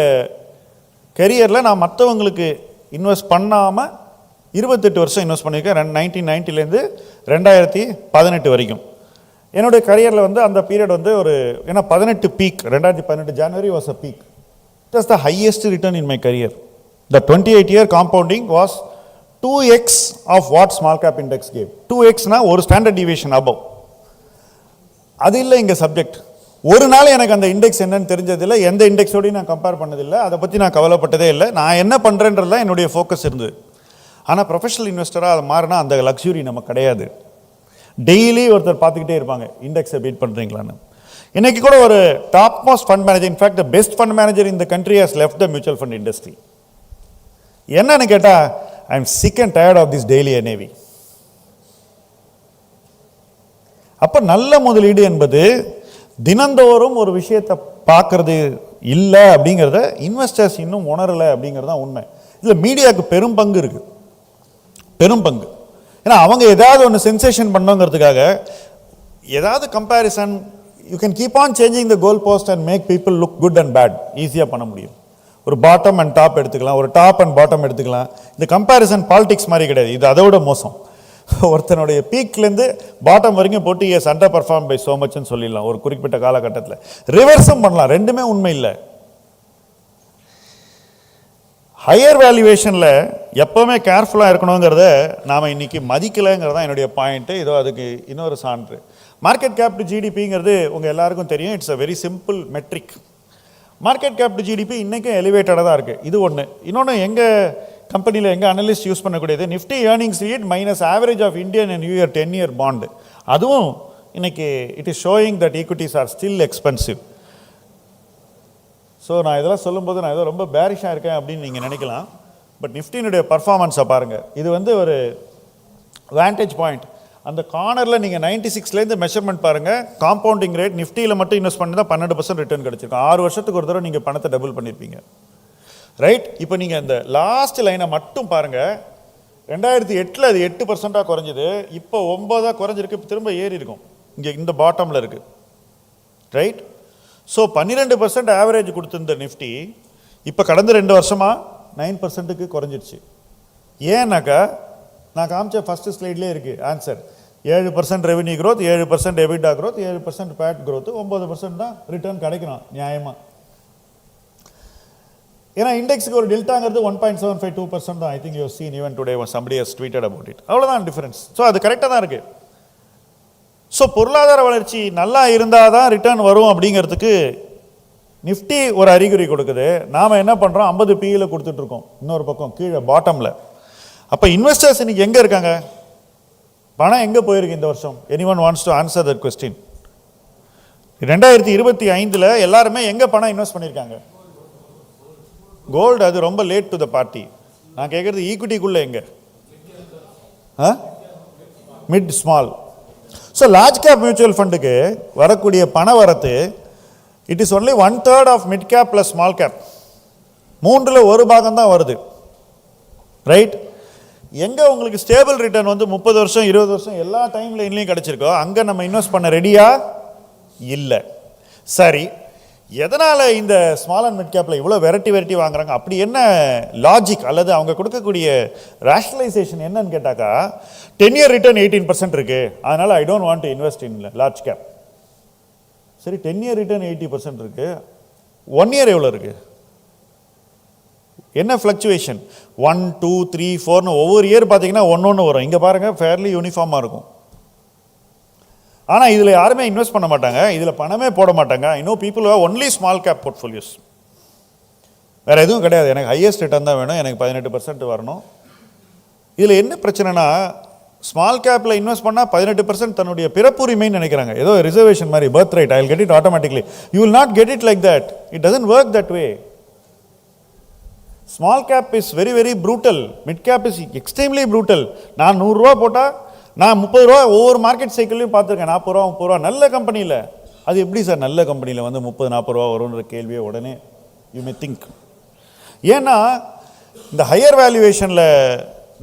கெரியரில் நான் மற்றவங்களுக்கு இன்வெஸ்ட் பண்ணாமல் 28 வருஷம் இன்வெஸ்ட் பண்ணியிருக்கேன். 1990லேருந்து 2018 வரைக்கும். என்னுடைய கரியரில் வந்து அந்த பீரியட் வந்து ஒரு ஏன்னா 18 peak, 2018 January was a peak. It was the highest return in my career. The 28-year compounding was 2x of what small cap index gave. 2xனா ஒரு ஸ்டாண்டர்ட் டிவியேஷன் அபவ். அது இல்லை இங்கே சப்ஜெக்ட். ஒரு நாள் எனக்கு அந்த இண்டெக்ஸ் என்னன்னு தெரிஞ்சதில்லை, எந்த இண்டெக்ஸோடையும் நான் கம்பேர் பண்ணதில்லை, அதை பற்றி நான் கவலைப்பட்டதே இல்லை. நான் என்ன பண்ணுறேன்றதுலாம் என்னுடைய ஃபோக்கஸ் இருந்தது. ஆனால் ப்ரொஃபஷனல் இன்வெஸ்டராக அது மாறினா அந்த லக்ஸுரி நமக்கு கிடையாது. டெய்லி ஒருத்தர் பார்த்துக்கிட்டே இருப்பாங்க ஐ பீட் பண்ணுறீங்களான்னு. இன்றைக்கி கூட ஒரு top most fund manager, in fact the best fund manager in the country has left the mutual fund industry. என்னன்னு கேட்டால், I am sick and tired of this daily NAV. அப்போ நல்ல முதலீடு என்பது தினந்தோறும் ஒரு விஷயத்தை பார்க்கறது இல்லை அப்படிங்கிறத இன்வெஸ்டர்ஸ் இன்னும் உணரலை அப்படிங்கிறது தான் உண்மை. இதில் மீடியாவுக்கு பெரும் பங்கு இருக்குது, பெரும் பங்கு. ஏன்னா அவங்க ஏதாவது ஒன்று சென்சேஷன் பண்ணுங்கிறதுக்காக ஏதாவது comparison, you can keep on changing the goal post and make people look good and bad. ஈஸியாக பண்ண முடியும். ஒரு பாட்டம் அண்ட் டாப் எடுத்துக்கலாம், ஒரு டாப் அண்ட் பாட்டம் எடுத்துக்கலாம். இந்த கம்பேரிசன் பாலிடிக்ஸ் மாதிரி கிடையாது, இது அதோட மோசம். ஒருத்தனுடைய பீக்லேருந்து பாட்டம் வரைக்கும் போட்டு as underperform by so மச்னு சொல்லிடலாம் ஒரு குறிப்பிட்ட காலகட்டத்தில். ரிவர்ஸும் பண்ணலாம், ரெண்டுமே உண்மை இல்லை. ஹையர் வேல்யூவேஷனில் எப்போவுமே கேர்ஃபுல்லாக இருக்கணுங்கிறத நாம் இன்றைக்கி மதிக்கலைங்கிறது தான் என்னுடைய பாயிண்ட்டு. இதோ அதுக்கு இன்னொரு சான்று. மார்க்கெட் கேப் டு ஜிடிபிங்கிறது உங்கள் எல்லாருக்கும் தெரியும். It's a very simple metric. Market cap to GDP இன்றைக்கும் எலிவேட்டடாக தான் இருக்குது. இது ஒன்று. இன்னொன்று எங்கள் கம்பெனியில் எங்கள் அனலிஸ்ட் யூஸ் பண்ணக்கூடியது Nifty earnings yield minus average of Indian and your 10-year bond. அதுவும் இன்னைக்கு it is showing that equities are still expensive. So நான் இதெல்லாம் சொல்லும்போது நான் ஏதோ ரொம்ப பேரிஷாக இருக்கேன் அப்படின்னு நீங்கள் நினைக்கலாம். பட் நிஃப்டினுடைய பர்ஃபார்மன்ஸை பாருங்கள். இது வந்து ஒரு வேண்டேஜ் பாயிண்ட். அந்த கார்னரில் நீங்கள் 96லேருந்து மெஷர்மெண்ட் பாருங்கள். காம்பவுண்டிங் ரேட் நிஃப்டியில் மட்டும் இன்வெஸ்ட் பண்ணி தான் 12% ரிட்டர்ன் கிடச்சிருக்கும். 6 வருஷத்துக்கு ஒரு தடவை நீங்கள் பணத்தை டபுள் பண்ணியிருப்பீங்க. ரைட். இப்போ நீங்கள் இந்த லாஸ்ட் லைனை மட்டும் பாருங்கள். 2008 அது 8% குறைஞ்சிது, இப்போ 9 குறைஞ்சிருக்கு, இப்போ திரும்ப ஏறி இருக்கும். இங்கே இந்த பாட்டமில் இருக்குது. ரைட். ஸோ 12% ஆவரேஜ் கொடுத்துருந்த நிஃப்டி இப்போ கடந்த 2 வருஷமாக 9%க்கு குறைஞ்சிடுச்சு. ஏன்னாக்கா நான் காமிச்ச ஃபஸ்ட்டு ஸ்லைட்லேயே இருக்குது answer. 7% revenue growth, 7% EBITDA growth, 7% PAT growth, 9% தான் ரிட்டர்ன் கிடைக்கணும் நியாயமாக. ஏன்னா இண்டெக்ஸுக்கு ஒரு டெல்டாங்கிறது 1.752% தான். I think you seen even today somebody has tweeted about it. அவ்வளோதான் டிஃபரன்ஸ். ஸோ அது கரெக்டாக தான் இருக்குது. ஸோ பொருளாதார வளர்ச்சி நல்லா இருந்தால் தான் ரிட்டர்ன் வரும் அப்படிங்கிறதுக்கு நிஃப்டி ஒரு அறிகுறி கொடுக்குது. நாம் என்ன பண்ணுறோம், 50 PE கொடுத்துட்ருக்கோம் இன்னொரு பக்கம் கீழே பாட்டமில். அப்போ இன்வெஸ்டர்ஸ் இன்னைக்கு எங்கே இருக்காங்க, பணம் எங்கே போயிருக்கு இந்த வருஷம்? Anyone wants to answer that question. 2025 எல்லாருமே எங்கே பணம் இன்வெஸ்ட் பண்ணியிருக்காங்க? கோல்டு. அது ரொம்ப லேட் டு த பார்ட்டி. நான் கேட்குறது ஈக்விட்டிக்குள்ளே எங்கே? Mid small. So large cap mutual ஃபண்டுக்கு வரக்கூடிய பண வரத்து it is only 1/3 of mid cap plus small cap. 3ல் 1 பாகம் தான் வருது. ரைட். எங்கே உங்களுக்கு ஸ்டேபிள் ரிட்டர்ன் வந்து 30 வருஷம் 20 வருஷம் எல்லா டைம் லைன்லையும் கிடச்சிருக்கோ அங்கே நம்ம இன்வெஸ்ட் பண்ண ரெடியா இல்லை. சரி, எதனால் இந்த ஸ்மால் அண்ட் மிட் கேப்பில் இவ்வளோ வெரைட்டி வாங்குறாங்க? அப்படி என்ன லாஜிக் அல்லது அவங்க கொடுக்கக்கூடிய ரேஷனலைசேஷன் என்னன்னு கேட்டாக்கா, 10-year ரிட்டர்ன் 18% இருக்குது, அதனால் ஐ don't want to invest in large cap. சரி, 10-year ரிட்டர்ன் 80% இருக்குது, 1 year எவ்வளோ இருக்குது? என்ன ஃப்ளக்சுவேஷன்? 1, 2, 3, 4ன்னு ஒவ்வொரு இயர் பார்த்தீங்கன்னா ஒன்று வரும். இங்கே பாருங்கள் ஃபேர்லி யூனிஃபார்மாக இருக்கும். ஆனால் இதில் யாருமே இன்வெஸ்ட் பண்ண மாட்டாங்க, இதில் பணமே போட மாட்டாங்க. I know people have only small cap portfolios. வேறு எதுவும் கிடையாது, எனக்கு ஹையஸ்ட் ரிட்டர்ன் தான் வேணும், எனக்கு 18% வரணும். இதில் என்ன பிரச்சனைனா, ஸ்மால் கேப்பில் இன்வெஸ்ட் பண்ணால் 18% தன்னுடைய பிறப்புரிமைன்னு நினைக்கிறாங்க. ஏதோ ரிசர்வேஷன் மாதிரி, birth right, I will get it automatically. You will not get it like that. It doesn't work that way. Small cap is very very brutal. Mid cap is extremely brutal. நான் 100 ரூபா போட்டால் நான் 30 ரூபா ஒவ்வொரு மார்க்கெட் சைக்கிள்லையும் பார்த்துருக்கேன். 40 ரூபா 30 ரூபா நல்ல கம்பெனியில். அது எப்படி சார் நல்ல கம்பெனியில் வந்து 30-40 ரூபா வரும்ன்ற கேள்வியை உடனே யூ மே திங்க். ஏன்னா இந்த ஹையர் வேல்யூவேஷனில்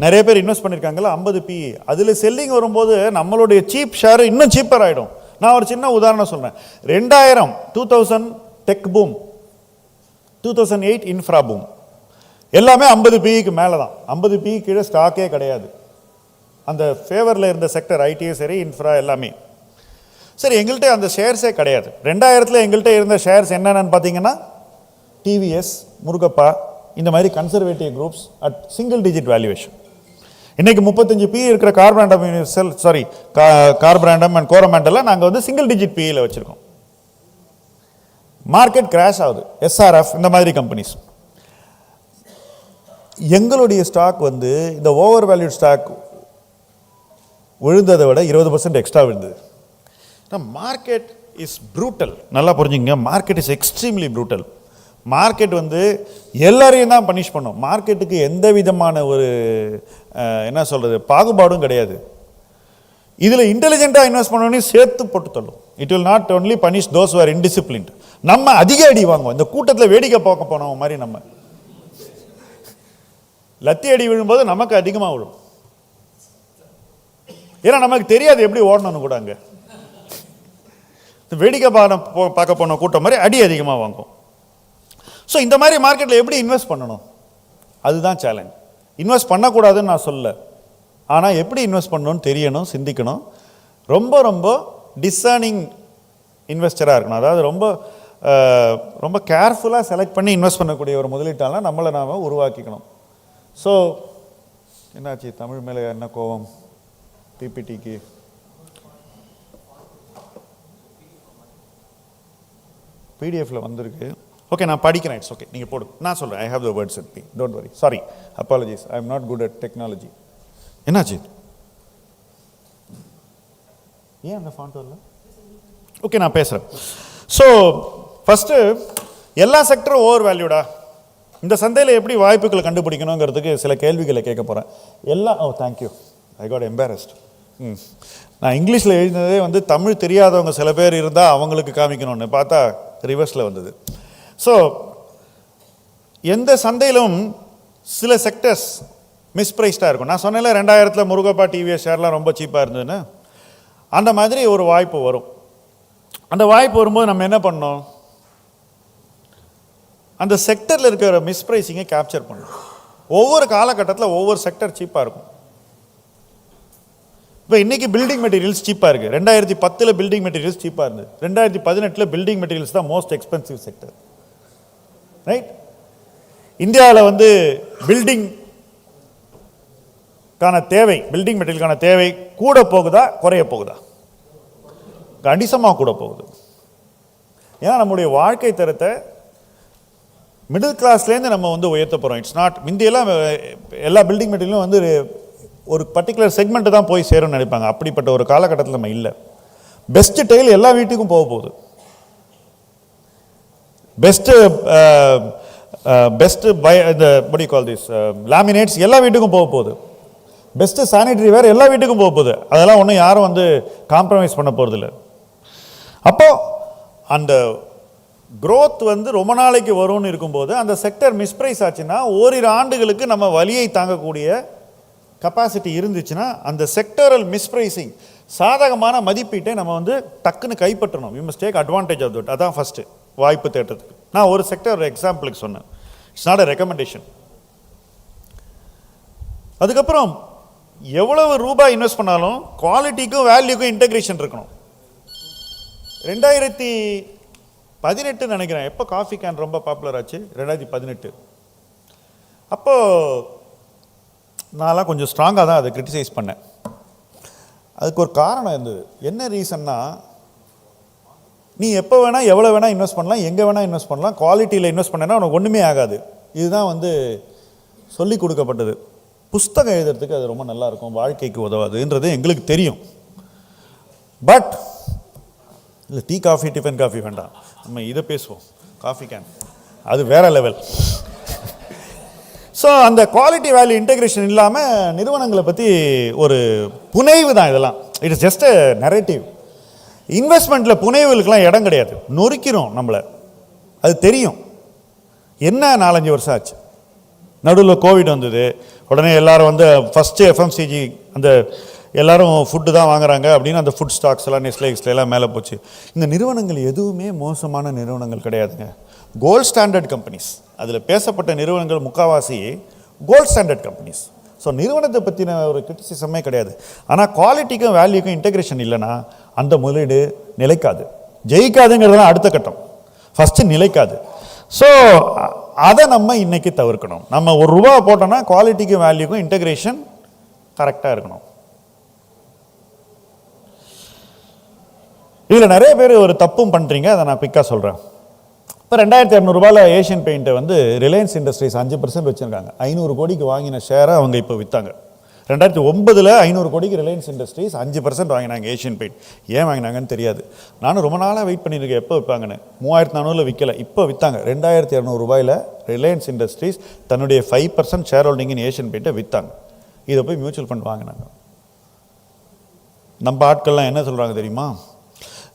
நிறைய பேர் இன்வெஸ்ட் பண்ணியிருக்காங்களா 50 PE, அதில் செல்லிங் வரும்போது நம்மளுடைய சீப் ஷேர் இன்னும் சீப்பர் ஆகிடும். நான் ஒரு சின்ன உதாரணம் சொல்கிறேன். 2000 டெக் பூம், 2008 இன்ஃப்ரா பூம். எல்லாமே 50 பிஇக்கு மேலே தான். 50 பிஇ கீழே ஸ்டாக்கே கிடையாது. அந்த ஃபேவரில் இருந்த செக்டர் ஐடியும் சரி, இன்ஃப்ரா எல்லாமே. சரி, எங்கள்கிட்ட அந்த ஷேர்ஸே கிடையாது. 2000 எங்கள்கிட்ட இருந்த ஷேர்ஸ் என்னென்னு பார்த்தீங்கன்னா டிவிஎஸ், முருகப்பா, இந்த மாதிரி conservative groups at single digit valuation. இன்றைக்கி 35 பிஇ இருக்கிற கார்பரேண்டம் கார்பரேண்டம் அண்ட் கோரமேண்டெல்லாம் நாங்கள் வந்து சிங்கிள் டிஜிட் பிஇயில் வச்சுருக்கோம். மார்க்கெட் கிராஷ் ஆகுது. எஸ்ஆர்எஃப் இந்த மாதிரி கம்பெனிஸ். எங்களுடைய ஸ்டாக் வந்து இந்த ஓவர் வேல்யூட் ஸ்டாக் விழுந்ததை விட 20% எக்ஸ்ட்ரா விழுந்தது. Market is brutal. நல்லா புரிஞ்சுங்க, market is extremely brutal. Market வந்து எல்லாரையும் தான் பனிஷ் பண்ணும். மார்க்கெட்டுக்கு எந்த விதமான ஒரு என்ன சொல்கிறது பாகுபாடும் கிடையாது. இதில் இன்டெலிஜென்ட்டாக இன்வெஸ்ட் பண்ணோன்னே சேர்த்து போட்டு தள்ளும். It will not only punish those are indisciplined. நம்ம அதிக அடி வாங்குவோம். இந்த கூட்டத்தில் வேடிக்கை பார்க்க போனோம் மாதிரி நம்ம லத்தி அடி விழும்போது நமக்கு அதிகமாக விழும். ஏன்னா நமக்கு தெரியாது எப்படி ஓடணும்னு கூட. அங்கே வேடிக்கை பார்க்க போன கூட்டம் மாதிரி அடி அதிகமாக வாங்கும். ஸோ இந்த மாதிரி மார்க்கெட்டில் எப்படி இன்வெஸ்ட் பண்ணணும், அதுதான் சேலஞ்ச். இன்வெஸ்ட் பண்ணக்கூடாதுன்னு நான் சொல்ல, ஆனால் எப்படி இன்வெஸ்ட் பண்ணணும்னு தெரியணும், சிந்திக்கணும். ரொம்ப ரொம்ப டிசர்னிங் இன்வெஸ்டராக இருக்கணும். அதாவது ரொம்ப ரொம்ப கேர்ஃபுல்லாக செலக்ட் பண்ணி இன்வெஸ்ட் பண்ணக்கூடிய ஒரு முதலீட்டாளர் நம்மளை நாம் உருவாக்கிக்கணும். ஸோ என்னாச்சு, தமிழ் மேலே என்ன கோவம்? பிபிடிக்கு பிடிஎஃப்பில் வந்திருக்கு. ஓகே, நான் படிக்கிறேன். இட்ஸ் ஓகே, நீங்கள் போடு. நான் சொல்கிறேன். I have the words with me, don't worry. Sorry, apologies, I am not good at technology. என்னாச்சு? ஏன் அந்த ஃபாண்ட் வரல? ஓகே, நான் பேசுகிறேன். ஸோ ஃபஸ்ட்டு, எல்லா செக்டரும் ஓவர் வேல்யூடா? இந்த சந்தையில் எப்படி வாய்ப்புகளை கண்டுபிடிக்கணுங்கிறதுக்கு சில கேள்விகளை கேட்க போகிறேன். Thank you, I got embarrassed. நான் இங்கிலீஷில் எழுதினதே வந்து தமிழ் தெரியாதவங்க சில பேர் இருந்தால் அவங்களுக்கு காமிக்கணும்னு பார்த்தா ரிவர்ஸில் வந்தது. ஸோ எந்த சந்தையிலும் சில செக்டர்ஸ் மிஸ்பிரைஸ்டாக இருக்கும். நான் சொன்னேன்ல 2000 முருகப்பா டிவிஎஸ் ஷேர்லாம் ரொம்ப சீப்பாக இருந்ததுன்னு. அந்த மாதிரி ஒரு வாய்ப்பு வரும். அந்த வாய்ப்பு வரும்போது நம்ம என்ன பண்ணோம்? அந்த செக்டரில் இருக்கிற மிஸ்பிரைசிங்கை கேப்சர் பண்ணணும். ஒவ்வொரு காலகட்டத்தில் ஒவ்வொரு செக்டர் சீப்பாக இருக்கும். இப்போ இன்றைக்கி பில்டிங் மெட்டீரியல்ஸ் சீப்பாக இருக்குது. 2010 பில்டிங் மெட்டீரியல்ஸ் சீப்பாக இருந்தது. 2018 பில்டிங் மெட்டீரியல்ஸ் தான் மோஸ்ட் எக்ஸ்பென்சிவ் செக்டர், ரைட்? இந்தியாவில் வந்து பில்டிங்கான தேவை, பில்டிங் மெட்டீரியலுக்கான தேவை கூட போகுதா குறைய போகுதா? கணிசமாக கூட போகுது. ஏன்னா நம்முடைய வாழ்க்கை தரத்தை மிடில் கிளாஸ்லேருந்து நம்ம வந்து உயர்த்த போகிறோம். இட்ஸ் நாட், இந்தியெல்லாம் எல்லா பில்டிங் மெட்டீரியலும் வந்து ஒரு பர்டிகுலர் செக்மெண்ட்டு தான் போய் சேரும்னு நினைப்பாங்க. அப்படிப்பட்ட ஒரு காலகட்டத்தில் நம்ம இல்லை. பெஸ்ட் டைல் எல்லா வீட்டுக்கும் போக போகுது. பெஸ்ட்டு இந்த படி கால் திஸ் லேமினேட்ஸ் எல்லா வீட்டுக்கும் போக போகுது. பெஸ்ட்டு சானிடரி வேர் எல்லா வீட்டுக்கும் போக போகுது. அதெல்லாம் ஒன்றும் யாரும் வந்து காம்ப்ரமைஸ் பண்ண போகிறதில்ல. அப்போது அந்த growth வந்து ரொம்ப நாளைக்கு வரும்னு இருக்கும்போது அந்த செக்டர் மிஸ்பிரைஸ் ஆச்சுன்னா ஓரிரு ஆண்டுகளுக்கு நம்ம வலியை தாங்கக்கூடிய கெப்பாசிட்டி இருந்துச்சுன்னா அந்த செக்டரல் மிஸ்பிரைசிங் சாதகமான மதிப்பீட்டை நம்ம வந்து டக்குன்னு கைப்பற்றணும். We must take advantage of that. அதான் ஃபஸ்ட்டு வாய்ப்பு தேட்டத்துக்கு. நான் ஒரு செக்டர் எக்ஸாம்பிளுக்கு சொன்னேன். It's not a recommendation. அதுக்கப்புறம் எவ்வளவு ரூபாய் இன்வெஸ்ட் பண்ணாலும் குவாலிட்டிக்கும் வேல்யூக்கும் இன்டெகிரேஷன் இருக்கணும். 2018 நினைக்கிறேன் எப்போ காஃபி கேன் ரொம்ப பாப்புலர் ஆச்சு, 2018. அப்போது நான்லாம் கொஞ்சம் ஸ்ட்ராங்காக தான் அதை கிரிட்டிசைஸ் பண்ணேன். அதுக்கு ஒரு காரணம் இருந்தது. என்ன ரீசன்னா, நீ எப்போ வேணால் எவ்வளோ வேணால் இன்வெஸ்ட் பண்ணலாம், எங்கே வேணால் இன்வெஸ்ட் பண்ணலாம், குவாலிட்டியில் இன்வெஸ்ட் பண்ணேன்னா உனக்கு ஒன்றுமே ஆகாது. இதுதான் வந்து சொல்லி கொடுக்கப்பட்டது. புஸ்தகம் எழுதுறதுக்கு அது ரொம்ப நல்லாயிருக்கும், வாழ்க்கைக்கு உதவாதுன்றது எங்களுக்கு தெரியும். பட் இல்லை, டீ காஃபி டிஃபன் காஃபி வேண்டாம், நம்ம இதை பேசுவோம். காஃபி கேன் அது வேற லெவல். ஸோ அந்த குவாலிட்டி வேல்யூ இன்டெகிரேஷன் இல்லாமல் நிறுவனங்களை பற்றி ஒரு புனைவு தான் இதெல்லாம். It is just a narrative. இன்வெஸ்ட்மெண்ட்டில் புனைவுகளுக்கெல்லாம் இடம் கிடையாது. நொறுக்கிறோம் நம்மளை, அது தெரியும். என்ன 4-5 வருஷம் ஆச்சு. நடுவில் கோவிட் வந்தது. உடனே எல்லாரும் வந்து ஃபஸ்ட்டு எஃப்எம்சிஜி அந்த எல்லாரும் ஃபுட்டு தான் வாங்குறாங்க அப்படின்னு அந்த ஃபுட் ஸ்டாக்ஸ் எல்லாம் நெஸ்லே எல்லாம் மேலே போச்சு. இந்த நிறுவனங்கள் எதுவுமே மோசமான நிறுவனங்கள் கிடையாதுங்க. Gold standard companies. அதில் பேசப்பட்ட நிறுவனங்கள் முக்கால்வாசி கோல்ட் ஸ்டாண்டர்ட் கம்பெனிஸ். ஸோ நிறுவனத்தை பற்றின ஒரு கிரிட்டிசிசமே கிடையாது. ஆனால் குவாலிட்டிக்கும் வேல்யூக்கும் இன்டெகிரேஷன் இல்லைன்னா அந்த முதலீடு நிலைக்காது. ஜெயிக்காதுங்கிறதுலாம் அடுத்த கட்டம், ஃபஸ்ட்டு நிலைக்காது. ஸோ அதை நம்ம இன்றைக்கி தவிர்க்கணும். நம்ம ₹1 போட்டோன்னா குவாலிட்டிக்கும் வேல்யூக்கும் இன்டெகிரேஷன் கரெக்டாக இருக்கணும். இதில் நிறைய பேர் ஒரு தப்பும் பண்ணுறீங்க, அதை நான் பிக்காக சொல்கிறேன். இப்போ ₹2200 ஏஷியன் பெயிண்ட்டை வந்து ரிலையன்ஸ் இண்டஸ்ட்ரீஸ் 5% வச்சுருக்காங்க. 500 கோடிக்கு வாங்கின ஷேரை அவங்க இப்போ விற்றாங்க. 2009 500 கோடிக்கு ரிலையன்ஸ் இண்டஸ்ட்ரீஸ் 5% வாங்கினாங்க ஏஷியன் பெயிண்ட். ஏன் வாங்கினாங்கன்னு தெரியாது. நானும் ரொம்ப நாளாக வெயிட் பண்ணியிருக்கேன் எப்போ விற்பாங்கன்னு. 3400 விற்கலை, இப்போ விற்றாங்க. ₹2200 ரிலையன்ஸ் இண்டஸ்ட்ரீஸ் தன்னுடைய 5% ஷேர் ஹோல்டிங் இன் ஏஷியன் பெயிண்ட்டை விற்றாங்க. இதை போய் மியூச்சுவல் ஃபண்ட் வாங்கினாங்க. நம்ம ஆட்கள்லாம் என்ன சொல்கிறாங்க தெரியுமா?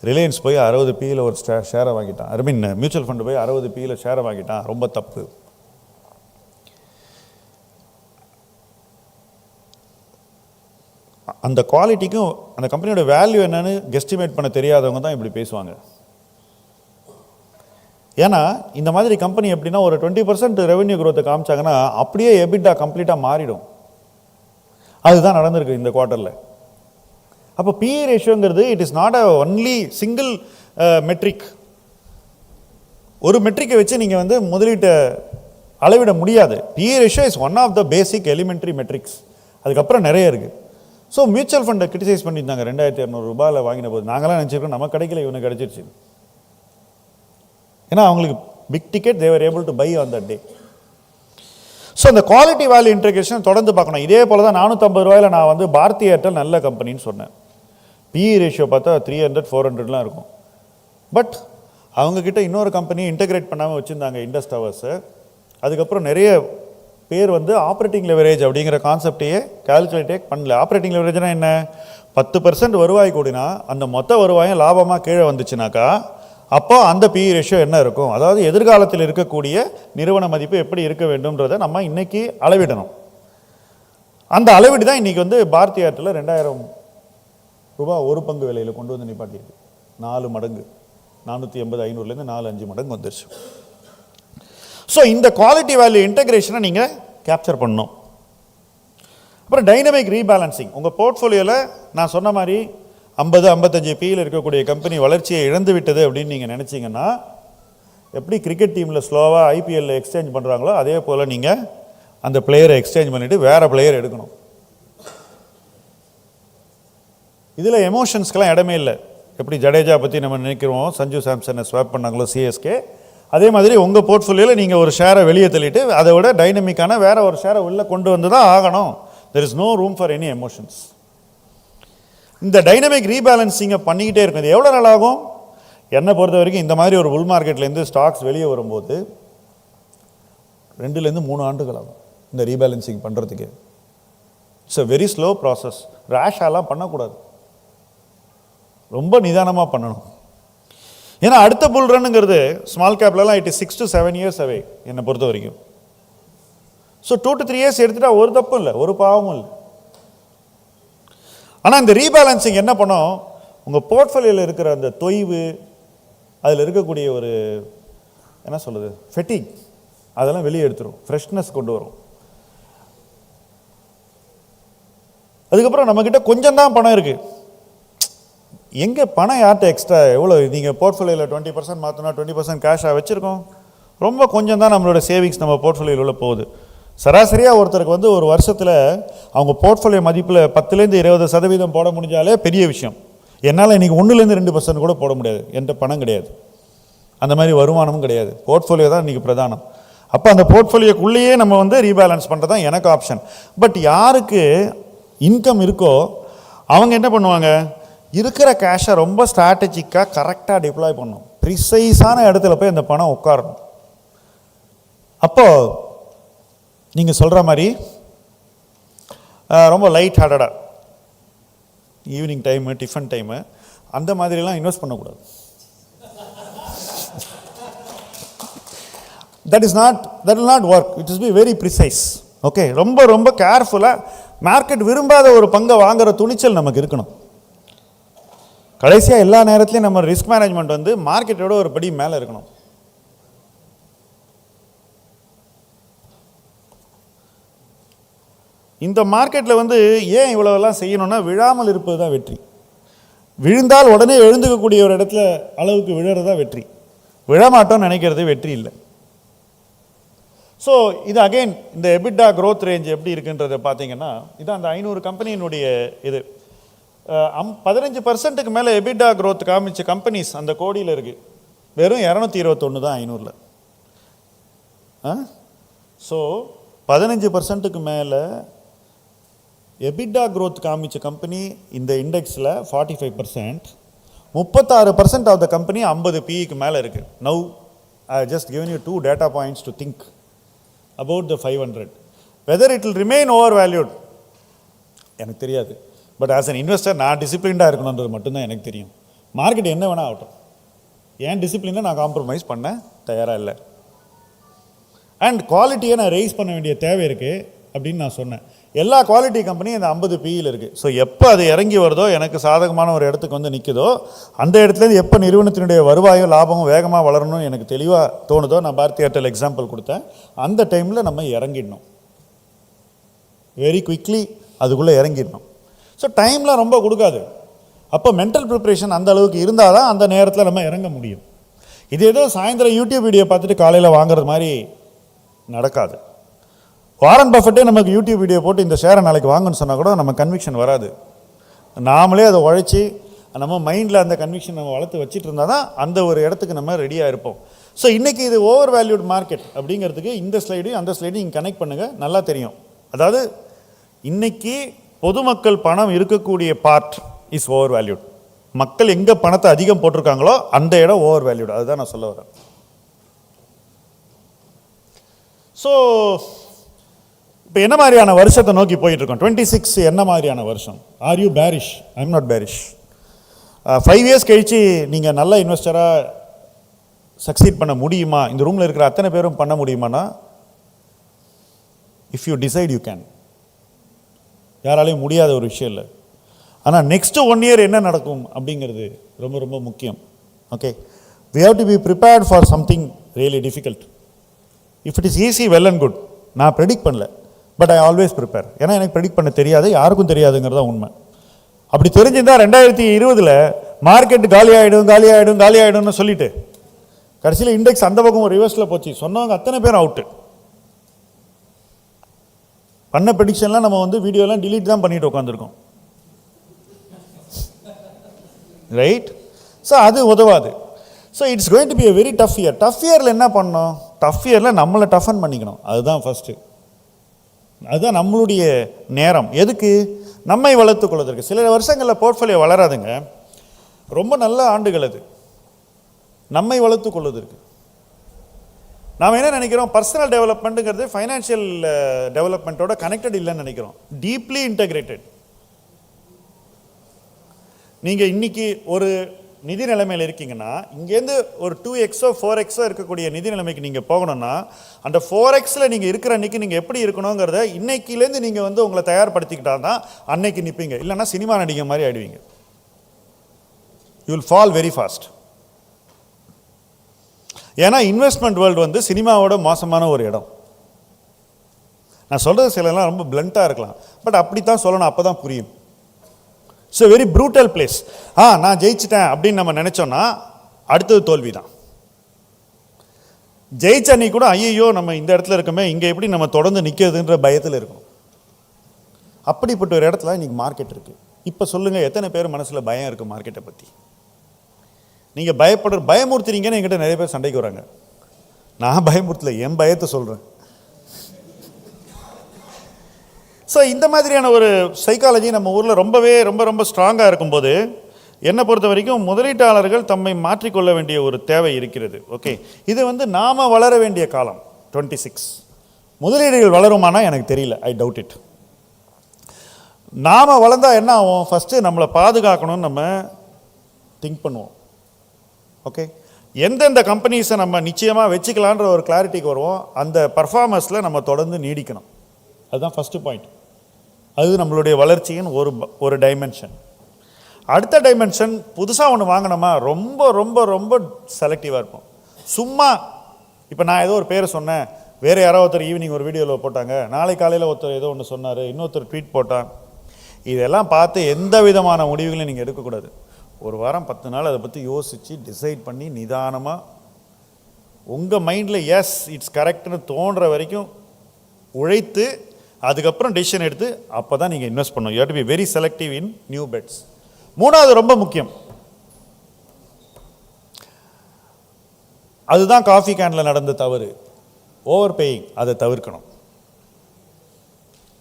ரிலையன்ஸ் போய் 60 PL ஒரு ஷேரை வாங்கிட்டான், ஐ மீன் மியூச்சுவல் ஃபண்டு போய் 60 PL ஷேரை வாங்கிட்டான், ரொம்ப தப்பு. அந்த குவாலிட்டிக்கும் அந்த கம்பெனியோட வேல்யூ என்னன்னு கெஸ்டிமேட் பண்ண தெரியாதவங்க தான் இப்படி பேசுவாங்க. ஏன்னா இந்த மாதிரி கம்பெனி எப்படின்னா ஒரு 20% ரெவென்யூ growth காமிச்சாங்கன்னா அப்படியே எபிட்டா கம்ப்ளீட்டாக மாறிடும். அதுதான் நடந்திருக்கு இந்த குவார்ட்டரில். அப்போ PE ரேஷியோங்கிறது it is not a only single metric. ஒரு மெட்ரிக்கை வச்சு நீங்கள் வந்து முதலீட்டை அளவிட முடியாது. PE ratio is one of the basic elementary metrics. அதுக்கப்புறம் நிறைய இருக்குது. ஸோ மியூச்சுவல் ஃபண்டை கிரிட்டிசைஸ் பண்ணியிருந்தாங்க ₹2200 வாங்கின போது. நாங்களாம் நினச்சிருக்கோம் நம்ம கிடைக்கல, இவனுக்கு கிடைச்சிருச்சு. ஏன்னா அவங்களுக்கு big ticket they were able to buy on that day. So அந்த குவாலிட்டி வேல்யூ இன்டெகிரேஷன் தொடர்ந்து பார்க்கணும். இதே போல் தான் ₹450 நான் வந்து பாரதி ஏர்டெல் நல்ல கம்பெனின்னு சொன்னேன். PE ரேஷியோ பார்த்தா 300-400 இருக்கும். பட் அவங்கக்கிட்ட இன்னொரு கம்பெனி இன்டெகிரேட் பண்ணாமல் வச்சுருந்தாங்க, இண்டஸ் டவர்ஸு. அதுக்கப்புறம் நிறைய பேர் வந்து ஆப்ரேட்டிங் லெவரேஜ் அப்படிங்கிற கான்செப்டையே கால்குலேட்டே பண்ணல. ஆப்ரேட்டிங் லெவரேஜ்னால் என்ன? 10% வருவாய் கூடினா அந்த மொத்த வருவாயும் லாபமாக கீழே வந்துச்சுனாக்கா அப்போ அந்த PE ரேஷியோ என்ன இருக்கும்? அதாவது எதிர்காலத்தில் இருக்கக்கூடிய நிறுவன மதிப்பு எப்படி இருக்க வேண்டும்ன்றதை நம்ம இன்றைக்கி அளவிடணும். அந்த அளவீடு தான் இன்றைக்கி வந்து பாரதி ஏர்டெல்ல ₹2000 ஒரு பங்கு விலையில் கொண்டு வந்து நிப்பாட்டியிருக்கு. 4 மடங்கு, 480-500லேருந்து 4-5 மடங்கு வந்துருச்சு. ஸோ இந்த குவாலிட்டி வேல்யூ இன்டெகிரேஷனை நீங்கள் கேப்சர் பண்ணணும். அப்புறம் டைனமிக் ரீபேலன்சிங். உங்கள் போர்ட்ஃபோலியோவில் நான் சொன்ன மாதிரி 50-55 PL இருக்கக்கூடிய கம்பெனி வளர்ச்சியை இழந்து விட்டது அப்படின்னு நீங்கள் நினச்சிங்கன்னா, எப்படி கிரிக்கெட் டீமில் ஸ்லோவாக IPL எக்ஸ்சேஞ்ச் பண்ணுறாங்களோ அதே போல் நீங்கள் அந்த பிளேயரை எக்ஸ்சேஞ்ச் பண்ணிவிட்டு வேறு பிளேயர் எடுக்கணும். இதில் எமோஷன்ஸ்க்கெலாம் இடமே இல்லை. எப்படி ஜடேஜா பற்றி நம்ம நினைக்கிறோம், சஞ்சு சாம்சனை ஸ்வாப் பண்ணாங்களோ CSK, அதே மாதிரி உங்கள் போர்ட்ஃபோலியோவில் நீங்கள் ஒரு ஷேரை வெளியே தள்ளிட்டு அதை விட டைனமிக்கான வேறு ஒரு ஷேரை உள்ளே கொண்டு வந்து தான் ஆகணும். There is no room for any emotions. இந்த டைனமிக் ரீபேலன்சிங்கை பண்ணிக்கிட்டே இருக்கும். இது எவ்வளோ நாள் ஆகும்? என்னை பொறுத்த வரைக்கும் இந்த மாதிரி ஒரு புல் மார்க்கெட்லேருந்து ஸ்டாக்ஸ் வெளியே வரும்போது 2லேருந்து 3 ஆண்டுகள் ஆகும் இந்த ரீபேலன்சிங் பண்ணுறதுக்கு. It's a very slow process. ரேஷாலாம் பண்ணக்கூடாது, ரொம்ப நிதானமாக பண்ணணும். ஏன்னா அடுத்த புல் ரன்னுங்கிறது ஸ்மால் கேப்லலாம் it is 6 to 7 years away என்னை பொறுத்த வரைக்கும். ஸோ 2 to 3 years எடுத்துட்டா ஒரு தப்பும் இல்லை, ஒரு பாவமும் இல்லை. ஆனால் இந்த ரீபேலன்சிங் என்ன பண்ணும்? உங்கள் போர்ட்ஃபோலியோவில் இருக்கிற அந்த தொய்வு, அதில் இருக்கக்கூடிய ஒரு என்ன சொல்கிறது ஃபெட்டிக், அதெல்லாம் வெளியே எடுத்துரும், ஃப்ரெஷ்னஸ் கொண்டு வரும். அதுக்கப்புறம் நம்மக்கிட்ட கொஞ்சம் தான் பணம் இருக்குது. எங்கே பணம் யார்கிட்ட எக்ஸ்ட்ரா எவ்வளோ? நீங்கள் போர்ட்ஃபோலியோவில் 20% மாற்றினா 20% கேஷாக வச்சுருக்கோம். ரொம்ப கொஞ்சம் தான் நம்மளோட சேவிங்ஸ் நம்ம போர்ட்ஃபோலியோவில் போகுது. சராசரியாக ஒருத்தருக்கு வந்து ஒரு வருஷத்தில் அவங்க போர்ட்ஃபோலியோ மதிப்பில் 10-20% போட முடிஞ்சாலே பெரிய விஷயம். என்னால் இன்றைக்கி 1-2% கூட போட முடியாது, என்கிட்ட பணம் கிடையாது, அந்த மாதிரி வருமானமும் கிடையாது. போர்ட்ஃபோலியோ தான் இன்றைக்கி பிரதானம். அப்போ அந்த போர்ட்ஃபோலியோக்குள்ளேயே நம்ம வந்து ரீபேலன்ஸ் பண்ணுறது தான் எனக்கு ஆப்ஷன். பட் யாருக்கு இன்கம் இருக்கோ அவங்க என்ன பண்ணுவாங்க? இருக்கிற கேஷை ரொம்ப ஸ்ட்ராட்டஜிக்காக கரெக்டாக டிப்ளாய் பண்ணணும். ப்ரிசைஸான இடத்துல போய் அந்த பணம் உட்காரணும். அப்போது நீங்கள் சொல்கிற மாதிரி ரொம்ப லைட் ஹார்ட்டடாக ஈவினிங் டைமு, டிஃபன் டைமு, அந்த மாதிரிலாம் இன்வெஸ்ட் பண்ணக்கூடாது. that will not work. It will be very precise. Okay, ரொம்ப ரொம்ப கேர்ஃபுல்லாக மார்க்கெட் விரும்பாத ஒரு பங்கை வாங்குகிற துணிச்சல் நமக்கு இருக்கணும். கடைசியாக எல்லா நேரத்துலையும் நம்ம ரிஸ்க் மேனேஜ்மெண்ட் வந்து மார்க்கெட்டோட ஒரு படி மேலே இருக்கணும். இந்த மார்க்கெட்டில் வந்து ஏன் இவ்வளோலாம் செய்யணும்னா விழாமல் இருப்பது தான் வெற்றி. விழுந்தால் உடனே எழுந்துக்கக்கூடிய ஒரு இடத்துல அளவுக்கு விழுறது தான் வெற்றி. விழமாட்டோம்னு நினைக்கிறது வெற்றி இல்லை. ஸோ இது அகெயின் இந்த எபிட்டா க்ரோத் ரேஞ்ச் எப்படி இருக்குன்றதை பார்த்தீங்கன்னா இதான் அந்த 500 கம்பெனியினுடைய இது 15% மேலே எபிட்டா க்ரோத் காமிச்ச கம்பெனிஸ் அந்த கோடியில் இருக்குது. வெறும் 221 தான் 500. ஸோ 15% மேலே எபிட்டா க்ரோத் காமிச்ச கம்பெனி இந்த இண்டெக்ஸில் 45%, 36% ஆஃப் த கம்பெனி 50 PEக்கு மேலே இருக்குது. Now I just given you 2 data points to think about the 500. Whether it will remain overvalued எனக்கு தெரியாது. பட் ஆஸ் அன் இன்வெஸ்டர் நான் டிசிப்ளின்டாக இருக்கணுன்றது மட்டும்தான் எனக்கு தெரியும். மார்க்கெட் என்ன வேணால் ஆகட்டும், ஏன் டிசிப்ளினை நான் காம்ப்ரமைஸ் பண்ண தயாராக இல்லை. அண்ட் குவாலிட்டியை நான் ரைஸ் பண்ண வேண்டிய தேவை இருக்குது அப்படின்னு நான் சொன்னேன். எல்லா குவாலிட்டி கம்பெனியும் இந்த 50 PEயில் இருக்குது. ஸோ எப்போ அது இறங்கி வருதோ, எனக்கு சாதகமான ஒரு இடத்துக்கு வந்து நிற்குதோ, அந்த இடத்துலேருந்து எப்போ நிறுவனத்தினுடைய வருவாயும் லாபமும் வேகமாக வளரணும்னு எனக்கு தெளிவாக தோணுதோ, நான் பாரதி ஏர்டெல் எக்ஸாம்பிள் கொடுத்தேன், அந்த டைமில் நம்ம இறங்கிடணும். வெரி குவிக்லி அதுக்குள்ளே இறங்கிடணும். ஸோ டைம்லாம் ரொம்ப கொடுக்காது. அப்போ மென்டல் ப்ரிப்ரேஷன் அந்த அளவுக்கு இருந்தால் தான் அந்த நேரத்தில் நம்ம இறங்க முடியும். இது ஏதோ சாயந்தரம் யூடியூப் வீடியோ பார்த்துட்டு காலையில் வாங்குறது மாதிரி நடக்காது. வாரன் பஃபெட்டே நமக்கு யூடியூப் வீடியோ போட்டு இந்த ஷேரை நாளைக்கு வாங்கன்னு சொன்னால் கூட நம்ம கன்விக்ஷன் வராது. நாமளே அதை உழைச்சி நம்ம மைண்டில் அந்த கன்விக்ஷன் நம்ம வளர்த்து வச்சுட்டு இருந்தால் தான் அந்த ஒரு இடத்துக்கு நம்ம ரெடியாக இருப்போம். ஸோ இன்றைக்கி இது ஓவர் வேல்யூட் மார்க்கெட் அப்படிங்கிறதுக்கு இந்த ஸ்லைடையும் அந்த ஸ்லைடையும் நீங்கள் கனெக்ட் பண்ணுங்கள், நல்லா தெரியும். அதாவது இன்றைக்கி பொதுமக்கள் பணம் இருக்கக்கூடிய பார்ட் இஸ் ஓவர் வேல்யூட். மக்கள் எங்கே பணத்தை அதிகம் போட்டிருக்காங்களோ அந்த இடம் ஓவர் வேல்யூட். அதுதான் நான் சொல்ல வரேன். ஸோ இப்போ என்ன மாதிரியான வருஷத்தை நோக்கி போயிட்டுருக்கோம்? 26 என்ன மாதிரியான வருஷம்? Are you bearish? I am not bearish. 5 years கழித்து நீங்கள் நல்ல இன்வெஸ்டராக சக்சீட் பண்ண முடியுமா? இந்த ரூமில் இருக்கிற அத்தனை பேரும் பண்ண முடியுமானா, if you decide you can. யாராலையும் முடியாத ஒரு விஷயம் இல்லை. ஆனால் நெக்ஸ்ட்டு 1 இயர் என்ன நடக்கும் அப்படிங்கிறது ரொம்ப ரொம்ப முக்கியம். Okay, we have to be prepared for something really difficult. If it is easy, well and good. நான் ப்ரெடிக்ட் பண்ணல, பட் ஐ ஆல்வேஸ் ப்ரிப்பேர். ஏன்னா எனக்கு ப்ரெடிக்ட் பண்ண தெரியாது, யாருக்கும் தெரியாதுங்கிறது தான் உண்மை. அப்படி தெரிஞ்சிருந்தால் 2020 மார்க்கெட் காலி ஆகிடும்னு சொல்லிட்டு கடைசியில் இண்டெக்ஸ் அந்த பக்கம் ரிவர்ஸில் போச்சு. சொன்னவங்க அத்தனை பேர் அவுட்டு. பண்ண ப்ரெடிக்ஷன்லாம் நம்ம வந்து வீடியோலாம் டிலீட் தான் பண்ணிட்டு உட்காந்துருக்கோம், ரைட்? ஸோ அது உதவாது. So it's going to be a very tough year. Tough இயரில் என்ன பண்ணணும்? டஃப் இயரில் நம்மளை டஃபன் பண்ணிக்கணும். அதுதான் ஃபஸ்ட்டு. அதுதான் நம்மளுடைய நேரம். எதுக்கு? நம்மை வளர்த்து கொள்வதற்கு. சில வருஷங்களில் போர்ட்ஃபோலியோ வளராதுங்க, ரொம்ப நல்ல ஆண்டுகள் அது. நம்மை வளர்த்து கொள்வதற்கு நாம் என்ன நினைக்கிறோம்? பர்சனல் டெவலப்மெண்ட்டுங்கிறது ஃபைனான்ஷியல் டெவலப்மெண்ட்டோட கனெக்டட் இல்லைன்னு நினைக்கிறோம். Deeply integrated. நீங்கள் இன்றைக்கி ஒரு நிதி நிலைமையில் இருக்கீங்கன்னா, இங்கேருந்து ஒரு 2x 4x இருக்கக்கூடிய நிதி நிலைமைக்கு நீங்கள் போகணும்னா, அந்த 4xல் நீங்கள் இருக்கிற அன்றைக்கி நீங்கள் எப்படி இருக்கணுங்கிறத இன்னைக்கிலேருந்து நீங்கள் வந்து உங்களை தயார்படுத்திக்கிட்டா தான் அன்னைக்கு நிற்பீங்க. இல்லைன்னா சினிமா நடிகை மாதிரி ஆயிடுவீங்க. You will fall very fast. ஏன்னா இன்வெஸ்ட்மெண்ட் வேர்ல்டு வந்து சினிமாவோட மோசமான ஒரு இடம். நான் சொல்கிறது சிலலாம் ரொம்ப பிளண்ட்டாக இருக்கலாம், பட் அப்படி தான் சொல்லணும், அப்போ தான் புரியும். It's a very brutal place. நான் ஜெயிச்சிட்டேன் அப்படின்னு நம்ம நினச்சோன்னா அடுத்தது தோல்வி தான். ஜெயிச்ச அன்னைக்கு கூட ஐயோ நம்ம இந்த இடத்துல இருக்கோமே, இங்கே எப்படி நம்ம தொடர்ந்து நிற்கிறதுன்ற பயத்தில் இருக்கும். அப்படிப்பட்ட ஒரு இடத்துல இன்றைக்கி மார்க்கெட் இருக்குது. இப்போ சொல்லுங்கள், எத்தனை பேர் மனசில் பயம் இருக்குது மார்க்கெட்டை பற்றி? நீங்கள் பயமுறுத்துறீங்கன்னு என்கிட்ட நிறைய பேர் சண்டைக்கு வராங்க. நான் பயமுறுத்தல, என் பயத்தை சொல்கிறேன். ஸோ இந்த மாதிரியான ஒரு சைக்காலஜி நம்ம ஊரில் ரொம்பவே ரொம்ப ஸ்ட்ராங்காக இருக்கும்போது, என்னை பொறுத்த வரைக்கும் முதலீட்டாளர்கள் தம்மை மாற்றிக்கொள்ள வேண்டிய ஒரு தேவை இருக்கிறது. ஓகே, இது வந்து நாம் வளர வேண்டிய காலம் 26. முதலீடுகள் வளருமானா எனக்கு தெரியல, ஐ டவுட் இட். நாம் வளர்ந்தால் என்ன ஆகும்? ஃபஸ்ட்டு நம்மளை பாதுகாக்கணும்னு நம்ம திங்க் பண்ணுவோம். ஓகே, எந்தெந்த கம்பெனிஸை நம்ம நிச்சயமாக வச்சுக்கலான்ற ஒரு கிளாரிட்டிக்கு வருவோம். அந்த பர்ஃபார்மன்ஸில் நம்ம தொடர்ந்து நீடிக்கணும். அதுதான் ஃபஸ்ட்டு பாயிண்ட். அது நம்மளுடைய வளர்ச்சியின் ஒரு டைமென்ஷன். அடுத்த டைமென்ஷன், புதுசாக ஒன்று வாங்கினோமா ரொம்ப செலக்டிவாக இருப்போம். சும்மா இப்போ நான் ஏதோ ஒரு பேரை சொன்னேன், வேறு யாரோ ஒருத்தர் ஈவினிங் ஒரு வீடியோவில் போட்டாங்க, நாளை காலையில் ஒருத்தர் ஏதோ ஒன்று சொன்னார், இன்னொருத்தர் ட்வீட் போட்டான். இதெல்லாம் பார்த்து எந்த விதமான முடிவுகளையும் நீங்கள் எடுக்கக்கூடாது. ஒரு வாரம் 10 நாள் அதை பற்றி யோசித்து டிசைட் பண்ணி நிதானமாக உங்கள் மைண்டில் எஸ் இட்ஸ் கரெக்டுன்னு தோன்ற வரைக்கும் உழைத்து அதுக்கப்புறம் டெசிஷன் எடுத்து அப்போ தான் நீங்கள் இன்வெஸ்ட் பண்ணணும். You have to be very selective in new bets. 3வது ரொம்ப முக்கியம், அதுதான் காஃபி கேனில் நடந்த தவறு, ஓவர் பேயிங். அதை தவிர்க்கணும்.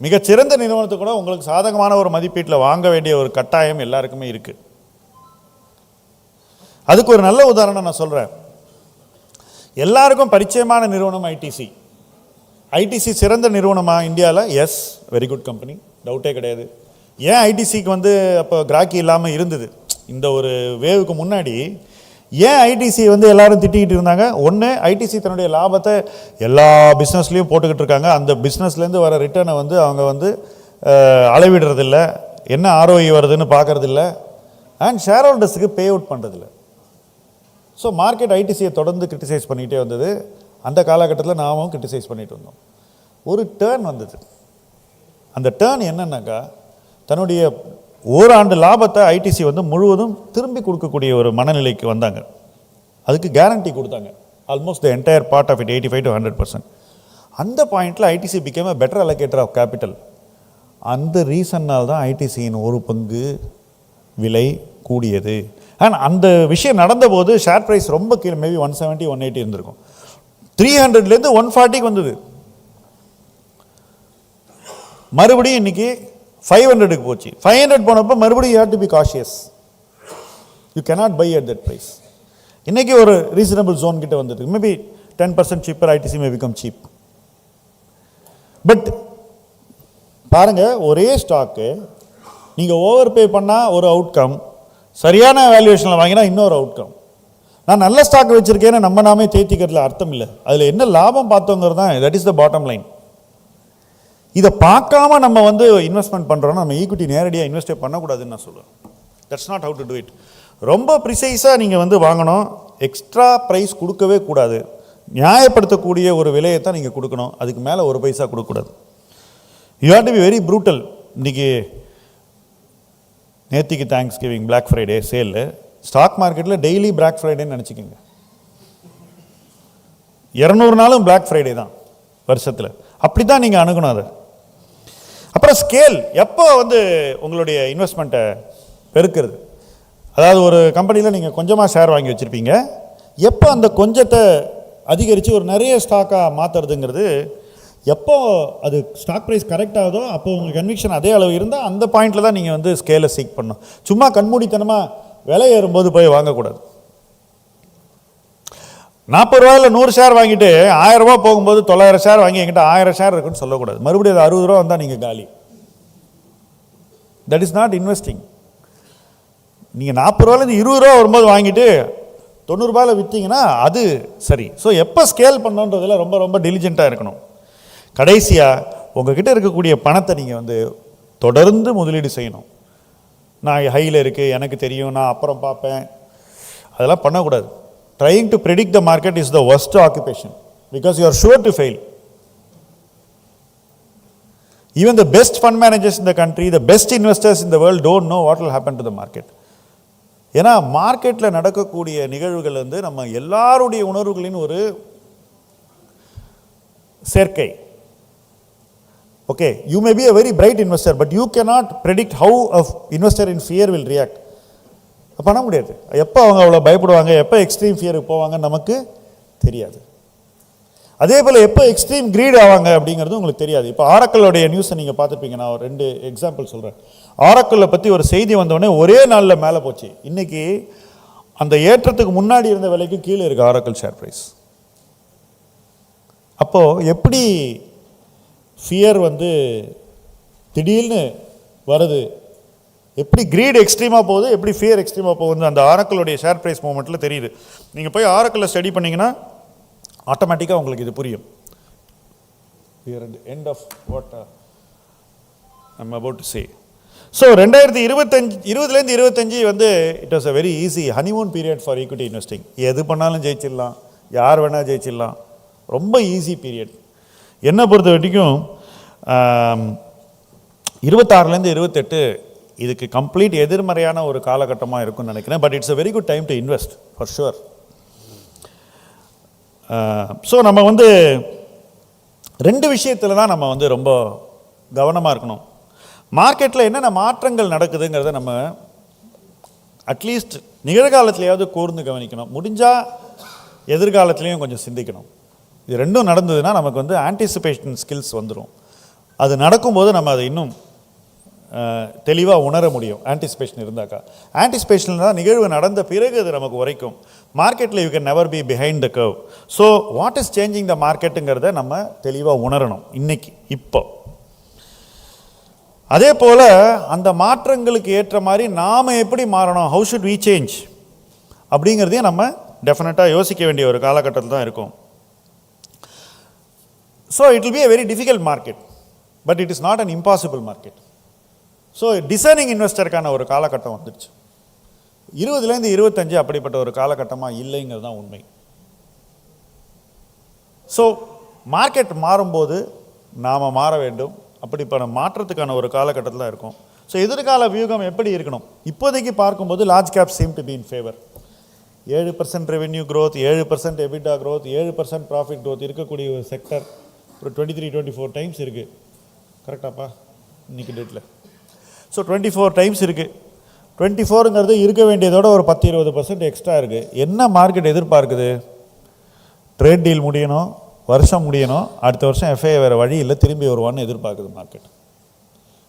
மிகச்சிறந்த நிறுவனத்தை கூட உங்களுக்கு சாதகமான ஒரு மதிப்பீட்டில் வாங்க வேண்டிய ஒரு கட்டாயம் எல்லாருக்குமே இருக்குது. அதுக்கு ஒரு நல்ல உதாரணம் நான் சொல்கிறேன். எல்லாருக்கும் பரிச்சயமான நிறுவனம் ஐடிசி. ஐடிசி சிறந்த நிறுவனமாக இந்தியாவில்? எஸ், வெரி குட் கம்பெனி, டவுட்டே கிடையாது. ஏன் ஐடிசிக்கு அப்போ கிராக்கி இல்லாமல் இருந்தது? இந்த ஒரு வேவுக்கு முன்னாடி ஏன் ஐடிசி எல்லாரும் திட்டிக்கிட்டு இருந்தாங்க? ஒன்று, ஐடிசி தன்னுடைய லாபத்தை எல்லா பிஸ்னஸ்லேயும் போட்டுக்கிட்டு இருக்காங்க. அந்த பிஸ்னஸ்லேருந்து வர ரிட்டர்னை அவங்க அளவிடுறதில்ல, என்ன ஆர்ஓஇ வருதுன்னு பார்க்கறதில்ல, அண்ட் ஷேர் ஹோல்டர்ஸுக்கு பே அவுட் பண்ணுறதில்ல. ஸோ மார்க்கெட் ஐடிசியை தொடர்ந்து கிரிட்டிசைஸ் பண்ணிகிட்டே வந்தது. அந்த காலகட்டத்தில் நாமும் கிரிட்டிசைஸ் பண்ணிட்டு வந்தோம். ஒரு டேர்ன் வந்தது. அந்த டேர்ன் என்னன்னாக்கா, தன்னுடைய ஓராண்டு லாபத்தை ஐடிசி முழுவதும் திரும்பி கொடுக்கக்கூடிய ஒரு மனநிலைக்கு வந்தாங்க. அதுக்கு கேரண்டி கொடுத்தாங்க, almost the entire part of it, 85 to 100%. அந்த பாயிண்டில் ITC became a better allocator of capital. அந்த ரீசன்னால் தான் ஐடிசியின் ஒரு பங்கு விலை கூடியது. அண்ட் அந்த விஷயம் நடந்தபோது ஷேர் ப்ரைஸ் ரொம்ப கீழே, மேபி 170, 180 இருந்திருக்கும். 300லேருந்து 140க்கு வந்தது. மறுபடியும் இன்னைக்கு 500க்கு போச்சு. 500 போனப்போ மறுபடியும் you have to be cautious. You cannot buy at that price. இன்னைக்கு ஒரு ரீசனபிள் ஜோன் கிட்ட வந்துருக்கு. Maybe 10% cheaper ITC may become cheap. But பாருங்க, ஒரே ஸ்டாக்கு நீங்கள் ஓவர் பே பண்ணால் ஒரு அவுட்கம், சரியான வேல்யூவேஷனில் வாங்கினா இன்னொரு அவுட்கம். நான் நல்ல ஸ்டாக் வச்சுருக்கேன்னு நம்ம நாமே தேத்திக்கிறதுல அர்த்தம் இல்லை. அதில் என்ன லாபம் பார்த்தோங்கிறது தான், that is the bottom line. இதை பார்க்காம நம்ம இன்வெஸ்ட்மெண்ட் பண்ணுறோன்னா நம்ம ஈக்விட்டி நேரடியாக இன்வெஸ்டே பண்ணக்கூடாதுன்னு நான் சொல்லுவேன். That's not how to do it. ரொம்ப ப்ரிசைஸாக நீங்கள் வாங்கணும். எக்ஸ்ட்ரா ப்ரைஸ் கொடுக்கவே கூடாது. நியாயப்படுத்தக்கூடிய ஒரு விலையை தான் நீங்கள் கொடுக்கணும். அதுக்கு மேலே ஒரு பைசா கொடுக்கக்கூடாது. You have to be very brutal. இன்றைக்கி நேத்திக்கு thanksgiving, black friday sale, stock மார்க்கெட்டில் டெய்லி பிளாக் ஃப்ரைடேன்னு நினச்சிக்கோங்க. 200 நாளும் பிளாக் ஃப்ரைடே தான் வருஷத்தில். அப்படி தான் நீங்கள் அணுகணும் அதை. அப்புறம் ஸ்கேல், எப்போ உங்களுடைய இன்வெஸ்ட்மெண்ட்டை பெருக்கிறது? அதாவது ஒரு கம்பெனியில் நீங்கள் கொஞ்சமாக ஷேர் வாங்கி வச்சுருப்பீங்க, எப்போ அந்த கொஞ்சத்தை அதிகரித்து ஒரு நிறைய ஸ்டாக்காக மாற்றுறதுங்கிறது, எப்போ அது ஸ்டாக் ப்ரைஸ் கரெக்ட் ஆகுதோ அப்போ உங்களுக்கு கன்விக்ஷன் அதே அளவு இருந்தால் அந்த பாயிண்டில் தான் நீங்கள் ஸ்கேலை சீக் பண்ணணும். சும்மா கண்மூடித்தனமாக விலை ஏறும்போது போய் வாங்கக்கூடாது. 40 ரூபாயில் 100 ஷேர் வாங்கிட்டு 1000 ரூபா போகும்போது 900 ஷேர் வாங்கி என்கிட்ட 1000 ஷேர் இருக்குன்னு சொல்லக்கூடாது. மறுபடியும் அது 60 ரூபா வந்தால் நீங்கள் காலி. That is not investing. நீங்கள் 40 ரூபாயிலேருந்து 20 ரூபா வரும்போது வாங்கிட்டு 90 ரூபாயில் விற்றீங்கன்னா அது சரி. ஸோ எப்போ ஸ்கேல் பண்ணணுன்றதில் ரொம்ப ரொம்ப டெலிஜென்ட்டாக இருக்கணும். கடைசியாக உங்ககிட்ட இருக்கக்கூடிய பணத்தை நீங்கள் தொடர்ந்து முதலீடு செய்யணும். நான் ஹையில் இருக்குது, எனக்கு தெரியும், நான் அப்புறம் பார்ப்பேன், அதெல்லாம் பண்ணக்கூடாது. Trying to predict the market is the worst occupation because you are sure to fail. Even the best fund managers in the country, the best investors in the world don't know what will happen to the market. ஏன்னா மார்க்கெட்டில் நடக்கக்கூடிய நிகழ்வுகள் நம்ம எல்லாருடைய உணர்வுகளின் ஒரு சேர்க்கை. Okay, you may be a very bright investor, but you cannot predict how an investor in fear will react. பண்ண முடியாது. எப்போ அவங்க அவ்வளோ பயப்படுவாங்க, எப்போ எக்ஸ்ட்ரீம் ஃபியருக்கு போவாங்க நமக்கு தெரியாது. அதே போல் எப்போ எக்ஸ்ட்ரீம் கிரீட் ஆவாங்க அப்படிங்கிறது உங்களுக்கு தெரியாது. இப்போ ஆரக்கலோடைய நியூஸை நீங்கள் பார்த்துருப்பீங்க. நான் ஒரு 2 எக்ஸாம்பிள் சொல்கிறேன். ஆரக்கலை பற்றி ஒரு செய்தி வந்தோடனே ஒரே நாளில் மேலே போச்சு. இன்றைக்கி அந்த ஏற்றத்துக்கு முன்னாடி இருந்த விலைக்கு கீழே இருக்குது ஆரக்கல் ஷேர் ப்ரைஸ். அப்போது எப்படி ஃபியர் திடீர்னு வருது, எப்படி கிரீட் எக்ஸ்ட்ரீமாக போகுது, எப்படி ஃபியர் எக்ஸ்ட்ரீமாக போகுது அந்த ஆரக்கலுடைய ஷேர் ப்ரைஸ் மூமெண்ட்டில் தெரியுது. நீங்கள் போய் ஆரக்கலில் ஸ்டடி பண்ணிங்கன்னா ஆட்டோமேட்டிக்காக உங்களுக்கு இது புரியும். End of what I'm about to say. So 2020லேருந்து 25 it was a very easy honeymoon period for equity investing. எது பண்ணாலும் ஜெயிச்சிடலாம், யார் வேணால் ஜெயிச்சிடலாம், ரொம்ப ஈஸி பீரியட். என்னை பொறுத்த வரைக்கும் 26லேருந்து 28 இதுக்கு கம்ப்ளீட் எதிர்மறையான ஒரு காலகட்டமாக இருக்கும்னு நினைக்கிறேன். But it's a very good time to invest for sure. So நம்ம வந்து 2 விஷயத்தில் தான் நம்ம வந்து ரொம்ப கவனமாக இருக்கணும். மார்க்கெட்டில் என்னென்ன மாற்றங்கள் நடக்குதுங்கிறத நம்ம அட்லீஸ்ட் நிகழ்காலத்திலேயாவது கூர்ந்து கவனிக்கணும். முடிஞ்சால் எதிர்காலத்துலேயும் கொஞ்சம் சிந்திக்கணும். இது ரெண்டும் நடந்ததுன்னா நமக்கு வந்து ஆன்டிசிபேஷன் ஸ்கில்ஸ் வந்துடும். அது நடக்கும்போது நம்ம அதை இன்னும் தெளிவாக உணர முடியும். ஆன்டிசிபேஷன் இருந்தாக்கா, ஆன்டிசிபேஷன் தான் நிகழ்வு நடந்த பிறகு அது நமக்கு உரைக்கும். மார்க்கெட்டில் you can never be behind the curve. So what is changing the மார்க்கெட்டுங்கிறத நம்ம தெளிவாக உணரணும் இன்னைக்கு இப்போ. அதே போல் அந்த மாற்றங்களுக்கு ஏற்ற மாதிரி நாம் எப்படி மாறணும், ஹவு ஷுட் வி சேஞ்ச் அப்படிங்கிறதையும் நம்ம டெஃபினட்டாக யோசிக்க வேண்டிய ஒரு காலகட்டத்தில் தான் இருக்கும். So it will be a very difficult market, but it is not an impossible market. So designing இன்வெஸ்டருக்கான ஒரு காலகட்டம் வந்துடுச்சு. 20லேருந்து 25 அப்படிப்பட்ட ஒரு காலகட்டமாக இல்லைங்கிறது தான் உண்மை. ஸோ மார்க்கெட் மாறும்போது நாம் மாற வேண்டும். அப்படிப்பட்ட மாற்றத்துக்கான ஒரு காலகட்டத்தில் தான் இருக்கும். ஸோ எதிர்கால வியூகம் எப்படி இருக்கணும், இப்போதைக்கு பார்க்கும்போது large cap seem to be in favour. 7% revenue growth, 7% EBITDA growth, 7% profit growth இருக்கக்கூடிய ஒரு செக்டர் ஒரு 23-24 டைம்ஸ் இருக்குது. கரெக்டாப்பா இன்றைக்கி டேட்டில்? ஸோ 24 டைம்ஸ் இருக்குது. 24ங்கிறது இருக்க வேண்டியதோட ஒரு 10-20% எக்ஸ்ட்ரா இருக்குது. என்ன மார்க்கெட் எதிர்பார்க்குது? ட்ரேட் டீல் முடியணும், வருஷம் முடியணும், அடுத்த வருஷம் எஃப்ஐ வேறு வழி இல்லை, திரும்பி வருவான்னு எதிர்பார்க்குது மார்க்கெட்.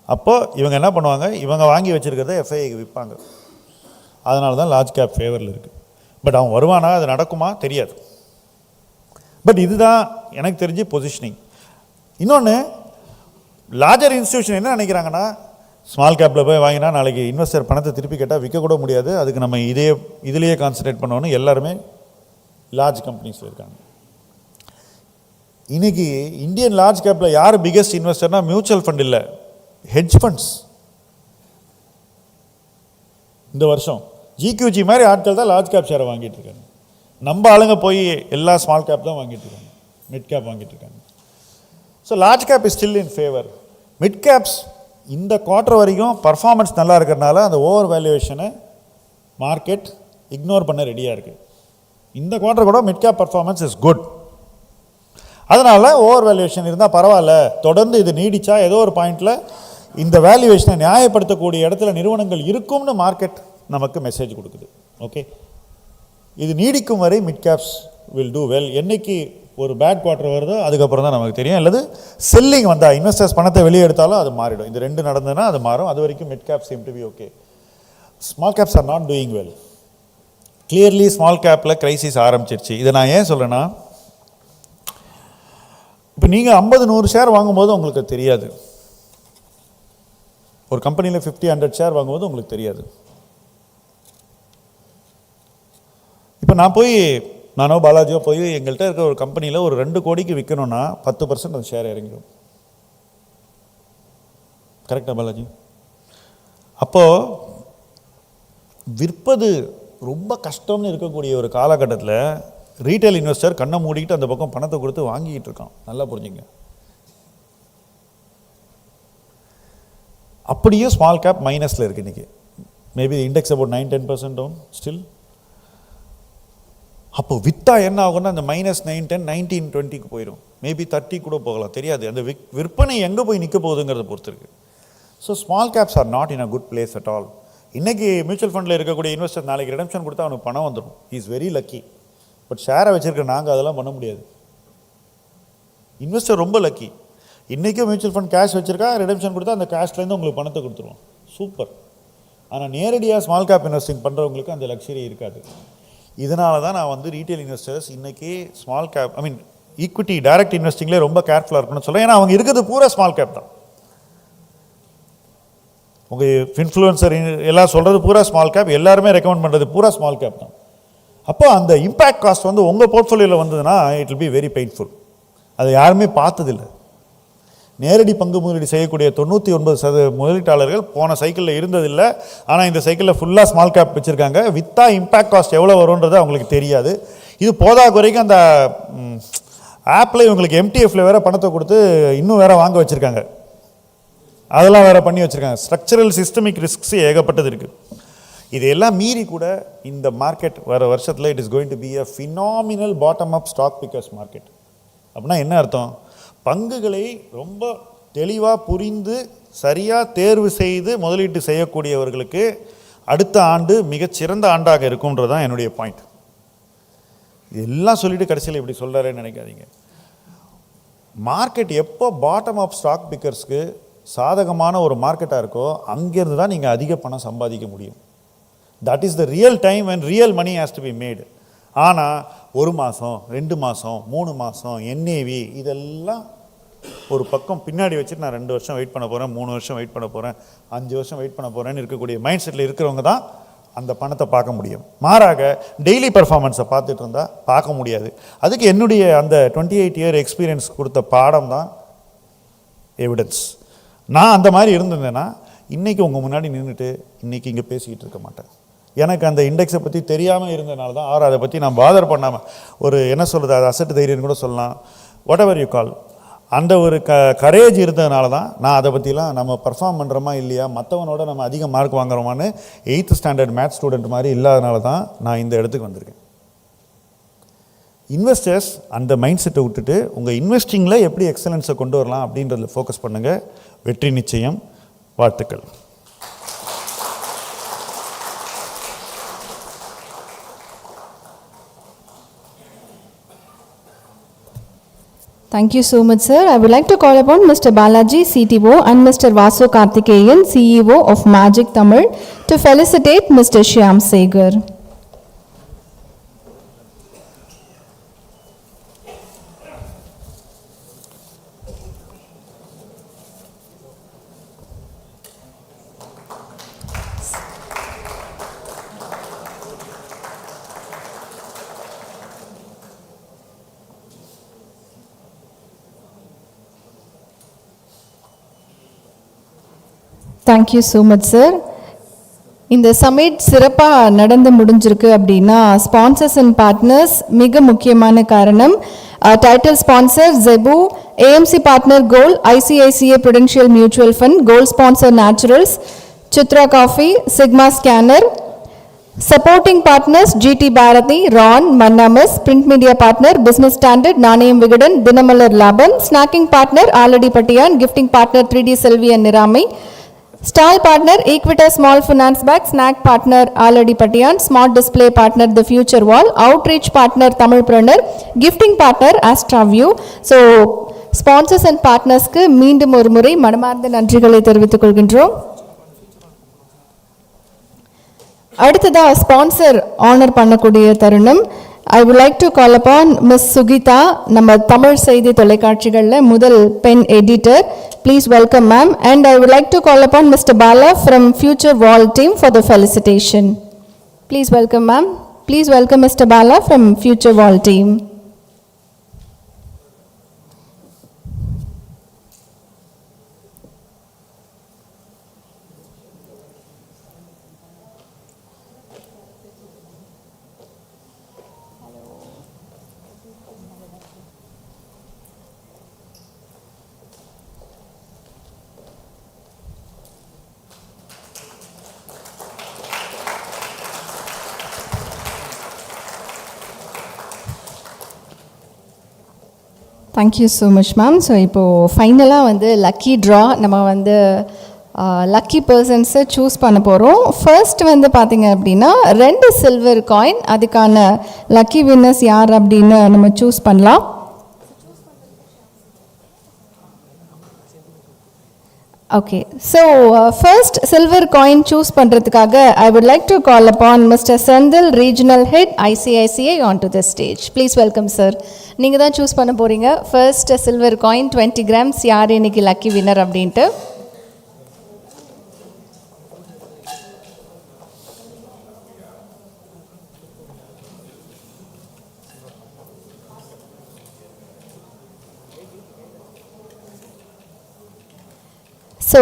அப்போது இவங்க என்ன பண்ணுவாங்க, இவங்க வாங்கி வச்சுருக்கிறத எஃப்ஐக்கு விற்பாங்க. அதனால தான் லார்ஜ் கேப் ஃபேவரில் இருக்குது. பட் அவன் வருவானா, அது நடக்குமா தெரியாது. பட் இதுதான் எனக்கு தெரிஞ்சு பொசிஷனிங். இன்னொன்று, லார்ஜர் இன்ஸ்டியூஷன் என்ன நினைக்கிறாங்கன்னா, ஸ்மால் கேப்பில் போய் வாங்கினா நாளைக்கு இன்வெஸ்டர் பணத்தை திருப்பி கேட்டால் விற்கக்கூட முடியாது, அதுக்கு நம்ம இதிலேயே கான்சன்ட்ரேட் பண்ணணும்னு எல்லாருமே லார்ஜ் கம்பெனிஸில் இருக்காங்க. இன்றைக்கி இந்தியன் லார்ஜ் கேப்பில் யார் பிகெஸ்ட் இன்வெஸ்டர்னா மியூச்சுவல் ஃபண்ட் இல்லை, ஹெட்ஜ் ஃபண்ட்ஸ். இந்த வருஷம் ஜிக்யூஜி மாதிரி ஆட்கள் தான் லார்ஜ் கேப் ஷேரை வாங்கிட்டு இருக்காங்க. நம்ம ஆளுங்க போய் எல்லா ஸ்மால் கேப் தான் வாங்கிட்டு இருக்காங்க, மிட் கேப் வாங்கிட்டு இருக்காங்க. So large cap is still in favour. Mid caps இந்த குவார்ட்டர் வரைக்கும் பர்ஃபார்மன்ஸ் நல்லா இருக்கிறதுனால அந்த ஓவர் வேல்யூவேஷனை மார்க்கெட் இக்னோர் பண்ண ரெடியாக இருக்குது. இந்த குவார்ட்டர் கூட mid cap performance is good. அதனால் ஓவர் வேல்யூவேஷன் இருந்தால் பரவாயில்ல, தொடர்ந்து இது நீடிச்சா ஏதோ ஒரு பாயிண்டில் இந்த வேல்யூவேஷனை நியாயப்படுத்தக்கூடிய இடத்துல நிறுவனங்கள் இருக்கும்னு மார்க்கெட் நமக்கு மெசேஜ் கொடுக்குது. ஓகே, இது நீடிக்கும் வரை mid caps will do well. என்றைக்கு ஒரு பேட் குவார்ட்டர் வருதோ அதுக்கப்புறம் தான் நமக்கு தெரியும். அல்லது செல்லிங் வந்தால் இன்வெஸ்டர்ஸ் பணத்தை வெளியே எடுத்தாலும் அது மாறிடும். இது ரெண்டு நடந்ததுன்னா அது மாறும். அது வரைக்கும் mid cap seem to be okay. Small caps are not doing well. Clearly small கேப்பில் கிரைசிஸ் ஆரம்பிச்சிருச்சு. இதை நான் ஏன் சொல்கிறேன்னா, இப்போ நீங்கள் 50-100 ஷேர் வாங்கும்போது உங்களுக்கு தெரியாது. ஒரு கம்பெனியில் 50-100 ஷேர் வாங்கும்போது உங்களுக்கு தெரியாது. இப்போ நானோ பாலாஜியோ போய் எங்கள்கிட்ட இருக்க ஒரு கம்பெனியில் ஒரு 2 கோடிக்கு விற்கணும்னா 10% அந்த ஷேர் இறங்கிடும். கரெக்டா பாலாஜி? அப்போது விற்பது ரொம்ப கஷ்டம்னு இருக்கக்கூடிய ஒரு காலகட்டத்தில் ரீட்டைல் இன்வெஸ்டர் கண்ணை மூடிக்கிட்டு அந்த பக்கம் பணத்தை கொடுத்து வாங்கிக்கிட்டு இருக்கான். நல்லா புரிஞ்சுங்க. அப்படியே ஸ்மால் கேப் மைனஸில் இருக்குது இன்றைக்கி. Maybe index about 9-10% down still. அப்போ விற்றா என்ன ஆகும்னா அந்த -9, 10, 19, 20க்கு போயிடும். மேபி 30 கூட போகலாம், தெரியாது. அந்த விற்பனை எங்கே போய் நிற்க போகுதுங்கிறத பொறுத்து இருக்குது. So small caps are not in a good place at all. இன்றைக்கி மியூச்சுவல் ஃபண்டில் இருக்கக்கூடிய இன்வெஸ்டர் நாளைக்கு ரிடம்ஷன் கொடுத்தா அவனுக்கு பணம் வந்துடும். Is very lucky. பட் ஷேரை வச்சுருக்க நாங்கள் அதெல்லாம் பண்ண முடியாது. இன்வெஸ்டர் ரொம்ப லக்கி. இன்றைக்கும் மியூச்சுவல் ஃபண்ட் கேஷ் வச்சுருக்கா, ரிடம்ஷன் கொடுத்தா அந்த கேஷ்லேருந்து உங்களுக்கு பணத்தை கொடுத்துருவோம். சூப்பர். ஆனால் நேரடியாக ஸ்மால் கேப் இன்வெஸ்டிங் பண்ணுறவங்களுக்கு அந்த லக்ஸரி இருக்காது. இதனால தான் நான் ரீட்டைல் இன்வெஸ்டர்ஸ் இன்றைக்கி ஸ்மால் கேப் ஈக்விட்டி டைரக்ட் இன்வெஸ்டிங்லேயே ரொம்ப கேர்ஃபுல்லாக இருக்கணும்னு சொல்லுவேன். ஏன்னா அவங்க இருக்கிறது பூரா ஸ்மால் கேப் தான். உங்கள் இன்ஃப்ளூயன்சர் எல்லாம் சொல்கிறது பூரா ஸ்மால் கேப், எல்லாருமே ரெக்கமெண்ட் பண்ணுறது பூரா ஸ்மால் கேப் தான். அப்போ அந்த இம்பேக்ட் காஸ்ட் உங்கள் போர்ட்ஃபோலியோவில் வந்ததுன்னா it will be very painful. அதை யாருமே பார்த்ததில்லை. நேரடி பங்கு முதலீடு செய்யக்கூடிய 99% முதலீட்டாளர்கள் போன சைக்கிளில் இருந்ததில்லை. ஆனால் இந்த சைக்கிளில் ஃபுல்லாக ஸ்மால் கேப் வச்சுருக்காங்க. வித்தா இம்பேக்ட் காஸ்ட் எவ்வளோ வரும்ன்றது அவங்களுக்கு தெரியாது. இது போதா குறைக்கும் அந்த ஆப்பில் இவங்களுக்கு எம்டிஎஃப்ல வேறு பணத்தை கொடுத்து இன்னும் வேறு வாங்க வச்சுருக்காங்க, அதெல்லாம் வேறு பண்ணி வச்சுருக்காங்க. ஸ்ட்ரக்சரல் சிஸ்டமிக் ரிஸ்க்ஸ் ஏகப்பட்டது இருக்குது. இதையெல்லாம் மீறி கூட இந்த மார்க்கெட் வர வருஷத்தில் it is going to be a phenomenal bottom up stock pickers market. அப்படின்னா என்ன அர்த்தம்? பங்குகளை ரொம்ப தெளிவாக புரிந்து சரியாக தேர்வு செய்து முதலீட்டு செய்யக்கூடியவர்களுக்கு அடுத்த ஆண்டு மிகச்சிறந்த ஆண்டாக இருக்கும்ன்றது தான் என்னுடைய பாயிண்ட். எல்லாம் சொல்லிவிட்டு கடைசியில் இப்படி சொல்கிறாரேன்னு நினைக்காதீங்க. மார்க்கெட் எப்போ பாட்டம் அப் ஸ்டாக் பிக்கர்ஸ்க்கு சாதகமான ஒரு மார்க்கெட்டாக இருக்கோ அங்கேருந்து தான் நீங்கள் அதிக பணம் சம்பாதிக்க முடியும். That is the real time when real money has to be made. ஆனால் 1 மாதம் 2 மாதம் 3 மாதம் என்ஏவி இதெல்லாம் ஒரு பக்கம் பின்னாடி வச்சுட்டு நான் 2 வருஷம் வெயிட் பண்ண போகிறேன், 3 வருஷம் வெயிட் பண்ண போகிறேன், 5 வருஷம் வெயிட் பண்ண போகிறேன்னு இருக்கக்கூடிய மைண்ட் செட்டில் இருக்கிறவங்க தான் அந்த பணத்தை பார்க்க முடியும். மாறாக டெய்லி பர்ஃபார்மன்ஸை பார்த்துட்டு இருந்தால் பார்க்க முடியாது. அதுக்கு என்னுடைய அந்த 28 இயர் எக்ஸ்பீரியன்ஸ் கொடுத்த பாடம் தான் எவிடன்ஸ். நான் அந்த மாதிரி இருந்திருந்தேன்னா இன்றைக்கி உங்கள் முன்னாடி நின்றுட்டு இன்றைக்கி இங்கே பேசிக்கிட்டு இருக்க மாட்டேன். எனக்கு அந்த இண்டெக்ஸை பற்றி தெரியாமல் இருந்ததுனால தான், அதை பற்றி நான் பாதர் பண்ணாமல், ஒரு என்ன சொல்கிறது, அது அசட்டு தைரியம் கூட சொல்லலாம், வாட் எவர் யூ கால், அந்த ஒரு கரேஜ் இருந்ததுனால தான் நான் அதை பற்றிலாம் நம்ம பர்ஃபார்ம் பண்ணுறோமா இல்லையா, மற்றவனோட நம்ம அதிக மார்க் வாங்குறோமான்னு 8th ஸ்டாண்டர்ட் மேத்ஸ் ஸ்டூடெண்ட் மாதிரி இல்லாதனால தான் நான் இந்த இடத்துக்கு வந்திருக்கேன். இன்வெஸ்டர்ஸ் அந்த மைண்ட் செட்டை விட்டுட்டு உங்கள் இன்வெஸ்டிங்கில் எப்படி எக்ஸலன்ஸை கொண்டு வரலாம் அப்படின்றதில் ஃபோக்கஸ் பண்ணுங்கள். வெற்றி நிச்சயம். வாழ்த்துக்கள். Thank you so much, sir. I would like to call upon Mr. Balaji, CTO, and Mr. Vasu Karthikeyan, CEO of Magic Tamil, to felicitate Mr. Shyam Segar. Thank you so much, sir. இந்த சமிட் சிறப்பாக நடந்து முடிஞ்சிருக்கு அப்படின்னா ஸ்பான்சர்ஸ் அண்ட் பார்ட்னர்ஸ் மிக முக்கியமான காரணம். Title sponsor Jebu, AMC partner gold, ICICI prudential mutual fund, gold sponsor naturals, Chitra coffee, sigma scanner. Supporting partners GT Bharati, Ron, Mannamas, print media partner Business Standard, Nanayam Vigadan, Dinamalar Labam, snacking partner Aladi Patiyan, gifting partner 3D Selvi and Niramai, stall partner Equitas Small Finance Bank, snack partner Aladi Patiyan, smart display partner The Future Wall, outreach partner Tamilpreneur, gifting partner Astraview. So sponsors and partners க்கு மீண்டும் ஒரு முறை மனமார்ந்த நன்றிகளை தெரிவித்துக் கொள்கின்றோம். அடுத்ததா ஸ்பான்சர் ஆனர் பண்ணக்கூடிய தருணம். ஐ would like to call upon miss Sugitha, நம்ம தமிழ் செய்தி தொலைக்காட்சிகளில் முதல் பெண் editor. Please welcome ma'am. And I would like to call upon mister Bala from future wall team for the felicitation. Please welcome ma'am. Please welcome mister Bala from future wall team. Thank you so much ma'am. So இப்போது ஃபைனலாக வந்து லக்கி ட்ரா, நம்ம வந்து லக்கி பர்சன்ஸை சூஸ் பண்ண போகிறோம். ஃபர்ஸ்ட் வந்து பார்த்திங்க அப்படின்னா 2 சில்வர் காயின், அதுக்கான லக்கி வின்னர்ஸ் யார் அப்படின்னு நம்ம சூஸ் பண்ணலாம். Okay, so first silver coin choose பண்ணுறதுக்காக I would like to call upon mister Senthil, regional head ICICI on to the stage. Please welcome sir. நீங்கள் தான் சூஸ் பண்ண போகிறீங்க ஃபர்ஸ்ட் சில்வர் காயின் 20 grams யார் இன்னைக்கு லக்கி வின்னர் அப்படின்ட்டு. So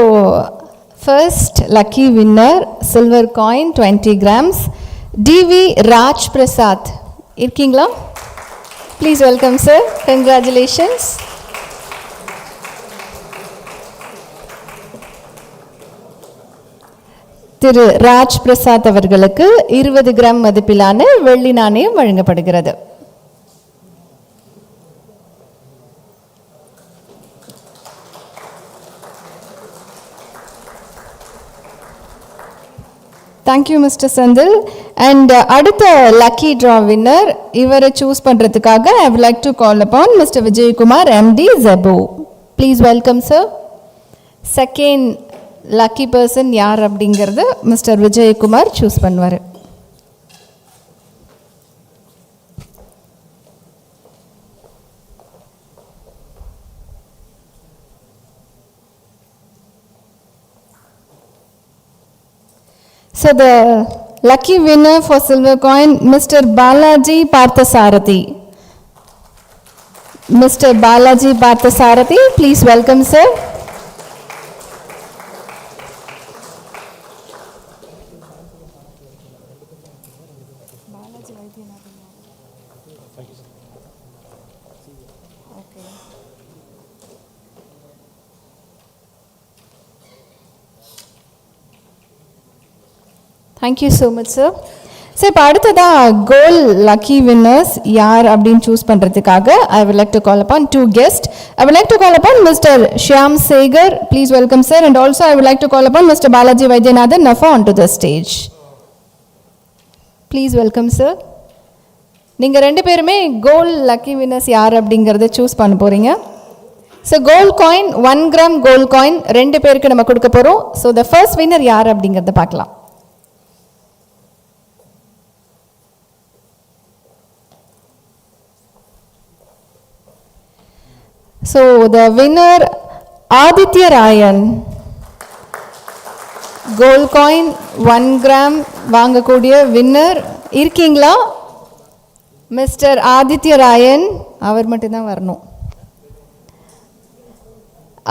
first lucky winner silver coin 20 grams DV Raj Prasad. இருக்கீங்களா? Please welcome, sir. Congratulations. திரு ராஜ் பிரசாத் அவர்களுக்கு 20 கிராம் மதிப்பிலான வெள்ளி நாணயம் வழங்கப்படுகிறது. Thank you, Mr. Sandil. And அடுத்த lucky draw winner இவரை choose பண்றதுக்காக I would like to call upon Mr. Vijay Kumar, MD, Zebu. Please welcome, sir. Second lucky person யார் அப்படிங்கிறது Mr. Vijay Kumar choose பண்ணுவார். So the lucky winner for silver coin, Mr. Balaji Parthasarathi. Mr. Balaji Parthasarathi, please welcome, sir. Thank you so much, sir. So இப்போ அடுத்ததாக கோல் லக்கி வின்னர்ஸ் யார் அப்படின்னு சூஸ் பண்ணுறதுக்காக I would like to call upon two guests. I would like to call upon Mr. Shyam Segar. Please welcome, sir. And also I would like to call upon Mr. Balaji Vaidyanathan Nafa onto the stage. Please welcome, sir. நீங்கள் ரெண்டு பேருமே கோல் லக்கி வின்னர்ஸ் யார் அப்படிங்கிறத சூஸ் பண்ண போகிறீங்க. So gold coin 1 gram gold coin ரெண்டு பேருக்கு நம்ம கொடுக்க போகிறோம். ஸோ த ஃபர்ஸ்ட் வின்னர் யார் அப்படிங்கிறத பார்க்கலாம். So the winner Aditya Rayan, gold coin 1 gram வாங்கக்கூடிய வின்னர் இருக்கீங்களா? மிஸ்டர் ஆதித்ய ராயன் அவர் மட்டும்தான் வரணும்.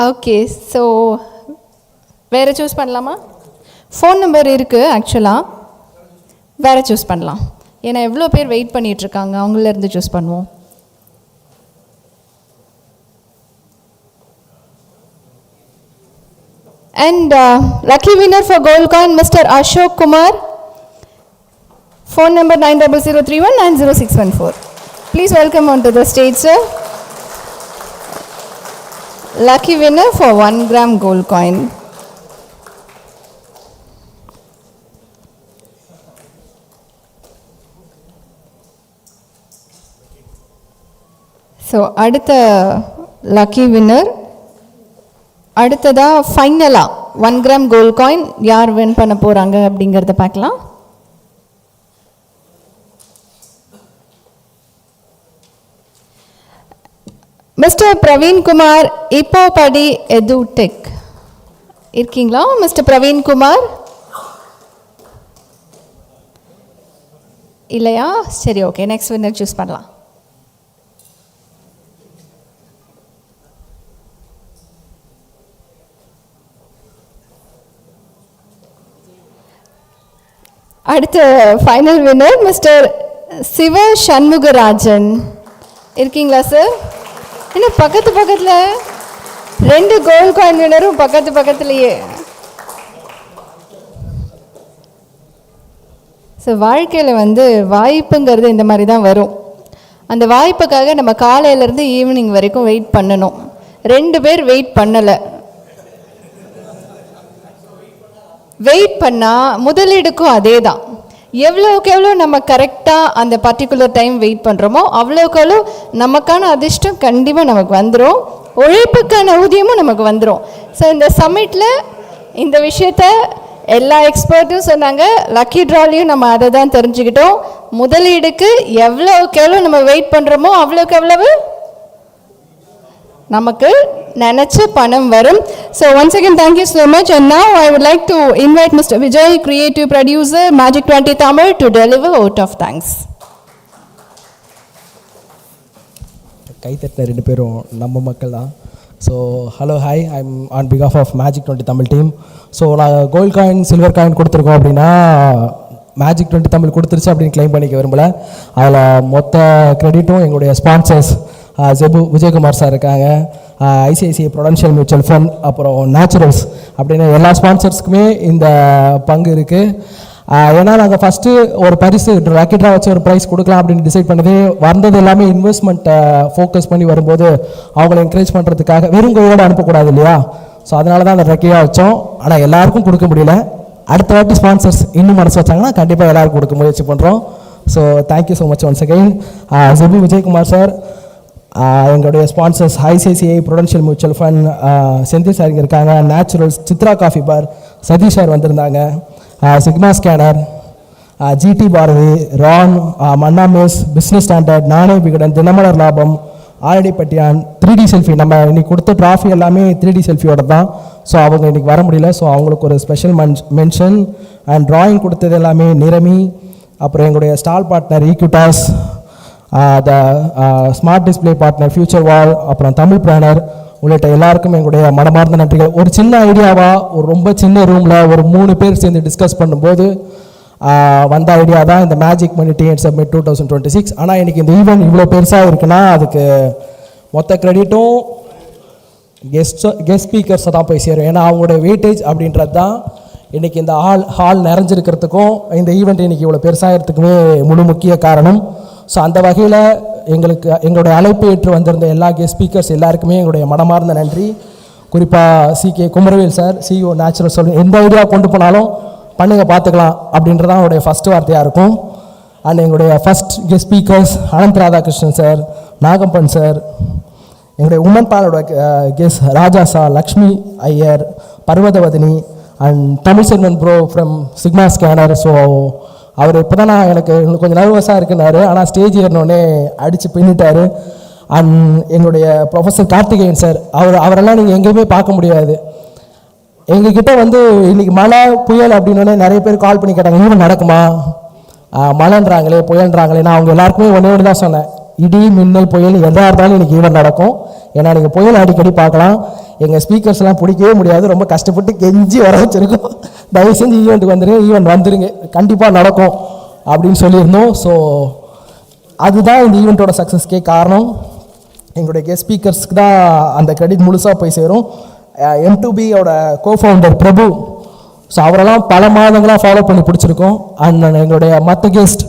ஓகே, ஸோ வேறு சூஸ் பண்ணலாமா? ஃபோன் நம்பர் இருக்குது ஆக்சுவலாக, வேறு சூஸ் பண்ணலாம். ஏன்னா எவ்வளோ பேர் வெயிட் பண்ணிகிட்ருக்காங்க, அவங்களேருந்து சூஸ் பண்ணுவோம். And lucky winner for gold coin, Mr. Ashok Kumar. Phone number 9003190614. Please welcome onto the stage, sir. Lucky winner for 1 gram gold coin. So, அடுத்த lucky winner. அடுத்ததாக ஃபைனலாக 1 கிராம் கோல்ட் காயின் யார் வின் பண்ண போகிறாங்க அப்படிங்கிறத பார்க்கலாம். மிஸ்டர் பிரவீன் குமார், இப்போ படி எது டெக் இருக்கீங்களா? மிஸ்டர் பிரவீன் குமார் இல்லையா? சரி, ஓகே, நெக்ஸ்ட் வின்னர் சூஸ் பண்ணலாம். அடுத்த ஃபைனல் வின்னர் மிஸ்டர் சிவ சண்முகராஜன் இருக்கீங்களா சார்? என்ன பக்கத்தில் 2 கோல்ட் காயின் வின்னரும் பக்கத்துலேயே. ஸோ வாழ்க்கையில் வாய்ப்புங்கிறது இந்த மாதிரி தான் வரும். அந்த வாய்ப்புக்காக நம்ம காலையிலேருந்து ஈவினிங் வரைக்கும் வெயிட் பண்ணணும். 2 பேர் வெயிட் பண்ணலை. வெயிட் பண்ணால் முதலீடுக்கும் அதே தான். எவ்வளோக்கு எவ்வளோ நம்ம கரெக்டாக அந்த பர்டிகுலர் டைம் வெயிட் பண்ணுறோமோ அவ்வளோக்கு எவ்வளோ நமக்கான அதிர்ஷ்டம் கண்டிப்பாக நமக்கு வந்துடும், உழைப்புக்கான ஊதியமும் நமக்கு வந்துடும். ஸோ இந்த சம்மிட்டில் இந்த விஷயத்த எல்லா எக்ஸ்பர்ட்டும் சொன்னாங்க. லக்கி ட்ராலையும் நம்ம அதை தான் தெரிஞ்சுக்கிட்டோம். முதலீடுக்கு எவ்வளோக்கு எவ்வளோ நம்ம வெயிட் பண்ணுறோமோ அவ்வளோக்கு எவ்வளவு நமக்கு நினச்ச பணம் வரும். So once again thank you so much, and now I would like to invite Mr. Vijay, creative producer, Magic 20 Tamil, to deliver vote of thanks. கை தட்டின 2 பேரும் நம்ம மக்கள் தான். So hello hi, I'm on பிகாஃப் of magic 20 Tamil team. So நான் கோல்ட் காயின் சில்வர் காயின் கொடுத்துருக்கோம் அப்படின்னா மேஜிக் 20 தமிழ் கொடுத்துருச்சு அப்படின்னு கிளைம் பண்ணிக்க விரும்பலை. அதில் மொத்த கிரெடிட்டும் எங்களுடைய ஸ்பான்சர்ஸ் ஜெபு விஜயகுமார் சார் இருக்காங்க, ஐசிஐசிஐ ப்ரொடென்ஷியல் மியூச்சுவல் ஃபண்ட், அப்புறம் நேச்சுரல்ஸ் அப்படின்னு எல்லா ஸ்பான்சர்ஸ்க்குமே இந்த பங்கு இருக்குது. ஏன்னா நாங்கள் ஃபஸ்ட்டு ஒரு பரிசு ராக்கெட்டாக வச்சு ஒரு ப்ரைஸ் கொடுக்கலாம் அப்படின்னு டிசைட் பண்ணதே வந்தது எல்லாமே இன்வெஸ்ட்மெண்ட்டை ஃபோக்கஸ் பண்ணி வரும்போது அவங்கள என்கரேஜ் பண்ணுறதுக்காக வெறும் கையோடு அனுப்பக்கூடாது இல்லையா. ஸோ அதனால தான் அந்த ரெக்கையாக வச்சோம். ஆனால் எல்லாருக்கும் கொடுக்க முடியல. அடுத்த வாட்டி ஸ்பான்சர்ஸ் இன்னும் மனசு வச்சாங்கன்னா கண்டிப்பாக எல்லாருக்கும் கொடுக்க முயற்சி பண்ணுறோம். So thank you so much once again. Jebu Vijayakumar sir, எங்களுடைய sponsors ICICI prudential mutual fund, Senthil sir இங்கே இருக்காங்க, naturals, Chitra coffee bar, Sathish sir வந்திருந்தாங்க, சிக்மா ஸ்கேனர், ஜிடி பாரதி, ரான், மன்னா மேஸ், பிஸ்னஸ் ஸ்டாண்டர்ட், நானே விகடன், தினமலர் லாபம், ஆரடி பட்டியான், 3D செல்ஃபி. நம்ம இன்னைக்கு கொடுத்த ட்ராஃபி எல்லாமே 3D செல்ஃபியோட தான். ஸோ அவங்க இன்றைக்கி வர முடியல. ஸோ அவங்களுக்கு ஒரு ஸ்பெஷல் மென்ஷன். அண்ட் ட்ராயிங் கொடுத்தது எல்லாமே நிரமி, அப்புறம் எங்களுடைய stall partner Equitas, the smart display partner future wall, அப்புறம் தமிழ் பிளானர் உள்ளிட்ட எல்லாருக்கும் எங்களுடைய மனமார்ந்த நன்றிகள். ஒரு சின்ன ஐடியாவாக ஒரு ரொம்ப சின்ன ரூமில் ஒரு 3 பேர் சேர்ந்து டிஸ்கஸ் பண்ணும்போது வந்த ஐடியா தான் இந்த மேஜிக் மணி டிஎன் சப்மிட் 2026. ஆனால் இன்றைக்கி இந்த ஈவெண்ட் இவ்வளோ பெருசாக இருக்குன்னா அதுக்கு மொத்த கிரெடிட்டும் கெஸ்ட் ஸ்பீக்கர்ஸை தான் போய் சேரும். ஏன்னா அவங்களுடைய வெயிட்டேஜ் அப்படின்றது தான் இன்றைக்கி இந்த ஹால் நிறைஞ்சிருக்கிறதுக்கும் இந்த ஈவெண்ட் இன்றைக்கி இவ்வளோ பெருசாகிறதுக்குமே முழு முக்கிய காரணம். ஸோ அந்த வகையில் எங்களுடைய அழைப்பு ஏற்று வந்திருந்த எல்லா கெஸ்ட் ஸ்பீக்கர்ஸ் எல்லாருக்குமே எங்களுடைய மனமார்ந்த நன்றி. குறிப்பாக CK Kumaravel sir, CEO natural சொல்லி எந்த ஐடியா கொண்டு போனாலும் பண்ணுங்க பார்த்துக்கலாம் அப்படின்றதான் அவருடைய ஃபஸ்ட்டு வார்த்தையாக இருக்கும். அண்ட் எங்களுடைய first guest speakers Anand Radhakrishnan sir, Nagappan sir, எங்களுடைய உமன் பாலோட guest Raja sir, Lakshmi Iyer, Parvathavathini, and Tamil Selvan bro from sigma scanner. So அவர் இப்போ தான் எனக்கு கொஞ்சம் நர்வஸாக இருக்குனாரு, ஆனால் ஸ்டேஜ் ஏறினோடனே அடித்து பின்னிட்டார். அண்ட் எங்களுடைய ப்ரொஃபஸர் கார்த்திகேயன் சார், அவரெல்லாம் நீங்கள் எங்கேயுமே பார்க்க முடியாது. எங்ககிட்ட வந்து இன்றைக்கி மழை புயல் அப்படின்னோடனே நிறைய பேர் கால் பண்ணி கேட்டாங்க, ஈவன் நடக்குமா, மழைன்றாங்களே புயல்ன்றாங்களே. நான் அவங்க எல்லாருக்குமே ஒன்று தான் சொன்னேன், இடி மின்னல் புயல் எதாக இருந்தாலும் இன்றைக்கி ஈவன் நடக்கும். ஏன்னா நீங்கள் புயல் அடிக்கடி பார்க்கலாம். எங்கள் ஸ்பீக்கர்ஸ்லாம் பிடிக்கவே முடியாது, ரொம்ப கஷ்டப்பட்டு கெஞ்சி வர வச்சுருக்கோம். தயவு செஞ்சு ஈவெண்ட்டுக்கு வந்துடுங்க, ஈவெண்ட் வந்துடுங்க, கண்டிப்பாக நடக்கும் அப்படின்னு சொல்லியிருந்தோம். ஸோ அதுதான் இந்த ஈவெண்ட்டோட சக்ஸஸ்க்கே காரணம். எங்களுடைய கெஸ்ட் ஸ்பீக்கர்ஸ்க்கு தான் அந்த கிரெடிட் முழுசாக போய் சேரும். M2Bயோட கோஃபவுண்டர் பிரபு, ஸோ அவரெல்லாம் பல மாதங்களாக ஃபாலோ பண்ணி பிடிச்சிருக்கோம். அண்ட் எங்களுடைய மற்ற guest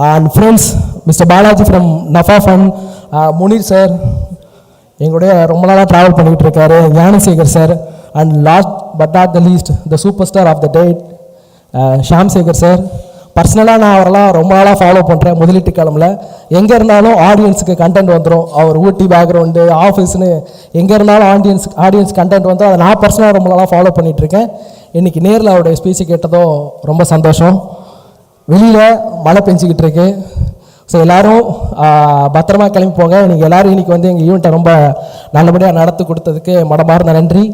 and friends, mister Balaji from Nafa fund, Muneer sir எங்களுடைய ரொம்ப நாளாக ட்ராவல் பண்ணிகிட்டு இருக்காரு, Gnanasekar sir, and last but not the least the super star of the date Sham Sekar sir. பர்சனலாக நான் அவரெல்லாம் ரொம்ப நாளாக ஃபாலோ பண்ணுறேன். முதலீட்டு கிளம்புல எங்கே இருந்தாலும் ஆடியன்ஸுக்கு கண்டென்ட் வந்துடும். அவர் ஊட்டி பேக்ரவுண்டு ஆஃபீஸ்னு எங்கே இருந்தாலும் ஆடியன்ஸ் கண்டென்ட் வந்துடும். அதை நான் பர்சனலாக ரொம்ப நாளாக ஃபாலோ பண்ணிகிட்ருக்கேன். இன்றைக்கி நேரில் அவருடைய ஸ்பீச்சு கேட்டதும் ரொம்ப சந்தோஷம். வெளியில் மழை பெஞ்சிக்கிட்டு இருக்கு. ஸோ எல்லோரும் பத்திரமா கிளம்பி போங்க. நீங்கள் எல்லோரும் இன்றைக்கி வந்து எங்கள் ஈவெண்ட்டை ரொம்ப நல்லபடியாக நடத்தி கொடுத்ததுக்கு மனமார்ந்த நன்றி.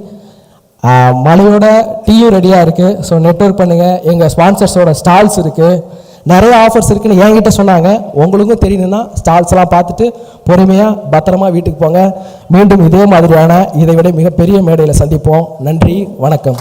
மழையோட டீயும் ரெடியாக இருக்குது. ஸோ நெட்வொர்க் பண்ணுங்கள். எங்கள் ஸ்பான்சர்ஸோட ஸ்டால்ஸ் இருக்குது, நிறைய ஆஃபர்ஸ் இருக்குதுன்னு என்கிட்ட சொன்னாங்க. உங்களுக்கும் தெரியணுன்னா ஸ்டால்ஸ்லாம் பார்த்துட்டு பொறுமையாக பத்திரமா வீட்டுக்கு போங்க. மீண்டும் இதே மாதிரியான இதை விட மிகப்பெரிய மேடையில் சந்திப்போம். நன்றி, வணக்கம்.